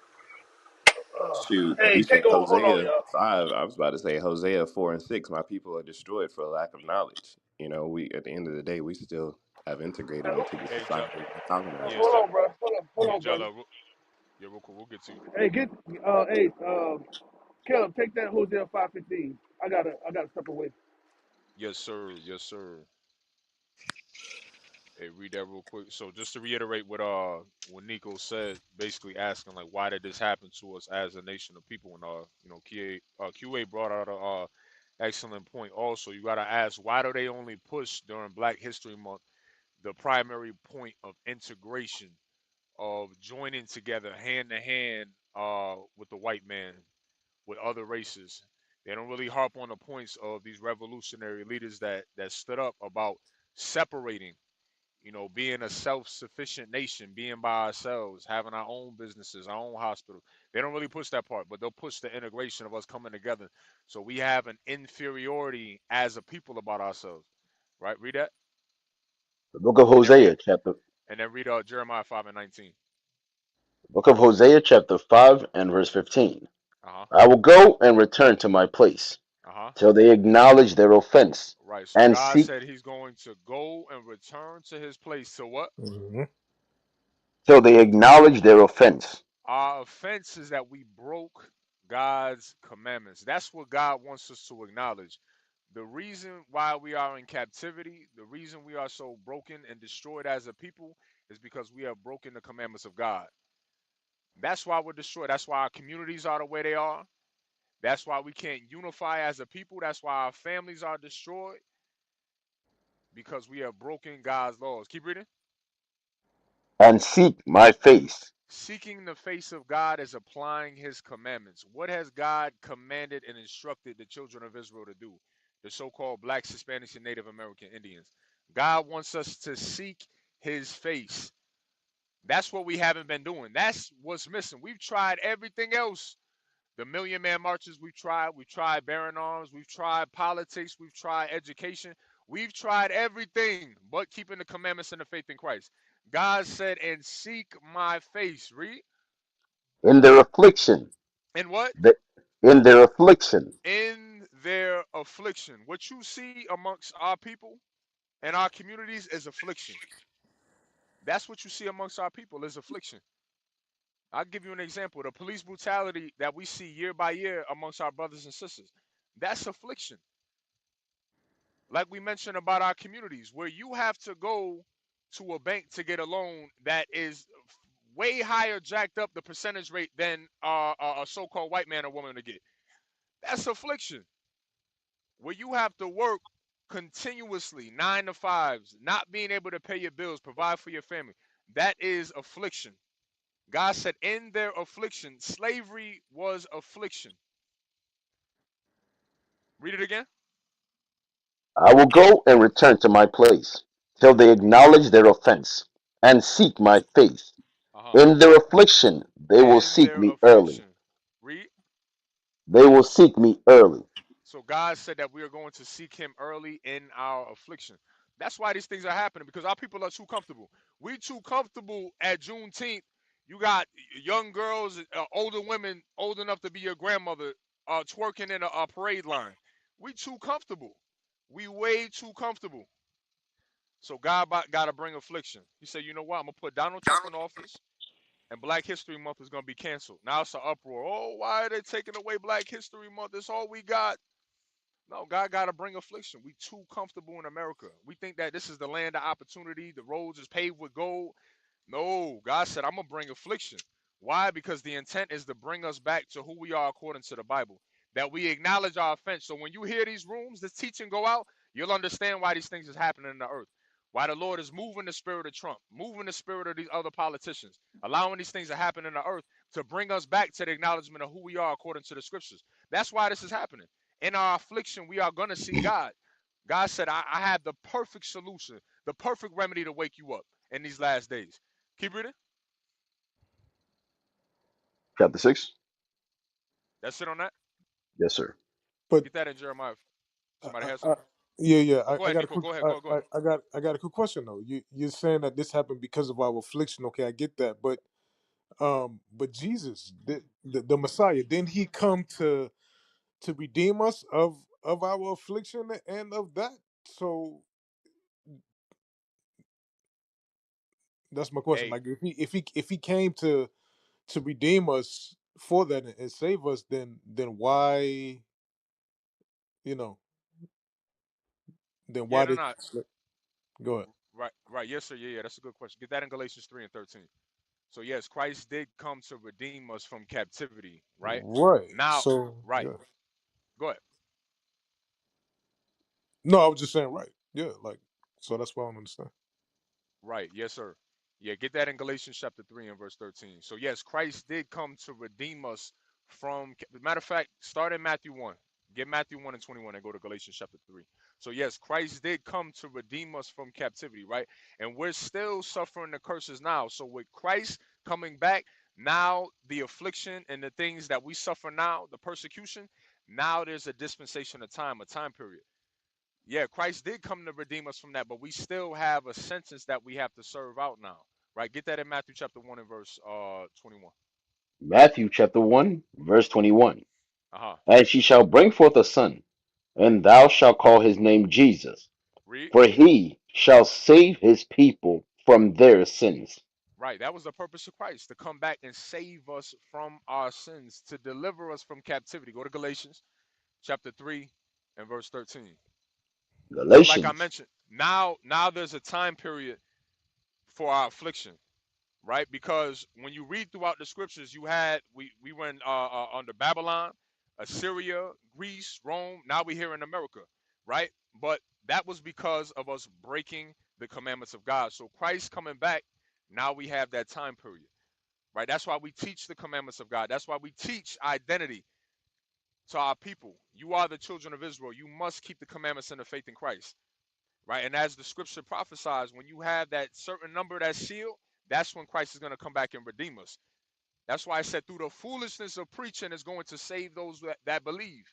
shoot, Hey, you can't said go. Hold on, Hosea y'all. 5. I was about to say Hosea 4 and 6. My people are destroyed for lack of knowledge. You know, we at the end of the day, we still have integrated into the Hey, society we're talking about. yeah, Hold on, bro. Hold yeah, on, brother. yeah, real cool. We'll get to you. Hey, Caleb, take that Hosea 5:15. I gotta step away. Yes, sir. Yes, sir. Hey, read that real quick. So just to reiterate what Nico said, basically asking like why did this happen to us as a nation of people, and QA brought out a excellent point. Also, you got to ask why do they only push during Black History Month the primary point of integration, of joining together hand to hand with the white man, with other races. They don't really harp on the points of these revolutionary leaders that stood up about separating, being a self-sufficient nation, being by ourselves, having our own businesses, our own hospitals. They don't really push that part, but they'll push the integration of us coming together. So we have an inferiority as a people about ourselves. Right? Read that. The book of And then read Hosea, chapter Jeremiah 5:19. book of Hosea, chapter 5 and verse 15. Uh-huh. I will go and return to my place Uh-huh. till they acknowledge their offense Right. So and God seek said he's going to go and return to his place. So what? hmm till they acknowledge their offense. Our offense is that we broke God's commandments. That's what God wants us to acknowledge. The reason why we are in captivity, the reason we are so broken and destroyed as a people is because we have broken the commandments of God. That's why we're destroyed. That's why our communities are the way they are. That's why we can't unify as a people. That's why our families are destroyed because we have broken God's laws. Keep reading. And seek my face. Seeking the face of God is applying his commandments. What has God commanded and instructed the children of Israel to do? The so called blacks, Hispanics, and Native American Indians. God wants us to seek his face. That's what we haven't been doing. That's what's missing. We've tried everything else. The Million Man Marches, we've tried bearing arms, we've tried politics, we've tried education, we've tried everything but keeping the commandments and the faith in Christ. God said, and seek my face. Read. In their affliction, And what? the, in their affliction, In their affliction. What you see amongst our people and our communities is affliction. That's what you see amongst our people is affliction. I'll give you an example. The police brutality that we see year by year amongst our brothers and sisters, that's affliction. Like we mentioned about our communities, where you have to go to a bank to get a loan that is way higher, jacked up the percentage rate than a so-called white man or woman to get. That's affliction. Where you have to work continuously, 9 to 5s, not being able to pay your bills, provide for your family. That is affliction. God said, in their affliction, slavery was affliction. Read it again. I will go and return to my place till they acknowledge their offense and seek my face. Uh-huh. In their affliction, they will In seek their me early. affliction. Read. They will seek me early. So God said that we are going to seek him early in our affliction. That's why these things are happening, because our people are too comfortable. We too comfortable at Juneteenth. You got young girls, older women old enough to be your grandmother, twerking in a parade line. We too comfortable. We way too comfortable. So God got to bring affliction. He said, you know what? I'm gonna put Donald Trump in office, and Black History Month is gonna be canceled. Now it's an uproar. Oh, why are they taking away Black History Month? That's all we got. No, God got to bring affliction. We too comfortable in America. We think that this is the land of opportunity. The roads is paved with gold. No, God said, I'm going to bring affliction. Why? Because the intent is to bring us back to who we are according to the Bible, that we acknowledge our offense. So when you hear these rooms, this teaching go out, you'll understand why these things is happening in the earth. Why the Lord is moving the spirit of Trump, moving the spirit of these other politicians, allowing these things to happen in the earth to bring us back to the acknowledgement of who we are according to the scriptures. That's why this is happening. In our affliction, we are going to see God. God said, I have the perfect solution, the perfect remedy to wake you up in these last days. Keep reading. Chapter 6. That's it on that. Yes, sir. But Get that in Jeremiah. I, Somebody has I, something? yeah, yeah. Oh, go I ahead, got a Nico. quick. Go ahead. Go ahead. I got a quick question though. You're saying that this happened because of our affliction. Okay, I get that. But Jesus, the Messiah, didn't he come to redeem us of our affliction and of that? So that's my question. Hey, Like if he came to redeem us for that and save us, then why you know then yeah, why no, did no. go ahead? Right, right. Yes, sir. Yeah, yeah. That's a good question. Get that in Galatians 3 and 13. So, yes, Christ did come to redeem us from captivity, right? Right. Now, So right. yeah. Go ahead. No, I was just saying right. Yeah, like so that's why I don't understand. Right. Yes, sir. Yeah, get that in Galatians chapter 3 and verse 13. So, yes, Christ did come to redeem us from. Matter of fact, start in Matthew 1. Get Matthew 1 and 21 and go to Galatians chapter 3. So, yes, Christ did come to redeem us from captivity, right? And we're still suffering the curses now. So, with Christ coming back, now the affliction and the things that we suffer now, the persecution, now there's a dispensation of time, a time period. Yeah, Christ did come to redeem us from that, but we still have a sentence that we have to serve out now. Right? Get that in Matthew chapter 1 and verse 21. Matthew chapter 1, verse 21. Uh-huh. And she shall bring forth a son, and thou shalt call his name Jesus, Read. for he shall save his people from their sins. Right. That was the purpose of Christ, to come back and save us from our sins, to deliver us from captivity. Go to Galatians chapter 3 and verse 13. So like I Galatians. mentioned, now there's a time period for our affliction. Right? Because when you read throughout the scriptures, we went under Babylon, Assyria, Greece, Rome. Now we're here in America, right? But that was because of us breaking the commandments of God. So Christ coming back, now we have that time period, right? That's why we teach the commandments of God. That's why we teach identity to our people. You are the children of Israel. You must keep the commandments and the faith in Christ, right? And as the scripture prophesies, when you have that certain number that's sealed, that's when Christ is going to come back and redeem us. That's why I said through the foolishness of preaching is going to save those that believe.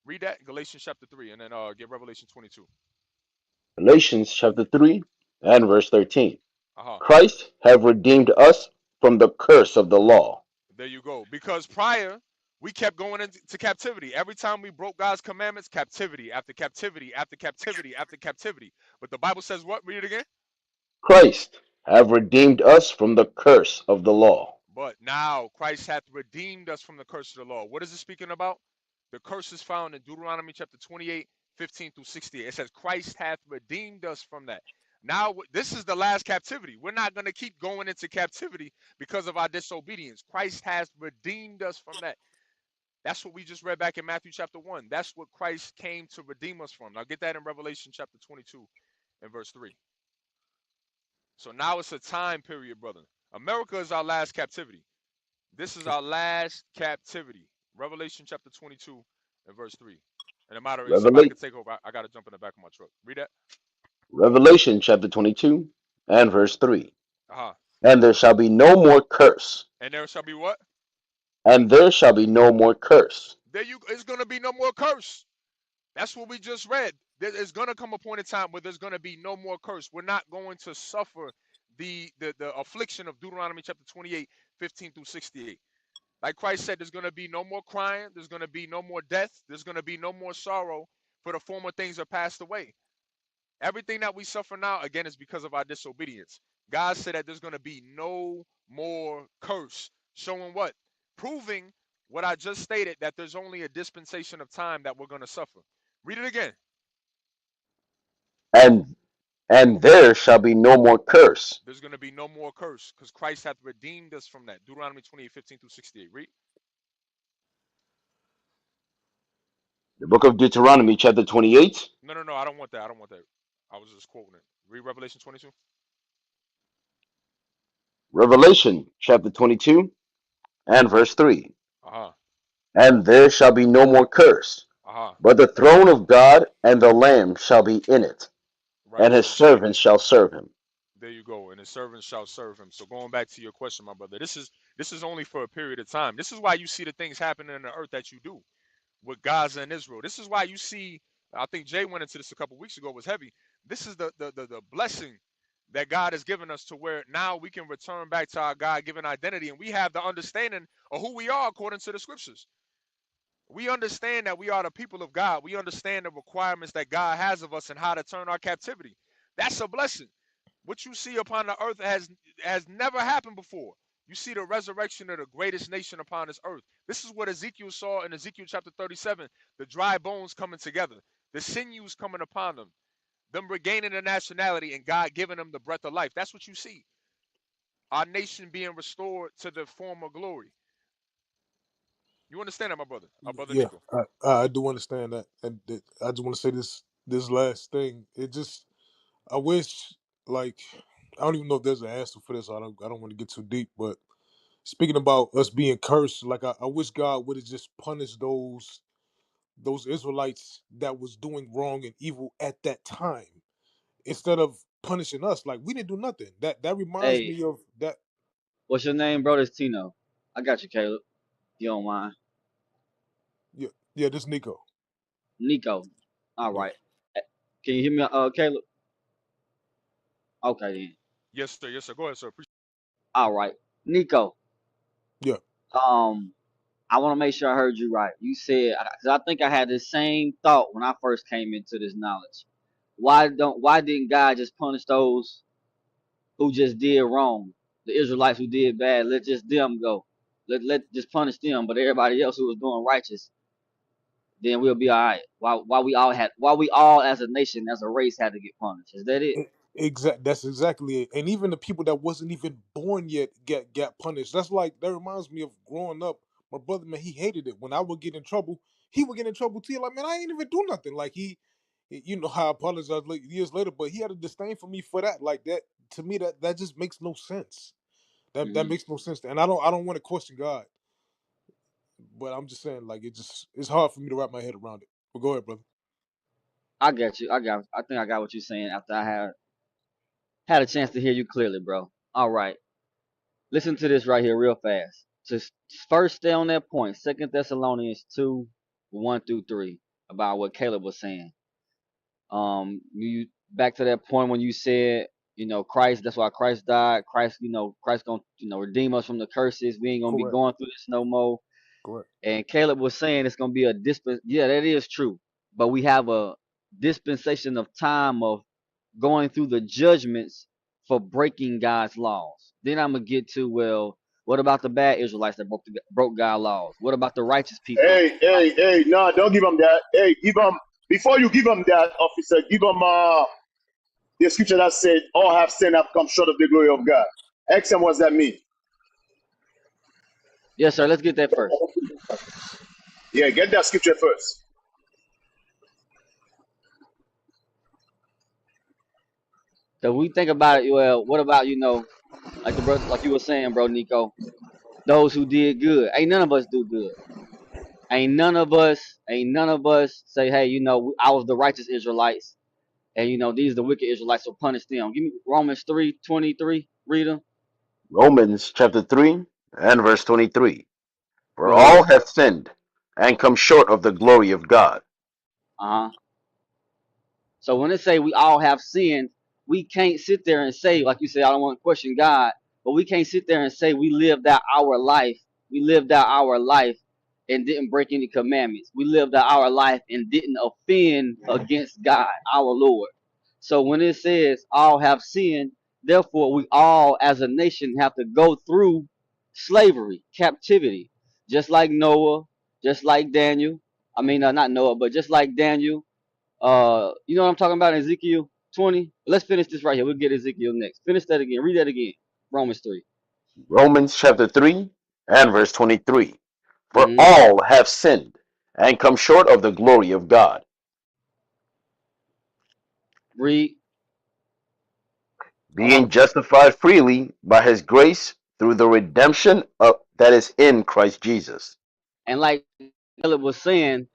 Read that in Galatians chapter 3 and then get Revelation 22. Galatians chapter 3 and verse 13. Uh-huh. Christ have redeemed us from the curse of the law. There you go. Because prior, we kept going into captivity. Every time we broke God's commandments, captivity after captivity after captivity after captivity. But the Bible says what? Read it again. Christ have redeemed us from the curse of the law. But now Christ hath redeemed us from the curse of the law. What is it speaking about? The curse is found in Deuteronomy chapter 28, 15 through 68. It says, Christ hath redeemed us from that. Now, this is the last captivity. We're not going to keep going into captivity because of our disobedience. Christ has redeemed us from that. That's what we just read back in Matthew chapter 1. That's what Christ came to redeem us from. Now, get that in Revelation chapter 22 and verse 3. So now it's a time period, brother. America is our last captivity. This is our last captivity. Revelation chapter 22 and verse 3. And the moderator, somebody Revela- could take over. I got to jump in the back of my truck. Read that. Revelation chapter 22 and verse 3. Uh-huh. And there shall be no more curse. And there shall be what? And there shall be no more curse. There you. It's going to be no more curse. That's what we just read. There's going to come a point in time where there's going to be no more curse. We're not going to suffer the affliction of Deuteronomy chapter 28, 15 through 68. Like Christ said, there's going to be no more crying. There's going to be no more death. There's going to be no more sorrow For the former things are passed away. Everything that we suffer now, again, is because of our disobedience. God said that there's going to be no more curse. Showing what? Proving what I just stated, that there's only a dispensation of time that we're going to suffer. Read it again. And there shall be no more curse. There's going to be no more curse because Christ hath redeemed us from that. Deuteronomy 28:15 through 68. Read. The book of Deuteronomy, chapter 28, No, no, no. I don't want that. I don't want that. I was just quoting it. Read Revelation 22. Revelation, chapter 22, and verse 3. Uh huh. And there shall be no more curse, Uh huh. but the throne of God and the Lamb shall be in it, Right. and his So servants shall serve him. there you go. And his servants shall serve him. So going back to your question, my brother, this is only for a period of time. This is why you see the things happening in the earth that you do with Gaza and Israel. This is why you see. I think Jay went into this a couple weeks ago. Was heavy. This is the blessing that God has given us to where now we can return back to our God-given identity, and we have the understanding of who we are according to the scriptures. We understand that we are the people of God. We understand the requirements that God has of us and how to turn our captivity. That's a blessing. What you see upon the earth has never happened before. You see the resurrection of the greatest nation upon this earth. This is what Ezekiel saw in Ezekiel chapter 37, the dry bones coming together, the sinews coming upon them regaining their nationality and God giving them the breath of life. That's what you see. Our nation being restored to the former glory. You understand that, my brother? Our brother Yeah, Nico. I do understand that, and I just want to say this last thing. It just I wish like I don't even know if there's an answer for this. I don't want to get too deep, but speaking about us being cursed, like I wish God would have just punished those Israelites that was doing wrong and evil at that time instead of punishing us. Like we didn't do nothing. That reminds Hey, me of that. what's your name, bro? This Tino. I got you, Caleb. You don't mind. Yeah, yeah. This Nico. Nico. All Yeah, right. Eh, can you hear me, Caleb? Okay then. Yes, sir. Yes, sir. Go ahead, sir. All right. Nico. yeah. Um, I want to make sure I heard you right. You said, because I think I had the same thought when I first came into this knowledge. Why didn't God just punish those who just did wrong? The Israelites who did bad, let just them go. Let just punish them, but everybody else who was doing righteous, then we'll be all right. Why we all as a nation, as a race, had to get punished? Is that it? Exact. That's exactly it. And even the people that wasn't even born yet got punished. That's like that reminds me of growing up. My brother, man, he hated it when I would get in trouble. He would get in trouble too. Like, man, I ain't even do nothing. Like you know, I apologized years later, but he had a disdain for me for that. Like that to me, that just makes no sense. That Hmm. makes no sense. And I don't want to question God, but I'm just saying, like, it's hard for me to wrap my head around it. But go ahead, brother. I got you. I think I got what you're saying after I had a chance to hear you clearly, bro. All right. Listen to this right here, real fast. Just first stay on that point. 2 Thessalonians 2:1 through 3, about what Caleb was saying. You back to that point when you said, Christ. That's why Christ died. Christ, Christ gonna, redeem us from the curses. We ain't gonna be Correct. going through this no more. Correct. And Caleb was saying it's gonna be a disp. Yeah, that is true. But we have a dispensation of time of going through the judgments for breaking God's laws. Then I'm gonna get to, well, what about the bad Israelites that broke God's laws? What about the righteous people? Hey, no, don't give him that. Hey, give him, before you give him that, officer, give him the scripture that said, all have sinned, have come short of the glory of God. Ask him, what's that mean? Yes, sir. Let's get that first. Yeah, get that scripture first. Cause we think about it. Well, what about like the brother, like you were saying, bro, Nico? Those who did good. Ain't none of us do good. Ain't none of us say, hey, I was the righteous Israelites, and these are the wicked Israelites, so punish them. Give me Romans 3:23. Read them. Romans chapter 3 and verse 23. For Go ahead. all have sinned and come short of the glory of God. Uh huh. So when they say we all have sinned, we can't sit there and say, like you say, I don't want to question God, but we can't sit there and say we lived out our life. We lived out our life and didn't break any commandments. We lived our life and didn't offend against God, our Lord. So when it says all have sinned, therefore we all as a nation have to go through slavery, captivity, just like Noah, just like Daniel. I mean, not Noah, but just like Daniel. You know what I'm talking about? Ezekiel 20. Let's finish this right here. We'll get Ezekiel next. Finish that again. Read that again. Romans 3. Romans chapter 3 and verse 23. For Mm-hmm. all have sinned and come short of the glory of God, Read. being justified freely by his grace through the redemption that is in Christ Jesus. And like Philip was saying,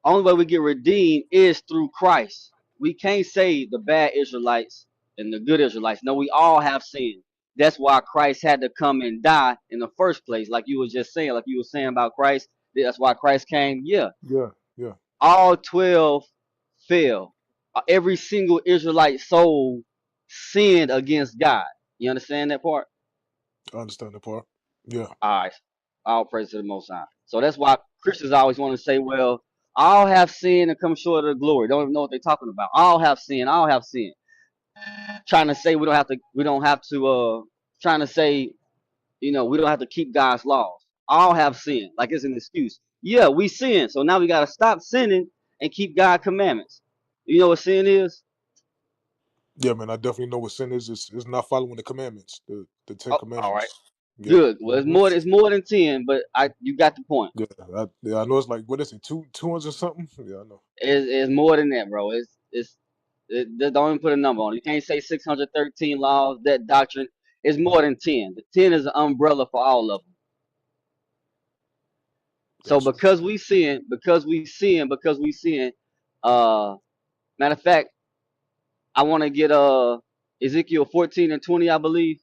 only way we get redeemed is through Christ. We can't say the bad Israelites and the good Israelites. No, we all have sinned. That's why Christ had to come and die in the first place. Like you was just saying, like you were saying about Christ. That's why Christ came. Yeah, Yeah, yeah. all 12 fell. Every single Israelite soul sinned against God. You understand that part? I understand the part. Yeah, All right. All praise to the Most High. So that's why Christians always want to say, well, all have sinned and come short of the glory. Don't even know what they're talking about. All have sinned. All have sinned. Trying to say trying to say, we don't have to keep God's laws. All have sinned. Like it's an excuse. Yeah, we sin. So now we got to stop sinning and keep God's commandments. You know what sin is? yeah, man. I definitely know what sin is. It's not following the commandments, the Ten Oh, all right. Commandments. Yeah. Good. Well, Hmm. it's more than 10, but you got the point. Yeah, I know it's like what is it, 200 something? Yeah, I know. It's more than that, bro. Don't even put a number on it. You can't say 613 laws. That doctrine is more than 10. The 10 is an umbrella for all of them. So Gotcha. because we sin. Uh, Matter of fact, I want to get Ezekiel 14 and 20, I believe.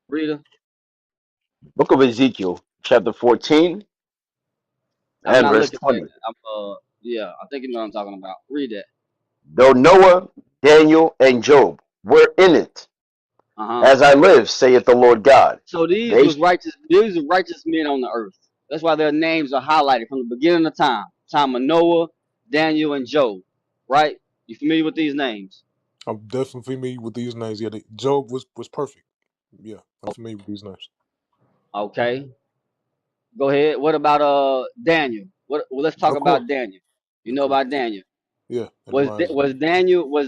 Reader, Book of Ezekiel, chapter 14 I'm and not verse looking at 20. it. Yeah, I think you know what I'm talking about. Read that. Though Noah, Daniel, and Job were in it, Uh huh. as I live, saith the Lord God, So these they was righteous. These were righteous men on the earth. That's why their names are highlighted from the beginning of time. Time of Noah, Daniel, and Job. Right? You familiar with these names? I'm definitely familiar with these names. Yeah, Job was perfect. Yeah, I'm familiar with these names. Okay. Go ahead. What about Daniel? Well, let's talk Of course, about Daniel. You of know course. about Daniel. Yeah, in the Was lines.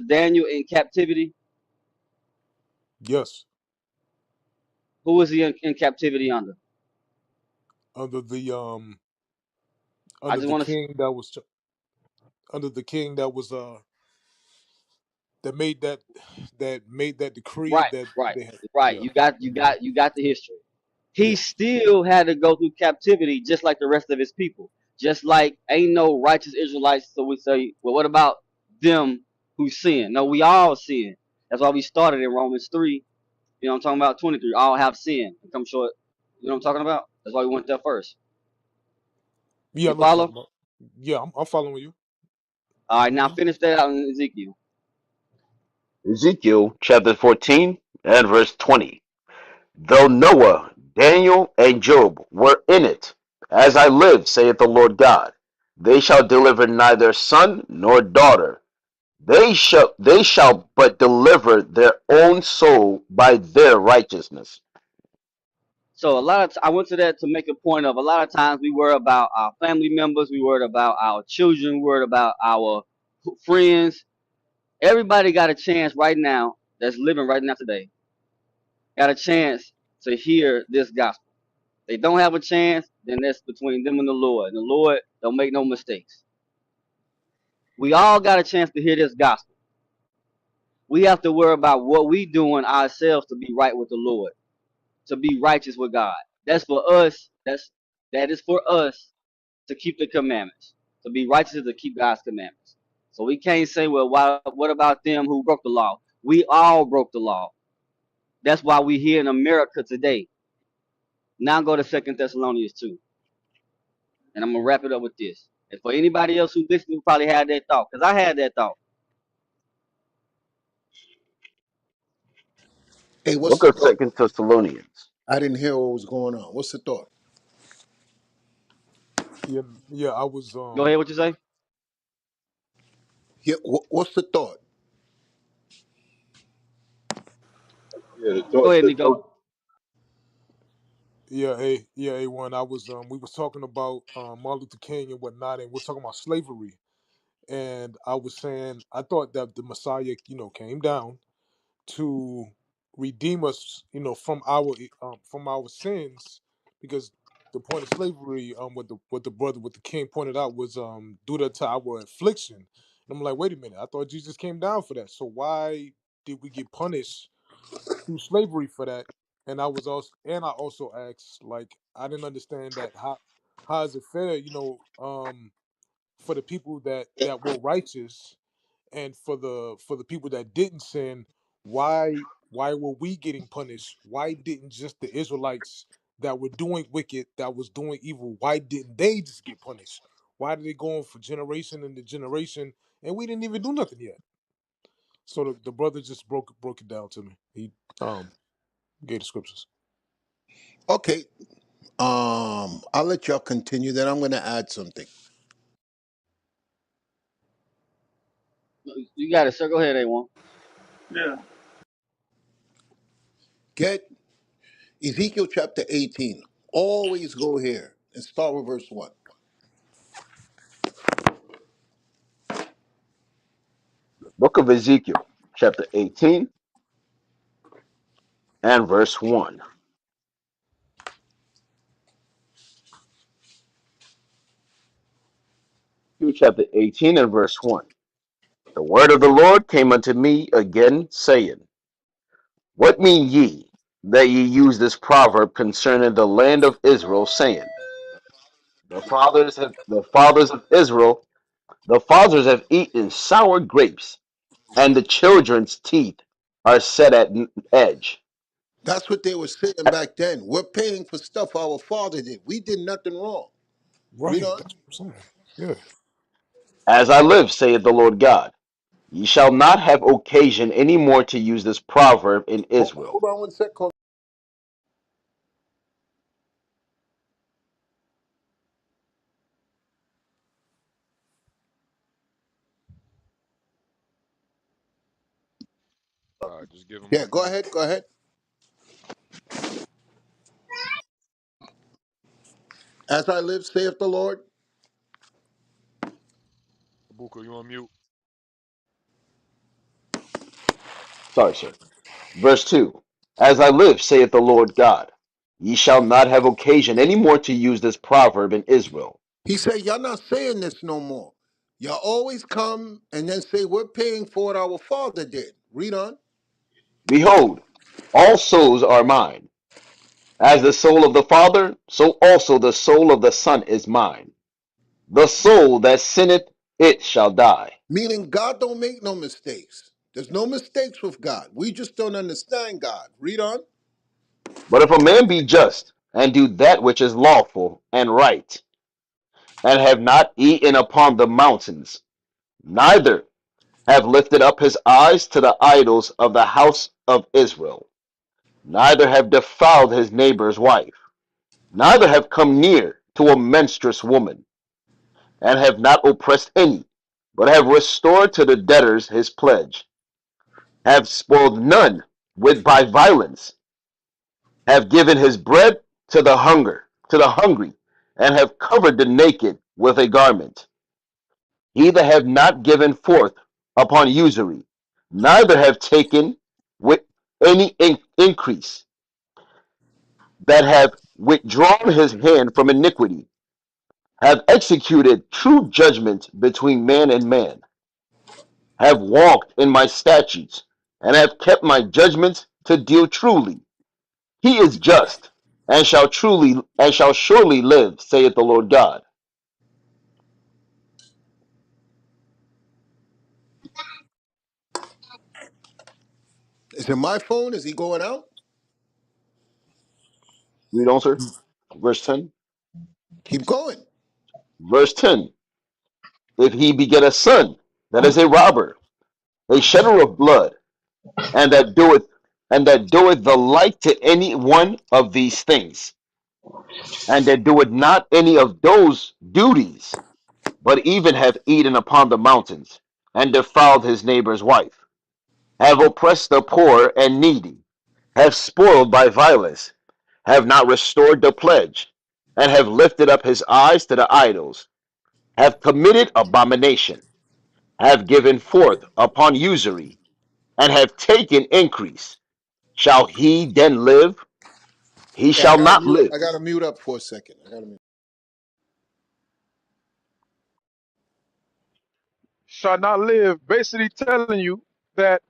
Daniel in captivity? Yes, Who was he in captivity under? under the I under just the want to. king that was under the king that made that decree Right, that right, they had. right. Yeah. You Hmm. got the history. He Yeah. still had to go through captivity just like the rest of his people. Just like ain't no righteous Israelites. So we say, well, what about them who sin? No, we all sin. That's why we started in Romans 3. You know what I'm talking about? 23. All have sinned and come short. You know what I'm talking about? That's why we went there first. Yeah, I You know what you're follow? talking about. Yeah, I'm following you. All right, now Hmm. finish that out in Ezekiel. Ezekiel chapter 14 and verse 20. Though Noah, Daniel, and Job were in it, as I live, saith the Lord God, they shall deliver neither son nor daughter. They shall but deliver their own soul by their righteousness. So I went to that to make a point of a lot of times we worry about our family members, we worried about our children, we worried about our friends. Everybody got a chance right now that's living right now today, got a chance to hear this gospel. They don't have a chance, then that's between them and the Lord. And the Lord don't make no mistakes. We all got a chance to hear this gospel. We have to worry about what we doing ourselves to be right with the Lord, to be righteous with God. That's for us. That is for us to keep the commandments, to be righteous to keep God's commandments. So we can't say, well, what about them who broke the law? We all broke the law. That's why we here in America today. Now go to Second Thessalonians 2. And I'm gonna wrap it up with this. And for anybody else who listened who probably had that thought, because I had that thought. Hey, what's Book the of thought? Second Thessalonians. I didn't hear what was going on. What's the thought? Yeah, yeah. I was Go ahead. What you say? Yeah, what's the thought? Yeah, Go ahead, the Nico. thought. A1. I was we was talking about Martin Luther King and whatnot, and we're talking about slavery. And I was saying I thought that the Messiah, came down to redeem us, from our sins, because the point of slavery, what the king pointed out was due to our affliction. And I'm like, wait a minute, I thought Jesus came down for that. So why did we get punished through slavery for that? I also asked, like, I didn't understand that how is it fair, for the people that were righteous, and for the people that didn't sin, why were we getting punished? Why didn't just the Israelites that were doing wicked, that was doing evil, why didn't they just get punished? Why did they go on for generation and the generation, and we didn't even do nothing yet? So the brother just broke it down to me. He gave the scriptures. Okay, I'll let y'all continue. Then I'm going to add something. You got it, sir. Go ahead, A1. Get Ezekiel chapter 18. Always go here and start with verse 1. Book of Ezekiel, chapter 18 and verse 1. Chapter 18 and verse 1. The word of the Lord came unto me again, saying, what mean ye that ye use this proverb concerning the land of Israel, saying, the fathers have eaten sour grapes, and the children's teeth are set at edge. That's what they were saying back then. We're paying for stuff our father did. We did nothing wrong. Read Right, on. that's what I'm saying. Yeah. As I live, saith the Lord God, ye shall not have occasion any more to use this proverb in Israel. Hold on one sec. Just give him Yeah, one go minute. ahead. Go ahead. As I live, saith the Lord. Abuka, you on mute? Sorry, sir. Verse 2. As I live, saith the Lord God, ye shall not have occasion any more to use this proverb in Israel. He said, y'all not saying this no more. Y'all always come and then say, we're paying for what our father did. Read on. Behold, all souls are mine. As the soul of the Father, so also the soul of the Son is mine. The soul that sinneth, it shall die. Meaning God don't make no mistakes. There's no mistakes with God. We just don't understand God. Read on. But if a man be just, and do that which is lawful and right, and have not eaten upon the mountains, neither have lifted up his eyes to the idols of the house of Israel, neither have defiled his neighbor's wife, neither have come near to a menstruous woman, and have not oppressed any, but have restored to the debtors his pledge, have spoiled none with by violence, have given his bread to the hungry, and have covered the naked with a garment. He that have not given forth upon usury, neither have taken with any increase, that have withdrawn his hand from iniquity, have executed true judgment between man and man, have walked in my statutes, and have kept my judgments to deal truly. He is just, and shall surely live, saith the Lord God. Is it my phone? Is he going out? Read on, sir. Verse 10. Keep going. Verse 10. If he beget a son, that is a robber, a shedder of blood, and that doeth the like to any one of these things, and that doeth not any of those duties, but even have eaten upon the mountains, and defiled his neighbor's wife, have oppressed the poor and needy, have spoiled by violence, have not restored the pledge, and have lifted up his eyes to the idols, have committed abomination, have given forth upon usury, and have taken increase. Shall he then live? He Yeah, I shall gotta not mute. live. I gotta mute up for a second. I gotta mute. Shall not live, basically telling you that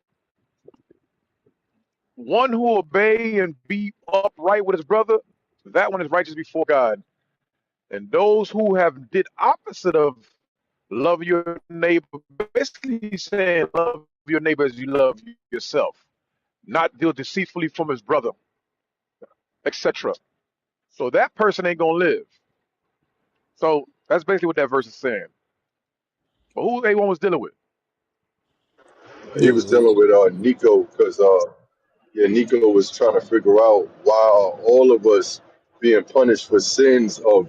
one who obey and be upright with his brother, that one is righteous before God. And those who have did opposite of love your neighbor, basically saying love your neighbor as you love yourself, not deal deceitfully from his brother, etc. So that person ain't gonna live. So that's basically what that verse is saying. But who A1 was dealing with? He was dealing with Nico because yeah, Nico was trying to figure out why are all of us being punished for sins of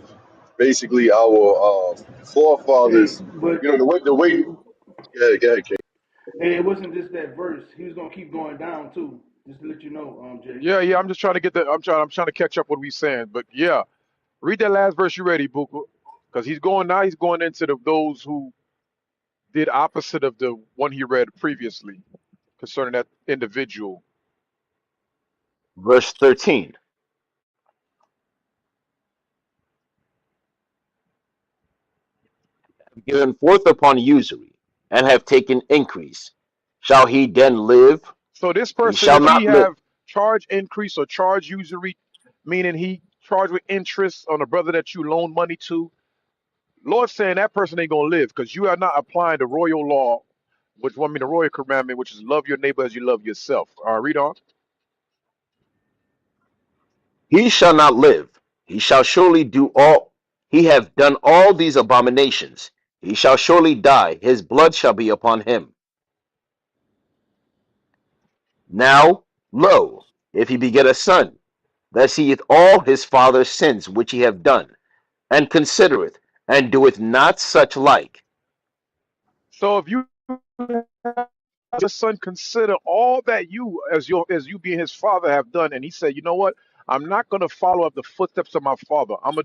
basically our Hey, forefathers. but You know, the way. Yeah, yeah, King. hey, it wasn't just that verse. He was gonna keep going down too. Just to let you know, Jay. Yeah, yeah. I'm just trying to get the. I'm trying to catch up what we saying. But yeah, read that last verse you ready, Buka, because he's going now. He's going into those who did opposite of the one he read previously concerning that individual. Verse 13. Given forth upon usury, and have taken increase. Shall he then live? So this He person, shall if he not live. have charge increase or charge usury, meaning he charged with interest on a brother that you loan money to, Lord saying that person ain't gonna live because you are not applying the royal law, which one mean the royal commandment, which is love your neighbor as you love yourself. All right, read on. He shall not live. He shall surely do all. He have done all these abominations. He shall surely die. His blood shall be upon him. Now, lo, if he beget a son, that seeth all his father's sins which he have done, and considereth, and doeth not such like, So if you the son consider all that you as you being his father have done, and he said, you know what, I'm not going to follow up the footsteps of my father. I'm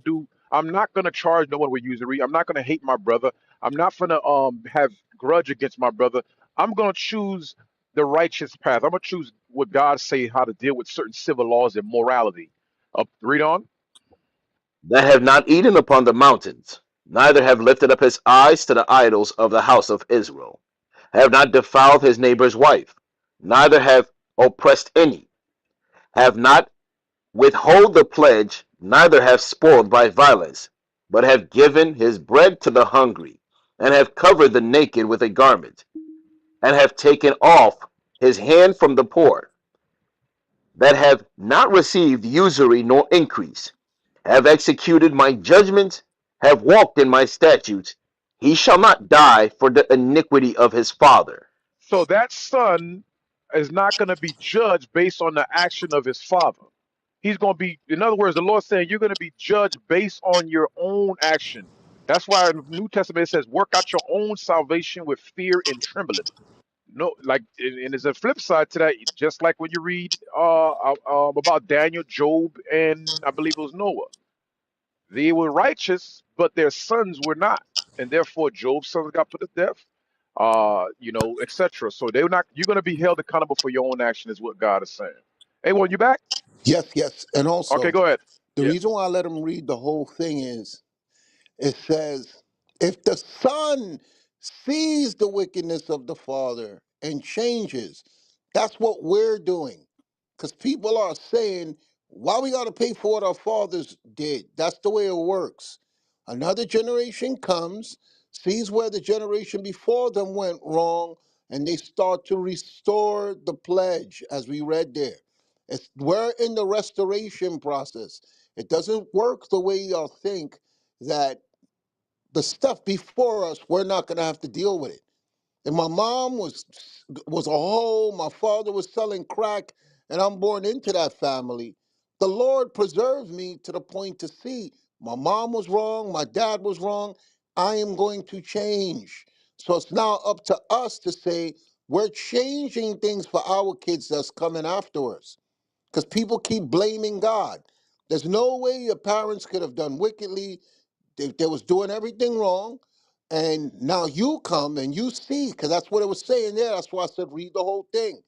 not going to charge no one with usury. I'm not going to hate my brother. I'm not going to have grudge against my brother. I'm going to choose the righteous path. I'm going to choose what God say how to deal with certain civil laws and morality. Read on. that have not eaten upon the mountains, neither have lifted up his eyes to the idols of the house of Israel, have not defiled his neighbor's wife, neither have oppressed any, have not withhold the pledge, neither have spoiled by violence, but have given his bread to the hungry, and have covered the naked with a garment, and have taken off his hand from the poor, that have not received usury nor increase, have executed my judgments, have walked in my statutes, he shall not die for the iniquity of his father. So that son is not going to be judged based on the action of his father. He's going to be, in other words, the Lord saying you're going to be judged based on your own action. That's why in the New Testament it says, work out your own salvation with fear and trembling. No, like, and there's a flip side to that, just like when you read about Daniel, Job, and I believe it was Noah. They were righteous, but their sons were not, and therefore Job's sons got put to death. Etc. So they're not. You're going to be held accountable for your own action, is what God is saying. Hey, well, you back? Yes, yes, and Okay, also go ahead. the Yeah. reason why I let him read the whole thing is it says, if the son sees the wickedness of the father and changes, that's what we're doing. Because people are saying, why we got to pay for what our fathers did? That's the way it works. Another generation comes, sees where the generation before them went wrong, and they start to restore the pledge, as we read there. We're in the restoration process. It doesn't work the way y'all think that the stuff before us, we're not going to have to deal with it. And my mom was a hoe, my father was selling crack, and I'm born into that family. The Lord preserved me to the point to see my mom was wrong, my dad was wrong. I am going to change. So it's now up to us to say we're changing things for our kids that's coming after us. Because people keep blaming God. There's no way your parents could have done wickedly. They was doing everything wrong. And now you come and you see, because that's what it was saying there. That's why I said read the whole thing.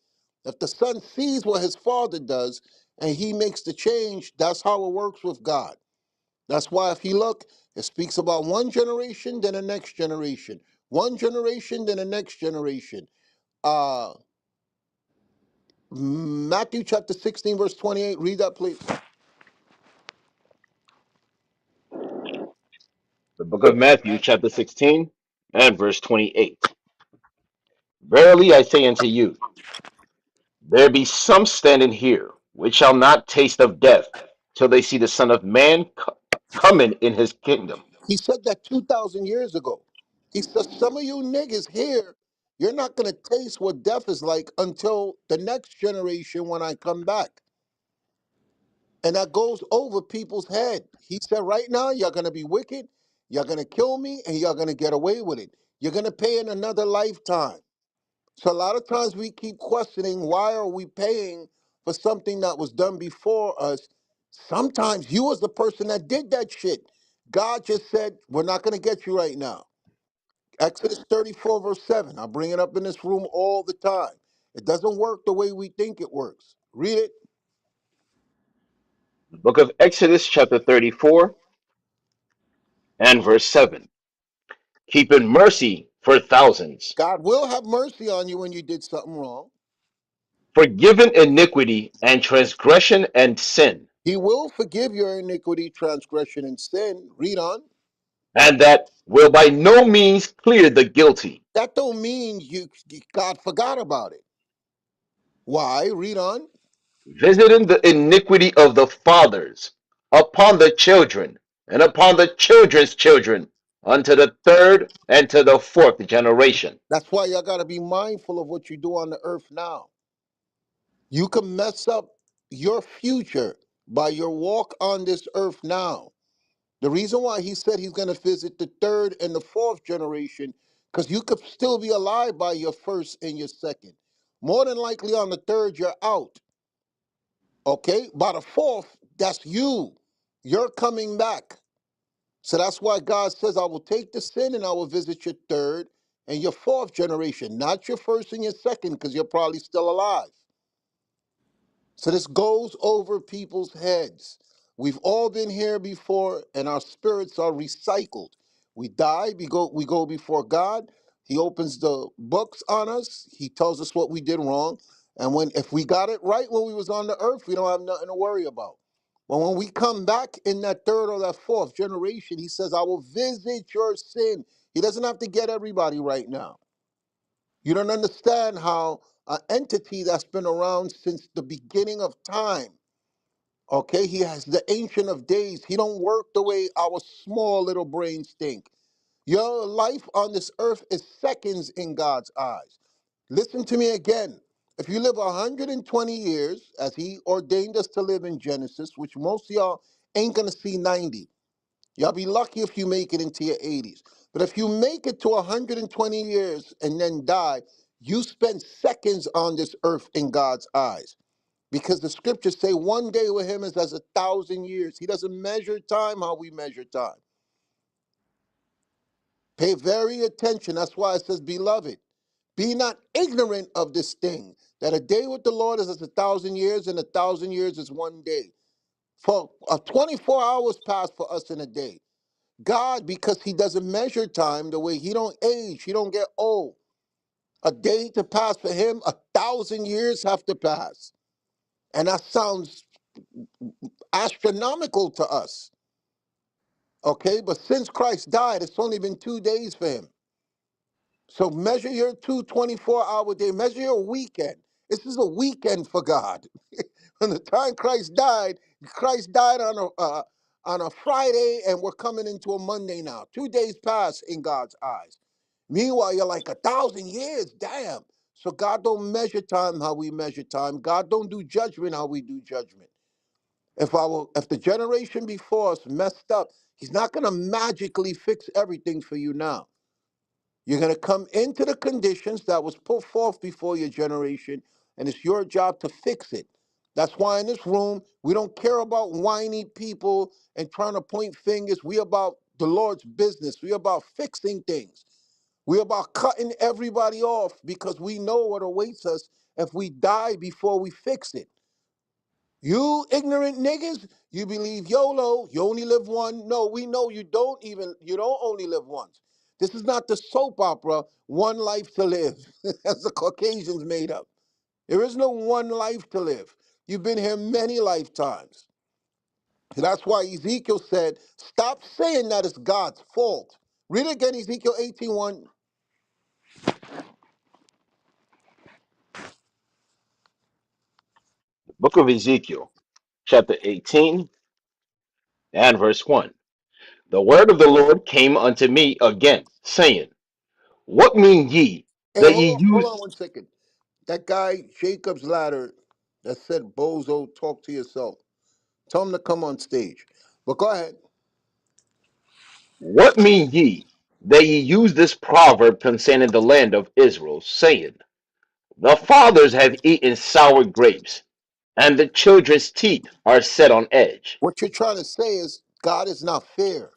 If the son sees what his father does and he makes the change, that's how it works with God. That's why if you look, it speaks about one generation, then the next generation. One generation, then the next generation. Uh Matthew chapter 16, verse 28. Read that, please. The book of Matthew, chapter 16, and verse 28. Verily I say unto you, there be some standing here which shall not taste of death till they see the Son of Man coming in his kingdom. He said that 2,000 years ago. He said, some of you niggas here, you're not going to taste what death is like until the next generation when I come back. And that goes over people's head. He said, right now, you're going to be wicked, you're going to kill me, and you're going to get away with it. You're going to pay in another lifetime. So a lot of times we keep questioning, why are we paying for something that was done before us? Sometimes you was the person that did that shit. God just said, we're not going to get you right now. Exodus 34, verse 7. I bring it up in this room all the time. It doesn't work the way we think it works. Read it. The book of Exodus, chapter 34, and verse 7. Keeping mercy for thousands, God will have mercy on you when you did something wrong. forgiving iniquity and transgression and sin, He will forgive your iniquity, transgression, and sin. Read on. and that will by no means clear the guilty, That don't mean God forgot about it. Why? Read on. visiting the iniquity of the fathers upon the children, and upon the children's children, unto the third and to the fourth generation. That's why y'all got to be mindful of what you do on the earth now. You can mess up your future by your walk on this earth now. The reason why he said he's going to visit the third and the fourth generation, because you could still be alive by your first and your second. More than likely on the third, you're out. Okay? By the fourth, that's you. You're coming back. So that's why God says, I will take the sin and I will visit your third and your fourth generation, not your first and your second, because you're probably still alive. So this goes over people's heads. We've all been here before, and our spirits are recycled. We die, we go before God. He opens the books on us. He tells us what we did wrong. And when if we got it right when we was on the earth, we don't have nothing to worry about. But when we come back in that third or that fourth generation, he says, I will visit your sin. He doesn't have to get everybody right now. You don't understand how an entity that's been around since the beginning of time, okay, he has the ancient of days. He don't work the way our small little brains think. Your life on this earth is seconds in God's eyes. Listen to me again. If you live 120 years, as he ordained us to live in Genesis, which most of y'all ain't gonna see 90. Y'all be lucky if you make it into your 80s. But if you make it to 120 years and then die, you spend seconds on this earth in God's eyes. Because the scriptures say one day with him is as 1,000 years. He doesn't measure time how we measure time. Pay very attention. That's why it says, beloved, be not ignorant of this thing, that a day with the Lord is as 1,000 years, and 1,000 years is one day. For 24 hours pass for us in a day. God, because he doesn't measure time the way he don't age, he don't get old. A day to pass for him, 1,000 years have to pass. And that sounds astronomical to us. Okay, but since Christ died, it's only been 2 days for him. So measure your 24-hour day, measure your weekend. This is a weekend for God. From the time Christ died on a Friday, and we're coming into a Monday now. 2 days pass in God's eyes. Meanwhile, you're like 1,000 years, damn. So God don't measure time how we measure time. God don't do judgment how we do judgment. If the generation before us messed up, he's not going to magically fix everything for you now. You're going to come into the conditions that was put forth before your generation, and it's your job to fix it. That's why in this room, we don't care about whiny people and trying to point fingers. We about the Lord's business. We about fixing things. We about cutting everybody off because we know what awaits us if we die before we fix it. You ignorant niggas, you believe YOLO, you only live one. No, we know you don't only live once. This is not the soap opera, One Life to Live, as the Caucasians made up. There is no one life to live. You've been here many lifetimes. That's why Ezekiel said, stop saying that it's God's fault. Read again, Ezekiel 18:1. Book of Ezekiel, chapter 18 and verse 1. The word of the Lord came unto me again, saying, what mean ye Hey, that ye hold use? on 1 second. That guy, Jacob's Ladder, that said, Bozo, talk to yourself. Tell him to come on stage. But go ahead. What mean ye that ye use this proverb concerning the land of Israel, saying, the fathers have eaten sour grapes, and the children's teeth are set on edge? What you're trying to say is God is not fair.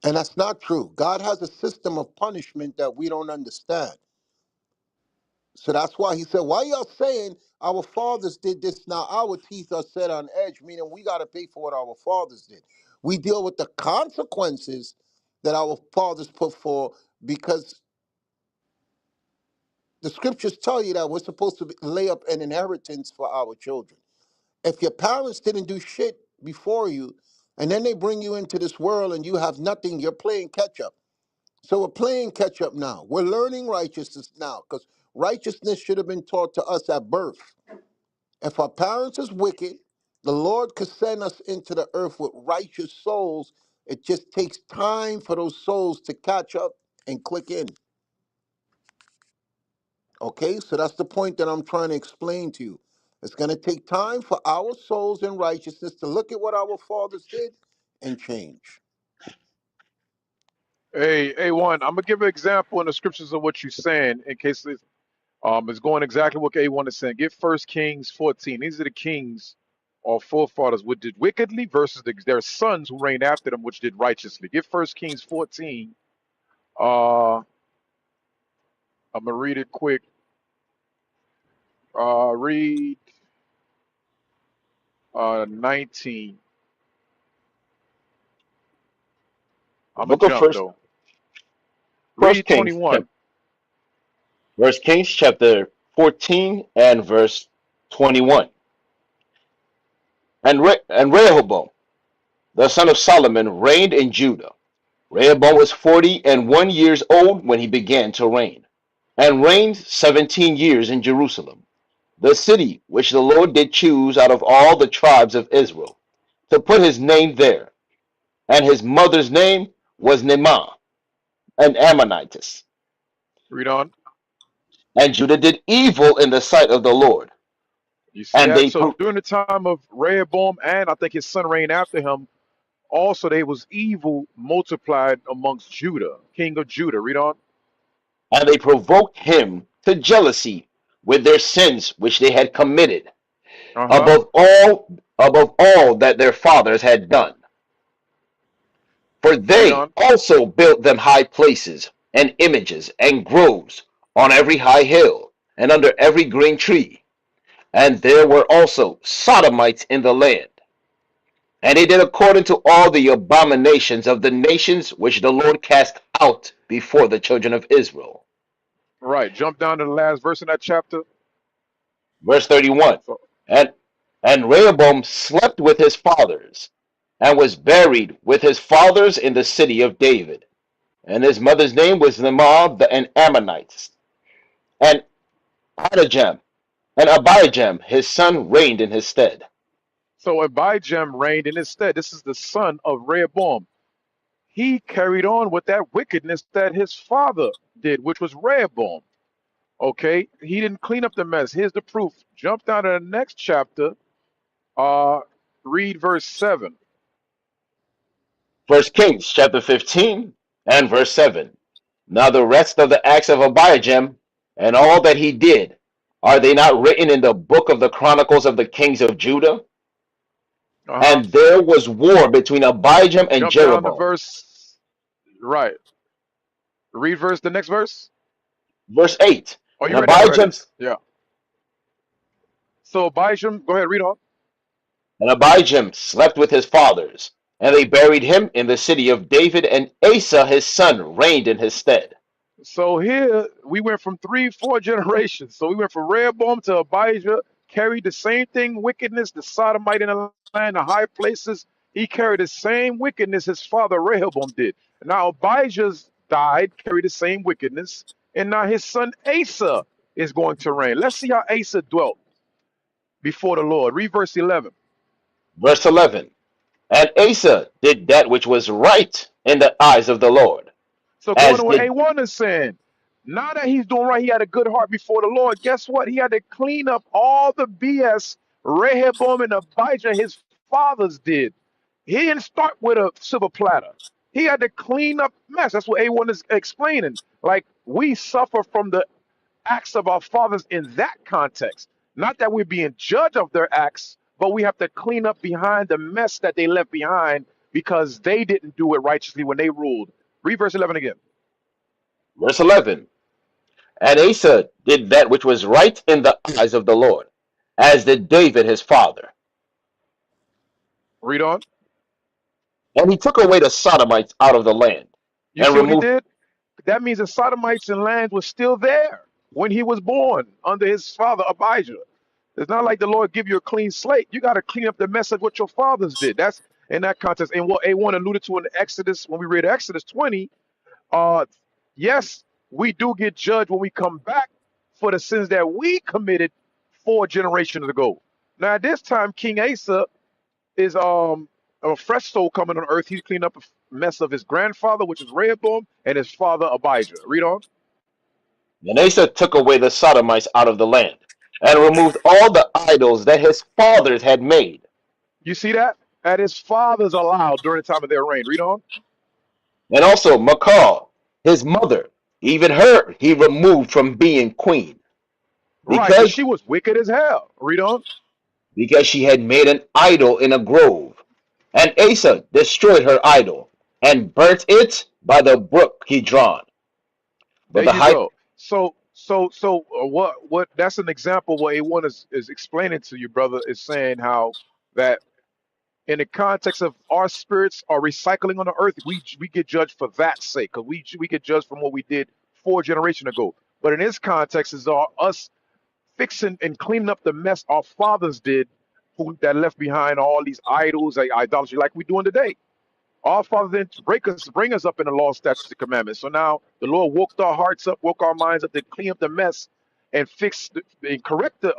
And that's not true. God has a system of punishment that we don't understand. So that's why he said, why y'all saying our fathers did this, now our teeth are set on edge, meaning we got to pay for what our fathers did. We deal with the consequences that our fathers put for, because the scriptures tell you that we're supposed to lay up an inheritance for our children. If your parents didn't do shit before you, and then they bring you into this world and you have nothing, you're playing catch up. So we're playing catch up now. We're learning righteousness now, because righteousness should have been taught to us at birth. If our parents is wicked, the Lord could send us into the earth with righteous souls. It just takes time for those souls to catch up and click in. Okay, so that's the point that I'm trying to explain to you. It's going to take time for our souls in righteousness to look at what our fathers did and change. Hey, A1, I'm gonna give an example in the scriptures of what you're saying in case it's going exactly what A1 is saying. Get First Kings 14. These are the kings or forefathers which did wickedly versus their sons who reigned after them which did righteously. Get First Kings 14. I'm gonna read it quick. Read 19. The I'm gonna book of jump First though. First Read Kings, 21. First Kings chapter 14 and verse 21. And Rehoboam, the son of Solomon, reigned in Judah. Rehoboam was 40 and 1 years old when he began to reign, and reigned 17 years in Jerusalem, the city which the Lord did choose out of all the tribes of Israel, to put his name there. And his mother's name was Naamah, an Ammonitess. Read on. And Judah did evil in the sight of the Lord. You see And that? they So pro- during the time of Rehoboam, and I think his son reigned after him, also there was evil multiplied amongst Judah, king of Judah. Read on. and they provoked him to jealousy with their sins which they had committed, Uh-huh. above all that their fathers had done. For Read they on. also built them high places, and images, and groves, on every high hill, and under every green tree. And there were also Sodomites in the land. And they did according to all the abominations of the nations which the Lord cast out before the children of Israel. Right. Jump down to the last verse in that chapter. Verse 31. So, And, and Rehoboam slept with his fathers, and was buried with his fathers in the city of David. And his mother's name was Naamah an Ammonite. And Adijam and Abijam, his son, reigned in his stead. so Abijam reigned in his stead. This is the son of Rehoboam. He carried on with that wickedness that his father did, which was Rehoboam. Okay, he didn't clean up the mess. Here's the proof. Jump down to the next chapter, Uh, read verse 7. First Kings chapter 15 and verse 7. Now the rest of the acts of Abijam and all that he did, are they not written in the book of the chronicles of the kings of Judah? Uh huh. And there was war between Abijam and Jump down to Jeroboam. verse. Right. Read verse. The next verse. Verse 8. Oh, And you read that already. Abijam Yeah. So Abijam, go ahead, read on. and Abijam slept with his fathers, and they buried him in the city of David, and Asa his son reigned in his stead. So here we went from three, four generations. So we went from Rehoboam to Abijah, carried the same thing, wickedness, the sodomite in the land, the high places. He carried the same wickedness his father Rehoboam did. Now Abijah's died, carried the same wickedness, and now his son Asa is going to reign. Let's see how Asa dwelt before the Lord. Read verse 11. Verse 11. And Asa did that which was right in the eyes of the Lord, So going as to what did A1 is saying, now that he's doing right, he had a good heart before the Lord. Guess what? He had to clean up all the BS Rehoboam and Abijah, his fathers, did. He didn't start with a silver platter. He had to clean up mess. That's what A1 is explaining. Like we suffer from the acts of our fathers in that context. Not that we're being judged of their acts, but we have to clean up behind the mess that they left behind because they didn't do it righteously when they ruled. Read verse 11 again. verse 11. And Asa did that which was right in the eyes of the Lord, as did David his father. Read on. And he took away the Sodomites out of the land, You and see what he removed. did? That means the Sodomites and land was still there when he was born under his father Abijah. It's not like the Lord give you a clean slate. You got to clean up the mess of what your fathers did. That's in that context. And what A1 alluded to in Exodus, when we read Exodus 20, uh, yes, we do get judged when we come back for the sins that we committed 4 generations ago. Now, at this time, King Asa is a fresh soul coming on earth. He's cleaned up a mess of his grandfather, which is Rehoboam, and his father Abijah. Read on. And Asa took away the Sodomites out of the land, and removed all the idols that his fathers had made. You see that? At his fathers allowed during the time of their reign. Read on. And also Michal, his mother, even her he removed from being queen, Right, because because she was wicked as hell. Read on. because she had made an idol in a grove. And Asa destroyed her idol, and burnt it by the brook Kidron. There But the you high go. What? That's an example. What A1 is explaining to you, brother, is saying how that in the context of our spirits are recycling on the earth, we get judged for that sake, because we get judged from what we did 4 generations ago. But in this context, is us fixing and cleaning up the mess our fathers did, who that left behind all these idols, like idolatry, like we doing today. Our fathers didn't bring us up in the law, statutes, and commandments. So now the Lord woke our hearts up, woke our minds up to clean up the mess and fix and correct the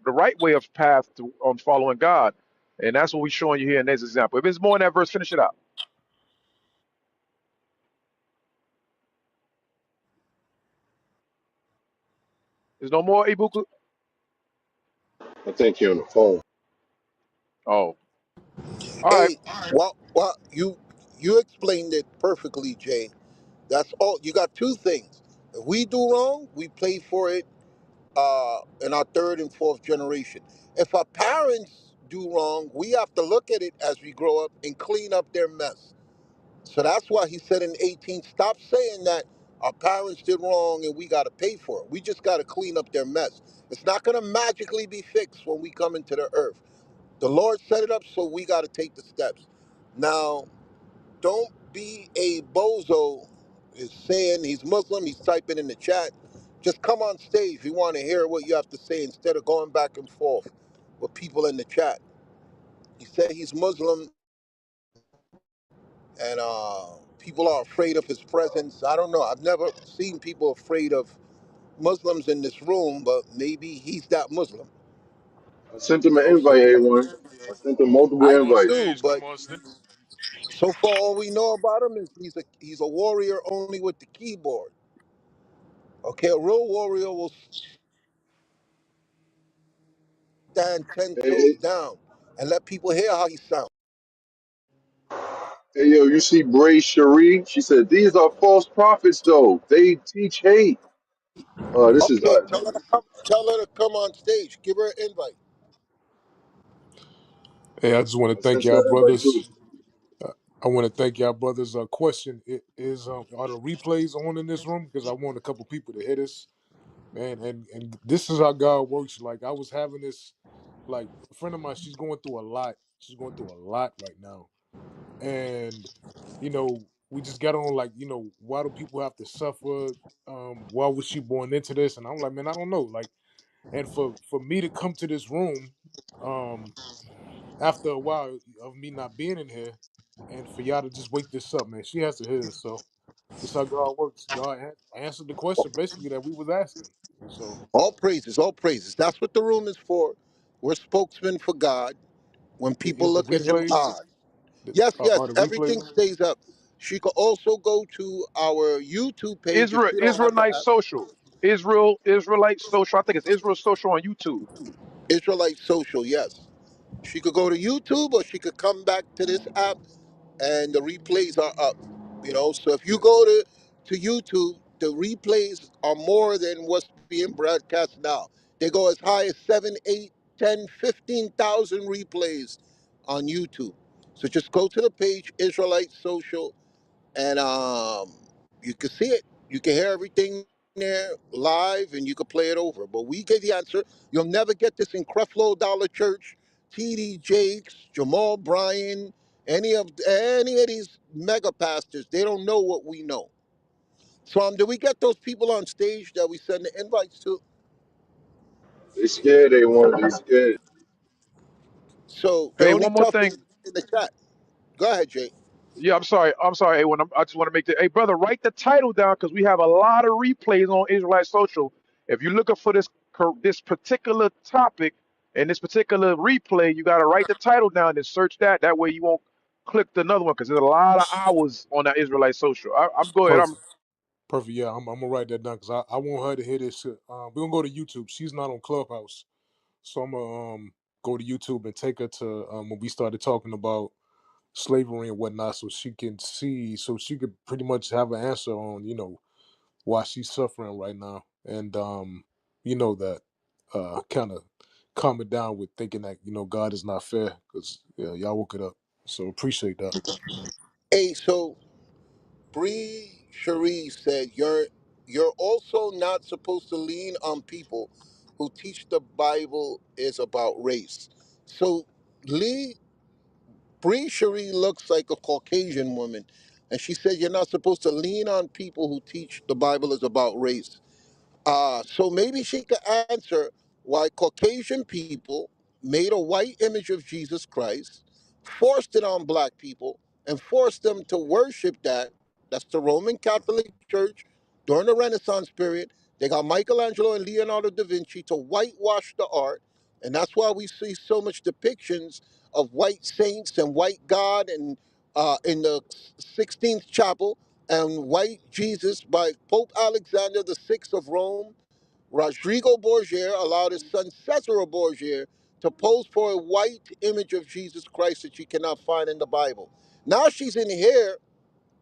right way of path to on following God. And that's what we're showing you here in this example. If it's more in that verse, finish it out. There's no more Ibuku. I think you're on the phone. Oh, all right. Hey, well, you explained it perfectly, Jay. That's all. You got two things. If we do wrong, we pay for it in our third and fourth generation. If our parents do wrong, we have to look at it as we grow up and clean up their mess. So that's why he said in 18, stop saying that our parents did wrong and we got to pay for it. We just got to clean up their mess. It's not going to magically be fixed when we come into the earth. The Lord set it up, so we got to take the steps. Now, don't be a bozo is saying he's Muslim, he's typing in the chat. Just come on stage. We want to hear what you have to say instead of going back and forth with people in the chat. He said he's Muslim and people are afraid of his presence. I don't know. I've never seen people afraid of Muslims in this room, but maybe he's that Muslim. I sent him You an know, invite, so A1. I sent him multiple I Come on did invites. too, stage. but Come on stage. so far all we know about him is he's a warrior only with the keyboard. Okay, a real warrior will stand 10 Hey, toes hey, down and let people hear how he sounds. hey, yo, you see Bray Cherie? She said these are false prophets, though. They teach hate. This is Okay, tell her to come on stage. Give her an invite. Hey, I just want I to thank sent y'all, her an invite too. brothers. I want to thank y'all, brothers. Question is, are the replays on in this room? Because I want a couple people to hit us, man. And this is how God works. Like I was having this, like a friend of mine, she's going through a lot. She's going through a lot right now, and we just got on like, why do people have to suffer? Why was she born into this? And I'm like, man, I don't know. Like, and for me to come to this room, um, after a while of me not being in here, and for y'all to just wake this up, man, she has to hear this. So this how God works. God answered the question basically that we was asking. And so All praises, all praises. That's what the room is for. We're spokesmen for God. When people is the look at him replays, odd. Yes, are yes, the everything replays? stays up. She could also go to our YouTube page if Israel she don't have the Israelite app. social. Israelite social. I think it's Israel social on YouTube. Israelite Social, yes. She could go to YouTube or she could come back to this app and the replays are up. So if you Yeah. go to YouTube, the replays are more than what's being broadcast now. They go as high as 7, 8, 10, 15,000 replays on YouTube. So just go to the page, Israelite Social, and you can see it. You can hear everything there live, and you can play it over. But we get the answer. You'll never get this in Creflo Dollar Church, T.D. Jakes, Jamal Bryan, any of these mega pastors. They don't know what we know. So do we get those people on stage that we send the invites to? They scared. They want. They scared. So the Hey, only one more tough thing. is in the chat. Go ahead, Jay. Yeah, I'm sorry. I'm sorry, A1. I just want to make the. Hey, brother, write the title down because we have a lot of replays on Israelite Social. If you're looking for this particular topic and this particular replay, you got to write the title down and search that. That way you won't click the another one because there's a lot of hours on that Israelite Social. I'm go ahead. Perfect. Perfect. Yeah, I'm gonna write that down because I want her to hear this shit. We're gonna go to YouTube. She's not on Clubhouse. So I'm gonna go to YouTube and take her to when we started talking about slavery and whatnot, so she can see, so she could pretty much have an answer on, why she's suffering right now, and that kind of calm it down with thinking that God is not fair, because y'all woke it up. So appreciate that. Hey, so Bree Cherie said you're also not supposed to lean on people who teach the Bible is about race. So Lee Bree Cherie looks like a Caucasian woman, and she said you're not supposed to lean on people who teach the Bible is about race. So maybe she could answer why Caucasian people made a white image of Jesus Christ, forced it on black people, and forced them to worship that. That's the Roman Catholic Church during the Renaissance period. They got Michelangelo and Leonardo da Vinci to whitewash the art. And that's why we see so much depictions of white saints and white God and in the 16th chapel and white Jesus by Pope Alexander the Sixth of Rome. Rodrigo Borgia allowed his son Cesare Borgia to pose for a white image of Jesus Christ that you cannot find in the Bible. Now she's in here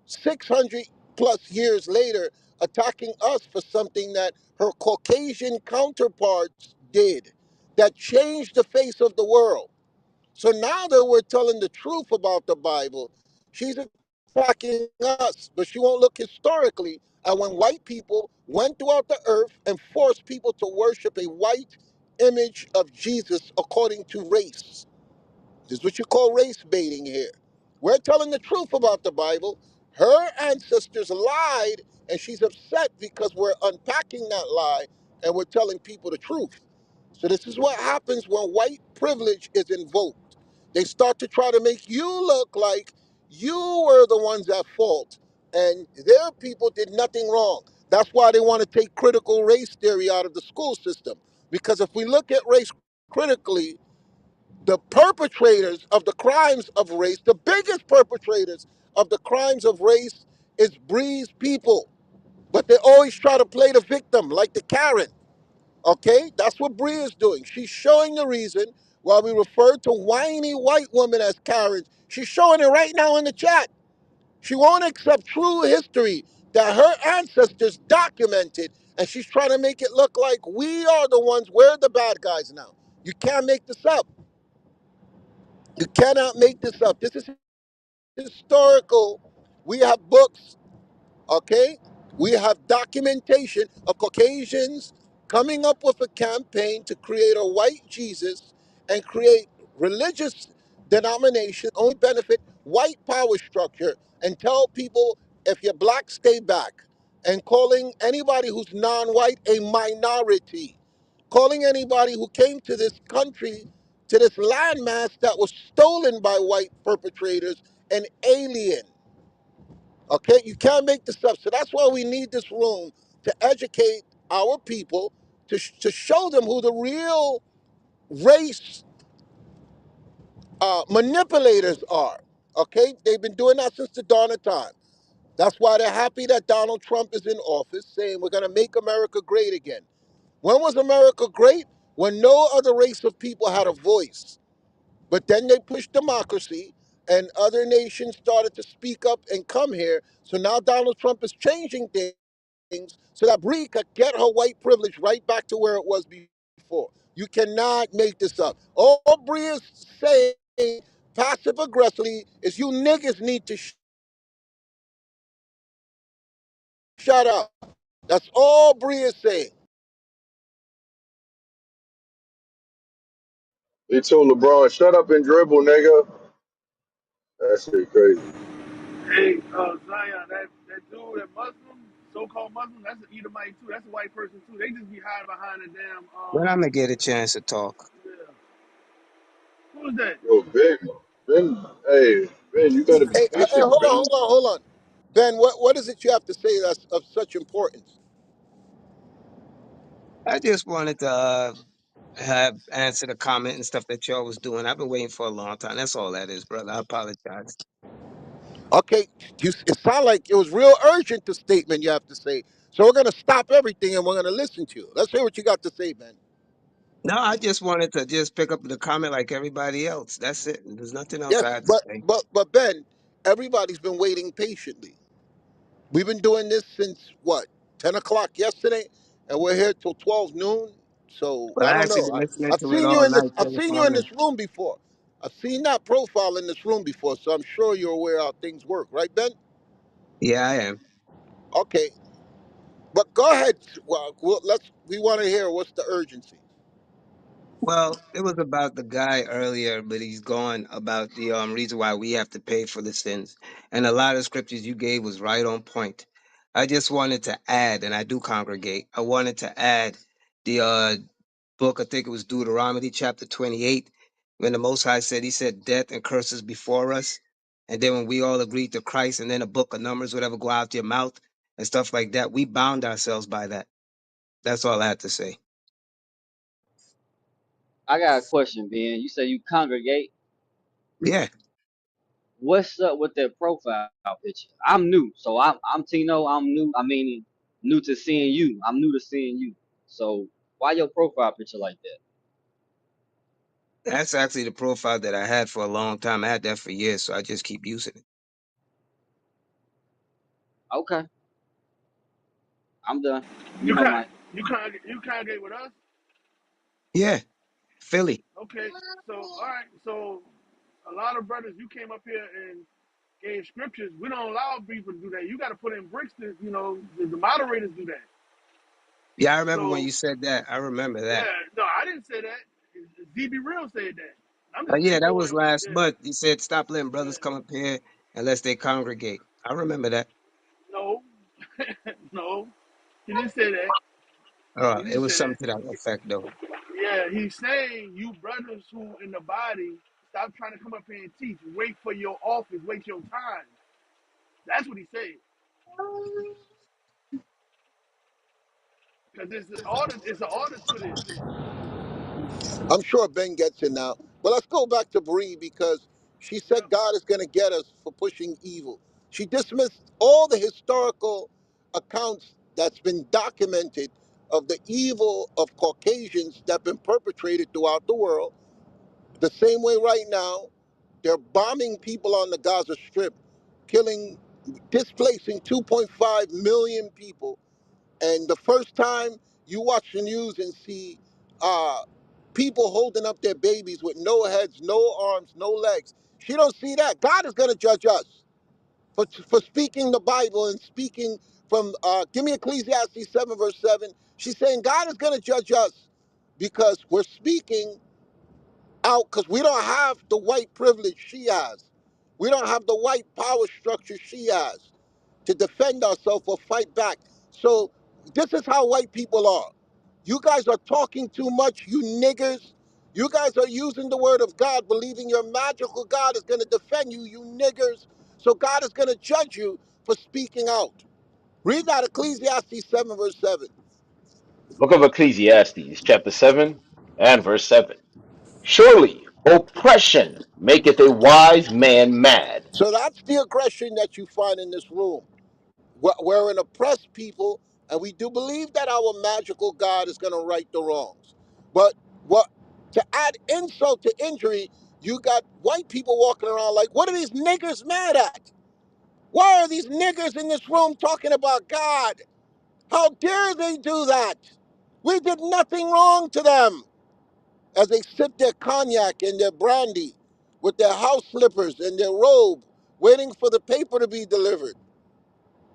600 plus years later attacking us for something that her Caucasian counterparts did that changed the face of the world. So now that we're telling the truth about the Bible, she's attacking us, but she won't look historically at when white people went throughout the earth and forced people to worship a white image of Jesus according to race. This is what you call race baiting here. We're telling the truth about the Bible. Her ancestors lied, and she's upset because we're unpacking that lie and we're telling people the truth. So, this is what happens when white privilege is invoked. They start to try to make you look like you were the ones at fault and their people did nothing wrong. That's why they want to take critical race theory out of the school system. Because if we look at race critically, the perpetrators of the crimes of race, the biggest perpetrators of the crimes of race is Bree's people. But they always try to play the victim like the Karen. Okay, that's what Bree is doing. She's showing the reason why we refer to whiny white women as Karens. She's showing it right now in the chat. She won't accept true history that her ancestors documented, and she's trying to make it look like we are the ones, we're the bad guys now. You can't make this up. You cannot make this up. This is historical. We have books. Okay? We have documentation of Caucasians coming up with a campaign to create a white Jesus and create religious denomination only benefit white power structure and tell people if you're black, stay back. And calling anybody who's non-white a minority. Calling anybody who came to this country, to this landmass that was stolen by white perpetrators, an alien. Okay, you can't make this up. So that's why we need this room to educate our people, to show them who the real race manipulators are. Okay, they've been doing that since the dawn of time. That's why they're happy that Donald Trump is in office, saying we're going to make America great again. When was America great? When no other race of people had a voice. But then they pushed democracy, and other nations started to speak up and come here. So now Donald Trump is changing things so that Bree could get her white privilege right back to where it was before. You cannot make this up. All Bree is saying passive aggressively is you niggas need to shut up. That's all Bree is saying. They told LeBron, "Shut up and dribble, nigga." That shit crazy. Hey, Zion, that dude, that Muslim, so-called Muslim, that's an Edomite too. That's a white person too. They just be hiding behind the damn When I'm gonna get a chance to talk. yeah. Who is that? Yo, Ben, hey, Ben, you gotta be Hey, patient, hold on, Ben. hold on, hold on. Ben, what is it you have to say that's of such importance? I just wanted to have answer the comment and stuff that y'all was doing. I've been waiting for a long time. That's all that is, brother. I apologize. Okay, it sounded like it was real urgent, the statement you have to say. So we're going to stop everything and we're going to listen to you. Let's hear what you got to say, Ben. No, I just wanted to just pick up the comment like everybody else. That's it. There's nothing else I Yes, had to say. but Ben, everybody's been waiting patiently. We've been doing this since what, 10 o'clock yesterday, and we're here till 12 noon. So But I I don't actually know. been listening I've to it seen you all in this. night I've till this seen you in morning. this room before. I've seen that profile in this room before, so I'm sure you're aware how things work, right, Ben? Yeah, I am. Okay, but go ahead. Well, let's. We want to hear what's the urgency. Well, it was about the guy earlier, but he's gone about the reason why we have to pay for the sins. And a lot of scriptures you gave was right on point. I just wanted to add, and I do congregate, I wanted to add the book, I think it was Deuteronomy chapter 28, when the Most High said, he said, death and curses before us. And then when we all agreed to Christ, and then the book of Numbers, whatever, go out your mouth and stuff like that, we bound ourselves by that. That's all I had to say. I got a question, Ben. You say you congregate. Yeah. What's up with that profile picture? I'm new, so I'm Tino. I'm new. I mean, new to seeing you. I'm new to seeing you. So why your profile picture like that? That's actually the profile that I had for a long time. I had that for years, so I just keep using it. Okay, I'm done. You Mute my con mic. you congregate with us? Yeah, Philly. Okay, so all right, so a lot of brothers, you came up here and gave scriptures. We don't allow people to do that. You got to put in bricks to, the moderators do that. Yeah, I remember when So you said that. I remember yeah, that. no, I didn't say that. DB Real said that. I'm just Yeah, that echoing. was last Yeah, month. You said stop letting brothers yeah. come up here unless they congregate. I remember that. No, no, he didn't say that. He It didn't was say something that. to that effect, though. Yeah, he's saying you brothers who in the body, stop trying to come up here and teach. Wait for your office. Wait your time. That's what he said. Because it's an order. It's an order to this. I'm sure Ben gets it now. But let's go back to Bree because she said Yep. God is going to get us for pushing evil. She dismissed all the historical accounts that's been documented of the evil of Caucasians that have been perpetrated throughout the world. The same way right now, they're bombing people on the Gaza Strip, killing, displacing 2.5 million people. And the first time you watch the news and see uh, people holding up their babies with no heads, no arms, no legs, she don't see that. God is going to judge us for speaking the Bible and speaking from, give me Ecclesiastes 7, verse 7. She's saying God is going to judge us because we're speaking out, because we don't have the white privilege she has. We don't have the white power structure she has to defend ourselves or fight back. So this is how white people are. You guys are talking too much, you niggers. You guys are using the word of God, believing your magical God is going to defend you, you niggers. So God is going to judge you for speaking out. Read that Ecclesiastes 7, verse 7. Book of Ecclesiastes, chapter 7 and verse 7. Surely oppression maketh a wise man mad. So that's the aggression that you find in this room. We're an oppressed people, and we do believe that our magical God is going to right the wrongs. But what to add insult to injury, you got white people walking around like, what are these niggers mad at? Why are these niggers in this room talking about God? How dare they do that? We did nothing wrong to them. As they sip their cognac and their brandy with their house slippers and their robe, waiting for the paper to be delivered.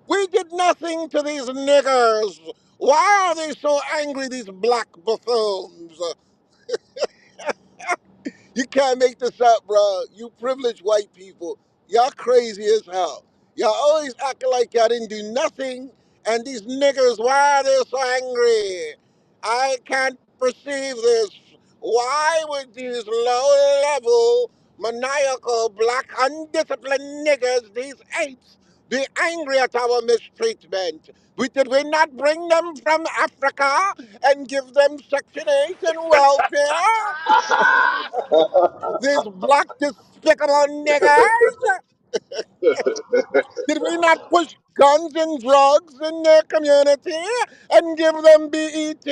We did nothing to these niggers. Why are they so angry, these black buffoons? You can't make this up, bro. You privileged white people. Y'all crazy as hell. Y'all always acting like y'all didn't do nothing. And these niggers, why are they so angry? I can't perceive this. Why would these low-level, maniacal, black, undisciplined niggers, these apes, be angry at our mistreatment? Did we not bring them from Africa and give them Section 8 and welfare? These black despicable niggers? Did we not push guns and drugs in their community and give them BET?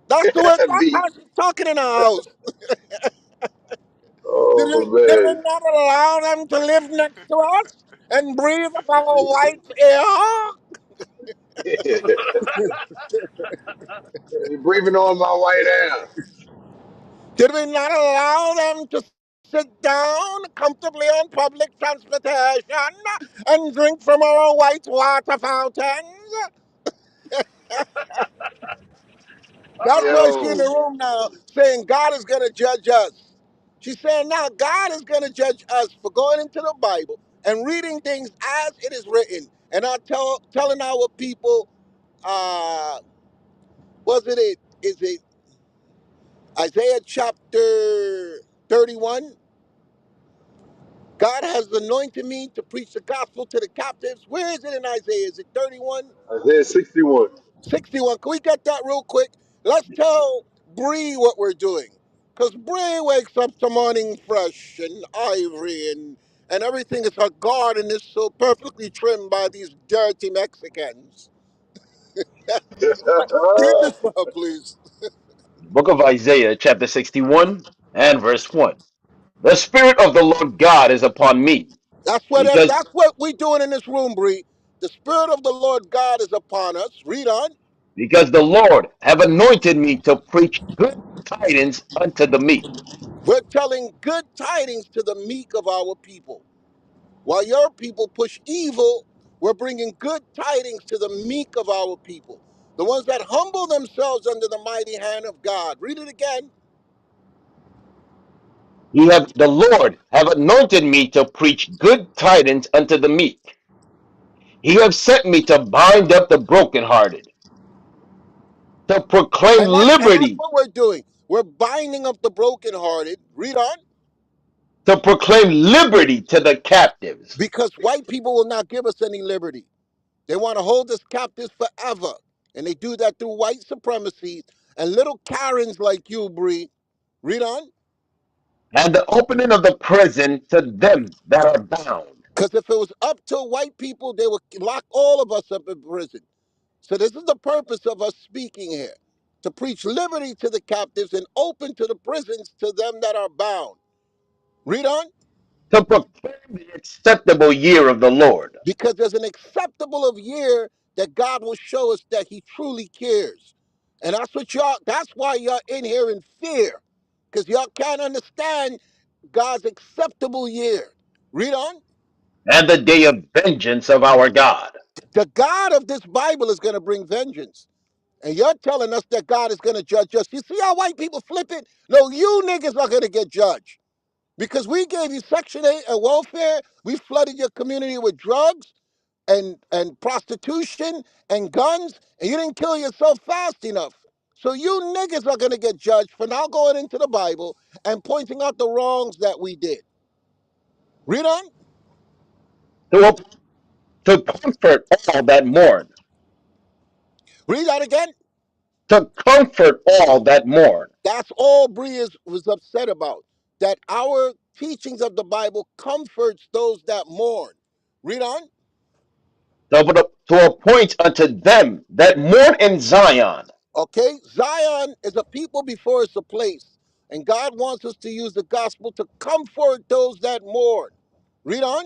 That's B. how she's talking in our house. Oh Did we man. not allow them to live next to us and breathe our white air? They breathing on my white ass. Did we not allow them to sit down comfortably on public transportation and drink from our white water fountains? That's why she's in the Yo. room now saying God is going to judge us. She's saying now God is going to judge us for going into the Bible and reading things as it is written and not telling our people, is it Isaiah chapter 31? God has anointed me to preach the gospel to the captives. Where is it in Isaiah? Is it 31? Isaiah 61. 61. Can we get that real quick? Let's tell Bree what we're doing. Because Bree wakes up the morning fresh and ivory and everything is her garden is so perfectly trimmed by these dirty Mexicans. Read this for her, please. Book of Isaiah, chapter 61 and verse 1. The Spirit of the Lord God is upon me, because That's what we're doing in this room, Bree. The Spirit of the Lord God is upon us. Read on. because the Lord have anointed me to preach good tidings unto the meek. We're telling good tidings to the meek of our people. While your people push evil, we're bringing good tidings to the meek of our people, the ones that humble themselves under the mighty hand of God. Read it again. The Lord have anointed me to preach good tidings unto the meek. He have sent me to bind up the brokenhearted, to proclaim And that's liberty, what we're doing. We're binding up the brokenhearted. Read on. to proclaim liberty to the captives, Because white people will not give us any liberty. They want to hold us captives forever. And they do that through white supremacy and little Karens like you, Bree. Read on. and the opening of the prison to them that are bound. Because if it was up to white people, they would lock all of us up in prison. So this is the purpose of us speaking here, to preach liberty to the captives and open to the prisons to them that are bound. Read on. To proclaim the acceptable year of the Lord, Because there's an acceptable of year that God will show us that he truly cares. And that's why y'all in here in fear. Because y'all can't understand God's acceptable year. Read on. and the day of vengeance of our God. The God of this Bible is going to bring vengeance. And you're telling us that God is going to judge us. You see how white people flip it? No, you niggas are going to get judged. Because we gave you Section 8 and welfare. We flooded your community with drugs and prostitution and guns. And you didn't kill yourself fast enough. So you niggas are going to get judged for now going into the Bible and pointing out the wrongs that we did. Read on. To, to comfort all that mourn. Read that again. To comfort all that mourn. That's all Bree was upset about. That our teachings of the Bible comforts those that mourn. Read on. To appoint unto them that mourn in Zion. Okay? Zion is a people before it's a place. And God wants us to use the gospel to comfort those that mourn. Read on.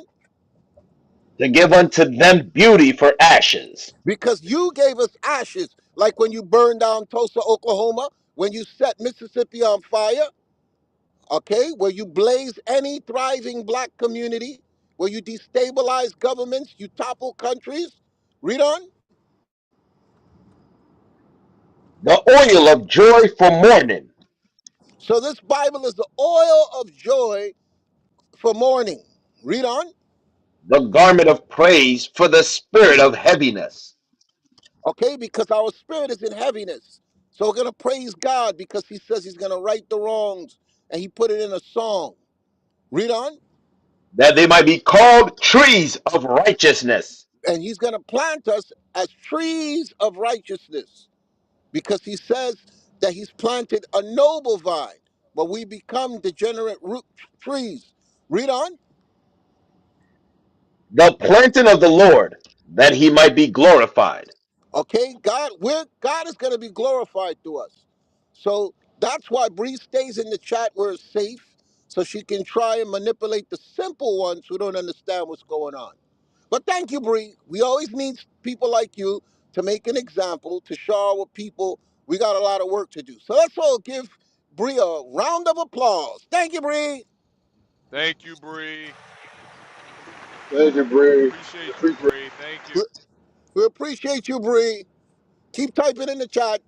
To give unto them beauty for ashes. Because you gave us ashes, like when you burned down Tulsa, Oklahoma, when you set Mississippi on fire, okay, where you blaze any thriving black community, where you destabilize governments, you topple countries. Read on. The oil of joy for mourning. So this Bible is the oil of joy for mourning. Read on. The garment of praise for the spirit of heaviness. Okay, because our spirit is in heaviness. So we're going to praise God because he says he's going to right the wrongs and he put it in a song. Read on. That they might be called trees of righteousness. And he's going to plant us as trees of righteousness because he says that he's planted a noble vine, but we become degenerate root trees. Read on. The planting of the Lord, that he might be glorified. Okay, God is going to be glorified through us. So that's why Bree stays in the chat where it's safe, so she can try and manipulate the simple ones who don't understand what's going on. But thank you, Bree. We always need people like you to make an example, to show our people we got a lot of work to do. So let's all give Bree a round of applause. Thank you, Bree. Thank you, Bree. Thank you, Bree. Appreciate you, Appreciate Bree. Thank We you. we appreciate you, Bree. Keep typing in the chat.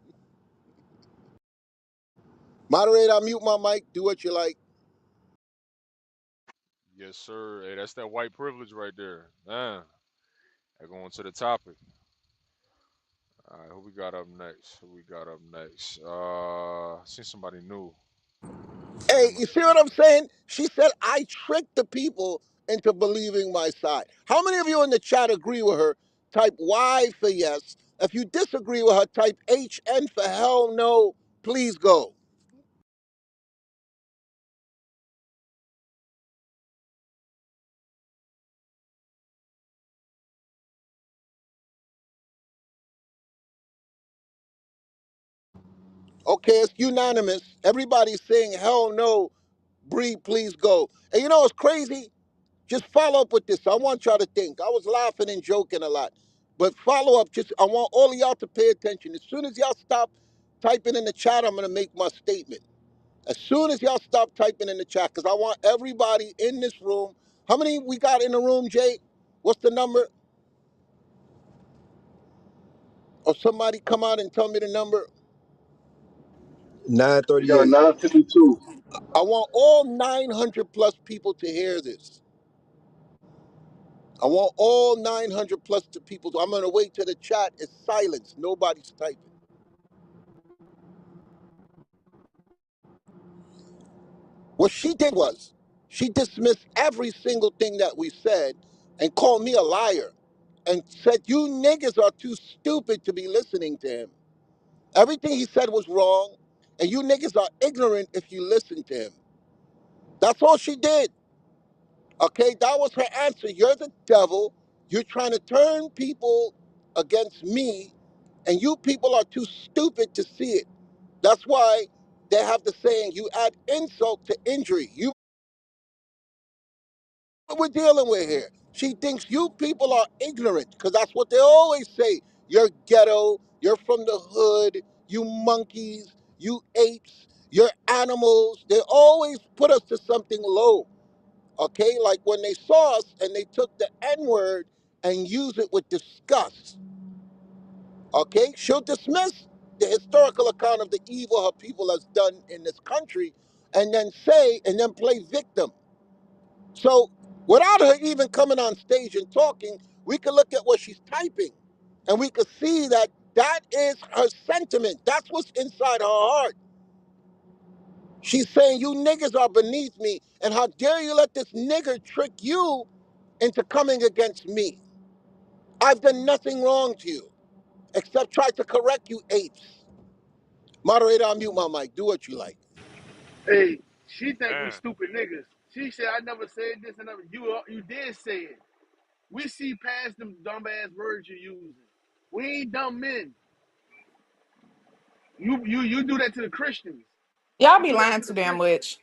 Moderator, I mute my mic. Do what you like. Yes, sir. Hey, that's that white privilege right there. I go on to the topic. All right, who we got up next? Who we got up next? I seen somebody new. Hey, Let me you see see. what I'm saying? She said I tricked the people into believing my side. How many of you in the chat agree with her? Type Y for yes. If you disagree with her, type HN for hell no. Please go. Okay, it's unanimous. Everybody's saying hell no. Bree, please go. And you know what's crazy? Just follow up with this. I want y'all to think. I was laughing and joking a lot. But follow up. Just I want all of y'all to pay attention. As soon as y'all stop typing in the chat, I'm gonna make my statement. As soon as y'all stop typing in the chat, because I want everybody in this room. How many we got in the room, Jay? What's the number? Or somebody come out and tell me the number. we got a 938. 952. I want all 900 plus people to hear this. I want all 900 plus people. I'm going to wait till the chat is silence. Nobody's typing. What she did was she dismissed every single thing that we said and called me a liar and said, you niggas are too stupid to be listening to him. Everything he said was wrong, and you niggas are ignorant if you listen to him. That's all she did. Okay, that was her answer. You're the devil. You're trying to turn people against me And you people are too stupid to see it. That's why they have the saying, you add insult to injury. You what we're dealing with here. She thinks you people are ignorant because that's what they always say. You're ghetto, you're from the hood, you monkeys, you apes, you're animals. They always put us to something low. Okay, like when they saw us and they took the N word and used it with disgust. Okay, she'll dismiss the historical account of the evil her people has done in this country and then say and then play victim. So without her even coming on stage and talking, we can look at what she's typing and we can see that that is her sentiment. That's what's inside her heart. She's saying, you niggas are beneath me, and how dare you let this nigger trick you into coming against me? I've done nothing wrong to you except try to correct you apes. Moderator, I'll mute my mic. Do what you like. Hey, she think we Man, stupid niggas. She said I never said this and never. You did say it. We see past them dumb ass words you're using. We ain't dumb men. You do that to the Christians. Y'all You be do that lying to the too damn Christians. much.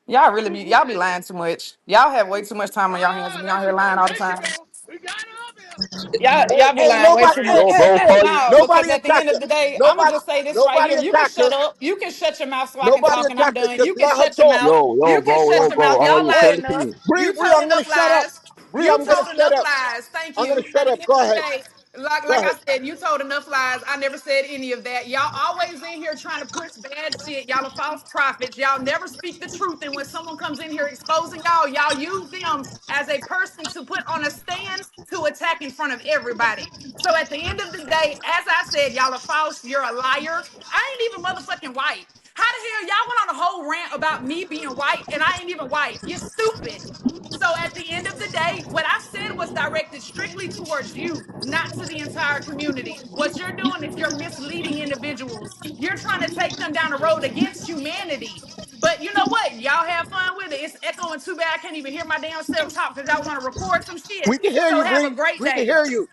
Y'all really Who be who y'all be did it? lying too much. Y'all have way too much time on y'all hands and be There on you here go. lying all the There you time. go. We got her up here. Y'all be Hey, lying way nobody, too hey, much. hey, hey, No, because nobody at the end attacked of her. the day, I'ma Nobody, just say this right nobody here. You can attacked her. shut up. You can shut your mouth so I can Nobody talk and I'm attacked her. done. Just You can let her shut your talk. mouth. You can shut your mouth. Y'all lie Hey, enough. Bree, You Bree, told I'm gonna enough shut up. lies. Bree, You I'm gonna told shut enough up. lies. Thank I'm gonna you. At shut the up. end Go of the ahead. day, Go like I ahead. said, you told enough lies. I never said any of that. Y'all always in here trying to push bad shit. Y'all are false prophets. Y'all never speak the truth. And when someone comes in here exposing y'all, y'all use them as a person to put on a stand to attack in front of everybody. So at the end of the day, as I said, y'all are false. You're a liar. I ain't even motherfucking white. How the hell y'all went on a whole rant about me being white and I ain't even white? You're stupid. So at the end of the day, what I said was directed strictly towards you, not to the entire community. What you're doing is you're misleading individuals. You're trying to take them down the road against humanity. But you know what? Y'all have fun with it. It's echoing too bad. I can't even hear my damn self talk because I want to record some shit. We can hear So you, have a Bree. great We can day. hear you.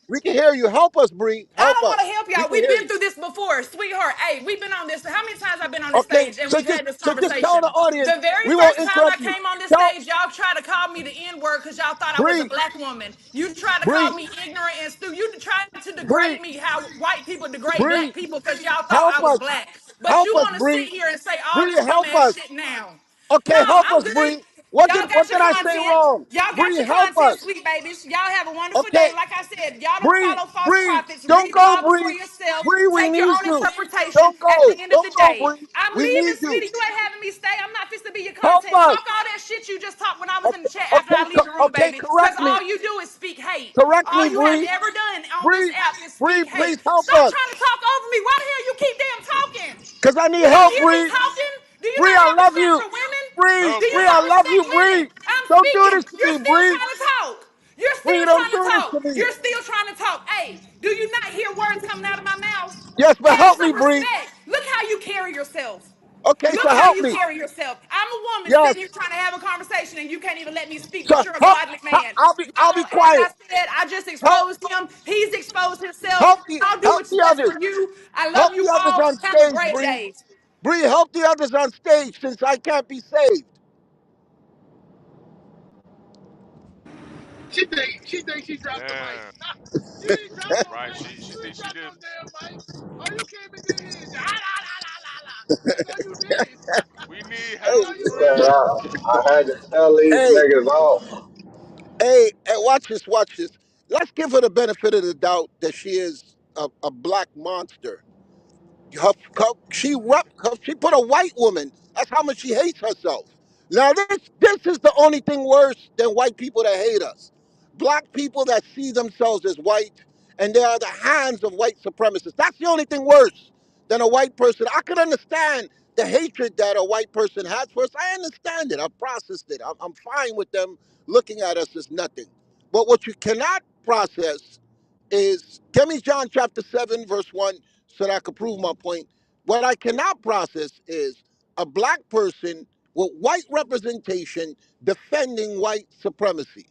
We can hear you. Help us, Bree. I Help don't want us. to help We y'all. can We've hear been you. through this before, sweetheart. Hey, we've been on this. How many times I've been on this Okay, stage and so we've just had this so just tell the conversation? audience The very we won't first time I interrupt you. came on this Tell stage, y'all tried to call me the N word because y'all thought I was a Bree, black woman. You tried to call Bree, me ignorant and stupid. You tried to Bree, degrade me how white people degrade black Bree. people because y'all thought Help I was us. black. But Help you us, want to sit Bree. here and say all Bree, this help dumbass us. shit now. No, Okay, help I'm us, good. Bree. What Y'all did got your I say content. wrong? Y'all got Bree, your help us. content, sweet babies. Y'all have a wonderful Okay, day. Like I said, y'all don't Bree, follow false Bree, prophets. don't Read the go, Bible for Bree. yourself. Bree, we Take your need own you. interpretation. Don't At go. the end of Don't the go, day, Bree. I'm We need leaving, you. sweetie. You ain't having me stay. I'm not fixing to be your Help content. us. Talk all that shit you just talked when I was in the Okay, chat after I okay, leave the room, okay, baby. Because correct me. all you do is speak hate. Correct All me, you have Bree. ever done on this Bree, app is Bree, speak please hate. help Stop us. trying to talk over me. Why the hell you keep damn talking? Because I need You don't help, hear me Bree. talking? Do you Bree, not I have love respect you. for women? Bree, Do help you Bree, him. I not love respect you, women? Bree. I'm Don't do this speaking. to You're me, still Bree. trying to talk. You're Bree, still don't trying to do this talk. to me. You're still trying to talk. Hey, do you not hear words coming out of my mouth? Yes, but Have help me, some Bree. respect. Look how you carry yourself. Okay, Look so how help you me. carry yourself. I'm a woman Yes. sitting here trying to have a conversation and you can't even let me speak, So but you're a godly man. I'll be As I quiet. said, I just Help exposed him. He's exposed himself. I'll do help what's the best others. for you. I love Help you the others all. on Have a stage, great Bree. day. Bree, help the others on stage since I can't be saved. She think she dropped the mic. Man, You ain't drop no right? mic. She You did. ain't She drop no did. damn mic. Oh, you came in here and ah, la, la, la, la, la. That's all you did. We need That's help, all you Man, Bree. did. I had to tell these Hey, niggas off. hey, watch this, watch this. Let's give her the benefit of the doubt that she is a black monster. She put a white woman. That's how much she hates herself. Now this is the only thing worse than white people that hate us. Black people that see themselves as white and they are the hands of white supremacists. That's the only thing worse than a white person. I could understand the hatred that a white person has for us. I understand it. I've processed it. I'm fine with them looking at us as nothing. But what you cannot process is give me John chapter 7, verse 1, so that I can prove my point. What I cannot process is a black person with white representation defending white supremacy.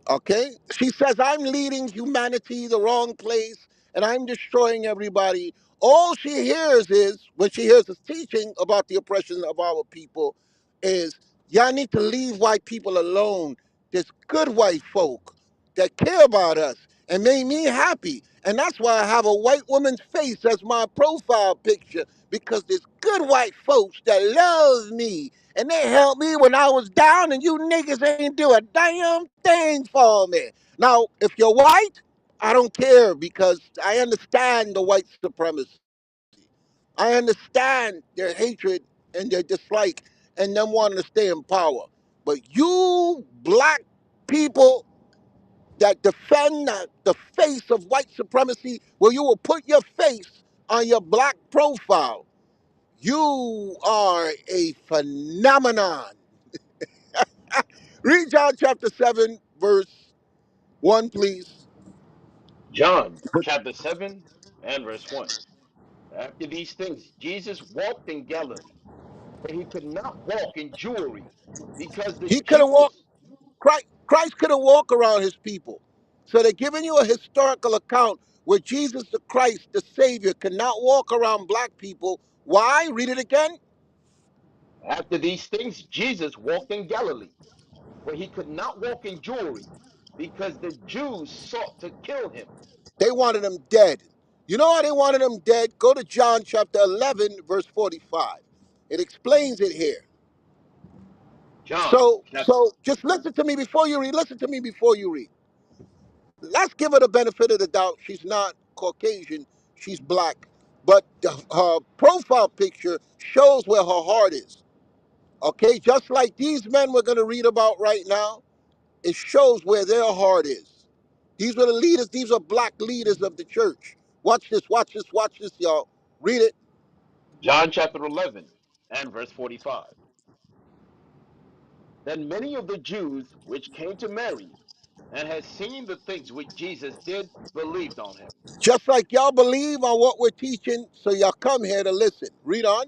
Okay? She says, I'm leading humanity the wrong place, and I'm destroying everybody. All she hears is, when she hears us teaching about the oppression of our people, is y'all need to leave white people alone. There's good white folk that care about us and made me happy. And that's why I have a white woman's face as my profile picture, because there's good white folks that love me and they helped me when I was down, and you niggas ain't do a damn thing for me. Now, if you're white, I don't care because I understand the white supremacy. I understand their hatred and their dislike and them wanting to stay in power. But you black people that defend the face of white supremacy, where you will put your face on your black profile, you are a phenomenon. Read John chapter 7, verse 1, please. John chapter 7 and verse 1. After these things, Jesus walked in Galilee, but he could not walk in Jewry because the He could have walked, Jews. Christ could have walked around his people. So they're giving you a historical account where Jesus the Christ, the Savior, cannot walk around black people. Why? Read it again. After these things, Jesus walked in Galilee, but he could not walk in Jewry because the Jews sought to kill him. They wanted him dead. You know why they wanted him dead? Go to John chapter 11, verse 45. It explains it here. John So, chapter. so just listen to me before you read. Listen to me before you read. Let's give her the benefit of the doubt. She's not Caucasian. She's black. But her profile picture shows where her heart is. Okay? Just like these men we're going to read about right now, it shows where their heart is. These are the leaders. These are black leaders of the church. Watch this, watch this, watch this, y'all. Read it. John chapter 11 and verse 45. Then many of the Jews which came to Mary and had seen the things which Jesus did believed on him. Just like y'all believe on what we're teaching, so y'all come here to listen. Read on.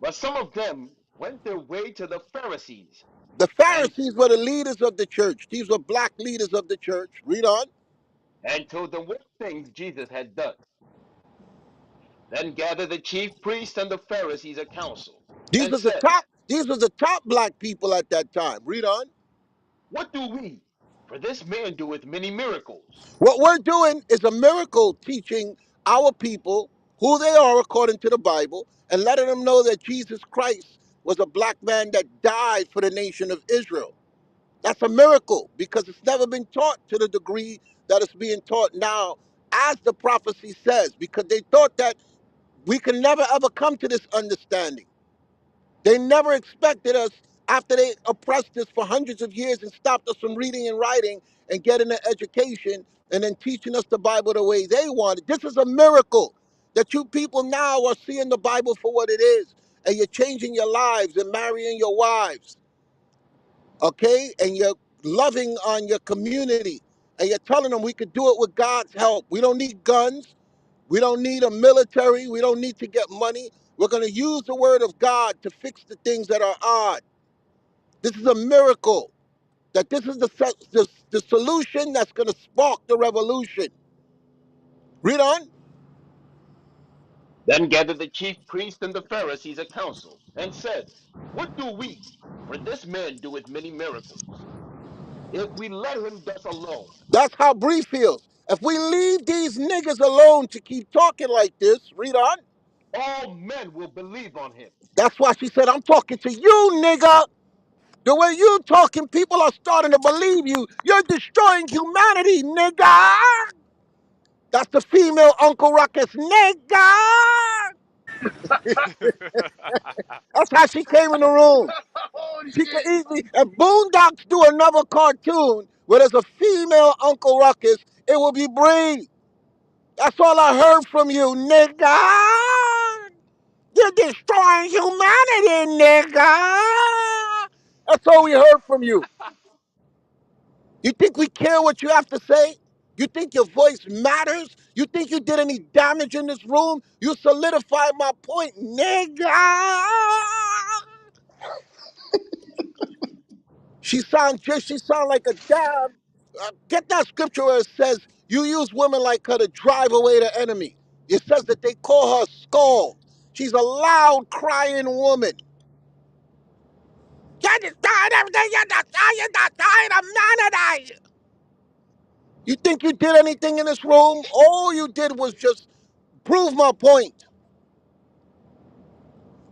But some of them went their way to the Pharisees The and, Pharisees were the leaders of the church. These were black leaders of the church. Read on. and told them what things Jesus had done. Then gathered the chief priests and the Pharisees a council and said, These was the top black people at that time. Read on. what do we? For this man doeth many miracles. What we're doing is a miracle, teaching our people who they are according to the Bible and letting them know that Jesus Christ was a black man that died for the nation of Israel. That's a miracle because it's never been taught to the degree that it's being taught now, as the prophecy says, because they thought that we can never ever come to this understanding. They never expected us, after they oppressed us for hundreds of years and stopped us from reading and writing and getting an education and then teaching us the Bible the way they wanted. This is a miracle that you people now are seeing the Bible for what it is, and you're changing your lives and marrying your wives, okay? And you're loving on your community, and you're telling them we could do it with God's help. We don't need guns. We don't need a military. We don't need to get money. We're going to use the word of God to fix the things that are odd. This is a miracle. That this is the solution that's going to spark the revolution. Read on. Then gathered the chief priests and the Pharisees a council and said, what do we? For this man doeth many miracles. If we let him thus alone, That's how Bree feels. If we leave these niggas alone to keep talking like this, read on. all men will believe on him. That's why she said, I'm talking to you, nigga. The way you talking, people are starting to believe you. You're destroying humanity, nigga. That's the female Uncle Ruckus, nigga. That's how she came in the room. Holy She could shit. easily, if Boondocks do another cartoon where there's a female Uncle Ruckus, it will be Bree. That's all I heard from you, nigga. You're destroying humanity, nigga. That's all we heard from you. You think we care what you have to say? You think your voice matters? You think you did any damage in this room? You solidified my point, nigga. She sound like a damn. Get that scripture where it says You use women like her to drive away the enemy. It says that they call her Skull. She's a loud, crying woman. You're not dying, everything. You're not dying. You're not dying. I'm not dying. You think you did anything in this room? All you did was just prove my point.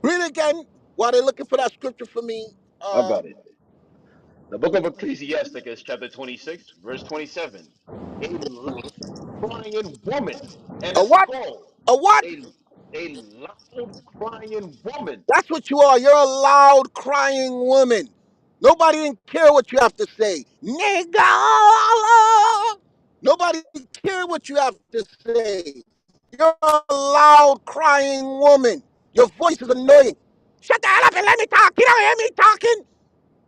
Read it again while they're looking for that scripture for me. I got it. The book of Ecclesiasticus, chapter 26, verse 27. A loud crying woman and A a what? skull. A what? A loud crying woman. That's what you are. You're a loud, crying woman. Nobody didn't care what you have to say. Nigga! Nobody care what you have to say. You're a loud, crying woman. Your voice is annoying. Shut the hell up and let me talk. You don't hear me talking?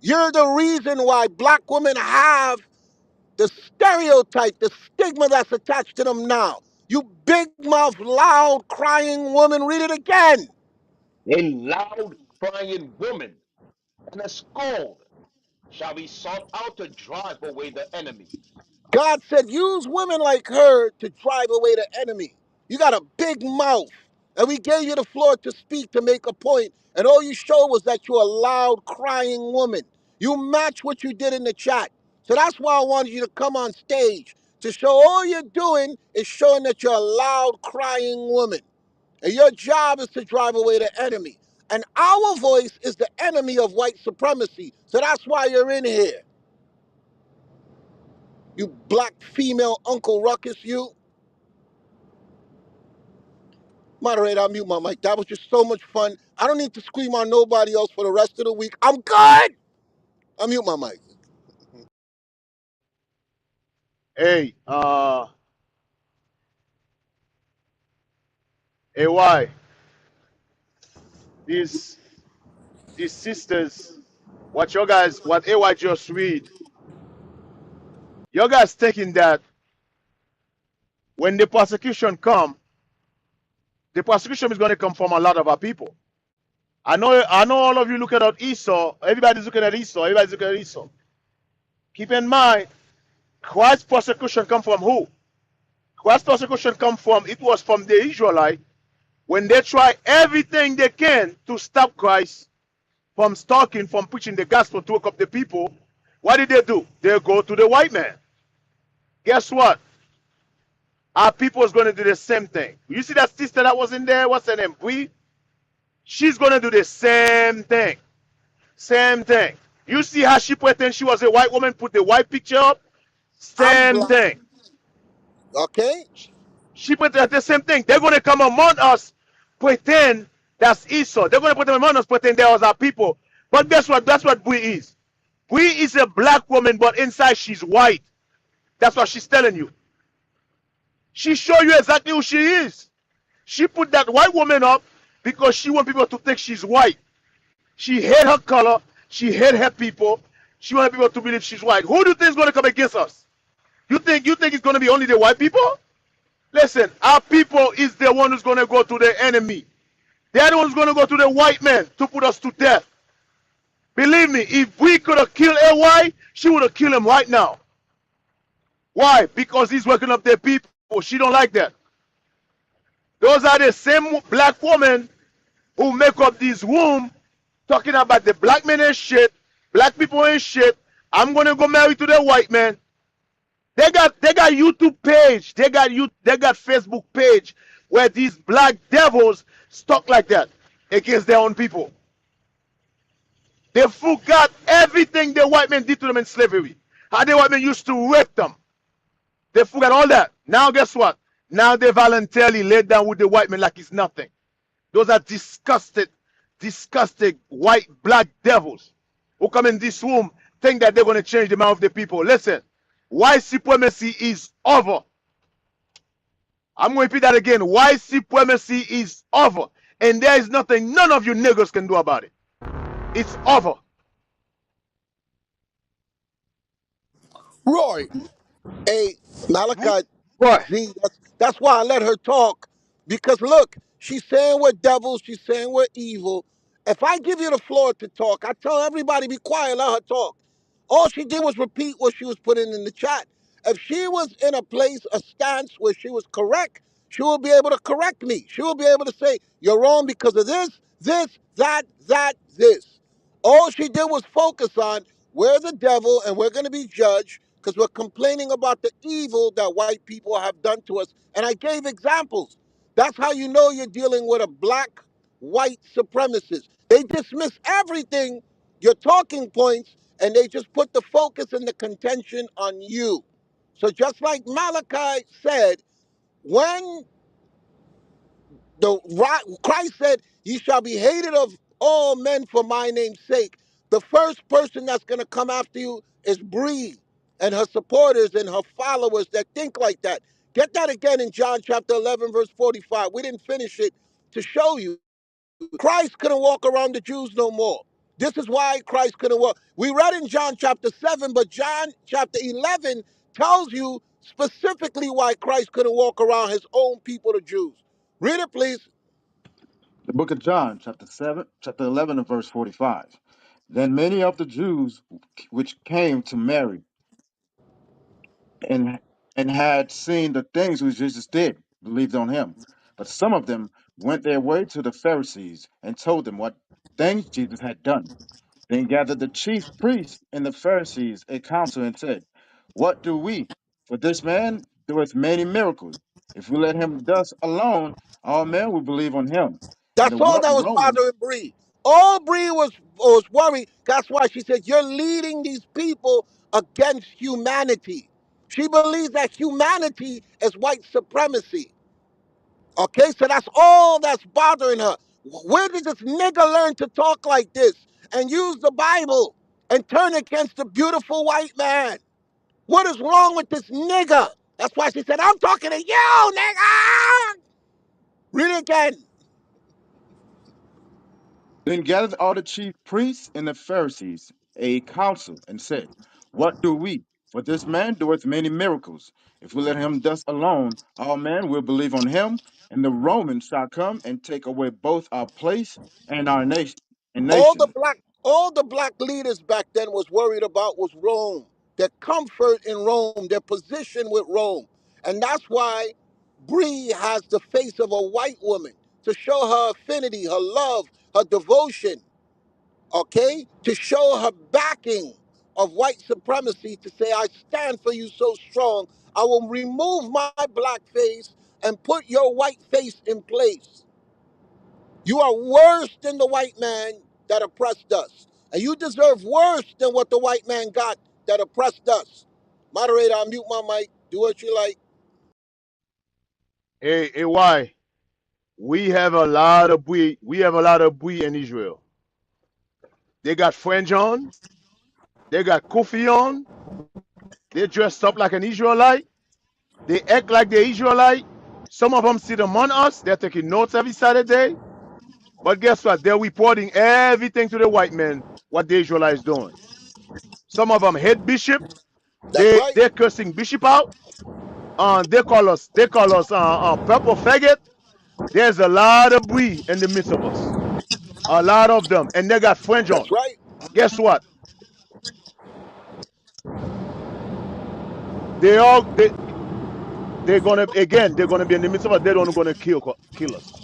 You're the reason why black women have the stereotype, the stigma that's attached to them now. You big mouth, loud, crying woman. Read it again. A loud crying woman and a skull shall be sought out to drive away the enemy. God said, use women like her to drive away the enemy. You got a big mouth. And we gave you the floor to speak, to make a point. And all you showed was that you're a loud, crying woman. You match what you did in the chat. So that's why I wanted you to come on stage to show all you're doing is showing that you're a loud, crying woman. And your job is to drive away the enemy. And our voice is the enemy of white supremacy. So that's why you're in here. You black female Uncle Ruckus, you. Moderator, I'll mute my mic. That was just so much fun. I don't need to scream on nobody else for the rest of the week. I'm good. I'll mute my mic. Hey, AY, these these sisters, what AY just read, you guys thinking that when the persecution is going to come from a lot of our people. I know all of you looking at Esau. Everybody's looking at Esau. Everybody's looking at Esau. Keep in mind, Christ's persecution come from who? Christ's persecution come from, it was from the Israelite when they try everything they can to stop Christ from talking, from preaching the gospel to wake up the people. What did they do? They go to the white man. Guess what? Our people is going to do the same thing. You see that sister that was in there? What's her name? Bree? She's going to do the same thing. Same thing. You see how she pretend she was a white woman, put the white picture up? I'm Same black. thing. Okay? She pretend the same thing. They're going to come among us, pretend that's Esau. They're going to pretend among us, pretend they was our people. But guess what? That's what Bree is. Bree is a black woman, but inside she's white. That's what she's telling you. She show you exactly who she is. She put that white woman up because she want people to think she's white. She hate her color. She hate her people. She want people to believe she's white. Who do you think is going to come against us? You think it's going to be only the white people? Listen, our people is the one who's going to go to the enemy. They're the ones going to go to the white man to put us to death. Believe me, if we could have killed AY, she would have killed him right now. Why? Because he's working up their people. She don't like that. Those are the same black women who make up this room talking about the black men and shit, black people and shit. I'm gonna go marry to the white man. They got YouTube page. They got Facebook page where these black devils talk like that against their own people. They forgot everything the white men did to them in slavery. How the white men used to rape them. They forgot all that. Now guess what? Now they voluntarily lay down with the white men like it's nothing. Those are disgusted white black devils who come in this room think that they're going to change the mind of the people. Listen, white supremacy is over. I'm going to repeat that again. White supremacy is over. And there is nothing none of you niggas can do about it. It's over. Roy. Hey, Malachi Boy, Z, that's why I let her talk. Because look, she's saying we're devils, she's saying we're evil. If I give you the floor to talk, I tell everybody be quiet, let her talk. All she did was repeat what she was putting in the chat. If she was in a place, a stance where she was correct, she will be able to correct me. She will be able to say, you're wrong because of this. All she did was focus on, we're the devil and we're going to be judged because we're complaining about the evil that white people have done to us. And I gave examples. That's how you know you're dealing with a black white supremacist. They dismiss everything, your talking points, and they just put the focus and the contention on you. So just like Malachi said, when Christ said, "Ye shall be hated of all men for my name's sake," the first person that's going to come after you is Bree and her supporters and her followers that think like that. Get that again in John chapter 11, verse 45. We didn't finish it to show you. Christ couldn't walk around the Jews no more. This is why Christ couldn't walk. We read in John chapter 7, but John chapter 11 tells you specifically why Christ couldn't walk around his own people, the Jews. Read it, please. The book of John, chapter 7, chapter 11, and verse 45. Then many of the Jews which came to Mary and had seen the things which Jesus did believed on him. But some of them went their way to the Pharisees and told them what things Jesus had done. Then gathered the chief priests and the Pharisees a council and said, what do we? For this man doeth many miracles. If we let him thus alone, all men will believe on him. And That's the all that was Roman, bothering Bree. All Bree was worried. That's why she said, you're leading these people against humanity. She believes that humanity is white supremacy. Okay, so that's all that's bothering her. Where did this nigga learn to talk like this and use the Bible and turn against the beautiful white man? What is wrong with this nigga? That's why she said, I'm talking to you, nigga. Read it again. then gathered all the chief priests and the Pharisees a council and said, what do we? For this man doeth many miracles. If we let him thus alone, all men will believe on him, and the Romans shall come and take away both our place and our nation. And nation. All the black leaders back then was worried about was Rome, their comfort in Rome, their position with Rome. And that's why Bree has the face of a white woman to show her affinity, her love, her devotion, okay? To show her backing of white supremacy, to say, I stand for you so strong, I will remove my black face and put your white face in place. You are worse than the white man that oppressed us. And you deserve worse than what the white man got that oppressed us. Moderator, I'll mute my mic. Do what you like. Hey, why? We have a lot of bui in Israel. They got fringe on, they got kufi on, they dressed up like an Israelite, they act like they're Israelite. Some of them sit among us, they're taking notes every Saturday. But guess what? They're reporting everything to the white men what the Israelites doing. Some of them hate bishop, That's right. they're cursing bishop out. They call us purple faggot. There's a lot of bui in the midst of us. A lot of them. And they got fringe That's on. right. Guess what? They all they're gonna be in the midst of us. They're gonna kill us.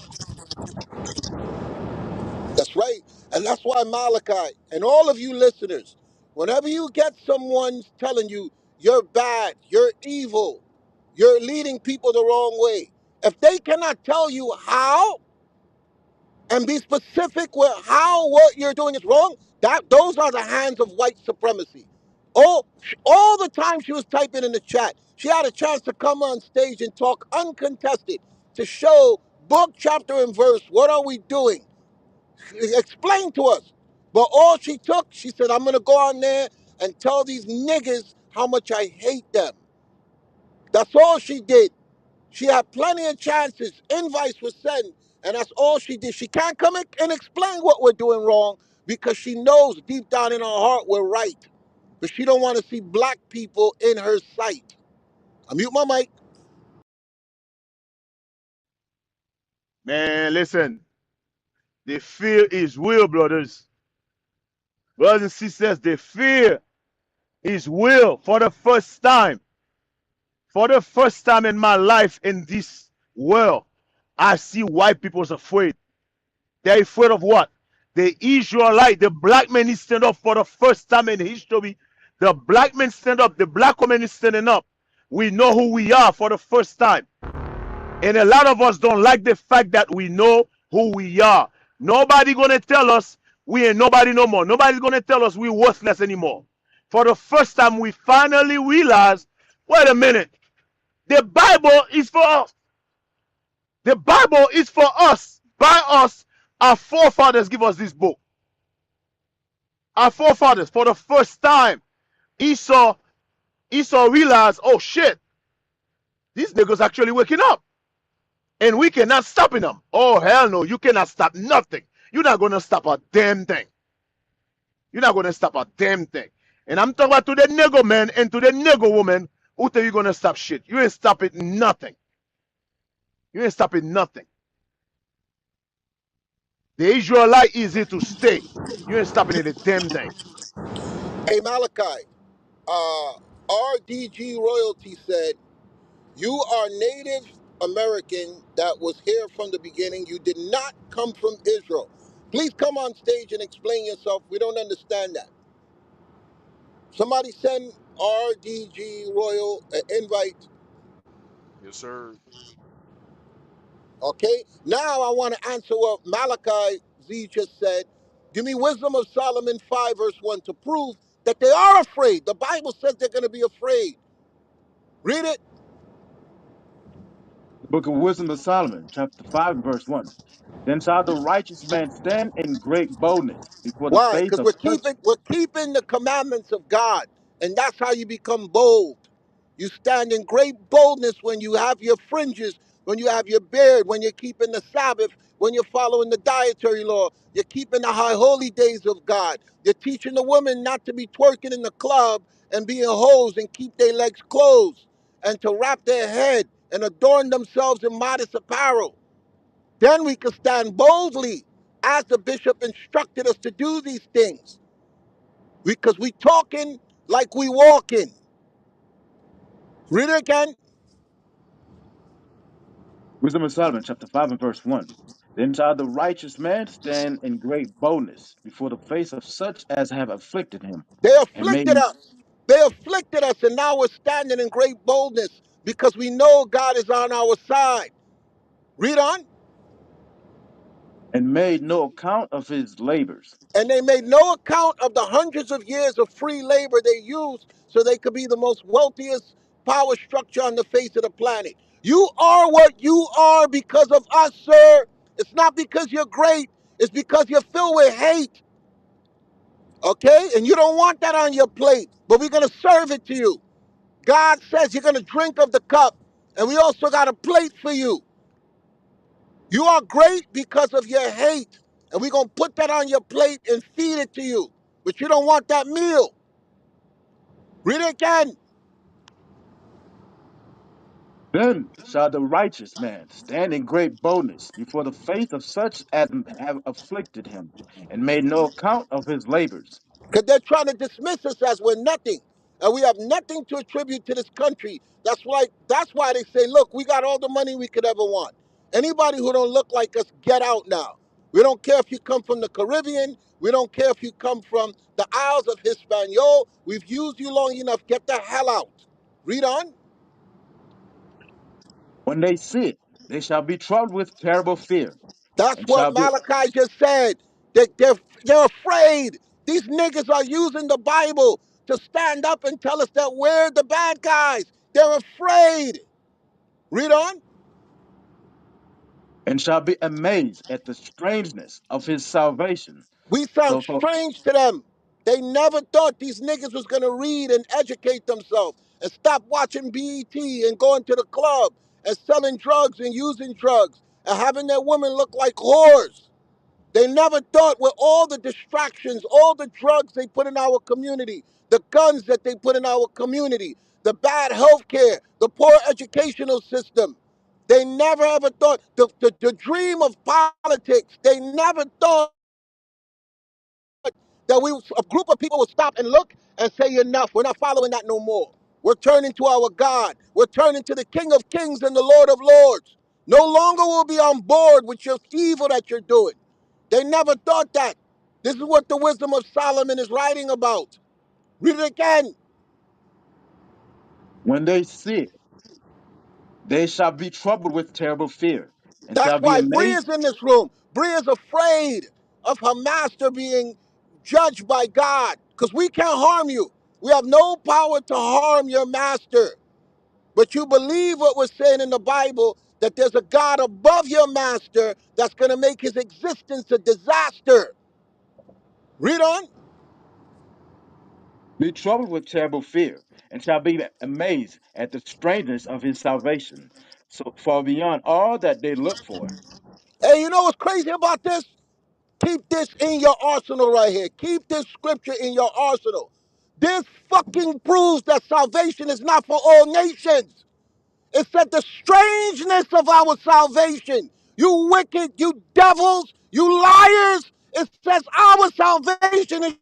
That's right. And that's why Malachi and all of you listeners, whenever you get someone telling you you're bad, you're evil, you're leading people the wrong way, if they cannot tell you how, and be specific with how what you're doing is wrong, that those are the hands of white supremacy. All the time she was typing in the chat, she had a chance to come on stage and talk uncontested to show book, chapter, and verse. What are we doing? Explain to us. But all she took, she said, I'm gonna go on there and tell these niggas how much I hate them. That's all she did. She had plenty of chances. Invites were sent, and that's all she did. She can't come and explain what we're doing wrong because she knows deep down in her heart we're right. But she don't want to see black people in her sight. I mute my mic. Man, listen. The fear is real, brothers. Brothers and sisters, the fear is real for the first time. For the first time in my life in this world, I see white people's afraid. They're afraid of what? The Israelite, the black man is stand up for the first time in history. The black men stand up, the black woman is standing up. We know who we are for the first time. And a lot of us don't like the fact that we know who we are. Nobody gonna tell us we ain't nobody no more. Nobody's gonna tell us we worthless anymore. For the first time, we finally realize, wait a minute, the Bible is for us. The Bible is for us. By us, our forefathers give us this book. Our forefathers, for the first time, Esau, Esau realized, oh shit, these niggas actually waking up. And we cannot stop them. Oh hell no, you cannot stop nothing. You're not gonna stop a damn thing. You're not gonna stop a damn thing. And I'm talking about to the nigger man and to the nigger woman who tell you gonna stop shit. You ain't stopping nothing. You ain't stopping nothing. The Israelite is here to stay. You ain't stopping it a damn thing. Hey Malachi, RDG royalty said, "You are Native American that was here from the beginning. You did not come from Israel. Please come on stage and explain yourself. We don't understand that." Somebody send RDG Royal an invite. Yes, sir. Okay. Now I want to answer what Malachi Z just said. Give me Wisdom of Solomon 5 verse 1 to prove that they are afraid. The Bible says they're going to be afraid. Read it. The book of Wisdom of Solomon, chapter 5, and verse 1. Then shall the righteous man stand in great boldness before the Why? face Because of such. we're keeping the commandments of God, and that's how you become bold. You stand in great boldness when you have your fringes, when you have your beard, when you're keeping the Sabbath, when you're following the dietary law, you're keeping the high holy days of God. You're teaching the women not to be twerking in the club and being hoes and keep their legs closed and to wrap their head and adorn themselves in modest apparel. Then we can stand boldly as the bishop instructed us to do these things. Because we talking like we walking. Read it again. Wisdom of Solomon, chapter 5, and verse 1. Then shall the righteous man stand in great boldness before the face of such as have afflicted him, They and made afflicted us. They afflicted us, and now we're standing in great boldness because we know God is on our side. Read on. no account of his labors. And they made no account of the hundreds of years of free labor they used so they could be the most wealthiest power structure on the face of the planet. You are what you are because of us, sir. It's not because you're great. It's because you're filled with hate, okay? And you don't want that on your plate, but we're going to serve it to you. God says you're going to drink of the cup, and we also got a plate for you. You are great because of your hate, and we're going to put that on your plate and feed it to you. But you don't want that meal. Read it again. Then shall the righteous man stand in great boldness before the face of such as have afflicted him, and made no account of his labors. Because they're trying to dismiss us as we're nothing. And we have nothing to attribute to this country. That's why they say, look, we got all the money we could ever want. Anybody who don't look like us, get out now. We don't care if you come from the Caribbean. We don't care if you come from the Isles of Hispaniola. We've used you long enough. Get the hell out. Read on. When they see it, they shall be troubled with terrible fear, That's and what shall be Malachi just said. They're afraid. These niggas are using the Bible to stand up and tell us that we're the bad guys. They're afraid. Read on. and shall be amazed at the strangeness of his salvation. We sound So for, strange to them. They never thought these niggas was gonna read and educate themselves and stop watching BET and going to the club and selling drugs and using drugs and having their women look like whores. They never thought with all the distractions, all the drugs they put in our community, the guns that they put in our community, the bad health care, the poor educational system. They never ever thought the dream of politics, they never thought that a group of people would stop and look and say, enough, we're not following that no more. We're turning to our God. We're turning to the King of Kings and the Lord of Lords. No longer will be on board with your evil that you're doing. They never thought that. This is what the wisdom of Solomon is writing about. Read it again. When they see it, they shall be troubled with terrible fear, and That's shall be why Bree amazed. is in this room. Bree is afraid of her master being judged by God because we can't harm you. We have no power to harm your master. But you believe what we're saying in the Bible, that there's a God above your master that's going to make his existence a disaster. Read on. Be troubled with terrible fear, and shall be amazed at the strangeness of his salvation, so far beyond all that they look for. Hey, you know what's crazy about this? Keep this in your arsenal right here. Keep this scripture in your arsenal. This fucking proves that salvation is not for all nations. It said the strangeness of our salvation. You wicked, you devils, you liars. It says our salvation is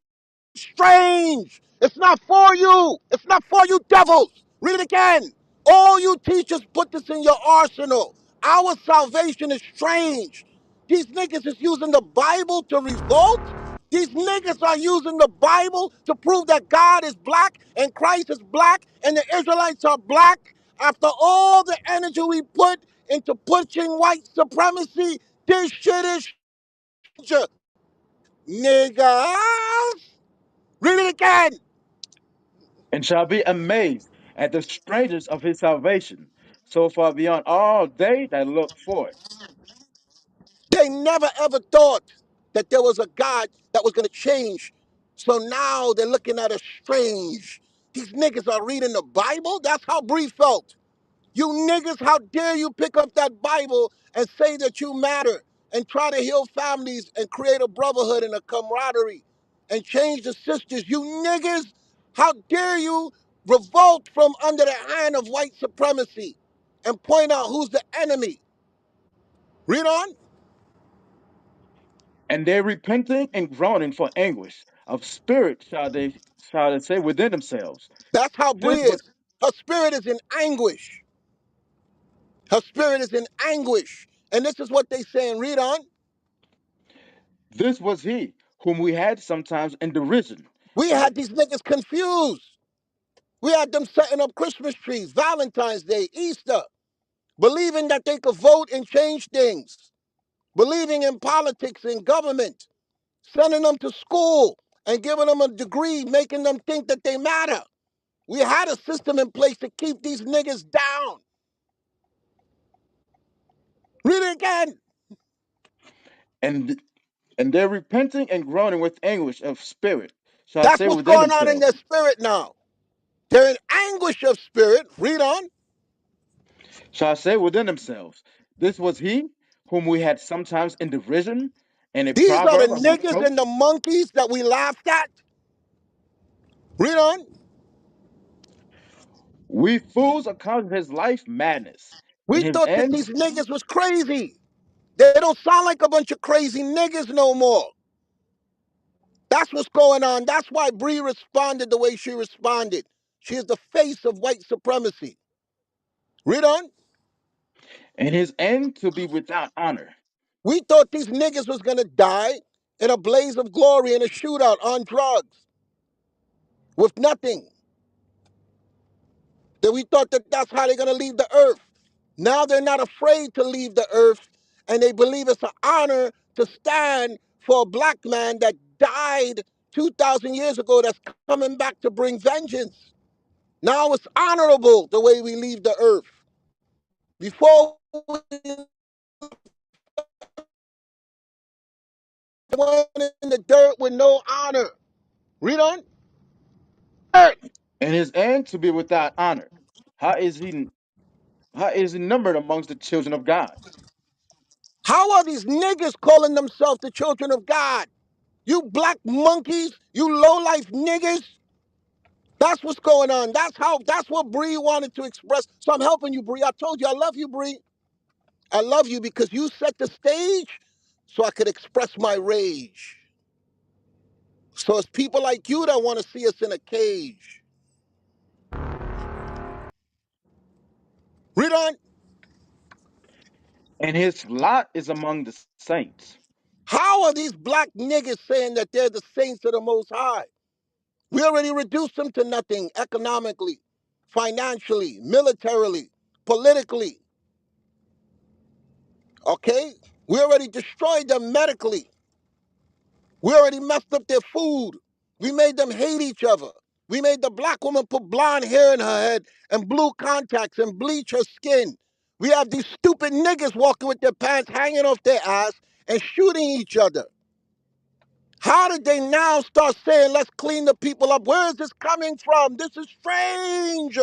strange. It's not for you. It's not for you devils. Read it again. All you teachers put this in your arsenal. Our salvation is strange. These niggas is using the Bible to revolt. These niggas are using the Bible to prove that God is black and Christ is black and the Israelites are black. After all the energy we put into pushing white supremacy, this shit is strange. Niggas. Read it again. And shall be amazed at the strangeness of his salvation, so far beyond all they that look for it. They never ever thought that there was a God that was going to change. So now they're looking at us strange. These niggas are reading the Bible? That's how Bree felt. You niggas, how dare you pick up that Bible and say that you matter and try to heal families and create a brotherhood and a camaraderie and change the sisters. You niggas, how dare you revolt from under the hand of white supremacy and point out who's the enemy. Read on. And they repenting and groaning for anguish of spirit shall they say within themselves. That's how This Bree was is. Her spirit is in anguish. Her spirit is in anguish. And this is what they saying. Read on. this was he whom we had sometimes in derision, We and had these niggas confused. We had them setting up Christmas trees, Valentine's Day, Easter, believing that they could vote and change things, believing in politics and government, sending them to school and giving them a degree, making them think that they matter. We had a system in place to keep these niggas down. Read it again. and and they're repenting and groaning with anguish of spirit shall That's say what's within going on in themselves. their spirit now. They're in anguish of spirit. Read on. Shall say within themselves, this was he whom we had sometimes in derision, and a These are the proverb of niggas and reproach. the monkeys that we laughed at. Read on. We fools account his life madness, and We his thought that end. these niggas was crazy. They don't sound like a bunch of crazy niggas no more. That's what's going on. That's why Bree responded the way she responded. She is the face of white supremacy. Read on. And his end to be without honor. We thought these niggas was gonna die in a blaze of glory in a shootout on drugs with nothing. That we thought that that's how they're gonna leave the earth. Now they're not afraid to leave the earth, and they believe it's an honor to stand for a black man that died 2,000 years ago that's coming back to bring vengeance. Now it's honorable the way we leave the earth. Before we went in the dirt with no honor. Read on. And his end to be without honor. How is he? How is he numbered amongst the children of God? How are these niggas calling themselves the children of God? You black monkeys, you low-life niggas. That's what's going on. That's what Bree wanted to express. So I'm helping you, Bree. I told you I love you, Bree. I love you because you set the stage so I could express my rage. So it's people like you that want to see us in a cage. Read on. And his lot is among the saints. How are these black niggas saying that they're the saints of the Most High? We already reduced them to nothing economically, financially, militarily, politically. Okay? We already destroyed them medically. We already messed up their food. We made them hate each other. We made the black woman put blonde hair in her head and blue contacts and bleach her skin. We have these stupid niggas walking with their pants hanging off their ass and shooting each other. How did they now start saying, let's clean the people up? Where is this coming from? This is strange.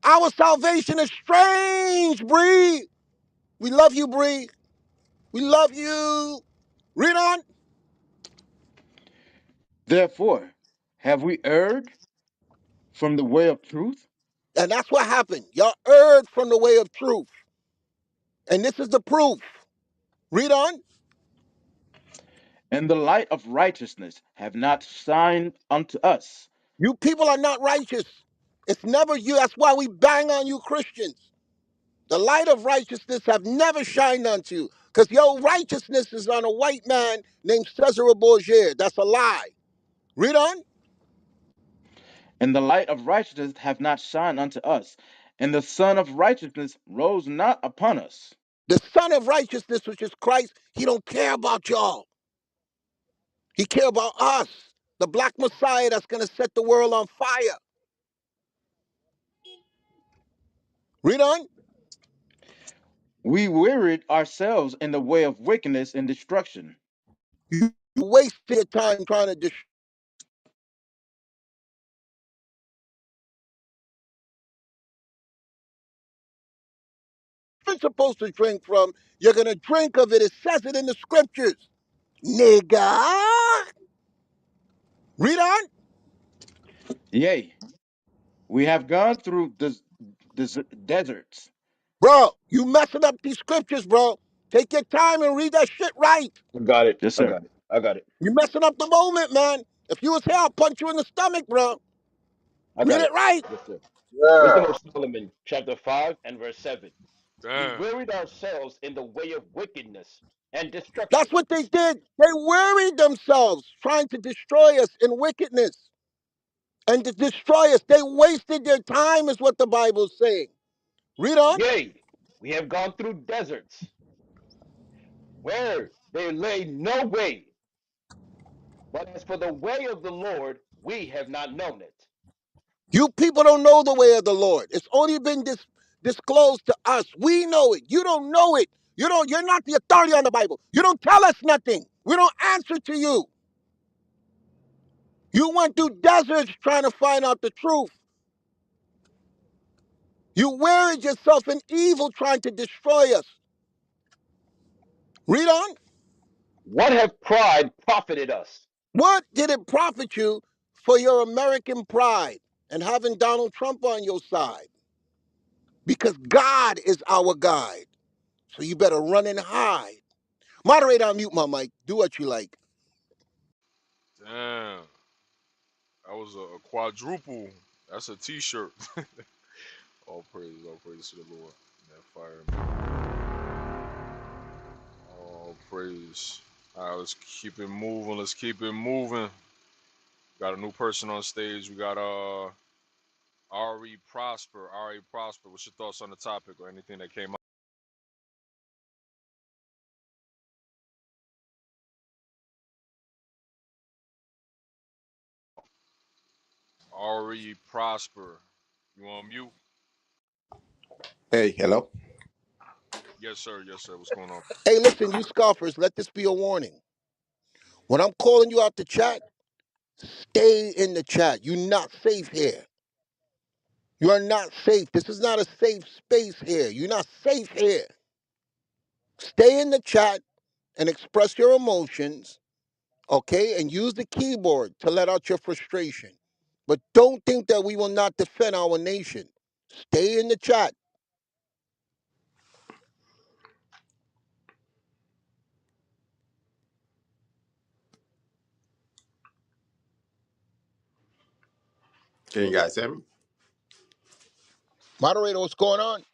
Our salvation is strange, Bree. We love you, Bree. We love you. Read on. Therefore, have we erred from the way of truth? And that's what happened. Y'all erred from the way of truth. And this is the proof. Read on. And the light of righteousness have not shined unto us. You people are not righteous. It's never you. That's why we bang on you Christians. The light of righteousness have never shined unto you. Because your righteousness is on a white man named Cesar Borgia. That's a lie. Read on. And the light of righteousness have not shined unto us. And the Son of righteousness rose not upon us. The Son of Righteousness, which is Christ, he don't care about y'all. He care about us. The black Messiah that's going to set the world on fire. Read on. We wearied ourselves in the way of wickedness and destruction. You waste your time trying to destroy. You're supposed to drink from. You're going to drink of it. It says it in the scriptures. Nigga. Read on. Yea, we have gone through deserts. Bro, you messing up these scriptures, bro. Take your time and read that shit right. I got it. Yes, I sir. got it. I got it. You messing up the moment, man. If you was here, I'll punch you in the stomach, bro. I Read got it it. right. Yes, sir. Yeah. Wisdom of Solomon, chapter 5 and verse 7. We Damn. wearied ourselves in the way of wickedness and That's destruction. what they did. They worried themselves trying to destroy us in wickedness and to destroy us. They wasted their time, is what the Bible's saying. Read on. Yea, we have gone through deserts where there lay no way. But as for the way of the Lord, we have not known it. You people don't know the way of the Lord. It's only been disclosed to us. We know it. You don't know it. You're not the authority on the Bible. You don't tell us nothing. We don't answer to you. You went through deserts trying to find out the truth. You wearied yourself in evil trying to destroy us. Read on. What have pride profited us? What did it profit you for your American pride and having Donald Trump on your side? Because God is our guide. So you better run and hide. Moderator, I'll mute my mic. Do what you like. Damn. That was a quadruple. That's a T-shirt. All praise to the Lord. That fire, man. All praise. All right, let's keep it moving. Let's keep it moving. Got a new person on stage. We got Ari Prosper. Ari Prosper. What's your thoughts on the topic or anything that came up? Ari Prosper. You on mute? Hey, hello. Yes, sir. Yes, sir. What's going on? Hey, listen, you scoffers, let this be a warning. When I'm calling you out to chat, stay in the chat. You're not safe here. You are not safe. This is not a safe space here. You're not safe here. Stay in the chat and express your emotions, okay? And use the keyboard to let out your frustration. But don't think that we will not defend our nation. Stay in the chat. Can you guys hear me? Moderator, what's going on?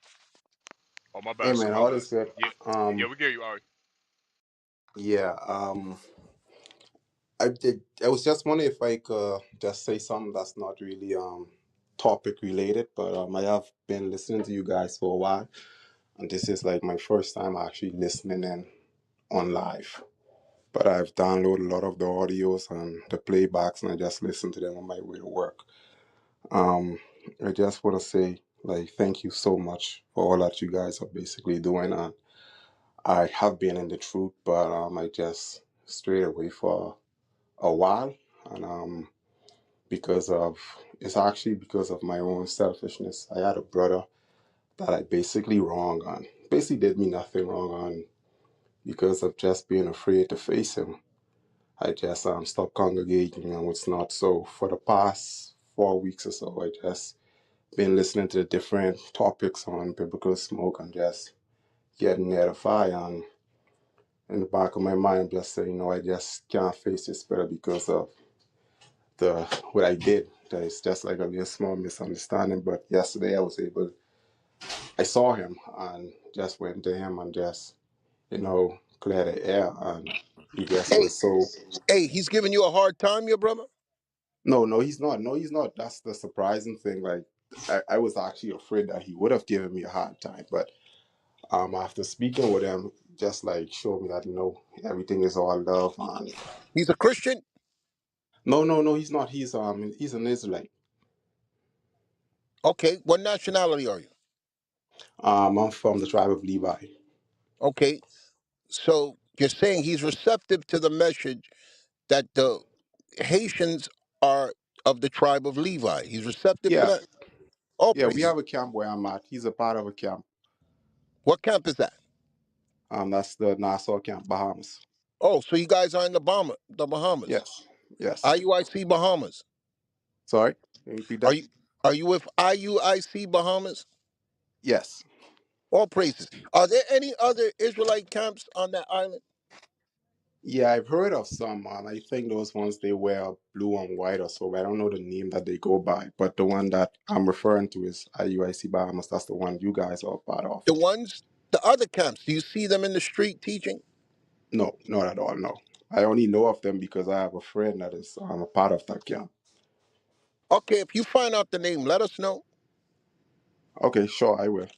Oh, my Hey bad, sir. man, My all bad. is good. Yeah, yeah, we get you, Ari. Yeah. I did. I was just wondering if I could just say something that's not really topic related, but I have been listening to you guys for a while, and this is like my first time actually listening in on live. But I've downloaded a lot of the audios and the playbacks, and I just listen to them on my way to work. Um, I just want to say like thank you so much for all that you guys are basically doing. And I have been in the truth, but I just strayed away for a while, and because of it's actually because of my own selfishness. I had a brother that I basically wronged on, basically did me nothing wrong on, because of just being afraid to face him. I just stopped congregating, and it's not so. For the past 4 weeks or so, I just been listening to the different topics on biblical smoke and just getting edified. And in the back of my mind, I'm just saying, I just can't face this better because of the what I did. That it's just like a little small misunderstanding. But yesterday I saw him and just went to him and just, clear the air. And he just Hey, was so, hey, he's giving you a hard time, your brother? no, he's not. No, he's not. That's the surprising thing. Like, I was actually afraid that he would have given me a hard time. But after speaking with him, just like showed me that, everything is all love. And He's a Christian? no, he's not. He's an Israelite. Okay, what nationality are you? I'm from the tribe of Levi. Okay, so you're saying he's receptive to the message that the Haitians are of the tribe of Levi. He's receptive to Yeah, that? All yeah, we praises. have a camp where I'm at. He's a part of a camp. What camp is that? That's the Nassau camp, Bahamas. Oh, so you guys are in the Bahamas. Yes, yes. IUIC Bahamas. Sorry, can you repeat Are that? you are you with IUIC Bahamas? Yes. All praises. Are there any other Israelite camps on that island? Yeah, I've heard of some. I think those ones they wear blue and white or so. But I don't know the name that they go by. But the one that I'm referring to is IUIC Bahamas. That's the one you guys are part of. The other camps, do you see them in the street teaching? No, not at all. No, I only know of them because I have a friend that is a part of that camp. Okay, if you find out the name, let us know. Okay, sure, I will.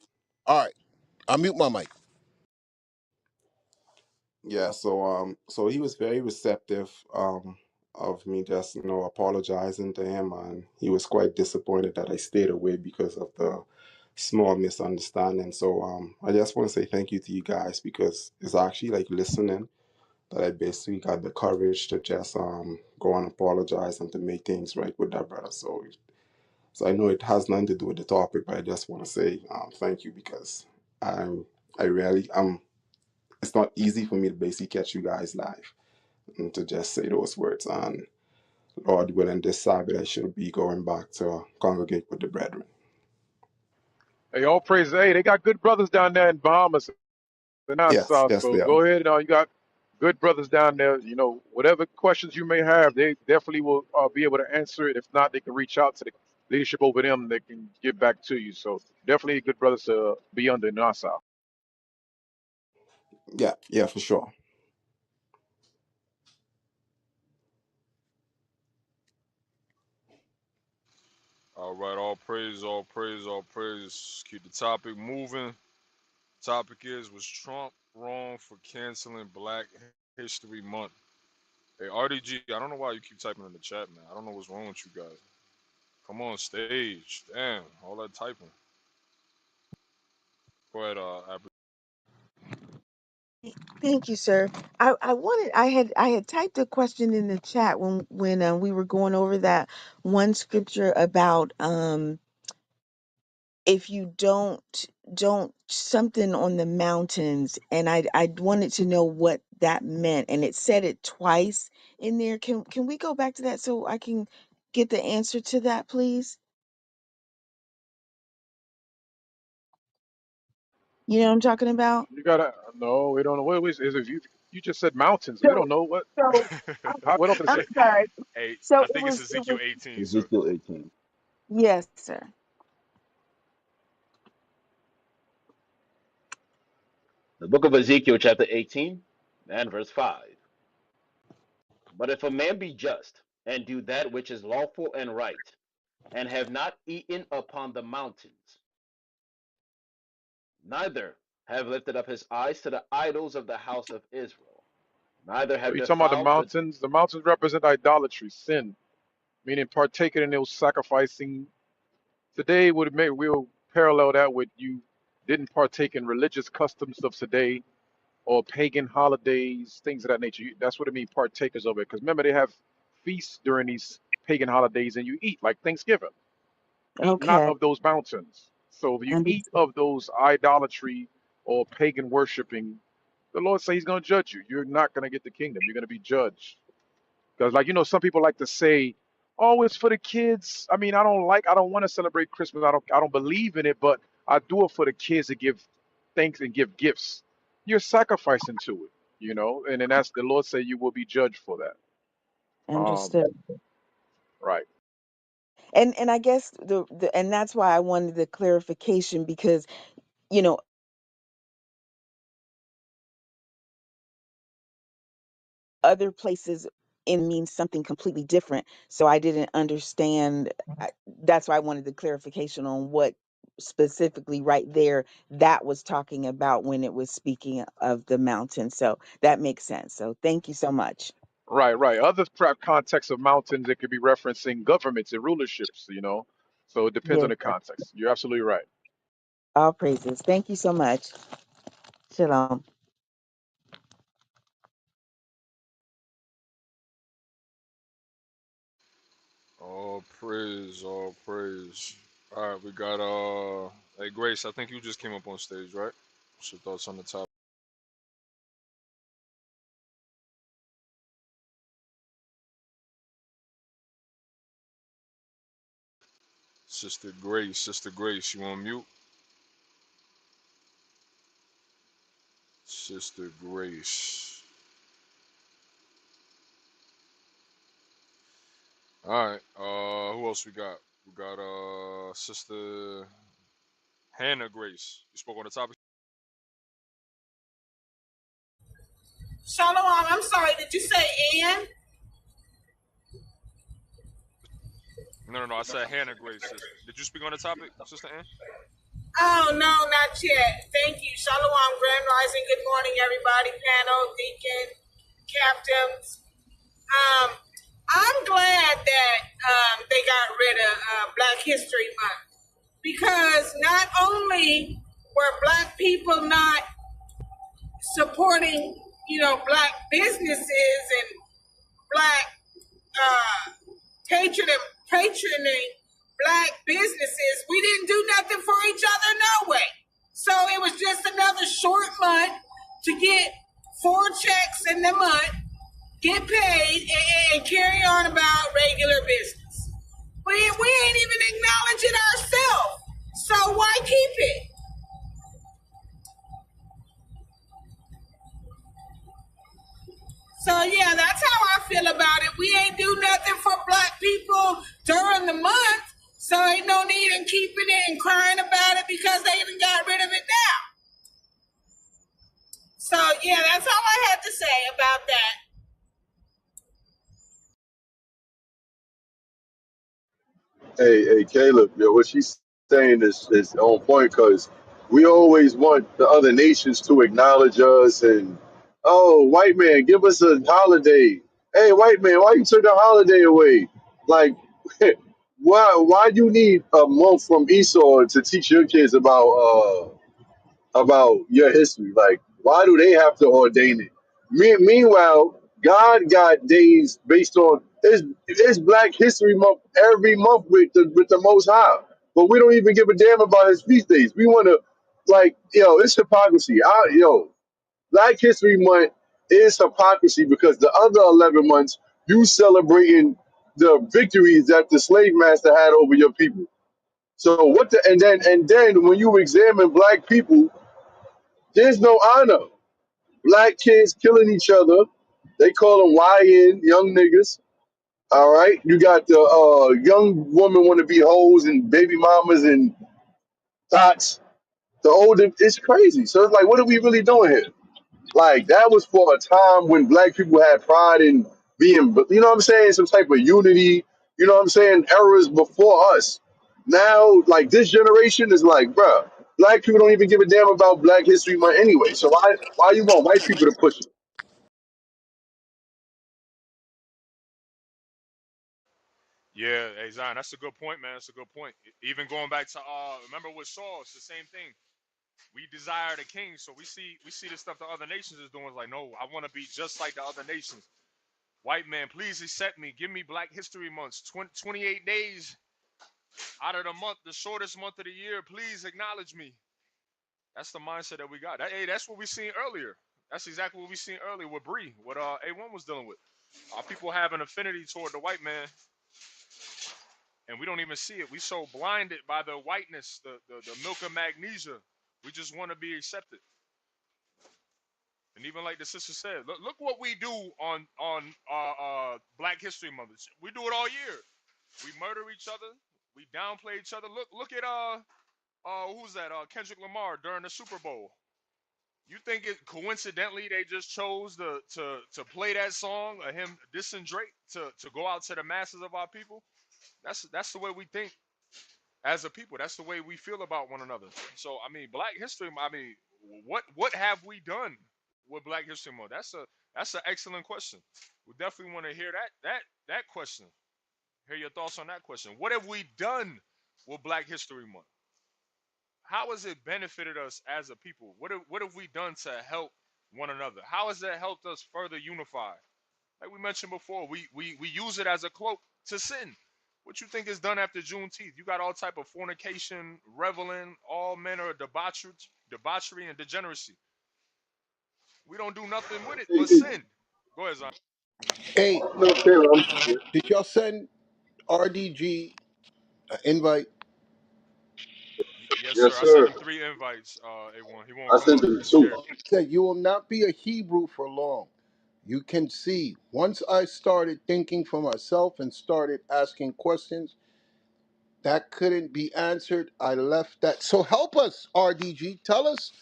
All right, I'll mute my mic. Yeah, so he was very receptive of me just, apologizing to him, and he was quite disappointed that I stayed away because of the small misunderstanding. So I just want to say thank you to you guys because it's actually like listening that I basically got the courage to just go and apologize and to make things right with that brother. So I know it has nothing to do with the topic, but I just want to say thank you because I'm I really it's not easy for me to basically catch you guys live and to just say those words. And Lord willing, this Sabbath I should be going back to congregate with the brethren. Hey, all praise. Hey, they got good brothers down there in Bahamas and Yes, Nassau. yes, So they are. go ahead. You got good brothers down there. Whatever questions you may have, they definitely will be able to answer it. If not, they can reach out to the leadership over them. They can get back to you. So definitely good brothers to be under in Nassau. Yeah, yeah, for sure. All right, all praise, all praise, all praise. Keep the topic moving. Topic is: was Trump wrong for canceling Black History Month? Hey, RDG, I don't know why you keep typing in the chat, man. I don't know what's wrong with you guys. Come on stage. Damn, all that typing. Go ahead, Thank you, sir. I had typed a question in the chat when we were going over that one scripture about if you don't something on the mountains, and I wanted to know what that meant, and it said it twice in there. Can we go back to that so I can get the answer to that, please? You know what I'm talking about? You gotta no, we don't know what is if you just said mountains. We So don't know what. so What else to I'm say? sorry. Hey, So I it think it's was it Ezekiel was 18, sir. Ezekiel 18. yes, sir. The book of Ezekiel, chapter 18, and verse 5. But if a man be just, and do that which is lawful and right, and have not eaten upon the mountains, neither have lifted up his eyes to the idols of the house of Israel, neither Are have you talking about the defiled the. mountains? The mountains represent idolatry, sin, meaning partaking in those sacrificing. Today would make we'll parallel that with you didn't partake in religious customs of today or pagan holidays, things of that nature. That's what it means, partakers of it. Because remember, they have feasts during these pagan holidays, and you eat like Thanksgiving. Eat not Okay. of those mountains. So if you eat Understood. of those idolatry or pagan worshiping, the Lord says He's going to judge you. You're not going to get the kingdom. You're going to be judged. Because, like, some people like to say, "Oh, it's for the kids." I mean, I don't want to celebrate Christmas. I don't believe in it, but I do it for the kids to give thanks and give gifts. You're sacrificing to it, and then that's the Lord say you will be judged for that. Um, Understood. right. And I guess and that's why I wanted the clarification because you know other places in means something completely different. So I didn't understand. That's why I wanted the clarification on what specifically right there that was talking about when it was speaking of the mountain. So that makes sense. So thank you so much. Right, right. Other context of mountains, it could be referencing governments and rulerships. So it depends on Yes, the sir. context. You're absolutely right. All praises. Thank you so much. Shalom. All praise, all praise. All right, we got hey Grace. I think you just came up on stage, right? What's your thoughts on the topic, Sister Grace? Sister Grace, you on mute? Sister Grace. All right. Who else we got? We got Sister Hannah Grace. You spoke on the topic. Shalom, I'm sorry, did you say Ann? No, no, no. I said Hannah Grace. Sister. Did you speak on the topic, Sister Ann? Oh, no, not yet. Thank you. Shalom, Grand Rising. Good morning, everybody. Panel, Deacon, Captains. I'm glad that they got rid of Black History Month because not only were Black people not supporting, Black businesses and Black uh, patroning Black businesses, we didn't do nothing for each other, no way. So it was just another short month to get 4 checks in the month, get paid, and carry on about regular business. We ain't even acknowledging ourselves. So why keep it? So yeah, that's how I feel about it. We ain't do nothing for Black people during the month, so ain't no need in keeping it and crying about it because they even got rid of it now. So yeah, that's all I had to say about that. Hey, Caleb, yo, what she's saying is on point because we always want the other nations to acknowledge us and, oh, white man, give us a holiday. Hey, white man, why you took the holiday away? Like, why you need a month from Esau to teach your kids about your history? Like, why do they have to ordain it? Meanwhile, God got days based on it's Black History Month every month with the Most High, but we don't even give a damn about His feast days. We want to, like, it's hypocrisy. Black History Month is hypocrisy because the other 11 months you celebrating the victories that the slave master had over your people. So what the and then when you examine Black people, there's no honor. Black kids killing each other. They call them YN, young niggas. All right. You got the young woman want to be hoes and baby mamas and thoughts. The older, it's crazy. So it's like, what are we really doing here? Like that was for a time when black people had pride in being, you know what I'm saying, some type of unity. You know what I'm saying? Eras before us. Now, like this generation is like, bruh, black people don't even give a damn about Black History Month anyway. So why you want white people to push it? Yeah, hey Zion, that's a good point, man. That's a good point. Even going back to remember with Saul, it's the same thing. We desire the king, so we see the stuff the other nations is doing. It's like, no, I want to be just like the other nations. White man, please accept me. Give me Black History Months. 28 days out of the month, the shortest month of the year. Please acknowledge me. That's the mindset that we got. Hey, that's what we seen earlier. That's exactly what we seen earlier with Bree, what A1 was dealing with. Our people have an affinity toward the white man, and we don't even see it. We so blinded by the whiteness, the milk of magnesia. We just want to be accepted. And even like the sister said, look what we do on Black History Month. We do it all year. We murder each other. We downplay each other. Look at who's that? Kendrick Lamar during the Super Bowl. You think it coincidentally they just chose to play that song of him dissing Drake to go out to the masses of our people? That's the way we think as a people. That's the way we feel about one another. So I mean, Black History. I mean, what have we done with Black History Month? That's an excellent question. We definitely want to hear that question. Hear your thoughts on that question. What have we done with Black History Month? How has it benefited us as a people? What have we done to help one another? How has that helped us further unify? Like we mentioned before, we use it as a cloak to sin. What you think is done after Juneteenth? You got all type of fornication, reveling, all manner of debauchery and degeneracy. We don't do nothing with it but sin. Go ahead, Zion. Hey, No, Taylor, did y'all send RDG an invite? Yes, yes, sir. I sent sir. him 3 invites. A1. He won't I come sent up. him He's two. scared. Said you will not be a Hebrew for long. You can see once I started thinking for myself and started asking questions that couldn't be answered, I left that. So help us, RDG. Tell us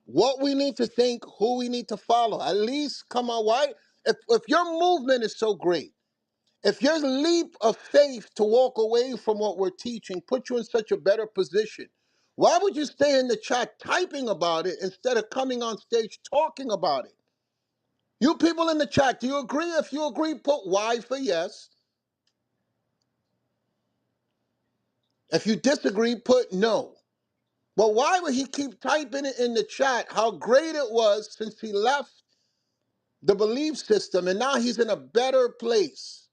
what we need to think, who we need to follow. At least come on, why? If your movement is so great, if your leap of faith to walk away from what we're teaching put you in such a better position, why would you stay in the chat typing about it instead of coming on stage talking about it? You people in the chat, do you agree? If you agree, put Y for yes. If you disagree, put no. But why would he keep typing it in the chat how great it was since he left the belief system and now he's in a better place?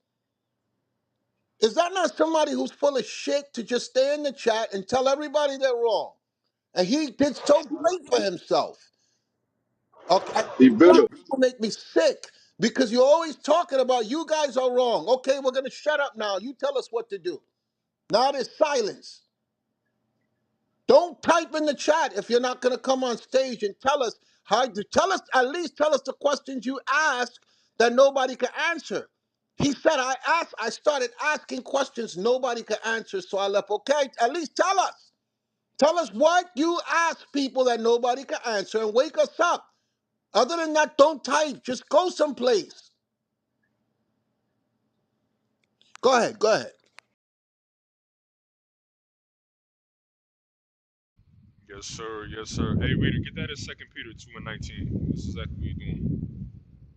Is that not somebody who's full of shit to just stay in the chat and tell everybody they're wrong? And he did so great for himself. Okay, He black bitter. people make me sick because you're always talking about you guys are wrong. Okay, we're gonna shut up now. You tell us what to do. Now there's silence. Don't type in the chat if you're not going to come on stage and tell us how to tell us, at least tell us the questions you ask that nobody can answer. He said, I started asking questions nobody could answer, so I left. Okay, at least tell us. Tell us what you ask people that nobody can answer and wake us up. Other than that, don't type. Just go someplace. Go ahead, go ahead. Yes, sir. Yes, sir. Hey, reader, get that in Second Peter 2:19. This is exactly what you're doing.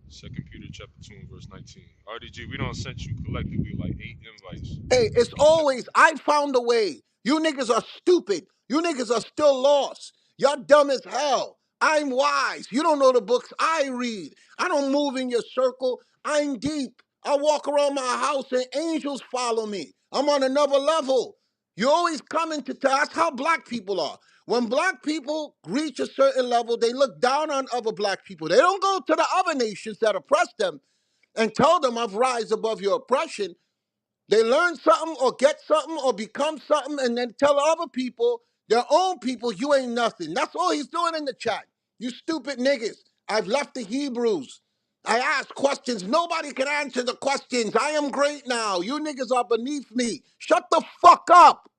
Second Peter chapter 2 and verse 19. RDG, we don't sent you collectively like 8 invites. Hey, it's always, I found a way. You niggas are stupid. You niggas are still lost. Y'all dumb as hell. I'm wise. You don't know the books I read. I don't move in your circle. I'm deep. I walk around my house and angels follow me. I'm on another level. You always coming to tell. That's how black people are. When black people reach a certain level, they look down on other black people. They don't go to the other nations that oppress them and tell them I've rise above your oppression. They learn something or get something or become something and then tell other people, their own people, you ain't nothing. That's all he's doing in the chat. You stupid niggas. I've left the Hebrews. I ask questions. Nobody can answer the questions. I am great now. You niggas are beneath me. Shut the fuck up.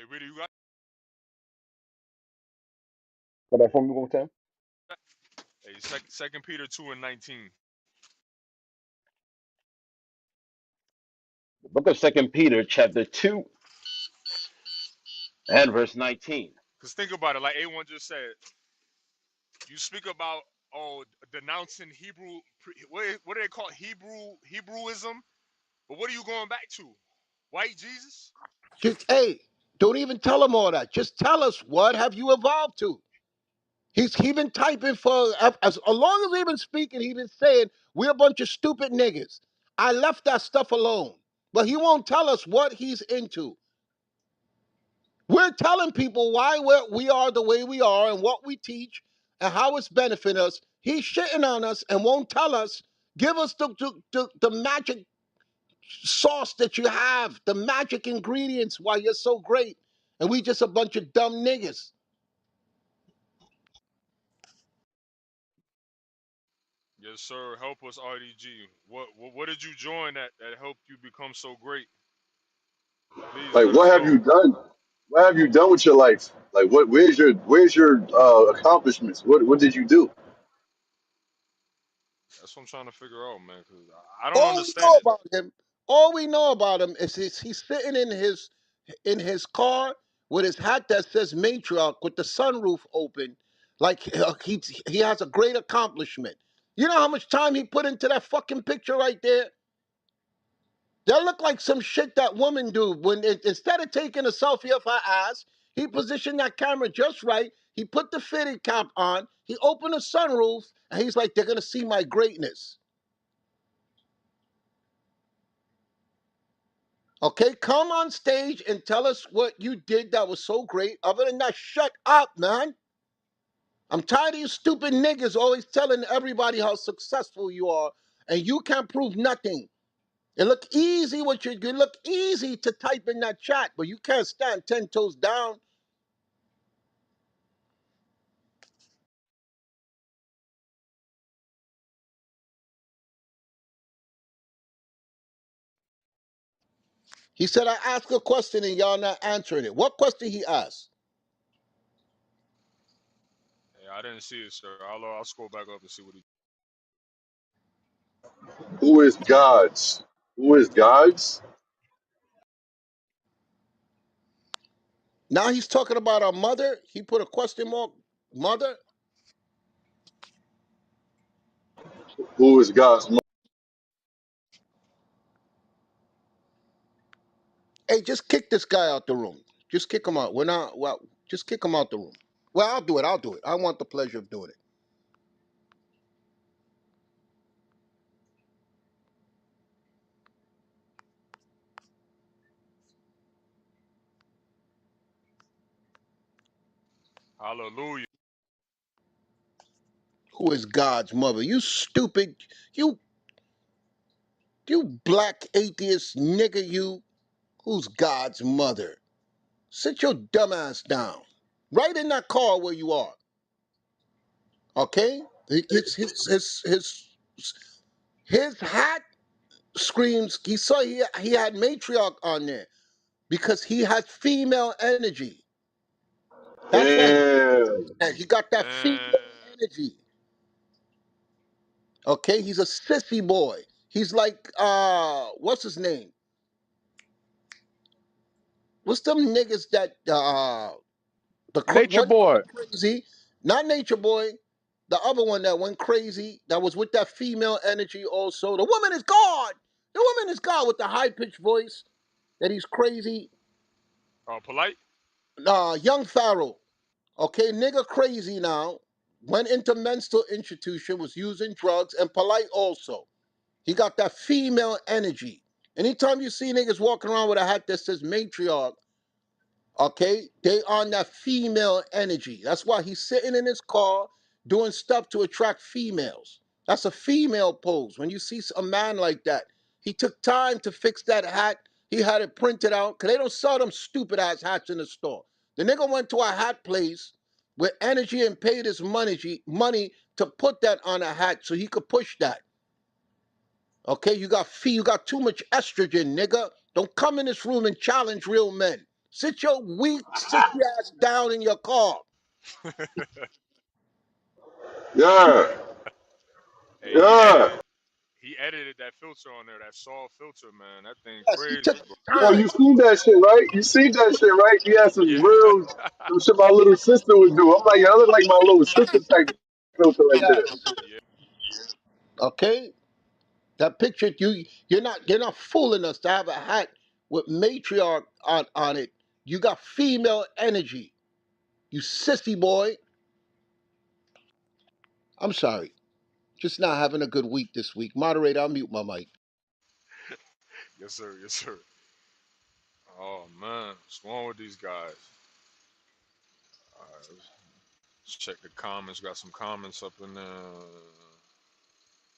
Hey, Rita, you got Say that for me one more time. that? Hey, Second Peter 2:19. The book of Second Peter, chapter 2 and verse 19. Cause think about it, like A1 just said, you speak about denouncing Hebrew. What do they call it? Hebrewism? But what are you going back to? White Jesus? Just, hey, don't even tell him all that. Just tell us, what have you evolved to? He been typing for as long as he been speaking. He been saying we're a bunch of stupid niggas. I left that stuff alone, but he won't tell us what he's into. We're telling people why we are the way we are and what we teach and how it's benefiting us. He's shitting on us and won't tell us. Give us the magic sauce that you have, the magic ingredients why you're so great. And we just a bunch of dumb niggas. Yes, sir. Help us, RDG. What did you join that helped you become so great? Please Like, let us what have you know. done? What have you done with your life? Like, what? Where's your accomplishments? What did you do? That's what I'm trying to figure out, man. Cause I don't All we understand know it. about him, all we know about him is he's sitting in his car with his hat that says matriarch with the sunroof open, like he has a great accomplishment. You know how much time he put into that fucking picture right there? That look like some shit that woman do when instead of taking a selfie of her ass, he positioned that camera just right. He put the fitted cap on. He opened the sunroof, and he's like, "They're gonna see my greatness." Okay, come on stage and tell us what you did that was so great. Other than that, shut up, man. I'm tired of you stupid niggas always telling everybody how successful you are, and you can't prove nothing. It look easy what you look easy to type in that chat, but you can't stand 10 toes down. He said I ask a question and y'all not answering it. What question he asked? Hey, I didn't see it, sir. I'll scroll back up and see what he. Who is God's? Who is God's? Now he's talking about our mother. He put a question mark, mother. Who is God's? Hey, just kick this guy out the room. Just kick him out. We're not, well, just kick him out the room. Well, I'll do it. I'll do it. I want the pleasure of doing it. Hallelujah. Who is God's mother? You stupid, you you black atheist nigga, you. Who's God's mother? Sit your dumb ass down. Right in that car where you are. Okay? His hat screams, he had matriarch on there because he has female energy. That's why Damn. he got that female Damn. energy. Okay, he's a sissy boy. He's like what's his name? What's them niggas that Nature one that Boy. went crazy? Not Nature Boy. The other one that went crazy, that was with that female energy also. The woman is God. The woman is God with the high pitched voice that he's crazy. Polite. Young Pharaoh. Okay, nigga crazy now. Went into mental institution, was using drugs, and polite also. He got that female energy. Anytime you see niggas walking around with a hat that says matriarch, okay, they on that female energy. That's why he's sitting in his car doing stuff to attract females. That's a female pose. When you see a man like that, he took time to fix that hat. He had it printed out because they don't sell them stupid ass hats in the store. The nigga went to a hat place with energy and paid his money to put that on a hat so he could push that. Okay, you got too much estrogen, nigga. Don't come in this room and challenge real men. Sit your weak, sissy ass down in your car. Yeah, Hey, yeah. he edited that filter on there, that saw filter, man. That thing Yes, he took crazy, bro. his Yo, time. you seen that shit, right? You seen that shit, right? He had some Yeah. real, some shit my little sister would do. I'm like, yeah, I look like my little sister type filter right there. Yes. Yeah. Okay? That picture, you're not fooling us to have a hat with matriarch on it. You got female energy. You sissy boy. I'm sorry. Just not having a good week this week. Moderator, I'll mute my mic. Yes, sir. Yes, sir. Oh man, what's wrong with these guys? All right, let's check the comments. Got some comments up in there.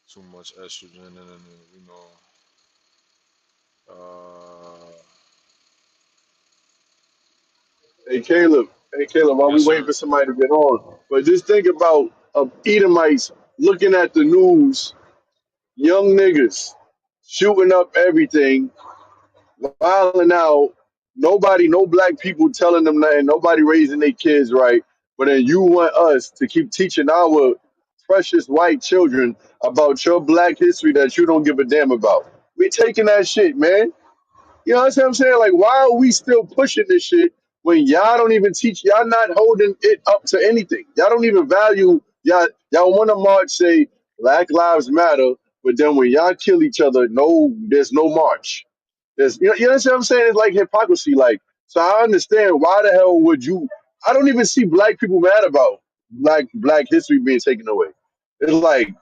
Too much estrogen in it, you know. Hey Caleb, while we Yes, waiting sir. for somebody to get on, but just think about Edomites looking at the news, young niggas shooting up everything, wilding out. Nobody, no black people telling them nothing. Nobody raising their kids right. But then you want us to keep teaching our precious white children about your black history that you don't give a damn about. We taking that shit, man. You know what I'm saying? Like, why are we still pushing this shit when y'all don't even teach? Y'all not holding it up to anything. Y'all don't even value y'all want to march say Black Lives Matter, but then when y'all kill each other, no, there's no march. There's you know what I'm saying? It's like hypocrisy. Like, so I understand why the hell would you? I don't even see black people mad about black history being taken away. It's like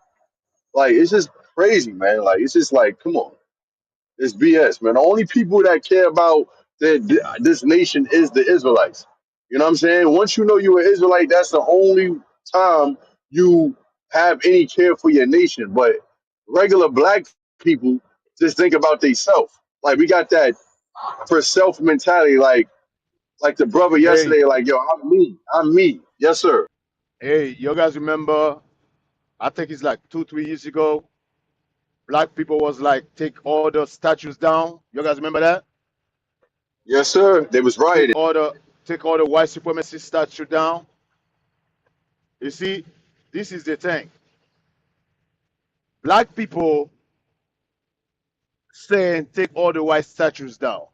it's just crazy, man. Like it's just like, come on. It's BS, man. The only people that care about this nation is the Israelites. You know what I'm saying? Once you know you're an Israelite, that's the only time you have any care for your nation. But regular black people just think about themselves. Like we got that for self mentality. Like the brother Hey, yesterday, like yo, I'm me, I'm me. Yes, sir. hey, you guys remember? I think it's like 2, 3 years ago. Black people was like take all the statues down. You guys remember that? Yes, sir. They was Take rioting. all the take all the white supremacy statue down. You see, this is the thing. Black people saying take all the white statues down.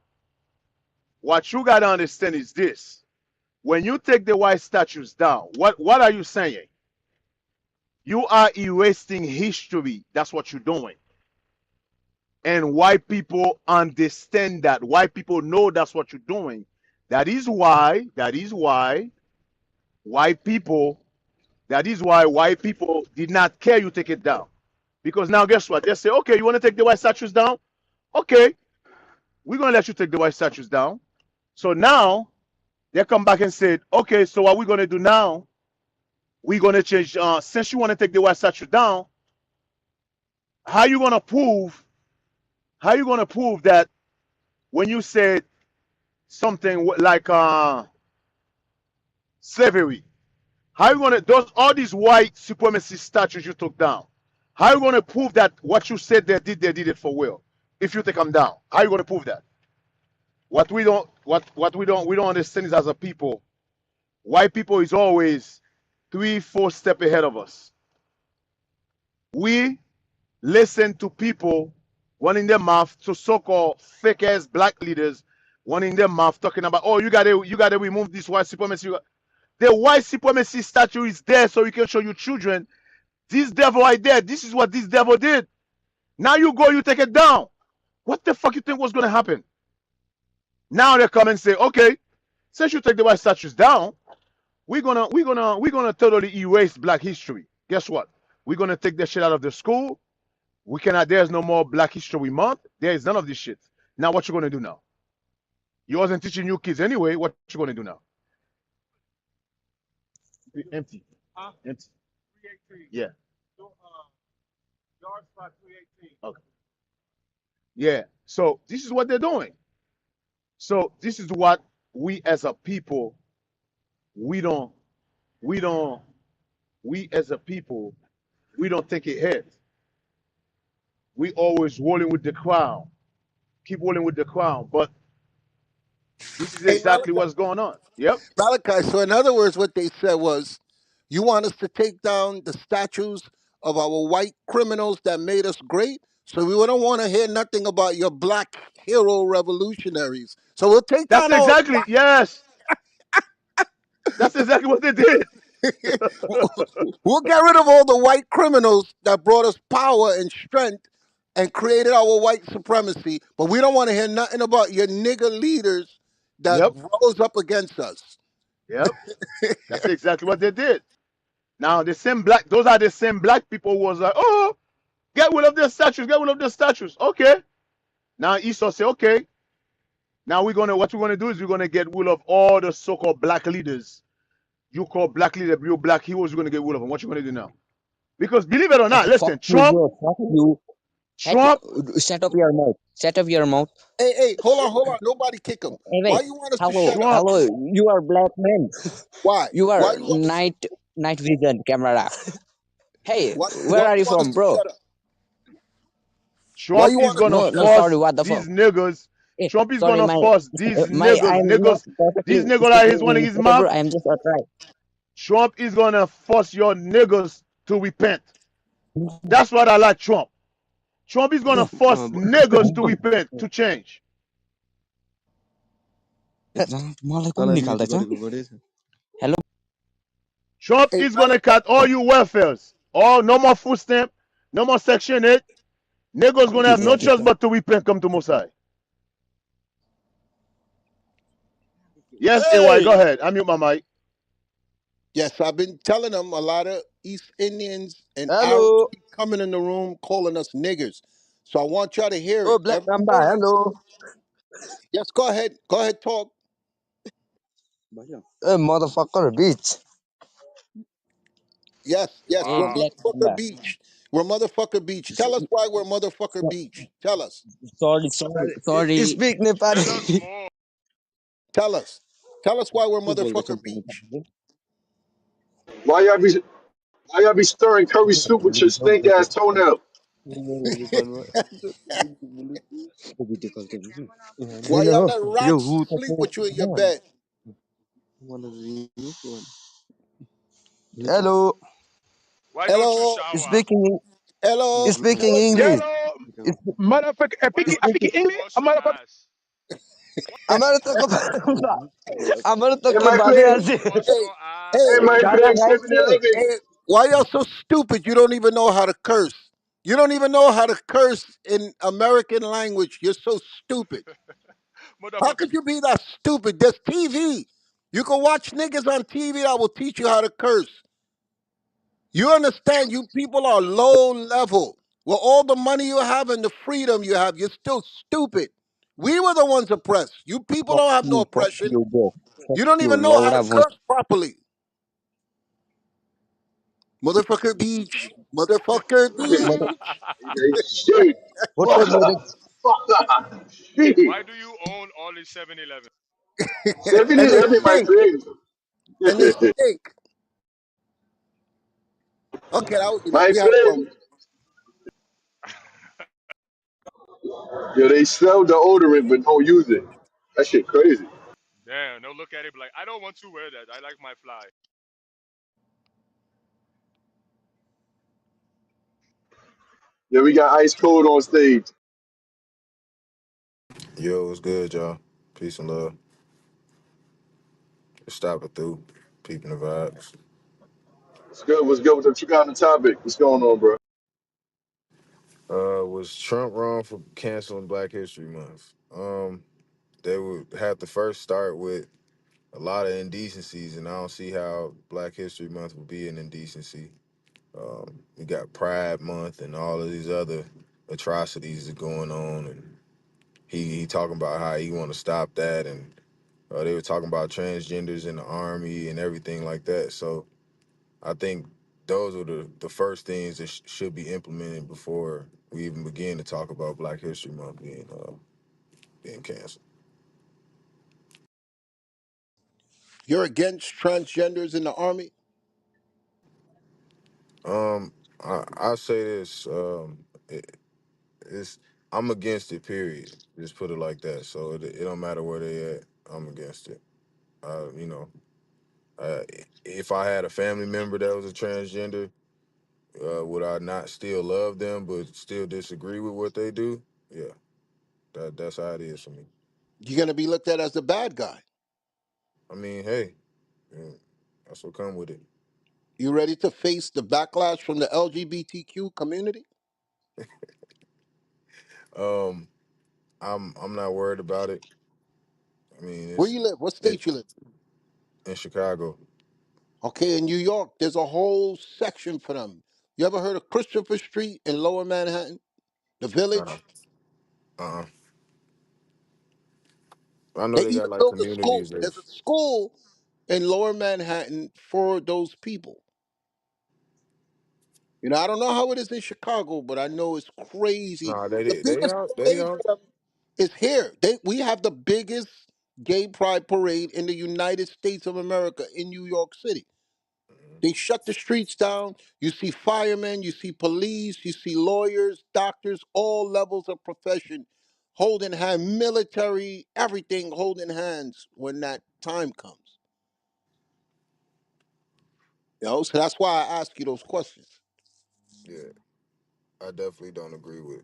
What you gotta understand is this: when you take the white statues down, what are you saying? You are erasing history. That's what you're doing. And white people understand that. White people know that's what you're doing. That is why white people, that is why white people did not care you take it down. Because now guess what? They say, okay, you want to take the white statues down? Okay, we're gonna let you take the white statues down. So now they come back and said, okay, so what we're gonna do now, we're gonna change since you want to take the white statue down, how you gonna prove how you gonna prove that when you said something like slavery, how you gonna those all these white supremacy statues you took down? How you gonna prove that what you said they did it for real? If you take them down, how you gonna prove that? What we don't understand is as a people, white people is always 3, 4 steps ahead of us. We listen to people running their mouth to so-called fake ass black leaders running their mouth talking about, oh, you gotta remove this white supremacy. The white supremacy statue is there so you can show your children this devil right there. This is what this devil did. Now you go, you take it down. What the fuck you think was gonna happen? Now they come and say, okay, since you take the white statues down, we're gonna totally erase black history. Guess what? We're gonna take that shit out of the school. We cannot. There's no more Black History Month. There is none of this shit. Now what you gonna do now? You wasn't teaching your kids anyway. What you gonna do now? Empty. Empty. Yeah. Okay. Yeah. So this is what they're doing. So this is what we as a people, we don't, we don't, we as a people, we don't take it head. We always rolling with the crowd. Keep rolling with the crowd. But This is Hey, exactly what's going on. Yep. Malachi, so in other words, what they said was, you want us to take down the statues of our white criminals that made us great? So we don't want to hear nothing about your black hero revolutionaries. So we'll take That's down all exactly, yes. That's exactly what they did. we'll get rid of all the white criminals that brought us power and strength and created our white supremacy, but we don't want to hear nothing about your nigger leaders that Yep. rose up against us. Yep. That's exactly what they did. Now the same black, those are the same black people who was like, oh, get rid of the statues, get rid of the statues. Okay. Now Esau say, okay. Now what we're gonna do is we're gonna get rid of all the so-called black leaders. You call black leader, you black heroes, you're gonna get rid of them. What you gonna do now? Because believe it or Hey, not, fuck listen, you, Trump, bro. Fuck you. Hey, Trump, shut up your mouth. Shut up your mouth. Hey, hold on. Nobody kick him. Hey, Why wait. you want us to Hello, shut up? Trump, hello. You are black man. Why? You Why are you want us? night vision camera. Hey, where Why are you you want us from, to bro? shut up? Why Trump you is want us to gonna No, shut no. up? Sorry. force What the fuck? these niggas. Hey, Trump is sorry, gonna my force these my. I niggas, am not perfectly these niggas out speaking his running in his Hebrew. mouth. I am just a try. Trump is gonna force your niggas to repent. That's what I like, Trump. Trump is gonna force niggas to repent, to change. मलाई कुन निकाल्दैछ? Hello. Trump Hey, is gonna Malachi. cut all you welfares. Oh, no more food stamp, no more Section 8. Niggas gonna have no choice but to repent, come to Mosai. Yes, AY, go Hey. ahead. I mute my mic. Yes, I've been telling them a lot of East Indians and Arabs Hello. keep coming in the room calling us niggers. So I want y'all to hear Oh, it. Black Every Mamba. morning. Hello. Yes, go ahead. Go ahead, talk. Hey, motherfucker, bitch. Yes, Hey, we're Wow. black motherfucker mamba. beach. We're motherfucker beach. Tell us why we're motherfucker So- beach. Tell us. Sorry, sorry, You sorry. speak Tell us Nepali. more. Tell us. Tell us why we're के बोल्दैछौ motherfucker beach. नेपालीले? Why y'all be stirring curry soup with your stink ass toenail? Video call गर्नु Why y'all Hello. let Yo, rats who the sleep fuck? with you in your bed? Hello. Why don't you Hello, You shower? speaking? You hello. speaking What? English? Yellow You motherfucker. Why you don't I you speak speaking? English. wash A your motherfucker. ass? আমার তো আমার তো Hey, K my ভাবে thing. আছে Wash Hey, your hey, Hey, ass. my দাদা thing. Seven খাইছে Eleven. hey. Why y'all so stupid? You don't even know how to curse. You don't even know how to curse in American language. You're so stupid. How Motherfucker. could you be that stupid? There's TV. You can watch niggas on TV that will teach you how to curse. You understand? You people are low level. With all the money you have and the freedom you have, you're still stupid. We were the ones oppressed. You people don't have no fuck oppression. you bro, fuck You don't you even know how लौडा to भोन curse properly. Motherfucker beach. Motherfucker beach. Hey, shit. Hotel Fuck. মেরে Fuck. Shit. Why do you own all these 7-Eleven? 7 And they Eleven, my stink. thing. And they stink. Okay, that was enough. My We had fun. thing. Yo, they sell deodorant but don't use it. That shit crazy. Damn, they'll look at it be like, I don't want to wear that. I like my fly. Yeah, we got Ice Cold on stage. Yo, what's good, y'all? Peace and love. Just stopping through, peeping the vibes. What's good? What's good? What you got on the topic? What's going on, bro? Was Trump wrong for canceling Black History Month? They would have to first start with a lot of indecencies, and I don't see how Black History Month would be an indecency. We got Pride Month and all of these other atrocities that going on, and he talking about how he want to stop that, and they were talking about transgenders in the army and everything like that. So I think those are the first things that should be implemented before we even begin to talk about Black History Month being canceled. You're against transgenders in the army? I say this. I'm against it. Period. Just put it like that. So it don't matter where they at. I'm against it. You know, uh, if I had a family member that was a transgender, would I not still love them but still disagree with what they do? Yeah, that's how it is for me. You're gonna be looked at as the bad guy. I mean, hey, yeah, that's what come with it. You ready to face the backlash from the LGBTQ community? Um, I'm not worried about it. I mean, Where you live? What it state you live? in Chicago. Okay, in New York, there's a whole section for them. You ever heard of Christopher Street in Lower Manhattan, the Nah, Village? uh, I know They they even got like built a school. communities of. There's a school in Lower Manhattan for those people. You know, I don't know how it is in Chicago, but I know it's crazy. Nah, The they biggest out they parade out. for them is here. We have the biggest gay pride parade in the United States of America in New York City. They shut the streets down. You see firemen, you see police, you see lawyers, doctors, all levels of profession holding hand, military, everything holding hands when that time comes. You know, so that's why I ask you those questions. Yeah, I definitely don't agree with.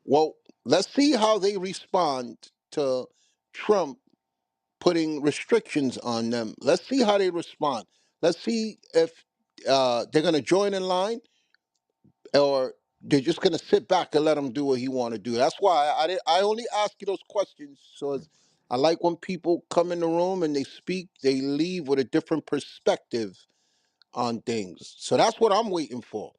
Well, let's see how they respond to Trump putting restrictions on them. Let's see how they respond. Let's see if they're going to join in line or they're just going to sit back and let him do what he want to do. That's why I only ask you those questions. So I like when people come in the room and they speak, they leave with a different perspective on things. So that's what I'm waiting for.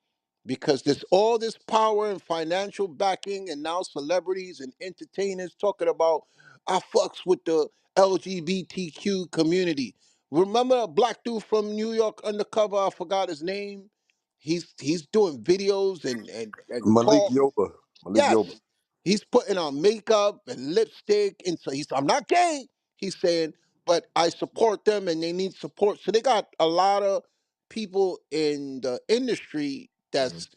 Because there's all this power and financial backing, and now celebrities and entertainers talking about I fucks with the LGBTQ community. Remember a black dude from New York undercover? I forgot his name. He's doing videos and Malik talk. Yoba. Malik Yoba. Yes, he's putting on makeup and lipstick, and so he's. I'm not gay. He's saying, but I support them, and they need support. So they got a lot of people in the industry Mhm. that's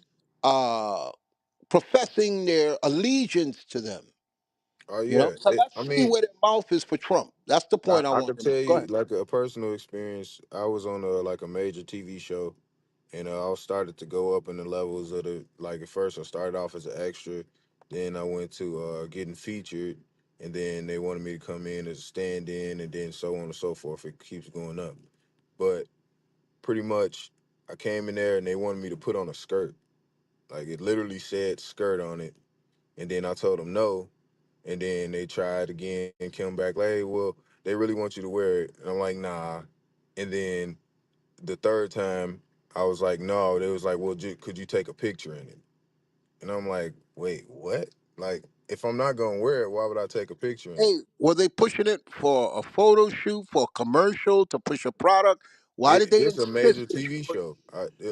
uh, professing their allegiance to them. Oh You know, yeah, so let's I see mean, where their mouth is for Trump. That's the point I I want could to tell make. Go you ahead. like a personal experience. I was on like a major TV show, and I started to go up in the levels of the like. At first, I started off as an extra, then I went to getting featured, and then they wanted me to come in as a stand-in, and then so on and so forth. It keeps going up, but pretty much, I came in there and they wanted me to put on a skirt. Like it literally said skirt on it, and then I told them no, and then they tried again and came back like, hey, well, they really want you to wear it. And I'm like, nah. And then the third time, I was like, no. They was like, well, could you take a picture in it? And I'm like, wait, what? Like, if I'm not gonna wear it, why would I take a picture in it? Hey, were they pushing it for a photo shoot, for a commercial, to push a product? Why did they It's a major insist that you TV put show.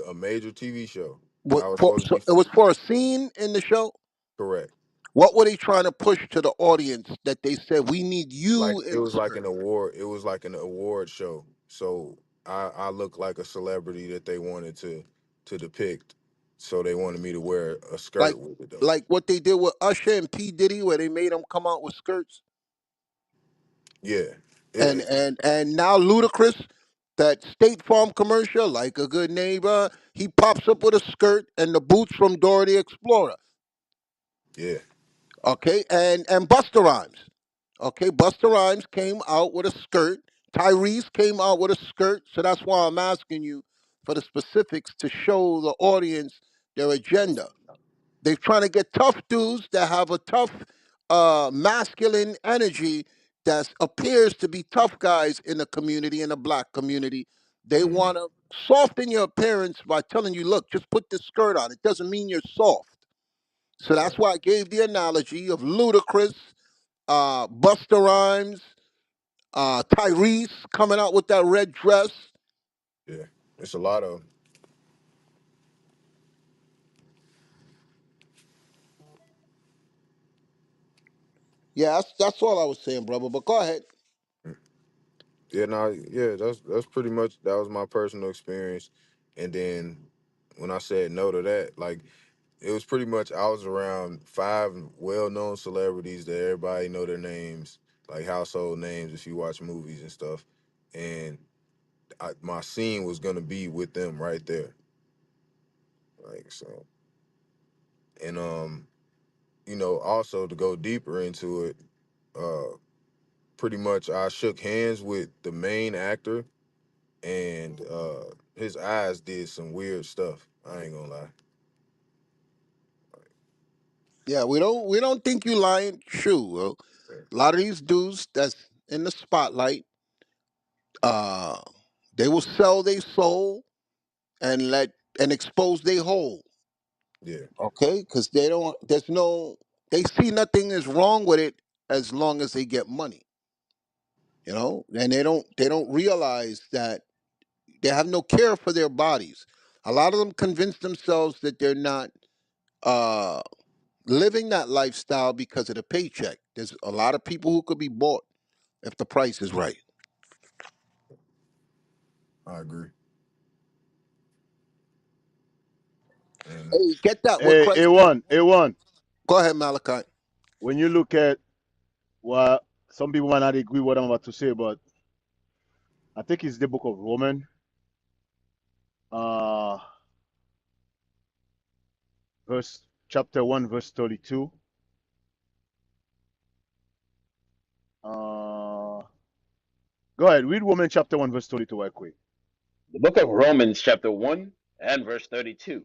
A major TV show. what I was for? supposed to So be it was for a scene in the show. correct. What were they trying to push to the audience that they said we need Like you it in the was like skirt? an award. It was like an award show. So I look like a celebrity that they wanted to depict. So they wanted me to wear a Like skirt with it though. like what they did with Usher and P Diddy, where they made them come out with skirts, Yeah. and It, and now Ludacris, that State Farm commercial, like a good neighbor, he pops up with a skirt and the boots from Dora the Explorer. yeah. Okay, and Busta Rhymes. Okay, Busta Rhymes came out with a skirt. Tyrese came out with a skirt. So that's why I'm asking you for the specifics to show the audience their agenda. They're trying to get tough dudes that have a tough, masculine energy that appears to be tough guys in the community, in the black community. They Mhm. want to soften your appearance by telling you, look, just put this skirt on. It doesn't mean you're soft. So that's Right. why I gave the analogy of Ludacris, Busta Rhymes, Tyrese coming out with that red dress. Yeah. It's a lot of Yeah, that's all I was saying, brother. But go ahead. yeah, no, yeah, that's pretty much that was my personal experience. And then when I said no to that, like It was pretty much I was around five well-known celebrities that everybody know their names, like household names if you watch movies and stuff. And my scene was gonna be with them right there, like so. And also to go deeper into it, uh, pretty much I shook hands with the main actor, and his eyes did some weird stuff. I ain't gonna lie. Yeah, we don't think you lying. True. Well, a lot of these dudes that's in the spotlight, uh, they will sell their soul and expose their whole. Yeah, Okay, because they don't. There's no. They see nothing is wrong with it as long as they get money. And they don't realize that they have no care for their bodies. A lot of them convince themselves that they're not uh, living that lifestyle because of the paycheck. There's a lot of people who could be bought if the price is right. I agree. And Hey, get that what Hey, Christ said. A1. Go ahead, Malachi. When you look at, well, some people might not agree with what I'm about to say, but I think it's the book of Romans, uh, chapter 1, verse 32. Uh, Go ahead, read Romans chapter 1, verse 32 right quick. The book of Romans, chapter 1 and verse 32.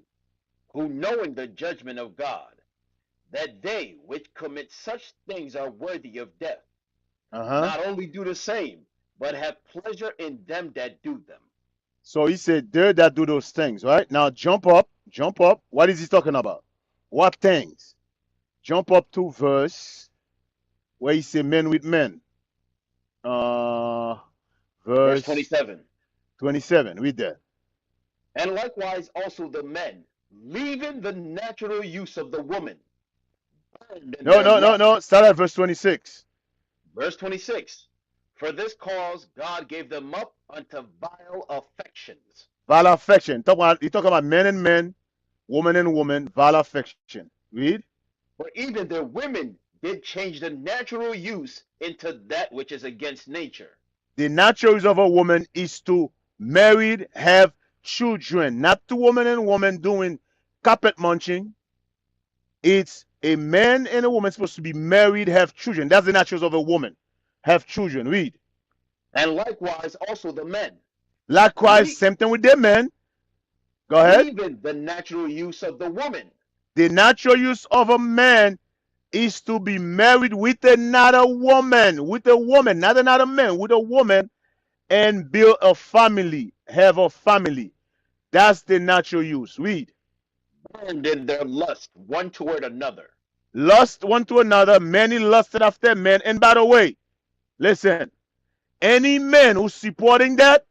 Who knowing the judgment of God, that they which commit such things are worthy of death, Uh-huh. not only do the same, but have pleasure in them that do them. So he said, there that do those things, right? Now jump up, jump up. What is he talking about? What things? Jump up to verse where he say men with men. Uh, Verse verse 27. 27. Read that. And likewise also the men, leaving the natural use of the woman, burned in No, their no, no, lust. no. Start at verse 26. Verse 26. For this cause God gave them up unto vile affections. Vile affection. He talking about men and men, woman and woman, vile affection. Read. For even their women did change the natural use into that which is against nature. The natural use of a woman is to married, have children, not two woman and woman doing carpet munching. It's a man and a woman supposed to be married, have children. That's the natural use of a woman. Have children. Read. And likewise also the men, Likewise, le- same thing with the men. Go ahead. leaving the natural use of the woman, The natural use of a man is to be married with another woman, not another man, with a woman, and build a family, have a family. That's the natural use. Read. burned in their lust one toward another. Lust one to another, many lusted after men. And by the way, listen, any man who's supporting that,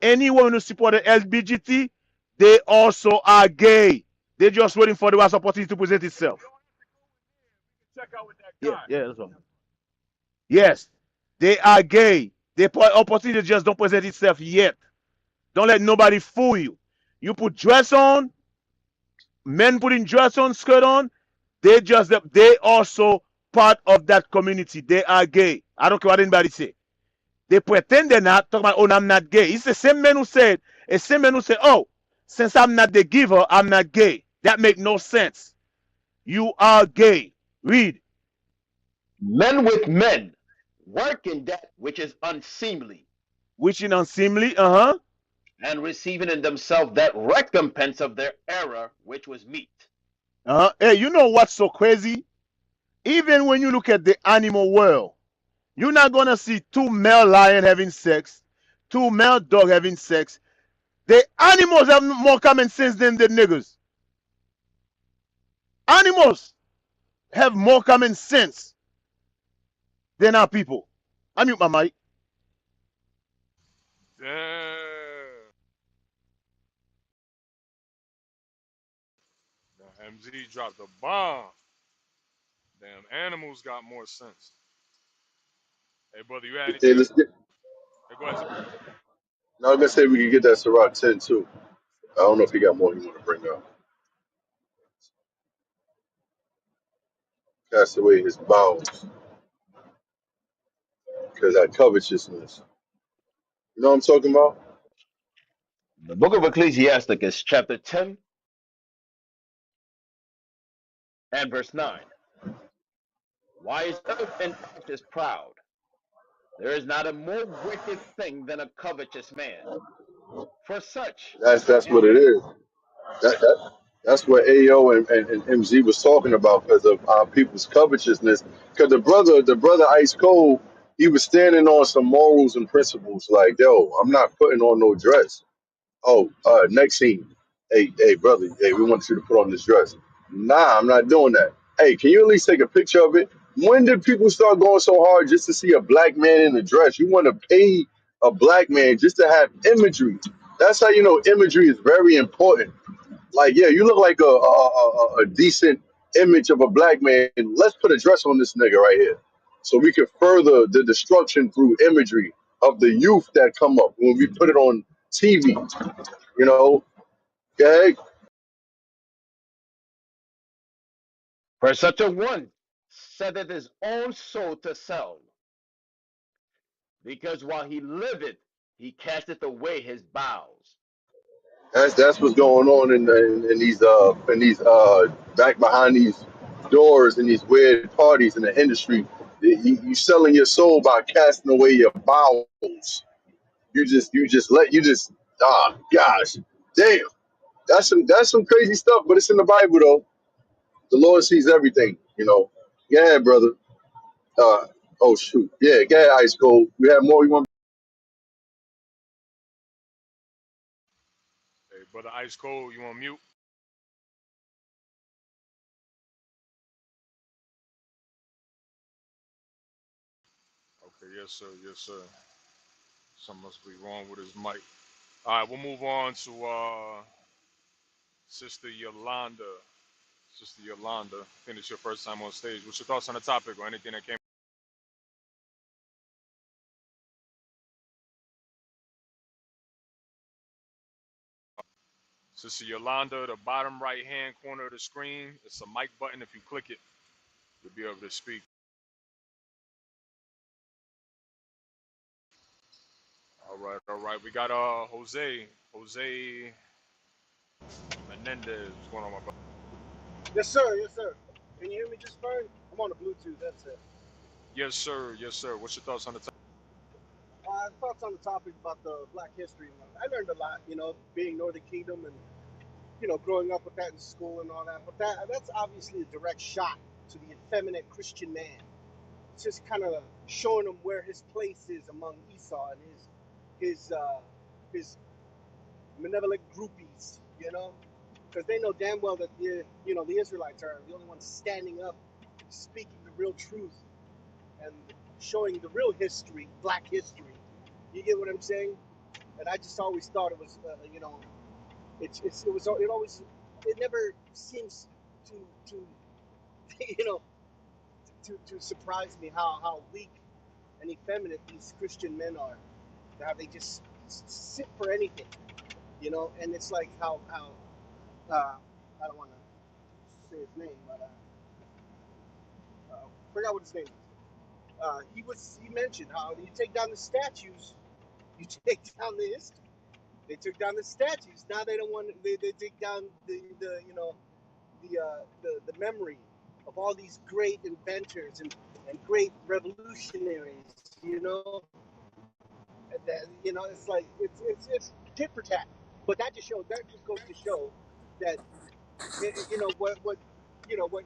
any woman who supported LGBT, they also are gay. They're just waiting for the right opportunity to present itself. Check out with that Yeah, guy. yeah, that's all. Yes, they are gay. The opportunity just don't present itself yet. Don't let nobody fool you. You put dress on, men putting dress on, skirt on, they also part of that community. They are gay. I don't care what anybody say. They pretend they're not, talking about, oh, I'm not gay. It's the same man who said, oh, since I'm not the giver, I'm not gay. That make no sense. You are gay. Read. Men with men, working that which is unseemly, Which is unseemly, uh-huh. and receiving in themselves that recompense of their error which was meet. Uh-huh. Hey, you know what's so crazy? Even when you look at the animal world, you're not gonna see two male lion having sex, two male dog having sex. The animals have more common sense than the niggas. Animals have more common sense than our people. I mute my mic. Damn. Now, MZ dropped a bomb. Damn, animals got more sense. Hey, brother, you had Hey, anything? let's get. Hey, go ahead, Zip. Now I'm gonna say we can get that Ciroc 10 too. I don't know if he got more he want to bring up. Cast away his bowels because that covetousness. You know what I'm talking about? The book of Ecclesiasticus, chapter 10 and verse 9. Why is earth and ashes proud? There is not a more wicked thing than a covetous man. For such That's is what it is. That's what AO and MZ was talking about because of our people's covetousness. Because the brother Ice Cold, he was standing on some morals and principles. Like, yo, I'm not putting on no dress. Oh, next scene. Hey, brother. Hey, we want you to put on this dress. Nah, I'm not doing that. Hey, can you at least take a picture of it? When did people start going so hard just to see a black man in a dress? You want to pay a black man just to have imagery. That's how you know imagery is very important. Like, yeah, you look like a decent image of a black man. Let's put a dress on this nigga right here, so we can further the destruction through imagery of the youth that come up when we put it on TV. You know, okay? for such a one setteth his own soul to sell, because while he liveth, he casteth away his bowels. That's what's going on in these back behind these doors in these weird parties in the industry. You selling your soul by casting away your bowels. You just gosh damn. That's some crazy stuff, but it's in the Bible though. The Lord sees everything, you know. Yeah, brother. Oh shoot. Yeah, yeah, ice cold. We have more. You want? Hey, brother Ice Cold, you on mute? Okay, yes sir, yes sir. Something must be wrong with his mic. All right, we'll move on to Sister Yolanda. Sister Yolanda, I think it's your first time on stage. What's your thoughts on the topic or anything that came? Sister Yolanda, the bottom right hand corner of the screen, it's a mic button. If you click it, you'll be able to speak. All right, all right. We got Jose Menendez. What's going on, my brother? Yes, sir. Yes, sir. Can you hear me just fine? I'm on the Bluetooth. That's it. Yes, sir. Yes, sir. What's your thoughts on the topic? Thoughts on the topic about the Black History Month. I learned a lot, being Northern Kingdom and growing up with that in school and all that. But that's obviously a direct shot to the effeminate Christian man. It's just kind of showing him where his place is among Esau and his malevolent groupies. Because they know damn well that the Israelites are the only ones standing up, speaking the real truth and showing the real history, Black history. You get what I'm saying? And I just always thought it was, it never seems to you know, to surprise me how weak and effeminate these Christian men are. How they just sit for anything, And it's like how I don't want to say his name, but forgot what his name is. He mentioned how you take down the statues, you take down the history. They took down the statues. Now they don't want. They take down the memory of all these great inventors and great revolutionaries. It's like it's tit for tat. But that just goes to show that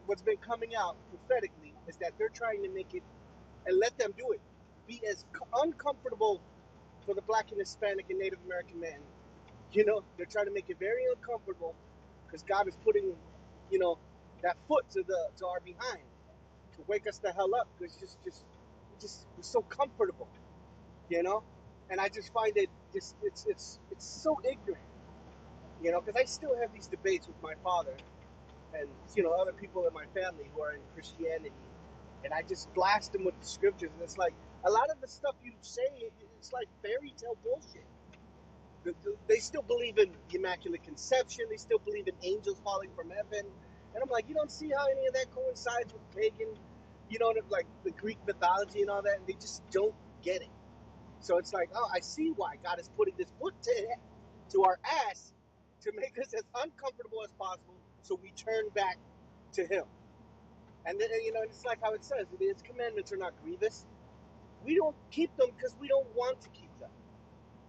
what's been coming out prophetically is that they're trying to make it and let them do it. Be as uncomfortable for the Black and Hispanic and Native American man. They're trying to make it very uncomfortable because God is putting, that foot to our behind to wake us the hell up because just we're so comfortable, you know. And I just find it just it's so ignorant, because I still have these debates with my father and other people in my family who are in Christianity, and I just blast them with the scriptures, and it's like a lot of the stuff you say, it's like fairy tale bullshit. They still believe in the Immaculate Conception. They still believe in angels falling from heaven. And I'm like, you don't see how any of that coincides with pagan, like the Greek mythology and all that, and they just don't get it. So it's like, oh, I see why God is putting this foot to our ass to make us as uncomfortable as possible, so we turn back to Him. And then, it's like how it says, His commandments are not grievous. We don't keep them because we don't want to keep them.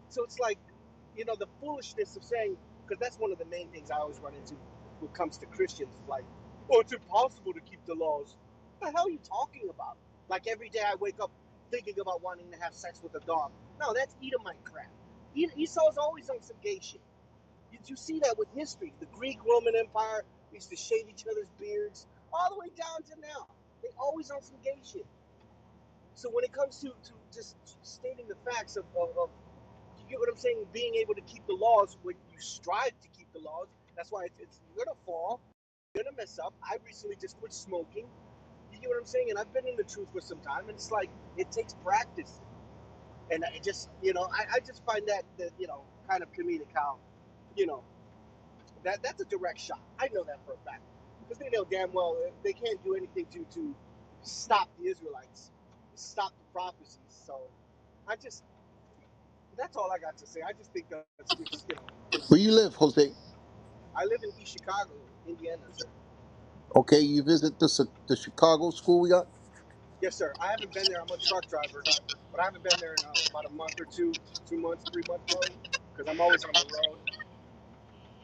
So it's like, the foolishness of saying, because that's one of the main things I always run into when it comes to Christians, like, oh, it's impossible to keep the laws. What the hell are you talking about? Like every day I wake up thinking about wanting to have sex with a dog. No, that's Edomite crap. Esau's always on some gay shit. You see that with history. The Greek Roman Empire used to shave each other's beards, all the way down to now. They always on some gay shit. So when it comes to just stating the facts of you get what I'm saying? Being able to keep the laws when you strive to keep the laws. That's why it's you're gonna fall, you're gonna mess up. I recently just quit smoking. You get what I'm saying? And I've been in the truth for some time, and it's like it takes practice. And I just, I just find that kind of comedic how, you know, that's a direct shot. I know that for a fact because they know damn well they can't do anything to stop the Israelites, stop the prophecies. So I just that's all I got to say. I just think that it's Where you live, Jose? I live in East Chicago, Indiana, sir. Okay, you visit the Chicago school we got? Yes, sir. I haven't been there. I'm a truck driver, but I haven't been there in about a month or two, 2 months, 3 months probably, because I'm always on the road.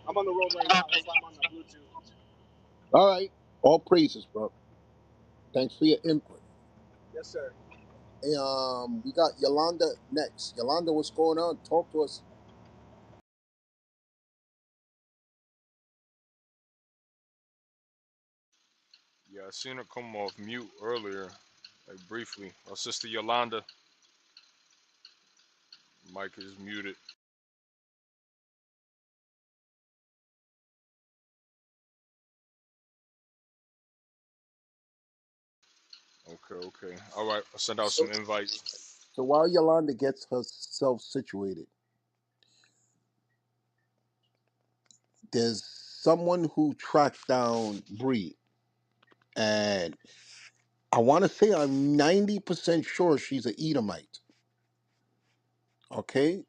I'm on the road right now. That's why I'm on the Bluetooth. All right. All praises, bro. Thanks for your input. Yes, sir. We got Yolanda next. Yolanda, what's going on? Talk to us. Yeah, I seen her come off mute earlier, like briefly. Our sister Yolanda, mic is muted. Okay, okay. All right, I'll send out So, some invites. so while Yolanda gets herself situated, there's someone who tracked down Bree, and I want to say I'm 90% sure she's an Edomite. Okay,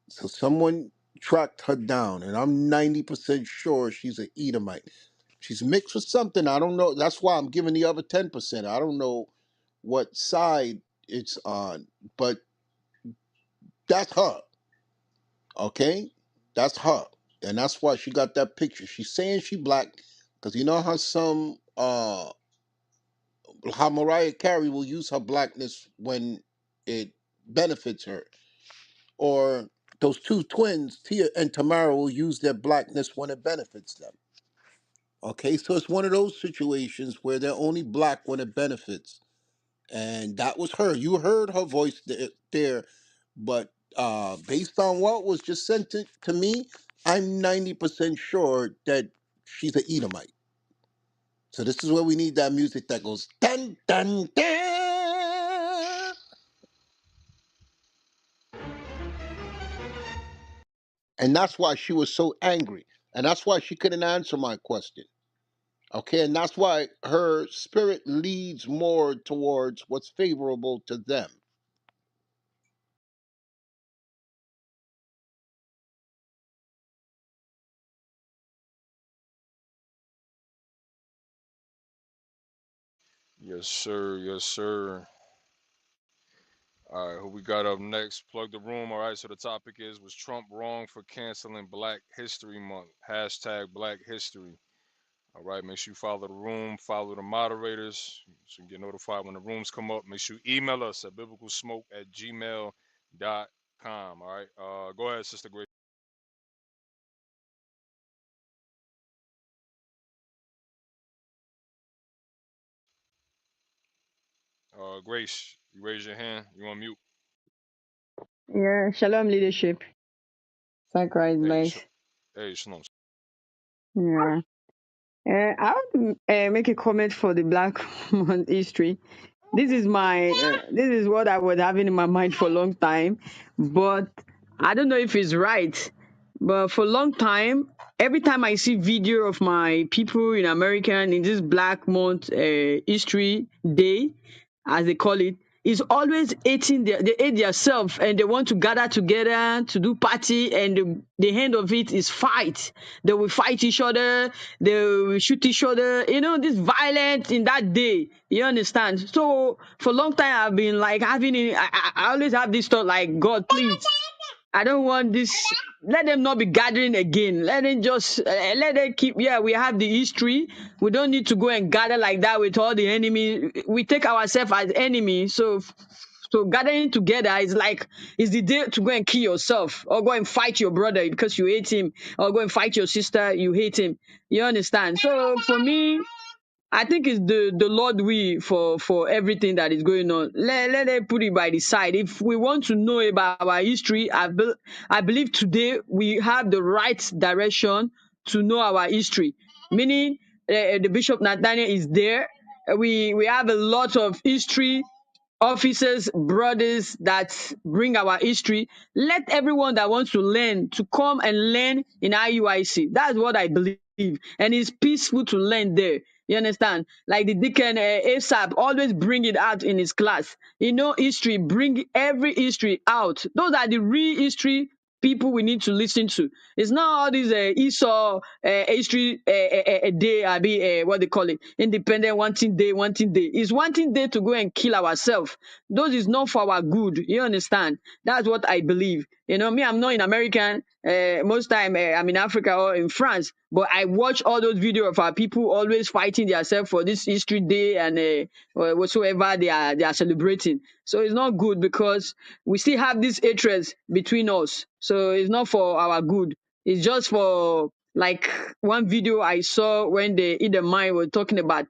so someone tracked her down, and I'm 90% sure she's an Edomite. She's mixed with something. I don't know. That's why I'm giving the other 10%. I don't know what side it's on, but that's her. Okay, that's her, and that's why she got that picture. She's saying she black because you know how Mariah Carey will use her blackness when it benefits her, or those two twins, Tia and Tamara, will use their blackness when it benefits them. Okay, so it's one of those situations where they're only black when it benefits, and that was her. You heard her voice there, but based on what was just sent to me, I'm 90% sure that she's an Edomite. So this is where we need that music that goes dun dun dun, and that's why she was so angry, and that's why she couldn't answer my question. Okay, and that's why her spirit leads more towards what's favorable to them. Yes, sir. Yes, sir. All right, who we got up next? Plug the room. All right, so the topic is: was Trump wrong for canceling Black History Month? Hashtag Black History. All right, make sure you follow the room, follow the moderators so you can get notified when the rooms come up. Make sure you email us at biblicalsmoke@gmail.com. All right, go ahead, Sister Grace. Grace, you raise your hand. You on mute? Yeah, shalom leadership. Sacrifice Hey, bless. hey, Shalom. Yeah. I want to make a comment for the Black Month history. This is what I was having in my mind for a long time, but I don't know if it's right. But for a long time, every time I see video of my people in America in this Black Month History Day, as they call it, is always eating they ate themselves and they want to gather together to do party and the end of it is fight. They will fight each other, they will shoot each other, this violence in that day. You understand? So for a long time I've been like I always have this thought like, God, please. I don't want this. Let them not be gathering again. Let them just let them keep. Yeah, we have the history. We don't need to go and gather like that with all the enemy. We take ourselves as enemy. So gathering together is like is the day to go and kill yourself or go and fight your brother because you hate him or go and fight your sister you hate him. You understand? So for me, I think it's the Lord will for everything that is going on. Let them put it by the side. If we want to know about our history, I believe today we have the right direction to know our history. Meaning, the Bishop Nathaniel is there. We have a lot of history officers, brothers that bring our history. Let everyone that wants to learn to come and learn in IUIC. That's what I believe. And it's peaceful to learn there. You understand? Like the Deacon ASAP always bring it out in his class. History, bring every history out. Those are the real history people we need to listen to. It's not all these Esau history day, I be what they call it, independent wanting day. It's wanting day to go and kill ourselves. Those is not for our good. You understand? That's what I believe. Me, I'm not in American. Most time I'm in Africa or in France, but I watch all those videos of our people always fighting themselves for this history day and whatsoever they are celebrating. So it's not good because we still have this hatred between us. So it's not for our good. It's just for like one video I saw when the Edomite were talking about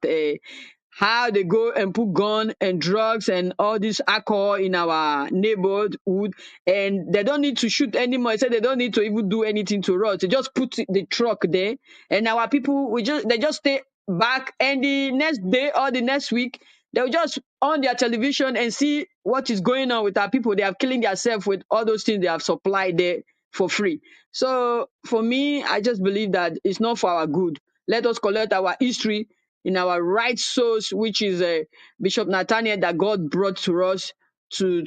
how they go and put gun and drugs and all this alcohol in our neighborhood, and they don't need to shoot anymore. They said they don't need to even do anything to us. They just put the truck there, and our people they just stay back, and the next day or the next week they'll just on their television and see what is going on with our people. They are killing themselves with all those things they have supplied there for free. So for me, I just believe that it's not for our good. Let us collect our history in our right source, which is Bishop Nathaniel that God brought to us to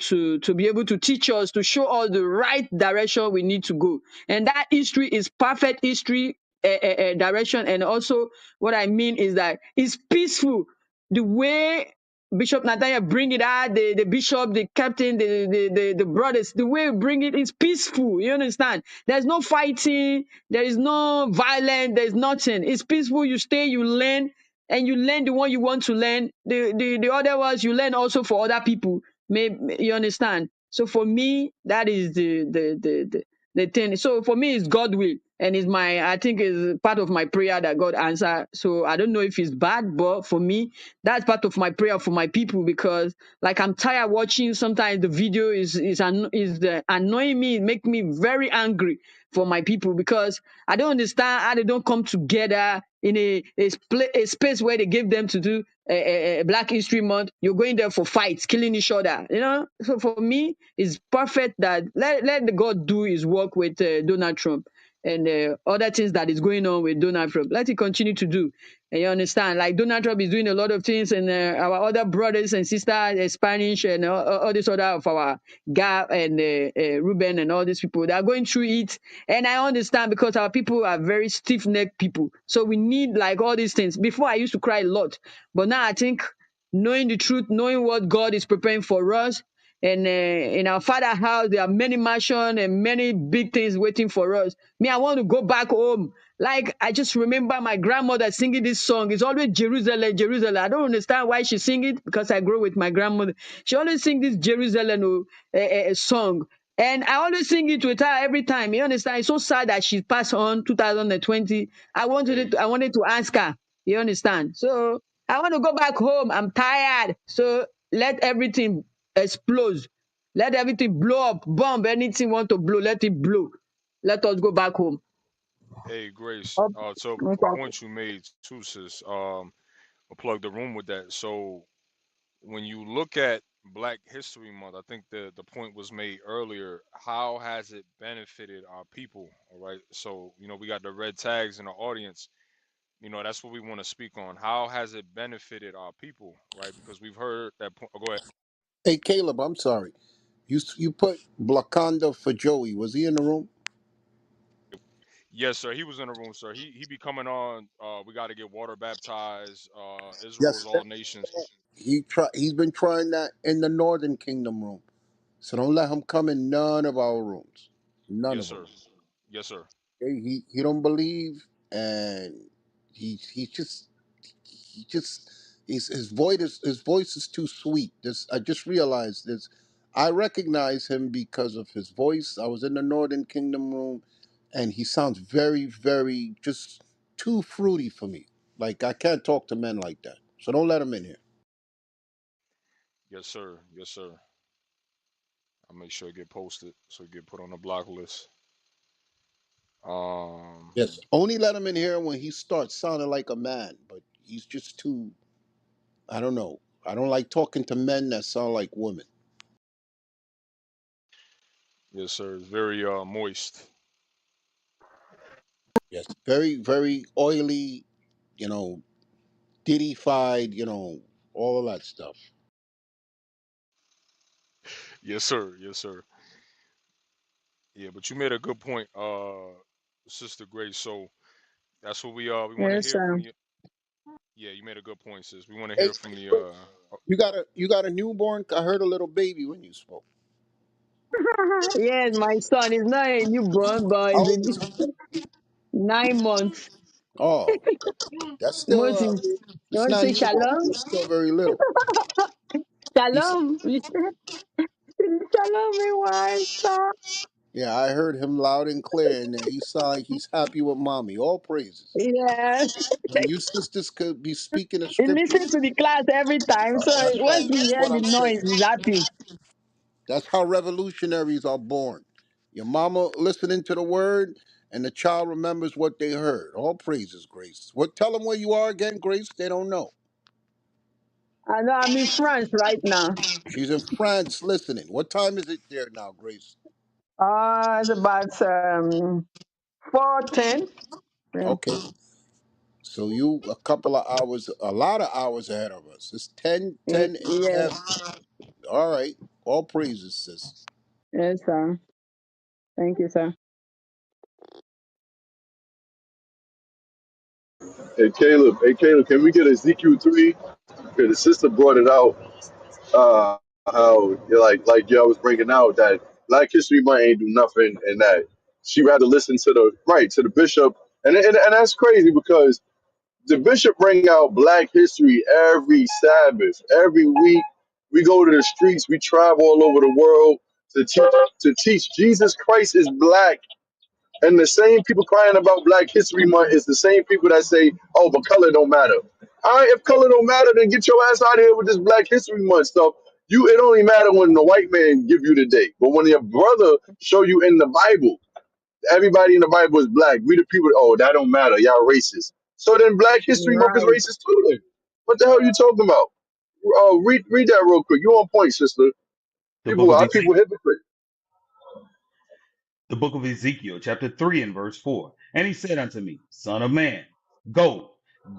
be able to teach us, to show us the right direction we need to go. And that history is perfect history direction. And also what I mean is that it's peaceful. The way Bishop Nathaniel bring it out, the bishop, the captain, the brothers, the way we bring it is peaceful. You understand? There's no fighting, there is no violence, there's nothing. It's peaceful. You stay, you learn, and you learn the one you want to learn. The other ones you learn also for other people. You understand? So for me, that is the thing. So for me, it's God will, and it's I think is part of my prayer that God answer. So I don't know if it's bad, but for me, that's part of my prayer for my people because like I'm tired watching. Sometimes the video is annoying me, make me very angry for my people because I don't understand how they don't come together in a space where they give them to do a Black History Month. You're going there for fights, killing each other. So for me, it's perfect that let the God do His work with Donald Trump and other things that is going on with Donald Trump. Let it continue to do. And you understand, like Donald Trump is doing a lot of things, and our other brothers and sisters, Spanish and all this other of our Gap and Ruben and all these people, they are going through it. And I understand because our people are very stiff-necked people. So we need like all these things. Before I used to cry a lot, but now I think knowing the truth, knowing what God is preparing for us, and in our father house, there are many mansions and many big things waiting for us. Me, I want to go back home. Like, I just remember my grandmother singing this song. It's always Jerusalem, Jerusalem. I don't understand why she sing it because I grew with my grandmother. She always sing this Jerusalem song. And I always sing it with her every time. You understand? It's so sad that she passed on 2020. Hey, I wanted to ask her. You understand? So I want to go back home. I'm tired. So let everything explode. Let everything blow up, bomb, anything want to blow, let it blow. Let us go back home. hey, Grace. Oh, To a okay. point you made too, sis. I'll plug the room with that. So when you look at Black History Month, I think the point was made earlier. How has it benefited our people? All right. So, we got the red tags in the audience. That's what we want to speak on. How has it benefited our people? Right. Because we've heard that point. Oh, go ahead. Hey, Caleb, I'm sorry. You put Blakanda for Joey. Was he in the room? Yes, sir. He was in the room, sir. He be coming on. We got to get water baptized. Israel's Yes. all nations. He's been trying that in the Northern Kingdom room. So don't let him come in none of our rooms. None Yes, of them. sir. Yes, sir. He don't believe, and he just he just his voice is too sweet. This I just realized this. I recognize him because of his voice. I was in the Northern Kingdom room, and he sounds very, very just too fruity for me. Like I can't talk to men like that. So don't let him in here. Yes, sir. Yes, sir. I'll make sure it get posted so it get put on the block list. Um, Yes. Only let him in here when he starts sounding like a man, but he's just too. I don't know. I don't like talking to men that sound like women. yes, sir. It's very moist. Yes. Very, very oily, diddy-fied, all of that stuff. Yes, sir. Yes, sir. Yeah, but you made a good point, Sister Grace. So that's what we want to Yes, hear from sir. you. Yeah, you made a good point, sis. We want to Hey, hear from the oh, you got a newborn? I heard a little baby when you spoke. Yes, my son is not a newborn, but How it's old a is he? 9 months. Oh, that's still Moses, you it's want to not say newborn. shalom? It's still very little. He's Shalom. Shalom, my wife. Yeah, I heard him loud and clear, and he sound like he's happy with mommy. All praises. Yeah. And you sisters could be speaking the He listens scriptures. to the class every time. So That's once right. he That's hears what the I'm noise, saying. he's happy. That's how revolutionaries are born. Your mama listening to the word, and the child remembers what they heard. All praises, Grace. What? Tell them where you are again, Grace. They don't know. I know I'm in France right now. She's in France listening. What time is it there now, Grace? It's about 4:10. Yeah. Okay. So you a couple of hours, a lot of hours ahead of us. It's 10 Yes, a.m. All right. All praises, sis. yes, sir. Thank you, sir. Hey Caleb, can we get Ezekiel 3? Because the sister brought it out. How like y'all was bringing out that Black History Month ain't do nothing, and that she rather listen to the bishop, and that's crazy because the bishop bring out Black History every Sabbath, every week. We go to the streets, we travel all over the world to teach Jesus Christ is black. And the same people crying about Black History Month is the same people that say, "Oh, but color don't matter." All right, if color don't matter, then get your ass out of here with this Black History Month stuff. It only matter when the white man give you the date, but when your brother show you in the Bible, everybody in the Bible is black. We the people. Oh, that don't matter. Y'all racist. So then Black History Month is Right. racist too. Then what the hell you talking about? Read that real quick. You on point, sister. The book of Our Ezekiel, people hypocrite. the book of Ezekiel, chapter 3 and verse 4. And he said unto me, Son of man, go,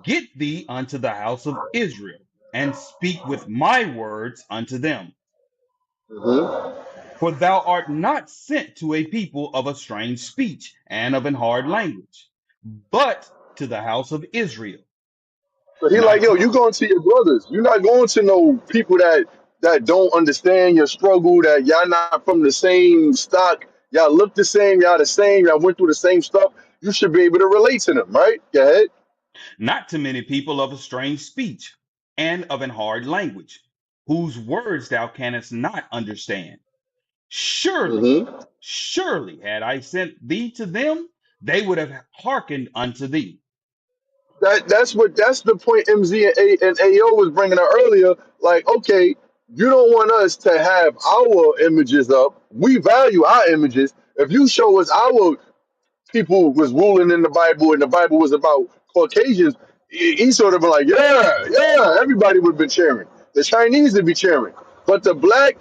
get thee unto the house of Israel, and speak with my words unto them. Hmm. For thou art not sent to a people of a strange speech and of an hard language, but to the house of Israel. So he like, Not yo, to, you going to your brothers. You're not going to no people that don't understand your struggle, that y'all not from the same stock, y'all look the same, y'all the same, y'all went through the same stuff. You should be able to relate to them, right? Go ahead. not to many people of a strange speech and of an hard language, whose words thou canst not understand. Surely, Hmm. surely, had I sent thee to them, they would have hearkened unto thee. That's the point MZ and AO was bringing out earlier. Like, okay, you don't want us to have our images up. We value our images. If you show us our people was ruling in the Bible and the Bible was about Caucasians, he sort of been like, yeah, yeah, everybody would have been cheering. The Chinese would be cheering. But the black,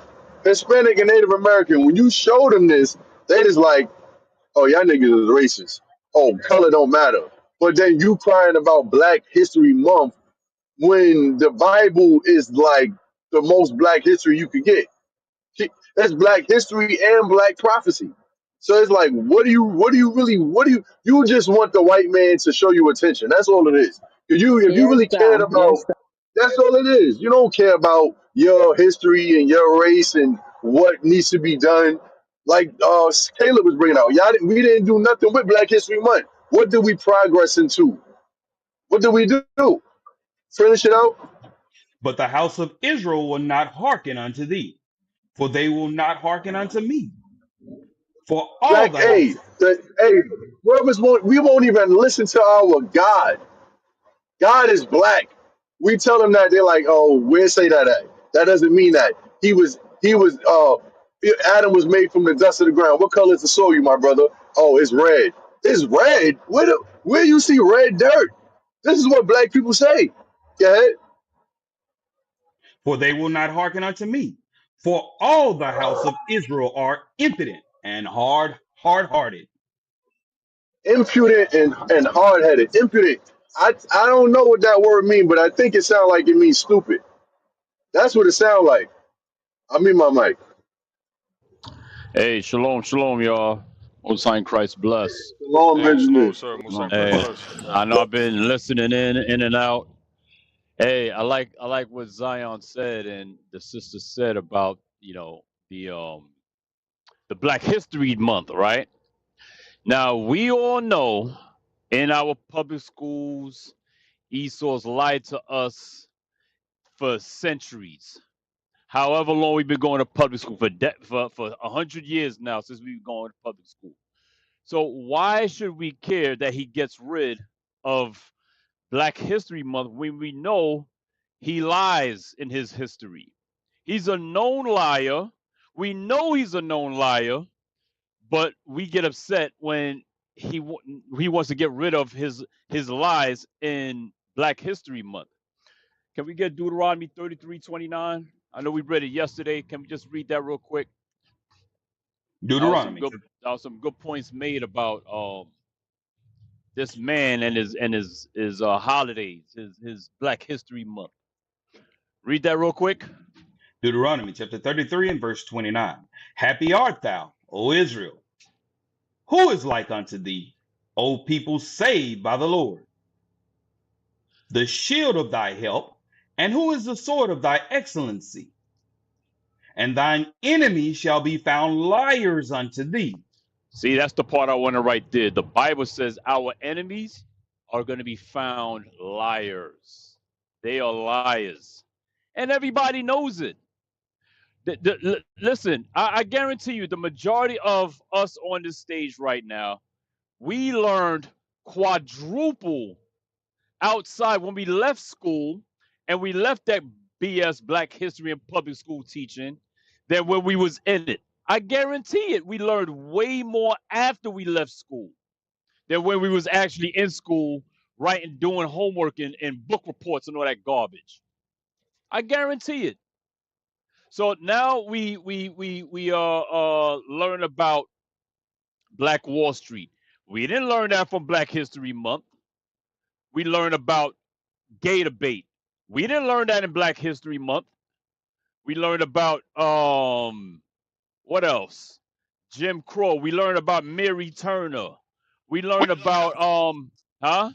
Hispanic, and Native American, when you show them this, they just like, oh, y'all niggas is racist. Oh, color don't matter. But then you crying about Black History Month when the Bible is like the most Black history you could get. That's Black history and Black prophecy. So it's like, you just want the white man to show you attention. That's all it is. If you Yes, really sir. cared Yes, about, sir. that's all it is. You don't care about your history and your race and what needs to be done. Like Caleb was bringing out, we didn't do nothing with Black History Month. What did we progress into? What did we do? Finish it out. But the house of Israel will not hearken unto thee, for they will not hearken unto me. For all Black the house we won't even listen to our God. God is black. We tell them that they're like, oh, where say that at? That doesn't mean that. Adam was made from the dust of the ground. What color is the soil, my brother? Oh, it's red. It's red. Where you see red dirt? This is what black people say. Go ahead. for they will not hearken unto me. For all the house of Israel are impudent and hard hearted. Impudent and hard headed. Impudent. I don't know what that word means, but I think it sounds like it means stupid. That's what it sounds like. I mean my mic. Hey, shalom, shalom, y'all. Most High in Christ bless. Long Hey, shalom, Benjamin. sir. Musa Shalom, Christ Hey, shalom. bless. I know I've been listening in and out. Hey, I like what Zion said and the sister said about the Black History Month, right? Now we all know in our public schools, Esau's lied to us for centuries. However long we've been going to public school for 100 years now since we've been going to public school. So why should we care that he gets rid of Black History Month when we know he lies in his history? He's a known liar. We know he's a known liar, but we get upset when he wants to get rid of his lies in Black History Month. Can we get Deuteronomy 33:29? I know we read it yesterday. Can we just read that real quick? That was some Deuteronomy. good that was some good points made about this man and his holidays, his Black History Month. Read that real quick. Deuteronomy chapter 33 and verse 29. Happy art thou, O Israel. Who is like unto thee, O people saved by the Lord? The shield of thy help, and who is the sword of thy excellency? And thine enemies shall be found liars unto thee. See, that's the part I want to write there. The Bible says our enemies are going to be found liars. They are liars, and everybody knows it. Listen, I guarantee you, the majority of us on this stage right now, we learned quadruple outside when we left school and we left that BS Black history and public school teaching than when we was in it. I guarantee it. We learned way more after we left school than when we was actually in school writing, doing homework and book reports and all that garbage. I guarantee it. So now we learn about Black Wall Street. We didn't learn that from Black History Month. We learned about gay debate. We didn't learn that in Black History Month. We learned about what else? Jim Crow. We learned about Mary Turner. We learned about huh?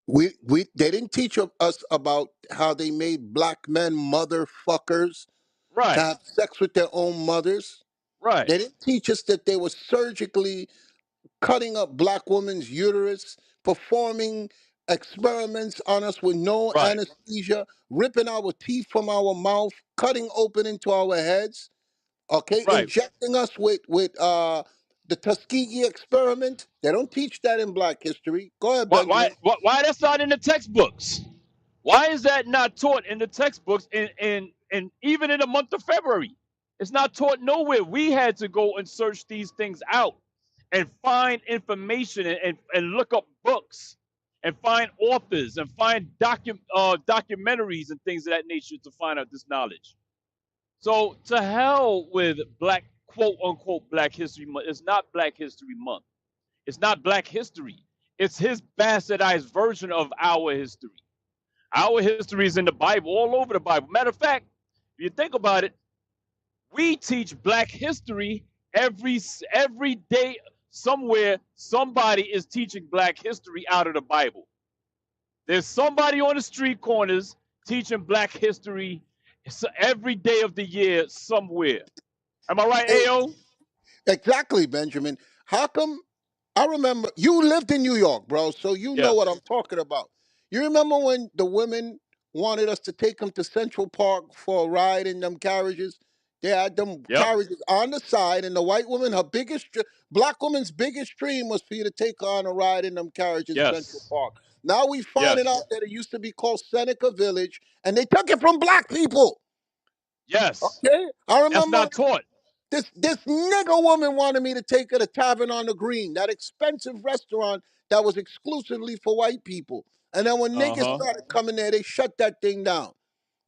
We they didn't teach us about how they made black men motherfuckers to Right, have sex with their own mothers. right, They didn't teach us that they were surgically cutting up black women's uterus, performing experiments on us with no right, anesthesia, ripping our teeth from our mouth, cutting open into our heads, okay, right. injecting us with the Tuskegee experiment. They don't teach that in black history. Go ahead, Benjamin. Why that's not in the textbooks? Why is that not taught in the textbooks and even in the month of February? It's not taught nowhere. We had to go and search these things out and find information and look up books and find authors and find documentaries and things of that nature to find out this knowledge. So to hell with black quote unquote Black History Month. It's not Black History Month. It's not Black history. It's his bastardized version of our history. Our history is in the Bible, all over the Bible. Matter of fact, if you think about it, we teach Black history every day. Somewhere, somebody is teaching Black history out of the Bible. There's somebody on the street corners teaching Black history every day of the year somewhere. Am I right, Hey, Ao? exactly, Benjamin. How come? I remember you lived in New York, bro, so you know what Yes. I'm talking about. You remember when the women wanted us to take them to Central Park for a ride in them carriages? They had them Yep. carriages on the side, and the white woman, black woman's biggest dream was for you to take her on a ride in them carriages, Central Yes. Park. Now we finding out Yes. that it used to be called Seneca Village, and they took it from black people. Yes. Okay, I That's remember not taught. this nigger woman wanted me to take her to Tavern on the Green, that expensive restaurant that was exclusively for white people. And then when niggas Uh-huh. started coming there, they shut that thing down.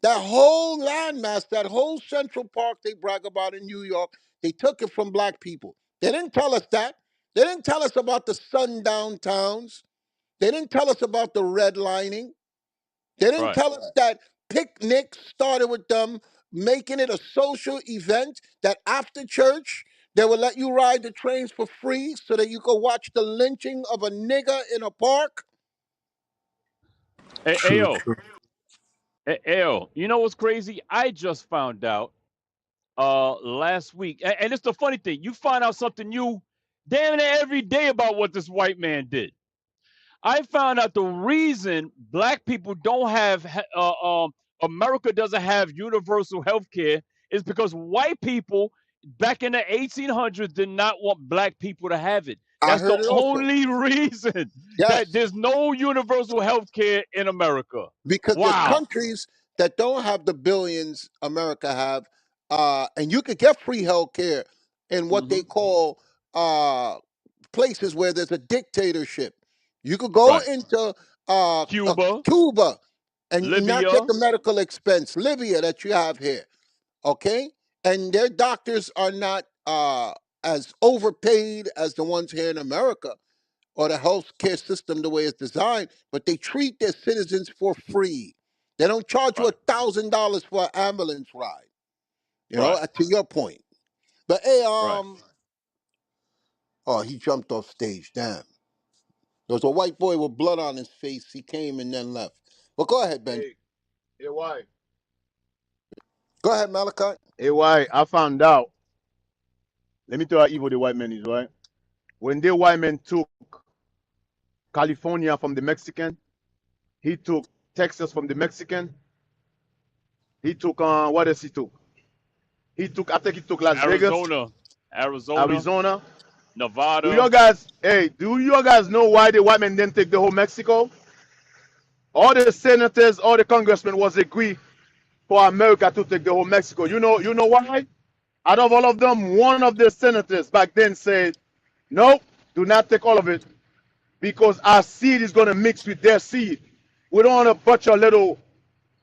That whole landmass, that whole Central Park they brag about in New York, they took it from black people. They didn't tell us that. They didn't tell us about the sundown towns. They didn't tell us about the redlining. They didn't Right. tell us that picnics started with them making it a social event that after church, they would let you ride the trains for free so that you could watch the lynching of a nigger in a park. True, Ao. true. Ao. You know what's crazy? I just found out last week. And it's the funny thing. You find out something new damn near every day about what this white man did. I found out the reason black people don't have America doesn't have universal health care is because white people back in the 1800s did not want black people to have it. I That's the heard it also. only reason that Yes, there's no universal health care in America. because there's Wow. countries that don't have the billions America have, and you could get free health care in what Hmm. they call places where there's a dictatorship. You could go Right. into Cuba, Cuba and not get Libya. the medical expense, Libya that you have here, okay? And their doctors are not as overpaid as the ones here in America or the health care system the way it's designed, but they treat their citizens for free. They don't charge you Right. $1,000 for an ambulance ride, Right. to your point. But hey, Right. oh, he jumped off stage, damn. There was a white boy with blood on his face. He came and then left. But go ahead, Ben. Hey, hey, why? Go ahead, Malachi. Hey, why? I found out. Let me tell you how evil the white man is, right? When the white man took California from the Mexican, he took Texas from the Mexican. He took what else he took? I think he took Las Vegas, Arizona. Arizona. Arizona. Do Nevada. you guys, hey, do you guys know why the white man didn't take the whole Mexico? All the senators, all the congressmen was agree for America to take the whole Mexico. You know why? Out of all of them, one of the senators back then said, "Nope, do not take all of it because our seed is gonna mix with their seed. We don't want a bunch of little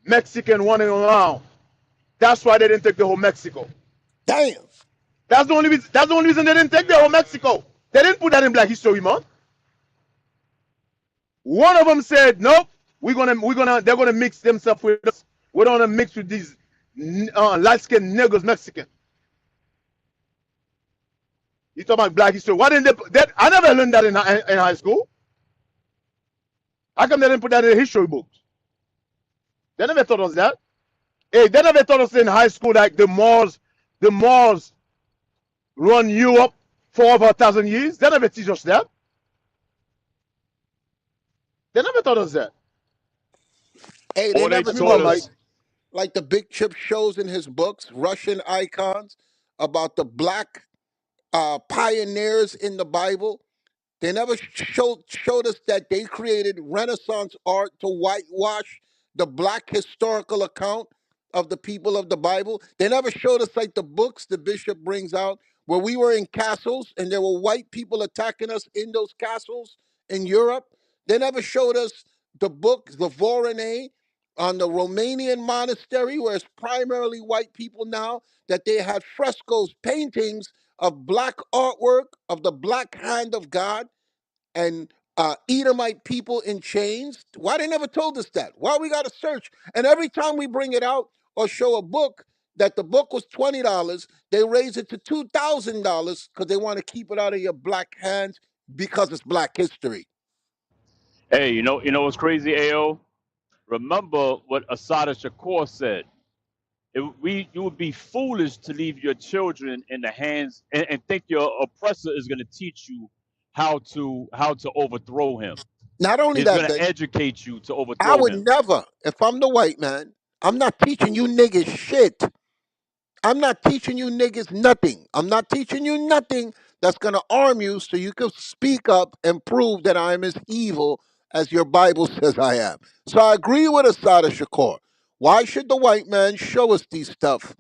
Mexican running around." That's why they didn't take the whole Mexico. Damn. That's the only reason. That's the only reason they didn't take the whole Mexico. They didn't put that in Black History Month. One of them said, "Nope, they're gonna mix themselves with us. We don't wanna mix with these light-skinned niggas, Mexican." You talk about Black History. Why didn't they? I never learned that in high school. How come they didn't put that in the history books? They never taught us that. Hey, they never taught us in high school like the Moors run Europe for over 1,000 years. They never teach us that. They never taught us that. Hey, they Or they never Let me go, taught taught Mike. us us. like the Big Chip shows in his books, Russian icons, about the black pioneers in the Bible. They never showed us that they created Renaissance art to whitewash the black historical account of the people of the Bible. They never showed us like the books the bishop brings out where we were in castles and there were white people attacking us in those castles in Europe. They never showed us the book, the Vorone, on the Romanian monastery, where it's primarily white people now, that they had frescoes, paintings of black artwork of the black hand of God and Edomite people in chains. Why they never told us that? Why we got to search? And every time we bring it out or show a book that the book was $20, they raise it to $2,000 because they want to keep it out of your black hands because it's Black history. Hey, you know what's crazy, Ao? Remember what Asada Shakur said. You would be foolish to leave your children in the hands and think your oppressor is going to teach you how to overthrow him. Not only He's that, going to educate you to I overthrow would him. never, if I'm the white man, I'm not teaching you niggas shit. I'm not teaching you niggas nothing. I'm not teaching you nothing that's going to arm you so you can speak up and prove that I'm as evil as your Bible says I am. So I agree with Asada Shakur. Why should the white man show us these stuff?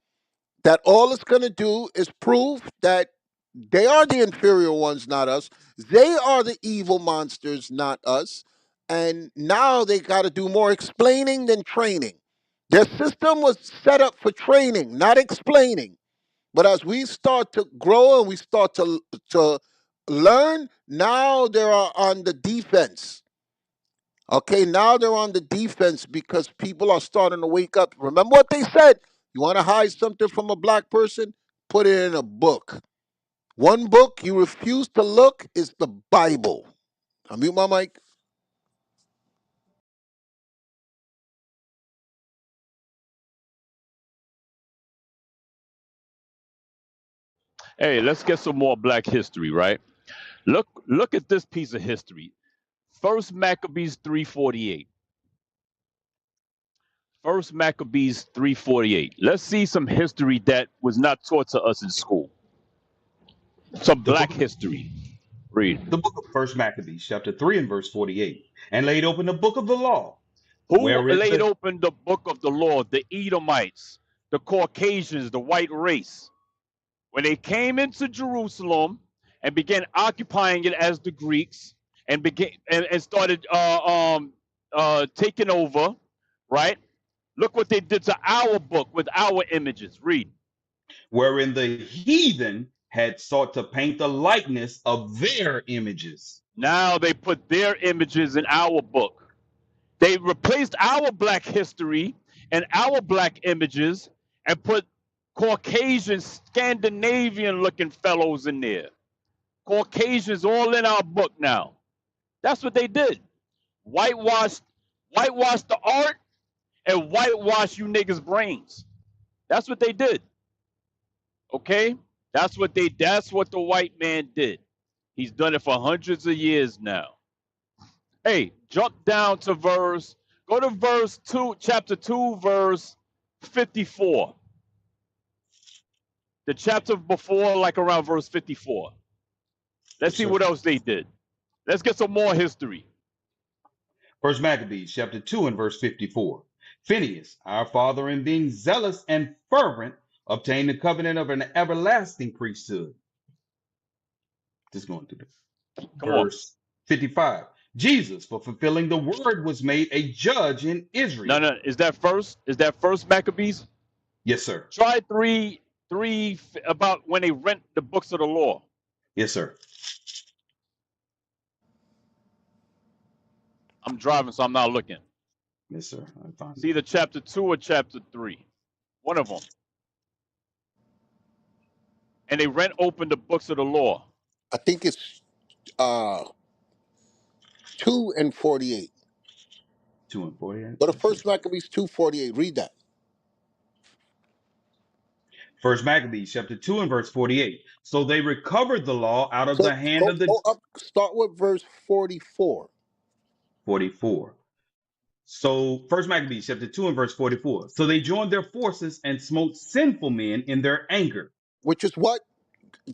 That all it's going to do is prove that they are the inferior ones, not us. They are the evil monsters, not us. And now they got to do more explaining than training. Their system was set up for training, not explaining. But as we start to grow and we start to learn, now they are on the defense. Okay, now they're on the defense because people are starting to wake up. Remember what they said? You want to hide something from a black person? Put it in a book. One book you refuse to look is the Bible. I mute my mic. Hey, let's get some more black history, right? Look at this piece of history. First Maccabees 348. First Maccabees 348. Let's see some history that was not taught to us in school. Some The black book history. Read. the book of First Maccabees, chapter 3 and verse 48. And laid open the book of the law, Who wherein laid the open the book of the Lord? The Edomites, the Caucasians, the white race. When they came into Jerusalem and began occupying it as the Greeks and began and started taking over, right? Look what they did to our book with our images. Read. wherein the heathen had sought to paint the likeness of their images. Now they put their images in our book. They replaced our black history and our black images and put Caucasian, Scandinavian looking fellows in there. Caucasians all in our book now. That's what they did. Whitewashed, whitewashed the art and whitewashed you niggas' brains. That's what they did. Okay? That's what the white man did. He's done it for hundreds of years now. Hey, jump down to go to verse 2, chapter 2, verse 54. The chapter before, like around verse 54. Let's Yes, see sir. what else they did. Let's get some more history. First Maccabees, chapter 2 and verse 54. Phineas, our father, in being zealous and fervent, obtained the covenant of an everlasting priesthood. Just going through the Come on. verse 55. Jesus, for fulfilling the word, was made a judge in No, Israel. no. Is that first? Is that first Maccabees? Yes, sir. Try three about when they rent the books of the law. Yes, sir. I'm driving, so I'm not looking. Yes, sir. I found See the chapter 2 or chapter 3. One of them. And they rent open the books of the law. I think it's uh 2 and 48. 2 and 48. Go to Yes, sir. First Maccabees 2:48. Read that. First Maccabees, chapter 2 and verse 48. So they recovered the law out of So the hand go of the go up. Start with verse 44, 44. So First Maccabees, chapter 2 and verse 44. So they joined their forces and smote sinful men in their anger. which is what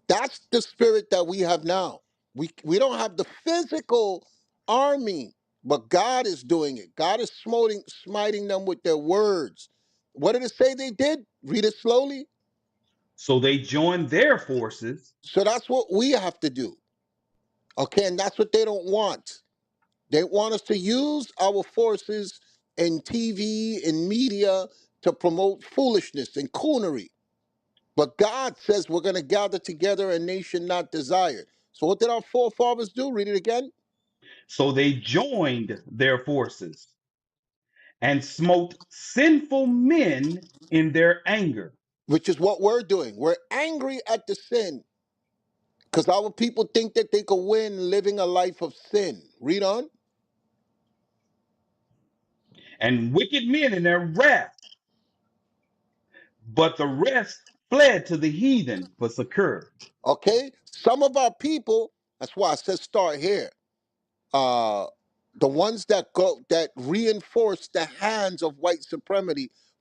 that's the spirit that we have now. We don't have the physical army, but God is doing it. God is smiting them with their words. What did it say they did? Read it slowly. So they joined their forces. So that's what we have to do. Okay, and that's what they don't want. They want us to use our forces in TV, in media, to promote foolishness and coonery. But God says we're going to gather together a nation not desired. So what did our forefathers do? Read it again. So they joined their forces and smote sinful men in their anger. Which is what we're doing. We're angry at the sin because our people think that they could win living a life of sin. Read on. And wicked men in their wrath, but the rest fled to the heathen for succor. Okay? Some of our people, that's why I said start here. Uh the ones that reinforce the hands of white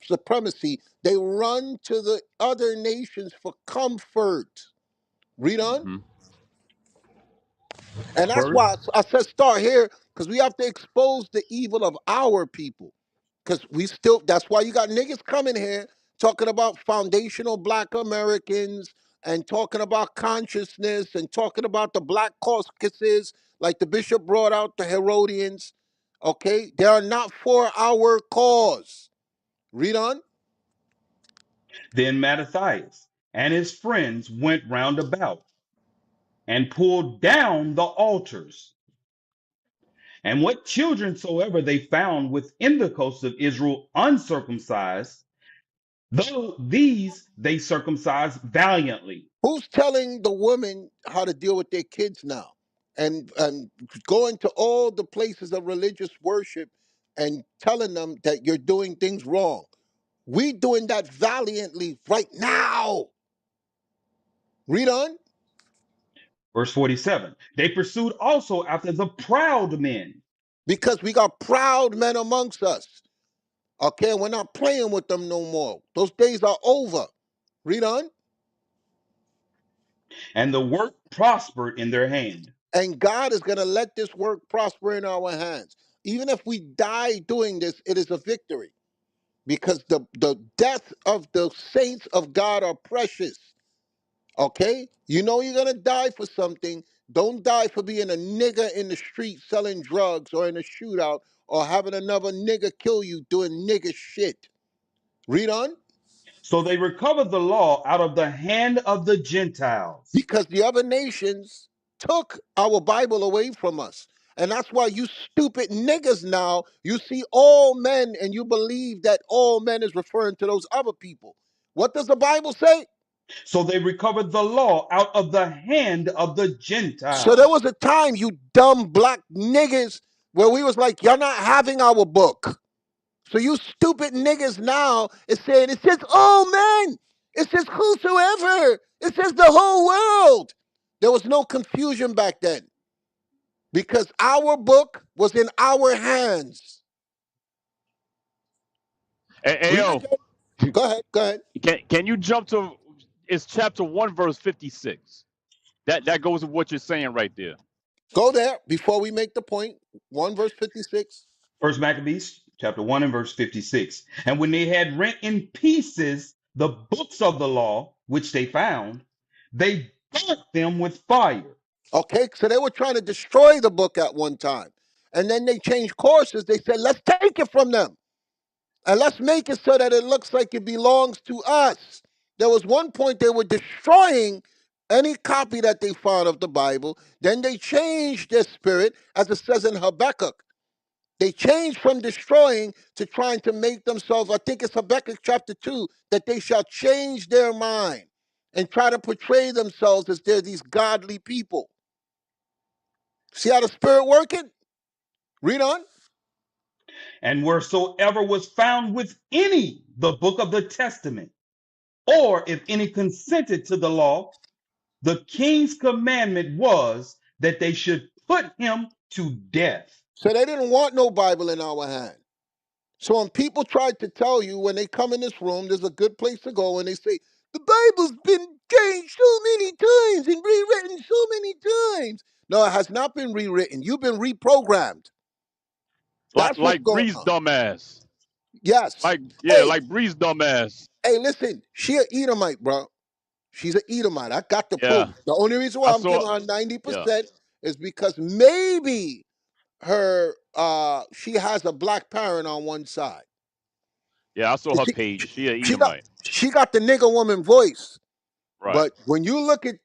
supremacy, they run to the other nations for comfort. Read on. Hmm. And that's First, why I said start here, because we have to expose the evil of our people. Because that's why you got niggas coming here talking about foundational black Americans and talking about consciousness and talking about the black caucuses, like the bishop brought out the Herodians. Okay? They are not for our cause. Read on. then Mattathias and his friends went round about and pulled down the altars. And what children soever they found within the coast of Israel uncircumcised, though these they circumcised valiantly. Who's telling the women how to deal with their kids now? And going to all the places of religious worship and telling them that you're doing things wrong. We doing that valiantly right now. Read on. Verse 47, they pursued also after the proud men, Because we got proud men amongst us. Okay, we're not playing with them no more. Those days are over. Read on. and the work prospered in their hand. And God is going to let this work prosper in our hands. Even if we die doing this, it is a victory. Because the death of the saints of God are precious. Okay? You know you're gonna die for something. Don't die for being a nigger in the street selling drugs or in a shootout or having another nigger kill you doing nigger shit. Read on. So they recovered the law out of the hand of the Gentiles. Because the other nations took our Bible away from us. And that's why you stupid niggas now, you see all men and you believe that all men is referring to those other people. What does the Bible say? So they recovered the law out of the hand of the So there Gentiles. was a time, you dumb black niggas, where we was like, y'all not having our book. So you stupid niggas now is saying it says all men. It says whosoever. It says the whole world. There was no confusion back then because our book was in our hands. Hey, Read yo, again. Go ahead. Go ahead. can you jump to it's chapter 1 verse 56? That goes with what you're saying right there. Go there before we make the point. 1 verse 56. First Maccabees chapter 1 and verse 56. And when they had rent in pieces the books of the law, which they found, they burnt them with fire. Okay, so they were trying to destroy the book at one time. And then they changed courses. They said, let's take it from them. And let's make it so that it looks like it belongs to us. There was one point they were destroying any copy that they found of the Bible. Then they changed their spirit, as it says in Habakkuk. They changed from destroying to trying to make themselves, I think it's Habakkuk chapter 2, that they shall change their mind and try to portray themselves as they're these godly people. See how the spirit working? Read on. And wheresoever was found with any the book of the testament, or if any consented to the law, the king's commandment was that they should put him to death. So they didn't want no Bible in our hand. So when people try to tell you when they come in this room, there's a good place to go, and they say, the Bible's been changed so many times and rewritten so many times. No, it has not been rewritten. You've been reprogrammed. Like That's what's like going Breeze on. dumbass. Yes. Like yeah, Hey, like Breeze dumbass. hey, listen, she a Edomite, bro. She's an Edomite. I got the Yeah. proof. The only reason why I I'm saw giving her yeah. 90% is because maybe she has a black parent on one side. Yeah, I saw her She page. She a she got Edomite. she got the nigga woman voice, Right. but when you look at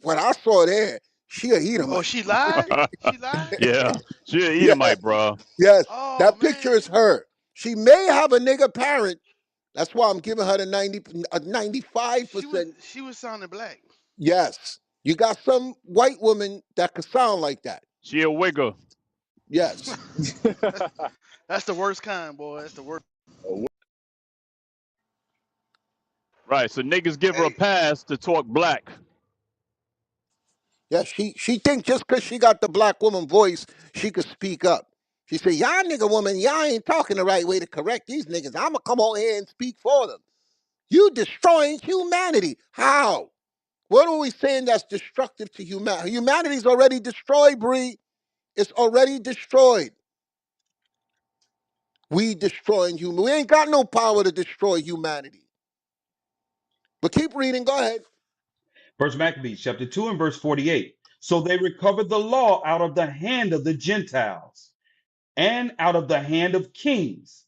what I saw there, she a Oh, Edomite. she lied? She lied? Yeah, she a Yes, Edomite, bro. yes, Oh that picture man. is her. She may have a nigga parent. That's why I'm giving her the 95 She was percent. she was sounding black. Yes, you got some white woman that could sound like that. She a wigger. Yes. That's the worst kind, boy. That's the worst. Right. So niggas give her a Hey. pass to talk black. Yeah, she think just because she got the black woman voice, she could speak up. She said, y'all nigga woman, y'all ain't talking the right way to correct these niggas. I'ma come on here and speak for them. You destroying humanity. How? What are we saying that's destructive to humanity? Humanity's already destroyed, Bree. It's already destroyed. We destroying human. We ain't got no power to destroy humanity. But keep reading. Go ahead. First Maccabees chapter 2 and verse 48. So they recovered the law out of the hand of the Gentiles and out of the hand of kings.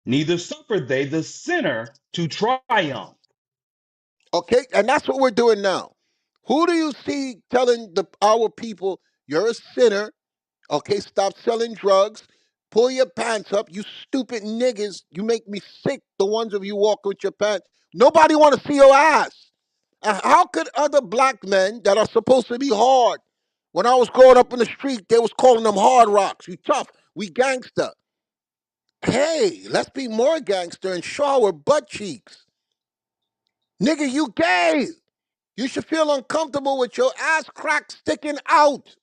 Neither suffered they the sinner to triumph. Okay, and that's what we're doing now. Who do you see telling our people you're a sinner? Okay, stop selling drugs. Pull your pants up, you stupid niggas. You make me sick. The ones of you walk with your pants. Nobody want to see your ass. How could other black men that are supposed to be hard? When I was growing up in the street, they was calling them hard rocks. You tough. We gangster. Hey, let's be more gangster and show our butt cheeks. Nigga, you gay. You should feel uncomfortable with your ass crack sticking out.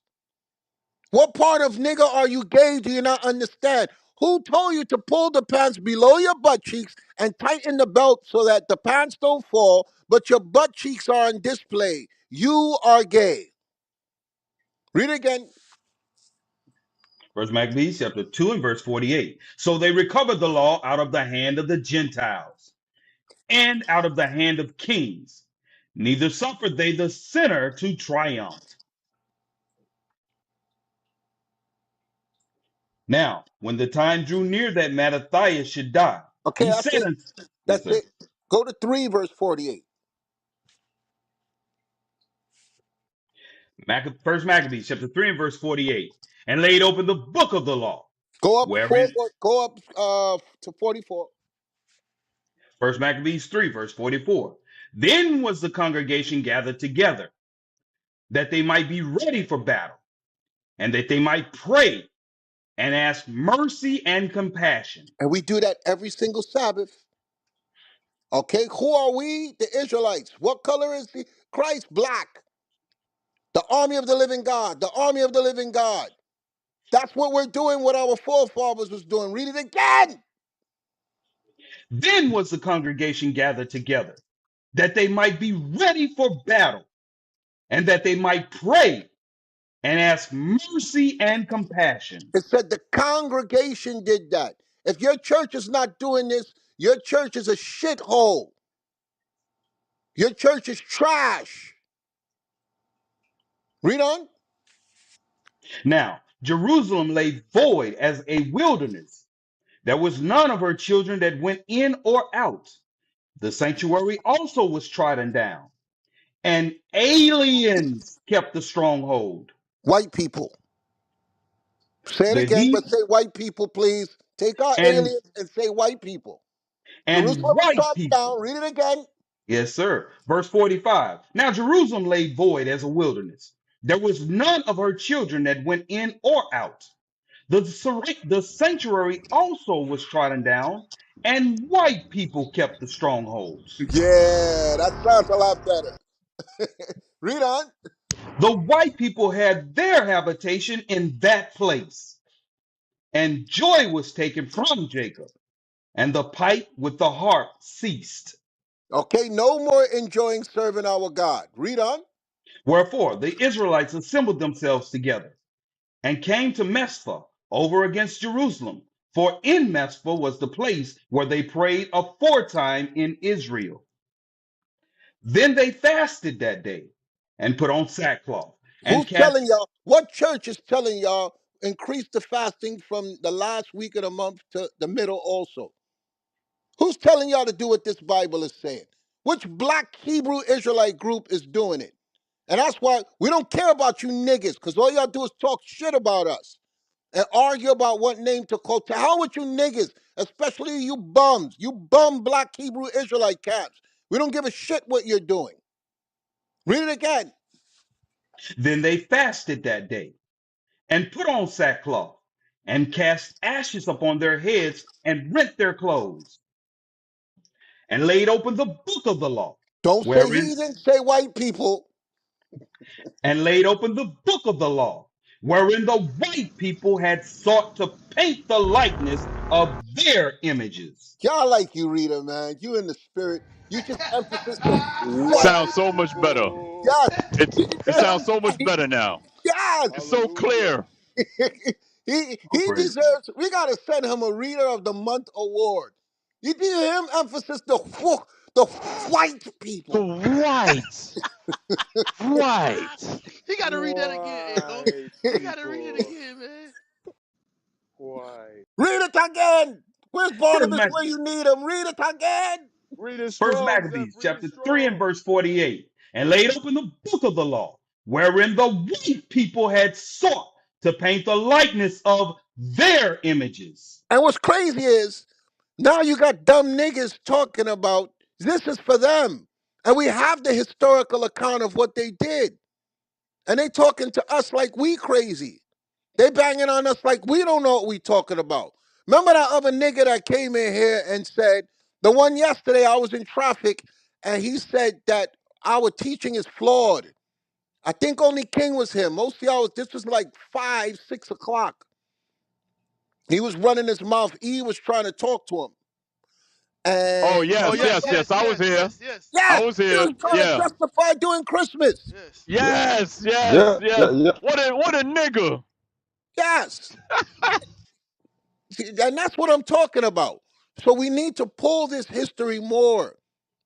What part of nigga are you gay do you not understand? Who told you to pull the pants below your butt cheeks and tighten the belt so that the pants don't fall, but your butt cheeks are on display? You are gay. Read it again. First Maccabees chapter 2 and verse 48. So they recovered the law out of the hand of the Gentiles and out of the hand of kings. Neither suffered they the sinner to triumph. Now, when the time drew near that Mattathias should die, Okay, he that's said, it. Yes, That's sir. it. Go to 3 verse 48. First Maccabees chapter 3 and verse 48. And laid open the book of the law, Go up wherein go up to 44. First Maccabees 3 verse 44. Then was the congregation gathered together, that they might be ready for battle, and that they might pray and ask mercy and compassion. And we do that every single Sabbath. Okay, who are we? The Israelites. What color is he? Christ black. The army of the living God. The army of the living God. That's what we're doing, what our forefathers was doing. Read it again. Then was the congregation gathered together, that they might be ready for battle, and that they might pray and ask mercy and compassion. It said the congregation did that. If your church is not doing this, your church is a shithole. Your church is trash. Read on. Now, Jerusalem lay void as a wilderness. There was none of her children that went in or out. The sanctuary also was trodden down, and aliens kept the stronghold. White people. Say it The again, but heat say white people, please. Take our and aliens and say white people. and Jerusalem was white trodden people. down. Read it again. Yes, sir. Verse 45. Now Jerusalem lay void as a wilderness. There was none of her children that went in or out. The sanctuary also was trodden down, and white people kept the strongholds. Yeah, that sounds a lot better. Read on. The white people had their habitation in that place, and joy was taken from Jacob, and the pipe with the harp ceased. Okay, no more enjoying serving our God. Read on. Wherefore the Israelites assembled themselves together and came to Mespha over against Jerusalem. For in Mespha was the place where they prayed aforetime in Israel. Then they fasted that day and put on sackcloth and Who's cast. telling y'all? What church is telling y'all? increase the fasting from the last week of the month to the middle also. Who's telling y'all to do what this Bible is saying? Which black Hebrew Israelite group is doing it? And that's why we don't care about you niggas, because all y'all do is talk shit about us and argue about what name to call. To hell with you niggas, especially you bums. You bum black Hebrew Israelite cats. We don't give a shit what you're doing. Read it again. Then they fasted that day and put on sackcloth and cast ashes upon their heads and rent their clothes and laid open the book of the law, Don't say wherein heathen, say white people. and laid open the book of the law, wherein the white people had sought to paint the likeness of their images. Y'all like you, Rita, man. You in the spirit. You just emphasis the white. Sounds White so much better. people. Yes. It sounds so much better now. Yes. It's so Hallelujah. clear. Oh, He praise. deserves, we got to send him a Reader of the Month award. You hear him emphasis the white The people. white, white. He got to read that again, yo. White He got to read it people. again, man. White. Read it again. Where's First, Barnabas Mac- where you need him? Read it again. Read it First strong, Zeph. Maccabees Read it chapter 3 and strong. verse 48, and laid open the book of the law, wherein the white people had sought to paint the likeness of their images. And what's crazy is now you got dumb niggas talking about this is for them. And we have the historical account of what they did. And they talking to us like we crazy. They banging on us like we don't know what we talking about. Remember that other nigga that came in here and said, the one yesterday I was in traffic and he said that our teaching is flawed. I think only King was here. Most of y'all this was like 5, 6 o'clock. He was running his mouth. E was trying to talk to him. Oh And Oh, yes, he, yes, yes, yes. yes, I was yes, here. yes, yes, I yes, was he here. was trying to Yeah. justify doing Christmas. yes. Yes, yes, Yeah, yeah, yes. yeah. What a nigga. Yes. See, and that's what I'm talking about. So we need to pull this history more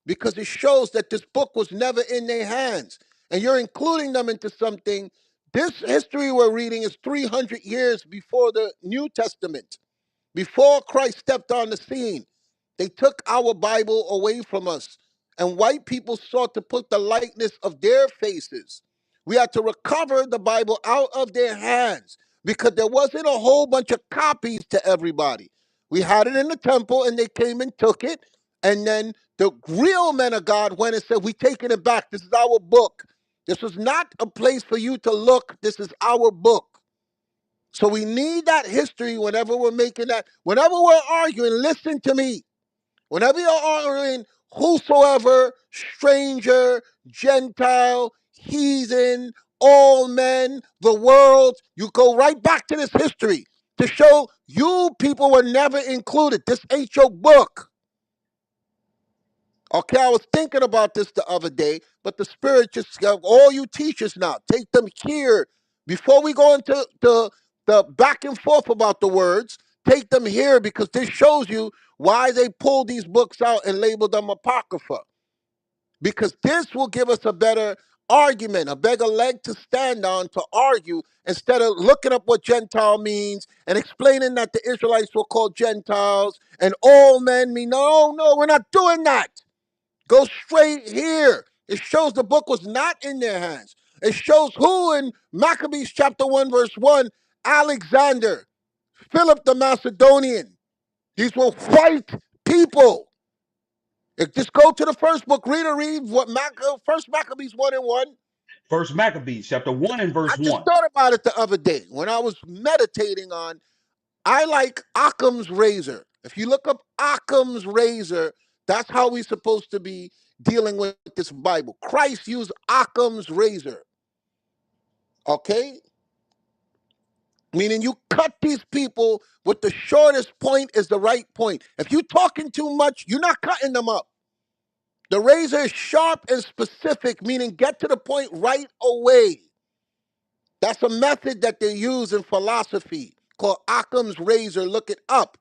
because it shows that this book was never in their hands. And you're including them into something. This history we're reading is 300 years before the New Testament. Before Christ stepped on the scene, they took our Bible away from us, and white people sought to put the likeness of their faces. We had to recover the Bible out of their hands because there wasn't a whole bunch of copies to everybody. We had it in the temple, and they came and took it, and then the real men of God went and said, "We taking it back. This is our book. This is not a place for you to look. This is our book." So we need that history whenever we're making that, whenever we're arguing, listen to me. Whenever you're arguing, whosoever, stranger, Gentile, heathen, all men, the world, you go right back to this history to show you people were never included. This ain't your book. Okay, I was thinking about this the other day, but the Spirit just, all you teachers now, take them here. Before we go into the back and forth about the words, take them here because this shows you why they pulled these books out and labeled them Apocrypha. Because this will give us a better argument, a bigger leg to stand on to argue instead of looking up what Gentile means and explaining that the Israelites were called Gentiles and all men mean, no, no, we're not doing that. Go straight here. It shows the book was not in their hands. It shows who in Maccabees chapter 1, verse 1, Alexander, Philip the Macedonian. These were white people. Just go to the first book, read what first Maccabees 1 and 1. First Maccabees chapter 1 and I verse just 1. thought about it the other day when I was meditating on I like Occam's razor. If you look up Occam's razor, that's how we're supposed to be dealing with this Bible. Christ used Occam's razor. Okay? Meaning you cut these people with the shortest point is the right point. If you're talking too much, you're not cutting them up. The razor is sharp and specific, meaning get to the point right away. That's a method that they use in philosophy called Occam's razor. Look it up.